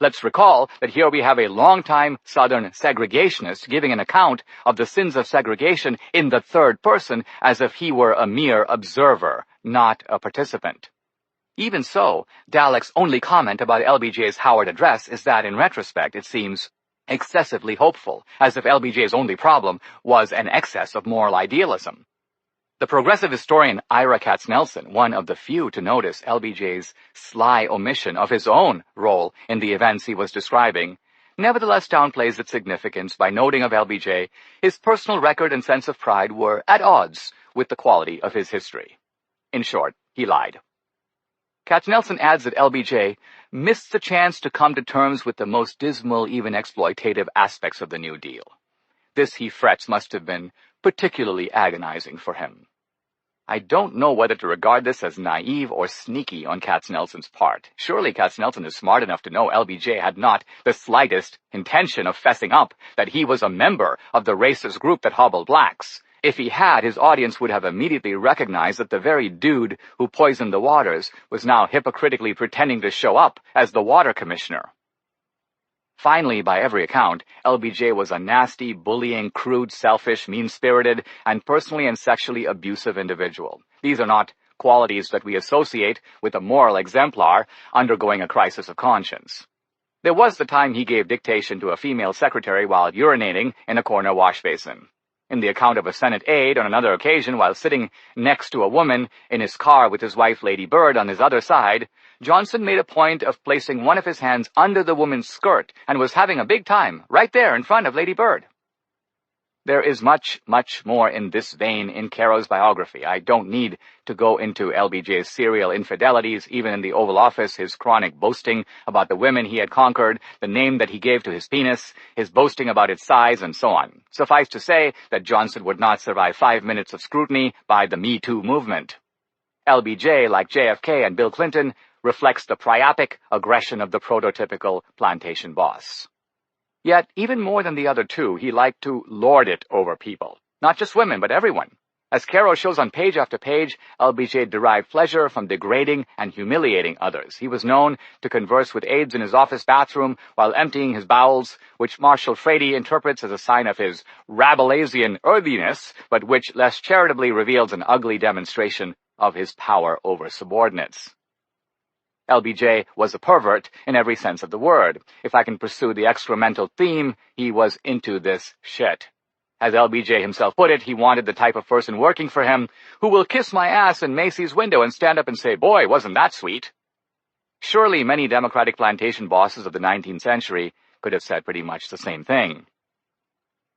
Let's recall that here we have a longtime Southern segregationist giving an account of the sins of segregation in the third person as if he were a mere observer, not a participant. Even so, Dalek's only comment about LBJ's Howard address is that in retrospect it seems excessively hopeful, as if LBJ's only problem was an excess of moral idealism. The progressive historian Ira Katznelson, one of the few to notice LBJ's sly omission of his own role in the events he was describing, nevertheless downplays its significance by noting of LBJ, his personal record and sense of pride were at odds with the quality of his history. In short, he lied. Katznelson adds that LBJ missed the chance to come to terms with the most dismal, even exploitative aspects of the New Deal. This, he frets, must have been particularly agonizing for him. I don't know whether to regard this as naive or sneaky on Katznelson's part. Surely Katznelson is smart enough to know LBJ had not the slightest intention of fessing up that he was a member of the racist group that hobbled blacks. If he had, his audience would have immediately recognized that the very dude who poisoned the waters was now hypocritically pretending to show up as the water commissioner. Finally, by every account, LBJ was a nasty, bullying, crude, selfish, mean-spirited, and personally and sexually abusive individual. These are not qualities that we associate with a moral exemplar undergoing a crisis of conscience. There was the time he gave dictation to a female secretary while urinating in a corner wash basin. In the account of a Senate aide on another occasion while sitting next to a woman in his car with his wife Lady Bird on his other side, Johnson made a point of placing one of his hands under the woman's skirt and was having a big time right there in front of Lady Bird. There is much, much more in this vein in Caro's biography. I don't need to go into LBJ's serial infidelities, even in the Oval Office, his chronic boasting about the women he had conquered, the name that he gave to his penis, his boasting about its size, and so on. Suffice to say that Johnson would not survive 5 minutes of scrutiny by the Me Too movement. LBJ, like JFK and Bill Clinton, reflects the priapic aggression of the prototypical plantation boss. Yet, even more than the other two, he liked to lord it over people. Not just women, but everyone. As Caro shows on page after page, LBJ derived pleasure from degrading and humiliating others. He was known to converse with aides in his office bathroom while emptying his bowels, which Marshall Frady interprets as a sign of his Rabelaisian earthiness, but which less charitably reveals an ugly demonstration of his power over subordinates. LBJ was a pervert in every sense of the word. If I can pursue the excremental theme, he was into this shit. As LBJ himself put it, he wanted the type of person working for him who will kiss my ass in Macy's window and stand up and say, "Boy, wasn't that sweet." Surely many Democratic plantation bosses of the 19th century could have said pretty much the same thing.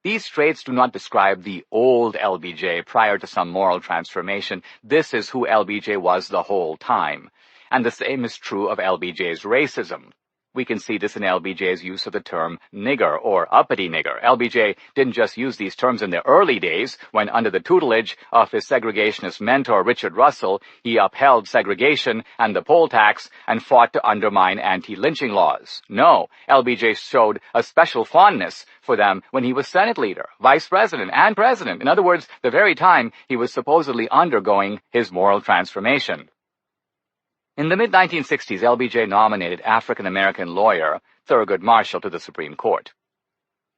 These traits do not describe the old LBJ prior to some moral transformation. This is who LBJ was the whole time. And the same is true of LBJ's racism. We can see this in LBJ's use of the term nigger or uppity nigger. LBJ didn't just use these terms in the early days when, under the tutelage of his segregationist mentor Richard Russell, he upheld segregation and the poll tax and fought to undermine anti-lynching laws. No, LBJ showed a special fondness for them when he was Senate leader, vice president, and president. In other words, the very time he was supposedly undergoing his moral transformation. In the mid-1960s, LBJ nominated African-American lawyer Thurgood Marshall to the Supreme Court.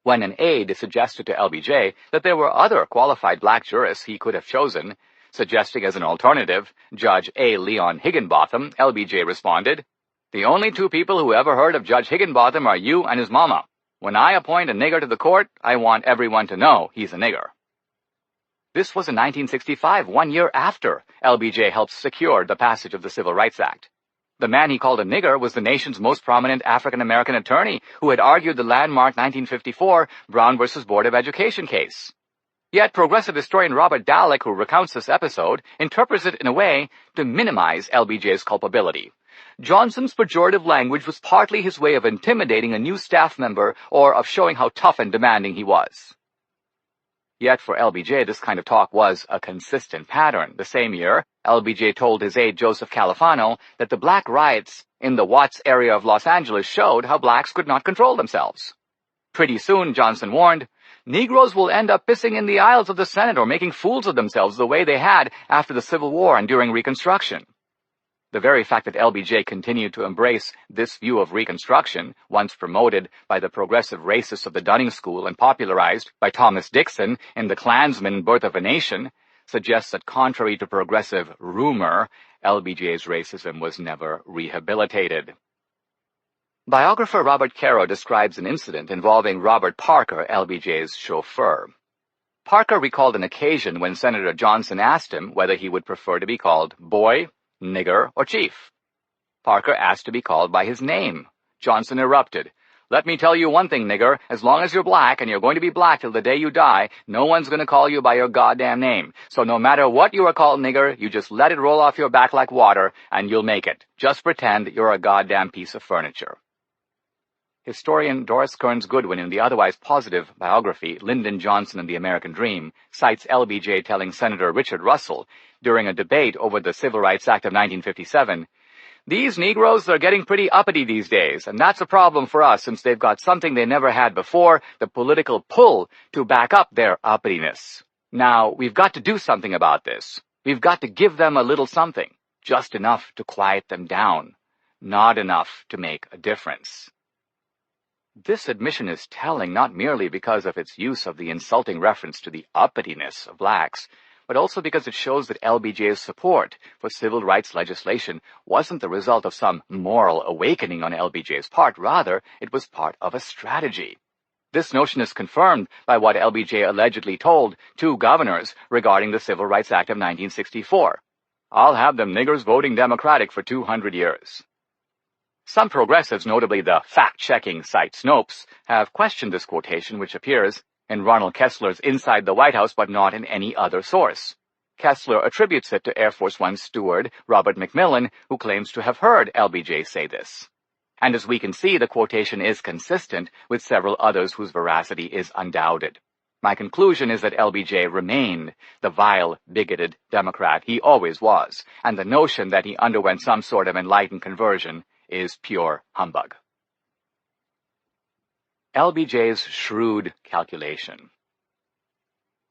When an aide suggested to LBJ that there were other qualified black jurists he could have chosen, suggesting as an alternative Judge A. Leon Higginbotham, LBJ responded, "The only two people who ever heard of Judge Higginbotham are you and his mama. When I appoint a nigger to the court, I want everyone to know he's a nigger." This was in 1965, 1 year after LBJ helped secure the passage of the Civil Rights Act. The man he called a nigger was the nation's most prominent African-American attorney who had argued the landmark 1954 Brown v. Board of Education case. Yet progressive historian Robert Dallek, who recounts this episode, interprets it in a way to minimize LBJ's culpability. Johnson's pejorative language was partly his way of intimidating a new staff member or of showing how tough and demanding he was. Yet for LBJ, this kind of talk was a consistent pattern. The same year, LBJ told his aide Joseph Califano that the black riots in the Watts area of Los Angeles showed how blacks could not control themselves. Pretty soon, Johnson warned, Negroes will end up pissing in the aisles of the Senate or making fools of themselves the way they had after the Civil War and during Reconstruction. The very fact that LBJ continued to embrace this view of Reconstruction, once promoted by the progressive racists of the Dunning School and popularized by Thomas Dixon in The Klansman, Birth of a Nation, suggests that contrary to progressive rumor, LBJ's racism was never rehabilitated. Biographer Robert Caro describes an incident involving Robert Parker, LBJ's chauffeur. Parker recalled an occasion when Senator Johnson asked him whether he would prefer to be called boy, nigger, or chief. Parker asked to be called by his name. Johnson erupted. "Let me tell you one thing, nigger. As long as you're black, and you're going to be black till the day you die, no one's going to call you by your goddamn name. So no matter what you are called nigger, you just let it roll off your back like water, and you'll make it. Just pretend you're a goddamn piece of furniture." Historian Doris Kearns Goodwin, in the otherwise positive biography Lyndon Johnson and the American Dream, cites LBJ telling Senator Richard Russell during a debate over the Civil Rights Act of 1957, "These Negroes are getting pretty uppity these days, and that's a problem for us since they've got something they never had before, the political pull to back up their uppityness. Now, we've got to do something about this. We've got to give them a little something, just enough to quiet them down, not enough to make a difference." This admission is telling not merely because of its use of the insulting reference to the uppityness of blacks, but also because it shows that LBJ's support for civil rights legislation wasn't the result of some moral awakening on LBJ's part. Rather, it was part of a strategy. This notion is confirmed by what LBJ allegedly told two governors regarding the Civil Rights Act of 1964. "I'll have them niggers voting Democratic for 200 years. Some progressives, notably the fact-checking site Snopes, have questioned this quotation, which appears in Ronald Kessler's Inside the White House, but not in any other source. Kessler attributes it to Air Force One steward Robert McMillan, who claims to have heard LBJ say this. And as we can see, the quotation is consistent with several others whose veracity is undoubted. My conclusion is that LBJ remained the vile, bigoted Democrat he always was, and the notion that he underwent some sort of enlightened conversion is pure humbug. LBJ's shrewd calculation.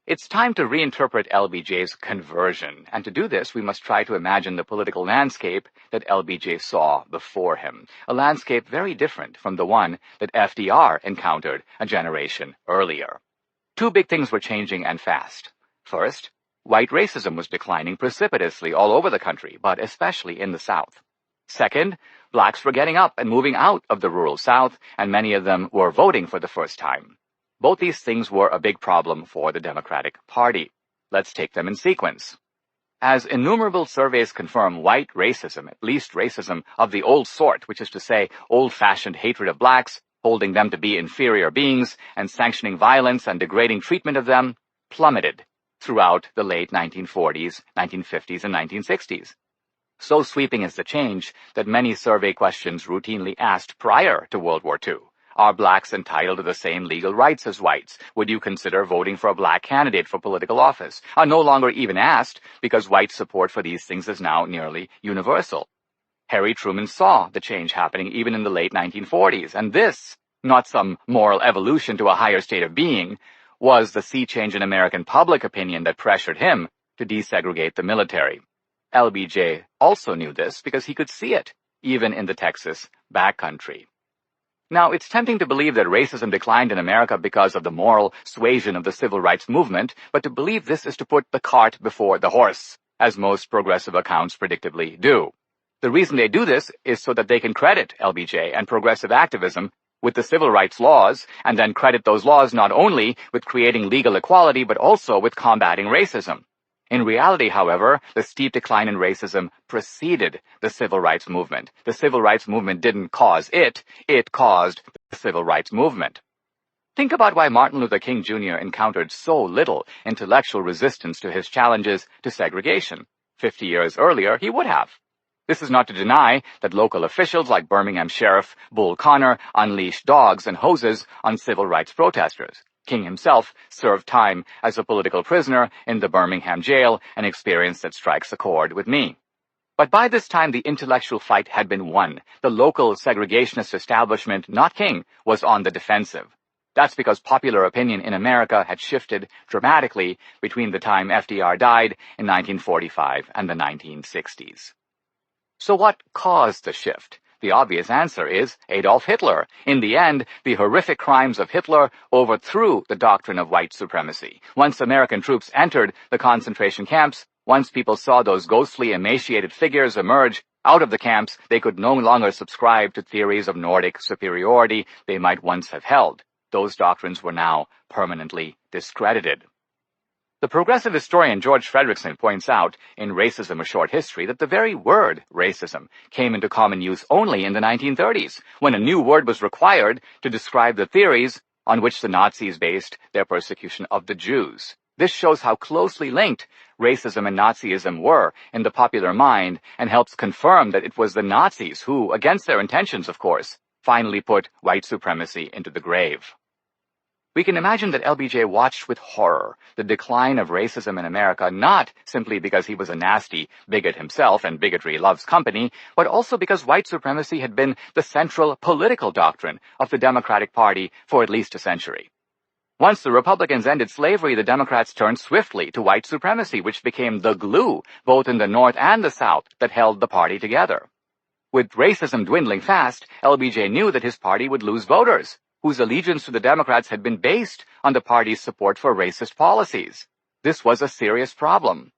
It's time to reinterpret LBJ's conversion, and to do this we must try to imagine the political landscape that LBJ saw before him, a landscape very different from the one that FDR encountered a generation earlier. Two big things were changing and fast. First, white racism was declining precipitously all over the country, but especially in the South. Second, blacks were getting up and moving out of the rural South, and many of them were voting for the first time. Both these things were a big problem for the Democratic Party. Let's take them in sequence. As innumerable surveys confirm, white racism, at least racism of the old sort, which is to say old-fashioned hatred of blacks, holding them to be inferior beings, and sanctioning violence and degrading treatment of them, plummeted throughout the late 1940s, 1950s, and 1960s. So sweeping is the change that many survey questions routinely asked prior to World War II. Are blacks entitled to the same legal rights as whites? Would you consider voting for a black candidate for political office? Are no longer even asked because white support for these things is now nearly universal. Harry Truman saw the change happening even in the late 1940s, and this, not some moral evolution to a higher state of being, was the sea change in American public opinion that pressured him to desegregate the military. LBJ also knew this because he could see it, even in the Texas backcountry. Now, it's tempting to believe that racism declined in America because of the moral suasion of the civil rights movement, but to believe this is to put the cart before the horse, as most progressive accounts predictably do. The reason they do this is so that they can credit LBJ and progressive activism with the civil rights laws, and then credit those laws not only with creating legal equality, but also with combating racism. In reality, however, the steep decline in racism preceded the civil rights movement. The civil rights movement didn't cause it caused the civil rights movement. Think about why Martin Luther King Jr. encountered so little intellectual resistance to his challenges to segregation. 50 years earlier, he would have. This is not to deny that local officials like Birmingham Sheriff Bull Connor unleashed dogs and hoses on civil rights protesters. King himself served time as a political prisoner in the Birmingham jail, an experience that strikes a chord with me. But by this time, the intellectual fight had been won. The local segregationist establishment, not King, was on the defensive. That's because popular opinion in America had shifted dramatically between the time FDR died in 1945 and the 1960s. So what caused the shift? The obvious answer is Adolf Hitler. In the end, the horrific crimes of Hitler overthrew the doctrine of white supremacy. Once American troops entered the concentration camps, once people saw those ghostly, emaciated figures emerge out of the camps, they could no longer subscribe to theories of Nordic superiority they might once have held. Those doctrines were now permanently discredited. The progressive historian George Fredrickson points out in Racism: A Short History that the very word racism came into common use only in the 1930s, when a new word was required to describe the theories on which the Nazis based their persecution of the Jews. This shows how closely linked racism and Nazism were in the popular mind, and helps confirm that it was the Nazis who, against their intentions of course, finally put white supremacy into the grave. We can imagine that LBJ watched with horror the decline of racism in America, not simply because he was a nasty bigot himself and bigotry loves company, but also because white supremacy had been the central political doctrine of the Democratic Party for at least a century. Once the Republicans ended slavery, the Democrats turned swiftly to white supremacy, which became the glue, both in the North and the South, that held the party together. With racism dwindling fast, LBJ knew that his party would lose voters, whose allegiance to the Democrats had been based on the party's support for racist policies. This was a serious problem.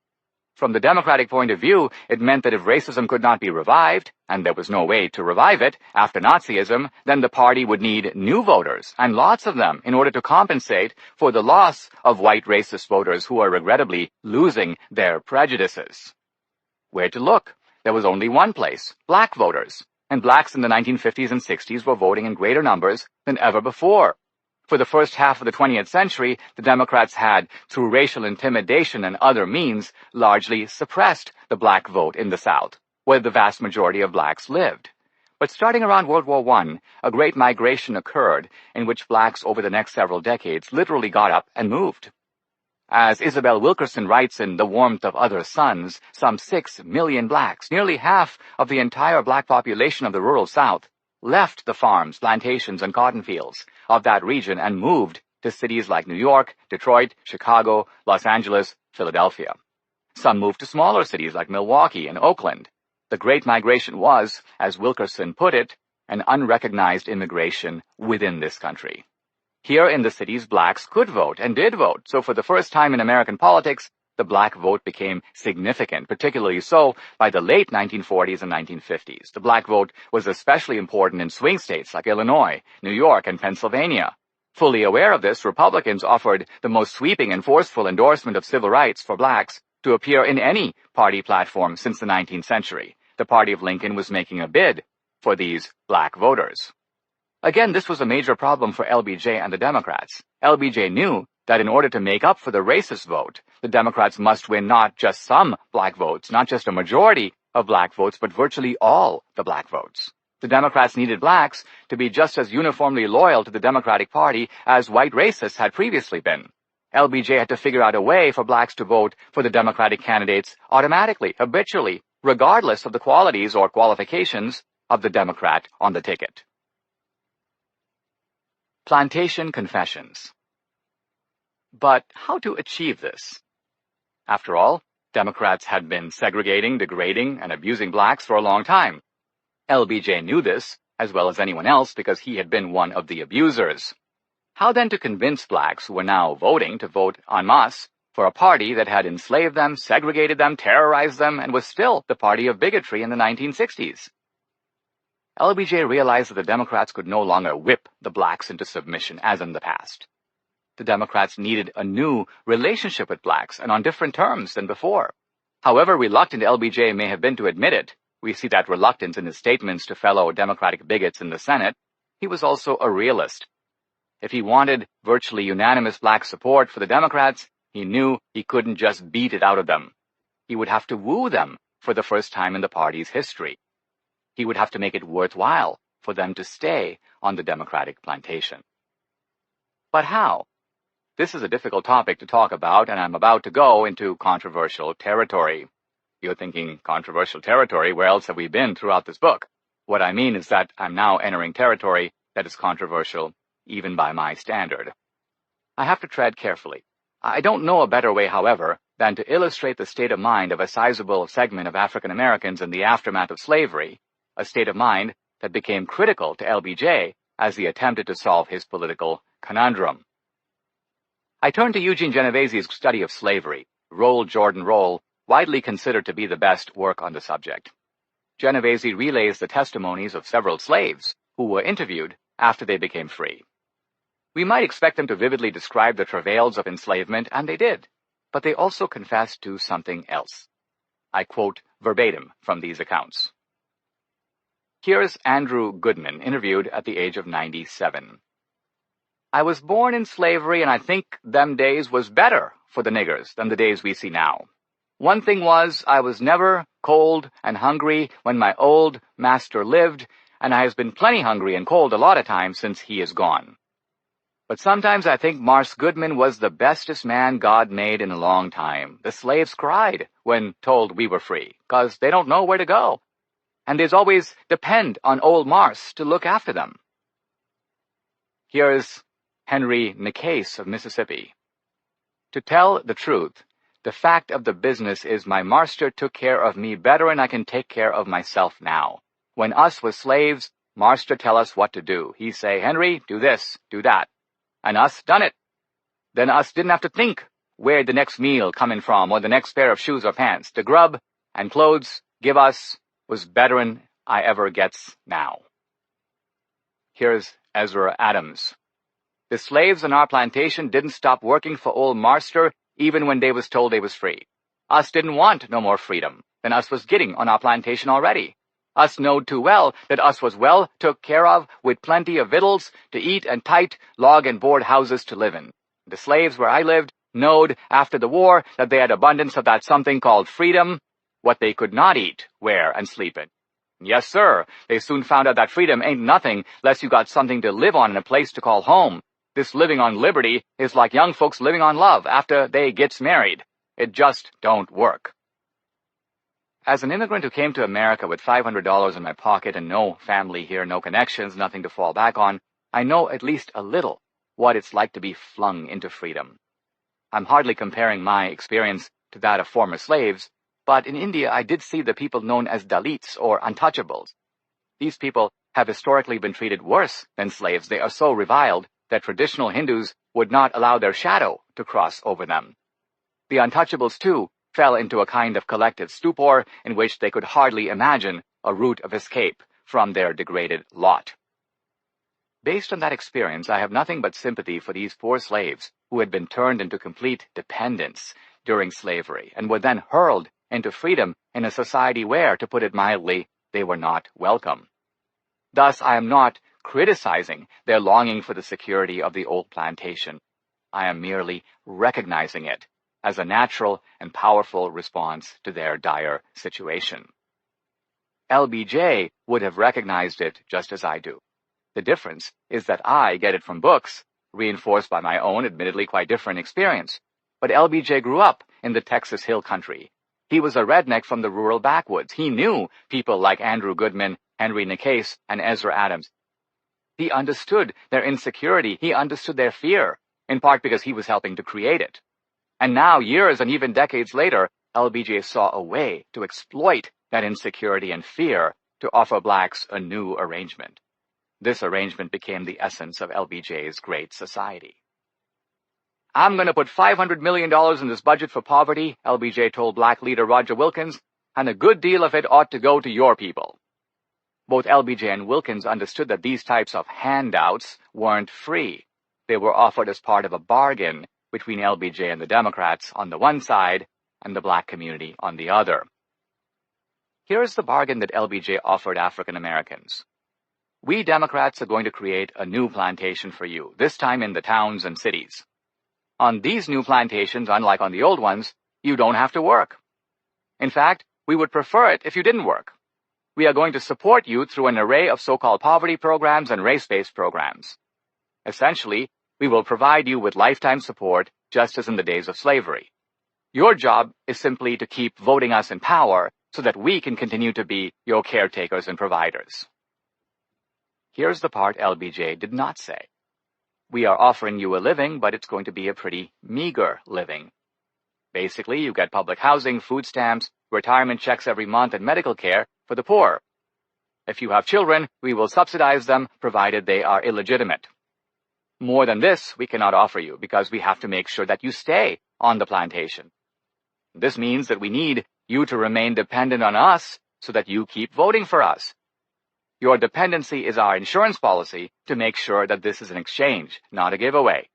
From the Democratic point of view, it meant that if racism could not be revived, and there was no way to revive it after Nazism, then the party would need new voters, and lots of them, in order to compensate for the loss of white racist voters who are regrettably losing their prejudices. Where to look? There was only one place: black voters. And blacks in the 1950s and 60s were voting in greater numbers than ever before. For the first half of the 20th century, the Democrats had, through racial intimidation and other means, largely suppressed the black vote in the South, where the vast majority of blacks lived. But starting around World War I, a great migration occurred in which blacks over the next several decades literally got up and moved. As Isabel Wilkerson writes in The Warmth of Other Suns, some 6 million blacks, nearly half of the entire black population of the rural South, left the farms, plantations, and cotton fields of that region and moved to cities like New York, Detroit, Chicago, Los Angeles, Philadelphia. Some moved to smaller cities like Milwaukee and Oakland. The Great Migration was, as Wilkerson put it, an unrecognized immigration within this country. Here in the cities, blacks could vote and did vote, so for the first time in American politics, the black vote became significant, particularly so by the late 1940s and 1950s. The black vote was especially important in swing states like Illinois, New York, and Pennsylvania. Fully aware of this, Republicans offered the most sweeping and forceful endorsement of civil rights for blacks to appear in any party platform since the 19th century. The party of Lincoln was making a bid for these black voters. Again, this was a major problem for LBJ and the Democrats. LBJ knew that in order to make up for the racist vote, the Democrats must win not just some black votes, not just a majority of black votes, but virtually all the black votes. The Democrats needed blacks to be just as uniformly loyal to the Democratic Party as white racists had previously been. LBJ had to figure out a way for blacks to vote for the Democratic candidates automatically, habitually, regardless of the qualities or qualifications of the Democrat on the ticket. Plantation Confessions. But how to achieve this? After all, Democrats had been segregating, degrading, and abusing blacks for a long time. LBJ knew this, as well as anyone else, because he had been one of the abusers. How then to convince blacks who were now voting to vote en masse for a party that had enslaved them, segregated them, terrorized them, and was still the party of bigotry in the 1960s? LBJ realized that the Democrats could no longer whip the blacks into submission as in the past. The Democrats needed a new relationship with blacks, and on different terms than before. However reluctant LBJ may have been to admit it, we see that reluctance in his statements to fellow Democratic bigots in the Senate, he was also a realist. If he wanted virtually unanimous black support for the Democrats, he knew he couldn't just beat it out of them. He would have to woo them for the first time in the party's history. He would have to make it worthwhile for them to stay on the Democratic plantation. But how? This is a difficult topic to talk about, and I'm about to go into controversial territory. You're thinking, controversial territory? Where else have we been throughout this book? What I mean is that I'm now entering territory that is controversial, even by my standard. I have to tread carefully. I don't know a better way, however, than to illustrate the state of mind of a sizable segment of African Americans in the aftermath of slavery, a state of mind that became critical to LBJ as he attempted to solve his political conundrum. I turn to Eugene Genovese's study of slavery, Roll, Jordan, Roll, widely considered to be the best work on the subject. Genovese relays the testimonies of several slaves who were interviewed after they became free. We might expect them to vividly describe the travails of enslavement, and they did, but they also confessed to something else. I quote verbatim from these accounts. Here's Andrew Goodman, interviewed at the age of 97. I was born in slavery, and I think them days was better for the niggers than the days we see now. One thing was, I was never cold and hungry when my old master lived, and I has been plenty hungry and cold a lot of times since he is gone. But sometimes I think Marse Goodman was the bestest man God made in a long time. The slaves cried when told we were free, 'cause they don't know where to go. And there's always depend on old Marse to look after them. Here's Henry McCase of Mississippi. To tell the truth, the fact of the business is my master took care of me better than I can take care of myself now. When us was slaves, master tell us what to do. He say, Henry, do this, do that. And us done it. Then us didn't have to think where the next meal coming from or the next pair of shoes or pants. The grub and clothes give us was better than I ever gets now. Here's Ezra Adams. The slaves on our plantation didn't stop working for old master even when they was told they was free. Us didn't want no more freedom than us was getting on our plantation already. Us knowed too well that us was well took care of with plenty of victuals to eat and tight log and board houses to live in. The slaves where I lived knowed after the war that they had abundance of that something called freedom, what they could not eat, wear, and sleep in. Yes, sir, they soon found out that freedom ain't nothing less you got something to live on and a place to call home. This living on liberty is like young folks living on love after they gets married. It just don't work. As an immigrant who came to America with $500 in my pocket and no family here, no connections, nothing to fall back on, I know at least a little what it's like to be flung into freedom. I'm hardly comparing my experience to that of former slaves, but in India I did see the people known as Dalits or untouchables. These people have historically been treated worse than slaves. They are so reviled that traditional Hindus would not allow their shadow to cross over them. The untouchables, too, fell into a kind of collective stupor in which they could hardly imagine a route of escape from their degraded lot. Based on that experience, I have nothing but sympathy for these poor slaves who had been turned into complete dependence during slavery and were then hurled into freedom in a society where, to put it mildly, they were not welcome. Thus, I am not criticizing their longing for the security of the old plantation. I am merely recognizing it as a natural and powerful response to their dire situation. LBJ would have recognized it just as I do. The difference is that I get it from books, reinforced by my own admittedly quite different experience. But LBJ grew up in the Texas Hill Country. He was a redneck from the rural backwoods. He knew people like Andrew Goodman, Henry Nicase, and Ezra Adams. He understood their insecurity. He understood their fear, in part because he was helping to create it. And now, years and even decades later, LBJ saw a way to exploit that insecurity and fear to offer blacks a new arrangement. This arrangement became the essence of LBJ's Great Society. "I'm going to put $500 million in this budget for poverty," LBJ told black leader Roger Wilkins, "and a good deal of it ought to go to your people." Both LBJ and Wilkins understood that these types of handouts weren't free. They were offered as part of a bargain between LBJ and the Democrats on the one side and the black community on the other. Here's the bargain that LBJ offered African Americans. "We Democrats are going to create a new plantation for you, this time in the towns and cities. On these new plantations, unlike on the old ones, you don't have to work. In fact, we would prefer it if you didn't work. We are going to support you through an array of so-called poverty programs and race-based programs. Essentially, we will provide you with lifetime support, just as in the days of slavery. Your job is simply to keep voting us in power so that we can continue to be your caretakers and providers." Here's the part LBJ did not say. "We are offering you a living, but it's going to be a pretty meager living. Basically, you get public housing, food stamps, retirement checks every month, and medical care for the poor. If you have children, we will subsidize them, provided they are illegitimate. More than this, we cannot offer you, because we have to make sure that you stay on the plantation. This means that we need you to remain dependent on us so that you keep voting for us. Your dependency is our insurance policy to make sure that this is an exchange, not a giveaway."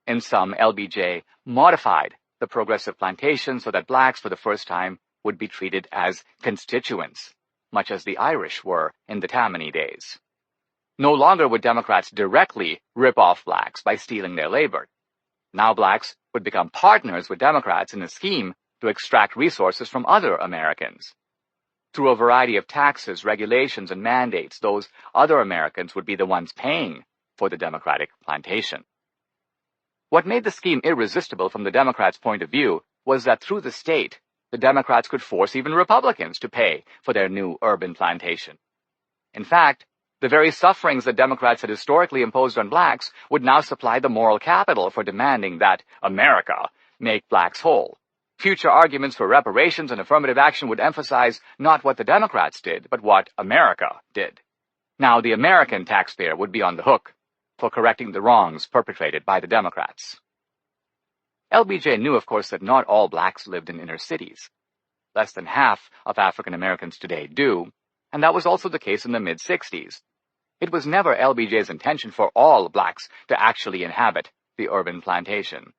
In sum, LBJ modified the progressive plantation so that blacks, for the first time, would be treated as constituents, much as the Irish were in the Tammany days. No longer would Democrats directly rip off blacks by stealing their labor. Now blacks would become partners with Democrats in a scheme to extract resources from other Americans. Through a variety of taxes, regulations, and mandates, those other Americans would be the ones paying for the Democratic plantation. What made the scheme irresistible from the Democrats' point of view was that through the state, the Democrats could force even Republicans to pay for their new urban plantation. In fact, the very sufferings that Democrats had historically imposed on blacks would now supply the moral capital for demanding that America make blacks whole. Future arguments for reparations and affirmative action would emphasize not what the Democrats did, but what America did. Now the American taxpayer would be on the hook for correcting the wrongs perpetrated by the Democrats. LBJ knew, of course, that not all blacks lived in inner cities. Less than half of African Americans today do, and that was also the case in the mid-60s. It was never LBJ's intention for all blacks to actually inhabit the urban plantation.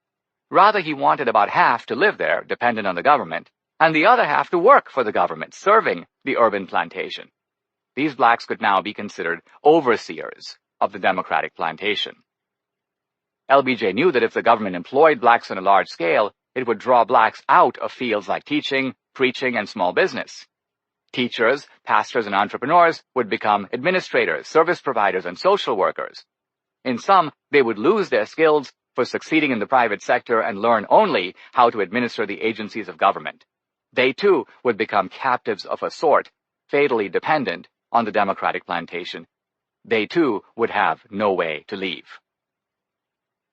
Rather, he wanted about half to live there, dependent on the government, and the other half to work for the government, serving the urban plantation. These blacks could now be considered overseers of the Democratic plantation. LBJ knew that if the government employed blacks on a large scale, it would draw blacks out of fields like teaching, preaching, and small business. Teachers, pastors, and entrepreneurs would become administrators, service providers, and social workers. In sum, they would lose their skills for succeeding in the private sector and learn only how to administer the agencies of government. They, too, would become captives of a sort, fatally dependent on the Democratic plantation. They, too, would have no way to leave.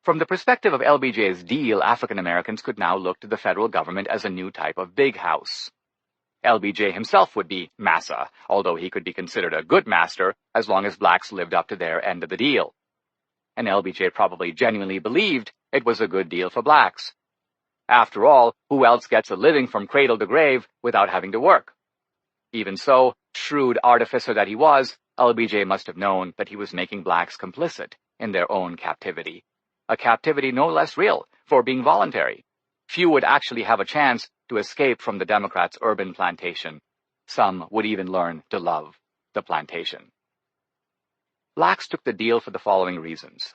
From the perspective of LBJ's deal, African Americans could now look to the federal government as a new type of big house. LBJ himself would be massa, although he could be considered a good master as long as blacks lived up to their end of the deal. And LBJ probably genuinely believed it was a good deal for blacks. After all, who else gets a living from cradle to grave without having to work? Even so, shrewd artificer that he was, LBJ must have known that he was making blacks complicit in their own captivity. A captivity no less real for being voluntary. Few would actually have a chance to escape from the Democrats' urban plantation. Some would even learn to love the plantation. Blacks took the deal for the following reasons.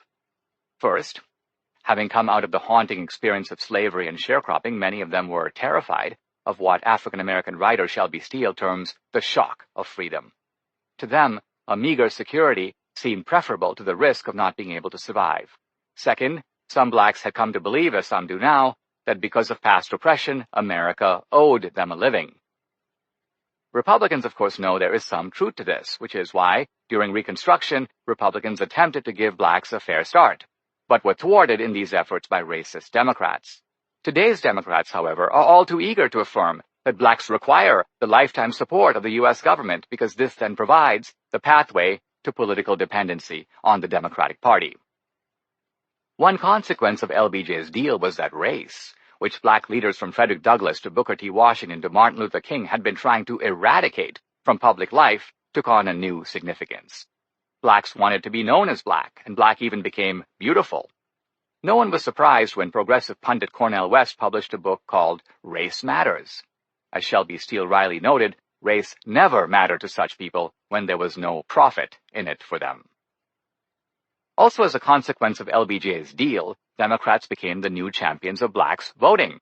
First, having come out of the haunting experience of slavery and sharecropping, many of them were terrified of what African-American writer Shelby Steele terms the shock of freedom. To them, a meager security seemed preferable to the risk of not being able to survive. Second, some blacks had come to believe, as some do now, that because of past oppression, America owed them a living. Republicans, of course, know there is some truth to this, which is why, during Reconstruction, Republicans attempted to give blacks a fair start, but were thwarted in these efforts by racist Democrats. Today's Democrats, however, are all too eager to affirm that blacks require the lifetime support of the U.S. government because this then provides the pathway to political dependency on the Democratic Party. One consequence of LBJ's deal was that race, which black leaders from Frederick Douglass to Booker T. Washington to Martin Luther King had been trying to eradicate from public life, took on a new significance. Blacks wanted to be known as black, and black even became beautiful. No one was surprised when progressive pundit Cornel West published a book called Race Matters. As Shelby Steele Riley noted, race never mattered to such people when there was no profit in it for them. Also, as a consequence of LBJ's deal, Democrats became the new champions of blacks voting.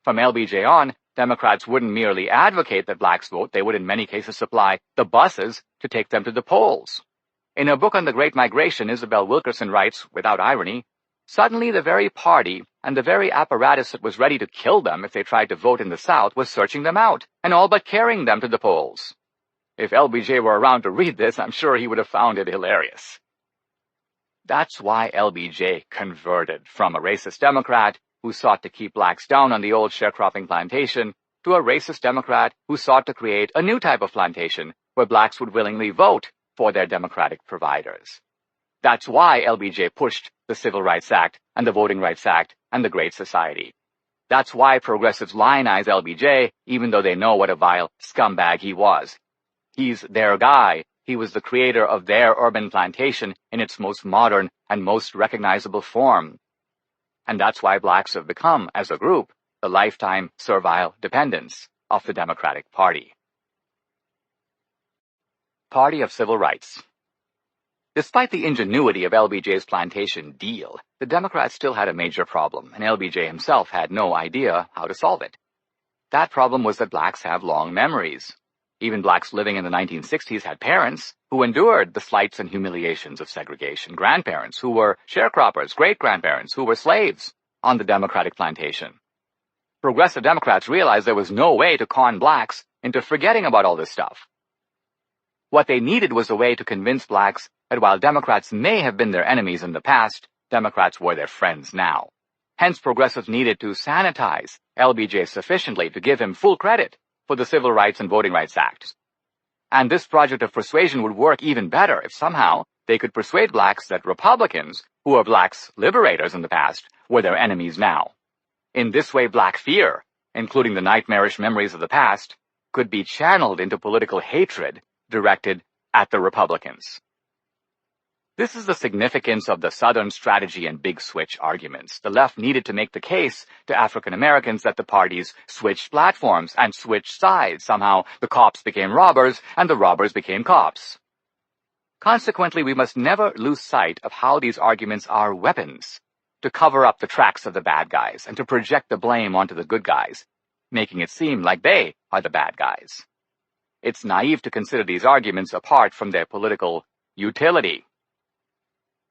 From LBJ on, Democrats wouldn't merely advocate that blacks vote, they would in many cases supply the buses to take them to the polls. In her book on the Great Migration, Isabel Wilkerson writes, without irony, "Suddenly the very party and the very apparatus that was ready to kill them if they tried to vote in the South was searching them out and all but carrying them to the polls." If LBJ were around to read this, I'm sure he would have found it hilarious. That's why LBJ converted from a racist Democrat who sought to keep blacks down on the old sharecropping plantation to a racist Democrat who sought to create a new type of plantation where blacks would willingly vote for their Democratic providers. That's why LBJ pushed the Civil Rights Act and the Voting Rights Act and the Great Society. That's why progressives lionize LBJ, even though they know what a vile scumbag he was. He's their guy. He was the creator of their urban plantation in its most modern and most recognizable form. And that's why blacks have become, as a group, the lifetime servile dependents of the Democratic Party. Party of Civil Rights. Despite the ingenuity of LBJ's plantation deal, the Democrats still had a major problem, and LBJ himself had no idea how to solve it. That problem was that blacks have long memories. Even blacks living in the 1960s had parents who endured the slights and humiliations of segregation, grandparents who were sharecroppers, great-grandparents who were slaves on the Democratic plantation. Progressive Democrats realized there was no way to con blacks into forgetting about all this stuff. What they needed was a way to convince blacks that while Democrats may have been their enemies in the past, Democrats were their friends now. Hence, progressives needed to sanitize LBJ sufficiently to give him full credit for the Civil Rights and Voting Rights Acts. And this project of persuasion would work even better if somehow they could persuade blacks that Republicans, who were blacks' liberators in the past, were their enemies now. In this way, black fear, including the nightmarish memories of the past, could be channeled into political hatred directed at the Republicans. This is the significance of the Southern strategy and big switch arguments. The left needed to make the case to African Americans that the parties switched platforms and switched sides. Somehow, the cops became robbers and the robbers became cops. Consequently, we must never lose sight of how these arguments are weapons to cover up the tracks of the bad guys and to project the blame onto the good guys, making it seem like they are the bad guys. It's naive to consider these arguments apart from their political utility.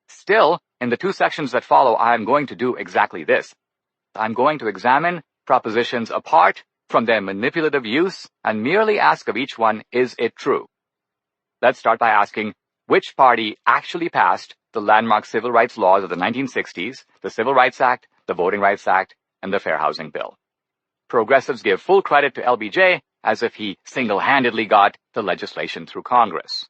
Still, in the two sections that follow, I'm going to do exactly this. I'm going to examine propositions apart from their manipulative use and merely ask of each one, is it true? Let's start by asking, which party actually passed the landmark civil rights laws of the 1960s, the Civil Rights Act, the Voting Rights Act, and the Fair Housing Bill? Progressives give full credit to LBJ as if he single-handedly got the legislation through Congress.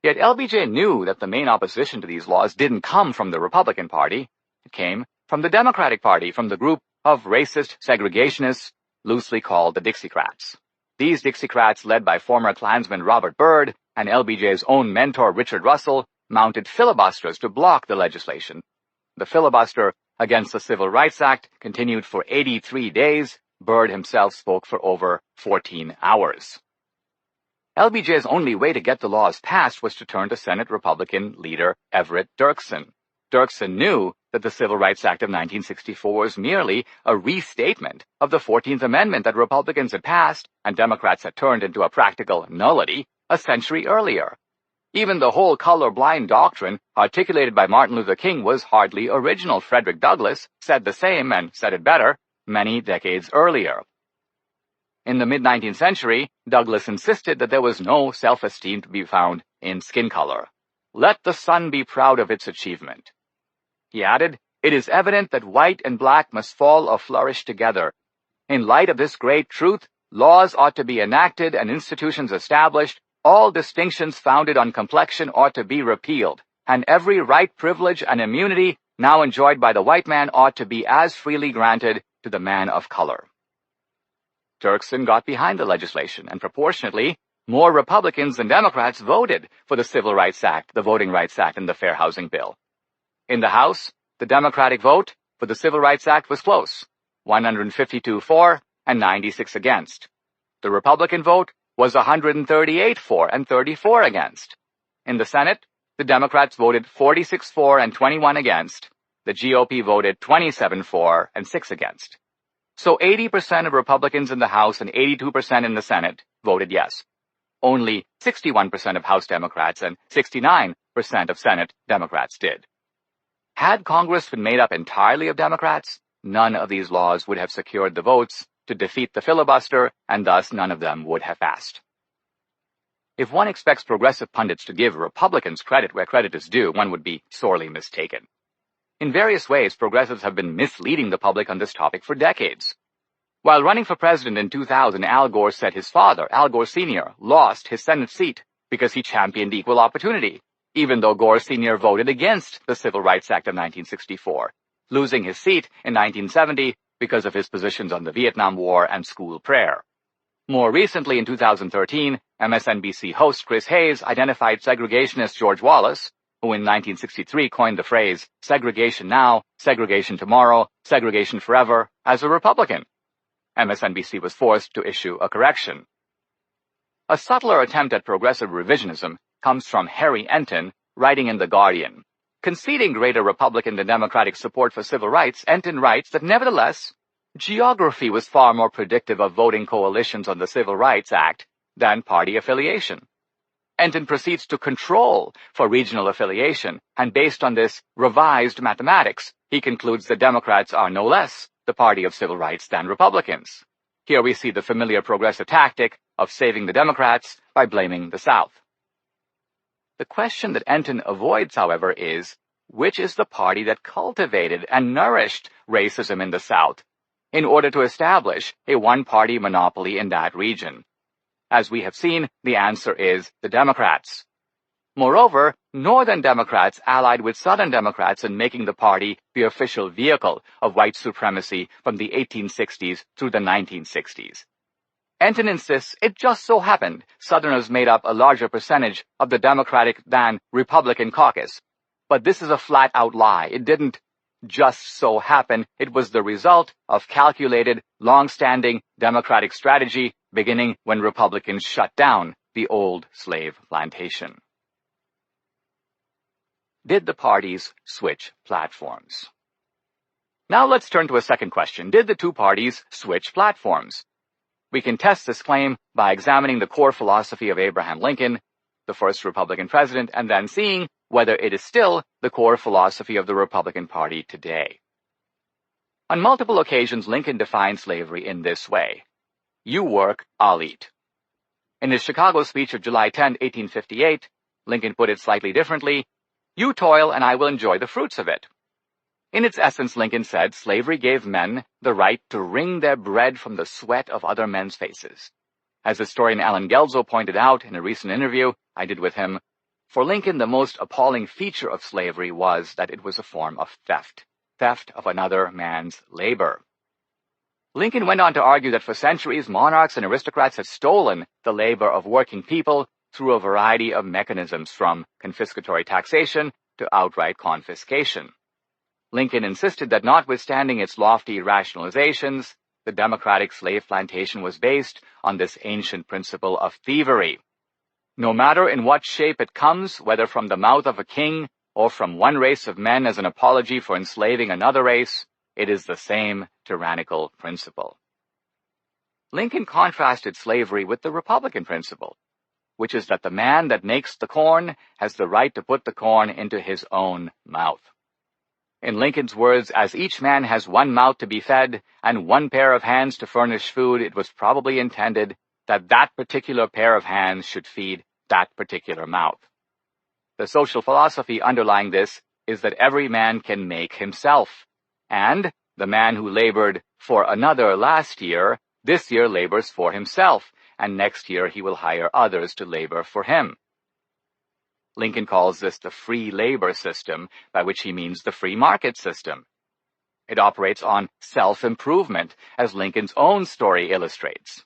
Yet LBJ knew that the main opposition to these laws didn't come from the Republican Party. It came from the Democratic Party, from the group of racist segregationists loosely called the Dixiecrats. These Dixiecrats, led by former Klansman Robert Byrd and LBJ's own mentor Richard Russell, mounted filibusters to block the legislation. The filibuster against the Civil Rights Act continued for 83 days. Byrd himself spoke for over 14 hours. LBJ's only way to get the laws passed was to turn to Senate Republican leader Everett Dirksen. Dirksen knew that the Civil Rights Act of 1964 was merely a restatement of the 14th Amendment that Republicans had passed and Democrats had turned into a practical nullity a century earlier. Even the whole colorblind doctrine articulated by Martin Luther King was hardly original. Frederick Douglass said the same, and said it better, many decades earlier. In the mid-19th century, Douglass insisted that there was no self-esteem to be found in skin color. Let the sun be proud of its achievement. He added, it is evident that white and black must fall or flourish together. In light of this great truth, laws ought to be enacted and institutions established. All distinctions founded on complexion ought to be repealed, and every right, privilege, and immunity now enjoyed by the white man ought to be as freely granted to the man of color. Dirksen got behind the legislation, and proportionately, more Republicans than Democrats voted for the Civil Rights Act, the Voting Rights Act, and the Fair Housing Bill. In the House, the Democratic vote for the Civil Rights Act was close, 152 for and 96 against. The Republican vote was 138 for and 34 against. In the Senate, the Democrats voted 46 for and 21 against. The GOP voted 27 for and 6 against. So 80% of Republicans in the House and 82% in the Senate voted yes. Only 61% of House Democrats and 69% of Senate Democrats did. Had Congress been made up entirely of Democrats, none of these laws would have secured the votes to defeat the filibuster, and thus none of them would have passed. If one expects progressive pundits to give Republicans credit where credit is due, one would be sorely mistaken. In various ways, progressives have been misleading the public on this topic for decades. While running for president in 2000, Al Gore said his father, Al Gore Sr., lost his Senate seat because he championed equal opportunity, even though Gore Sr. voted against the Civil Rights Act of 1964, losing his seat in 1970 because of his positions on the Vietnam War and school prayer. More recently, in 2013, MSNBC host Chris Hayes identified segregationist George Wallace, who in 1963 coined the phrase segregation now, segregation tomorrow, segregation forever, as a Republican. MSNBC was forced to issue a correction. A subtler attempt at progressive revisionism comes from Harry Enton, writing in The Guardian. Conceding greater Republican than Democratic support for civil rights, Enton writes that nevertheless, geography was far more predictive of voting coalitions on the Civil Rights Act than party affiliation. Enton proceeds to control for regional affiliation, and based on this revised mathematics, he concludes that Democrats are no less the party of civil rights than Republicans. Here we see the familiar progressive tactic of saving the Democrats by blaming the South. The question that Enton avoids, however, is, which is the party that cultivated and nourished racism in the South in order to establish a one-party monopoly in that region? As we have seen, the answer is the Democrats. Moreover, Northern Democrats allied with Southern Democrats in making the party the official vehicle of white supremacy from the 1860s through the 1960s. Enton insists it just so happened Southerners made up a larger percentage of the Democratic than Republican caucus. But this is a flat-out lie. It didn't just so happen. It was the result of calculated, long-standing Democratic strategy beginning when Republicans shut down the old slave plantation. Did the parties switch platforms? Now let's turn to a second question. Did the two parties switch platforms? We can test this claim by examining the core philosophy of Abraham Lincoln, the first Republican president, and then seeing whether it is still the core philosophy of the Republican Party today. On multiple occasions, Lincoln defined slavery in this way: you work, I'll eat. In his Chicago speech of July 10, 1858, Lincoln put it slightly differently: you toil and I will enjoy the fruits of it. In its essence, Lincoln said slavery gave men the right to wring their bread from the sweat of other men's faces. As historian Alan Gelzo pointed out in a recent interview I did with him, for Lincoln the most appalling feature of slavery was that it was a form of theft of another man's labor. Lincoln went on to argue that for centuries monarchs and aristocrats had stolen the labor of working people through a variety of mechanisms, from confiscatory taxation to outright confiscation. Lincoln insisted that notwithstanding its lofty rationalizations, the democratic slave plantation was based on this ancient principle of thievery. No matter in what shape it comes, whether from the mouth of a king or from one race of men as an apology for enslaving another race, it is the same tyrannical principle. Lincoln contrasted slavery with the Republican principle, which is that the man that makes the corn has the right to put the corn into his own mouth. In Lincoln's words, as each man has one mouth to be fed and one pair of hands to furnish food, it was probably intended that that particular pair of hands should feed that particular mouth. The social philosophy underlying this is that every man can make himself, and the man who labored for another last year, this year labors for himself, and next year he will hire others to labor for him. Lincoln calls this the free labor system, by which he means the free market system. It operates on self-improvement, as Lincoln's own story illustrates.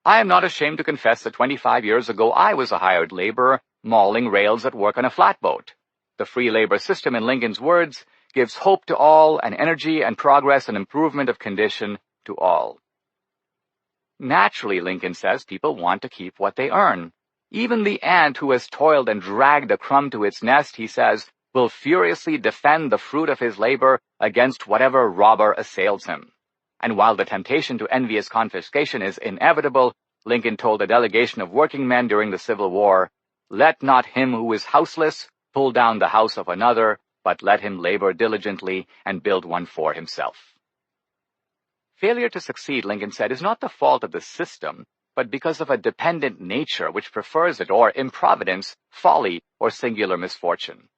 I am not ashamed to confess that 25 years ago I was a hired laborer, mauling rails at work on a flatboat. The free labor system, in Lincoln's words, gives hope to all and energy and progress and improvement of condition to all. Naturally, Lincoln says, people want to keep what they earn. Even the ant who has toiled and dragged a crumb to its nest, he says, will furiously defend the fruit of his labor against whatever robber assails him. And while the temptation to envious confiscation is inevitable, Lincoln told a delegation of working men during the Civil War, "Let not him who is houseless pull down the house of another, but let him labor diligently and build one for himself." Failure to succeed, Lincoln said, is not the fault of the system, but because of a dependent nature which prefers it, or improvidence, folly, or singular misfortune.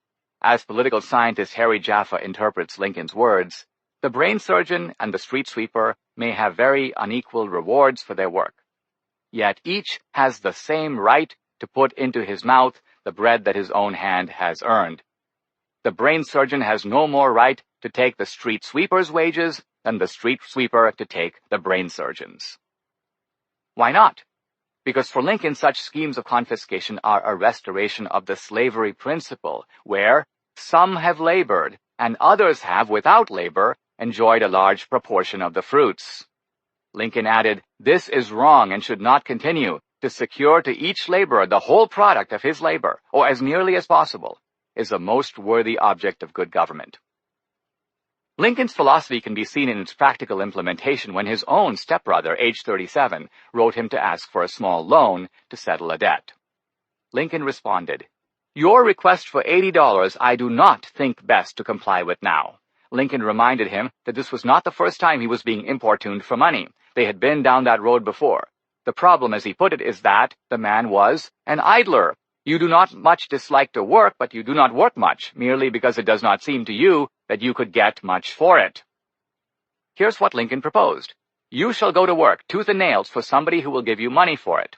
As political scientist Harry Jaffa interprets Lincoln's words, the brain surgeon and the street sweeper may have very unequal rewards for their work. Yet each has the same right to put into his mouth the bread that his own hand has earned. The brain surgeon has no more right to take the street sweeper's wages than the street sweeper to take the brain surgeon's. Why not? Because for Lincoln, such schemes of confiscation are a restoration of the slavery principle, where some have labored and others have, without labor, enjoyed a large proportion of the fruits. Lincoln added, "This is wrong and should not continue. To secure to each laborer the whole product of his labor, or as nearly as possible, is a most worthy object of good government." Lincoln's philosophy can be seen in its practical implementation when his own stepbrother, aged 37, wrote him to ask for a small loan to settle a debt. Lincoln responded, "Your request for $80 I do not think best to comply with now." Lincoln reminded him that this was not the first time he was being importuned for money. They had been down that road before. The problem, as he put it, is that the man was an idler. You do not much dislike to work, but you do not work much, merely because it does not seem to you that you could get much for it. Here's what Lincoln proposed. You shall go to work, tooth and nails, for somebody who will give you money for it.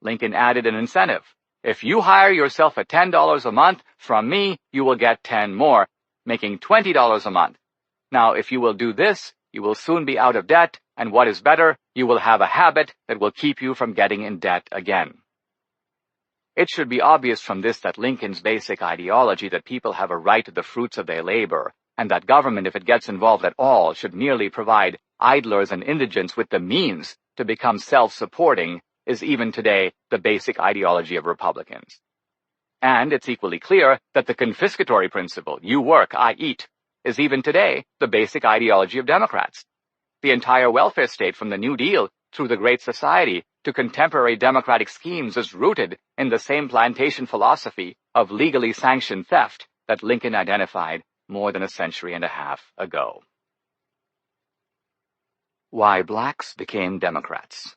Lincoln added an incentive. If you hire yourself at $10 a month, from me, you will get 10 more, making $20 a month. Now, if you will do this, you will soon be out of debt, and what is better, you will have a habit that will keep you from getting in debt again. It should be obvious from this that Lincoln's basic ideology that people have a right to the fruits of their labor, and that government, if it gets involved at all, should merely provide idlers and indigents with the means to become self-supporting, is even today the basic ideology of Republicans. And it's equally clear that the confiscatory principle, you work, I eat, is even today the basic ideology of Democrats. The entire welfare state, from the New Deal through the Great Society to contemporary democratic schemes, is rooted in the same plantation philosophy of legally sanctioned theft that Lincoln identified more than a century and a half ago. Why blacks became Democrats.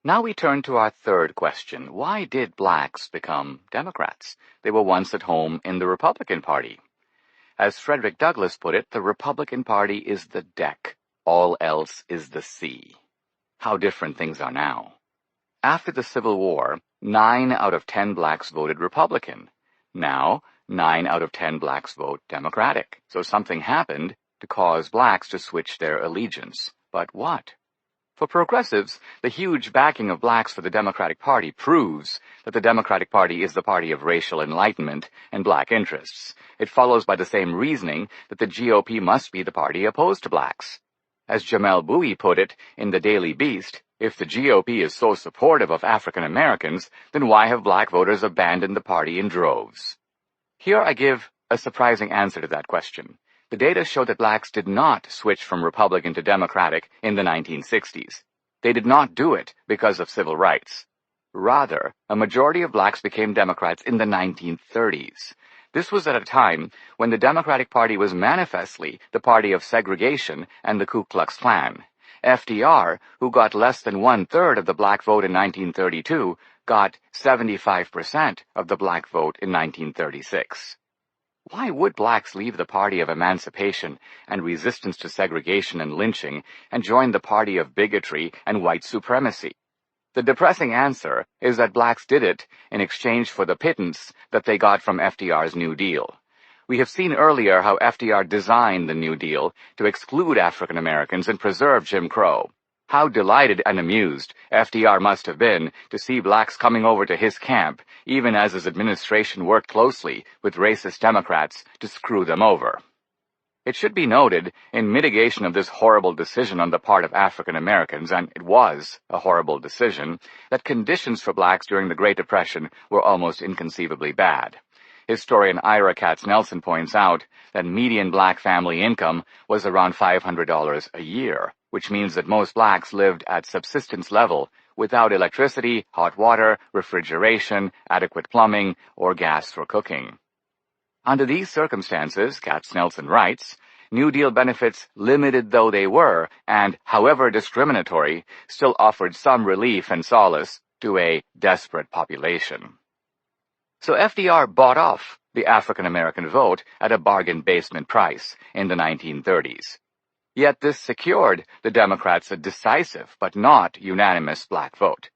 Now we turn to our third question. Why did blacks become Democrats? They were once at home in the Republican Party. As Frederick Douglass put it, the Republican Party is the deck, all else is the sea. How different things are now. After the Civil War, 9 out of 10 blacks voted Republican. Now, 9 out of 10 blacks vote Democratic. So something happened to cause blacks to switch their allegiance. But what? For progressives, the huge backing of blacks for the Democratic Party proves that the Democratic Party is the party of racial enlightenment and black interests. It follows by the same reasoning that the GOP must be the party opposed to blacks. As Jamel Bowie put it in the Daily Beast, if the GOP is so supportive of African Americans, then why have black voters abandoned the party in droves? Here I give a surprising answer to that question. The data show that blacks did not switch from Republican to Democratic in the 1960s. They did not do it because of civil rights. Rather, a majority of blacks became Democrats in the 1930s. This was at a time when the Democratic Party was manifestly the party of segregation and the Ku Klux Klan. FDR, who got less than 1/3 of the black vote in 1932, got 75% of the black vote in 1936. Why would blacks leave the party of emancipation and resistance to segregation and lynching and join the party of bigotry and white supremacy? The depressing answer is that blacks did it in exchange for the pittance that they got from FDR's New Deal. We have seen earlier how FDR designed the New Deal to exclude African Americans and preserve Jim Crow. How delighted and amused FDR must have been to see blacks coming over to his camp, even as his administration worked closely with racist Democrats to screw them over. It should be noted, in mitigation of this horrible decision on the part of African Americans, and it was a horrible decision, that conditions for blacks during the Great Depression were almost inconceivably bad. Historian Ira Katz-Nelson points out that median black family income was around $500 a year, which means that most blacks lived at subsistence level without electricity, hot water, refrigeration, adequate plumbing, or gas for cooking. Under these circumstances, Katz-Nelson writes, New Deal benefits, limited though they were, and, however discriminatory, still offered some relief and solace to a desperate population. So FDR bought off the African American vote at a bargain basement price in the 1930s. Yet this secured the Democrats a decisive but not unanimous black vote.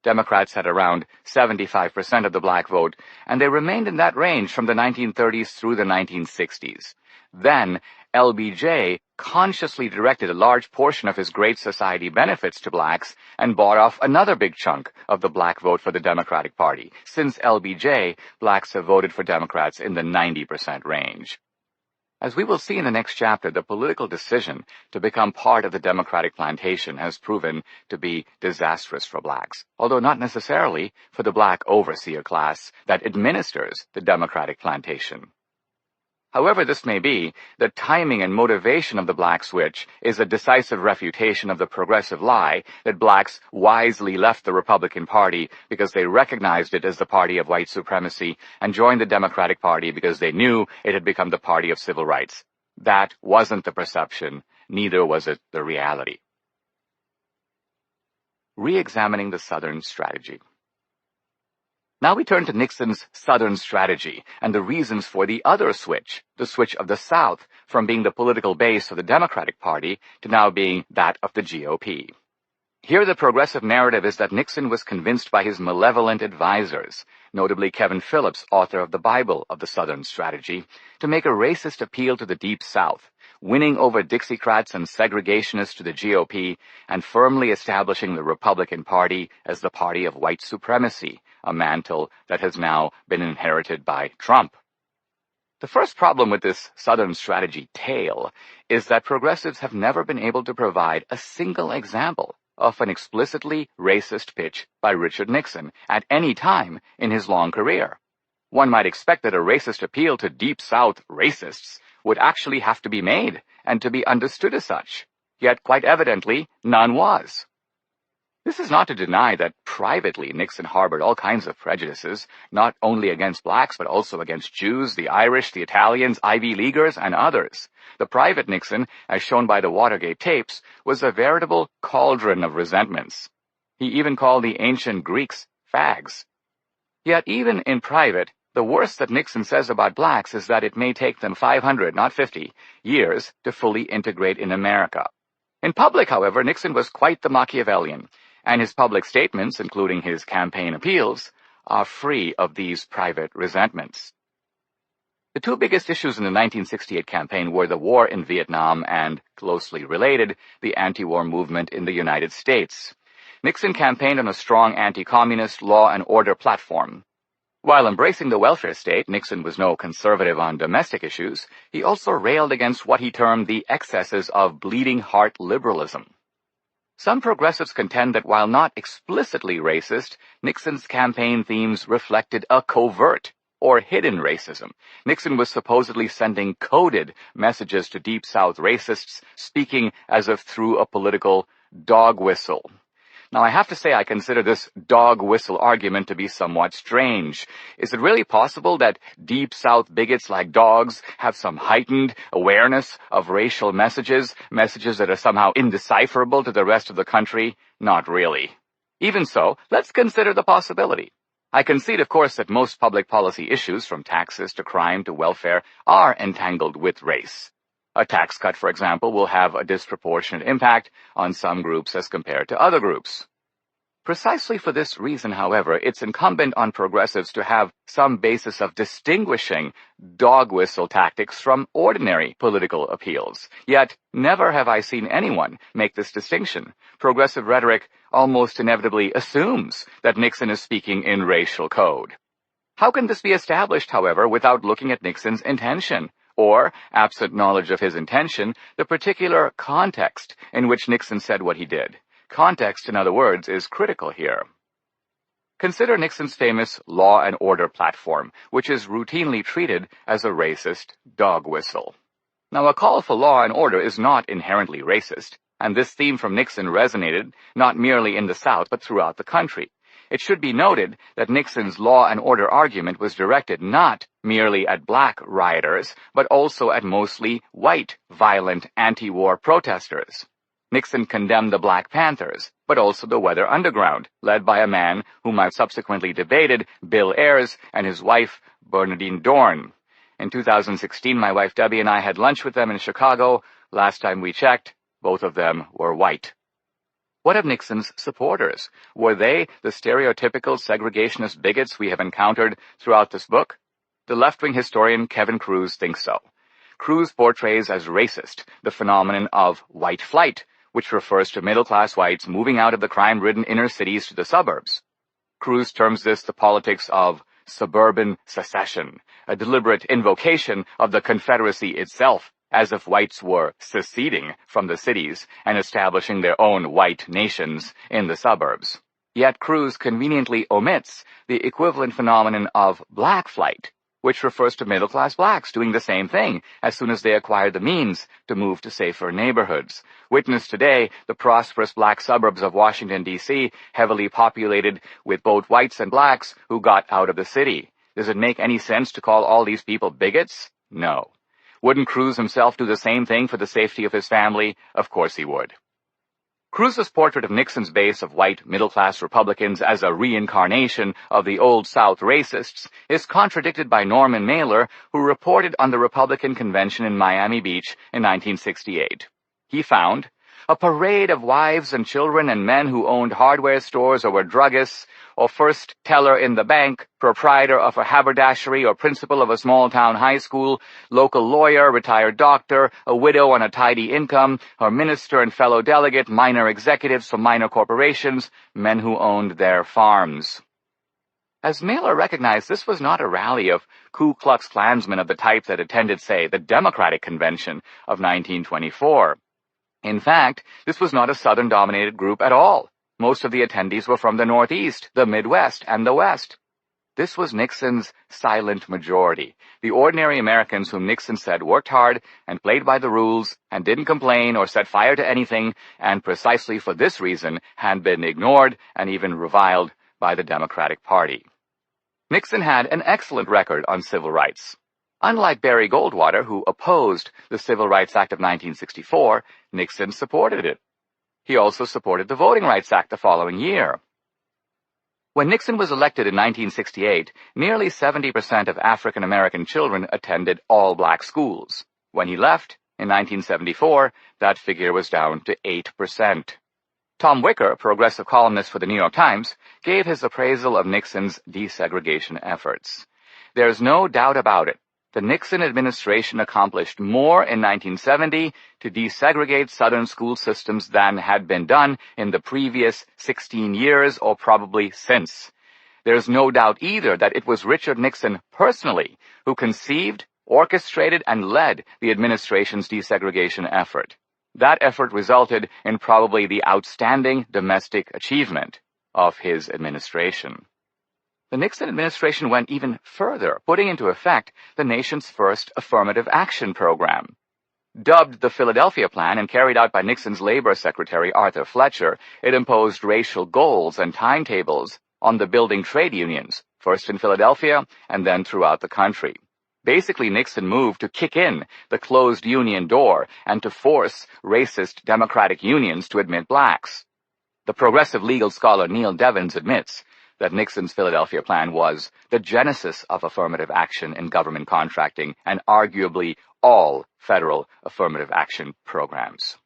Democrats had around 75% of the black vote, and they remained in that range from the 1930s through the 1960s. Then, LBJ consciously directed a large portion of his Great Society benefits to blacks and bought off another big chunk of the black vote for the Democratic Party. Since LBJ, blacks have voted for Democrats in the 90% range. As we will see in the next chapter, the political decision to become part of the Democratic Plantation has proven to be disastrous for blacks, although not necessarily for the black overseer class that administers the Democratic Plantation. However this may be, the timing and motivation of the black switch is a decisive refutation of the progressive lie that blacks wisely left the Republican Party because they recognized it as the party of white supremacy and joined the Democratic Party because they knew it had become the party of civil rights. That wasn't the perception, neither was it the reality. Re-examining the Southern strategy. Now we turn to Nixon's Southern strategy and the reasons for the other switch, the switch of the South from being the political base of the Democratic Party to now being that of the GOP. Here the progressive narrative is that Nixon was convinced by his malevolent advisers, notably Kevin Phillips, author of the Bible of the Southern Strategy, to make a racist appeal to the Deep South, winning over Dixiecrats and segregationists to the GOP and firmly establishing the Republican Party as the party of white supremacy, a mantle that has now been inherited by Trump. The first problem with this Southern strategy tale is that progressives have never been able to provide a single example of an explicitly racist pitch by Richard Nixon at any time in his long career. One might expect that a racist appeal to Deep South racists would actually have to be made and to be understood as such, yet quite evidently none was. This is not to deny that privately Nixon harbored all kinds of prejudices, not only against blacks but also against Jews, the Irish, the Italians, Ivy Leaguers, and others. The private Nixon, as shown by the Watergate tapes, was a veritable cauldron of resentments. He even called the ancient Greeks fags. Yet even in private, the worst that Nixon says about blacks is that it may take them 500, not 50, years to fully integrate in America. In public, however, Nixon was quite the Machiavellian, and his public statements, including his campaign appeals, are free of these private resentments. The two biggest issues in the 1968 campaign were the war in Vietnam and, closely related, the anti-war movement in the United States. Nixon campaigned on a strong anti-communist law and order platform. While embracing the welfare state, Nixon was no conservative on domestic issues. He also railed against what he termed the excesses of bleeding heart liberalism. Some progressives contend that while not explicitly racist, Nixon's campaign themes reflected a covert or hidden racism. Nixon was supposedly sending coded messages to Deep South racists, speaking as if through a political dog whistle. Now, I have to say I consider this dog whistle argument to be somewhat strange. Is it really possible that Deep South bigots like dogs have some heightened awareness of racial messages that are somehow indecipherable to the rest of the country? Not really. Even so, let's consider the possibility. I concede, of course, that most public policy issues, from taxes to crime to welfare, are entangled with race. A tax cut, for example, will have a disproportionate impact on some groups as compared to other groups. Precisely for this reason, however, it's incumbent on progressives to have some basis of distinguishing dog whistle tactics from ordinary political appeals. Yet, never have I seen anyone make this distinction. Progressive rhetoric almost inevitably assumes that Nixon is speaking in racial code. How can this be established, however, without looking at Nixon's intention? Or, absent knowledge of his intention, the particular context in which Nixon said what he did. Context, in other words, is critical here. Consider Nixon's famous law and order platform, which is routinely treated as a racist dog whistle. Now, a call for law and order is not inherently racist, and this theme from Nixon resonated not merely in the South but throughout the country. It should be noted that Nixon's law and order argument was directed not merely at black rioters, but also at mostly white, violent, anti-war protesters. Nixon condemned the Black Panthers, but also the Weather Underground, led by a man whom I've subsequently debated, Bill Ayers, and his wife, Bernadine Dorn. In 2016, my wife Debbie and I had lunch with them in Chicago. Last time we checked, both of them were white. What of Nixon's supporters? Were they the stereotypical segregationist bigots we have encountered throughout this book? The left-wing historian Kevin Kruse thinks so. Kruse portrays as racist the phenomenon of white flight, which refers to middle-class whites moving out of the crime-ridden inner cities to the suburbs. Kruse terms this the politics of suburban secession, a deliberate invocation of the Confederacy itself, as if whites were seceding from the cities and establishing their own white nations in the suburbs. Yet Kruse conveniently omits the equivalent phenomenon of black flight, which refers to middle-class blacks doing the same thing as soon as they acquired the means to move to safer neighborhoods. Witness today the prosperous black suburbs of Washington, D.C., heavily populated with both whites and blacks who got out of the city. Does it make any sense to call all these people bigots? No. Wouldn't Kruse himself do the same thing for the safety of his family? Of course he would. Kruse's portrait of Nixon's base of white middle-class Republicans as a reincarnation of the Old South racists is contradicted by Norman Mailer, who reported on the Republican convention in Miami Beach in 1968. He found a parade of wives and children and men who owned hardware stores or were druggists, or first teller in the bank, proprietor of a haberdashery or principal of a small-town high school, local lawyer, retired doctor, a widow on a tidy income, her minister and fellow delegate, minor executives from minor corporations, men who owned their farms. As Mailer recognized, this was not a rally of Ku Klux Klansmen of the type that attended, say, the Democratic Convention of 1924. In fact, this was not a Southern-dominated group at all. Most of the attendees were from the Northeast, the Midwest, and the West. This was Nixon's silent majority, the ordinary Americans whom Nixon said worked hard and played by the rules and didn't complain or set fire to anything, and precisely for this reason had been ignored and even reviled by the Democratic Party. Nixon had an excellent record on civil rights. Unlike Barry Goldwater, who opposed the Civil Rights Act of 1964, Nixon supported it. He also supported the Voting Rights Act the following year. When Nixon was elected in 1968, nearly 70% of African American children attended all-black schools. When he left, in 1974, that figure was down to 8%. Tom Wicker, progressive columnist for the New York Times, gave his appraisal of Nixon's desegregation efforts. There's no doubt about it. The Nixon administration accomplished more in 1970 to desegregate Southern school systems than had been done in the previous 16 years or probably since. There's no doubt either that it was Richard Nixon personally who conceived, orchestrated, and led the administration's desegregation effort. That effort resulted in probably the outstanding domestic achievement of his administration. The Nixon administration went even further, putting into effect the nation's first affirmative action program. Dubbed the Philadelphia Plan and carried out by Nixon's Labor Secretary Arthur Fletcher, it imposed racial goals and timetables on the building trade unions, first in Philadelphia and then throughout the country. Basically, Nixon moved to kick in the closed union door and to force racist Democratic unions to admit blacks. The progressive legal scholar Neil Devins admits that Nixon's Philadelphia Plan was the genesis of affirmative action in government contracting and arguably all federal affirmative action programs.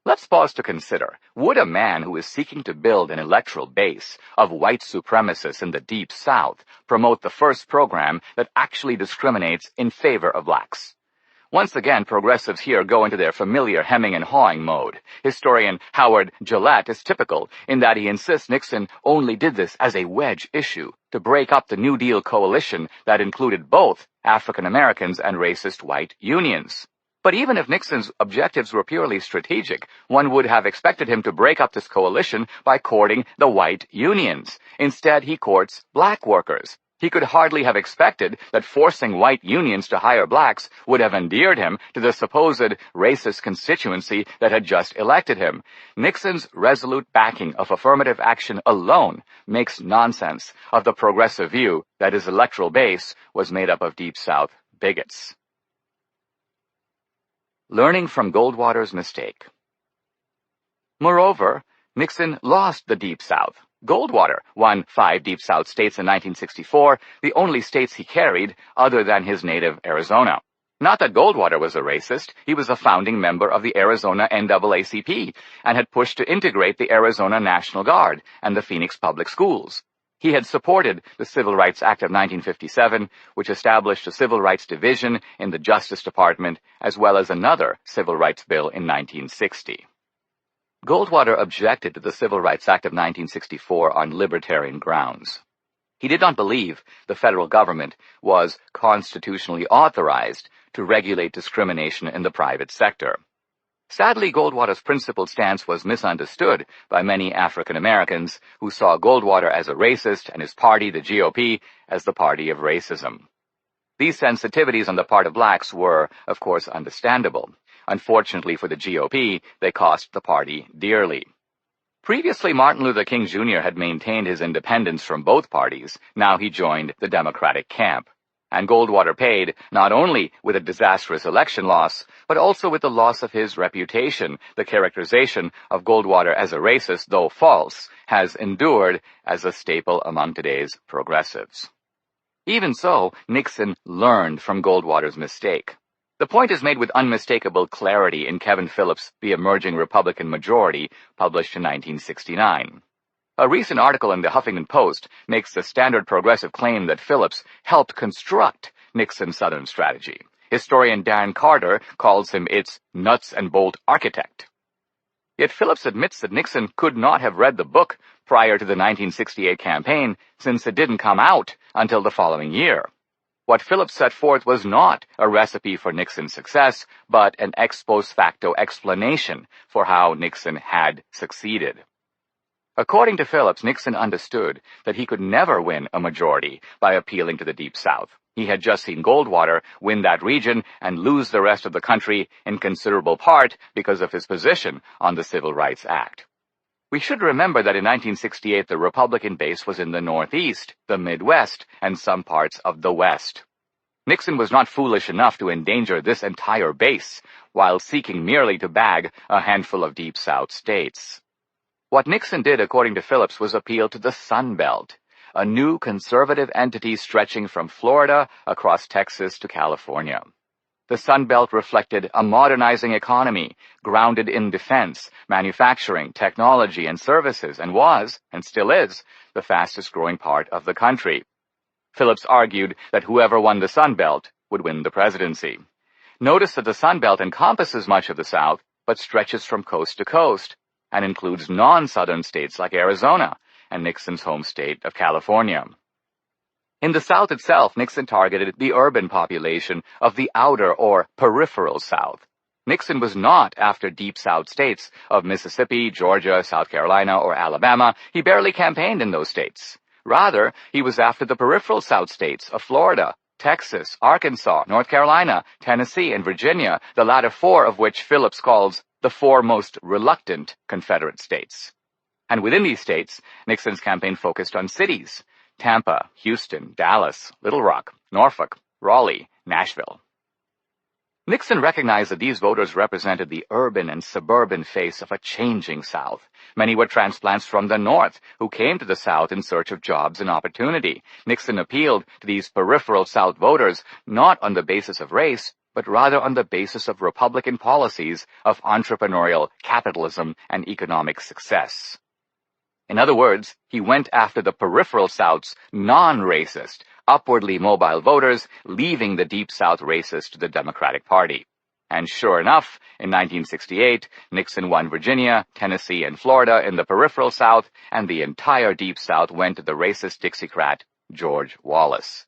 Let's pause to consider, would a man who is seeking to build an electoral base of white supremacists in the Deep South promote the first program that actually discriminates in favor of blacks? Once again, progressives here go into their familiar hemming and hawing mode. Historian Howard Gillette is typical in that he insists Nixon only did this as a wedge issue to break up the New Deal coalition that included both African Americans and racist white unions. But even if Nixon's objectives were purely strategic, one would have expected him to break up this coalition by courting the white unions. Instead, he courts black workers. He could hardly have expected that forcing white unions to hire blacks would have endeared him to the supposed racist constituency that had just elected him. Nixon's resolute backing of affirmative action alone makes nonsense of the progressive view that his electoral base was made up of Deep South bigots. Learning from Goldwater's mistake. Moreover, Nixon lost the Deep South. Goldwater won 5 Deep South states in 1964, the only states he carried other than his native Arizona. Not that Goldwater was a racist, he was a founding member of the Arizona NAACP and had pushed to integrate the Arizona National Guard and the Phoenix Public Schools. He had supported the Civil Rights Act of 1957, which established a Civil Rights Division in the Justice Department, as well as another Civil Rights Bill in 1960. Goldwater objected to the Civil Rights Act of 1964 on libertarian grounds. He did not believe the federal government was constitutionally authorized to regulate discrimination in the private sector. Sadly, Goldwater's principled stance was misunderstood by many African Americans who saw Goldwater as a racist and his party, the GOP, as the party of racism. These sensitivities on the part of blacks were, of course, understandable. Unfortunately for the GOP, they cost the party dearly. Previously, Martin Luther King Jr. had maintained his independence from both parties. Now he joined the Democratic camp. And Goldwater paid not only with a disastrous election loss, but also with the loss of his reputation. The characterization of Goldwater as a racist, though false, has endured as a staple among today's progressives. Even so, Nixon learned from Goldwater's mistake. The point is made with unmistakable clarity in Kevin Phillips' The Emerging Republican Majority, published in 1969. A recent article in the Huffington Post makes the standard progressive claim that Phillips helped construct Nixon's Southern strategy. Historian Dan Carter calls him its nuts and bolt architect. Yet Phillips admits that Nixon could not have read the book prior to the 1968 campaign, since it didn't come out until the following year. What Phillips set forth was not a recipe for Nixon's success, but an ex post facto explanation for how Nixon had succeeded. According to Phillips, Nixon understood that he could never win a majority by appealing to the Deep South. He had just seen Goldwater win that region and lose the rest of the country in considerable part because of his position on the Civil Rights Act. We should remember that in 1968 the Republican base was in the Northeast, the Midwest, and some parts of the West. Nixon was not foolish enough to endanger this entire base while seeking merely to bag a handful of Deep South states. What Nixon did, according to Phillips, was appeal to the Sun Belt, a new conservative entity stretching from Florida across Texas to California. The Sun Belt reflected a modernizing economy, grounded in defense, manufacturing, technology, and services, and was, and still is, the fastest-growing part of the country. Phillips argued that whoever won the Sun Belt would win the presidency. Notice that the Sun Belt encompasses much of the South, but stretches from coast to coast, and includes non-Southern states like Arizona and Nixon's home state of California. In the South itself, Nixon targeted the urban population of the outer or peripheral South. Nixon was not after Deep South states of Mississippi, Georgia, South Carolina, or Alabama. He barely campaigned in those states. Rather, he was after the peripheral South states of Florida, Texas, Arkansas, North Carolina, Tennessee, and Virginia, the latter four of which Phillips calls the four most reluctant Confederate states. And within these states, Nixon's campaign focused on cities: Tampa, Houston, Dallas, Little Rock, Norfolk, Raleigh, Nashville. Nixon recognized that these voters represented the urban and suburban face of a changing South. Many were transplants from the North who came to the South in search of jobs and opportunity. Nixon appealed to these peripheral South voters not on the basis of race, but rather on the basis of Republican policies of entrepreneurial capitalism and economic success. In other words, he went after the peripheral South's non-racist, upwardly mobile voters, leaving the Deep South racist to the Democratic Party. And sure enough, in 1968, Nixon won Virginia, Tennessee, and Florida in the peripheral South, and the entire Deep South went to the racist Dixiecrat, George Wallace.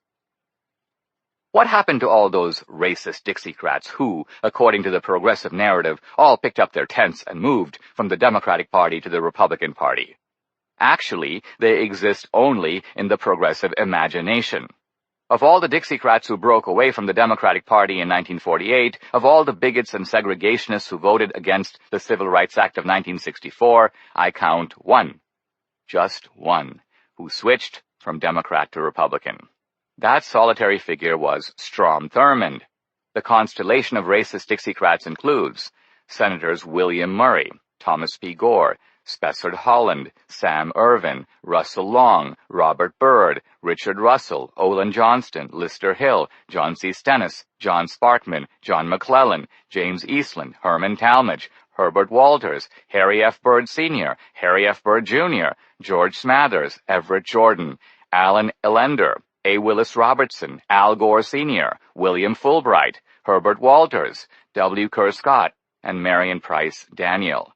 What happened to all those racist Dixiecrats who, according to the progressive narrative, all picked up their tents and moved from the Democratic Party to the Republican Party? Actually, they exist only in the progressive imagination. Of all the Dixiecrats who broke away from the Democratic Party in 1948, of all the bigots and segregationists who voted against the Civil Rights Act of 1964, I count one, just one, who switched from Democrat to Republican. That solitary figure was Strom Thurmond. The constellation of racist Dixiecrats includes Senators William Murray, Thomas P. Gore, Spessard Holland, Sam Ervin, Russell Long, Robert Byrd, Richard Russell, Olin Johnston, Lister Hill, John C. Stennis, John Sparkman, John McClellan, James Eastland, Herman Talmadge, Herbert Walters, Harry F. Byrd Sr., Harry F. Byrd Jr., George Smathers, Everett Jordan, Alan Ellender, A. Willis Robertson, Al Gore Sr., William Fulbright, Herbert Walters, W. Kerr Scott, and Marion Price Daniel.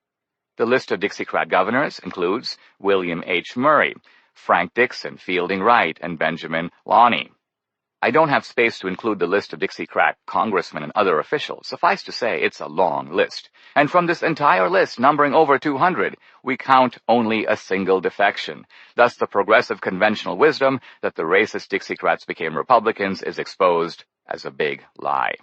The list of Dixiecrat governors includes William H. Murray, Frank Dixon, Fielding Wright, and Benjamin Loney. I don't have space to include the list of Dixiecrat congressmen and other officials. Suffice to say, it's a long list. And from this entire list, numbering over 200, we count only a single defection. Thus, the progressive conventional wisdom that the racist Dixiecrats became Republicans is exposed as a big lie.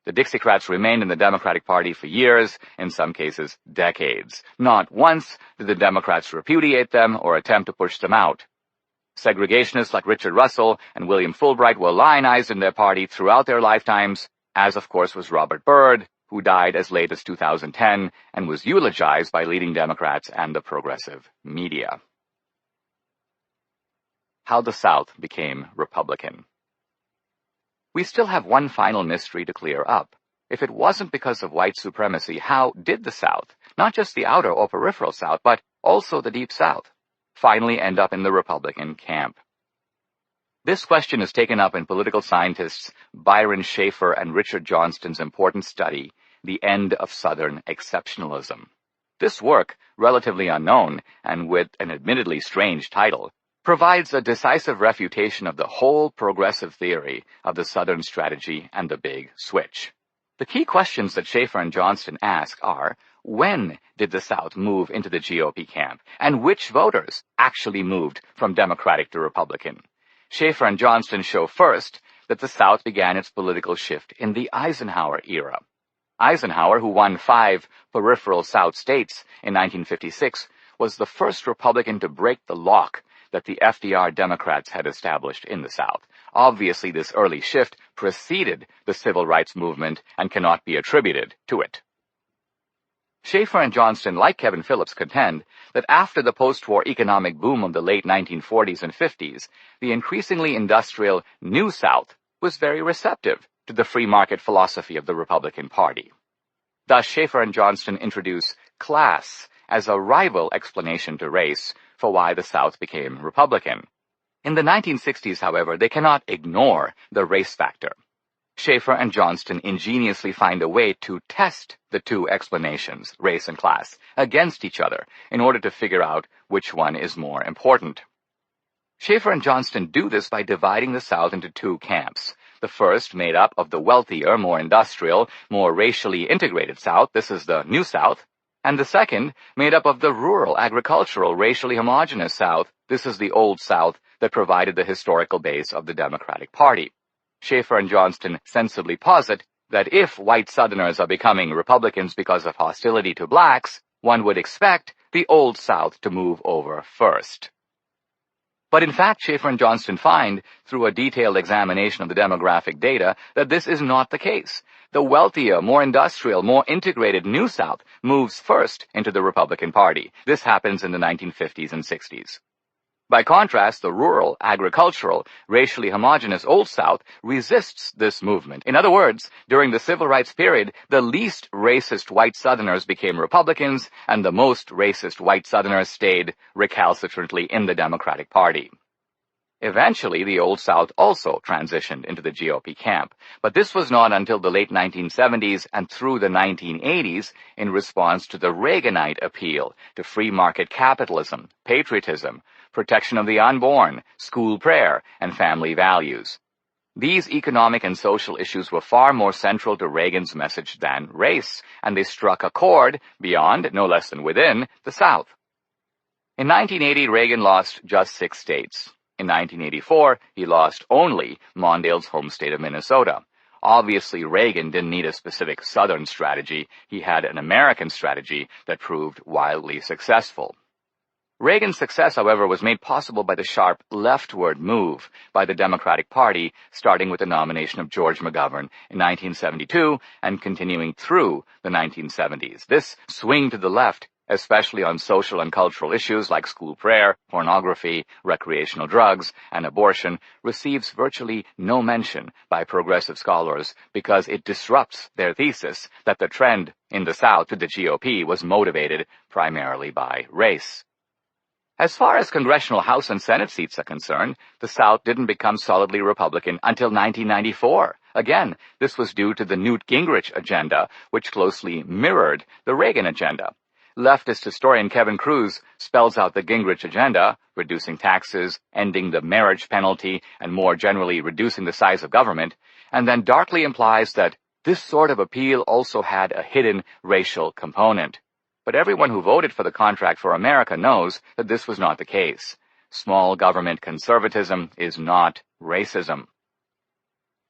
The Dixiecrats remained in the Democratic Party for years, in some cases decades. Not once did the Democrats repudiate them or attempt to push them out. Segregationists like Richard Russell and William Fulbright were lionized in their party throughout their lifetimes, as of course was Robert Byrd, who died as late as 2010 and was eulogized by leading Democrats and the progressive media. How the South became Republican. We still have one final mystery to clear up. If it wasn't because of white supremacy, how did the South, not just the outer or peripheral South, but also the Deep South, finally end up in the Republican camp? This question is taken up in political scientists Byron Schaeffer and Richard Johnston's important study, The End of Southern Exceptionalism. This work, relatively unknown and with an admittedly strange title, provides a decisive refutation of the whole progressive theory of the Southern strategy and the Big Switch. The key questions that Schaeffer and Johnston ask are, when did the South move into the GOP camp, and which voters actually moved from Democratic to Republican? Schaeffer and Johnston show first that the South began its political shift in the Eisenhower era. Eisenhower, who won 5 peripheral South states in 1956, was the first Republican to break the lock that the FDR Democrats had established in the South. Obviously, this early shift preceded the civil rights movement and cannot be attributed to it. Schaeffer and Johnston, like Kevin Phillips, contend that after the post-war economic boom of the late 1940s and 50s, the increasingly industrial New South was very receptive to the free market philosophy of the Republican Party. Thus, Schaeffer and Johnston introduce class as a rival explanation to race for why the South became Republican. In the 1960s, however, they cannot ignore the race factor. Schaeffer and Johnston ingeniously find a way to test the two explanations, race and class, against each other in order to figure out which one is more important. Schaeffer and Johnston do this by dividing the South into two camps. The first, made up of the wealthier, more industrial, more racially integrated South, this is the New South, and the second made up of the rural, agricultural, racially homogeneous South. This is the Old South that provided the historical base of the Democratic Party. Schaeffer and Johnston sensibly posit that if white Southerners are becoming Republicans because of hostility to blacks, one would expect the Old South to move over first. But in fact, Schaeffer and Johnston find, through a detailed examination of the demographic data, that this is not the case. The wealthier, more industrial, more integrated New South moves first into the Republican Party. This happens in the 1950s and 60s. By contrast, the rural, agricultural, racially homogeneous Old South resists this movement. In other words, during the Civil Rights period, the least racist white Southerners became Republicans, and the most racist white Southerners stayed recalcitrantly in the Democratic Party. Eventually, the Old South also transitioned into the GOP camp, but this was not until the late 1970s and through the 1980s in response to the Reaganite appeal to free market capitalism, patriotism, protection of the unborn, school prayer, and family values. These economic and social issues were far more central to Reagan's message than race, and they struck a chord beyond, no less than within, the South. In 1980, Reagan lost just 6 states. In 1984, he lost only Mondale's home state of Minnesota. Obviously, Reagan didn't need a specific Southern strategy. He had an American strategy that proved wildly successful. Reagan's success, however, was made possible by the sharp leftward move by the Democratic Party, starting with the nomination of George McGovern in 1972 and continuing through the 1970s. This swing to the left, especially on social and cultural issues like school prayer, pornography, recreational drugs, and abortion, receives virtually no mention by progressive scholars because it disrupts their thesis that the trend in the South to the GOP was motivated primarily by race. As far as congressional House and Senate seats are concerned, the South didn't become solidly Republican until 1994. Again, this was due to the Newt Gingrich agenda, which closely mirrored the Reagan agenda. Leftist historian Kevin Cruz spells out the Gingrich agenda, reducing taxes, ending the marriage penalty, and more generally reducing the size of government, and then darkly implies that this sort of appeal also had a hidden racial component. But everyone who voted for the Contract for America knows that this was not the case. Small government conservatism is not racism.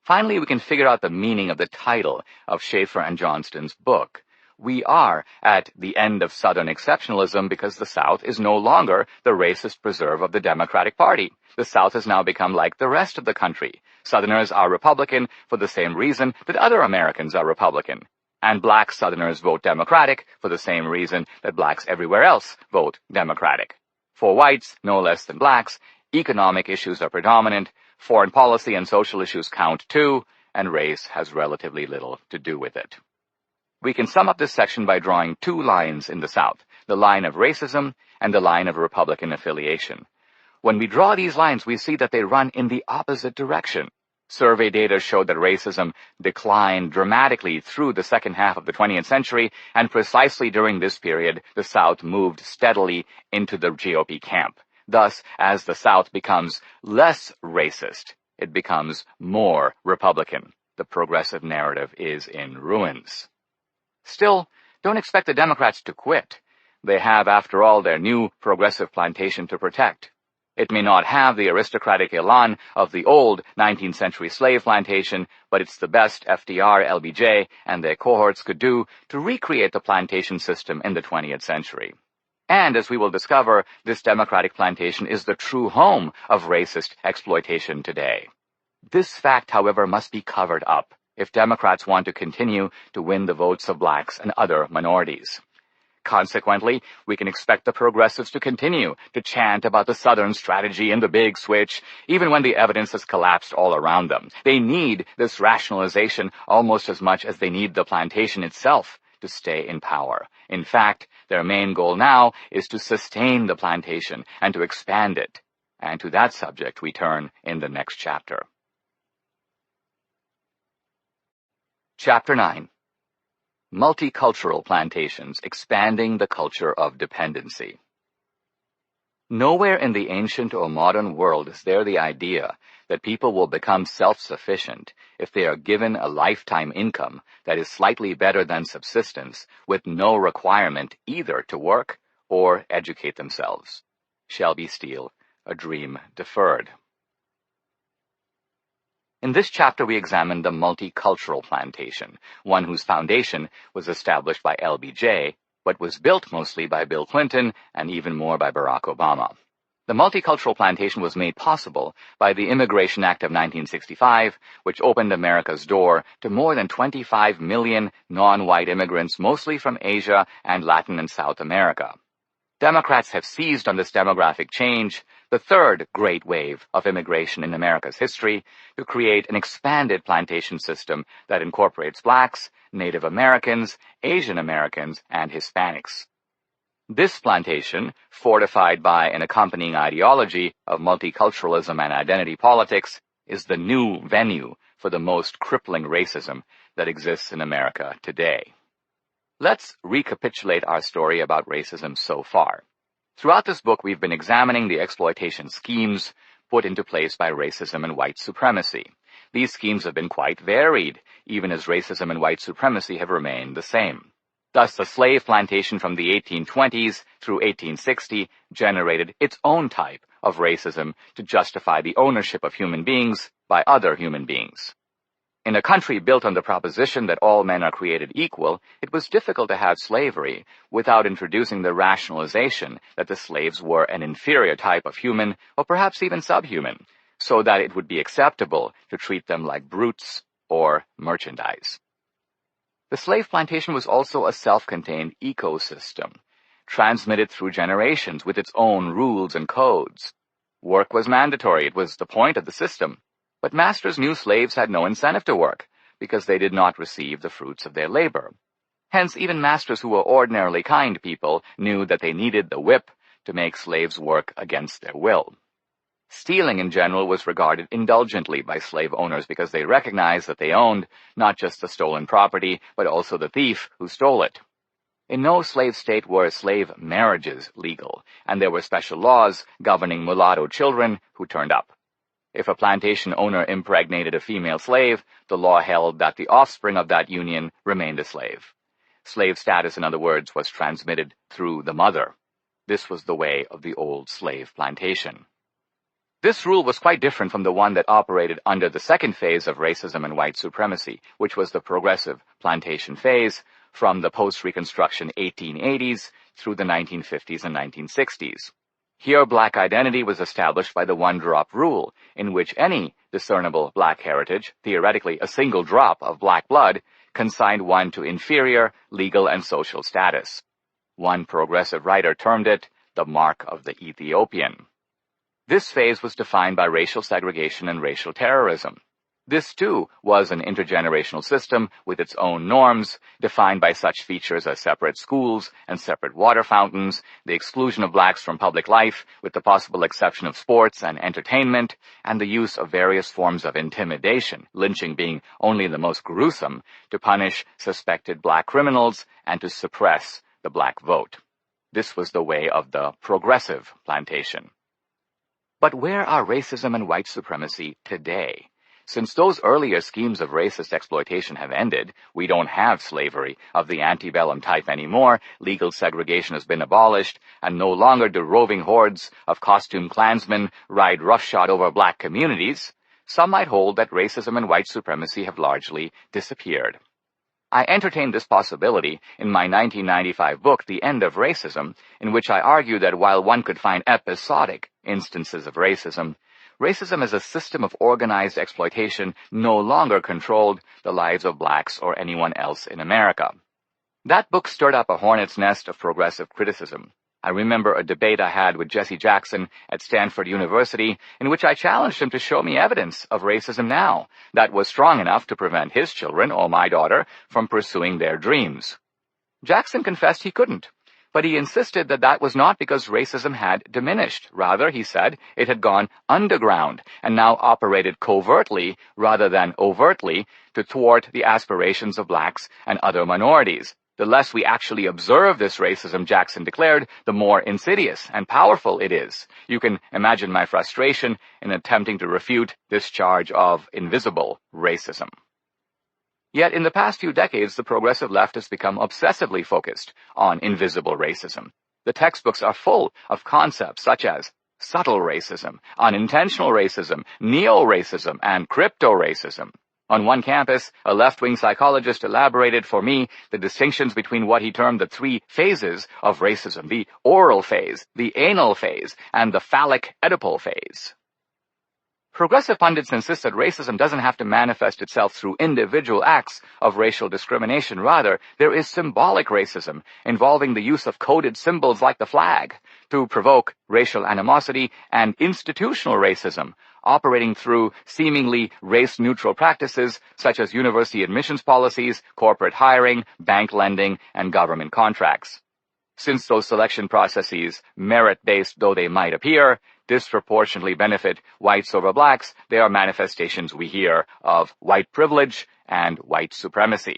Finally, we can figure out the meaning of the title of Schaeffer and Johnston's book. We are at the end of Southern exceptionalism because the South is no longer the racist preserve of the Democratic Party. The South has now become like the rest of the country. Southerners are Republican for the same reason that other Americans are Republican. And black Southerners vote Democratic for the same reason that blacks everywhere else vote Democratic. For whites, no less than blacks, economic issues are predominant, foreign policy and social issues count too, and race has relatively little to do with it. We can sum up this section by drawing 2 lines in the South, the line of racism and the line of Republican affiliation. When we draw these lines, we see that they run in the opposite direction. Survey data showed that racism declined dramatically through the second half of the 20th century, and precisely during this period, the South moved steadily into the GOP camp. Thus, as the South becomes less racist, it becomes more Republican. The progressive narrative is in ruins. Still, don't expect the Democrats to quit. They have, after all, their new progressive plantation to protect. It may not have the aristocratic elan of the old 19th century slave plantation, but it's the best FDR, LBJ, and their cohorts could do to recreate the plantation system in the 20th century. And as we will discover, this democratic plantation is the true home of racist exploitation today. This fact, however, must be covered up if Democrats want to continue to win the votes of blacks and other minorities. Consequently, we can expect the progressives to continue to chant about the Southern strategy and the big switch, even when the evidence has collapsed all around them. They need this rationalization almost as much as they need the plantation itself to stay in power. In fact, their main goal now is to sustain the plantation and to expand it. And to that subject we turn in the next chapter. Chapter 9. Multicultural plantations expanding the culture of dependency. Nowhere in the ancient or modern world is there the idea that people will become self-sufficient if they are given a lifetime income that is slightly better than subsistence, with no requirement either to work or educate themselves. Shelby Steele, A Dream Deferred. In this chapter, we examine the multicultural plantation, one whose foundation was established by LBJ, but was built mostly by Bill Clinton and even more by Barack Obama. The multicultural plantation was made possible by the Immigration Act of 1965, which opened America's door to more than 25 million non-white immigrants, mostly from Asia and Latin and South America. Democrats have seized on this demographic change, the third great wave of immigration in America's history, to create an expanded plantation system that incorporates blacks, Native Americans, Asian Americans, and Hispanics. This plantation, fortified by an accompanying ideology of multiculturalism and identity politics, is the new venue for the most crippling racism that exists in America today. Let's recapitulate our story about racism so far. Throughout this book, we've been examining the exploitation schemes put into place by racism and white supremacy. These schemes have been quite varied, even as racism and white supremacy have remained the same. Thus, the slave plantation from the 1820s through 1860 generated its own type of racism to justify the ownership of human beings by other human beings. In a country built on the proposition that all men are created equal, it was difficult to have slavery without introducing the rationalization that the slaves were an inferior type of human, or perhaps even subhuman, so that it would be acceptable to treat them like brutes or merchandise. The slave plantation was also a self-contained ecosystem, transmitted through generations with its own rules and codes. Work was mandatory. It was the point of the system. But masters knew slaves had no incentive to work, because they did not receive the fruits of their labor. Hence, even masters who were ordinarily kind people knew that they needed the whip to make slaves work against their will. Stealing in general was regarded indulgently by slave owners because they recognized that they owned not just the stolen property, but also the thief who stole it. In no slave state were slave marriages legal, and there were special laws governing mulatto children who turned up. If a plantation owner impregnated a female slave, the law held that the offspring of that union remained a slave. Slave status, in other words, was transmitted through the mother. This was the way of the old slave plantation. This rule was quite different from the one that operated under the second phase of racism and white supremacy, which was the progressive plantation phase from the post-Reconstruction 1880s through the 1950s and 1960s. Here, black identity was established by the one-drop rule, in which any discernible black heritage, theoretically a single drop of black blood, consigned one to inferior legal and social status. One progressive writer termed it the mark of the Ethiopian. This phase was defined by racial segregation and racial terrorism. This, too, was an intergenerational system with its own norms, defined by such features as separate schools and separate water fountains, the exclusion of blacks from public life, with the possible exception of sports and entertainment, and the use of various forms of intimidation, lynching being only the most gruesome, to punish suspected black criminals and to suppress the black vote. This was the way of the progressive plantation. But where are racism and white supremacy today? Since those earlier schemes of racist exploitation have ended, we don't have slavery of the antebellum type anymore, legal segregation has been abolished, and no longer do roving hordes of costumed Klansmen ride roughshod over black communities, some might hold that racism and white supremacy have largely disappeared. I entertained this possibility in my 1995 book, The End of Racism, in which I argue that while one could find episodic instances of racism as a system of organized exploitation no longer controlled the lives of blacks or anyone else in America. That book stirred up a hornet's nest of progressive criticism. I remember a debate I had with Jesse Jackson at Stanford University in which I challenged him to show me evidence of racism now that was strong enough to prevent his children or my daughter from pursuing their dreams. Jackson confessed he couldn't, but he insisted that that was not because racism had diminished. Rather, he said, it had gone underground and now operated covertly rather than overtly to thwart the aspirations of blacks and other minorities. The less we actually observe this racism, Jackson declared, the more insidious and powerful it is. You can imagine my frustration in attempting to refute this charge of invisible racism. Yet in the past few decades, the progressive left has become obsessively focused on invisible racism. The textbooks are full of concepts such as subtle racism, unintentional racism, neo-racism, and crypto-racism. On one campus, a left-wing psychologist elaborated for me the distinctions between what he termed the three phases of racism: the oral phase, the anal phase, and the phallic Oedipal phase. Progressive pundits insist that racism doesn't have to manifest itself through individual acts of racial discrimination. Rather, there is symbolic racism involving the use of coded symbols like the flag to provoke racial animosity, and institutional racism operating through seemingly race-neutral practices such as university admissions policies, corporate hiring, bank lending, and government contracts. Since those selection processes, merit-based though they might appear, disproportionately benefit whites over blacks, they are manifestations we hear of white privilege and white supremacy.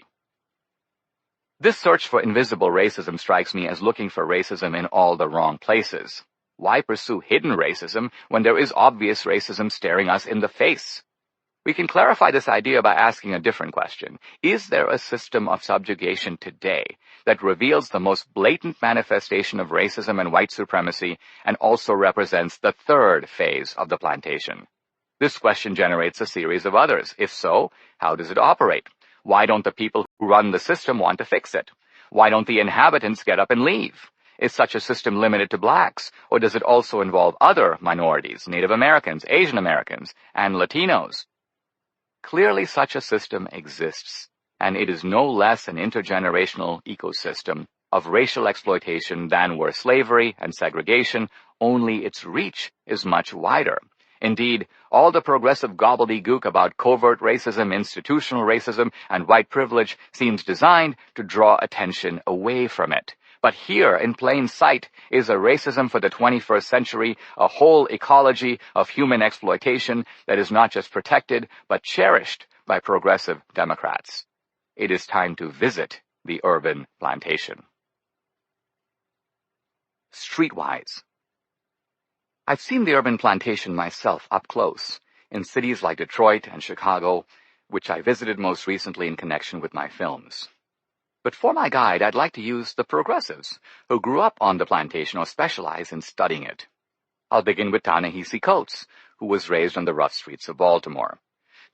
This search for invisible racism strikes me as looking for racism in all the wrong places. Why pursue hidden racism when there is obvious racism staring us in the face? We can clarify this idea by asking a different question. Is there a system of subjugation today that reveals the most blatant manifestation of racism and white supremacy and also represents the third phase of the plantation? This question generates a series of others. If so, how does it operate? Why don't the people who run the system want to fix it? Why don't the inhabitants get up and leave? Is such a system limited to blacks, or does it also involve other minorities, Native Americans, Asian Americans, and Latinos? Clearly such a system exists, and it is no less an intergenerational ecosystem of racial exploitation than were slavery and segregation, only its reach is much wider. Indeed, all the progressive gobbledygook about covert racism, institutional racism, and white privilege seems designed to draw attention away from it. But here, in plain sight, is a racism for the 21st century, a whole ecology of human exploitation that is not just protected, but cherished by progressive Democrats. It is time to visit the urban plantation. Streetwise. I've seen the urban plantation myself up close, in cities like Detroit and Chicago, which I visited most recently in connection with my films. But for my guide, I'd like to use the progressives, who grew up on the plantation or specialize in studying it. I'll begin with Ta-Nehisi Coates, who was raised on the rough streets of Baltimore.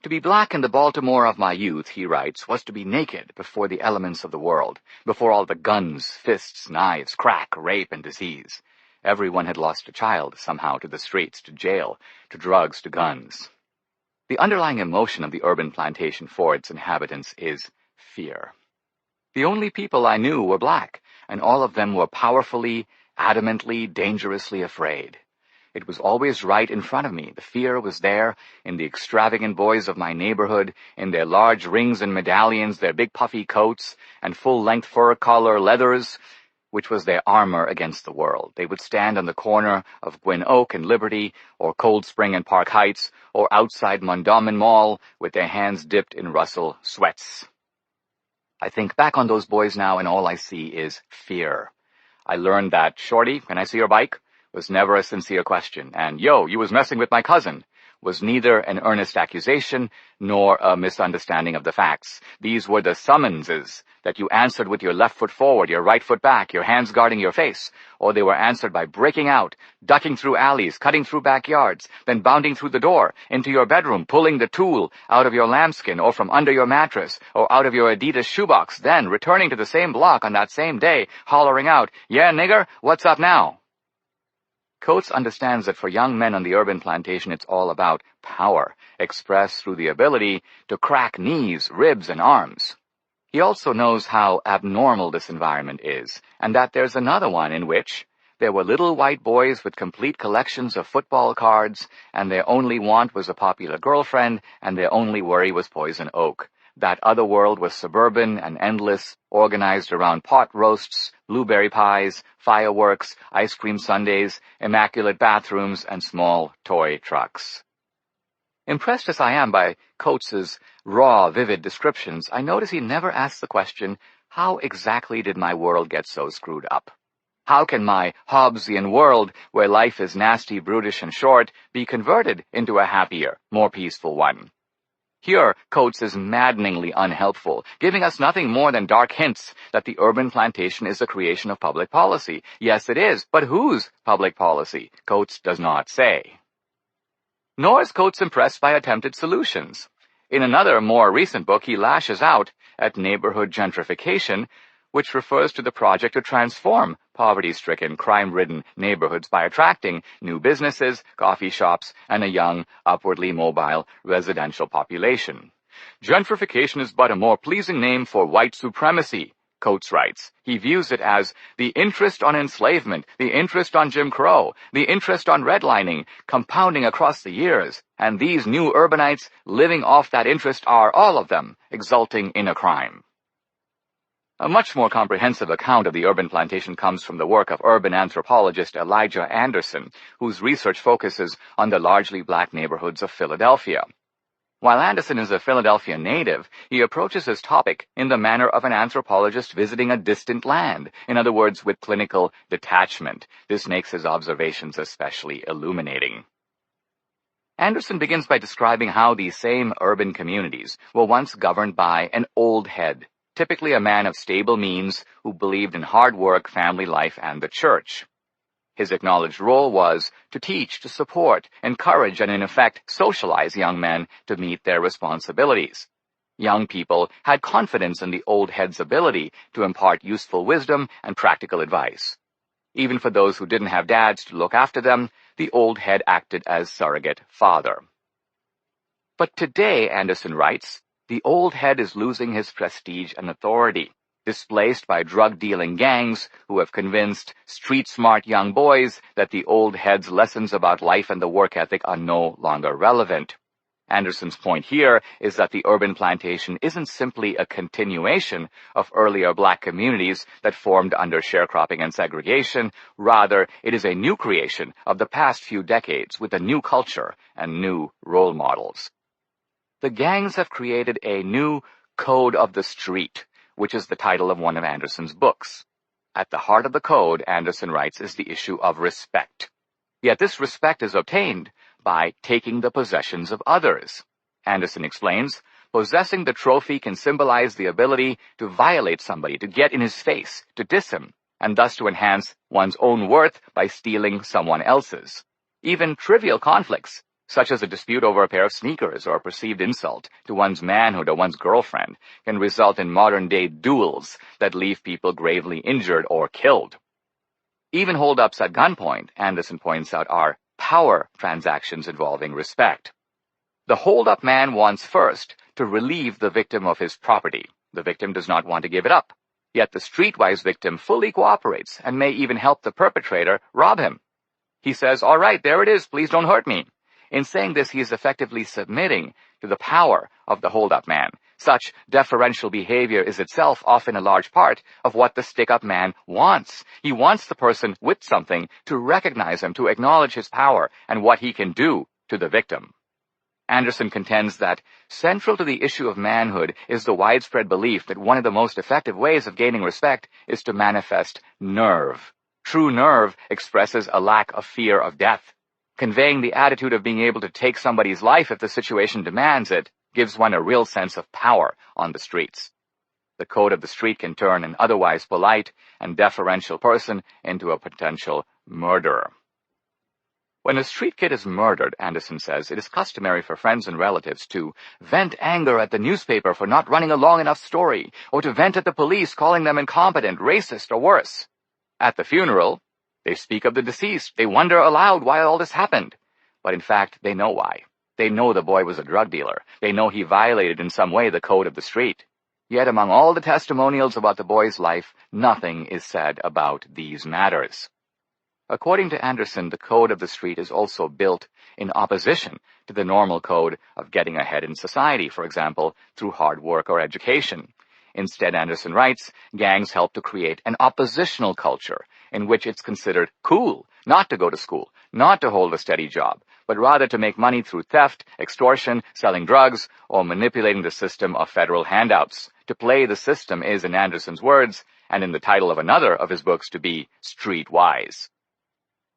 To be black in the Baltimore of my youth, he writes, was to be naked before the elements of the world, before all the guns, fists, knives, crack, rape, and disease. Everyone had lost a child somehow to the streets, to jail, to drugs, to guns. The underlying emotion of the urban plantation for its inhabitants is fear. The only people I knew were black, and all of them were powerfully, adamantly, dangerously afraid. It was always right in front of me. The fear was there in the extravagant boys of my neighborhood, in their large rings and medallions, their big puffy coats, and full-length fur collar leathers, which was their armor against the world. They would stand on the corner of Gwynn Oak and Liberty, or Cold Spring and Park Heights, or outside Mondawmin Mall, with their hands dipped in Russell sweats. I think back on those boys now, and all I see is fear. I learned that, "Shorty, can I see your bike?" was never a sincere question, and "Yo, you was messing with my cousin," was neither an earnest accusation nor a misunderstanding of the facts. These were the summonses that you answered with your left foot forward, your right foot back, your hands guarding your face, or they were answered by breaking out, ducking through alleys, cutting through backyards, then bounding through the door, into your bedroom, pulling the tool out of your lambskin or from under your mattress or out of your Adidas shoebox, then returning to the same block on that same day, hollering out, "Yeah, nigger, what's up now?" Coates understands that for young men on the urban plantation, it's all about power, expressed through the ability to crack knees, ribs, and arms. He also knows how abnormal this environment is, and that there's another one in which there were little white boys with complete collections of football cards, and their only want was a popular girlfriend, and their only worry was poison oak. That other world was suburban and endless, organized around pot roasts, blueberry pies, fireworks, ice cream sundaes, immaculate bathrooms, and small toy trucks. Impressed as I am by Coates's raw, vivid descriptions, I notice he never asks the question, how exactly did my world get so screwed up? How can my Hobbesian world, where life is nasty, brutish, and short, be converted into a happier, more peaceful one? Here, Coates is maddeningly unhelpful, giving us nothing more than dark hints that the urban plantation is a creation of public policy. Yes, it is, but whose public policy? Coates does not say. Nor is Coates impressed by attempted solutions. In another, more recent book, he lashes out at neighborhood gentrification, which refers to the project to transform poverty-stricken, crime-ridden neighborhoods by attracting new businesses, coffee shops, and a young, upwardly mobile residential population. Gentrification is but a more pleasing name for white supremacy, Coates writes. He views it as the interest on enslavement, the interest on Jim Crow, the interest on redlining, compounding across the years, and these new urbanites living off that interest are, all of them, exulting in a crime. A much more comprehensive account of the urban plantation comes from the work of urban anthropologist Elijah Anderson, whose research focuses on the largely black neighborhoods of Philadelphia. While Anderson is a Philadelphia native, he approaches his topic in the manner of an anthropologist visiting a distant land, in other words, with clinical detachment. This makes his observations especially illuminating. Anderson begins by describing how these same urban communities were once governed by an old head, typically a man of stable means who believed in hard work, family life, and the church. His acknowledged role was to teach, to support, encourage, and in effect socialize young men to meet their responsibilities. Young people had confidence in the old head's ability to impart useful wisdom and practical advice. Even for those who didn't have dads to look after them, the old head acted as surrogate father. But today, Anderson writes, the old head is losing his prestige and authority, displaced by drug-dealing gangs who have convinced street-smart young boys that the old head's lessons about life and the work ethic are no longer relevant. Anderson's point here is that the urban plantation isn't simply a continuation of earlier black communities that formed under sharecropping and segregation. Rather, it is a new creation of the past few decades with a new culture and new role models. The gangs have created a new code of the street, which is the title of one of Anderson's books. At the heart of the code, Anderson writes, is the issue of respect. Yet this respect is obtained by taking the possessions of others. Anderson explains, possessing the trophy can symbolize the ability to violate somebody, to get in his face, to diss him, and thus to enhance one's own worth by stealing someone else's. Even trivial conflicts, such as a dispute over a pair of sneakers or a perceived insult to one's manhood or one's girlfriend, can result in modern-day duels that leave people gravely injured or killed. Even hold-ups at gunpoint, Anderson points out, are power transactions involving respect. The hold-up man wants first to relieve the victim of his property. The victim does not want to give it up. Yet the streetwise victim fully cooperates and may even help the perpetrator rob him. He says, "All right, there it is, please don't hurt me." In saying this, he is effectively submitting to the power of the hold-up man. Such deferential behavior is itself often a large part of what the stick-up man wants. He wants the person with something to recognize him, to acknowledge his power and what he can do to the victim. Anderson contends that central to the issue of manhood is the widespread belief that one of the most effective ways of gaining respect is to manifest nerve. True nerve expresses a lack of fear of death. Conveying the attitude of being able to take somebody's life if the situation demands it gives one a real sense of power on the streets. The code of the street can turn an otherwise polite and deferential person into a potential murderer. When a street kid is murdered, Anderson says, it is customary for friends and relatives to vent anger at the newspaper for not running a long enough story, or to vent at the police calling them incompetent, racist, or worse. At the funeral, they speak of the deceased. They wonder aloud why all this happened. But in fact, they know why. They know the boy was a drug dealer. They know he violated in some way the code of the street. Yet among all the testimonials about the boy's life, nothing is said about these matters. According to Anderson, the code of the street is also built in opposition to the normal code of getting ahead in society, for example, through hard work or education. Instead, Anderson writes, gangs help to create an oppositional culture in which it's considered cool not to go to school, not to hold a steady job, but rather to make money through theft, extortion, selling drugs, or manipulating the system of federal handouts. To play the system is, in Anderson's words, and in the title of another of his books, to be streetwise.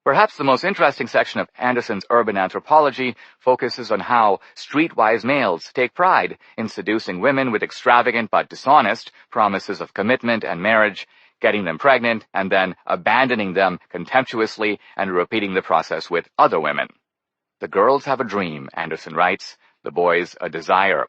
Perhaps the most interesting section of Anderson's urban anthropology focuses on how streetwise males take pride in seducing women with extravagant but dishonest promises of commitment and marriage, getting them pregnant, and then abandoning them contemptuously and repeating the process with other women. The girls have a dream, Anderson writes, the boys a desire.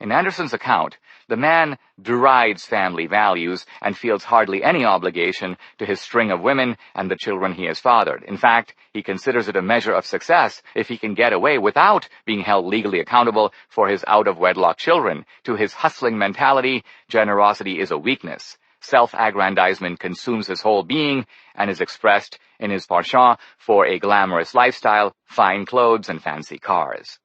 In Anderson's account, the man derides family values and feels hardly any obligation to his string of women and the children he has fathered. In fact, he considers it a measure of success if he can get away without being held legally accountable for his out-of-wedlock children. To his hustling mentality, generosity is a weakness. Self-aggrandizement consumes his whole being and is expressed in his penchant for a glamorous lifestyle, fine clothes, and fancy cars.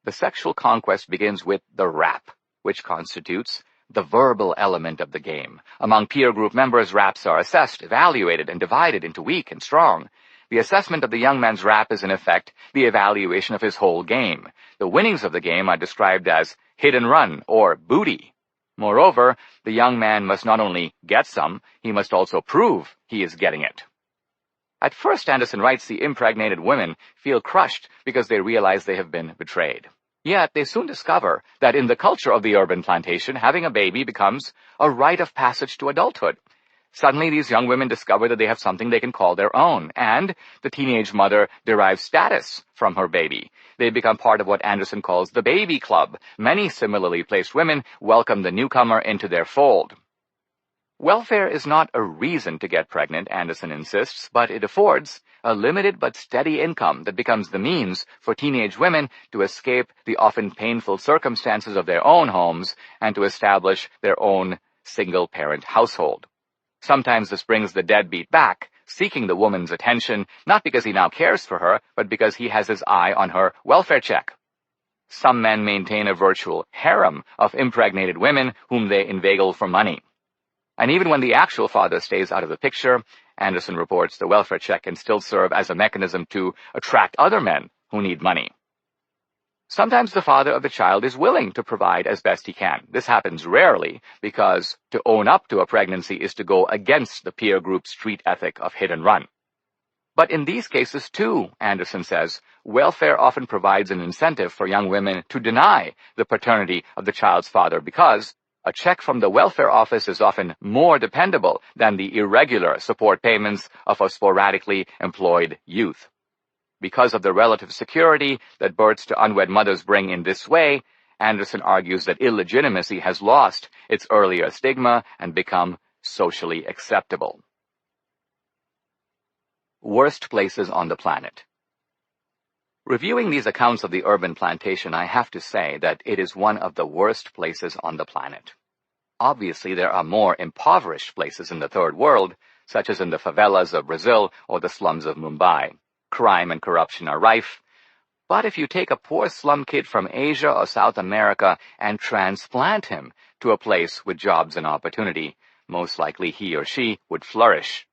The sexual conquest begins with the rap, which constitutes the verbal element of the game. Among peer group members, raps are assessed, evaluated, and divided into weak and strong. The assessment of the young man's rap is, in effect, the evaluation of his whole game. The winnings of the game are described as hit and run or booty. Moreover, the young man must not only get some, he must also prove he is getting it. At first, Anderson writes, the impregnated women feel crushed because they realize they have been betrayed. Yet they soon discover that in the culture of the urban plantation, having a baby becomes a rite of passage to adulthood. Suddenly, these young women discover that they have something they can call their own, and the teenage mother derives status from her baby. They become part of what Anderson calls the baby club. Many similarly placed women welcome the newcomer into their fold. Welfare is not a reason to get pregnant, Anderson insists, but it affords a limited but steady income that becomes the means for teenage women to escape the often painful circumstances of their own homes and to establish their own single-parent household. Sometimes this brings the deadbeat back, seeking the woman's attention, not because he now cares for her, but because he has his eye on her welfare check. Some men maintain a virtual harem of impregnated women whom they inveigle for money. And even when the actual father stays out of the picture, Anderson reports the welfare check can still serve as a mechanism to attract other men who need money. Sometimes the father of the child is willing to provide as best he can. This happens rarely because to own up to a pregnancy is to go against the peer group street ethic of hit and run. But in these cases, too, Anderson says, welfare often provides an incentive for young women to deny the paternity of the child's father because a check from the welfare office is often more dependable than the irregular support payments of a sporadically employed youth. Because of the relative security that births to unwed mothers bring in this way, Anderson argues that illegitimacy has lost its earlier stigma and become socially acceptable. Worst places on the planet. Reviewing these accounts of the urban plantation, I have to say that it is one of the worst places on the planet. Obviously, there are more impoverished places in the Third World, such as in the favelas of Brazil or the slums of Mumbai. Crime and corruption are rife. But if you take a poor slum kid from Asia or South America and transplant him to a place with jobs and opportunity, most likely he or she would flourish.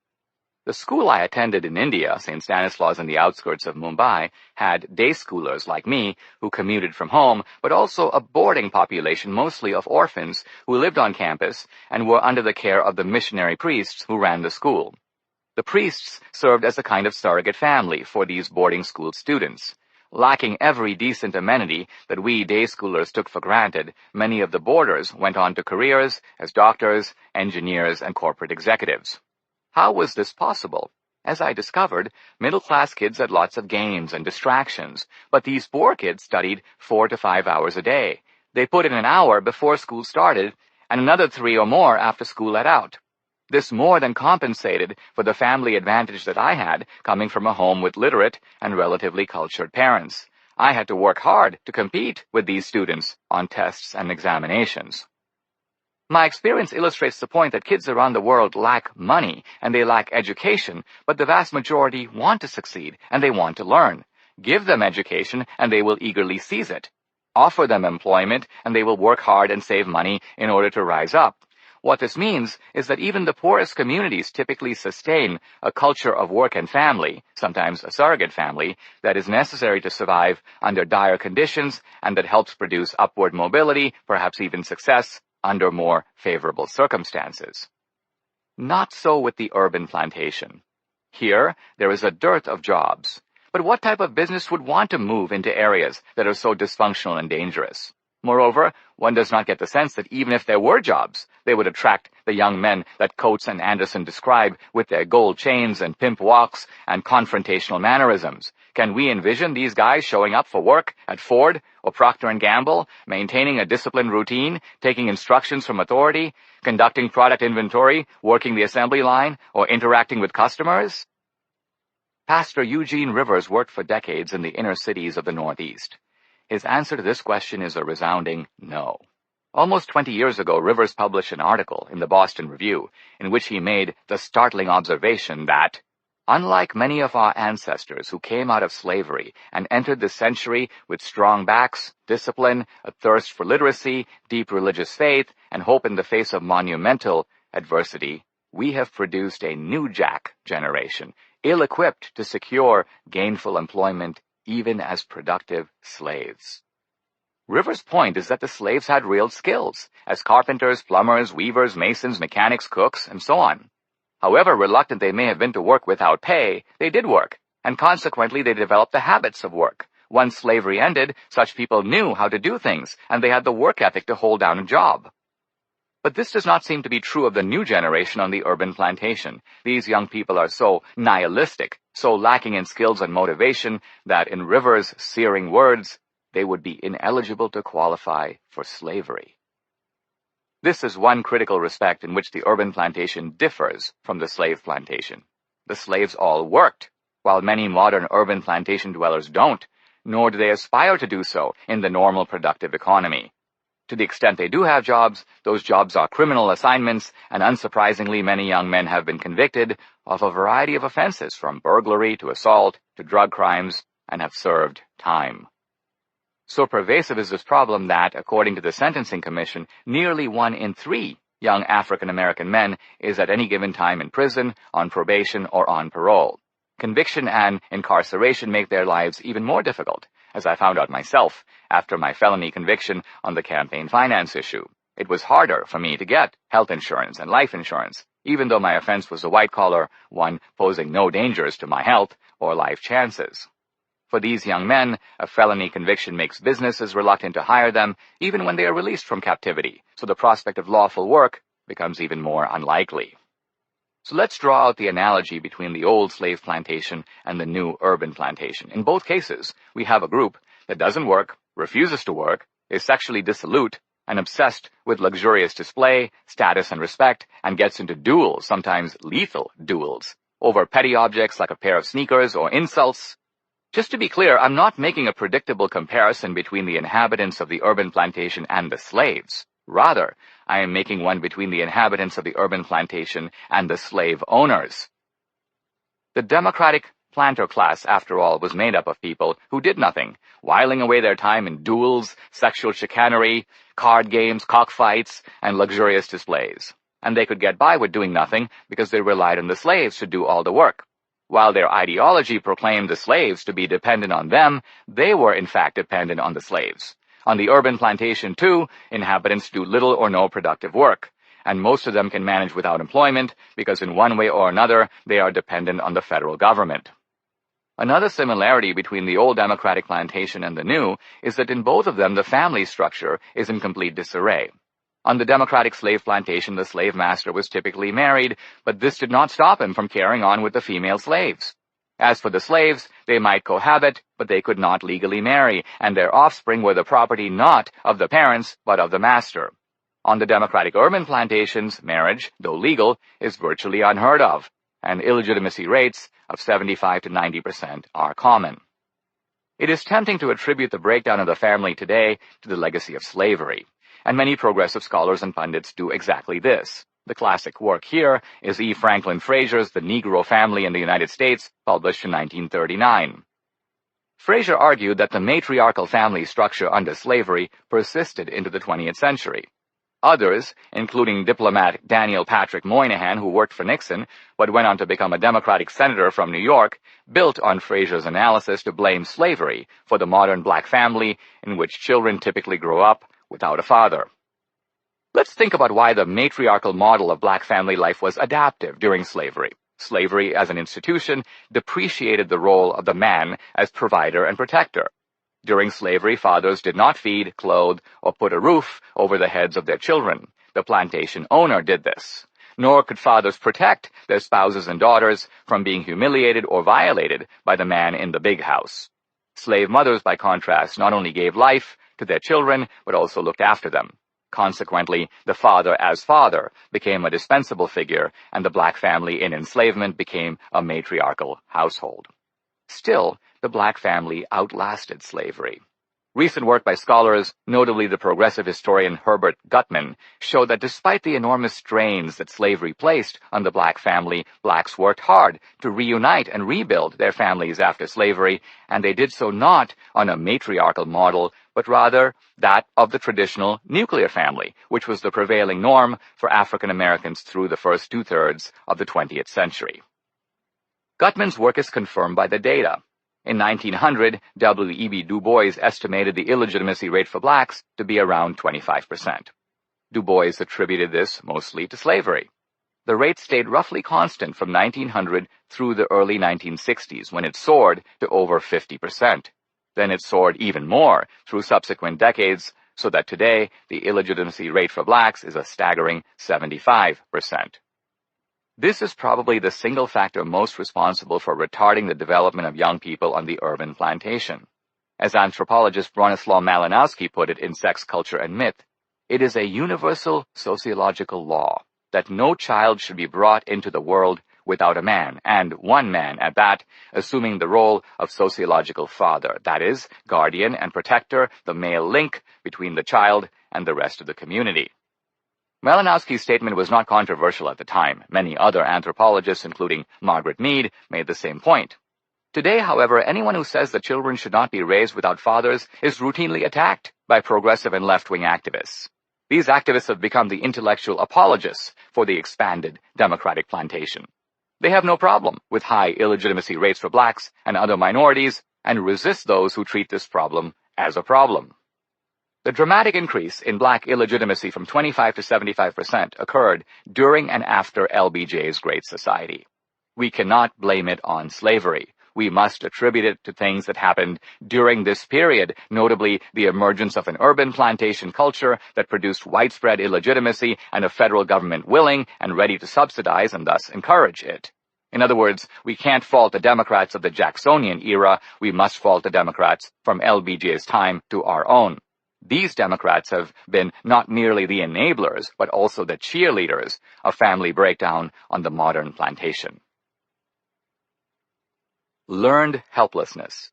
The school I attended in India, St. Stanislaus in the outskirts of Mumbai, had day schoolers like me who commuted from home, but also a boarding population mostly of orphans who lived on campus and were under the care of the missionary priests who ran the school. The priests served as a kind of surrogate family for these boarding school students. Lacking every decent amenity that we day schoolers took for granted, many of the boarders went on to careers as doctors, engineers, and corporate executives. How was this possible? As I discovered, middle-class kids had lots of games and distractions, but these poor kids studied 4 to 5 hours a day. They put in an hour before school started, and another 3 or more after school let out. This more than compensated for the family advantage that I had, coming from a home with literate and relatively cultured parents. I had to work hard to compete with these students on tests and examinations. My experience illustrates the point that kids around the world lack money and they lack education, but the vast majority want to succeed and they want to learn. Give them education and they will eagerly seize it. Offer them employment and they will work hard and save money in order to rise up. What this means is that even the poorest communities typically sustain a culture of work and family, sometimes a surrogate family, that is necessary to survive under dire conditions and that helps produce upward mobility, perhaps even success, under more favorable circumstances. Not so with the urban plantation. Here, there is a dearth of jobs. But what type of business would want to move into areas that are so dysfunctional and dangerous? Moreover, one does not get the sense that even if there were jobs, they would attract the young men that Coates and Anderson describe with their gold chains and pimp walks and confrontational mannerisms. Can we envision these guys showing up for work at Ford or Procter & Gamble, maintaining a disciplined routine, taking instructions from authority, conducting product inventory, working the assembly line, or interacting with customers? Pastor Eugene Rivers worked for decades in the inner cities of the Northeast. His answer to this question is a resounding no. Almost 20 years ago, Rivers published an article in the Boston Review in which he made the startling observation that, unlike many of our ancestors who came out of slavery and entered this century with strong backs, discipline, a thirst for literacy, deep religious faith, and hope in the face of monumental adversity, we have produced a new Jack generation, ill-equipped to secure gainful employment even as productive slaves. Rivers' point is that the slaves had real skills, as carpenters, plumbers, weavers, masons, mechanics, cooks, and so on. However reluctant they may have been to work without pay, they did work, and consequently they developed the habits of work. Once slavery ended, such people knew how to do things, and they had the work ethic to hold down a job. But this does not seem to be true of the new generation on the urban plantation. These young people are so nihilistic, so lacking in skills and motivation, that in Rivers' searing words, they would be ineligible to qualify for slavery. This is one critical respect in which the urban plantation differs from the slave plantation. The slaves all worked, while many modern urban plantation dwellers don't, nor do they aspire to do so in the normal productive economy. To the extent they do have jobs, those jobs are criminal assignments, and unsurprisingly many young men have been convicted of a variety of offenses, from burglary to assault to drug crimes, and have served time. So pervasive is this problem that, according to the Sentencing Commission, nearly 1 in 3 young African-American men is at any given time in prison, on probation, or on parole. Conviction and incarceration make their lives even more difficult, as I found out myself after my felony conviction on the campaign finance issue. It was harder for me to get health insurance and life insurance, even though my offense was a white-collar one posing no dangers to my health or life chances. For these young men, a felony conviction makes businesses reluctant to hire them even when they are released from captivity, so the prospect of lawful work becomes even more unlikely. So let's draw out the analogy between the old slave plantation and the new urban plantation. In both cases, we have a group that doesn't work, refuses to work, is sexually dissolute, and obsessed with luxurious display, status, and respect, and gets into duels, sometimes lethal duels, over petty objects like a pair of sneakers or insults. Just to be clear, I'm not making a predictable comparison between the inhabitants of the urban plantation and the slaves. Rather, I am making one between the inhabitants of the urban plantation and the slave owners. The democratic planter class, after all, was made up of people who did nothing, whiling away their time in duels, sexual chicanery, card games, cockfights, and luxurious displays. And they could get by with doing nothing because they relied on the slaves to do all the work. While their ideology proclaimed the slaves to be dependent on them, they were in fact dependent on the slaves. On the urban plantation, too, inhabitants do little or no productive work, and most of them can manage without employment because in one way or another they are dependent on the federal government. Another similarity between the old democratic plantation and the new is that in both of them the family structure is in complete disarray. On the democratic slave plantation, the slave master was typically married, but this did not stop him from carrying on with the female slaves. As for the slaves, they might cohabit, but they could not legally marry, and their offspring were the property not of the parents, but of the master. On the democratic urban plantations, marriage, though legal, is virtually unheard of, and illegitimacy rates of 75 to 90% are common. It is tempting to attribute the breakdown of the family today to the legacy of slavery, and many progressive scholars and pundits do exactly this. The classic work here is E. Franklin Frazier's The Negro Family in the United States, published in 1939. Frazier argued that the matriarchal family structure under slavery persisted into the 20th century. Others, including diplomat Daniel Patrick Moynihan, who worked for Nixon, but went on to become a Democratic senator from New York, built on Fraser's analysis to blame slavery for the modern black family in which children typically grow up without a father. Let's think about why the matriarchal model of black family life was adaptive during slavery. Slavery as an institution depreciated the role of the man as provider and protector. During slavery, fathers did not feed, clothe, or put a roof over the heads of their children. The plantation owner did this. Nor could fathers protect their spouses and daughters from being humiliated or violated by the man in the big house. Slave mothers, by contrast, not only gave life to their children, but also looked after them. Consequently, the father as father became a dispensable figure, and the black family in enslavement became a matriarchal household. Still, the black family outlasted slavery. Recent work by scholars, notably the progressive historian Herbert Gutman, showed that despite the enormous strains that slavery placed on the black family, blacks worked hard to reunite and rebuild their families after slavery, and they did so not on a matriarchal model, but rather that of the traditional nuclear family, which was the prevailing norm for African Americans through the first two-thirds of the 20th century. Gutman's work is confirmed by the data. In 1900, W.E.B. Du Bois estimated the illegitimacy rate for blacks to be around 25%. Du Bois attributed this mostly to slavery. The rate stayed roughly constant from 1900 through the early 1960s, when it soared to over 50%. Then it soared even more through subsequent decades, so that today the illegitimacy rate for blacks is a staggering 75%. This is probably the single factor most responsible for retarding the development of young people on the urban plantation. As anthropologist Bronislaw Malinowski put it in Sex, Culture, and Myth, it is a universal sociological law that no child should be brought into the world without a man, and one man at that, assuming the role of sociological father, that is, guardian and protector, the male link between the child and the rest of the community. Malinowski's statement was not controversial at the time. Many other anthropologists, including Margaret Mead, made the same point. Today, however, anyone who says that children should not be raised without fathers is routinely attacked by progressive and left-wing activists. These activists have become the intellectual apologists for the expanded democratic plantation. They have no problem with high illegitimacy rates for blacks and other minorities, and resist those who treat this problem as a problem. The dramatic increase in black illegitimacy from 25 to 75% occurred during and after LBJ's Great Society. We cannot blame it on slavery. We must attribute it to things that happened during this period, notably the emergence of an urban plantation culture that produced widespread illegitimacy and a federal government willing and ready to subsidize and thus encourage it. In other words, we can't fault the Democrats of the Jacksonian era. We must fault the Democrats from LBJ's time to our own. These Democrats have been not merely the enablers, but also the cheerleaders of family breakdown on the modern plantation. Learned helplessness.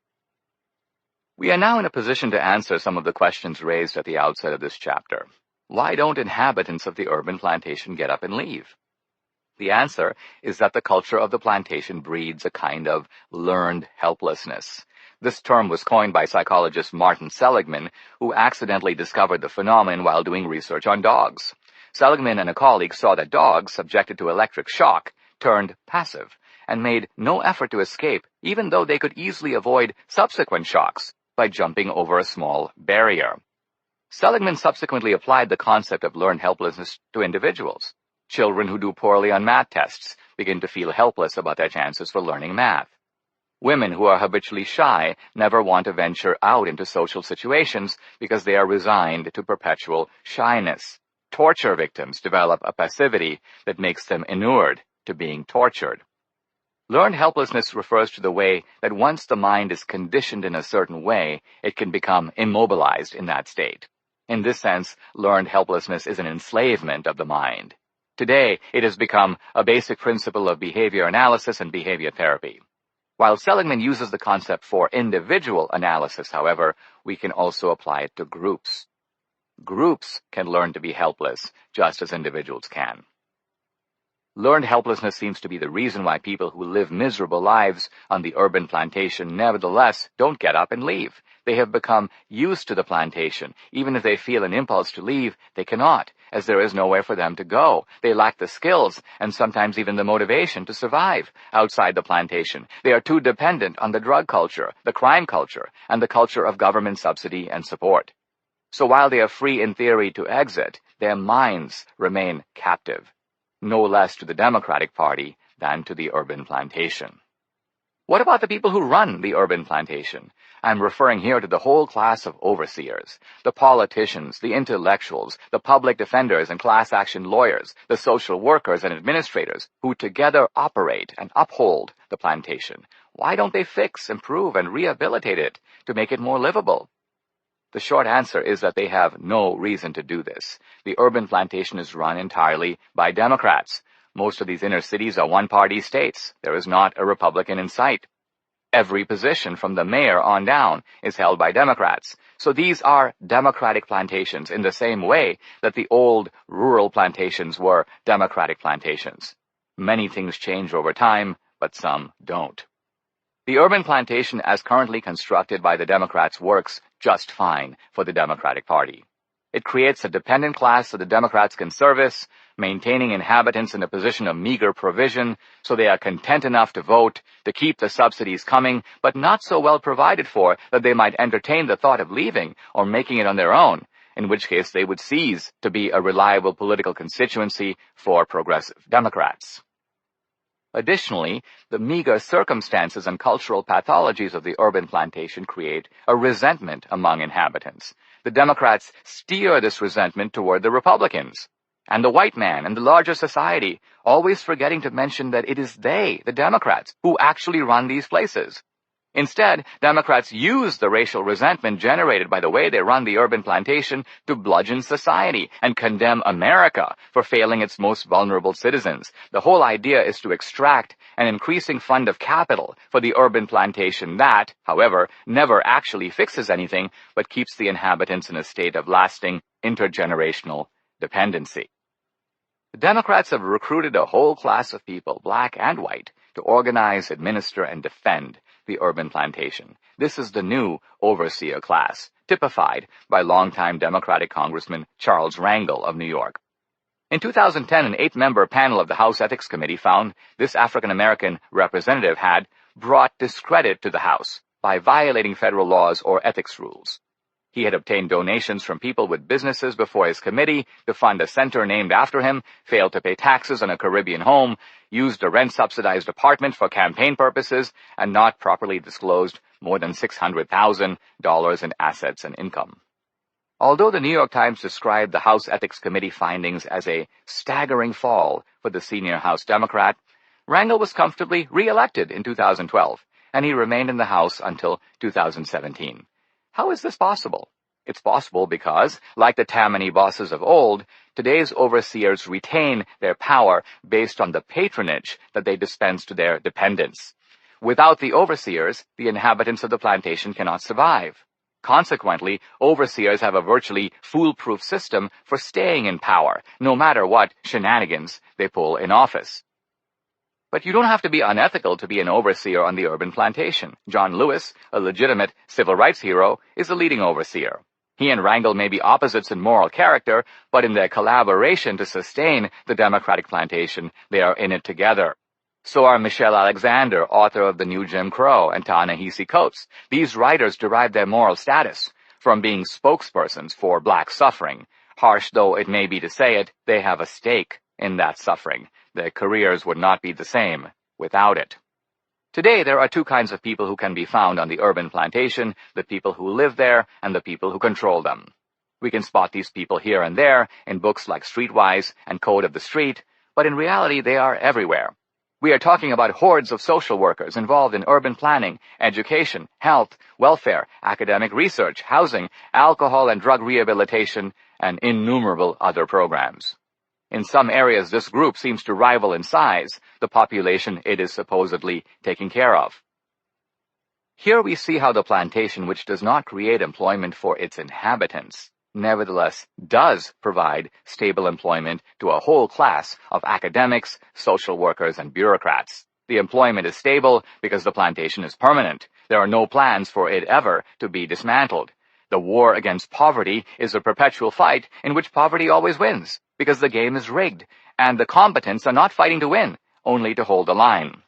We are now in a position to answer some of the questions raised at the outset of this chapter. Why don't inhabitants of the urban plantation get up and leave? The answer is that the culture of the plantation breeds a kind of learned helplessness. This term was coined by psychologist Martin Seligman, who accidentally discovered the phenomenon while doing research on dogs. Seligman and a colleague saw that dogs, subjected to electric shock, turned passive and made no effort to escape, even though they could easily avoid subsequent shocks by jumping over a small barrier. Seligman subsequently applied the concept of learned helplessness to individuals. Children who do poorly on math tests begin to feel helpless about their chances for learning math. Women who are habitually shy never want to venture out into social situations because they are resigned to perpetual shyness. Torture victims develop a passivity that makes them inured to being tortured. Learned helplessness refers to the way that once the mind is conditioned in a certain way, it can become immobilized in that state. In this sense, learned helplessness is an enslavement of the mind. Today, it has become a basic principle of behavior analysis and behavior therapy. While Seligman uses the concept for individual analysis, however, we can also apply it to groups. Groups can learn to be helpless, just as individuals can. Learned helplessness seems to be the reason why people who live miserable lives on the urban plantation nevertheless don't get up and leave. They have become used to the plantation. Even if they feel an impulse to leave, they cannot, as there is nowhere for them to go. They lack the skills and sometimes even the motivation to survive outside the plantation. They are too dependent on the drug culture, the crime culture, and the culture of government subsidy and support. So while they are free in theory to exit, their minds remain captive, no less to the Democratic Party than to the urban plantation. What about the people who run the urban plantation? I'm referring here to the whole class of overseers, the politicians, the intellectuals, the public defenders and class action lawyers, the social workers and administrators who together operate and uphold the plantation. Why don't they fix, improve, and rehabilitate it to make it more livable? The short answer is that they have no reason to do this. The urban plantation is run entirely by Democrats. Most of these inner cities are one-party states. There is not a Republican in sight. Every position from the mayor on down is held by Democrats. So these are Democratic plantations in the same way that the old rural plantations were Democratic plantations. Many things change over time, but some don't. The urban plantation as currently constructed by the Democrats works just fine for the Democratic Party. It creates a dependent class that the Democrats can service, maintaining inhabitants in a position of meager provision so they are content enough to vote, to keep the subsidies coming, but not so well provided for that they might entertain the thought of leaving or making it on their own, in which case they would cease to be a reliable political constituency for progressive Democrats. Additionally, the meager circumstances and cultural pathologies of the urban plantation create a resentment among inhabitants. The Democrats steer this resentment toward the Republicans and the white man and the larger society, always forgetting to mention that it is they, the Democrats, who actually run these places. Instead, Democrats use the racial resentment generated by the way they run the urban plantation to bludgeon society and condemn America for failing its most vulnerable citizens. The whole idea is to extract an increasing fund of capital for the urban plantation that, however, never actually fixes anything but keeps the inhabitants in a state of lasting intergenerational dependency. The Democrats have recruited a whole class of people, black and white, to organize, administer, and defend the urban plantation. This is the new overseer class, typified by longtime Democratic Congressman Charles Rangel of New York. In 2010, an 8-member panel of the House Ethics Committee found this African-American representative had brought discredit to the House by violating federal laws or ethics rules. He had obtained donations from people with businesses before his committee to fund a center named after him, failed to pay taxes on a Caribbean home, used a rent-subsidized apartment for campaign purposes, and not properly disclosed more than $600,000 in assets and income. Although the New York Times described the House Ethics Committee findings as a staggering fall for the senior House Democrat, Rangel was comfortably re-elected in 2012, and he remained in the House until 2017. How is this possible? It's possible because, like the Tammany bosses of old, today's overseers retain their power based on the patronage that they dispense to their dependents. Without the overseers, the inhabitants of the plantation cannot survive. Consequently, overseers have a virtually foolproof system for staying in power, no matter what shenanigans they pull in office. But you don't have to be unethical to be an overseer on the urban plantation. John Lewis, a legitimate civil rights hero, is a leading overseer. He and Rangel may be opposites in moral character, but in their collaboration to sustain the Democratic plantation, they are in it together. So are Michelle Alexander, author of The New Jim Crow, and Ta-Nehisi Coates. These writers derive their moral status from being spokespersons for black suffering. Harsh though it may be to say it, they have a stake in that suffering. Their careers would not be the same without it. Today, there are two kinds of people who can be found on the urban plantation, the people who live there and the people who control them. We can spot these people here and there in books like Streetwise and Code of the Street, but in reality they are everywhere. We are talking about hordes of social workers involved in urban planning, education, health, welfare, academic research, housing, alcohol and drug rehabilitation, and innumerable other programs. In some areas, this group seems to rival in size the population it is supposedly taking care of. Here we see how the plantation, which does not create employment for its inhabitants, nevertheless does provide stable employment to a whole class of academics, social workers, and bureaucrats. The employment is stable because the plantation is permanent. There are no plans for it ever to be dismantled. The war against poverty is a perpetual fight in which poverty always wins, because the game is rigged, and the combatants are not fighting to win, only to hold the line.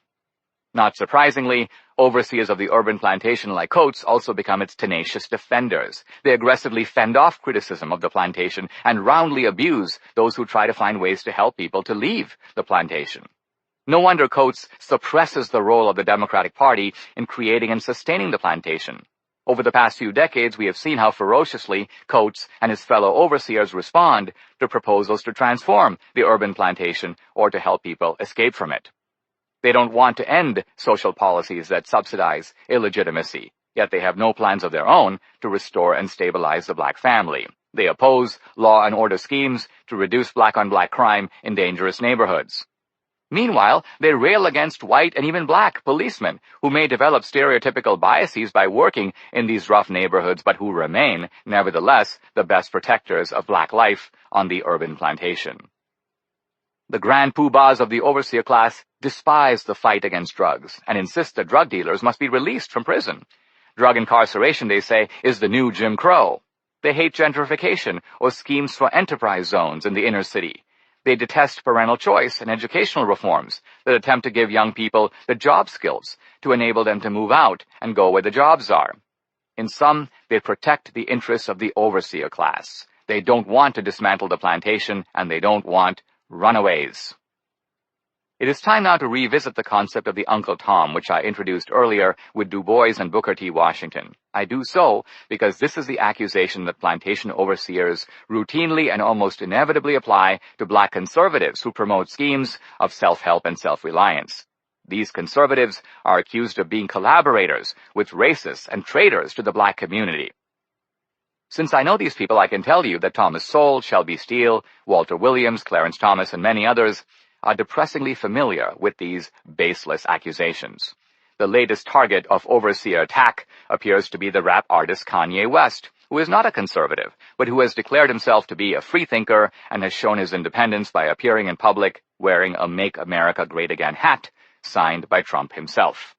Not surprisingly, overseers of the urban plantation like Coates also become its tenacious defenders. They aggressively fend off criticism of the plantation and roundly abuse those who try to find ways to help people to leave the plantation. No wonder Coates suppresses the role of the Democratic Party in creating and sustaining the plantation. Over the past few decades, we have seen how ferociously Coates and his fellow overseers respond to proposals to transform the urban plantation or to help people escape from it. They don't want to end social policies that subsidize illegitimacy, yet they have no plans of their own to restore and stabilize the black family. They oppose law and order schemes to reduce black-on-black crime in dangerous neighborhoods. Meanwhile, they rail against white and even black policemen who may develop stereotypical biases by working in these rough neighborhoods, but who remain, nevertheless, the best protectors of black life on the urban plantation. The grand poobahs of the overseer class despise the fight against drugs and insist that drug dealers must be released from prison. Drug incarceration, they say, is the new Jim Crow. They hate gentrification or schemes for enterprise zones in the inner city. They detest parental choice and educational reforms that attempt to give young people the job skills to enable them to move out and go where the jobs are. In sum, they protect the interests of the overseer class. They don't want to dismantle the plantation, and they don't want runaways. It is time now to revisit the concept of the Uncle Tom, which I introduced earlier with Du Bois and Booker T. Washington. I do so because this is the accusation that plantation overseers routinely and almost inevitably apply to black conservatives who promote schemes of self-help and self-reliance. These conservatives are accused of being collaborators with racists and traitors to the black community. Since I know these people, I can tell you that Thomas Sowell, Shelby Steele, Walter Williams, Clarence Thomas, and many others are depressingly familiar with these baseless accusations. The latest target of overseer attack appears to be the rap artist Kanye West, who is not a conservative, but who has declared himself to be a freethinker and has shown his independence by appearing in public wearing a Make America Great Again hat signed by Trump himself.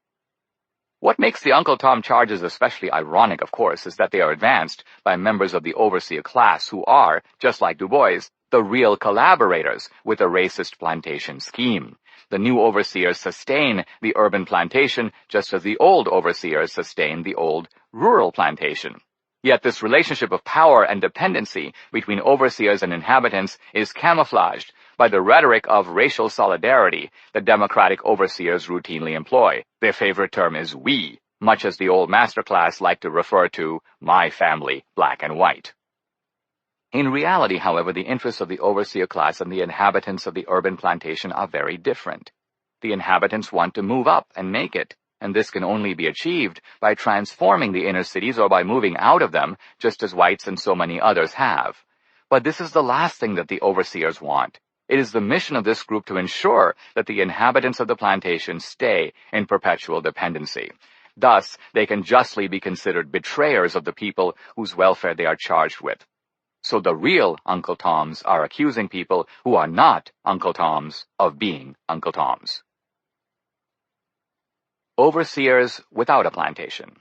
What makes the Uncle Tom charges especially ironic, of course, is that they are advanced by members of the overseer class who are, just like Du Bois, the real collaborators with the racist plantation scheme. The new overseers sustain the urban plantation just as the old overseers sustain the old rural plantation. Yet this relationship of power and dependency between overseers and inhabitants is camouflaged by the rhetoric of racial solidarity that Democratic overseers routinely employ. Their favorite term is we, much as the old master class liked to refer to my family, black and white. In reality, however, the interests of the overseer class and the inhabitants of the urban plantation are very different. The inhabitants want to move up and make it, and this can only be achieved by transforming the inner cities or by moving out of them, just as whites and so many others have. But this is the last thing that the overseers want. It is the mission of this group to ensure that the inhabitants of the plantation stay in perpetual dependency. Thus, they can justly be considered betrayers of the people whose welfare they are charged with. So the real Uncle Toms are accusing people who are not Uncle Toms of being Uncle Toms. Overseers without a plantation.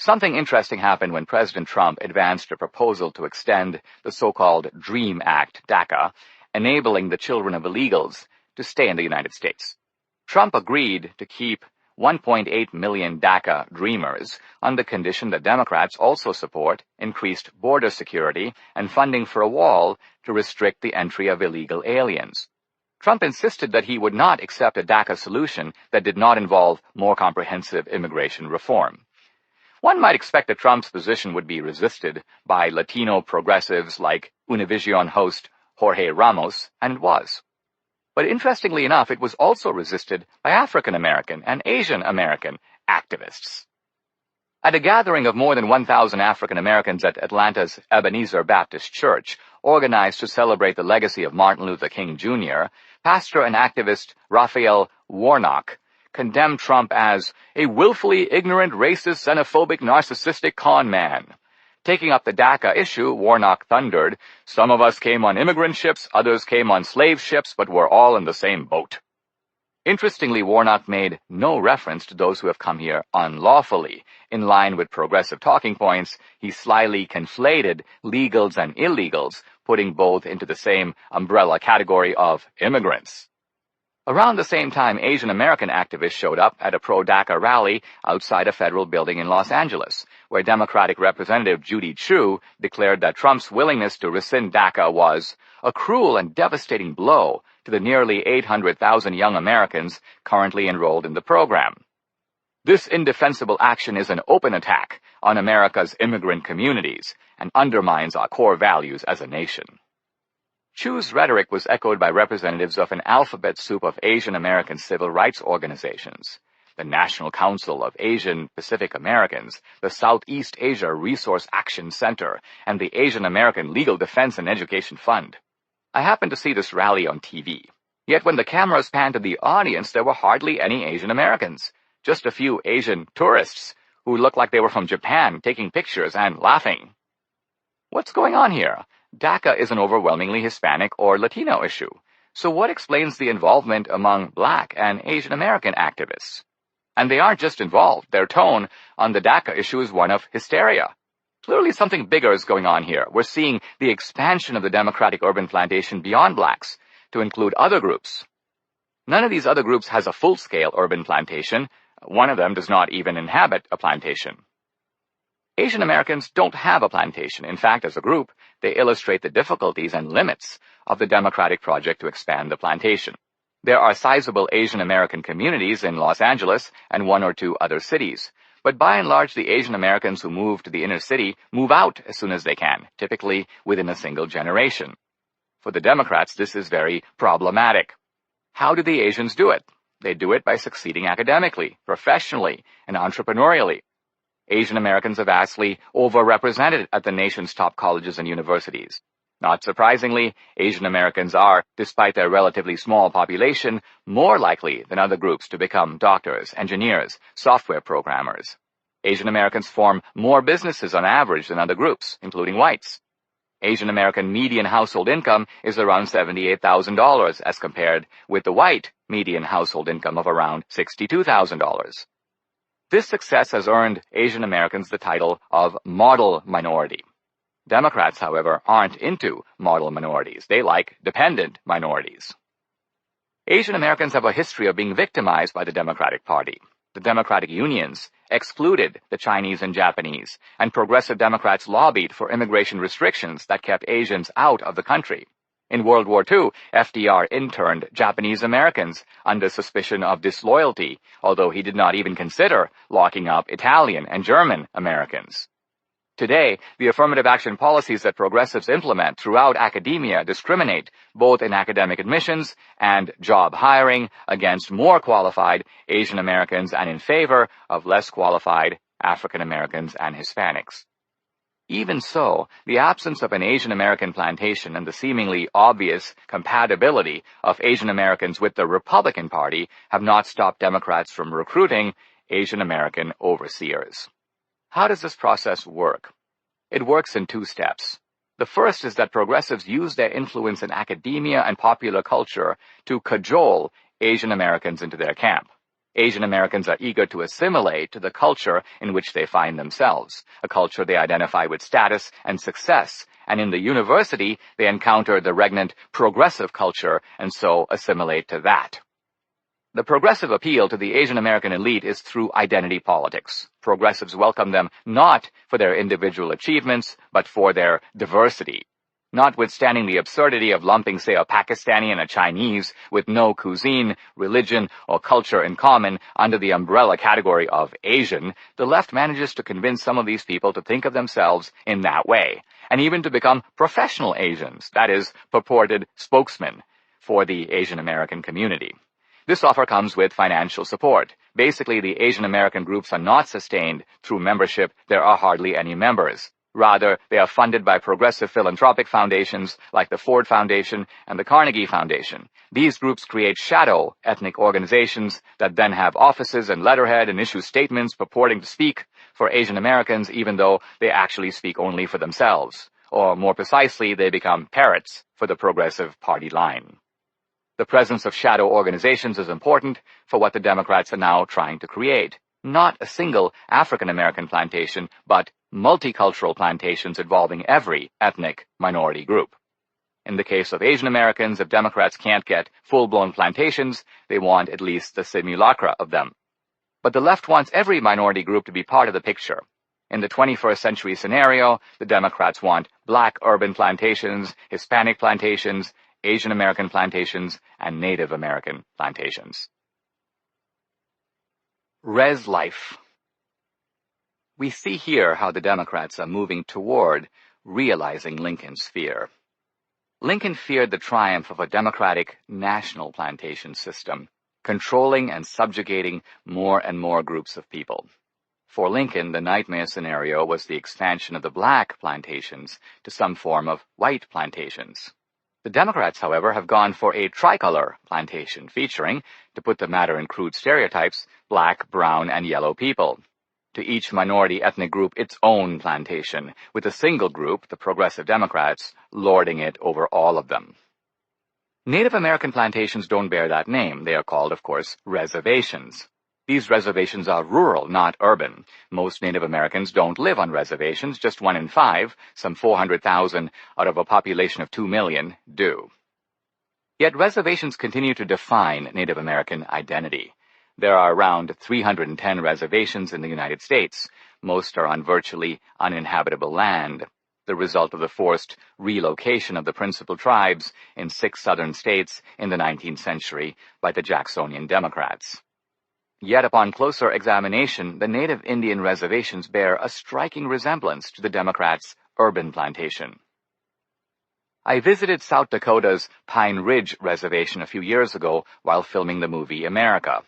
Something interesting happened when President Trump advanced a proposal to extend the so-called DREAM Act, DACA, enabling the children of illegals to stay in the United States. Trump agreed to keep 1.8 million DACA dreamers on the condition that Democrats also support increased border security and funding for a wall to restrict the entry of illegal aliens. Trump insisted that he would not accept a DACA solution that did not involve more comprehensive immigration reform. One might expect that Trump's position would be resisted by Latino progressives like Univision host Jorge Ramos, and it was. But interestingly enough, it was also resisted by African American and Asian American activists. At a gathering of more than 1,000 African Americans at Atlanta's Ebenezer Baptist Church, organized to celebrate the legacy of Martin Luther King Jr., pastor and activist Raphael Warnock condemned Trump as a willfully ignorant, racist, xenophobic, narcissistic con man. Taking up the DACA issue, Warnock thundered, "Some of us came on immigrant ships, others came on slave ships, but we're all in the same boat." Interestingly, Warnock made no reference to those who have come here unlawfully. In line with progressive talking points, he slyly conflated legals and illegals, putting both into the same umbrella category of immigrants. Around the same time, Asian American activists showed up at a pro-DACA rally outside a federal building in Los Angeles, where Democratic Representative Judy Chu declared that Trump's willingness to rescind DACA was a cruel and devastating blow to the nearly 800,000 young Americans currently enrolled in the program. This indefensible action is an open attack on America's immigrant communities and undermines our core values as a nation. Chu's rhetoric was echoed by representatives of an alphabet soup of Asian American civil rights organizations: the National Council of Asian Pacific Americans, the Southeast Asia Resource Action Center, and the Asian American Legal Defense and Education Fund. I happened to see this rally on TV. Yet when the cameras panned to the audience, there were hardly any Asian Americans, just a few Asian tourists who looked like they were from Japan taking pictures and laughing. What's going on here? DACA is an overwhelmingly Hispanic or Latino issue. So what explains the involvement among Black and Asian American activists? And they aren't just involved. Their tone on the DACA issue is one of hysteria. Clearly something bigger is going on here. We're seeing the expansion of the Democratic urban plantation beyond Blacks to include other groups. None of these other groups has a full-scale urban plantation. One of them does not even inhabit a plantation. Asian Americans don't have a plantation. In fact, as a group, they illustrate the difficulties and limits of the Democratic project to expand the plantation. There are sizable Asian American communities in Los Angeles and one or two other cities, but by and large the Asian Americans who move to the inner city move out as soon as they can, typically within a single generation. For the Democrats, this is very problematic. How do the Asians do it? They do it by succeeding academically, professionally, and entrepreneurially. Asian Americans are vastly overrepresented at the nation's top colleges and universities. Not surprisingly, Asian Americans are, despite their relatively small population, more likely than other groups to become doctors, engineers, software programmers. Asian Americans form more businesses on average than other groups, including whites. Asian American median household income is around $78,000 as compared with the white median household income of around $62,000. This success has earned Asian Americans the title of model minority. Democrats, however, aren't into model minorities. They like dependent minorities. Asian Americans have a history of being victimized by the Democratic Party. The Democratic unions excluded the Chinese and Japanese, and progressive Democrats lobbied for immigration restrictions that kept Asians out of the country. In World War II, FDR interned Japanese Americans under suspicion of disloyalty, although he did not even consider locking up Italian and German Americans. Today, the affirmative action policies that progressives implement throughout academia discriminate both in academic admissions and job hiring against more qualified Asian Americans and in favor of less qualified African Americans and Hispanics. Even so, the absence of an Asian American plantation and the seemingly obvious compatibility of Asian Americans with the Republican Party have not stopped Democrats from recruiting Asian American overseers. How does this process work? It works in two steps. The first is that progressives use their influence in academia and popular culture to cajole Asian Americans into their camp. Asian Americans are eager to assimilate to the culture in which they find themselves, a culture they identify with status and success, and in the university they encounter the regnant progressive culture and so assimilate to that. The progressive appeal to the Asian American elite is through identity politics. Progressives welcome them not for their individual achievements, but for their diversity. Notwithstanding the absurdity of lumping, say, a Pakistani and a Chinese with no cuisine, religion, or culture in common under the umbrella category of Asian, the left manages to convince some of these people to think of themselves in that way, and even to become professional Asians, that is, purported spokesmen for the Asian American community. This offer comes with financial support. Basically, the Asian American groups are not sustained through membership. There are hardly any members. Rather, they are funded by progressive philanthropic foundations like the Ford Foundation and the Carnegie Foundation. These groups create shadow ethnic organizations that then have offices and letterhead and issue statements purporting to speak for Asian Americans even though they actually speak only for themselves. Or more precisely, they become parrots for the Progressive Party line. The presence of shadow organizations is important for what the Democrats are now trying to create. Not a single African American plantation, but multicultural plantations involving every ethnic minority group. In the case of Asian Americans, if Democrats can't get full-blown plantations, they want at least the simulacra of them. But the left wants every minority group to be part of the picture. In the 21st century scenario, the Democrats want black urban plantations, Hispanic plantations, Asian American plantations, and Native American plantations. Res life. We see here how the Democrats are moving toward realizing Lincoln's fear. Lincoln feared the triumph of a democratic national plantation system, controlling and subjugating more and more groups of people. For Lincoln, the nightmare scenario was the expansion of the black plantations to some form of white plantations. The Democrats, however, have gone for a tricolor plantation featuring, to put the matter in crude stereotypes, black, brown, and yellow people. To each minority ethnic group its own plantation, with a single group, the Progressive Democrats, lording it over all of them. Native American plantations don't bear that name. They are called, of course, reservations. These reservations are rural, not urban. Most Native Americans don't live on reservations. Just 1 in 5, some 400,000 out of a population of 2 million, do. Yet reservations continue to define Native American identity. There are around 310 reservations in the United States. Most are on virtually uninhabitable land, the result of the forced relocation of the principal tribes in 6 southern states in the 19th century by the Jacksonian Democrats. Yet upon closer examination, the native Indian reservations bear a striking resemblance to the Democrats' urban plantation. I visited South Dakota's Pine Ridge Reservation a few years ago while filming the movie America.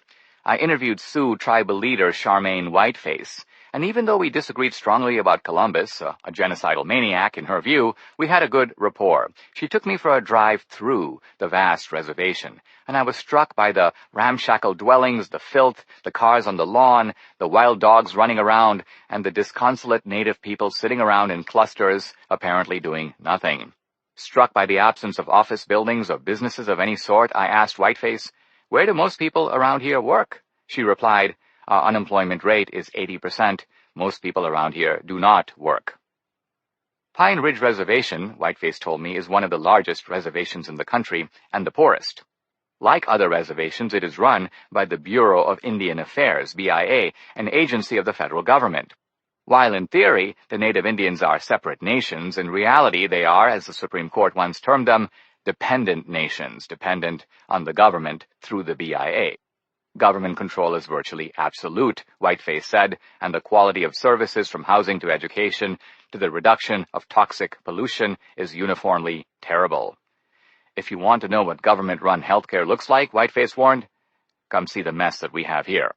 I interviewed Sioux tribal leader Charmaine Whiteface, and even though we disagreed strongly about Columbus, a genocidal maniac in her view, we had a good rapport. She took me for a drive through the vast reservation, and I was struck by the ramshackle dwellings, the filth, the cars on the lawn, the wild dogs running around, and the disconsolate native people sitting around in clusters, apparently doing nothing. Struck by the absence of office buildings or businesses of any sort, I asked Whiteface, "Where do most people around here work?" She replied, "Our unemployment rate is 80%. Most people around here do not work." Pine Ridge Reservation, Whiteface told me, is one of the largest reservations in the country and the poorest. Like other reservations, it is run by the Bureau of Indian Affairs, BIA, an agency of the federal government. While in theory, the Native Indians are separate nations, in reality they are, as the Supreme Court once termed them, dependent nations, dependent on the government through the BIA. Government control is virtually absolute, Whiteface said, and the quality of services from housing to education to the reduction of toxic pollution is uniformly terrible. If you want to know what government-run healthcare looks like, Whiteface warned, come see the mess that we have here.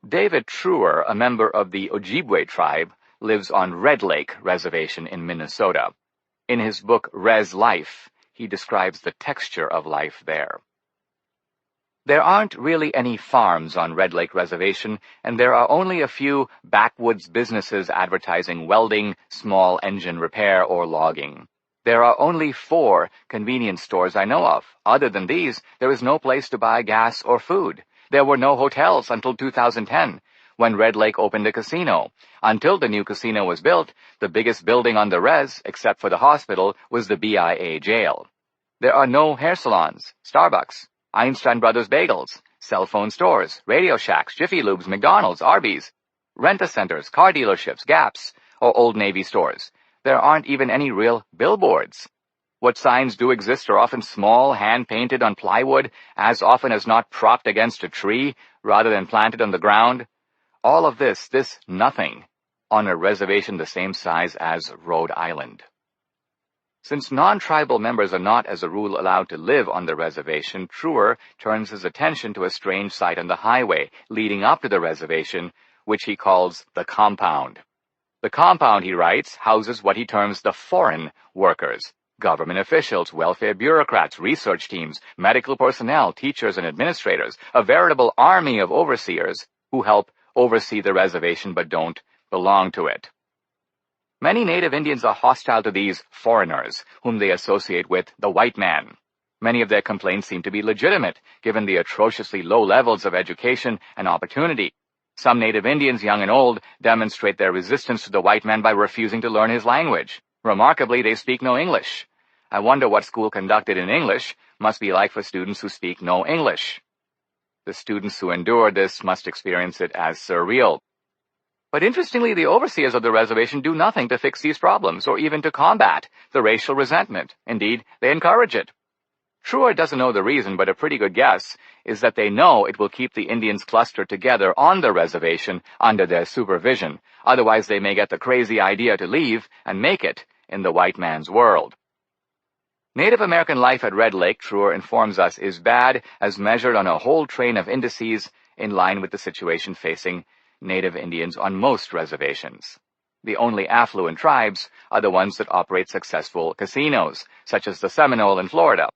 David Truer, a member of the Ojibwe tribe, lives on Red Lake Reservation in Minnesota. In his book Res Life, he describes the texture of life there. There aren't really any farms on Red Lake Reservation, and there are only a few backwoods businesses advertising welding, small engine repair, or logging. There are only 4 convenience stores I know of. Other than these, there is no place to buy gas or food. There were no hotels until 2010, when Red Lake opened a casino. Until the new casino was built, the biggest building on the res, except for the hospital, was the BIA jail. There are no hair salons, Starbucks, Einstein Brothers Bagels, cell phone stores, Radio Shacks, Jiffy Lubes, McDonald's, Arby's, rent-a-centers, car dealerships, Gaps, or Old Navy stores. There aren't even any real billboards. What signs do exist are often small, hand-painted on plywood, as often as not propped against a tree, rather than planted on the ground. All of this nothing, on a reservation the same size as Rhode Island. Since non-tribal members are not as a rule allowed to live on the reservation, Truer turns his attention to a strange site on the highway leading up to the reservation, which he calls the compound. The compound, he writes, houses what he terms the foreign workers: government officials, welfare bureaucrats, research teams, medical personnel, teachers and administrators, a veritable army of overseers who help oversee the reservation but don't belong to it. Many Native Indians are hostile to these foreigners, whom they associate with the white man. Many of their complaints seem to be legitimate, given the atrociously low levels of education and opportunity. Some Native Indians, young and old, demonstrate their resistance to the white man by refusing to learn his language. Remarkably, they speak no English. I wonder what school conducted in English must be like for students who speak no English. The students who endure this must experience it as surreal. But interestingly, the overseers of the reservation do nothing to fix these problems or even to combat the racial resentment. Indeed, they encourage it. Truer doesn't know the reason, but a pretty good guess is that they know it will keep the Indians clustered together on the reservation under their supervision. Otherwise, they may get the crazy idea to leave and make it in the white man's world. Native American life at Red Lake, Truer informs us, is bad as measured on a whole train of indices in line with the situation facing Native Indians on most reservations. The only affluent tribes are the ones that operate successful casinos, such as the Seminole in Florida.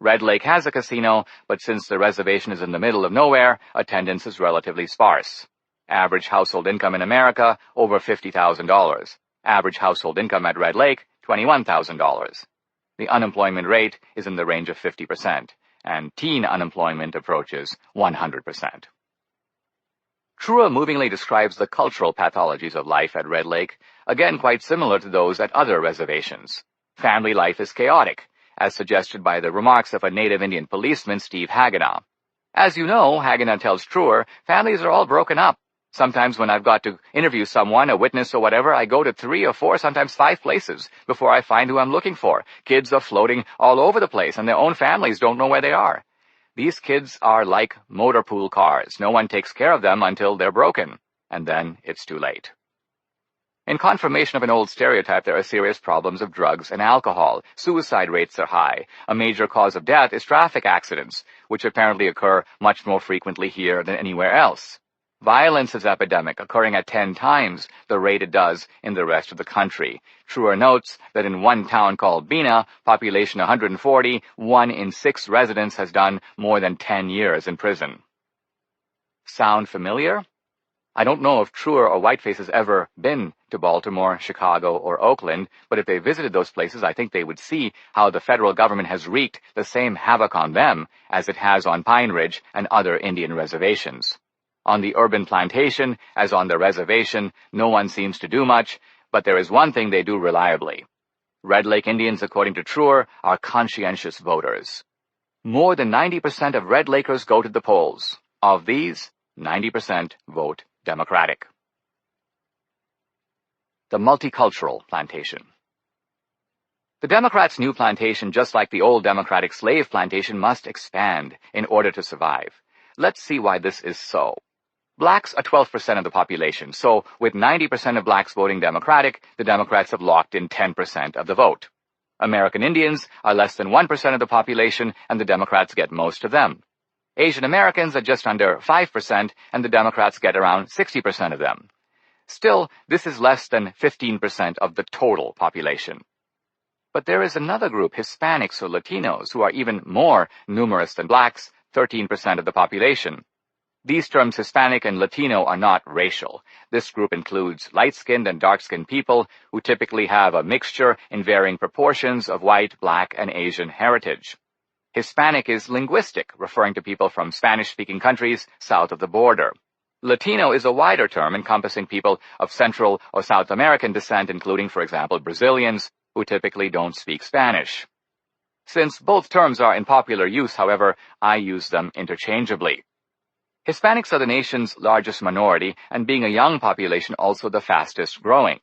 Red Lake has a casino, but since the reservation is in the middle of nowhere, attendance is relatively sparse. Average household income in America, over $50,000. Average household income at Red Lake, $21,000. The unemployment rate is in the range of 50%, and teen unemployment approaches 100%. Truer movingly describes the cultural pathologies of life at Red Lake, again quite similar to those at other reservations. Family life is chaotic, as suggested by the remarks of a Native Indian policeman, Steve Haganah. As you know, Haganah tells Truer, families are all broken up. Sometimes when I've got to interview someone, a witness or whatever, I go to 3 or 4, sometimes 5 places before I find who I'm looking for. Kids are floating all over the place, and their own families don't know where they are. These kids are like motor pool cars. No one takes care of them until they're broken, and then it's too late. In confirmation of an old stereotype, there are serious problems of drugs and alcohol. Suicide rates are high. A major cause of death is traffic accidents, which apparently occur much more frequently here than anywhere else. Violence is epidemic, occurring at 10 times the rate it does in the rest of the country. Truer notes that in one town called Bena, population 140, 1 in 6 residents has done more than 10 years in prison. Sound familiar? I don't know if Truer or Whiteface has ever been to Baltimore, Chicago, or Oakland, but if they visited those places, I think they would see how the federal government has wreaked the same havoc on them as it has on Pine Ridge and other Indian reservations. On the urban plantation, as on the reservation, no one seems to do much, but there is one thing they do reliably. Red Lake Indians, according to Truer, are conscientious voters. More than 90% of Red Lakers go to the polls. Of these, 90% vote Democratic. The multicultural plantation. The Democrats' new plantation, just like the old Democratic slave plantation, must expand in order to survive. Let's see why this is so. Blacks are 12% of the population, so with 90% of blacks voting Democratic, the Democrats have locked in 10% of the vote. American Indians are less than 1% of the population, and the Democrats get most of them. Asian Americans are just under 5%, and the Democrats get around 60% of them. Still, this is less than 15% of the total population. But there is another group, Hispanics or Latinos, who are even more numerous than blacks, 13% of the population. These terms Hispanic and Latino are not racial. This group includes light-skinned and dark-skinned people who typically have a mixture in varying proportions of white, black, and Asian heritage. Hispanic is linguistic, referring to people from Spanish-speaking countries south of the border. Latino is a wider term encompassing people of Central or South American descent, including, for example, Brazilians, who typically don't speak Spanish. Since both terms are in popular use, however, I use them interchangeably. Hispanics are the nation's largest minority, and being a young population, also the fastest growing.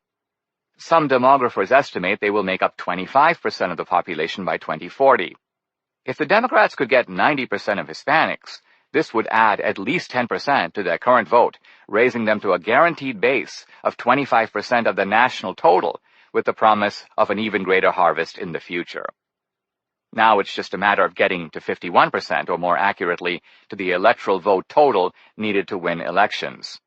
Some demographers estimate they will make up 25% of the population by 2040. If the Democrats could get 90% of Hispanics, this would add at least 10% to their current vote, raising them to a guaranteed base of 25% of the national total, with the promise of an even greater harvest in the future. Now it's just a matter of getting to 51%, or more accurately, to the electoral vote total needed to win elections.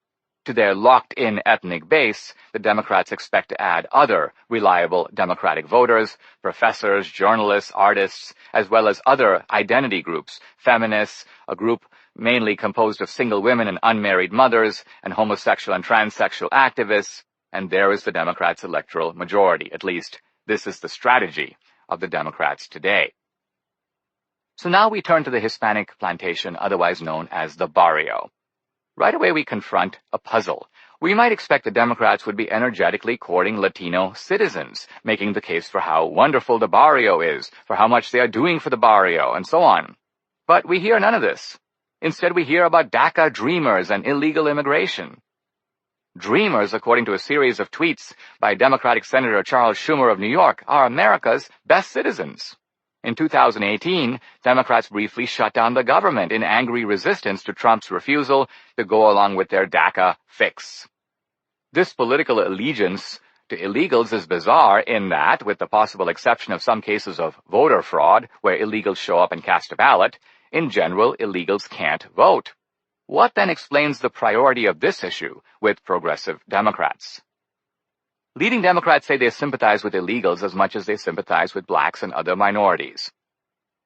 To their locked-in ethnic base, the Democrats expect to add other reliable Democratic voters, professors, journalists, artists, as well as other identity groups, feminists, a group mainly composed of single women and unmarried mothers, and homosexual and transsexual activists, and there is the Democrats' electoral majority. At least, this is the strategy of the Democrats today. So now we turn to the Hispanic plantation, otherwise known as the barrio. Right away we confront a puzzle. We might expect the Democrats would be energetically courting Latino citizens, making the case for how wonderful the barrio is, for how much they are doing for the barrio, and so on. But we hear none of this. Instead, we hear about DACA dreamers and illegal immigration. Dreamers, according to a series of tweets by Democratic Senator Charles Schumer of New York, are America's best citizens. In 2018, Democrats briefly shut down the government in angry resistance to Trump's refusal to go along with their DACA fix. This political allegiance to illegals is bizarre in that, with the possible exception of some cases of voter fraud, where illegals show up and cast a ballot, in general, illegals can't vote. What then explains the priority of this issue with progressive Democrats? Leading Democrats say they sympathize with illegals as much as they sympathize with blacks and other minorities.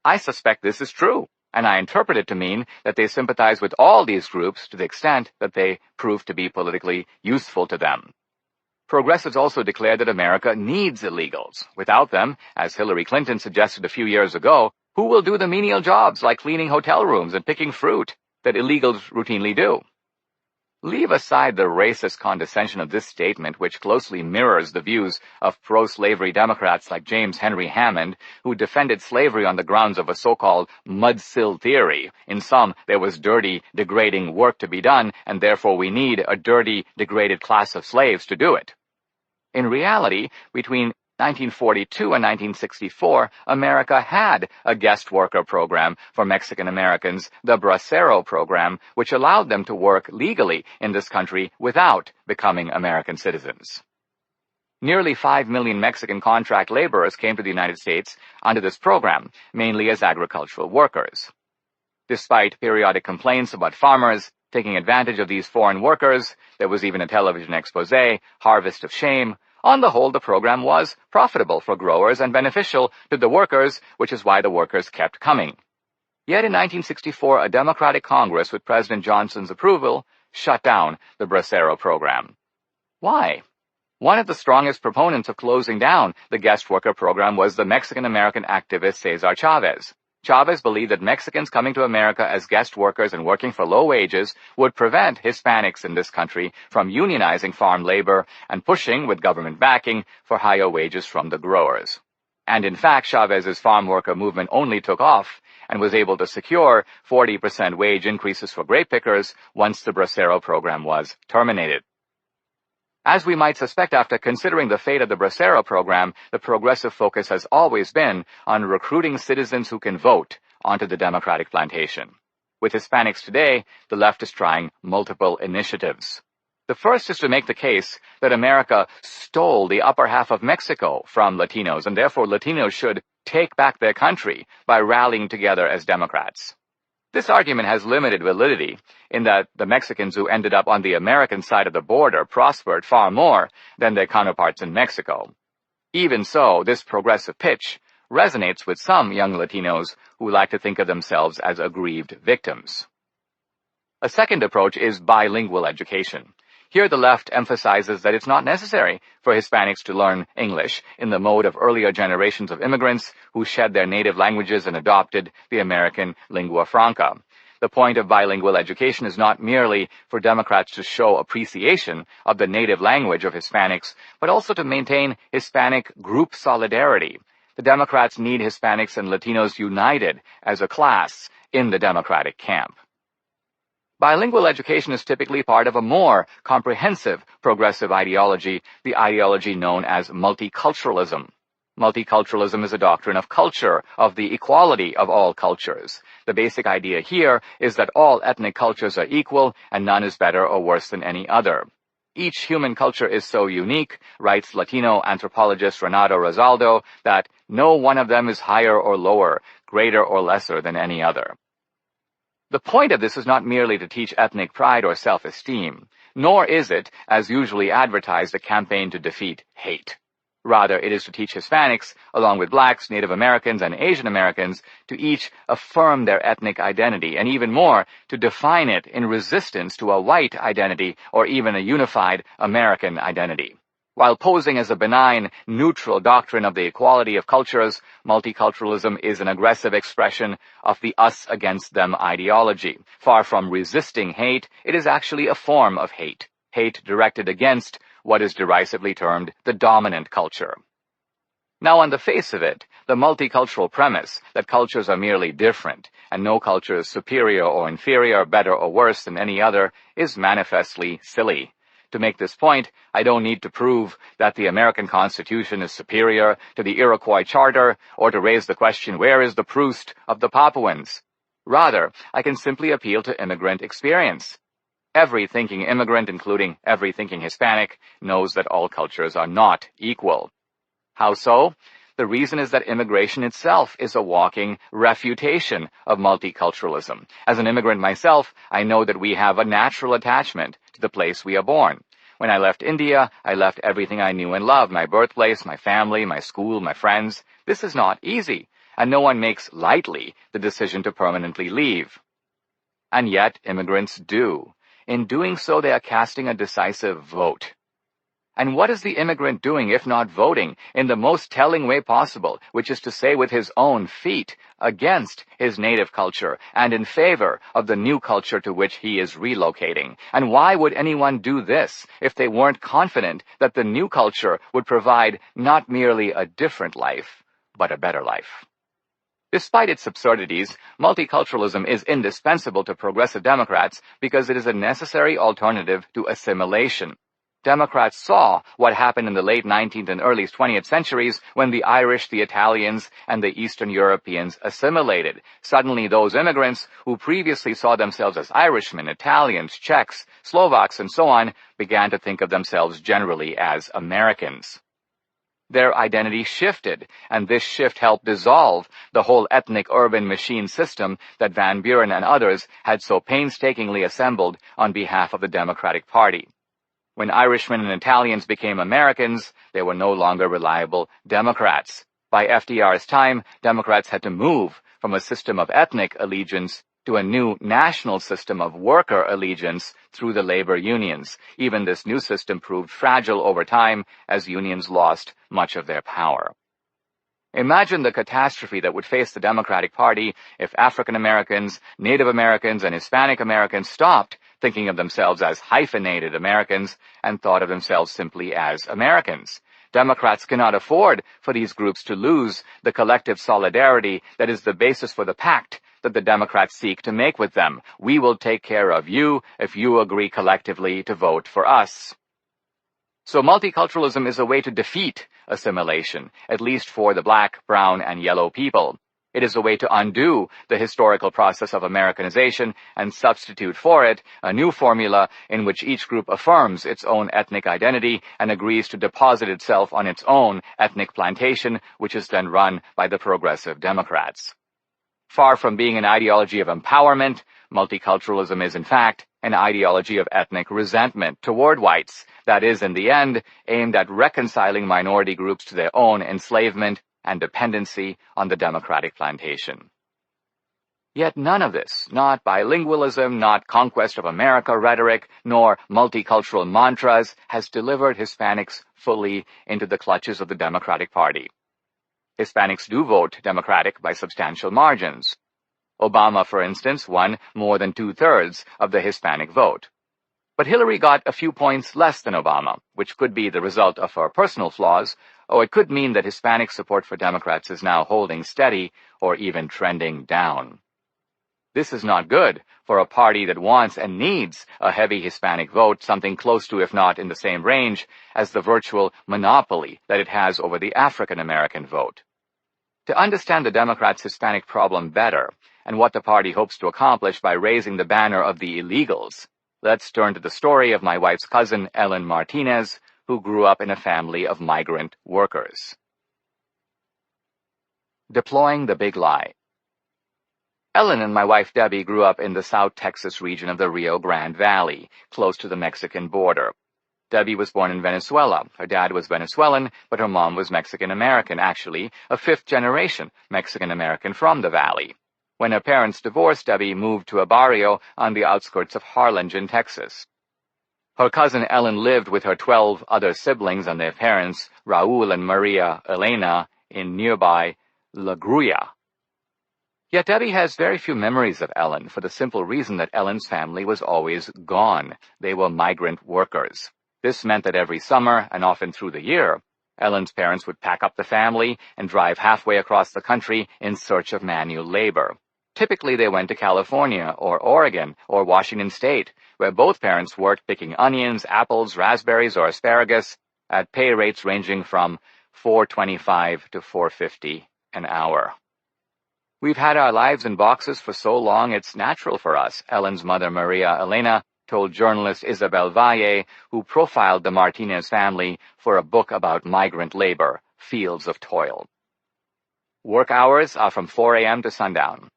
I suspect this is true, and I interpret it to mean that they sympathize with all these groups to the extent that they prove to be politically useful to them. Progressives also declare that America needs illegals. Without them, as Hillary Clinton suggested a few years ago, who will do the menial jobs like cleaning hotel rooms and picking fruit that illegals routinely do? Leave aside the racist condescension of this statement, which closely mirrors the views of pro-slavery Democrats like James Henry Hammond, who defended slavery on the grounds of a so-called mudsill theory. In sum, there was dirty, degrading work to be done, and therefore we need a dirty, degraded class of slaves to do it. In reality, between 1942 and 1964, America had a guest worker program for Mexican Americans, the Bracero program, which allowed them to work legally in this country without becoming American citizens. Nearly 5 million Mexican contract laborers came to the United States under this program, mainly as agricultural workers. Despite periodic complaints about farmers taking advantage of these foreign workers, there was even a television expose, Harvest of Shame. On the whole, the program was profitable for growers and beneficial to the workers, which is why the workers kept coming. Yet in 1964, a Democratic Congress, with President Johnson's approval, shut down the Bracero program. Why? One of the strongest proponents of closing down the guest worker program was the Mexican-American activist Cesar Chavez. Chavez believed that Mexicans coming to America as guest workers and working for low wages would prevent Hispanics in this country from unionizing farm labor and pushing, with government backing, for higher wages from the growers. And in fact, Chavez's farm worker movement only took off and was able to secure 40% wage increases for grape pickers once the Bracero program was terminated. As we might suspect after considering the fate of the Bracero program, the progressive focus has always been on recruiting citizens who can vote onto the Democratic plantation. With Hispanics today, the left is trying multiple initiatives. The first is to make the case that America stole the upper half of Mexico from Latinos, and therefore Latinos should take back their country by rallying together as Democrats. This argument has limited validity in that the Mexicans who ended up on the American side of the border prospered far more than their counterparts in Mexico. Even so, this progressive pitch resonates with some young Latinos who like to think of themselves as aggrieved victims. A second approach is bilingual education. Here the left emphasizes that it's not necessary for Hispanics to learn English in the mode of earlier generations of immigrants who shed their native languages and adopted the American lingua franca. The point of bilingual education is not merely for Democrats to show appreciation of the native language of Hispanics, but also to maintain Hispanic group solidarity. The Democrats need Hispanics and Latinos united as a class in the Democratic camp. Bilingual education is typically part of a more comprehensive progressive ideology, the ideology known as multiculturalism. Multiculturalism is a doctrine of culture, of the equality of all cultures. The basic idea here is that all ethnic cultures are equal and none is better or worse than any other. Each human culture is so unique, writes Latino anthropologist Renato Rosaldo, that no one of them is higher or lower, greater or lesser than any other. The point of this is not merely to teach ethnic pride or self-esteem. Nor is it, as usually advertised, a campaign to defeat hate. Rather, it is to teach Hispanics, along with blacks, Native Americans, and Asian Americans, to each affirm their ethnic identity, and even more, to define it in resistance to a white identity or even a unified American identity. While posing as a benign, neutral doctrine of the equality of cultures, multiculturalism is an aggressive expression of the us-against-them ideology. Far from resisting hate, it is actually a form of hate. Hate directed against what is derisively termed the dominant culture. Now, on the face of it, the multicultural premise that cultures are merely different, and no culture is superior or inferior, better or worse than any other, is manifestly silly. To make this point, I don't need to prove that the American Constitution is superior to the Iroquois Charter, or to raise the question, where is the Proust of the Papuans? Rather, I can simply appeal to immigrant experience. Every thinking immigrant, including every thinking Hispanic, knows that all cultures are not equal. How so? The reason is that immigration itself is a walking refutation of multiculturalism. As an immigrant myself, I know that we have a natural attachment to the place we are born. When I left India, I left everything I knew and loved, my birthplace, my family, my school, my friends. This is not easy, and no one makes lightly the decision to permanently leave. And yet, immigrants do. In doing so, they are casting a decisive vote. And what is the immigrant doing if not voting in the most telling way possible, which is to say with his own feet, against his native culture and in favor of the new culture to which he is relocating? And why would anyone do this if they weren't confident that the new culture would provide not merely a different life, but a better life? Despite its absurdities, multiculturalism is indispensable to progressive Democrats because it is a necessary alternative to assimilation. Democrats saw what happened in the late 19th and early 20th centuries when the Irish, the Italians, and the Eastern Europeans assimilated. Suddenly, those immigrants who previously saw themselves as Irishmen, Italians, Czechs, Slovaks, and so on, began to think of themselves generally as Americans. Their identity shifted, and this shift helped dissolve the whole ethnic urban machine system that Van Buren and others had so painstakingly assembled on behalf of the Democratic Party. When Irishmen and Italians became Americans, they were no longer reliable Democrats. By FDR's time, Democrats had to move from a system of ethnic allegiance to a new national system of worker allegiance through the labor unions. Even this new system proved fragile over time as unions lost much of their power. Imagine the catastrophe that would face the Democratic Party if African Americans, Native Americans, and Hispanic Americans stopped thinking of themselves as hyphenated Americans and thought of themselves simply as Americans. Democrats cannot afford for these groups to lose the collective solidarity that is the basis for the pact that the Democrats seek to make with them. We will take care of you if you agree collectively to vote for us. So multiculturalism is a way to defeat assimilation, at least for the black, brown, and yellow people. It is a way to undo the historical process of Americanization and substitute for it a new formula in which each group affirms its own ethnic identity and agrees to deposit itself on its own ethnic plantation, which is then run by the progressive Democrats. Far from being an ideology of empowerment, multiculturalism is in fact an ideology of ethnic resentment toward whites that is, in the end, aimed at reconciling minority groups to their own enslavement and dependency on the Democratic plantation. Yet none of this, not bilingualism, not conquest of America rhetoric, nor multicultural mantras, has delivered Hispanics fully into the clutches of the Democratic Party. Hispanics do vote Democratic by substantial margins. Obama, for instance, won more than 2/3 of the Hispanic vote. But Hillary got a few points less than Obama, which could be the result of her personal flaws, or it could mean that Hispanic support for Democrats is now holding steady or even trending down. This is not good for a party that wants and needs a heavy Hispanic vote, something close to, if not in the same range, as the virtual monopoly that it has over the African American vote. To understand the Democrats' Hispanic problem better, and what the party hopes to accomplish by raising the banner of the illegals, let's turn to the story of my wife's cousin, Ellen Martinez, who grew up in a family of migrant workers. Deploying the Big Lie. Ellen and my wife Debbie grew up in the South Texas region of the Rio Grande Valley, close to the Mexican border. Debbie was born in Venezuela. Her dad was Venezuelan, but her mom was Mexican-American, actually, a fifth-generation Mexican-American from the valley. When her parents divorced, Debbie moved to a barrio on the outskirts of Harlingen, Texas. Her cousin Ellen lived with her 12 other siblings and their parents, Raul and Maria Elena, in nearby La Grulla. Yet Debbie has very few memories of Ellen, for the simple reason that Ellen's family was always gone. They were migrant workers. This meant that every summer, and often through the year, Ellen's parents would pack up the family and drive halfway across the country in search of manual labor. Typically, they went to California or Oregon or Washington State, where both parents worked picking onions, apples, raspberries, or asparagus at pay rates ranging from $4.25 to $4.50 an hour. "We've had our lives in boxes for so long it's natural for us," Ellen's mother, Maria Elena, told journalist Isabel Valle, who profiled the Martinez family for a book about migrant labor, Fields of Toil. Work hours are from 4 a.m. to sundown.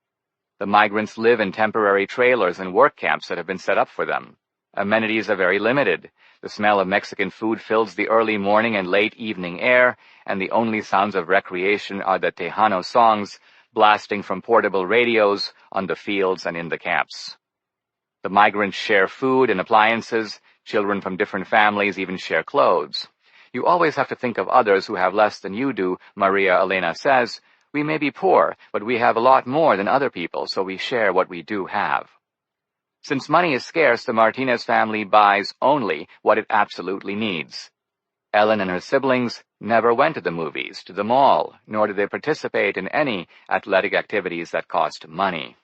The migrants live in temporary trailers and work camps that have been set up for them. Amenities are very limited. The smell of Mexican food fills the early morning and late evening air, and the only sounds of recreation are the Tejano songs blasting from portable radios on the fields and in the camps. The migrants share food and appliances. Children from different families even share clothes. "You always have to think of others who have less than you do," Maria Elena says. "We may be poor, but we have a lot more than other people, so we share what we do have." Since money is scarce, the Martinez family buys only what it absolutely needs. Ellen and her siblings never went to the movies, to the mall, nor did they participate in any athletic activities that cost money.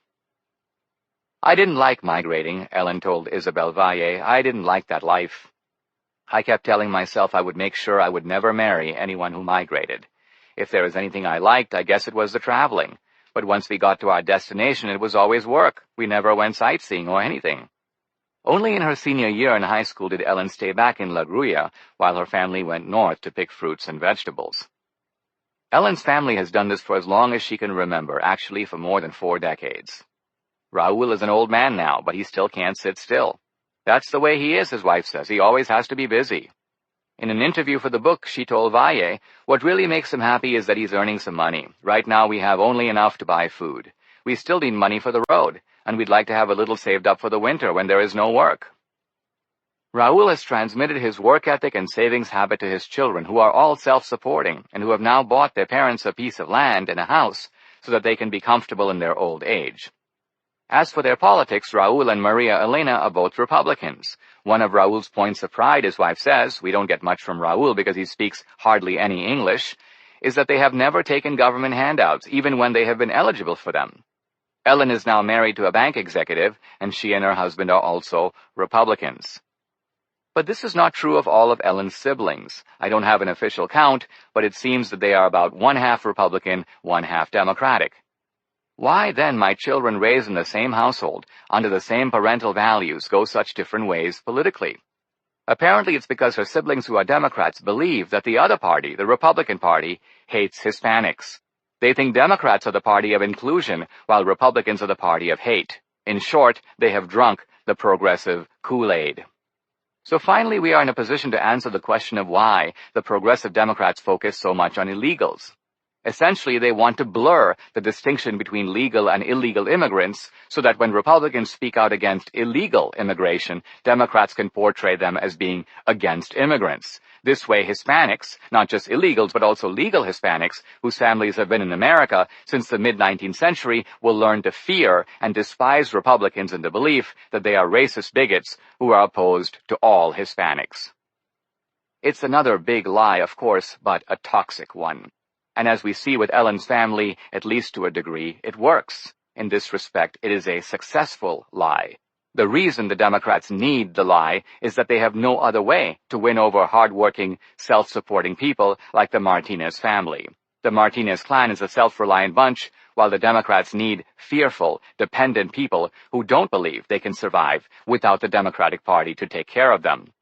"I didn't like migrating," Ellen told Isabel Valle. "I didn't like that life. I kept telling myself I would make sure I would never marry anyone who migrated. If there was anything I liked, I guess it was the traveling. But once we got to our destination, it was always work. We never went sightseeing or anything." Only in her senior year in high school did Ellen stay back in La Grulla while her family went north to pick fruits and vegetables. Ellen's family has done this for as long as she can remember, actually for more than 4 decades. Raul is an old man now, but he still can't sit still. "That's the way he is," his wife says. "He always has to be busy." In an interview for the book, she told Valle, "What really makes him happy is that he's earning some money. Right now we have only enough to buy food. We still need money for the road, and we'd like to have a little saved up for the winter when there is no work." Raul has transmitted his work ethic and savings habit to his children, who are all self-supporting and who have now bought their parents a piece of land and a house so that they can be comfortable in their old age. As for their politics, Raul and Maria Elena are both Republicans. One of Raul's points of pride, his wife says, we don't get much from Raul because he speaks hardly any English, is that they have never taken government handouts, even when they have been eligible for them. Ellen is now married to a bank executive, and she and her husband are also Republicans. But this is not true of all of Ellen's siblings. I don't have an official count, but it seems that they are about 1/2 Republican, 1/2 Democratic. Why, then, might children raised in the same household, under the same parental values, go such different ways politically? Apparently it's because her siblings who are Democrats believe that the other party, the Republican Party, hates Hispanics. They think Democrats are the party of inclusion, while Republicans are the party of hate. In short, they have drunk the progressive Kool-Aid. So finally we are in a position to answer the question of why the progressive Democrats focus so much on illegals. Essentially, they want to blur the distinction between legal and illegal immigrants so that when Republicans speak out against illegal immigration, Democrats can portray them as being against immigrants. This way, Hispanics, not just illegals but also legal Hispanics, whose families have been in America since the mid-19th century, will learn to fear and despise Republicans in the belief that they are racist bigots who are opposed to all Hispanics. It's another big lie, of course, but a toxic one. And as we see with Ellen's family, at least to a degree, it works. In this respect, it is a successful lie. The reason the Democrats need the lie is that they have no other way to win over hard-working, self-supporting people like the Martinez family. The Martinez clan is a self-reliant bunch, while the Democrats need fearful, dependent people who don't believe they can survive without the Democratic Party to take care of them.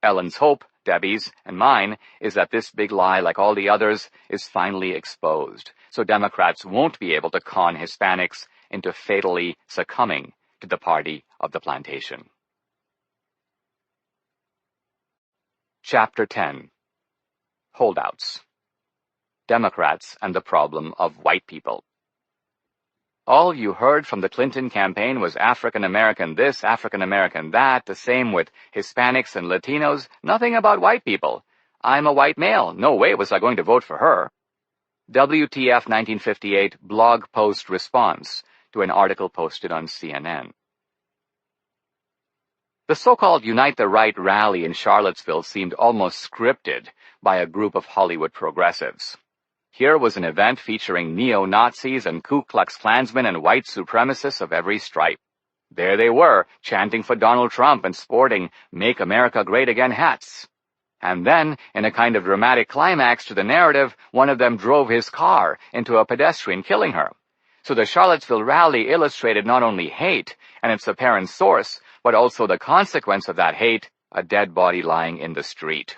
Ellen's hope, Debbie's, and mine, is that this big lie, like all the others, is finally exposed, so Democrats won't be able to con Hispanics into fatally succumbing to the party of the plantation. Chapter 10. Holdouts. Democrats and the problem of white people. All you heard from the Clinton campaign was African American this, African American that, the same with Hispanics and Latinos, nothing about white people. I'm a white male, no way was I going to vote for her. WTF 1958 blog post response to an article posted on CNN. The so-called Unite the Right rally in Charlottesville seemed almost scripted by a group of Hollywood progressives. Here was an event featuring neo-Nazis and Ku Klux Klansmen and white supremacists of every stripe. There they were, chanting for Donald Trump and sporting Make America Great Again hats. And then, in a kind of dramatic climax to the narrative, one of them drove his car into a pedestrian, killing her. So the Charlottesville rally illustrated not only hate and its apparent source, but also the consequence of that hate, a dead body lying in the street.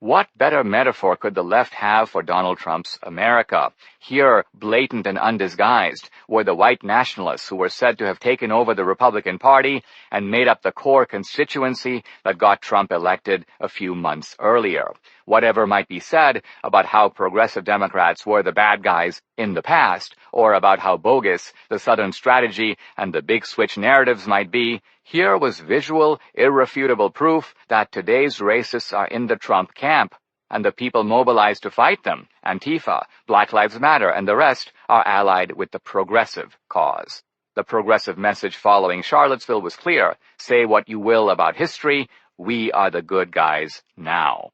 What better metaphor could the left have for Donald Trump's America? Here, blatant and undisguised, were the white nationalists who were said to have taken over the Republican Party and made up the core constituency that got Trump elected a few months earlier. Whatever might be said about how progressive Democrats were the bad guys in the past, or about how bogus the Southern strategy and the big switch narratives might be, here was visual, irrefutable proof that today's racists are in the Trump camp, and the people mobilized to fight them, Antifa, Black Lives Matter, and the rest, are allied with the progressive cause. The progressive message following Charlottesville was clear. Say what you will about history, we are the good guys now.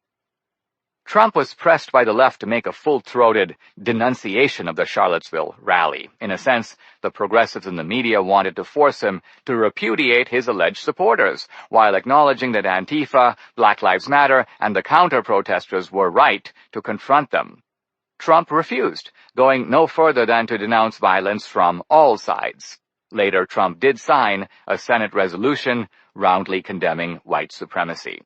Trump was pressed by the left to make a full-throated denunciation of the Charlottesville rally. In a sense, the progressives in the media wanted to force him to repudiate his alleged supporters, while acknowledging that Antifa, Black Lives Matter, and the counter-protesters were right to confront them. Trump refused, going no further than to denounce violence from all sides. Later, Trump did sign a Senate resolution roundly condemning white supremacy.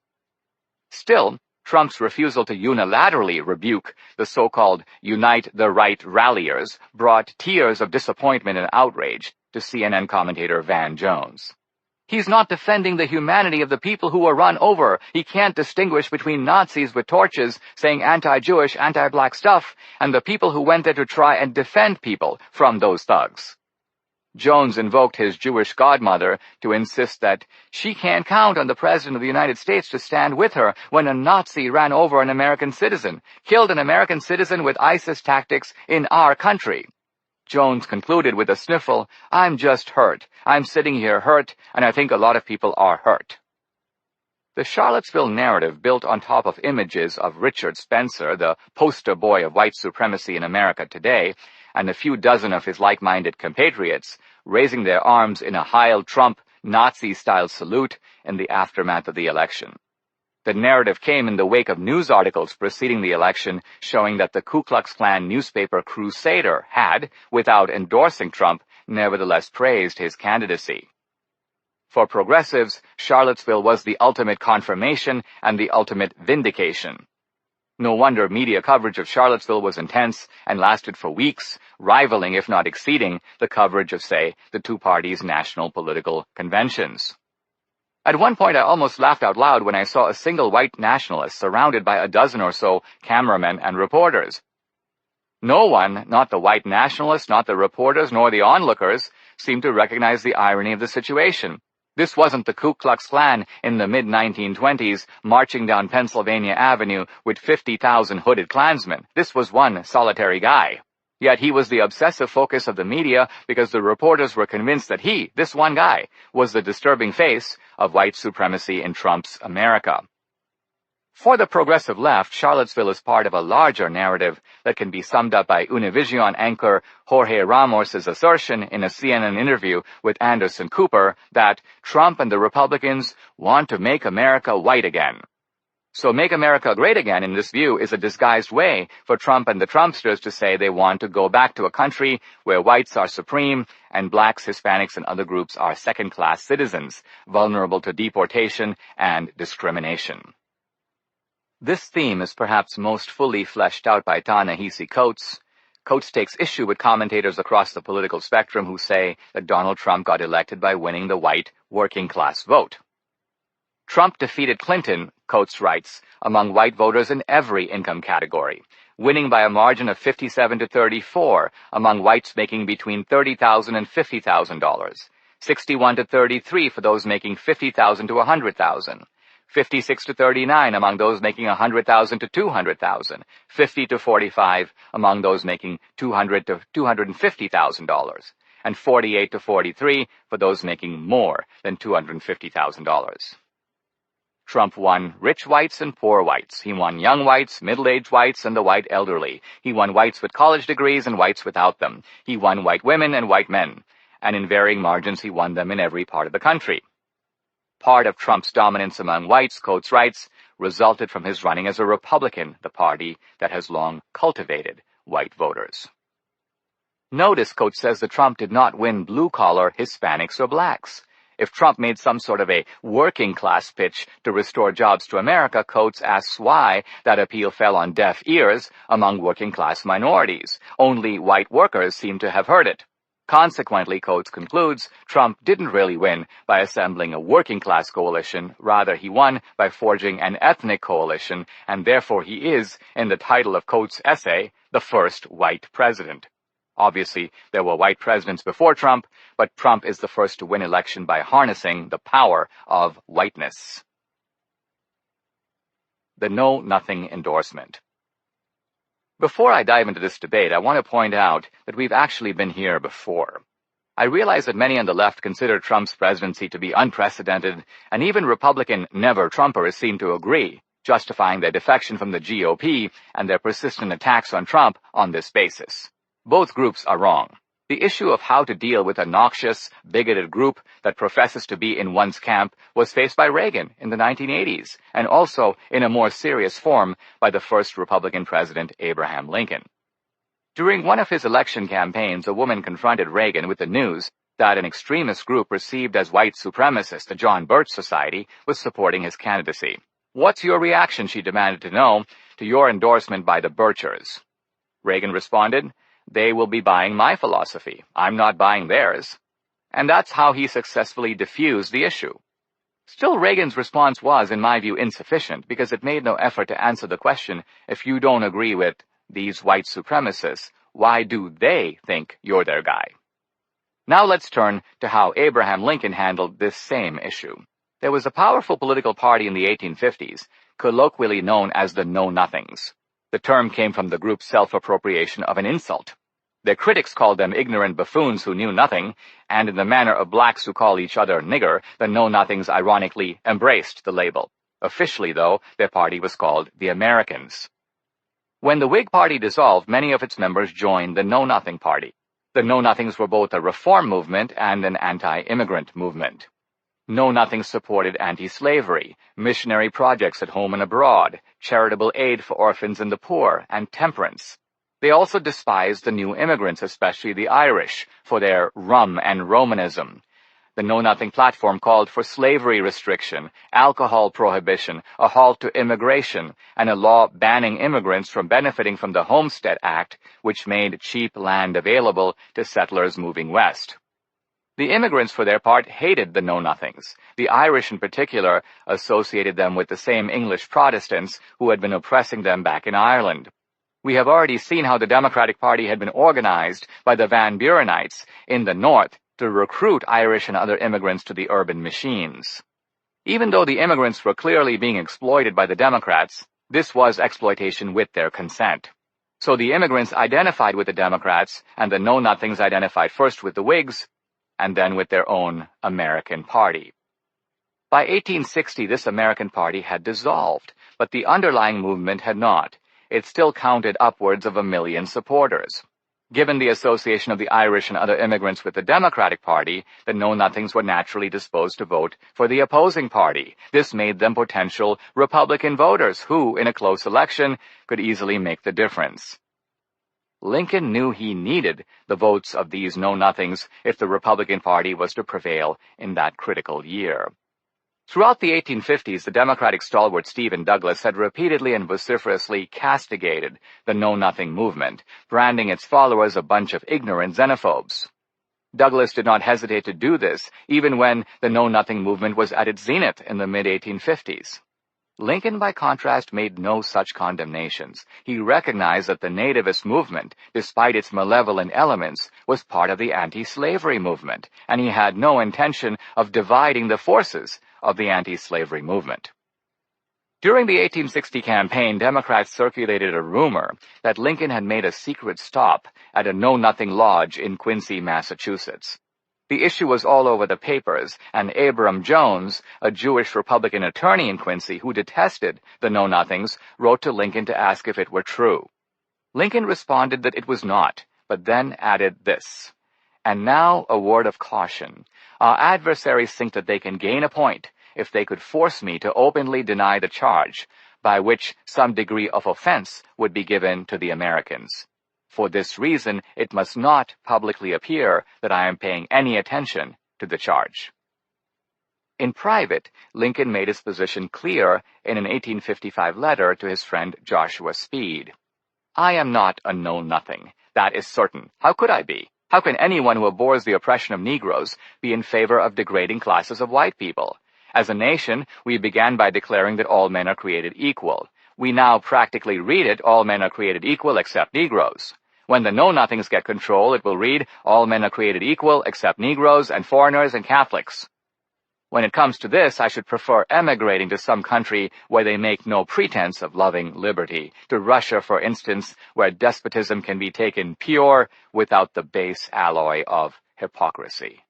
Still, Trump's refusal to unilaterally rebuke the so-called Unite the Right ralliers brought tears of disappointment and outrage to CNN commentator Van Jones. He's not defending the humanity of the people who were run over. He can't distinguish between Nazis with torches saying anti-Jewish, anti-black stuff and the people who went there to try and defend people from those thugs. Jones invoked his Jewish godmother to insist that she can't count on the President of the United States to stand with her when a Nazi ran over an American citizen, killed an American citizen with ISIS tactics in our country. Jones concluded with a sniffle, I'm just hurt. I'm sitting here hurt, and I think a lot of people are hurt. The Charlottesville narrative built on top of images of Richard Spencer, the poster boy of white supremacy in America today, and a few dozen of his like-minded compatriots, raising their arms in a Heil Trump Nazi-style salute in the aftermath of the election. The narrative came in the wake of news articles preceding the election showing that the Ku Klux Klan newspaper Crusader had, without endorsing Trump, nevertheless praised his candidacy. For progressives, Charlottesville was the ultimate confirmation and the ultimate vindication. No wonder media coverage of Charlottesville was intense and lasted for weeks, rivaling, if not exceeding, the coverage of, say, the two parties' national political conventions. At one point, I almost laughed out loud when I saw a single white nationalist surrounded by a dozen or so cameramen and reporters. No one, not the white nationalists, not the reporters, nor the onlookers, seemed to recognize the irony of the situation. This wasn't the Ku Klux Klan in the mid-1920s marching down Pennsylvania Avenue with 50,000 hooded Klansmen. This was one solitary guy. Yet he was the obsessive focus of the media because the reporters were convinced that he, this one guy, was the disturbing face of white supremacy in Trump's America. For the progressive left, Charlottesville is part of a larger narrative that can be summed up by Univision anchor Jorge Ramos's assertion in a CNN interview with Anderson Cooper that Trump and the Republicans want to make America white again. So make America great again, in this view, is a disguised way for Trump and the Trumpsters to say they want to go back to a country where whites are supreme and blacks, Hispanics, and other groups are second-class citizens, vulnerable to deportation and discrimination. This theme is perhaps most fully fleshed out by Ta-Nehisi Coates, Coates takes issue with commentators across the political spectrum who say that Donald Trump got elected by winning the white, working-class vote. Trump defeated Clinton, Coates writes, among white voters in every income category, winning by a margin of 57 to 34 among whites making between $30,000 and $50,000, 61 to 33 for those making $50,000 to $100,000, 56 to 39 among those making $100,000 to $200,000, 50 to 45 among those making $200,000 to $250,000, and 48 to 43 for those making more than $250,000. Trump won rich whites and poor whites. He won young whites, middle-aged whites, and the white elderly. He won whites with college degrees and whites without them. He won white women and white men. And in varying margins, he won them in every part of the country. Part of Trump's dominance among whites, Coates writes, resulted from his running as a Republican, the party that has long cultivated white voters. Notice, Coates says, that Trump did not win blue-collar Hispanics or blacks. If Trump made some sort of a working-class pitch to restore jobs to America, Coates asks why that appeal fell on deaf ears among working-class minorities. Only white workers seem to have heard it. Consequently, Coates concludes, Trump didn't really win by assembling a working-class coalition. Rather, he won by forging an ethnic coalition, and therefore he is, in the title of Coates' essay, the first white president. Obviously, there were white presidents before Trump, but Trump is the first to win election by harnessing the power of whiteness. The Know-Nothing endorsement. Before I dive into this debate, I want to point out that we've actually been here before. I realize that many on the left consider Trump's presidency to be unprecedented, and even Republican never-Trumpers seem to agree, justifying their defection from the GOP and their persistent attacks on Trump on this basis. Both groups are wrong. The issue of how to deal with a noxious, bigoted group that professes to be in one's camp was faced by Reagan in the 1980s, and also in a more serious form by the first Republican president, Abraham Lincoln. During one of his election campaigns, a woman confronted Reagan with the news that an extremist group perceived as white supremacist, the John Birch Society, was supporting his candidacy. "What's your reaction," she demanded to know, "to your endorsement by the Birchers?" Reagan responded, "They will be buying my philosophy. I'm not buying theirs." And that's how he successfully diffused the issue. Still, Reagan's response was, in my view, insufficient, because it made no effort to answer the question, if you don't agree with these white supremacists, why do they think you're their guy? Now let's turn to how Abraham Lincoln handled this same issue. There was a powerful political party in the 1850s, colloquially known as the Know-Nothings. The term came from the group's self-appropriation of an insult. Their critics called them ignorant buffoons who knew nothing, and in the manner of blacks who call each other nigger, the Know-Nothings ironically embraced the label. Officially, though, their party was called the Americans. When the Whig Party dissolved, many of its members joined the Know-Nothing Party. The Know-Nothings were both a reform movement and an anti-immigrant movement. Know-Nothings supported anti-slavery, missionary projects at home and abroad, charitable aid for orphans and the poor, and temperance. They also despised the new immigrants, especially the Irish, for their rum and Romanism. The Know-Nothing platform called for slavery restriction, alcohol prohibition, a halt to immigration, and a law banning immigrants from benefiting from the Homestead Act, which made cheap land available to settlers moving west. The immigrants, for their part, hated the Know-Nothings. The Irish, in particular, associated them with the same English Protestants who had been oppressing them back in Ireland. We have already seen how the Democratic Party had been organized by the Van Burenites in the North to recruit Irish and other immigrants to the urban machines. Even though the immigrants were clearly being exploited by the Democrats, this was exploitation with their consent. So the immigrants identified with the Democrats, and the Know-Nothings identified first with the Whigs, and then with their own American Party. By 1860, this American Party had dissolved, but the underlying movement had not. It still counted upwards of 1 million supporters. Given the association of the Irish and other immigrants with the Democratic Party, the Know-Nothings were naturally disposed to vote for the opposing party. This made them potential Republican voters who, in a close election, could easily make the difference. Lincoln knew he needed the votes of these Know-Nothings if the Republican Party was to prevail in that critical year. Throughout the 1850s, the Democratic stalwart Stephen Douglas had repeatedly and vociferously castigated the Know-Nothing movement, branding its followers a bunch of ignorant xenophobes. Douglas did not hesitate to do this, even when the Know-Nothing movement was at its zenith in the mid-1850s. Lincoln, by contrast, made no such condemnations. He recognized that the nativist movement, despite its malevolent elements, was part of the anti-slavery movement, and he had no intention of dividing the forces of the anti-slavery movement. During the 1860 campaign, Democrats circulated a rumor that Lincoln had made a secret stop at a Know-Nothing lodge in Quincy, Massachusetts. The issue was all over the papers, and Abram Jones, a Jewish Republican attorney in Quincy who detested the Know-Nothings, wrote to Lincoln to ask if it were true. Lincoln responded that it was not, but then added this: "And now a word of caution. Our adversaries think that they can gain a point if they could force me to openly deny the charge, by which some degree of offense would be given to the Americans. For this reason, it must not publicly appear that I am paying any attention to the charge." In private, Lincoln made his position clear in an 1855 letter to his friend Joshua Speed. "I am not a know-nothing. That is certain. How could I be? How can anyone who abhors the oppression of Negroes be in favor of degrading classes of white people? As a nation, we began by declaring that all men are created equal. We now practically read it, all men are created equal except Negroes. When the Know-Nothings get control, it will read, all men are created equal except Negroes and foreigners and Catholics. When it comes to this, I should prefer emigrating to some country where they make no pretense of loving liberty, to Russia, for instance, where despotism can be taken pure without the base alloy of hypocrisy."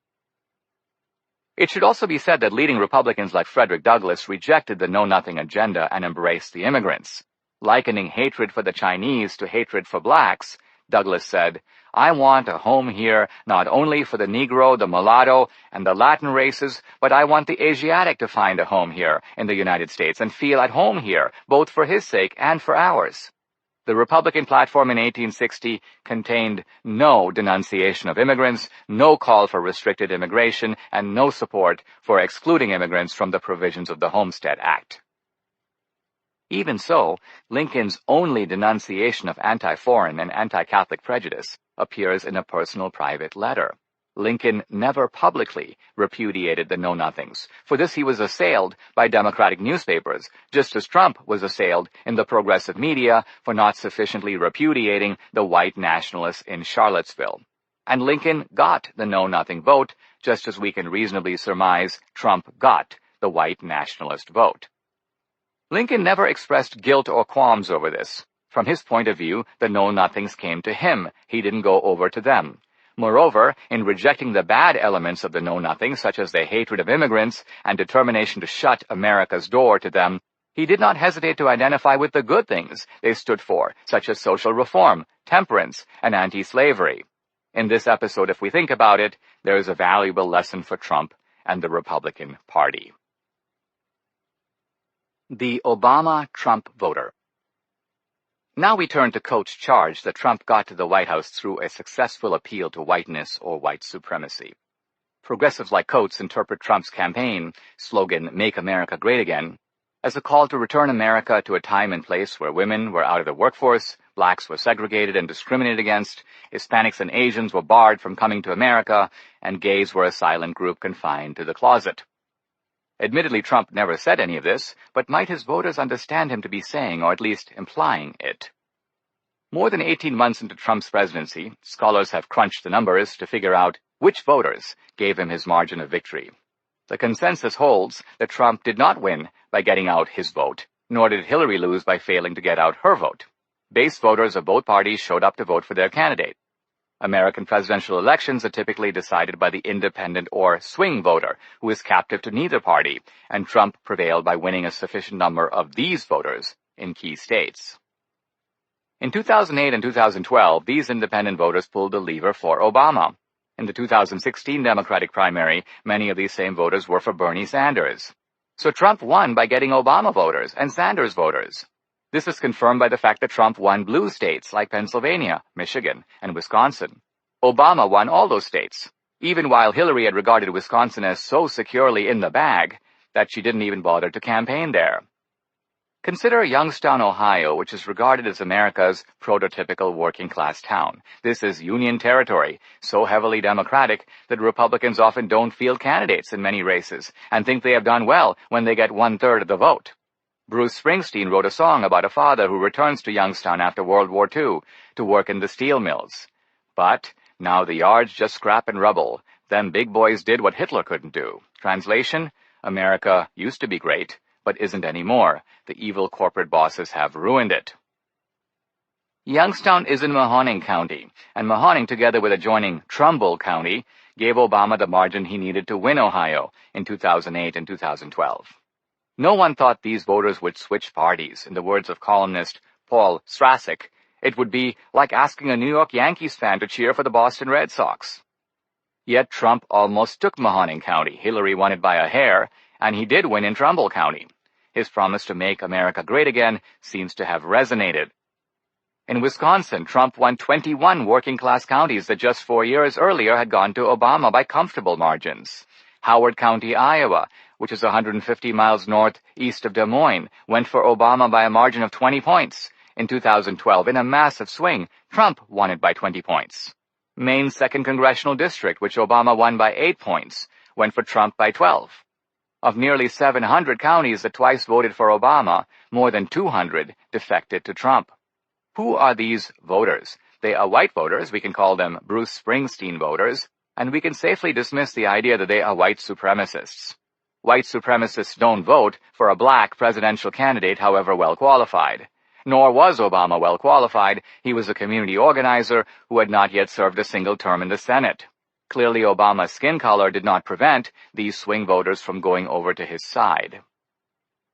It should also be said that leading Republicans like Frederick Douglass rejected the Know-Nothing agenda and embraced the immigrants. Likening hatred for the Chinese to hatred for blacks, Douglass said, "I want a home here not only for the Negro, the mulatto, and the Latin races, but I want the Asiatic to find a home here in the United States and feel at home here, both for his sake and for ours." The Republican platform in 1860 contained no denunciation of immigrants, no call for restricted immigration, and no support for excluding immigrants from the provisions of the Homestead Act. Even so, Lincoln's only denunciation of anti-foreign and anti-Catholic prejudice appears in a personal private letter. Lincoln never publicly repudiated the Know-Nothings. For this he was assailed by Democratic newspapers, just as Trump was assailed in the progressive media for not sufficiently repudiating the white nationalists in Charlottesville. And Lincoln got the Know-Nothing vote, just as we can reasonably surmise Trump got the white nationalist vote. Lincoln never expressed guilt or qualms over this. From his point of view, the Know-Nothings came to him. He didn't go over to them. Moreover, in rejecting the bad elements of the Know-Nothings, such as their hatred of immigrants and determination to shut America's door to them, he did not hesitate to identify with the good things they stood for, such as social reform, temperance, and anti-slavery. In this episode, if we think about it, there is a valuable lesson for Trump and the Republican Party. The Obama-Trump voter. Now we turn to Coates' charge that Trump got to the White House through a successful appeal to whiteness or white supremacy. Progressives like Coates interpret Trump's campaign slogan, "Make America Great Again," as a call to return America to a time and place where women were out of the workforce, blacks were segregated and discriminated against, Hispanics and Asians were barred from coming to America, and gays were a silent group confined to the closet. Admittedly, Trump never said any of this, but might his voters understand him to be saying, or at least implying it? More than 18 months into Trump's presidency, scholars have crunched the numbers to figure out which voters gave him his margin of victory. The consensus holds that Trump did not win by getting out his vote, nor did Hillary lose by failing to get out her vote. Base voters of both parties showed up to vote for their candidate. American presidential elections are typically decided by the independent or swing voter, who is captive to neither party, and Trump prevailed by winning a sufficient number of these voters in key states. In 2008 and 2012, these independent voters pulled the lever for Obama. In the 2016 Democratic primary, many of these same voters were for Bernie Sanders. So Trump won by getting Obama voters and Sanders voters. This is confirmed by the fact that Trump won blue states like Pennsylvania, Michigan, and Wisconsin. Obama won all those states. Even while Hillary had regarded Wisconsin as so securely in the bag, that she didn't even bother to campaign there. Consider Youngstown, Ohio, which is regarded as America's prototypical working-class town. This is Union territory, so heavily Democratic that Republicans often don't field candidates in many races and think they have done well when they get 1/3 of the vote. Bruce Springsteen wrote a song about a father who returns to Youngstown after World War II to work in the steel mills. But now the yard's just scrap and rubble. Them big boys did what Hitler couldn't do. Translation: America used to be great, but isn't anymore. The evil corporate bosses have ruined it. Youngstown is in Mahoning County, and Mahoning, together with adjoining Trumbull County, gave Obama the margin he needed to win Ohio in 2008 and 2012. No one thought these voters would switch parties. In the words of columnist Paul Strasek, it would be like asking a New York Yankees fan to cheer for the Boston Red Sox. Yet Trump almost took Mahoning County. Hillary won it by a hair, and he did win in Trumbull County. His promise to make America great again seems to have resonated. In Wisconsin, Trump won 21 working-class counties that just 4 years earlier had gone to Obama by comfortable margins. Howard County, Iowa, which is 150 miles northeast of Des Moines, went for Obama by a margin of 20 points. In 2012, in a massive swing, Trump won it by 20 points. Maine's 2nd Congressional District, which Obama won by 8 points, went for Trump by 12. Of nearly 700 counties that twice voted for Obama, more than 200 defected to Trump. Who are these voters? They are white voters. We can call them Bruce Springsteen voters, and we can safely dismiss the idea that they are white supremacists. White supremacists don't vote for a black presidential candidate, however well qualified. Nor was Obama well qualified. He was a community organizer who had not yet served a single term in the Senate. Clearly, Obama's skin color did not prevent these swing voters from going over to his side.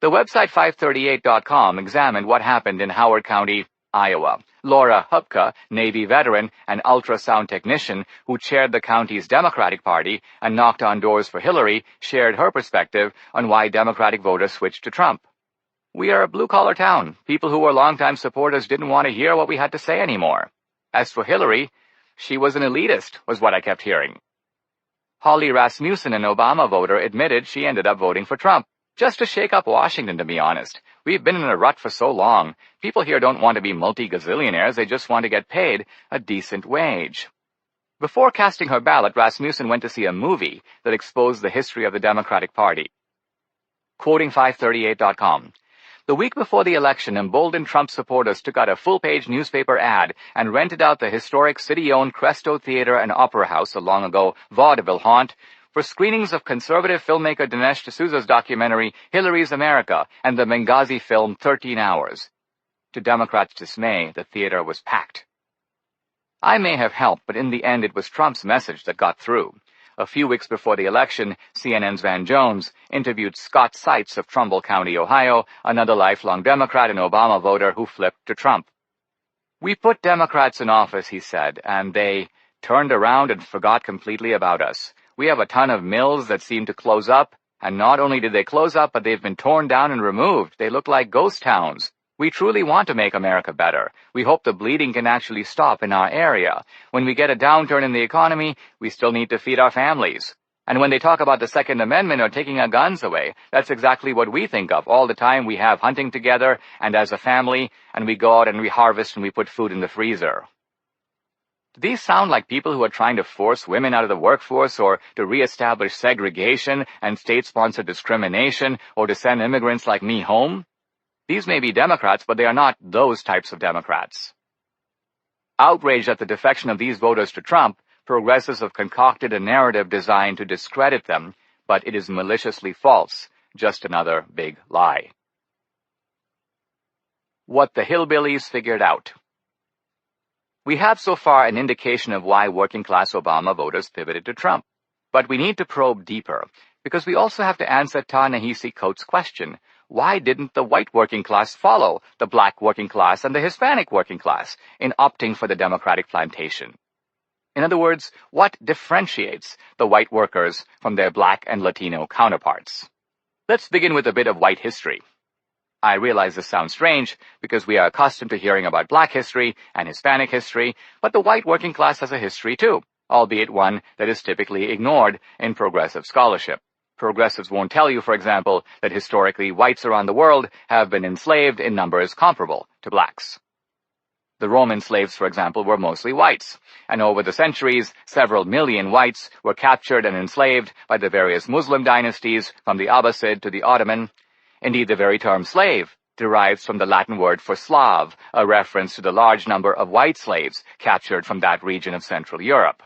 The website 538.com examined what happened in Howard County, Iowa. Laura Hupka, Navy veteran and ultrasound technician who chaired the county's Democratic Party and knocked on doors for Hillary, shared her perspective on why Democratic voters switched to Trump. We are a blue-collar town. People who were longtime supporters didn't want to hear what we had to say anymore. As for Hillary, she was an elitist, was what I kept hearing. Holly Rasmussen, an Obama voter, admitted she ended up voting for Trump, just to shake up Washington, to be honest. We've been in a rut for so long. People here don't want to be multi-gazillionaires, they just want to get paid a decent wage. Before casting her ballot, Rasmussen went to see a movie that exposed the history of the Democratic Party. Quoting 538.com, the week before the election, emboldened Trump supporters took out a full-page newspaper ad and rented out the historic city-owned Cresto Theater and Opera House, a long-ago vaudeville haunt, for screenings of conservative filmmaker Dinesh D'Souza's documentary Hillary's America and the Benghazi film 13 Hours. To Democrats' dismay, the theater was packed. I may have helped, but in the end it was Trump's message that got through. A few weeks before the election, CNN's Van Jones interviewed Scott Seitz of Trumbull County, Ohio, another lifelong Democrat and Obama voter who flipped to Trump. We put Democrats in office, he said, and they turned around and forgot completely about us. We have a ton of mills that seem to close up, and not only did they close up, but they've been torn down and removed. They look like ghost towns. We truly want to make America better. We hope the bleeding can actually stop in our area. When we get a downturn in the economy, we still need to feed our families. And when they talk about the Second Amendment or taking our guns away, that's exactly what we think of. All the time we have hunting together and as a family, and we go out and we harvest and we put food in the freezer. Do these sound like people who are trying to force women out of the workforce or to reestablish segregation and state-sponsored discrimination or to send immigrants like me home? These may be Democrats, but they are not those types of Democrats. Outraged at the defection of these voters to Trump, progressives have concocted a narrative designed to discredit them, but it is maliciously false, just another big lie. What the hillbillies figured out. We have so far an indication of why working-class Obama voters pivoted to Trump, but we need to probe deeper, because we also have to answer Ta-Nehisi Coates' question. Why didn't the white working class follow the black working class and the Hispanic working class in opting for the Democratic Plantation? In other words, what differentiates the white workers from their black and Latino counterparts? Let's begin with a bit of white history. I realize this sounds strange because we are accustomed to hearing about black history and Hispanic history, but the white working class has a history too, albeit one that is typically ignored in progressive scholarship. Progressives won't tell you, for example, that historically whites around the world have been enslaved in numbers comparable to blacks. The Roman slaves, for example, were mostly whites, and over the centuries, several million whites were captured and enslaved by the various Muslim dynasties, from the Abbasid to the Ottoman. Indeed, the very term slave derives from the Latin word for Slav, a reference to the large number of white slaves captured from that region of Central Europe.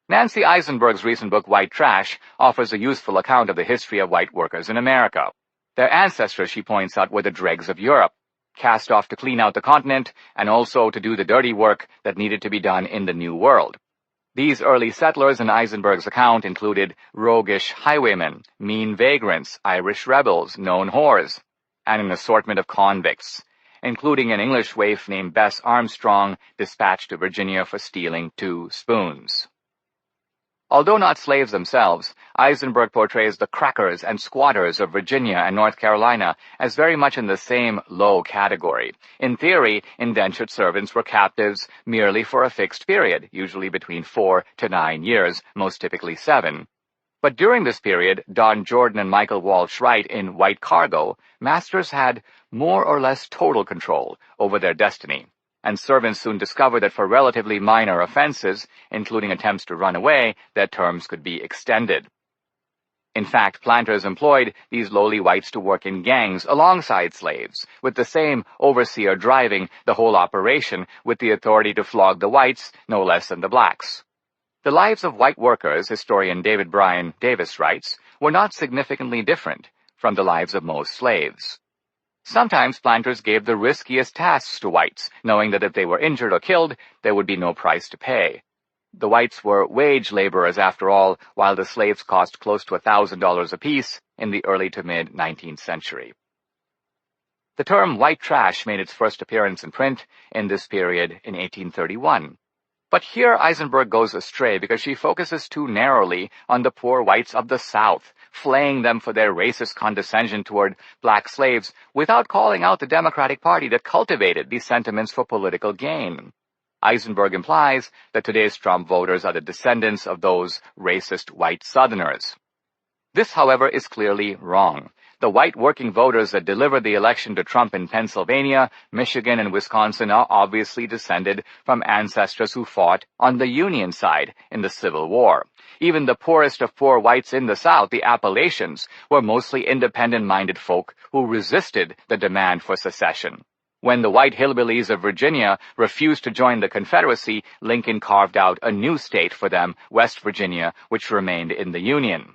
Nancy Eisenberg's recent book, White Trash, offers a useful account of the history of white workers in America. Their ancestors, she points out, were the dregs of Europe, cast off to clean out the continent and also to do the dirty work that needed to be done in the New World. These early settlers in Eisenberg's account included roguish highwaymen, mean vagrants, Irish rebels, known whores, and an assortment of convicts, including an English waif named Bess Armstrong, dispatched to Virginia for stealing 2 spoons. Although not slaves themselves, Eisenberg portrays the crackers and squatters of Virginia and North Carolina as very much in the same low category. In theory, indentured servants were captives merely for a fixed period, usually between 4 to 9 years, most typically 7. But during this period, Don Jordan and Michael Walsh write in White Cargo, masters had more or less total control over their destiny, and servants soon discovered that for relatively minor offenses, including attempts to run away, their terms could be extended. In fact, planters employed these lowly whites to work in gangs alongside slaves, with the same overseer driving the whole operation, with the authority to flog the whites no less than the blacks. The lives of white workers, historian David Bryan Davis writes, were not significantly different from the lives of most slaves. Sometimes planters gave the riskiest tasks to whites, knowing that if they were injured or killed, there would be no price to pay. The whites were wage laborers, after all, while the slaves cost close to $1,000 apiece in the early to mid-19th century. The term white trash made its first appearance in print in this period in 1831. But here Eisenberg goes astray because she focuses too narrowly on the poor whites of the South, flaying them for their racist condescension toward black slaves without calling out the Democratic Party that cultivated these sentiments for political gain. Eisenberg implies that today's Trump voters are the descendants of those racist white Southerners. This, however, is clearly wrong. The white working voters that delivered the election to Trump in Pennsylvania, Michigan, and Wisconsin are obviously descended from ancestors who fought on the Union side in the Civil War. Even the poorest of poor whites in the South, the Appalachians, were mostly independent-minded folk who resisted the demand for secession. When the white hillbillies of Virginia refused to join the Confederacy, Lincoln carved out a new state for them, West Virginia, which remained in the Union.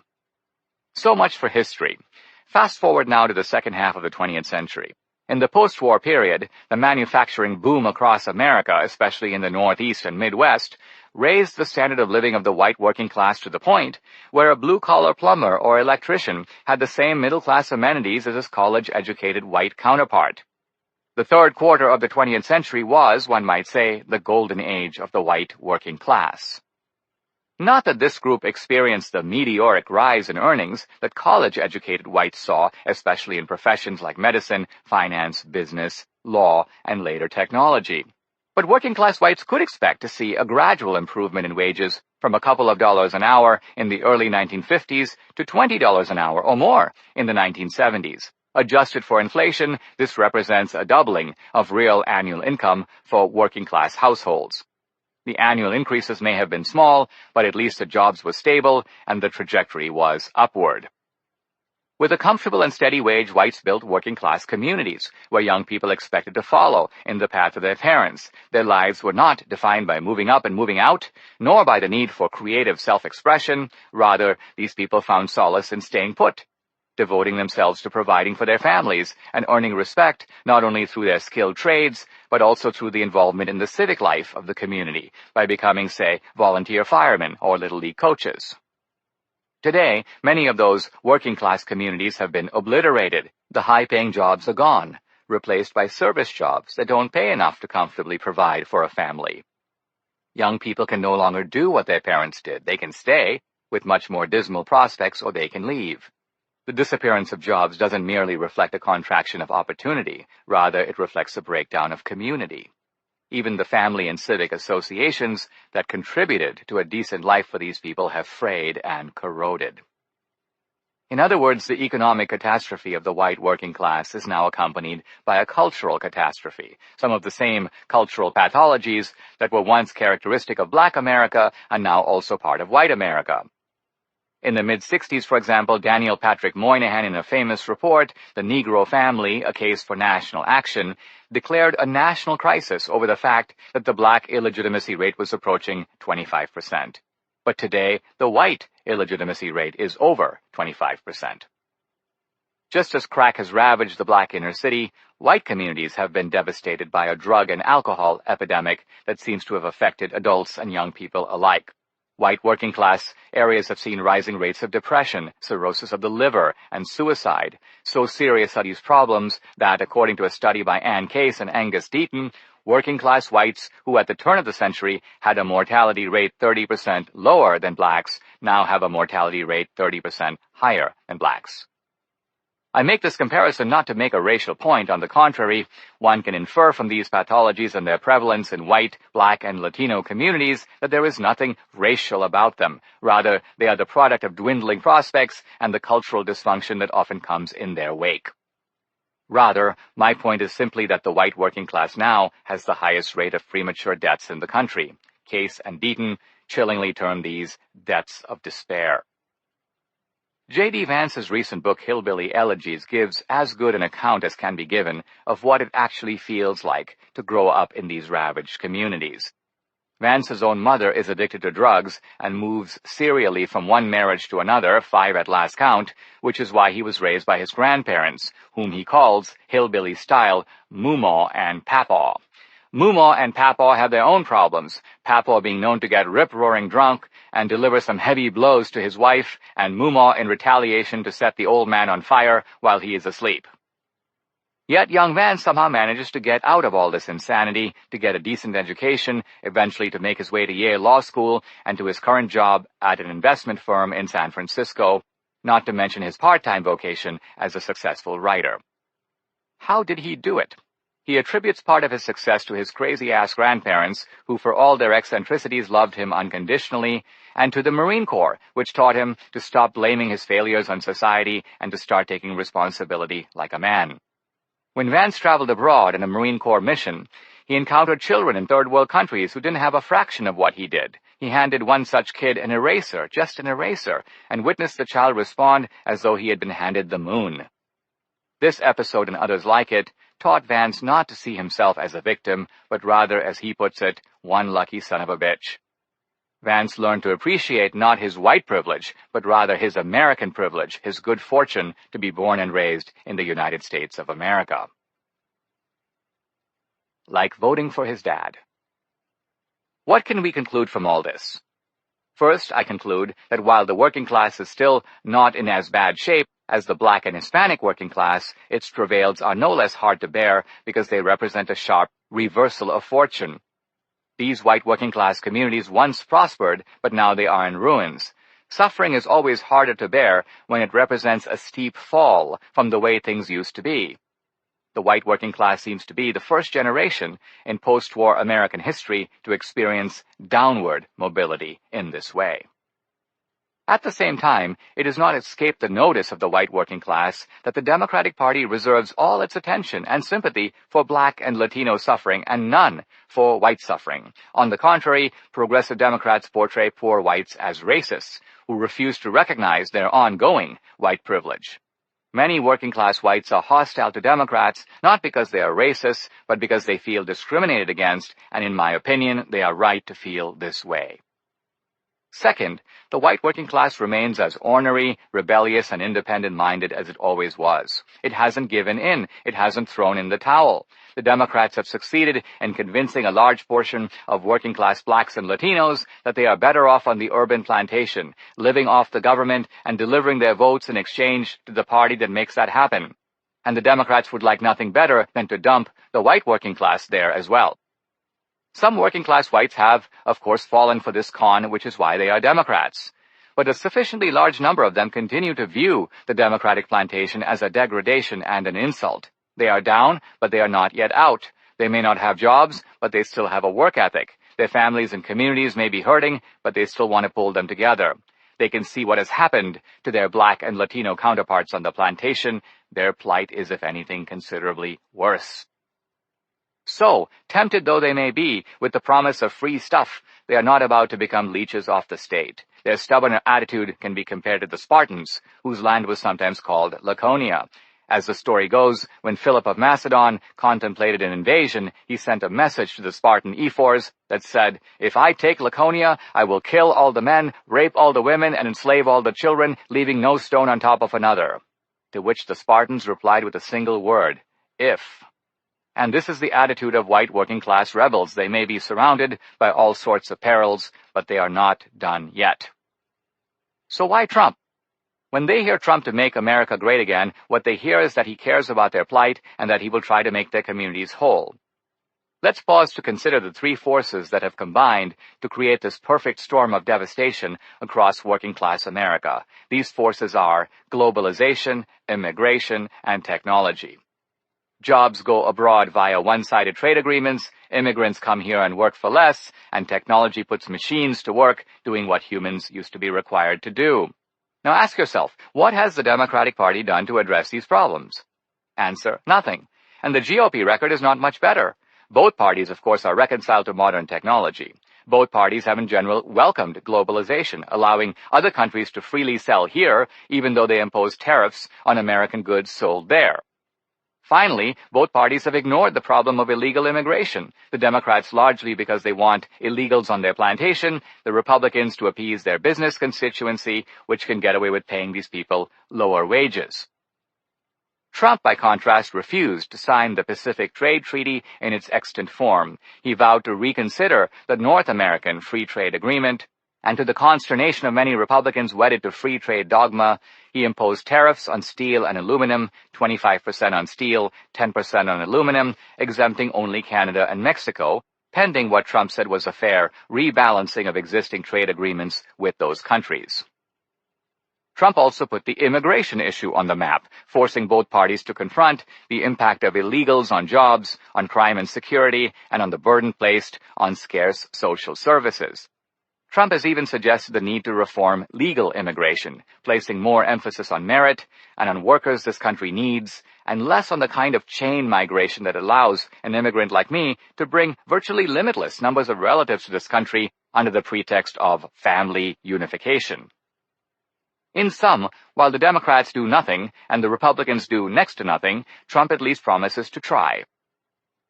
So much for history. Fast forward now to the second half of the 20th century. In the post-war period, the manufacturing boom across America, especially in the Northeast and Midwest, raised the standard of living of the white working class to the point where a blue-collar plumber or electrician had the same middle-class amenities as his college-educated white counterpart. The third quarter of the 20th century was, one might say, the golden age of the white working class. Not that this group experienced the meteoric rise in earnings that college-educated whites saw, especially in professions like medicine, finance, business, law, and later technology. But working-class whites could expect to see a gradual improvement in wages from a couple of dollars an hour in the early 1950s to $20 an hour or more in the 1970s. Adjusted for inflation, this represents a doubling of real annual income for working-class households. The annual increases may have been small, but at least the jobs were stable and the trajectory was upward. With a comfortable and steady wage, whites built working-class communities where young people expected to follow in the path of their parents. Their lives were not defined by moving up and moving out, nor by the need for creative self-expression. Rather, these people found solace in staying put, devoting themselves to providing for their families and earning respect not only through their skilled trades, but also through the involvement in the civic life of the community by becoming, say, volunteer firemen or Little League coaches. Today, many of those working-class communities have been obliterated. The high-paying jobs are gone, replaced by service jobs that don't pay enough to comfortably provide for a family. Young people can no longer do what their parents did. They can stay, with much more dismal prospects, or they can leave. The disappearance of jobs doesn't merely reflect a contraction of opportunity. Rather, it reflects a breakdown of community. Even the family and civic associations that contributed to a decent life for these people have frayed and corroded. In other words, the economic catastrophe of the white working class is now accompanied by a cultural catastrophe. Some of the same cultural pathologies that were once characteristic of black America are now also part of white America. In the mid-60s, for example, Daniel Patrick Moynihan, in a famous report, The Negro Family, A Case for National Action, declared a national crisis over the fact that the black illegitimacy rate was approaching 25%. But today, the white illegitimacy rate is over 25%. Just as crack has ravaged the black inner city, white communities have been devastated by a drug and alcohol epidemic that seems to have affected adults and young people alike. White working-class areas have seen rising rates of depression, cirrhosis of the liver, and suicide. So serious are these problems that, according to a study by Ann Case and Angus Deaton, working-class whites who at the turn of the century had a mortality rate 30% lower than blacks now have a mortality rate 30% higher than blacks. I make this comparison not to make a racial point. On the contrary, one can infer from these pathologies and their prevalence in white, black, and Latino communities that there is nothing racial about them. Rather, they are the product of dwindling prospects and the cultural dysfunction that often comes in their wake. Rather, my point is simply that the white working class now has the highest rate of premature deaths in the country. Case and Deaton chillingly term these deaths of despair. J.D. Vance's recent book, Hillbilly Elegies, gives as good an account as can be given of what it actually feels like to grow up in these ravaged communities. Vance's own mother is addicted to drugs and moves serially from one marriage to another, 5 at last count, which is why he was raised by his grandparents, whom he calls, hillbilly style, Moomaw and Papaw. Moomaw and Papaw have their own problems, Papaw being known to get rip-roaring drunk and deliver some heavy blows to his wife, and Moomaw in retaliation to set the old man on fire while he is asleep. Yet young Vance somehow manages to get out of all this insanity, to get a decent education, eventually to make his way to Yale Law School and to his current job at an investment firm in San Francisco, not to mention his part-time vocation as a successful writer. How did he do it? He attributes part of his success to his crazy-ass grandparents, who for all their eccentricities loved him unconditionally, and to the Marine Corps, which taught him to stop blaming his failures on society and to start taking responsibility like a man. When Vance traveled abroad in a Marine Corps mission, he encountered children in third-world countries who didn't have a fraction of what he did. He handed one such kid an eraser, just an eraser, and witnessed the child respond as though he had been handed the moon. This episode and others like it taught Vance not to see himself as a victim, but rather, as he puts it, one lucky son of a bitch. Vance learned to appreciate not his white privilege, but rather his American privilege, his good fortune to be born and raised in the United States of America. Like voting for his dad. What can we conclude from all this? First, I conclude that while the working class is still not in as bad shape as the black and Hispanic working class, its travails are no less hard to bear because they represent a sharp reversal of fortune. These white working class communities once prospered, but now they are in ruins. Suffering is always harder to bear when it represents a steep fall from the way things used to be. The white working class seems to be the first generation in post-war American history to experience downward mobility in this way. At the same time, it has not escaped the notice of the white working class that the Democratic Party reserves all its attention and sympathy for black and Latino suffering and none for white suffering. On the contrary, progressive Democrats portray poor whites as racists who refuse to recognize their ongoing white privilege. Many working-class whites are hostile to Democrats, not because they are racist, but because they feel discriminated against, and in my opinion, they are right to feel this way. Second, the white working class remains as ornery, rebellious, and independent-minded as it always was. It hasn't given in. It hasn't thrown in the towel. The Democrats have succeeded in convincing a large portion of working-class blacks and Latinos that they are better off on the urban plantation, living off the government and delivering their votes in exchange to the party that makes that happen. And the Democrats would like nothing better than to dump the white working class there as well. Some working-class whites have, of course, fallen for this con, which is why they are Democrats. But a sufficiently large number of them continue to view the Democratic plantation as a degradation and an insult. They are down, but they are not yet out. They may not have jobs, but they still have a work ethic. Their families and communities may be hurting, but they still want to pull them together. they can see what has happened to their black and Latino counterparts on the plantation, their plight is, if anything, considerably worse. So, tempted though they may be with the promise of free stuff, they are not about to become leeches off the state. Their stubborn attitude can be compared to the Spartans, whose land was sometimes called Laconia. As the story goes, when Philip of Macedon contemplated an invasion, he sent a message to the Spartan ephors that said, "If I take Laconia, I will kill all the men, rape all the women, and enslave all the children, leaving no stone on top of another." To which the Spartans replied with a single word, "If." And this is the attitude of white working-class rebels. They may be surrounded by all sorts of perils, but they are not done yet. So why Trump? When they hear Trump to make America great again, what they hear is that he cares about their plight and that he will try to make their communities whole. Let's pause to consider the three forces that have combined to create this perfect storm of devastation across working-class America. These forces are globalization, immigration, and technology. Jobs go abroad via one-sided trade agreements, immigrants come here and work for less, and technology puts machines to work doing what humans used to be required to do. Now ask yourself, what has the Democratic Party done to address these problems? Answer, nothing. And the GOP record is not much better. Both parties, of course, are reconciled to modern technology. Both parties have in general welcomed globalization, allowing other countries to freely sell here, even though they impose tariffs on American goods sold there. Finally, both parties have ignored the problem of illegal immigration, the Democrats largely because they want illegals on their plantation, the Republicans to appease their business constituency, which can get away with paying these people lower wages. Trump, by contrast, refused to sign the Pacific Trade Treaty in its extant form. He vowed to reconsider the North American Free Trade Agreement, and to the consternation of many Republicans wedded to free trade dogma, he imposed tariffs on steel and aluminum, 25% on steel, 10% on aluminum, exempting only Canada and Mexico, pending what Trump said was a fair rebalancing of existing trade agreements with those countries. Trump also put the immigration issue on the map, forcing both parties to confront the impact of illegals on jobs, on crime and security, and on the burden placed on scarce social services. Trump has even suggested the need to reform legal immigration, placing more emphasis on merit and on workers this country needs, and less on the kind of chain migration that allows an immigrant like me to bring virtually limitless numbers of relatives to this country under the pretext of family unification. In sum, while the Democrats do nothing and the Republicans do next to nothing, Trump at least promises to try.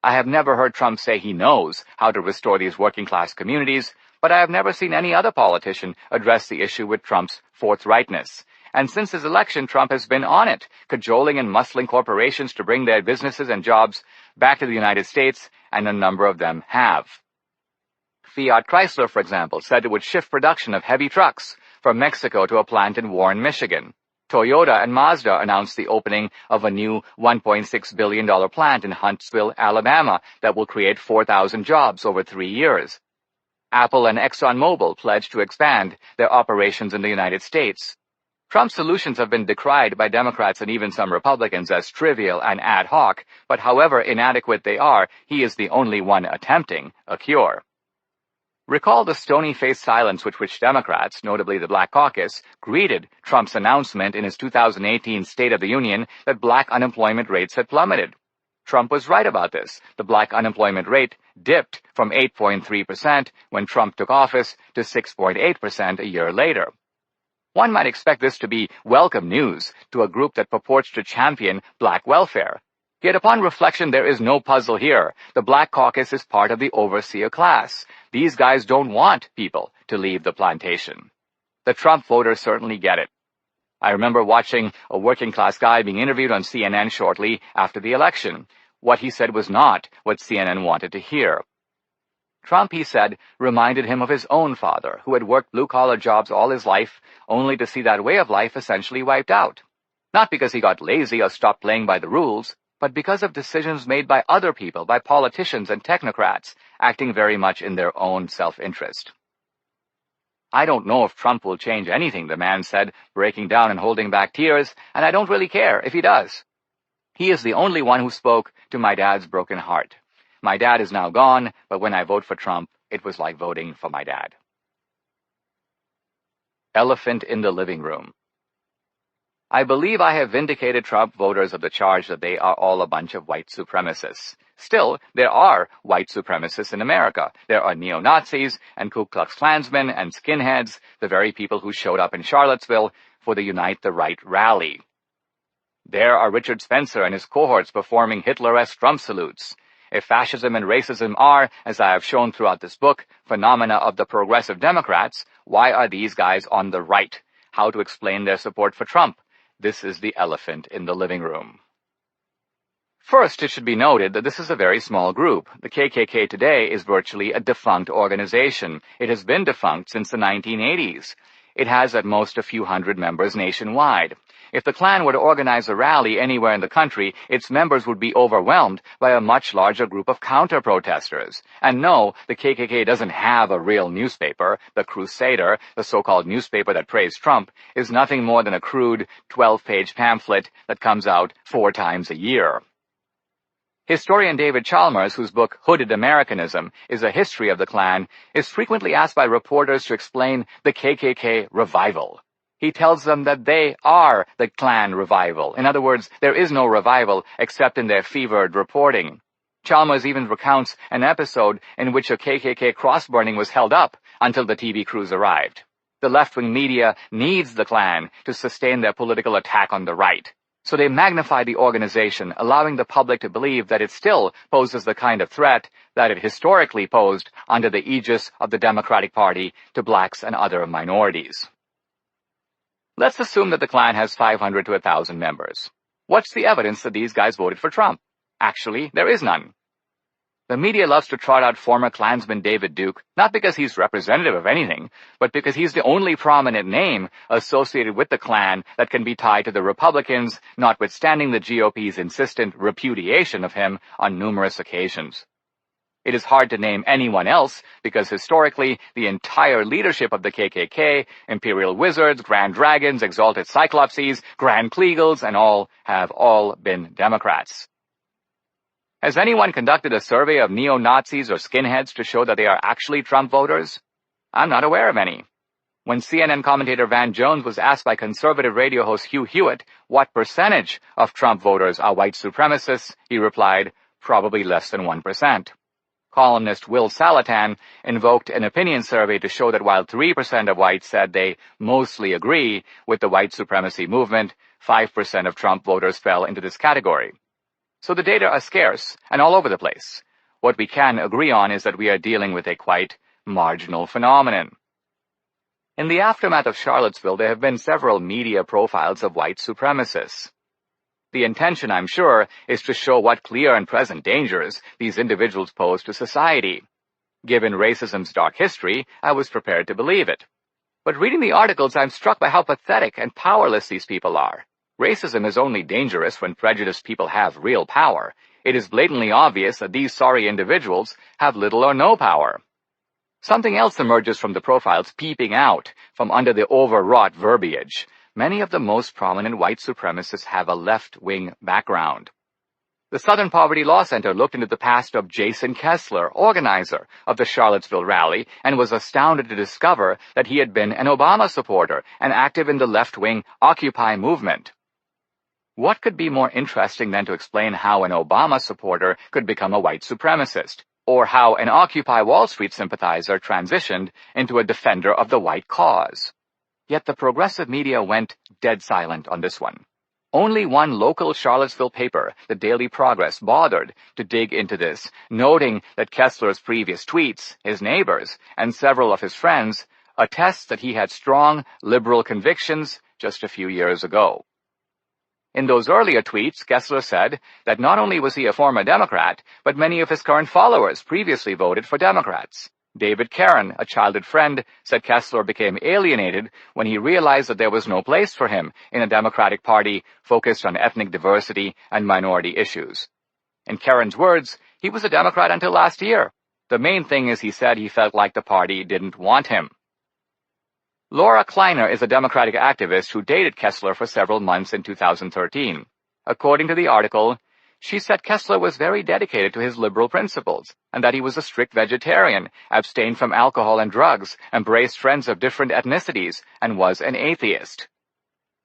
I have never heard Trump say he knows how to restore these working-class communities, but I have never seen any other politician address the issue with Trump's forthrightness. And since his election, Trump has been on it, cajoling and muscling corporations to bring their businesses and jobs back to the United States, and a number of them have. Fiat Chrysler, for example, said it would shift production of heavy trucks from Mexico to a plant in Warren, Michigan. Toyota and Mazda announced the opening of a new $1.6 billion plant in Huntsville, Alabama, that will create 4,000 jobs over 3 years. Apple and ExxonMobil pledged to expand their operations in the United States. Trump's solutions have been decried by Democrats and even some Republicans as trivial and ad hoc, but however inadequate they are, he is the only one attempting a cure. Recall the stony-faced silence with which Democrats, notably the Black Caucus, greeted Trump's announcement in his 2018 State of the Union that black unemployment rates had plummeted. Trump was right about this. The black unemployment rate dipped from 8.3% when Trump took office to 6.8% a year later. One might expect this to be welcome news to a group that purports to champion black welfare. Yet upon reflection, there is no puzzle here. The Black Caucus is part of the overseer class. These guys don't want people to leave the plantation. The Trump voters certainly get it. I remember watching a working-class guy being interviewed on CNN shortly after the election. What he said was not what CNN wanted to hear. Trump, he said, reminded him of his own father, who had worked blue-collar jobs all his life, only to see that way of life essentially wiped out. Not because he got lazy or stopped playing by the rules, but because of decisions made by other people, by politicians and technocrats, acting very much in their own self-interest. I don't know if Trump will change anything, the man said, breaking down and holding back tears, and I don't really care if he does. He is the only one who spoke to my dad's broken heart. My dad is now gone, but when I vote for Trump, it was like voting for my dad. Elephant in the living room. I believe I have vindicated Trump voters of the charge that they are all a bunch of white supremacists. Still, there are white supremacists in America. There are neo-Nazis and Ku Klux Klansmen and skinheads, the very people who showed up in Charlottesville for the Unite the Right rally. There are Richard Spencer and his cohorts performing Hitler-esque Trump salutes. If fascism and racism are, as I have shown throughout this book, phenomena of the progressive Democrats, why are these guys on the right? How to explain their support for Trump? This is the elephant in the living room. First, it should be noted that this is a very small group. The KKK today is virtually a defunct organization. It has been defunct since the 1980s. It has at most a few hundred members nationwide. If the Klan were to organize a rally anywhere in the country, its members would be overwhelmed by a much larger group of counter-protesters. And no, the KKK doesn't have a real newspaper. The Crusader, the so-called newspaper that praised Trump, is nothing more than a crude 12-page pamphlet that comes out 4 times a year. Historian David Chalmers, whose book Hooded Americanism is a history of the Klan, is frequently asked by reporters to explain the KKK revival. He tells them that they are the Klan revival. In other words, there is no revival except in their fevered reporting. Chalmers even recounts an episode in which a KKK cross-burning was held up until the TV crews arrived. The left-wing media needs the Klan to sustain their political attack on the right. So they magnify the organization, allowing the public to believe that it still poses the kind of threat that it historically posed under the aegis of the Democratic Party to blacks and other minorities. Let's assume that the Klan has 500 to 1,000 members. What's the evidence that these guys voted for Trump? Actually, there is none. The media loves to trot out former Klansman David Duke, not because he's representative of anything, but because he's the only prominent name associated with the Klan that can be tied to the Republicans, notwithstanding the GOP's insistent repudiation of him on numerous occasions. It is hard to name anyone else because historically, the entire leadership of the KKK, Imperial Wizards, Grand Dragons, Exalted Cyclopses, Grand Kleagles, and all have all been Democrats. Has anyone conducted a survey of neo-Nazis or skinheads to show that they are actually Trump voters? I'm not aware of any. When CNN commentator Van Jones was asked by conservative radio host Hugh Hewitt what percentage of Trump voters are white supremacists, he replied, probably less than 1%. Columnist Will Salatan invoked an opinion survey to show that while 3% of whites said they mostly agree with the white supremacy movement, 5% of Trump voters fell into this category. So the data are scarce and all over the place. What we can agree on is that we are dealing with a quite marginal phenomenon. In the aftermath of Charlottesville, there have been several media profiles of white supremacists. The intention, I'm sure, is to show what clear and present dangers these individuals pose to society. Given racism's dark history, I was prepared to believe it. But reading the articles, I'm struck by how pathetic and powerless these people are. Racism is only dangerous when prejudiced people have real power. It is blatantly obvious that these sorry individuals have little or no power. Something else emerges from the profiles peeping out from under the overwrought verbiage. Many of the most prominent white supremacists have a left-wing background. The Southern Poverty Law Center looked into the past of Jason Kessler, organizer of the Charlottesville rally, and was astounded to discover that he had been an Obama supporter and active in the left-wing Occupy movement. What could be more interesting than to explain how an Obama supporter could become a white supremacist, or how an Occupy Wall Street sympathizer transitioned into a defender of the white cause? Yet the progressive media went dead silent on this one. Only one local Charlottesville paper, the Daily Progress, bothered to dig into this, noting that Kessler's previous tweets, his neighbors, and several of his friends attest that he had strong liberal convictions just a few years ago. In those earlier tweets, Kessler said that not only was he a former Democrat, but many of his current followers previously voted for Democrats. David Caron, a childhood friend, said Kessler became alienated when he realized that there was no place for him in a Democratic Party focused on ethnic diversity and minority issues. In Caron's words, he was a Democrat until last year. The main thing is he said he felt like the party didn't want him. Laura Kleiner is a Democratic activist who dated Kessler for several months in 2013. According to the article, She said Kessler was very dedicated to his liberal principles, and that he was a strict vegetarian, abstained from alcohol and drugs, embraced friends of different ethnicities, and was an atheist.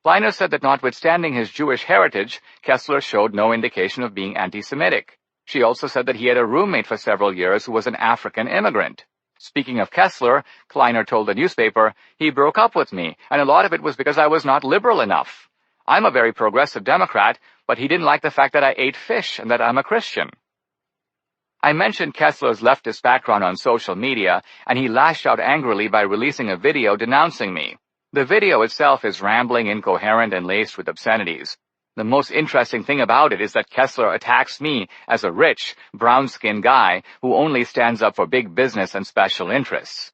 Kleiner said that notwithstanding his Jewish heritage, Kessler showed no indication of being anti-Semitic. She also said that he had a roommate for several years who was an African immigrant. Speaking of Kessler, Kleiner told the newspaper, "He broke up with me, and a lot of it was because I was not liberal enough. I'm a very progressive Democrat, but he didn't like the fact that I ate fish and that I'm a Christian." I mentioned Kessler's leftist background on social media, and he lashed out angrily by releasing a video denouncing me. The video itself is rambling, incoherent, and laced with obscenities. The most interesting thing about it is that Kessler attacks me as a rich, brown-skinned guy who only stands up for big business and special interests.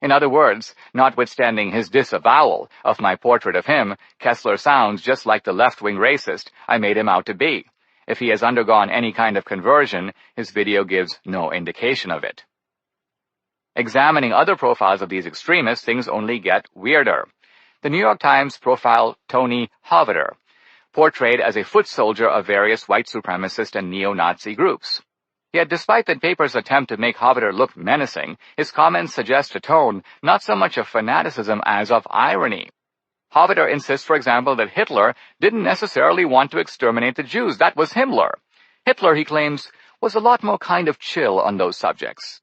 In other words, notwithstanding his disavowal of my portrait of him, Kessler sounds just like the left-wing racist I made him out to be. If he has undergone any kind of conversion, his video gives no indication of it. Examining other profiles of these extremists, things only get weirder. The New York Times profiled Tony Hoveter, portrayed as a foot soldier of various white supremacist and neo-Nazi groups. Yet despite the paper's attempt to make Hoveter look menacing, his comments suggest a tone not so much of fanaticism as of irony. Hoveter insists, for example, that Hitler didn't necessarily want to exterminate the Jews. That was Himmler. Hitler, he claims, was a lot more kind of chill on those subjects.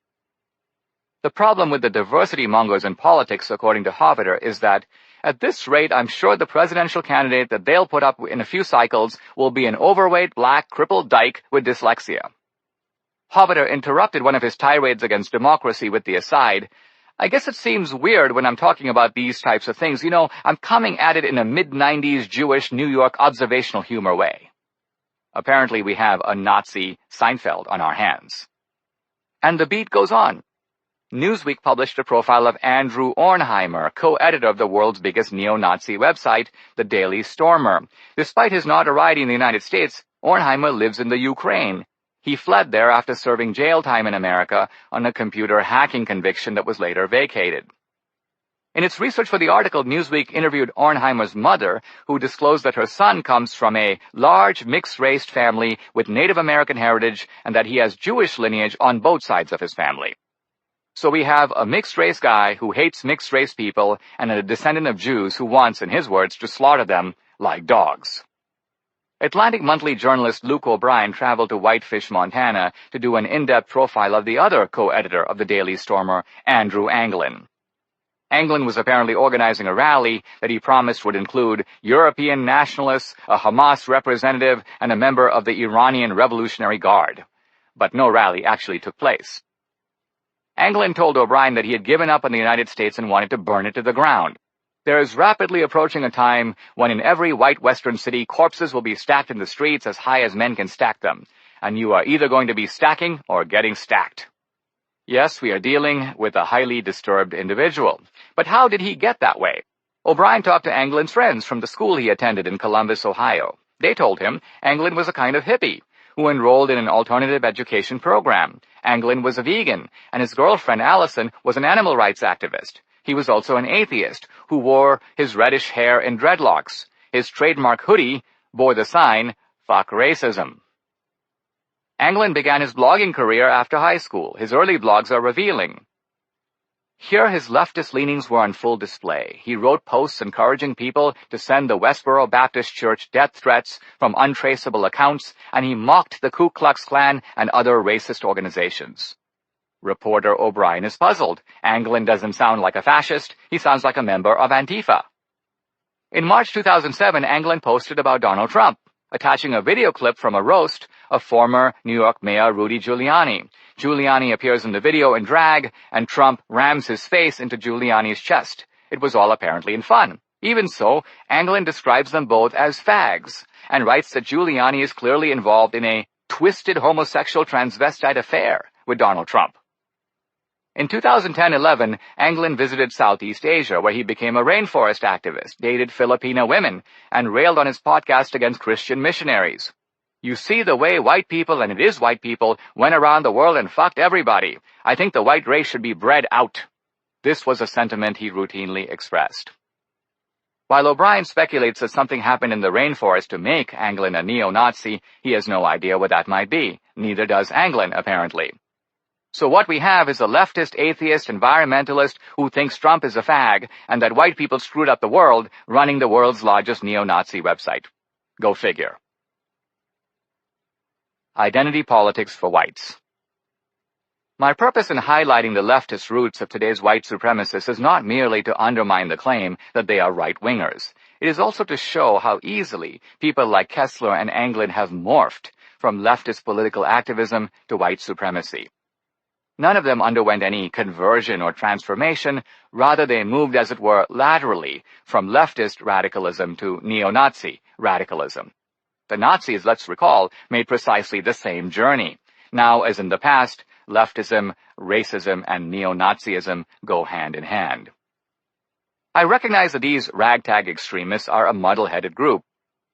The problem with the diversity mongers in politics, according to Hoveter, is that at this rate, I'm sure the presidential candidate that they'll put up in a few cycles will be an overweight, black, crippled dyke with dyslexia. Hoveter interrupted one of his tirades against democracy with the aside, "I guess it seems weird when I'm talking about these types of things. You know, I'm coming at it in a mid-90s Jewish New York observational humor way." Apparently we have a Nazi Seinfeld on our hands. And the beat goes on. Newsweek published a profile of Andrew Ornheimer, co-editor of the world's biggest neo-Nazi website, The Daily Stormer. Despite his notoriety in the United States, Ornheimer lives in the Ukraine. He fled there after serving jail time in America on a computer hacking conviction that was later vacated. In its research for the article, Newsweek interviewed Ornheimer's mother, who disclosed that her son comes from a large mixed-race family with Native American heritage and that he has Jewish lineage on both sides of his family. So we have a mixed-race guy who hates mixed-race people and a descendant of Jews who wants, in his words, to slaughter them like dogs. Atlantic Monthly journalist Luke O'Brien traveled to Whitefish, Montana, to do an in-depth profile of the other co-editor of the Daily Stormer, Andrew Anglin. Anglin was apparently organizing a rally that he promised would include European nationalists, a Hamas representative, and a member of the Iranian Revolutionary Guard. But no rally actually took place. Anglin told O'Brien that he had given up on the United States and wanted to burn it to the ground. There is rapidly approaching a time when in every white western city corpses will be stacked in the streets as high as men can stack them, and you are either going to be stacking or getting stacked. Yes, we are dealing with a highly disturbed individual. But how did he get that way? O'Brien talked to Anglin's friends from the school he attended in Columbus, Ohio. They told him Anglin was a kind of hippie who enrolled in an alternative education program. Anglin was a vegan, and his girlfriend, Allison, was an animal rights activist. He was also an atheist who wore his reddish hair in dreadlocks. His trademark hoodie bore the sign, "Fuck Racism." Anglin began his blogging career after high school. His early blogs are revealing. Here his leftist leanings were on full display. He wrote posts encouraging people to send the Westboro Baptist Church death threats from untraceable accounts, and he mocked the Ku Klux Klan and other racist organizations. Reporter O'Brien is puzzled. Anglin doesn't sound like a fascist. He sounds like a member of Antifa. In March 2007, Anglin posted about Donald Trump, attaching a video clip from a roast of former New York Mayor Rudy Giuliani. Giuliani appears in the video in drag, and Trump rams his face into Giuliani's chest. It was all apparently in fun. Even so, Anglin describes them both as fags, and writes that Giuliani is clearly involved in a twisted homosexual transvestite affair with Donald Trump. In 2010-11, Anglin visited Southeast Asia, where he became a rainforest activist, dated Filipino women, and railed on his podcast against Christian missionaries. "You see the way white people, and it is white people, went around the world and fucked everybody. I think the white race should be bred out." This was a sentiment he routinely expressed. While O'Brien speculates that something happened in the rainforest to make Anglin a neo-Nazi, he has no idea what that might be. Neither does Anglin, apparently. So what we have is a leftist, atheist, environmentalist who thinks Trump is a fag and that white people screwed up the world, running the world's largest neo-Nazi website. Go figure. Identity politics for whites. My purpose in highlighting the leftist roots of today's white supremacists is not merely to undermine the claim that they are right-wingers. It is also to show how easily people like Kessler and Anglin have morphed from leftist political activism to white supremacy. None of them underwent any conversion or transformation. Rather, they moved, as it were, laterally from leftist radicalism to neo-Nazi radicalism. The Nazis, let's recall, made precisely the same journey. Now, as in the past, leftism, racism, and neo-Nazism go hand in hand. I recognize that these ragtag extremists are a muddle-headed group.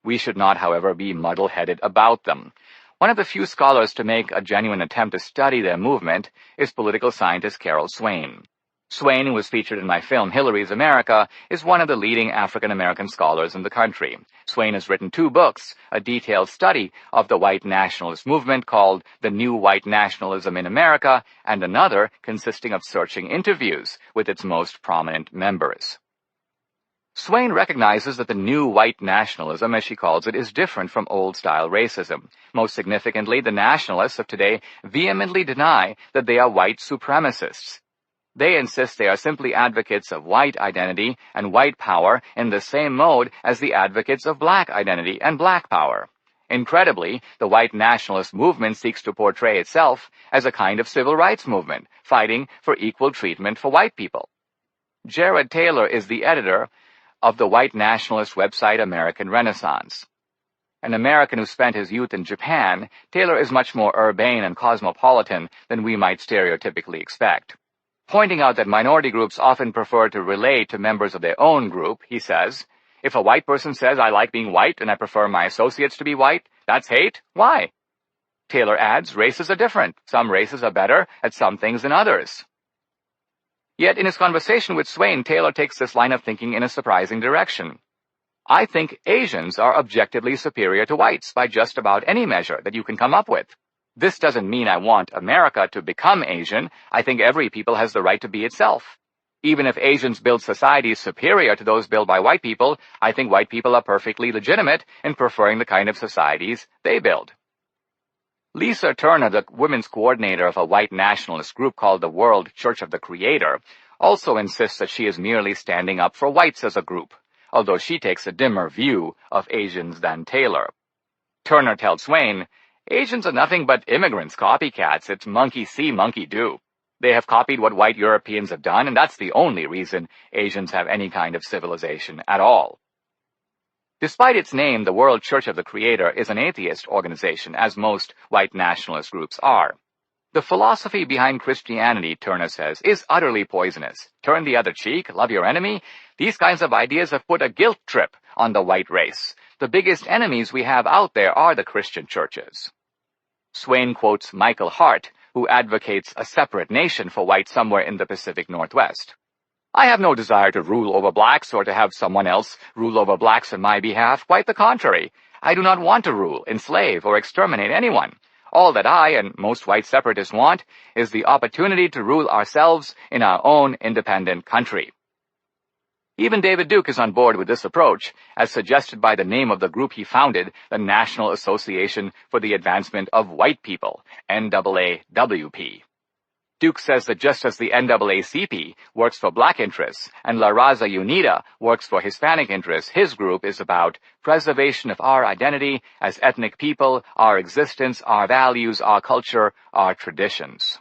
We should not, however, be muddle-headed about them. One of the few scholars to make a genuine attempt to study their movement is political scientist Carol Swain. Swain, who was featured in my film Hillary's America, is one of the leading African-American scholars in the country. Swain has written 2 books, a detailed study of the white nationalist movement called The New White Nationalism in America, and another consisting of searching interviews with its most prominent members. Swain recognizes that the new white nationalism, as she calls it, is different from old-style racism. Most significantly, the nationalists of today vehemently deny that they are white supremacists. They insist they are simply advocates of white identity and white power in the same mode as the advocates of black identity and black power. Incredibly, the white nationalist movement seeks to portray itself as a kind of civil rights movement, fighting for equal treatment for white people. Jared Taylor is the editor of the white nationalist website American Renaissance. An American who spent his youth in Japan, Taylor is much more urbane and cosmopolitan than we might stereotypically expect. Pointing out that minority groups often prefer to relate to members of their own group, he says, "If a white person says I like being white and I prefer my associates to be white, that's hate? Why?" Taylor adds, races are different. Some races are better at some things than others. Yet in his conversation with Swain, Taylor takes this line of thinking in a surprising direction. "I think Asians are objectively superior to whites by just about any measure that you can come up with. This doesn't mean I want America to become Asian. I think every people has the right to be itself. Even if Asians build societies superior to those built by white people, I think white people are perfectly legitimate in preferring the kind of societies they build." Lisa Turner, the women's coordinator of a white nationalist group called the World Church of the Creator, also insists that she is merely standing up for whites as a group, although she takes a dimmer view of Asians than Taylor. Turner tells Swain, "Asians are nothing but immigrants, copycats. It's monkey see, monkey do. They have copied what white Europeans have done, and that's the only reason Asians have any kind of civilization at all." Despite its name, the World Church of the Creator is an atheist organization, as most white nationalist groups are. The philosophy behind Christianity, Turner says, is utterly poisonous. Turn the other cheek, love your enemy. These kinds of ideas have put a guilt trip on the white race. The biggest enemies we have out there are the Christian churches. Swain quotes Michael Hart, who advocates a separate nation for whites somewhere in the Pacific Northwest. "I have no desire to rule over blacks or to have someone else rule over blacks on my behalf. Quite the contrary. I do not want to rule, enslave, or exterminate anyone. All that I and most white separatists want is the opportunity to rule ourselves in our own independent country." Even David Duke is on board with this approach, as suggested by the name of the group he founded, the National Association for the Advancement of White People, NAAWP. Duke says that just as the NAACP works for black interests and La Raza Unida works for Hispanic interests, his group is about preservation of our identity as ethnic people, our existence, our values, our culture, our traditions.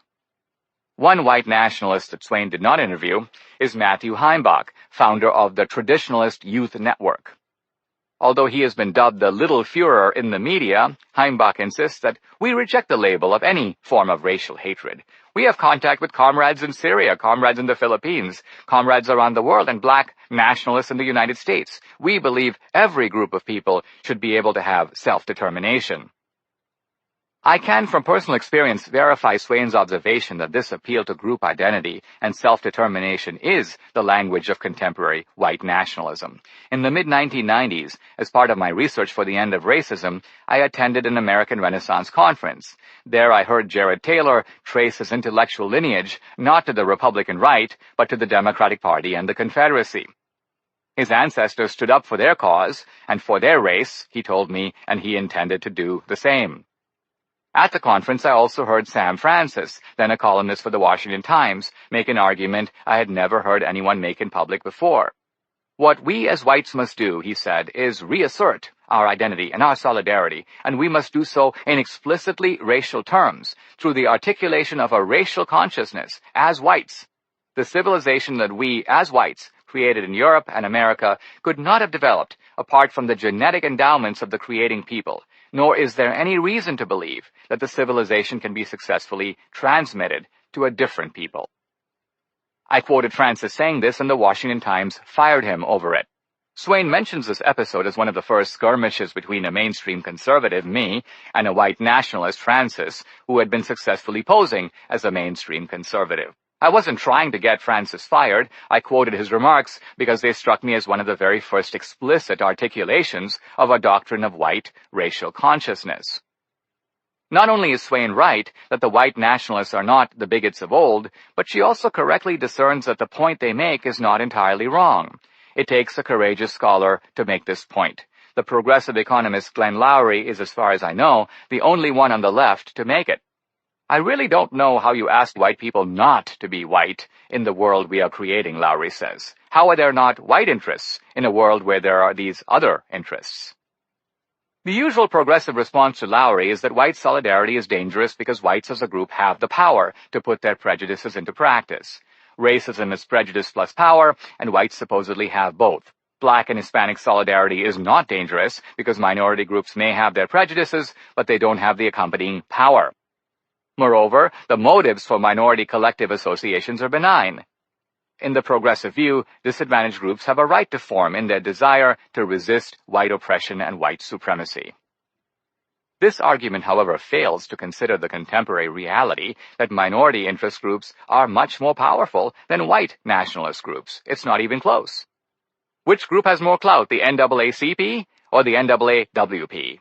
One white nationalist that Swain did not interview is Matthew Heimbach, founder of the Traditionalist Youth Network. Although he has been dubbed the Little Führer in the media, Heimbach insists that we reject the label of any form of racial hatred. We have contact with comrades in Syria, comrades in the Philippines, comrades around the world, and black nationalists in the United States. We believe every group of people should be able to have self-determination. I can, from personal experience, verify Swain's observation that this appeal to group identity and self-determination is the language of contemporary white nationalism. In the mid-1990s, as part of my research for the end of racism, I attended an American Renaissance conference. There I heard Jared Taylor trace his intellectual lineage not to the Republican right, but to the Democratic Party and the Confederacy. His ancestors stood up for their cause and for their race, he told me, and he intended to do the same. At the conference, I also heard Sam Francis, then a columnist for the Washington Times, make an argument I had never heard anyone make in public before. What we as whites must do, he said, is reassert our identity and our solidarity, and we must do so in explicitly racial terms, through the articulation of a racial consciousness as whites. The civilization that we, as whites, created in Europe and America could not have developed apart from the genetic endowments of the creating people, nor is there any reason to believe that the civilization can be successfully transmitted to a different people. I quoted Francis saying this, and the Washington Times fired him over it. Swain mentions this episode as one of the first skirmishes between a mainstream conservative, me, and a white nationalist, Francis, who had been successfully posing as a mainstream conservative. I wasn't trying to get Francis fired. I quoted his remarks because they struck me as one of the very first explicit articulations of a doctrine of white racial consciousness. Not only is Swain right that the white nationalists are not the bigots of old, but she also correctly discerns that the point they make is not entirely wrong. It takes a courageous scholar to make this point. The progressive economist Glenn Loury is, as far as I know, the only one on the left to make it. I really don't know how you ask white people not to be white in the world we are creating, Loury says. How are there not white interests in a world where there are these other interests? The usual progressive response to Loury is that white solidarity is dangerous because whites as a group have the power to put their prejudices into practice. Racism is prejudice plus power, and whites supposedly have both. Black and Hispanic solidarity is not dangerous because minority groups may have their prejudices, but they don't have the accompanying power. Moreover, the motives for minority collective associations are benign. In the progressive view, disadvantaged groups have a right to form in their desire to resist white oppression and white supremacy. This argument, however, fails to consider the contemporary reality that minority interest groups are much more powerful than white nationalist groups. It's not even close. Which group has more clout, the NAACP or the NAAWP?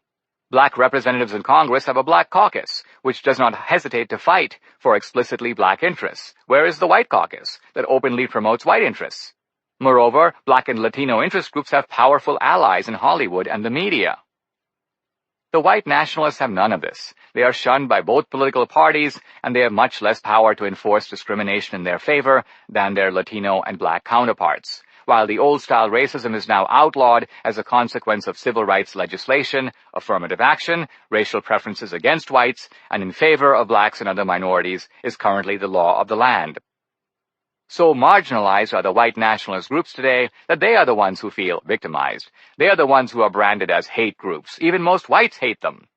Black representatives in Congress have a black caucus, which does not hesitate to fight for explicitly black interests. Where is the white caucus that openly promotes white interests? Moreover, black and Latino interest groups have powerful allies in Hollywood and the media. The white nationalists have none of this. They are shunned by both political parties, and they have much less power to enforce discrimination in their favor than their Latino and black counterparts. While the old-style racism is now outlawed as a consequence of civil rights legislation, affirmative action, racial preferences against whites, and in favor of blacks and other minorities is currently the law of the land. So marginalized are the white nationalist groups today that they are the ones who feel victimized. They are the ones who are branded as hate groups. Even most whites hate them.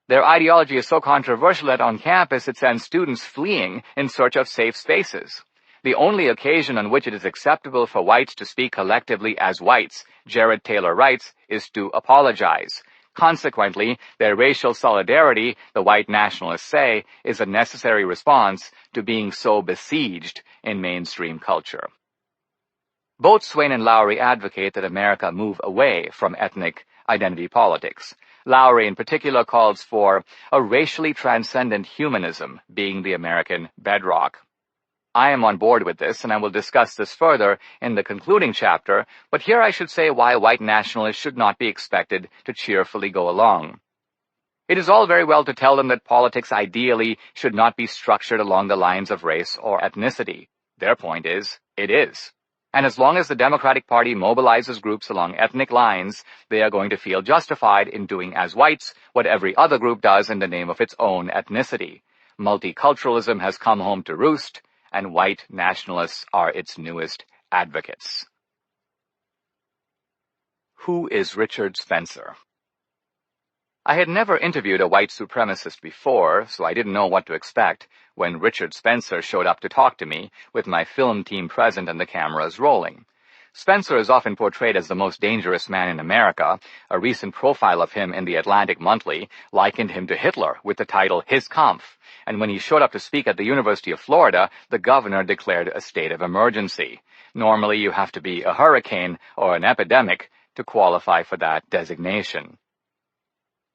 Their ideology is so controversial that on campus it sends students fleeing in search of safe spaces. The only occasion on which it is acceptable for whites to speak collectively as whites, Jared Taylor writes, is to apologize. Consequently, their racial solidarity, the white nationalists say, is a necessary response to being so besieged in mainstream culture. Both Swain and Loury advocate that America move away from ethnic identity politics. Loury in particular calls for a racially transcendent humanism being the American bedrock. I am on board with this, and I will discuss this further in the concluding chapter, but here I should say why white nationalists should not be expected to cheerfully go along. It is all very well to tell them that politics ideally should not be structured along the lines of race or ethnicity. Their point is, it is. And as long as the Democratic Party mobilizes groups along ethnic lines, they are going to feel justified in doing as whites what every other group does in the name of its own ethnicity. Multiculturalism has come home to roost, and white nationalists are its newest advocates. Who is Richard Spencer? I had never interviewed a white supremacist before, so I didn't know what to expect when Richard Spencer showed up to talk to me, with my film team present and the cameras rolling. Spencer is often portrayed as the most dangerous man in America. A recent profile of him in the Atlantic Monthly likened him to Hitler with the title His Kampf, and when he showed up to speak at the University of Florida, the governor declared a state of emergency. Normally, you have to be a hurricane or an epidemic to qualify for that designation.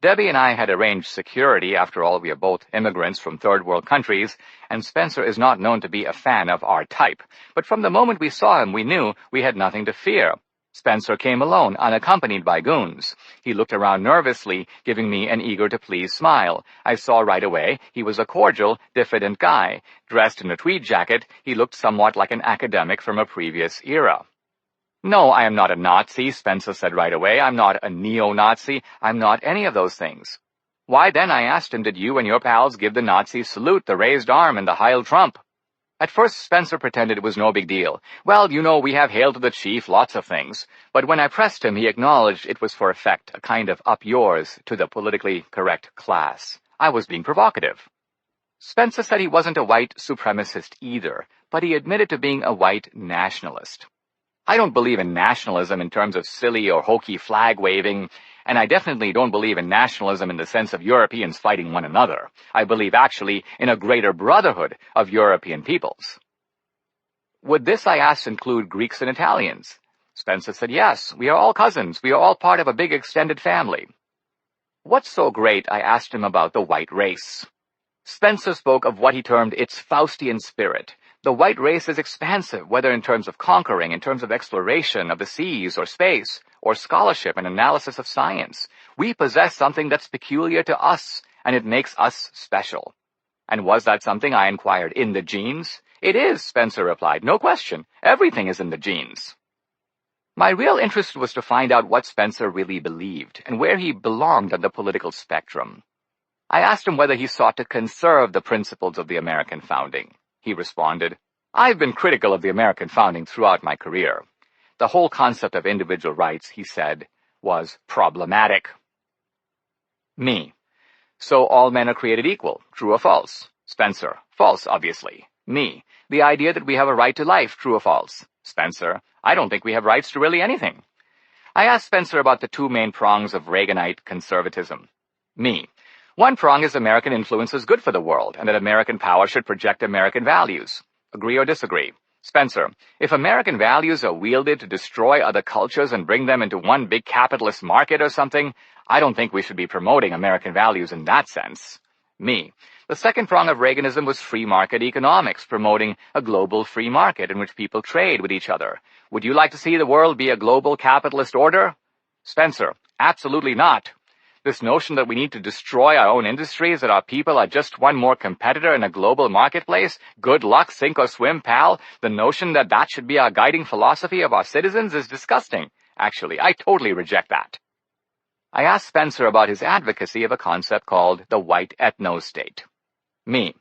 Debbie and I had arranged security. After all, we are both immigrants from third-world countries, and Spencer is not known to be a fan of our type. But from the moment we saw him, we knew we had nothing to fear. Spencer came alone, unaccompanied by goons. He looked around nervously, giving me an eager-to-please smile. I saw right away he was a cordial, diffident guy. Dressed in a tweed jacket, he looked somewhat like an academic from a previous era. "No, I am not a Nazi," Spencer said right away. "I'm not a neo-Nazi. I'm not any of those things." "Why then," I asked him, "did you and your pals give the Nazis salute, the raised arm, and the Heil Trump?" At first, Spencer pretended it was no big deal. "Well, you know, we have Hail to the Chief, lots of things." But when I pressed him, he acknowledged it was for effect, a kind of up yours to the politically correct class. I was being provocative. Spencer said he wasn't a white supremacist either, but he admitted to being a white nationalist. I don't believe in nationalism in terms of silly or hokey flag-waving, and I definitely don't believe in nationalism in the sense of Europeans fighting one another. I believe actually in a greater brotherhood of European peoples. Would this, I asked, include Greeks and Italians? Spencer said yes, we are all cousins, we are all part of a big extended family. What's so great, I asked him, about the white race? Spencer spoke of what he termed its Faustian spirit. The white race is expansive, whether in terms of conquering, in terms of exploration of the seas or space, or scholarship and analysis of science. We possess something that's peculiar to us, and it makes us special. And was that something, I inquired, in the genes? It is, Spencer replied, no question. Everything is in the genes. My real interest was to find out what Spencer really believed, and where he belonged on the political spectrum. I asked him whether he sought to conserve the principles of the American founding. He responded, "I've been critical of the American founding throughout my career. The whole concept of individual rights," he said, was problematic. Me: "So all men are created equal, true or false?" Spencer: "False, obviously." Me: "The idea that we have a right to life, true or false?" Spencer: "I don't think we have rights to really anything." I asked Spencer about the two main prongs of Reaganite conservatism. Me: "One prong is American influence is good for the world, and that American power should project American values. Agree or disagree?" Spencer: "If American values are wielded to destroy other cultures and bring them into one big capitalist market or something, I don't think we should be promoting American values in that sense." Me: "The second prong of Reaganism was free market economics, promoting a global free market in which people trade with each other. Would you like to see the world be a global capitalist order?" Spencer: "Absolutely not. This notion that we need to destroy our own industries, that our people are just one more competitor in a global marketplace, good luck, sink or swim, pal. The notion that that should be our guiding philosophy of our citizens is disgusting. Actually, I totally reject that." I asked Spencer about his advocacy of a concept called the white ethno-state. Me: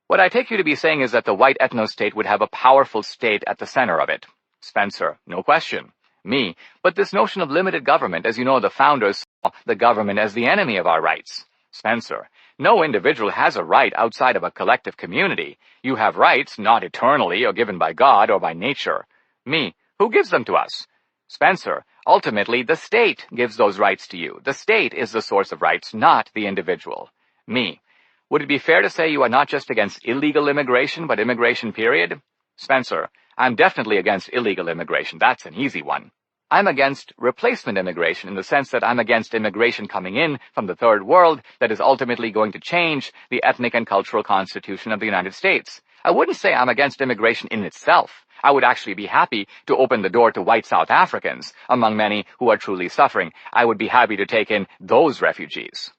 "What I take you to be saying is that the white ethno-state would have a powerful state at the center of it." Spencer: "No question." Me: "But this notion of limited government, as you know, the founders saw the government as the enemy of our rights." Spencer: "No individual has a right outside of a collective community. You have rights, not eternally or given by God or by nature." Me: "Who gives them to us?" Spencer: "Ultimately, the state gives those rights to you. The state is the source of rights, not the individual." Me: "Would it be fair to say you are not just against illegal immigration, but immigration, period?" Spencer: "I'm definitely against illegal immigration. That's an easy one. I'm against replacement immigration in the sense that I'm against immigration coming in from the third world that is ultimately going to change the ethnic and cultural constitution of the United States. I wouldn't say I'm against immigration in itself. I would actually be happy to open the door to white South Africans, among many who are truly suffering. I would be happy to take in those refugees."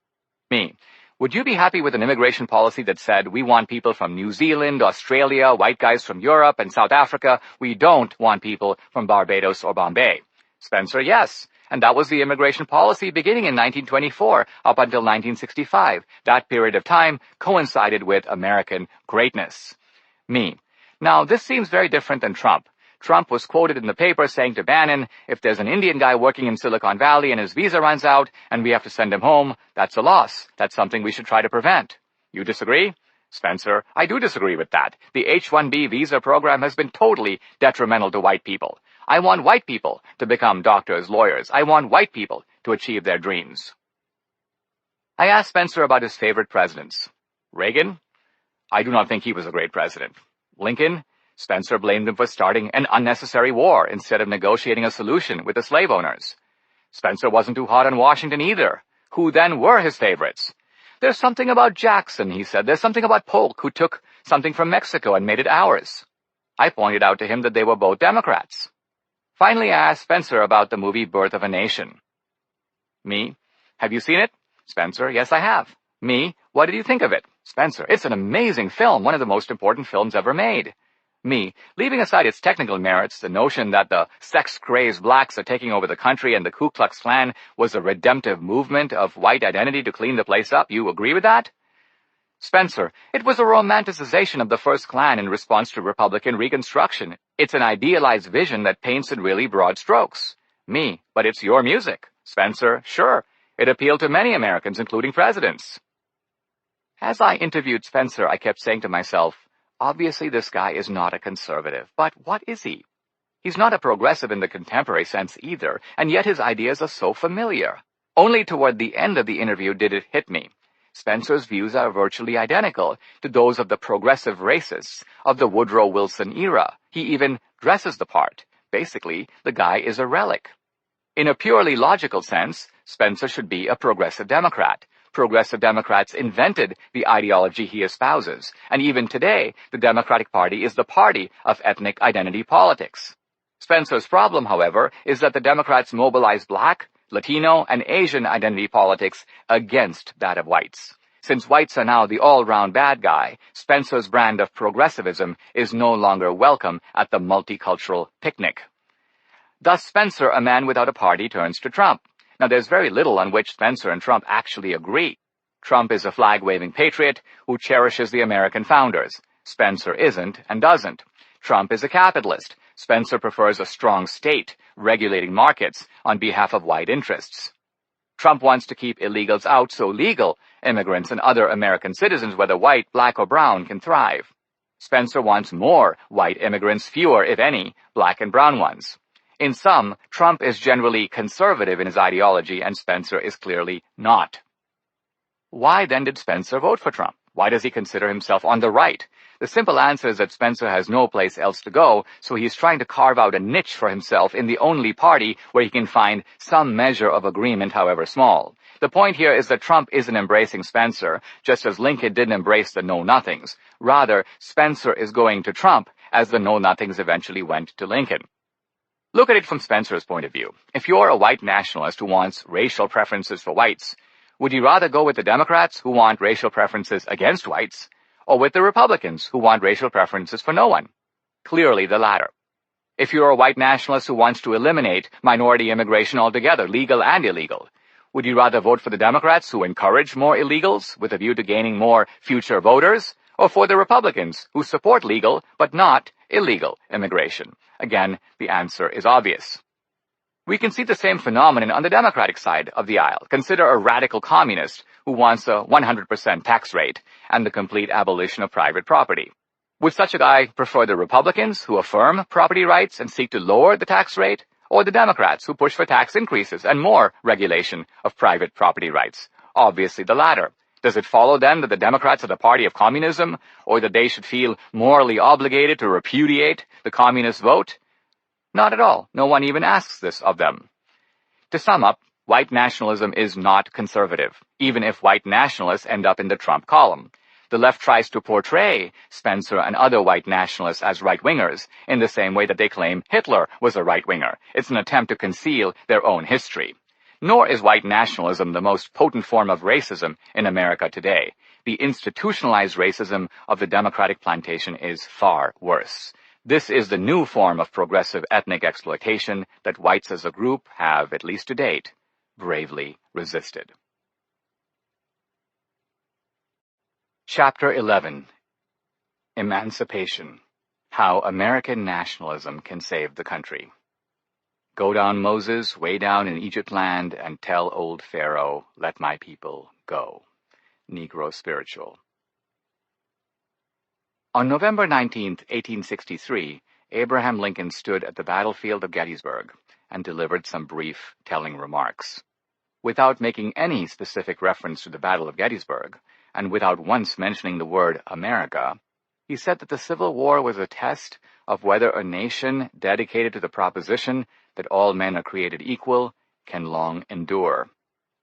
Me: "Would you be happy with an immigration policy that said, we want people from New Zealand, Australia, white guys from Europe and South Africa. We don't want people from Barbados or Bombay?" Spencer: "Yes. And that was the immigration policy beginning in 1924 up until 1965. That period of time coincided with American greatness." Me: "Now, this seems very different than Trump. Trump was quoted in the paper saying to Bannon, if there's an Indian guy working in Silicon Valley and his visa runs out and we have to send him home, that's a loss. That's something we should try to prevent. You disagree?" Spencer: "I do disagree with that. The H-1B visa program has been totally detrimental to white people. I want white people to become doctors, lawyers. I want white people to achieve their dreams. I asked Spencer about his favorite presidents. Reagan? I do not think he was a great president. Lincoln? Spencer blamed him for starting an unnecessary war instead of negotiating a solution with the slave owners. Spencer wasn't too hot on Washington either. Who then were his favorites? There's something about Jackson, he said. There's something about Polk, who took something from Mexico and made it ours. I pointed out to him that they were both Democrats. Finally, I asked Spencer about the movie Birth of a Nation. Me? Have you seen it? Spencer? Yes, I have. Me? What did you think of it? Spencer? It's an amazing film, one of the most important films ever made. Me? Leaving aside its technical merits, the notion that the sex-crazed blacks are taking over the country and the Ku Klux Klan was a redemptive movement of white identity to clean the place up, you agree with that? Spencer? It was a romanticization of the first Klan in response to Republican Reconstruction. It's an idealized vision that paints in really broad strokes. Me? But it's your music. Spencer? Sure. It appealed to many Americans, including presidents. As I interviewed Spencer, I kept saying to myself, obviously this guy is not a conservative, but what is he? He's not a progressive in the contemporary sense either, and yet his ideas are so familiar. Only toward the end of the interview did it hit me. Spencer's views are virtually identical to those of the progressive racists of the Woodrow Wilson era. He even dresses the part. Basically, the guy is a relic. In a purely logical sense, Spencer should be a progressive Democrat. Progressive Democrats invented the ideology he espouses, and even today, the Democratic Party is the party of ethnic identity politics. Spencer's problem, however, is that the Democrats mobilize Black, Latino, and Asian identity politics against that of whites. Since whites are now the all-round bad guy, Spencer's brand of progressivism is no longer welcome at the multicultural picnic. Thus, Spencer, a man without a party, turns to Trump. Now, there's very little on which Spencer and Trump actually agree. Trump is a flag-waving patriot who cherishes the American founders. Spencer isn't and doesn't. Trump is a capitalist. Spencer prefers a strong state regulating markets on behalf of white interests. Trump wants to keep illegals out so legal immigrants and other American citizens, whether white, black, or brown, can thrive. Spencer wants more white immigrants, fewer, if any, black and brown ones. In sum, Trump is generally conservative in his ideology, and Spencer is clearly not. Why then did Spencer vote for Trump? Why does he consider himself on the right? The simple answer is that Spencer has no place else to go, so he's trying to carve out a niche for himself in the only party where he can find some measure of agreement, however small. The point here is that Trump isn't embracing Spencer, just as Lincoln didn't embrace the know-nothings. Rather, Spencer is going to Trump, as the know-nothings eventually went to Lincoln. Look at it from Spencer's point of view. If you're a white nationalist who wants racial preferences for whites, would you rather go with the Democrats who want racial preferences against whites, or with the Republicans who want racial preferences for no one? Clearly the latter. If you're a white nationalist who wants to eliminate minority immigration altogether, legal and illegal, would you rather vote for the Democrats who encourage more illegals with a view to gaining more future voters, or for the Republicans who support legal but not illegal immigration? Again, the answer is obvious. We can see the same phenomenon on the Democratic side of the aisle. Consider a radical communist who wants a 100% tax rate and the complete abolition of private property. Would such a guy prefer the Republicans who affirm property rights and seek to lower the tax rate, or the Democrats who push for tax increases and more regulation of private property rights? Obviously the latter. Does it follow then that the Democrats are the party of communism, or that they should feel morally obligated to repudiate the communist vote? Not at all. No one even asks this of them. To sum up, white nationalism is not conservative, even if white nationalists end up in the Trump column. The left tries to portray Spencer and other white nationalists as right-wingers in the same way that they claim Hitler was a right-winger. It's an attempt to conceal their own history. Nor is white nationalism the most potent form of racism in America today. The institutionalized racism of the Democratic plantation is far worse. This is the new form of progressive ethnic exploitation that whites as a group have, at least to date, bravely resisted. Chapter 11. Emancipation. How American Nationalism Can Save the Country. Go down, Moses, way down in Egypt land, and tell old Pharaoh, let my people go. Negro Spiritual. On November 19, 1863, Abraham Lincoln stood at the battlefield of Gettysburg and delivered some brief, telling remarks. Without making any specific reference to the Battle of Gettysburg, and without once mentioning the word America, he said that the Civil War was a test of whether a nation dedicated to the proposition that all men are created equal can long endure.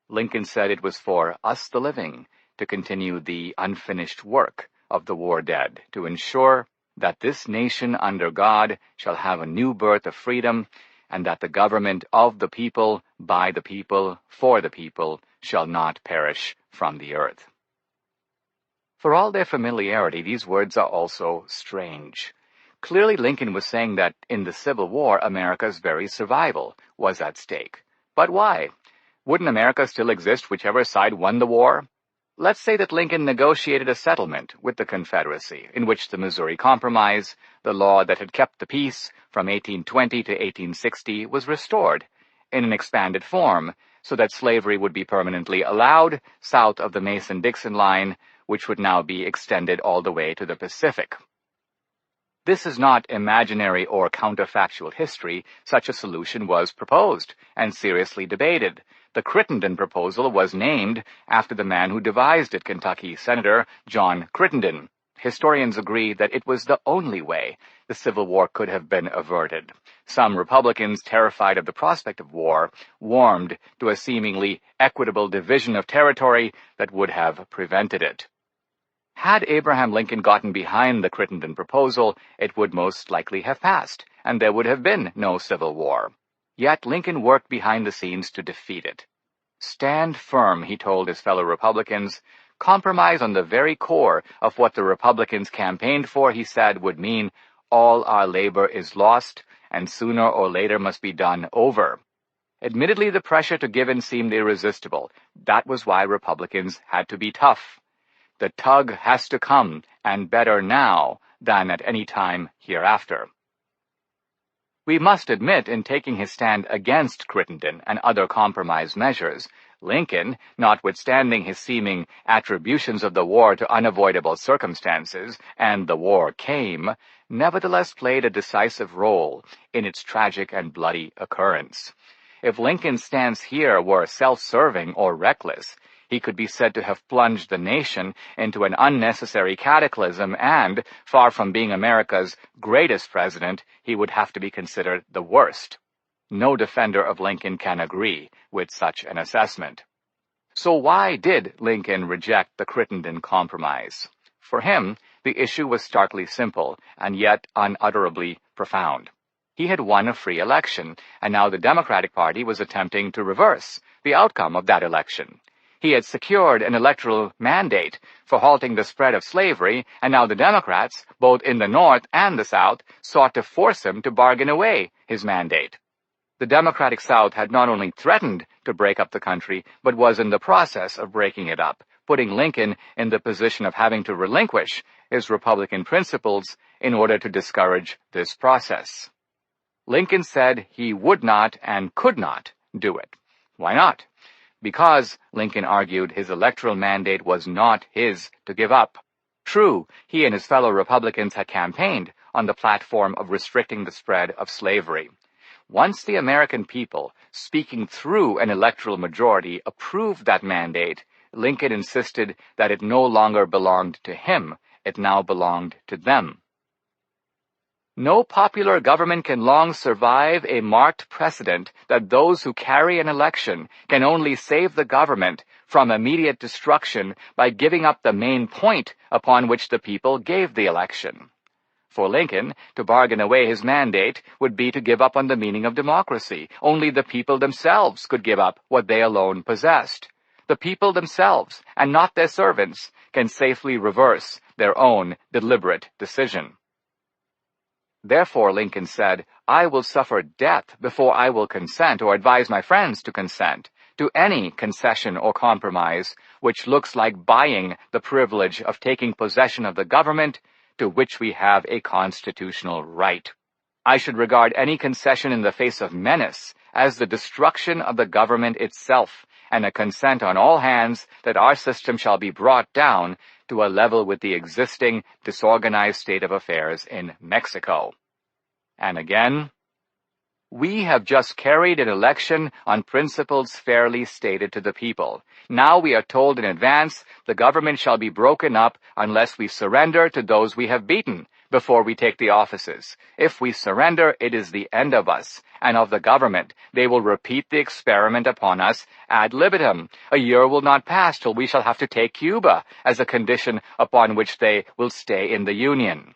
Lincoln said it was for us the living to continue the unfinished work of the war dead, to ensure that this nation under God shall have a new birth of freedom, and that the government of the people, by the people, for the people, shall not perish from the earth. For all their familiarity, these words are also strange. Clearly, Lincoln was saying that in the Civil War, America's very survival was at stake. But why? Wouldn't America still exist whichever side won the war? Let's say that Lincoln negotiated a settlement with the Confederacy, in which the Missouri Compromise, the law that had kept the peace from 1820 to 1860, was restored in an expanded form, so that slavery would be permanently allowed south of the Mason-Dixon line, which would now be extended all the way to the Pacific. This is not imaginary or counterfactual history. Such a solution was proposed and seriously debated. The Crittenden proposal was named after the man who devised it, Kentucky Senator John Crittenden. Historians agree that it was the only way the Civil War could have been averted. Some Republicans, terrified of the prospect of war, warmed to a seemingly equitable division of territory that would have prevented it. Had Abraham Lincoln gotten behind the Crittenden proposal, it would most likely have passed, and there would have been no Civil War. Yet Lincoln worked behind the scenes to defeat it. Stand firm, he told his fellow Republicans. Compromise on the very core of what the Republicans campaigned for, he said, would mean all our labor is lost, and sooner or later must be done over. Admittedly, the pressure to give in seemed irresistible. That was why Republicans had to be tough. The tug has to come, and better now than at any time hereafter. We must admit, in taking his stand against Crittenden and other compromise measures, Lincoln, notwithstanding his seeming attributions of the war to unavoidable circumstances, and the war came, nevertheless played a decisive role in its tragic and bloody occurrence. If Lincoln's stance here were self-serving or reckless, he could be said to have plunged the nation into an unnecessary cataclysm, and, far from being America's greatest president, he would have to be considered the worst. No defender of Lincoln can agree with such an assessment. So why did Lincoln reject the Crittenden Compromise? For him, the issue was starkly simple, and yet unutterably profound. He had won a free election, and now the Democratic Party was attempting to reverse the outcome of that election. He had secured an electoral mandate for halting the spread of slavery, and now the Democrats, both in the North and the South, sought to force him to bargain away his mandate. The Democratic South had not only threatened to break up the country, but was in the process of breaking it up, putting Lincoln in the position of having to relinquish his Republican principles in order to discourage this process. Lincoln said he would not and could not do it. Why not? Because, Lincoln argued, his electoral mandate was not his to give up. True, he and his fellow Republicans had campaigned on the platform of restricting the spread of slavery. Once the American people, speaking through an electoral majority, approved that mandate, Lincoln insisted that it no longer belonged to him, it now belonged to them. No popular government can long survive a marked precedent that those who carry an election can only save the government from immediate destruction by giving up the main point upon which the people gave the election. For Lincoln, to bargain away his mandate would be to give up on the meaning of democracy. Only the people themselves could give up what they alone possessed. The people themselves, and not their servants, can safely reverse their own deliberate decision. Therefore, Lincoln said, I will suffer death before I will consent, or advise my friends to consent, to any concession or compromise which looks like buying the privilege of taking possession of the government to which we have a constitutional right. I should regard any concession in the face of menace as the destruction of the government itself, and a consent on all hands that our system shall be brought down to a level with the existing disorganized state of affairs in Mexico. And again, "We have just carried an election on principles fairly stated to the people. Now we are told in advance the government shall be broken up unless we surrender to those we have beaten before we take the offices. If we surrender, it is the end of us and of the government. They will repeat the experiment upon us ad libitum. A year will not pass till we shall have to take Cuba as a condition upon which they will stay in the Union."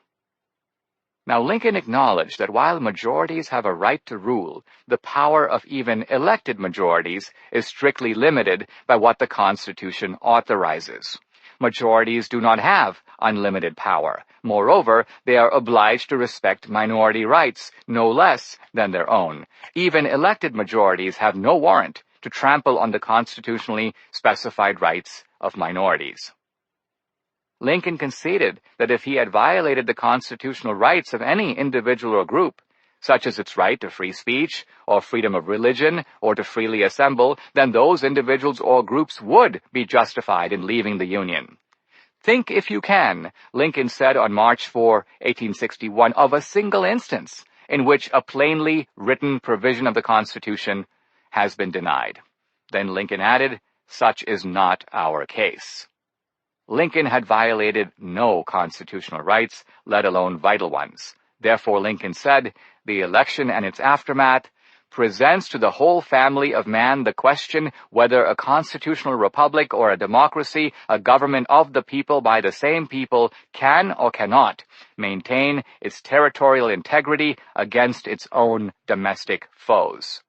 Now, Lincoln acknowledged that while majorities have a right to rule, the power of even elected majorities is strictly limited by what the Constitution authorizes. Majorities do not have unlimited power. Moreover, they are obliged to respect minority rights no less than their own. Even elected majorities have no warrant to trample on the constitutionally specified rights of minorities. Lincoln conceded that if he had violated the constitutional rights of any individual or group, such as its right to free speech, or freedom of religion, or to freely assemble, then those individuals or groups would be justified in leaving the Union. "Think, if you can," Lincoln said on March 4, 1861, "of a single instance in which a plainly written provision of the Constitution has been denied." Then Lincoln added, "Such is not our case." Lincoln had violated no constitutional rights, let alone vital ones. Therefore, Lincoln said, "The election and its aftermath presents to the whole family of man the question whether a constitutional republic or a democracy, a government of the people by the same people, can or cannot maintain its territorial integrity against its own domestic foes."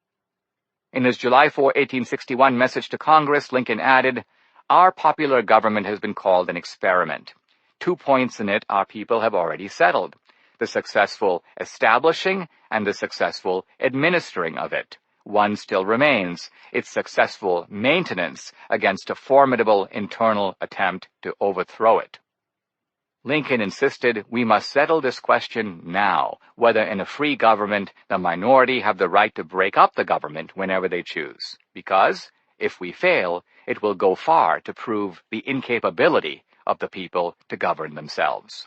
In his July 4, 1861 message to Congress, Lincoln added, "Our popular government has been called an experiment. 2 points in it our people have already settled: the successful establishing and the successful administering of it. One still remains: its successful maintenance against a formidable internal attempt to overthrow it." Lincoln insisted we must settle this question now, whether in a free government the minority have the right to break up the government whenever they choose, because, if we fail, it will go far to prove the incapability of the people to govern themselves.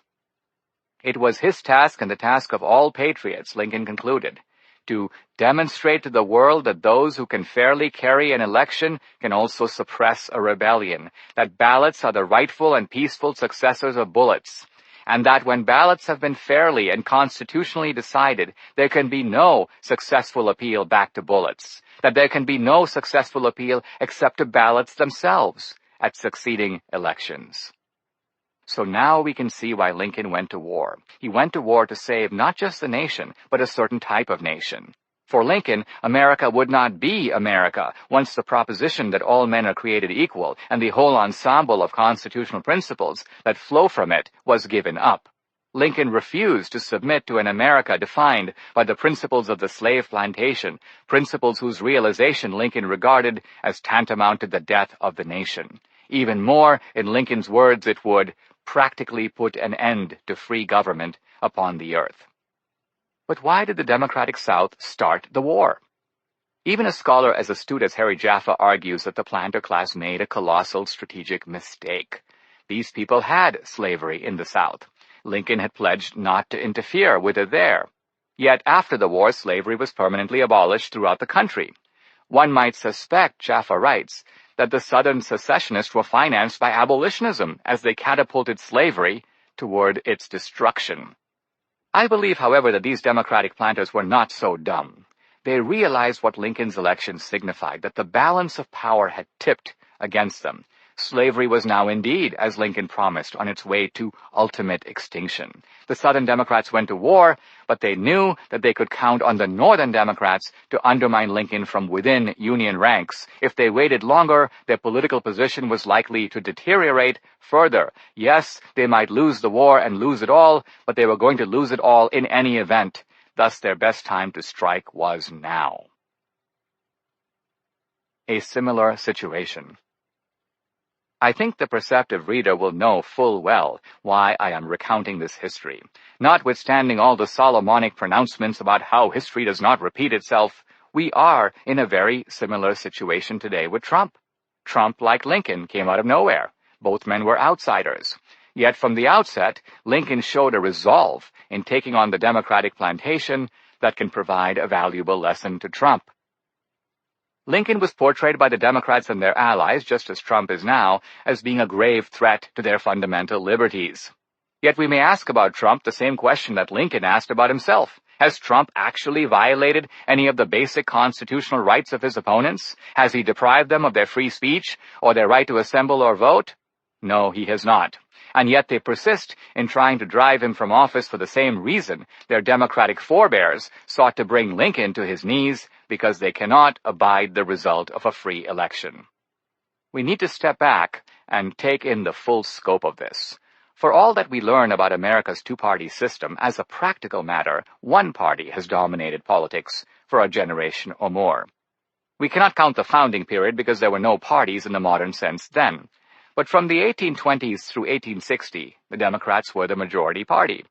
It was his task and the task of all patriots, Lincoln concluded, to demonstrate to the world that those who can fairly carry an election can also suppress a rebellion, that ballots are the rightful and peaceful successors of bullets, and that when ballots have been fairly and constitutionally decided, there can be no successful appeal back to bullets, that there can be no successful appeal except to ballots themselves at succeeding elections. So now we can see why Lincoln went to war. He went to war to save not just the nation, but a certain type of nation. For Lincoln, America would not be America once the proposition that all men are created equal and the whole ensemble of constitutional principles that flow from it was given up. Lincoln refused to submit to an America defined by the principles of the slave plantation, principles whose realization Lincoln regarded as tantamount to the death of the nation. Even more, in Lincoln's words, it would practically put an end to free government upon the earth. But why did the Democratic South start the war? Even a scholar as astute as Harry Jaffa argues that the planter class made a colossal strategic mistake. These people had slavery in the South. Lincoln had pledged not to interfere with it there. Yet after the war, slavery was permanently abolished throughout the country. One might suspect, Jaffa writes, that the Southern secessionists were financed by abolitionism as they catapulted slavery toward its destruction. I believe, however, that these Democratic planters were not so dumb. They realized what Lincoln's election signified, that the balance of power had tipped against them. Slavery was now indeed, as Lincoln promised, on its way to ultimate extinction. The Southern Democrats went to war, but they knew that they could count on the Northern Democrats to undermine Lincoln from within Union ranks. If they waited longer, their political position was likely to deteriorate further. Yes, they might lose the war and lose it all, but they were going to lose it all in any event. Thus, their best time to strike was now. A similar situation. I think the perceptive reader will know full well why I am recounting this history. Notwithstanding all the Solomonic pronouncements about how history does not repeat itself, we are in a very similar situation today with Trump. Trump, like Lincoln, came out of nowhere. Both men were outsiders. Yet from the outset, Lincoln showed a resolve in taking on the Democratic plantation that can provide a valuable lesson to Trump. Lincoln was portrayed by the Democrats and their allies, just as Trump is now, as being a grave threat to their fundamental liberties. Yet we may ask about Trump the same question that Lincoln asked about himself. Has Trump actually violated any of the basic constitutional rights of his opponents? Has he deprived them of their free speech or their right to assemble or vote? No, he has not. And yet they persist in trying to drive him from office for the same reason their Democratic forebears sought to bring Lincoln to his knees, because they cannot abide the result of a free election. We need to step back and take in the full scope of this. For all that we learn about America's two-party system, as a practical matter, one party has dominated politics for a generation or more. We cannot count the founding period because there were no parties in the modern sense then. But from the 1820s through 1860, the Democrats were the majority party.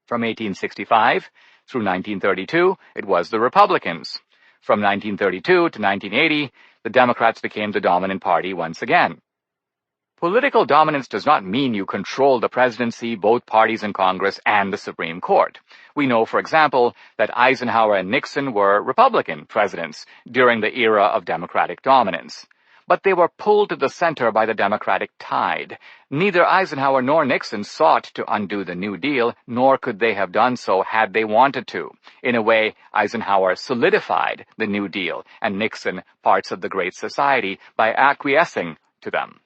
From 1865 through 1932, it was the Republicans. From 1932 to 1980, the Democrats became the dominant party once again. Political dominance does not mean you control the presidency, both parties in Congress, and the Supreme Court. We know, for example, that Eisenhower and Nixon were Republican presidents during the era of Democratic dominance. But they were pulled to the center by the Democratic tide. Neither Eisenhower nor Nixon sought to undo the New Deal, nor could they have done so had they wanted to. In a way, Eisenhower solidified the New Deal, and Nixon parts of the Great Society by acquiescing to them.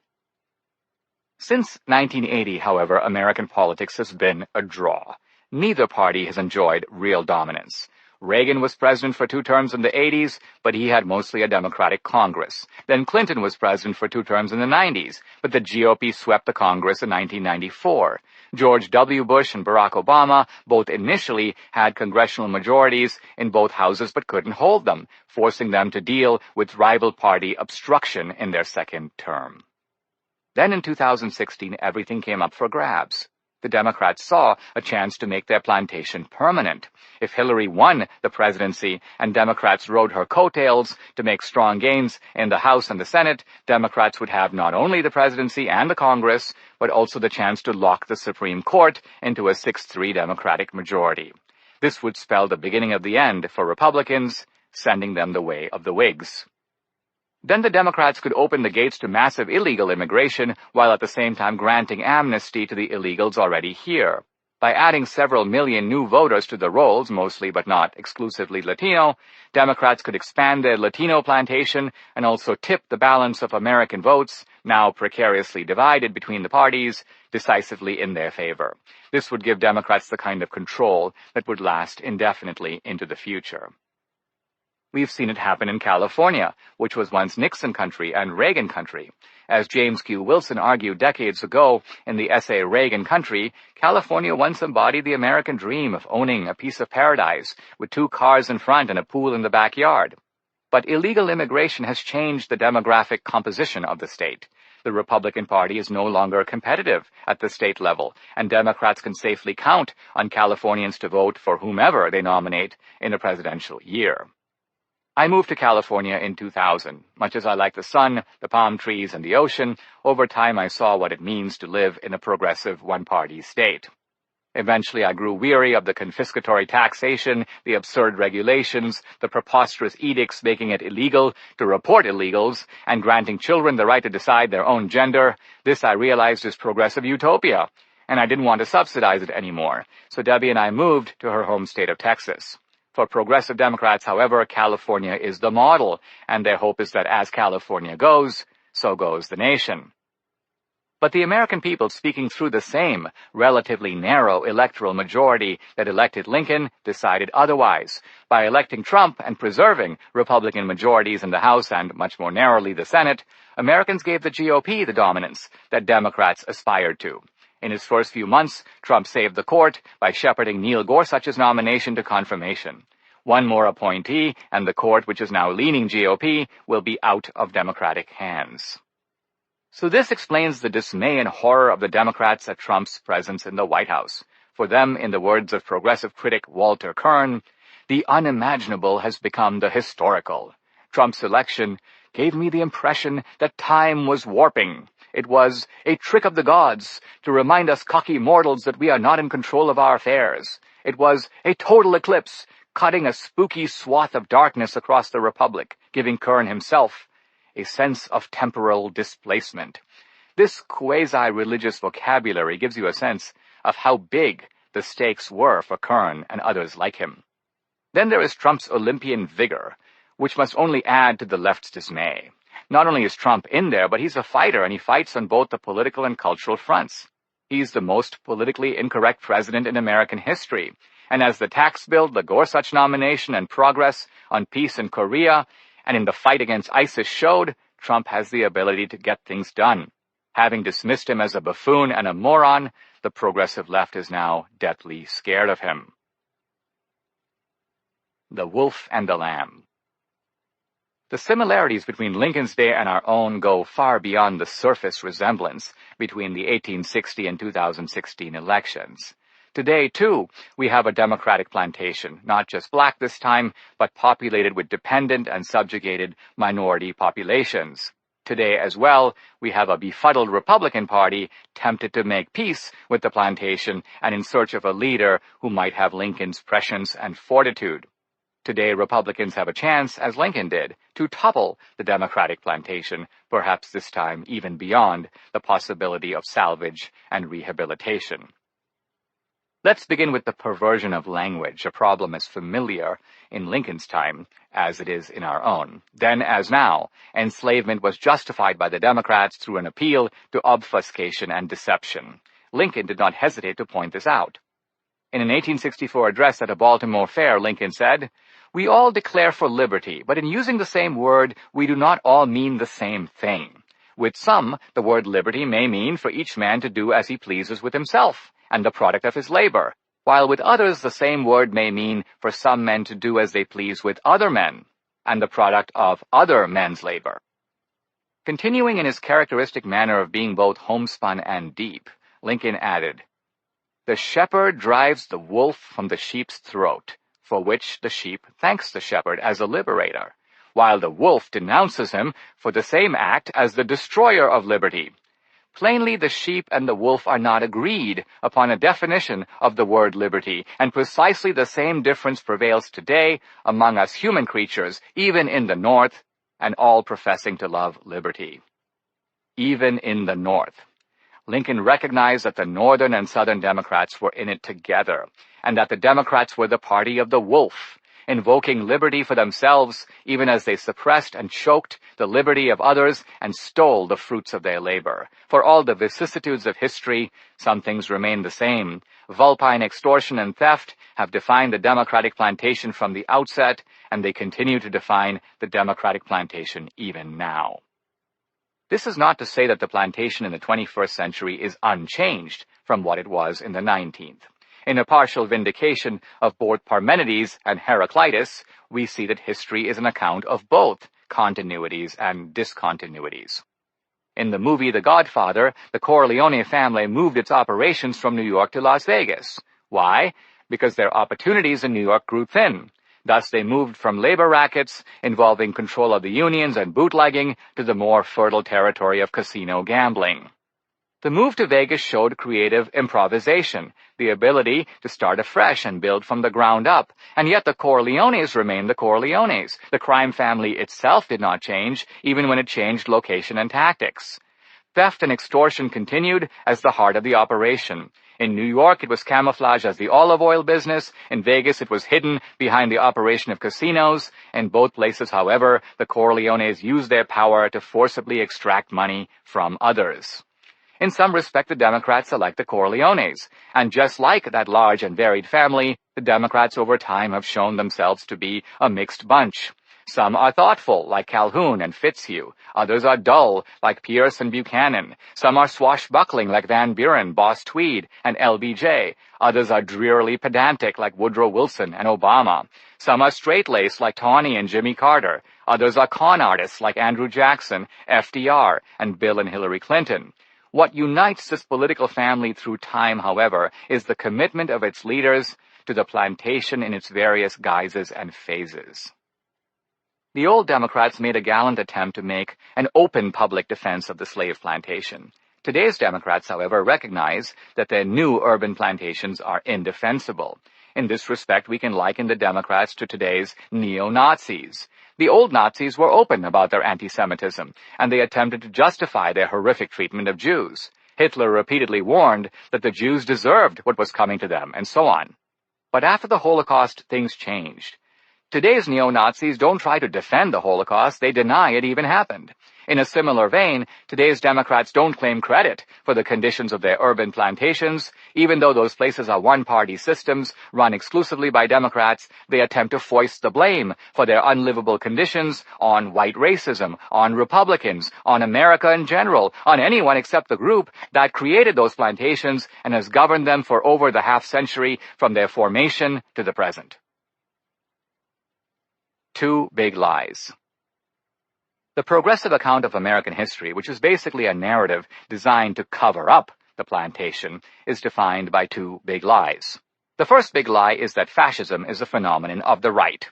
Since 1980, however, American politics has been a draw. Neither party has enjoyed real dominance. Reagan was president for 2 terms in the 80s, but he had mostly a Democratic Congress. Then Clinton was president for 2 terms in the 90s, but the GOP swept the Congress in 1994. George W. Bush and Barack Obama both initially had congressional majorities in both houses but couldn't hold them, forcing them to deal with rival party obstruction in their second term. Then in 2016, everything came up for grabs. The Democrats saw a chance to make their plantation permanent. If Hillary won the presidency and Democrats rode her coattails to make strong gains in the House and the Senate, Democrats would have not only the presidency and the Congress, but also the chance to lock the Supreme Court into a 6-3 Democratic majority. This would spell the beginning of the end for Republicans, sending them the way of the Whigs. Then the Democrats could open the gates to massive illegal immigration while at the same time granting amnesty to the illegals already here. By adding several million new voters to the rolls, mostly but not exclusively Latino, Democrats could expand their Latino plantation and also tip the balance of American votes, now precariously divided between the parties, decisively in their favor. This would give Democrats the kind of control that would last indefinitely into the future. We've seen it happen in California, which was once Nixon country and Reagan country. As James Q. Wilson argued decades ago in the essay Reagan Country, California once embodied the American dream of owning a piece of paradise with 2 cars in front and a pool in the backyard. But illegal immigration has changed the demographic composition of the state. The Republican Party is no longer competitive at the state level, and Democrats can safely count on Californians to vote for whomever they nominate in a presidential year. I moved to California in 2000. Much as I like the sun, the palm trees, and the ocean, over time I saw what it means to live in a progressive one-party state. Eventually I grew weary of the confiscatory taxation, the absurd regulations, the preposterous edicts making it illegal to report illegals, and granting children the right to decide their own gender. This I realized is progressive utopia, and I didn't want to subsidize it anymore. So Debbie and I moved to her home state of Texas. For progressive Democrats, however, California is the model, and their hope is that as California goes, so goes the nation. But the American people, speaking through the same relatively narrow electoral majority that elected Lincoln, decided otherwise. By electing Trump and preserving Republican majorities in the House and, much more narrowly, the Senate, Americans gave the GOP the dominance that Democrats aspired to. In his first few months, Trump saved the court by shepherding Neil Gorsuch's nomination to confirmation. One more appointee, and the court, which is now leaning GOP, will be out of Democratic hands. So this explains the dismay and horror of the Democrats at Trump's presence in the White House. For them, in the words of progressive critic Walter Kern, the unimaginable has become the historical. Trump's election gave me the impression that time was warping. It was a trick of the gods to remind us cocky mortals that we are not in control of our affairs. It was a total eclipse, cutting a spooky swath of darkness across the Republic, giving Kern himself a sense of temporal displacement. This quasi-religious vocabulary gives you a sense of how big the stakes were for Kern and others like him. Then there is Trump's Olympian vigor, which must only add to the left's dismay. Not only is Trump in there, but he's a fighter, and he fights on both the political and cultural fronts. He's the most politically incorrect president in American history. And as the tax bill, the Gorsuch nomination, and progress on peace in Korea and in the fight against ISIS showed, Trump has the ability to get things done. Having dismissed him as a buffoon and a moron, the progressive left is now deathly scared of him. The Wolf and the Lamb. The similarities between Lincoln's day and our own go far beyond the surface resemblance between the 1860 and 2016 elections. Today, too, we have a Democratic plantation, not just black this time, but populated with dependent and subjugated minority populations. Today, as well, we have a befuddled Republican Party tempted to make peace with the plantation and in search of a leader who might have Lincoln's prescience and fortitude. Today, Republicans have a chance, as Lincoln did, to topple the Democratic plantation, perhaps this time even beyond the possibility of salvage and rehabilitation. Let's begin with the perversion of language, a problem as familiar in Lincoln's time as it is in our own. Then, as now, enslavement was justified by the Democrats through an appeal to obfuscation and deception. Lincoln did not hesitate to point this out. In an 1864 address at a Baltimore fair, Lincoln said, "We all declare for liberty, but in using the same word, we do not all mean the same thing. With some, the word liberty may mean for each man to do as he pleases with himself, and the product of his labor, while with others the same word may mean for some men to do as they please with other men, and the product of other men's labor." Continuing in his characteristic manner of being both homespun and deep, Lincoln added, "The shepherd drives the wolf from the sheep's throat, for which the sheep thanks the shepherd as a liberator, while the wolf denounces him for the same act as the destroyer of liberty. Plainly, the sheep and the wolf are not agreed upon a definition of the word liberty, and precisely the same difference prevails today among us human creatures, even in the North, and all professing to love liberty." Even in the North. Lincoln recognized that the Northern and Southern Democrats were in it together, and that the Democrats were the party of the wolf, invoking liberty for themselves even as they suppressed and choked the liberty of others and stole the fruits of their labor. For all the vicissitudes of history, some things remain the same. Vulpine extortion and theft have defined the Democratic plantation from the outset, and they continue to define the Democratic plantation even now. This is not to say that the plantation in the 21st century is unchanged from what it was in the 19th. In a partial vindication of both Parmenides and Heraclitus, we see that history is an account of both continuities and discontinuities. In the movie The Godfather, the Corleone family moved its operations from New York to Las Vegas. Why? Because their opportunities in New York grew thin. Thus, they moved from labor rackets involving control of the unions and bootlegging to the more fertile territory of casino gambling. The move to Vegas showed creative improvisation, the ability to start afresh and build from the ground up, and yet the Corleones remained the Corleones. The crime family itself did not change, even when it changed location and tactics. Theft and extortion continued as the heart of the operation. In New York, it was camouflaged as the olive oil business. In Vegas, it was hidden behind the operation of casinos. In both places, however, the Corleones used their power to forcibly extract money from others. In some respect, the Democrats elect the Corleones, and just like that large and varied family, the Democrats over time have shown themselves to be a mixed bunch. Some are thoughtful, like Calhoun and Fitzhugh. Others are dull, like Pierce and Buchanan. Some are swashbuckling, like Van Buren, Boss Tweed, and LBJ. Others are drearily pedantic, like Woodrow Wilson and Obama. Some are straight-laced, like Tawney and Jimmy Carter. Others are con artists, like Andrew Jackson, FDR, and Bill and Hillary Clinton. What unites this political family through time, however, is the commitment of its leaders to the plantation in its various guises and phases. The old Democrats made a gallant attempt to make an open public defense of the slave plantation. Today's Democrats, however, recognize that their new urban plantations are indefensible. In this respect, we can liken the Democrats to today's neo-Nazis. The old Nazis were open about their anti-Semitism, and they attempted to justify their horrific treatment of Jews. Hitler repeatedly warned that the Jews deserved what was coming to them, and so on. But after the Holocaust, things changed. Today's neo-Nazis don't try to defend the Holocaust, they deny it even happened. In a similar vein, today's Democrats don't claim credit for the conditions of their urban plantations. Even though those places are one-party systems run exclusively by Democrats, they attempt to foist the blame for their unlivable conditions on white racism, on Republicans, on America in general, on anyone except the group that created those plantations and has governed them for over the half-century from their formation to the present. 2 big lies. The progressive account of American history, which is basically a narrative designed to cover up the plantation, is defined by 2 big lies. The first big lie is that fascism is a phenomenon of the right.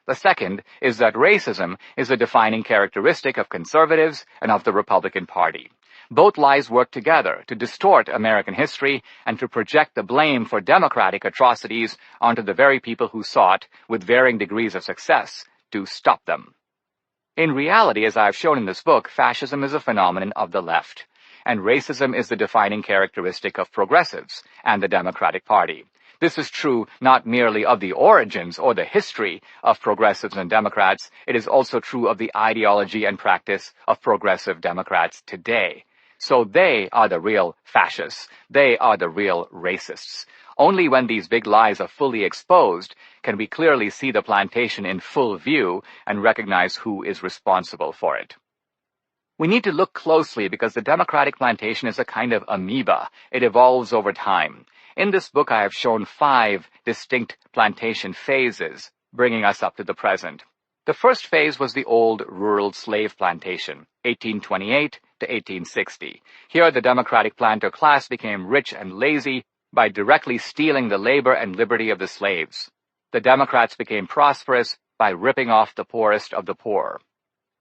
The second is that racism is a defining characteristic of conservatives and of the Republican Party. Both lies work together to distort American history and to project the blame for democratic atrocities onto the very people who sought, with varying degrees of success, to stop them. In reality, as I have shown in this book, fascism is a phenomenon of the left, and racism is the defining characteristic of progressives and the Democratic Party. This is true not merely of the origins or the history of progressives and Democrats, it is also true of the ideology and practice of progressive Democrats today. So they are the real fascists. They are the real racists. Only when these big lies are fully exposed can we clearly see the plantation in full view and recognize who is responsible for it. We need to look closely because the Democratic plantation is a kind of amoeba. It evolves over time. In this book, I have shown 5 distinct plantation phases, bringing us up to the present. The first phase was the old rural slave plantation, 1828 to 1860. Here, the Democratic planter class became rich and lazy by directly stealing the labor and liberty of the slaves. The Democrats became prosperous by ripping off the poorest of the poor.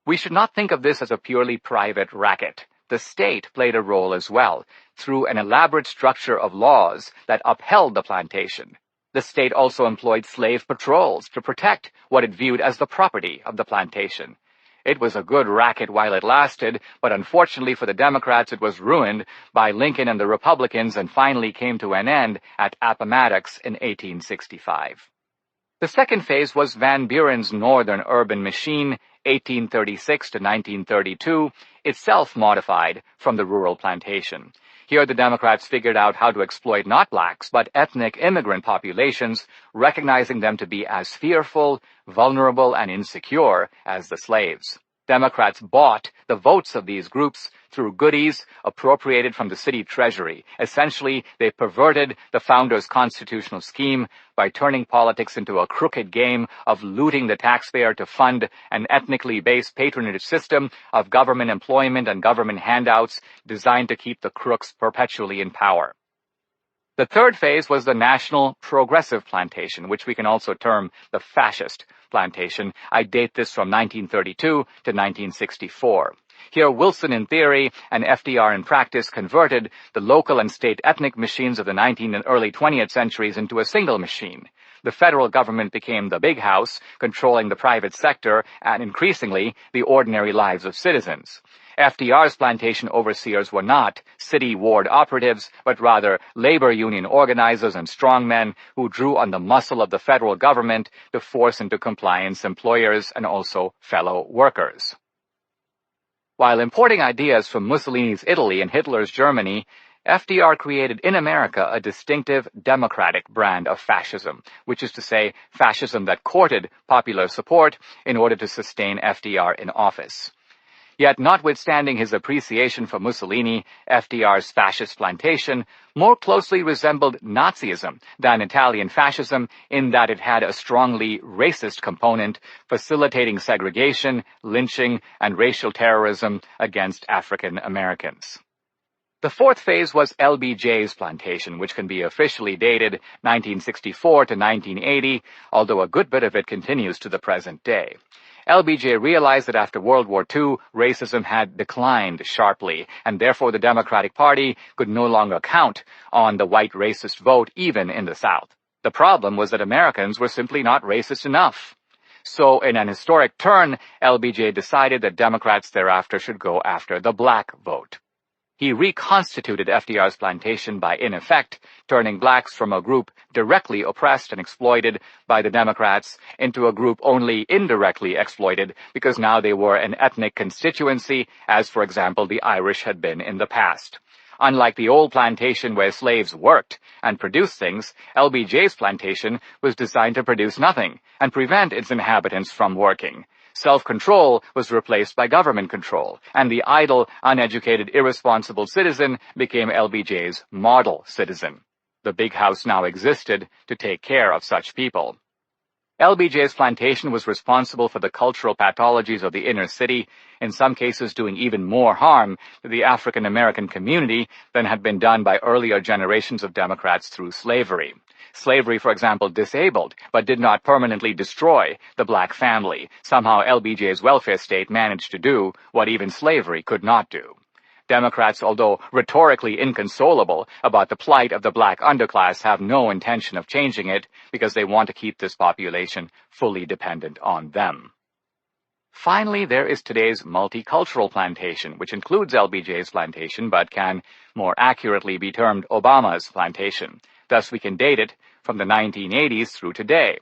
We should not think of this as a purely private racket. The state played a role as well, through an elaborate structure of laws that upheld the plantation. The state also employed slave patrols to protect what it viewed as the property of the plantation. It was a good racket while it lasted, but unfortunately for the Democrats it was ruined by Lincoln and the Republicans and finally came to an end at Appomattox in 1865. The second phase was Van Buren's northern urban machine, 1836 to 1932, itself modified from the rural plantation. Here the Democrats figured out how to exploit not blacks, but ethnic immigrant populations, recognizing them to be as fearful, vulnerable, and insecure as the slaves. Democrats bought the votes of these groups through goodies appropriated from the city treasury. Essentially, they perverted the founders' constitutional scheme by turning politics into a crooked game of looting the taxpayer to fund an ethnically based patronage system of government employment and government handouts designed to keep the crooks perpetually in power. The third phase was the national progressive plantation, which we can also term the fascist plantation. I date this from 1932 to 1964. Here, Wilson in theory and FDR in practice converted the local and state ethnic machines of the 19th and early 20th centuries into a single machine. The federal government became the big house, controlling the private sector and, increasingly, the ordinary lives of citizens. FDR's plantation overseers were not city ward operatives, but rather labor union organizers and strongmen who drew on the muscle of the federal government to force into compliance employers and also fellow workers. While importing ideas from Mussolini's Italy and Hitler's Germany, FDR created in America a distinctive democratic brand of fascism, which is to say, fascism that courted popular support in order to sustain FDR in office. Yet, notwithstanding his appreciation for Mussolini, FDR's fascist plantation more closely resembled Nazism than Italian fascism in that it had a strongly racist component, facilitating segregation, lynching, and racial terrorism against African Americans. The fourth phase was LBJ's plantation, which can be officially dated 1964 to 1980, although a good bit of it continues to the present day. LBJ realized that after World War II, racism had declined sharply, and therefore the Democratic Party could no longer count on the white racist vote even in the South. The problem was that Americans were simply not racist enough. So, in an historic turn, LBJ decided that Democrats thereafter should go after the black vote. He reconstituted FDR's plantation by, in effect, turning blacks from a group directly oppressed and exploited by the Democrats into a group only indirectly exploited because now they were an ethnic constituency, as, for example, the Irish had been in the past. Unlike the old plantation where slaves worked and produced things, LBJ's plantation was designed to produce nothing and prevent its inhabitants from working. Self-control was replaced by government control, and the idle, uneducated, irresponsible citizen became LBJ's model citizen. The big house now existed to take care of such people. LBJ's plantation was responsible for the cultural pathologies of the inner city, in some cases doing even more harm to the African American community than had been done by earlier generations of Democrats through slavery. Slavery, for example, disabled, but did not permanently destroy the black family. Somehow LBJ's welfare state managed to do what even slavery could not do. Democrats, although rhetorically inconsolable about the plight of the black underclass, have no intention of changing it because they want to keep this population fully dependent on them. Finally, there is today's multicultural plantation, which includes LBJ's plantation but can more accurately be termed Obama's plantation. Thus, we can date it from the 1980s through today.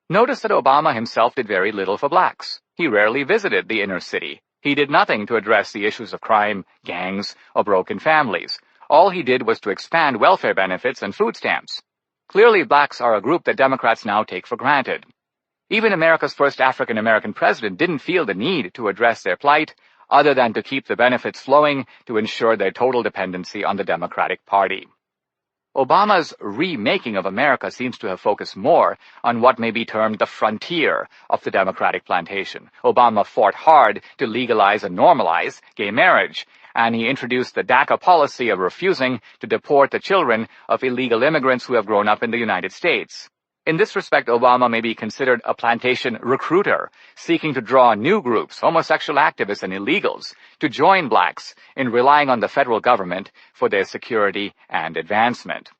Notice that Obama himself did very little for blacks. He rarely visited the inner city. He did nothing to address the issues of crime, gangs, or broken families. All he did was to expand welfare benefits and food stamps. Clearly, blacks are a group that Democrats now take for granted. Even America's first African-American president didn't feel the need to address their plight, other than to keep the benefits flowing to ensure their total dependency on the Democratic Party. Obama's remaking of America seems to have focused more on what may be termed the frontier of the Democratic plantation. Obama fought hard to legalize and normalize gay marriage, and he introduced the DACA policy of refusing to deport the children of illegal immigrants who have grown up in the United States. In this respect, Obama may be considered a plantation recruiter, seeking to draw new groups, homosexual activists and illegals, to join blacks in relying on the federal government for their security and advancement.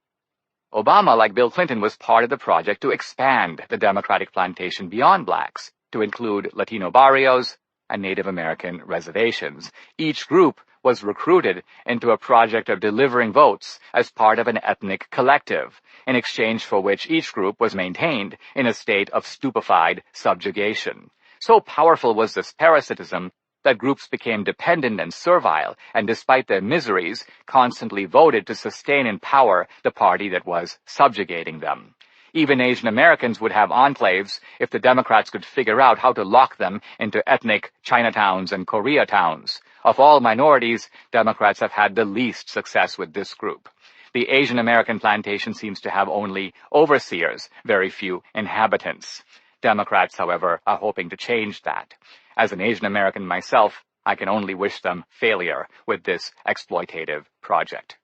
Obama, like Bill Clinton, was part of the project to expand the Democratic plantation beyond blacks, to include Latino barrios and Native American reservations. Each group was recruited into a project of delivering votes as part of an ethnic collective, in exchange for which each group was maintained in a state of stupefied subjugation. So powerful was this parasitism that groups became dependent and servile, and despite their miseries, constantly voted to sustain in power the party that was subjugating them. Even Asian Americans would have enclaves if the Democrats could figure out how to lock them into ethnic Chinatowns and Koreatowns. Of all minorities, Democrats have had the least success with this group. The Asian American plantation seems to have only overseers, very few inhabitants. Democrats, however, are hoping to change that. As an Asian American myself, I can only wish them failure with this exploitative project.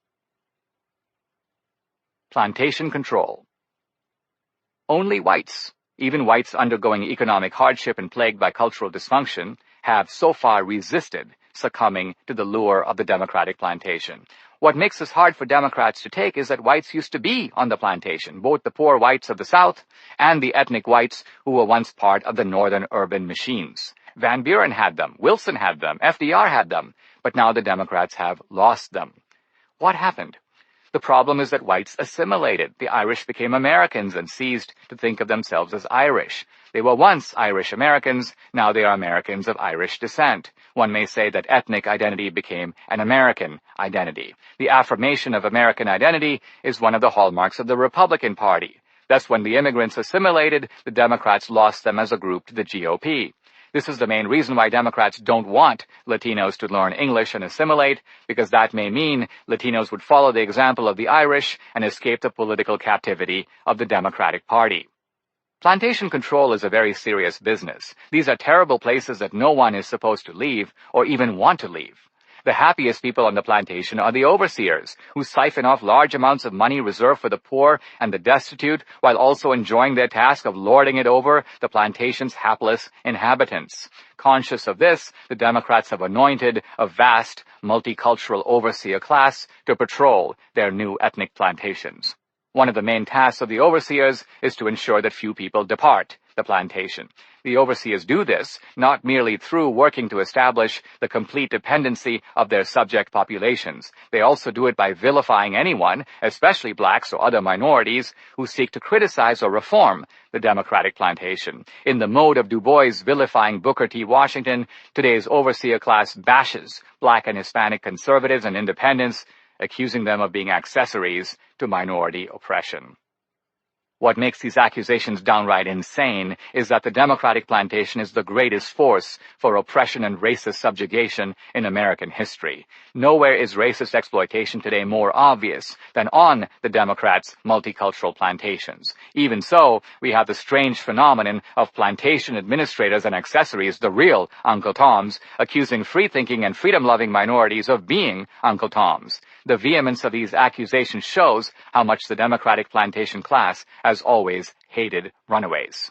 Plantation control. Only whites, even whites undergoing economic hardship and plagued by cultural dysfunction, have so far resisted succumbing to the lure of the Democratic plantation. What makes this hard for Democrats to take is that whites used to be on the plantation, both the poor whites of the South and the ethnic whites who were once part of the northern urban machines. Van Buren had them, Wilson had them, FDR had them, but now the Democrats have lost them. What happened? The problem is that whites assimilated. The Irish became Americans and ceased to think of themselves as Irish. They were once Irish Americans, now they are Americans of Irish descent. One may say that ethnic identity became an American identity. The affirmation of American identity is one of the hallmarks of the Republican Party. Thus, when the immigrants assimilated, the Democrats lost them as a group to the GOP. This is the main reason why Democrats don't want Latinos to learn English and assimilate, because that may mean Latinos would follow the example of the Irish and escape the political captivity of the Democratic Party. Plantation control is a very serious business. These are terrible places that no one is supposed to leave or even want to leave. The happiest people on the plantation are the overseers, who siphon off large amounts of money reserved for the poor and the destitute, while also enjoying their task of lording it over the plantation's hapless inhabitants. Conscious of this, the Democrats have anointed a vast, multicultural overseer class to patrol their new ethnic plantations. One of the main tasks of the overseers is to ensure that few people depart the plantation. The overseers do this not merely through working to establish the complete dependency of their subject populations. They also do it by vilifying anyone, especially blacks or other minorities, who seek to criticize or reform the Democratic plantation. In the mode of Du Bois vilifying Booker T. Washington, today's overseer class bashes black and Hispanic conservatives and independents, accusing them of being accessories to minority oppression. What makes these accusations downright insane is that the Democratic plantation is the greatest force for oppression and racist subjugation in American history. Nowhere is racist exploitation today more obvious than on the Democrats' multicultural plantations. Even so, we have the strange phenomenon of plantation administrators and accessories, the real Uncle Toms, accusing free-thinking and freedom-loving minorities of being Uncle Toms. The vehemence of these accusations shows how much the Democratic plantation class has always hated runaways.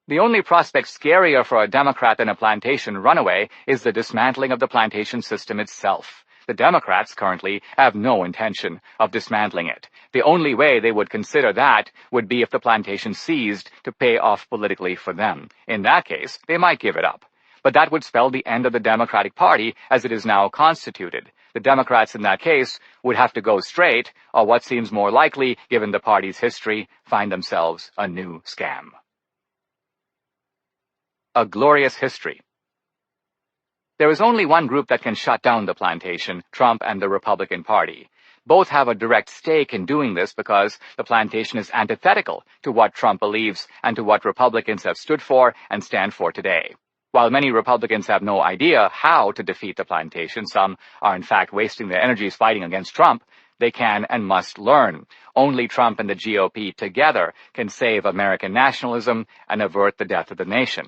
The only prospect scarier for a Democrat than a plantation runaway is the dismantling of the plantation system itself. The Democrats currently have no intention of dismantling it. The only way they would consider that would be if the plantation ceased to pay off politically for them. In that case, they might give it up. But that would spell the end of the Democratic Party as it is now constituted. The Democrats in that case would have to go straight, or what seems more likely, given the party's history, find themselves a new scam. A glorious history. There is only one group that can shut down the plantation, Trump and the Republican Party. Both have a direct stake in doing this because the plantation is antithetical to what Trump believes and to what Republicans have stood for and stand for today. While many Republicans have no idea how to defeat the plantation, some are in fact wasting their energies fighting against Trump, they can and must learn. Only Trump and the GOP together can save American nationalism and avert the death of the nation.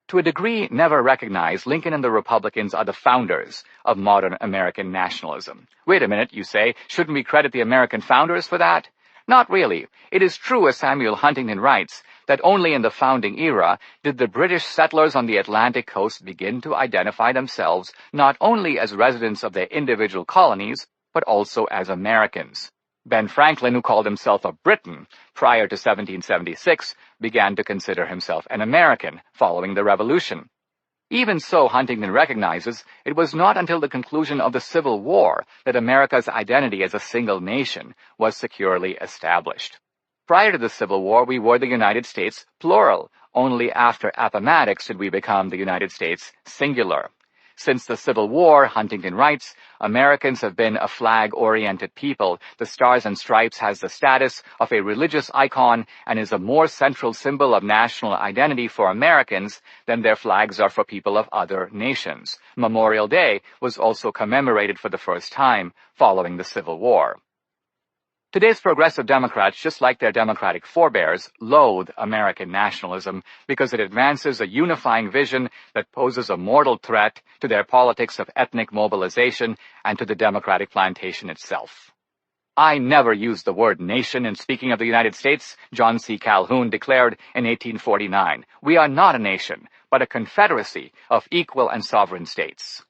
To a degree never recognized, Lincoln and the Republicans are the founders of modern American nationalism. Wait a minute, you say, shouldn't we credit the American founders for that? Not really. It is true, as Samuel Huntington writes, that only in the founding era did the British settlers on the Atlantic coast begin to identify themselves not only as residents of their individual colonies, but also as Americans. Ben Franklin, who called himself a Briton prior to 1776, began to consider himself an American following the Revolution. Even so, Huntington recognizes it was not until the conclusion of the Civil War that America's identity as a single nation was securely established. Prior to the Civil War, we were the United States plural. Only after Appomattox did we become the United States singular. Since the Civil War, Huntington writes, Americans have been a flag-oriented people. The Stars and Stripes has the status of a religious icon and is a more central symbol of national identity for Americans than their flags are for people of other nations. Memorial Day was also commemorated for the first time following the Civil War. Today's progressive Democrats, just like their Democratic forebears, loathe American nationalism because it advances a unifying vision that poses a mortal threat to their politics of ethnic mobilization and to the Democratic plantation itself. I never used the word nation in speaking of the United States, John C. Calhoun declared in 1849. We are not a nation, but a confederacy of equal and sovereign states.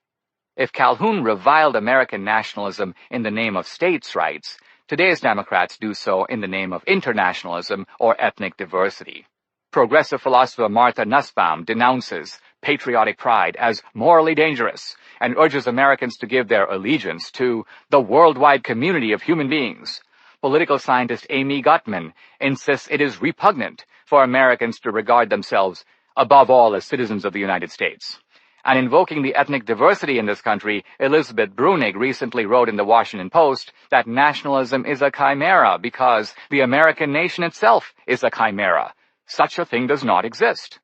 If Calhoun reviled American nationalism in the name of states' rights, today's Democrats do so in the name of internationalism or ethnic diversity. Progressive philosopher Martha Nussbaum denounces patriotic pride as morally dangerous and urges Americans to give their allegiance to the worldwide community of human beings. Political scientist Amy Gutmann insists it is repugnant for Americans to regard themselves above all as citizens of the United States. And invoking the ethnic diversity in this country, Elizabeth Brunig recently wrote in the Washington Post that nationalism is a chimera because the American nation itself is a chimera. Such a thing does not exist.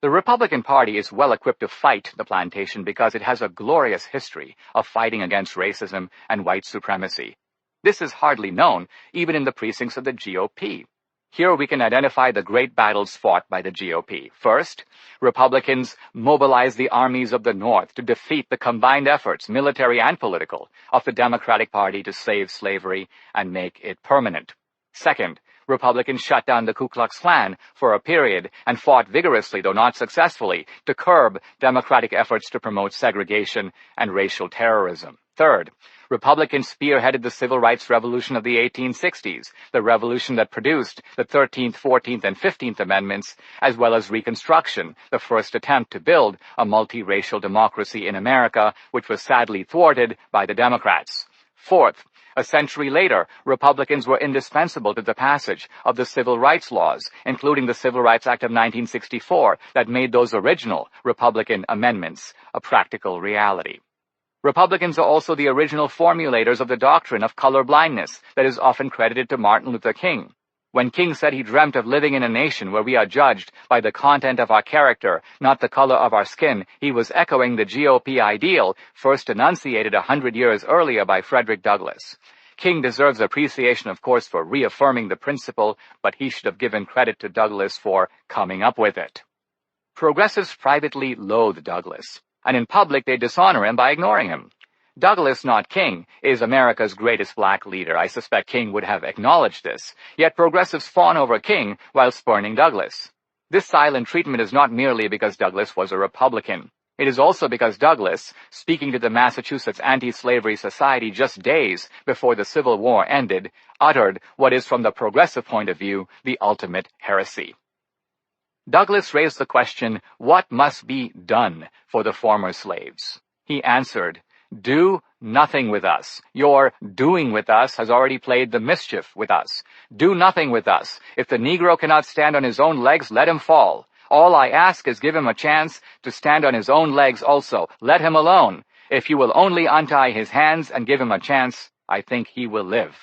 The Republican Party is well equipped to fight the plantation because it has a glorious history of fighting against racism and white supremacy. This is hardly known even in the precincts of the GOP. Here we can identify the great battles fought by the GOP. First, Republicans mobilized the armies of the North to defeat the combined efforts, military and political, of the Democratic Party to save slavery and make it permanent. Second, Republicans shut down the Ku Klux Klan for a period and fought vigorously, though not successfully, to curb Democratic efforts to promote segregation and racial terrorism. Third, Republicans spearheaded the Civil Rights Revolution of the 1860s, the revolution that produced the 13th, 14th, and 15th Amendments, as well as Reconstruction, the first attempt to build a multiracial democracy in America, which was sadly thwarted by the Democrats. Fourth, a century later, Republicans were indispensable to the passage of the civil rights laws, including the Civil Rights Act of 1964, that made those original Republican amendments a practical reality. Republicans are also the original formulators of the doctrine of colorblindness that is often credited to Martin Luther King. When King said he dreamt of living in a nation where we are judged by the content of our character, not the color of our skin, he was echoing the GOP ideal first enunciated 100 years earlier by Frederick Douglass. King deserves appreciation, of course, for reaffirming the principle, but he should have given credit to Douglass for coming up with it. Progressives privately loathe Douglass, and in public they dishonor him by ignoring him. Douglass, not King, is America's greatest black leader. I suspect King would have acknowledged this. Yet progressives fawn over King while spurning Douglass. This silent treatment is not merely because Douglass was a Republican. It is also because Douglass, speaking to the Massachusetts Anti-Slavery Society just days before the Civil War ended, uttered what is, from the progressive point of view, the ultimate heresy. Douglass raised the question, what must be done for the former slaves? He answered, do nothing with us. Your doing with us has already played the mischief with us. Do nothing with us. If the Negro cannot stand on his own legs, let him fall. All I ask is give him a chance to stand on his own legs also. Let him alone. If you will only untie his hands and give him a chance, I think he will live.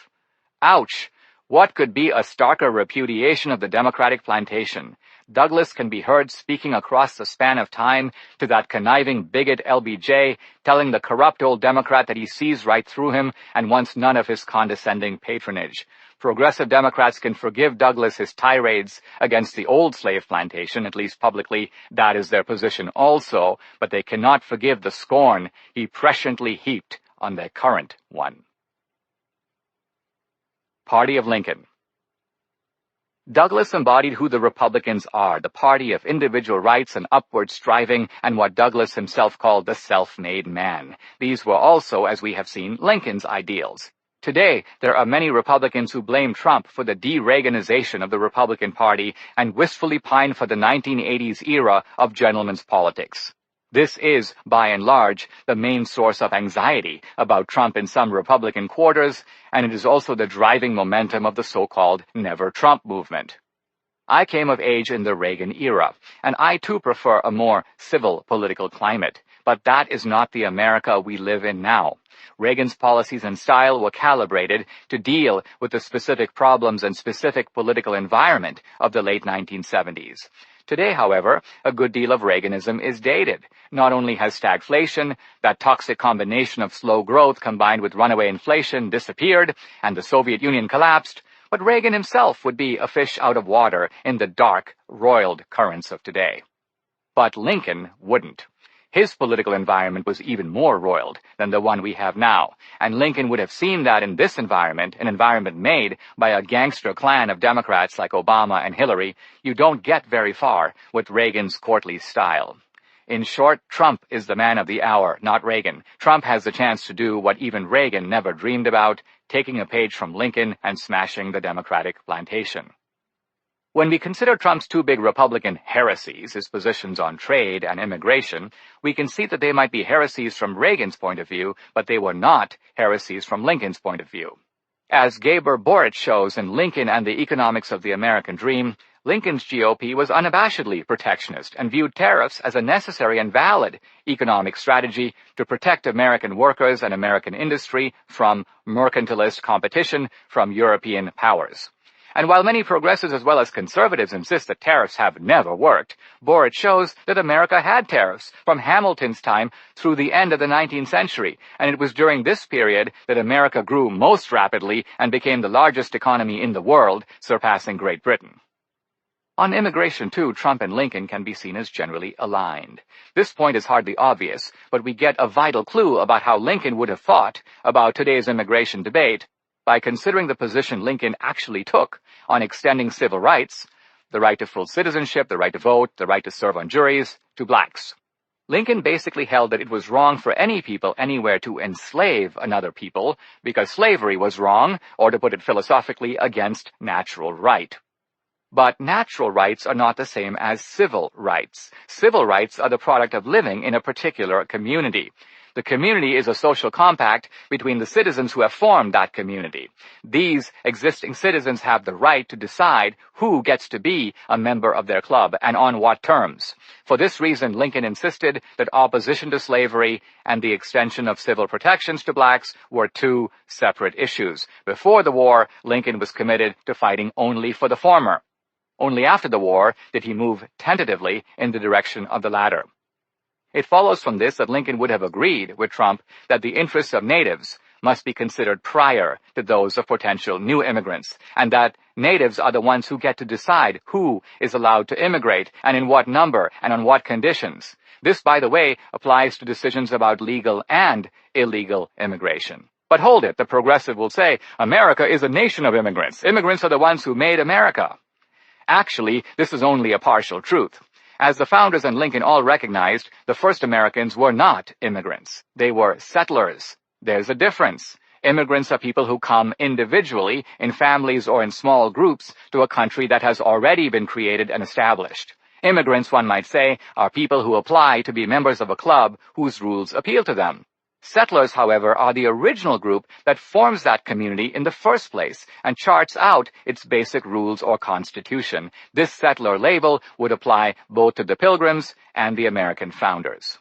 Ouch! What could be a starker repudiation of the Democratic plantation? Douglass can be heard speaking across the span of time to that conniving bigot LBJ, telling the corrupt old Democrat that he sees right through him and wants none of his condescending patronage. Progressive Democrats can forgive Douglass his tirades against the old slave plantation, at least publicly, that is their position also, but they cannot forgive the scorn he presciently heaped on their current one. Party of Lincoln. Douglass embodied who the Republicans are, the party of individual rights and upward striving, and what Douglass himself called the self-made man. These were also, as we have seen, Lincoln's ideals. Today, there are many Republicans who blame Trump for the de-Reaganization of the Republican Party and wistfully pine for the 1980s era of gentlemen's politics. This is, by and large, the main source of anxiety about Trump in some Republican quarters, and it is also the driving momentum of the so-called Never Trump movement. I came of age in the Reagan era, and I too prefer a more civil political climate, but that is not the America we live in now. Reagan's policies and style were calibrated to deal with the specific problems and specific political environment of the late 1970s. Today, however, a good deal of Reaganism is dated. Not only has stagflation, that toxic combination of slow growth combined with runaway inflation, disappeared, and the Soviet Union collapsed, but Reagan himself would be a fish out of water in the dark, roiled currents of today. But Lincoln wouldn't. His political environment was even more roiled than the one we have now, and Lincoln would have seen that in this environment, an environment made by a gangster clan of Democrats like Obama and Hillary, you don't get very far with Reagan's courtly style. In short, Trump is the man of the hour, not Reagan. Trump has the chance to do what even Reagan never dreamed about, taking a page from Lincoln and smashing the Democratic plantation. When we consider Trump's two big Republican heresies, his positions on trade and immigration, we can see that they might be heresies from Reagan's point of view, but they were not heresies from Lincoln's point of view. As Gaber Boric shows in Lincoln and the Economics of the American Dream, Lincoln's GOP was unabashedly protectionist and viewed tariffs as a necessary and valid economic strategy to protect American workers and American industry from mercantilist competition from European powers. And while many progressives as well as conservatives insist that tariffs have never worked, Boric shows that America had tariffs from Hamilton's time through the end of the 19th century, and it was during this period that America grew most rapidly and became the largest economy in the world, surpassing Great Britain. On immigration, too, Trump and Lincoln can be seen as generally aligned. This point is hardly obvious, but we get a vital clue about how Lincoln would have thought about today's immigration debate by considering the position Lincoln actually took on extending civil rights, the right to full citizenship, the right to vote, the right to serve on juries, to blacks. Lincoln basically held that it was wrong for any people anywhere to enslave another people because slavery was wrong, or to put it philosophically, against natural right. But natural rights are not the same as civil rights. Civil rights are the product of living in a particular community. The community is a social compact between the citizens who have formed that community. These existing citizens have the right to decide who gets to be a member of their club and on what terms. For this reason, Lincoln insisted that opposition to slavery and the extension of civil protections to blacks were two separate issues. Before the war, Lincoln was committed to fighting only for the former. Only after the war did he move tentatively in the direction of the latter. It follows from this that Lincoln would have agreed with Trump that the interests of natives must be considered prior to those of potential new immigrants, and that natives are the ones who get to decide who is allowed to immigrate and in what number and on what conditions. This, by the way, applies to decisions about legal and illegal immigration. But hold it, the progressive will say, America is a nation of immigrants. Immigrants are the ones who made America. Actually, this is only a partial truth. As the founders and Lincoln all recognized, the first Americans were not immigrants. They were settlers. There's a difference. Immigrants are people who come individually, in families or in small groups, to a country that has already been created and established. Immigrants, one might say, are people who apply to be members of a club whose rules appeal to them. Settlers, however, are the original group that forms that community in the first place and charts out its basic rules or constitution. This settler label would apply both to the Pilgrims and the American founders.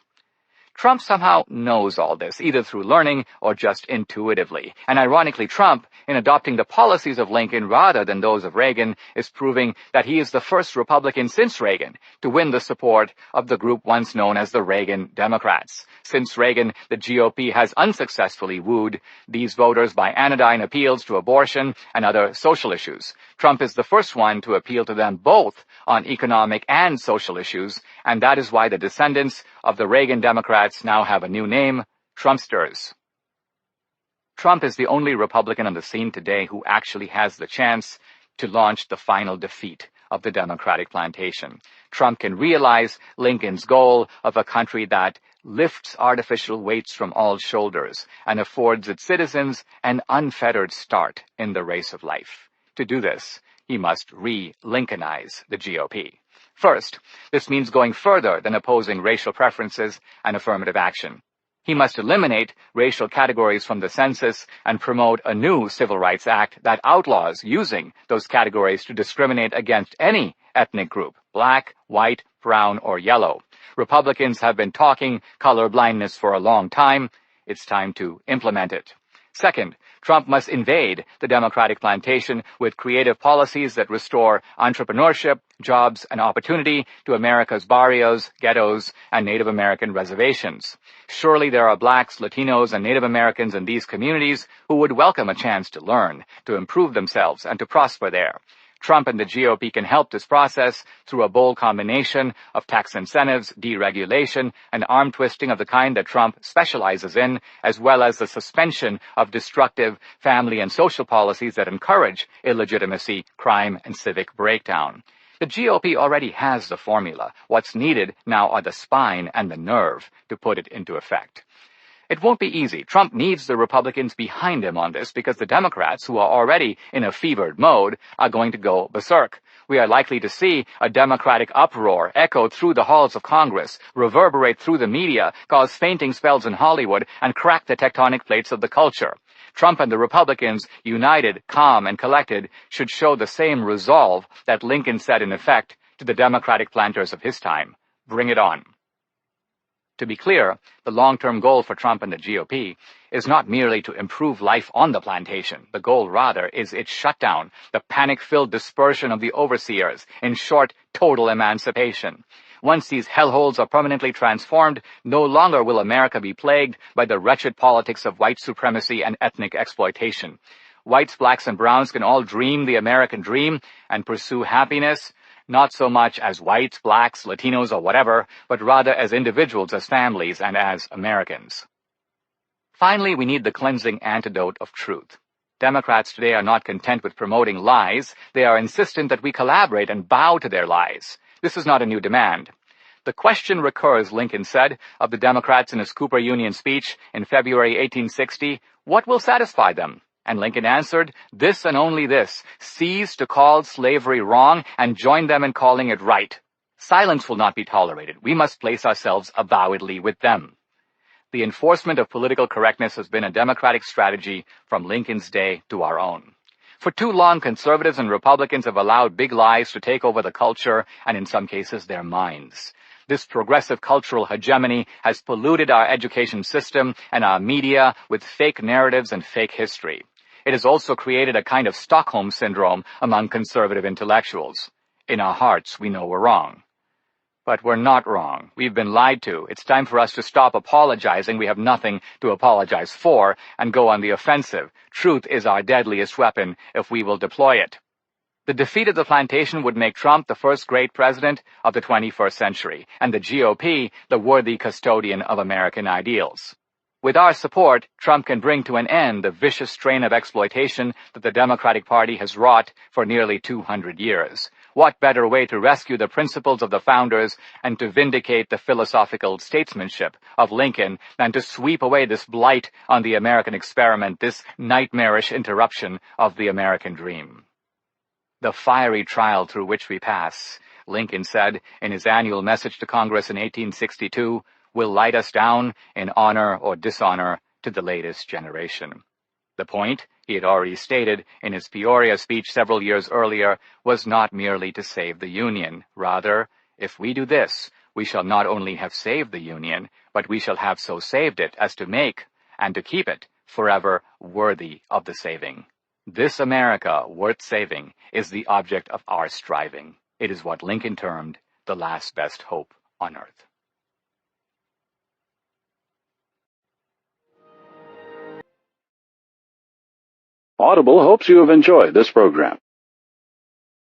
Trump somehow knows all this, either through learning or just intuitively. And ironically, Trump, in adopting the policies of Lincoln rather than those of Reagan, is proving that he is the first Republican since Reagan to win the support of the group once known as the Reagan Democrats. Since Reagan, the GOP has unsuccessfully wooed these voters by anodyne appeals to abortion and other social issues. Trump is the first one to appeal to them both on economic and social issues, and that is why the descendants of the Reagan Democrats now have a new name, Trumpsters. Trump is the only Republican on the scene today who actually has the chance to launch the final defeat of the Democratic plantation. Trump can realize Lincoln's goal of a country that lifts artificial weights from all shoulders and affords its citizens an unfettered start in the race of life. To do this, he must re-Lincolnize the GOP. First, this means going further than opposing racial preferences and affirmative action. He must eliminate racial categories from the census and promote a new Civil Rights Act that outlaws using those categories to discriminate against any ethnic group, black, white, brown, or yellow. Republicans have been talking color blindness for a long time. It's time to implement it. Second, Trump must invade the Democratic plantation with creative policies that restore entrepreneurship, jobs, and opportunity to America's barrios, ghettos, and Native American reservations. Surely there are blacks, Latinos, and Native Americans in these communities who would welcome a chance to learn, to improve themselves, and to prosper there. Trump and the GOP can help this process through a bold combination of tax incentives, deregulation, and arm twisting of the kind that Trump specializes in, as well as the suspension of destructive family and social policies that encourage illegitimacy, crime, and civic breakdown. The GOP already has the formula. What's needed now are the spine and the nerve to put it into effect. It won't be easy. Trump needs the Republicans behind him on this because the Democrats, who are already in a fevered mode, are going to go berserk. We are likely to see a Democratic uproar echo through the halls of Congress, reverberate through the media, cause fainting spells in Hollywood, and crack the tectonic plates of the culture. Trump and the Republicans, united, calm, and collected, should show the same resolve that Lincoln set in effect to the Democratic planters of his time. Bring it on. To be clear, the long-term goal for Trump and the GOP is not merely to improve life on the plantation. The goal, rather, is its shutdown, the panic-filled dispersion of the overseers, in short, total emancipation. Once these hellholes are permanently transformed, no longer will America be plagued by the wretched politics of white supremacy and ethnic exploitation. Whites, blacks, and browns can all dream the American dream and pursue happiness, not so much as whites, blacks, Latinos, or whatever, but rather as individuals, as families, and as Americans. Finally, we need the cleansing antidote of truth. Democrats today are not content with promoting lies. They are insistent that we collaborate and bow to their lies. This is not a new demand. The question recurs, Lincoln said, of the Democrats in his Cooper Union speech in February 1860, what will satisfy them? And Lincoln answered, this and only this, cease to call slavery wrong and join them in calling it right. Silence will not be tolerated. We must place ourselves avowedly with them. The enforcement of political correctness has been a Democratic strategy from Lincoln's day to our own. For too long, conservatives and Republicans have allowed big lies to take over the culture and, in some cases, their minds. This progressive cultural hegemony has polluted our education system and our media with fake narratives and fake history. It has also created a kind of Stockholm syndrome among conservative intellectuals. In our hearts, we know we're wrong. But we're not wrong. We've been lied to. It's time for us to stop apologizing. We have nothing to apologize for, and go on the offensive. Truth is our deadliest weapon if we will deploy it. The defeat of the plantation would make Trump the first great president of the 21st century, and the GOP the worthy custodian of American ideals. With our support, Trump can bring to an end the vicious strain of exploitation that the Democratic Party has wrought for nearly 200 years. What better way to rescue the principles of the founders and to vindicate the philosophical statesmanship of Lincoln than to sweep away this blight on the American experiment, this nightmarish interruption of the American dream? The fiery trial through which we pass, Lincoln said in his annual message to Congress in 1862, will light us down in honor or dishonor to the latest generation. The point, he had already stated in his Peoria speech several years earlier, was not merely to save the Union. Rather, if we do this, we shall not only have saved the Union, but we shall have so saved it as to make and to keep it forever worthy of the saving. This America, worth saving, is the object of our striving. It is what Lincoln termed the last best hope on earth. Audible hopes you have enjoyed this program.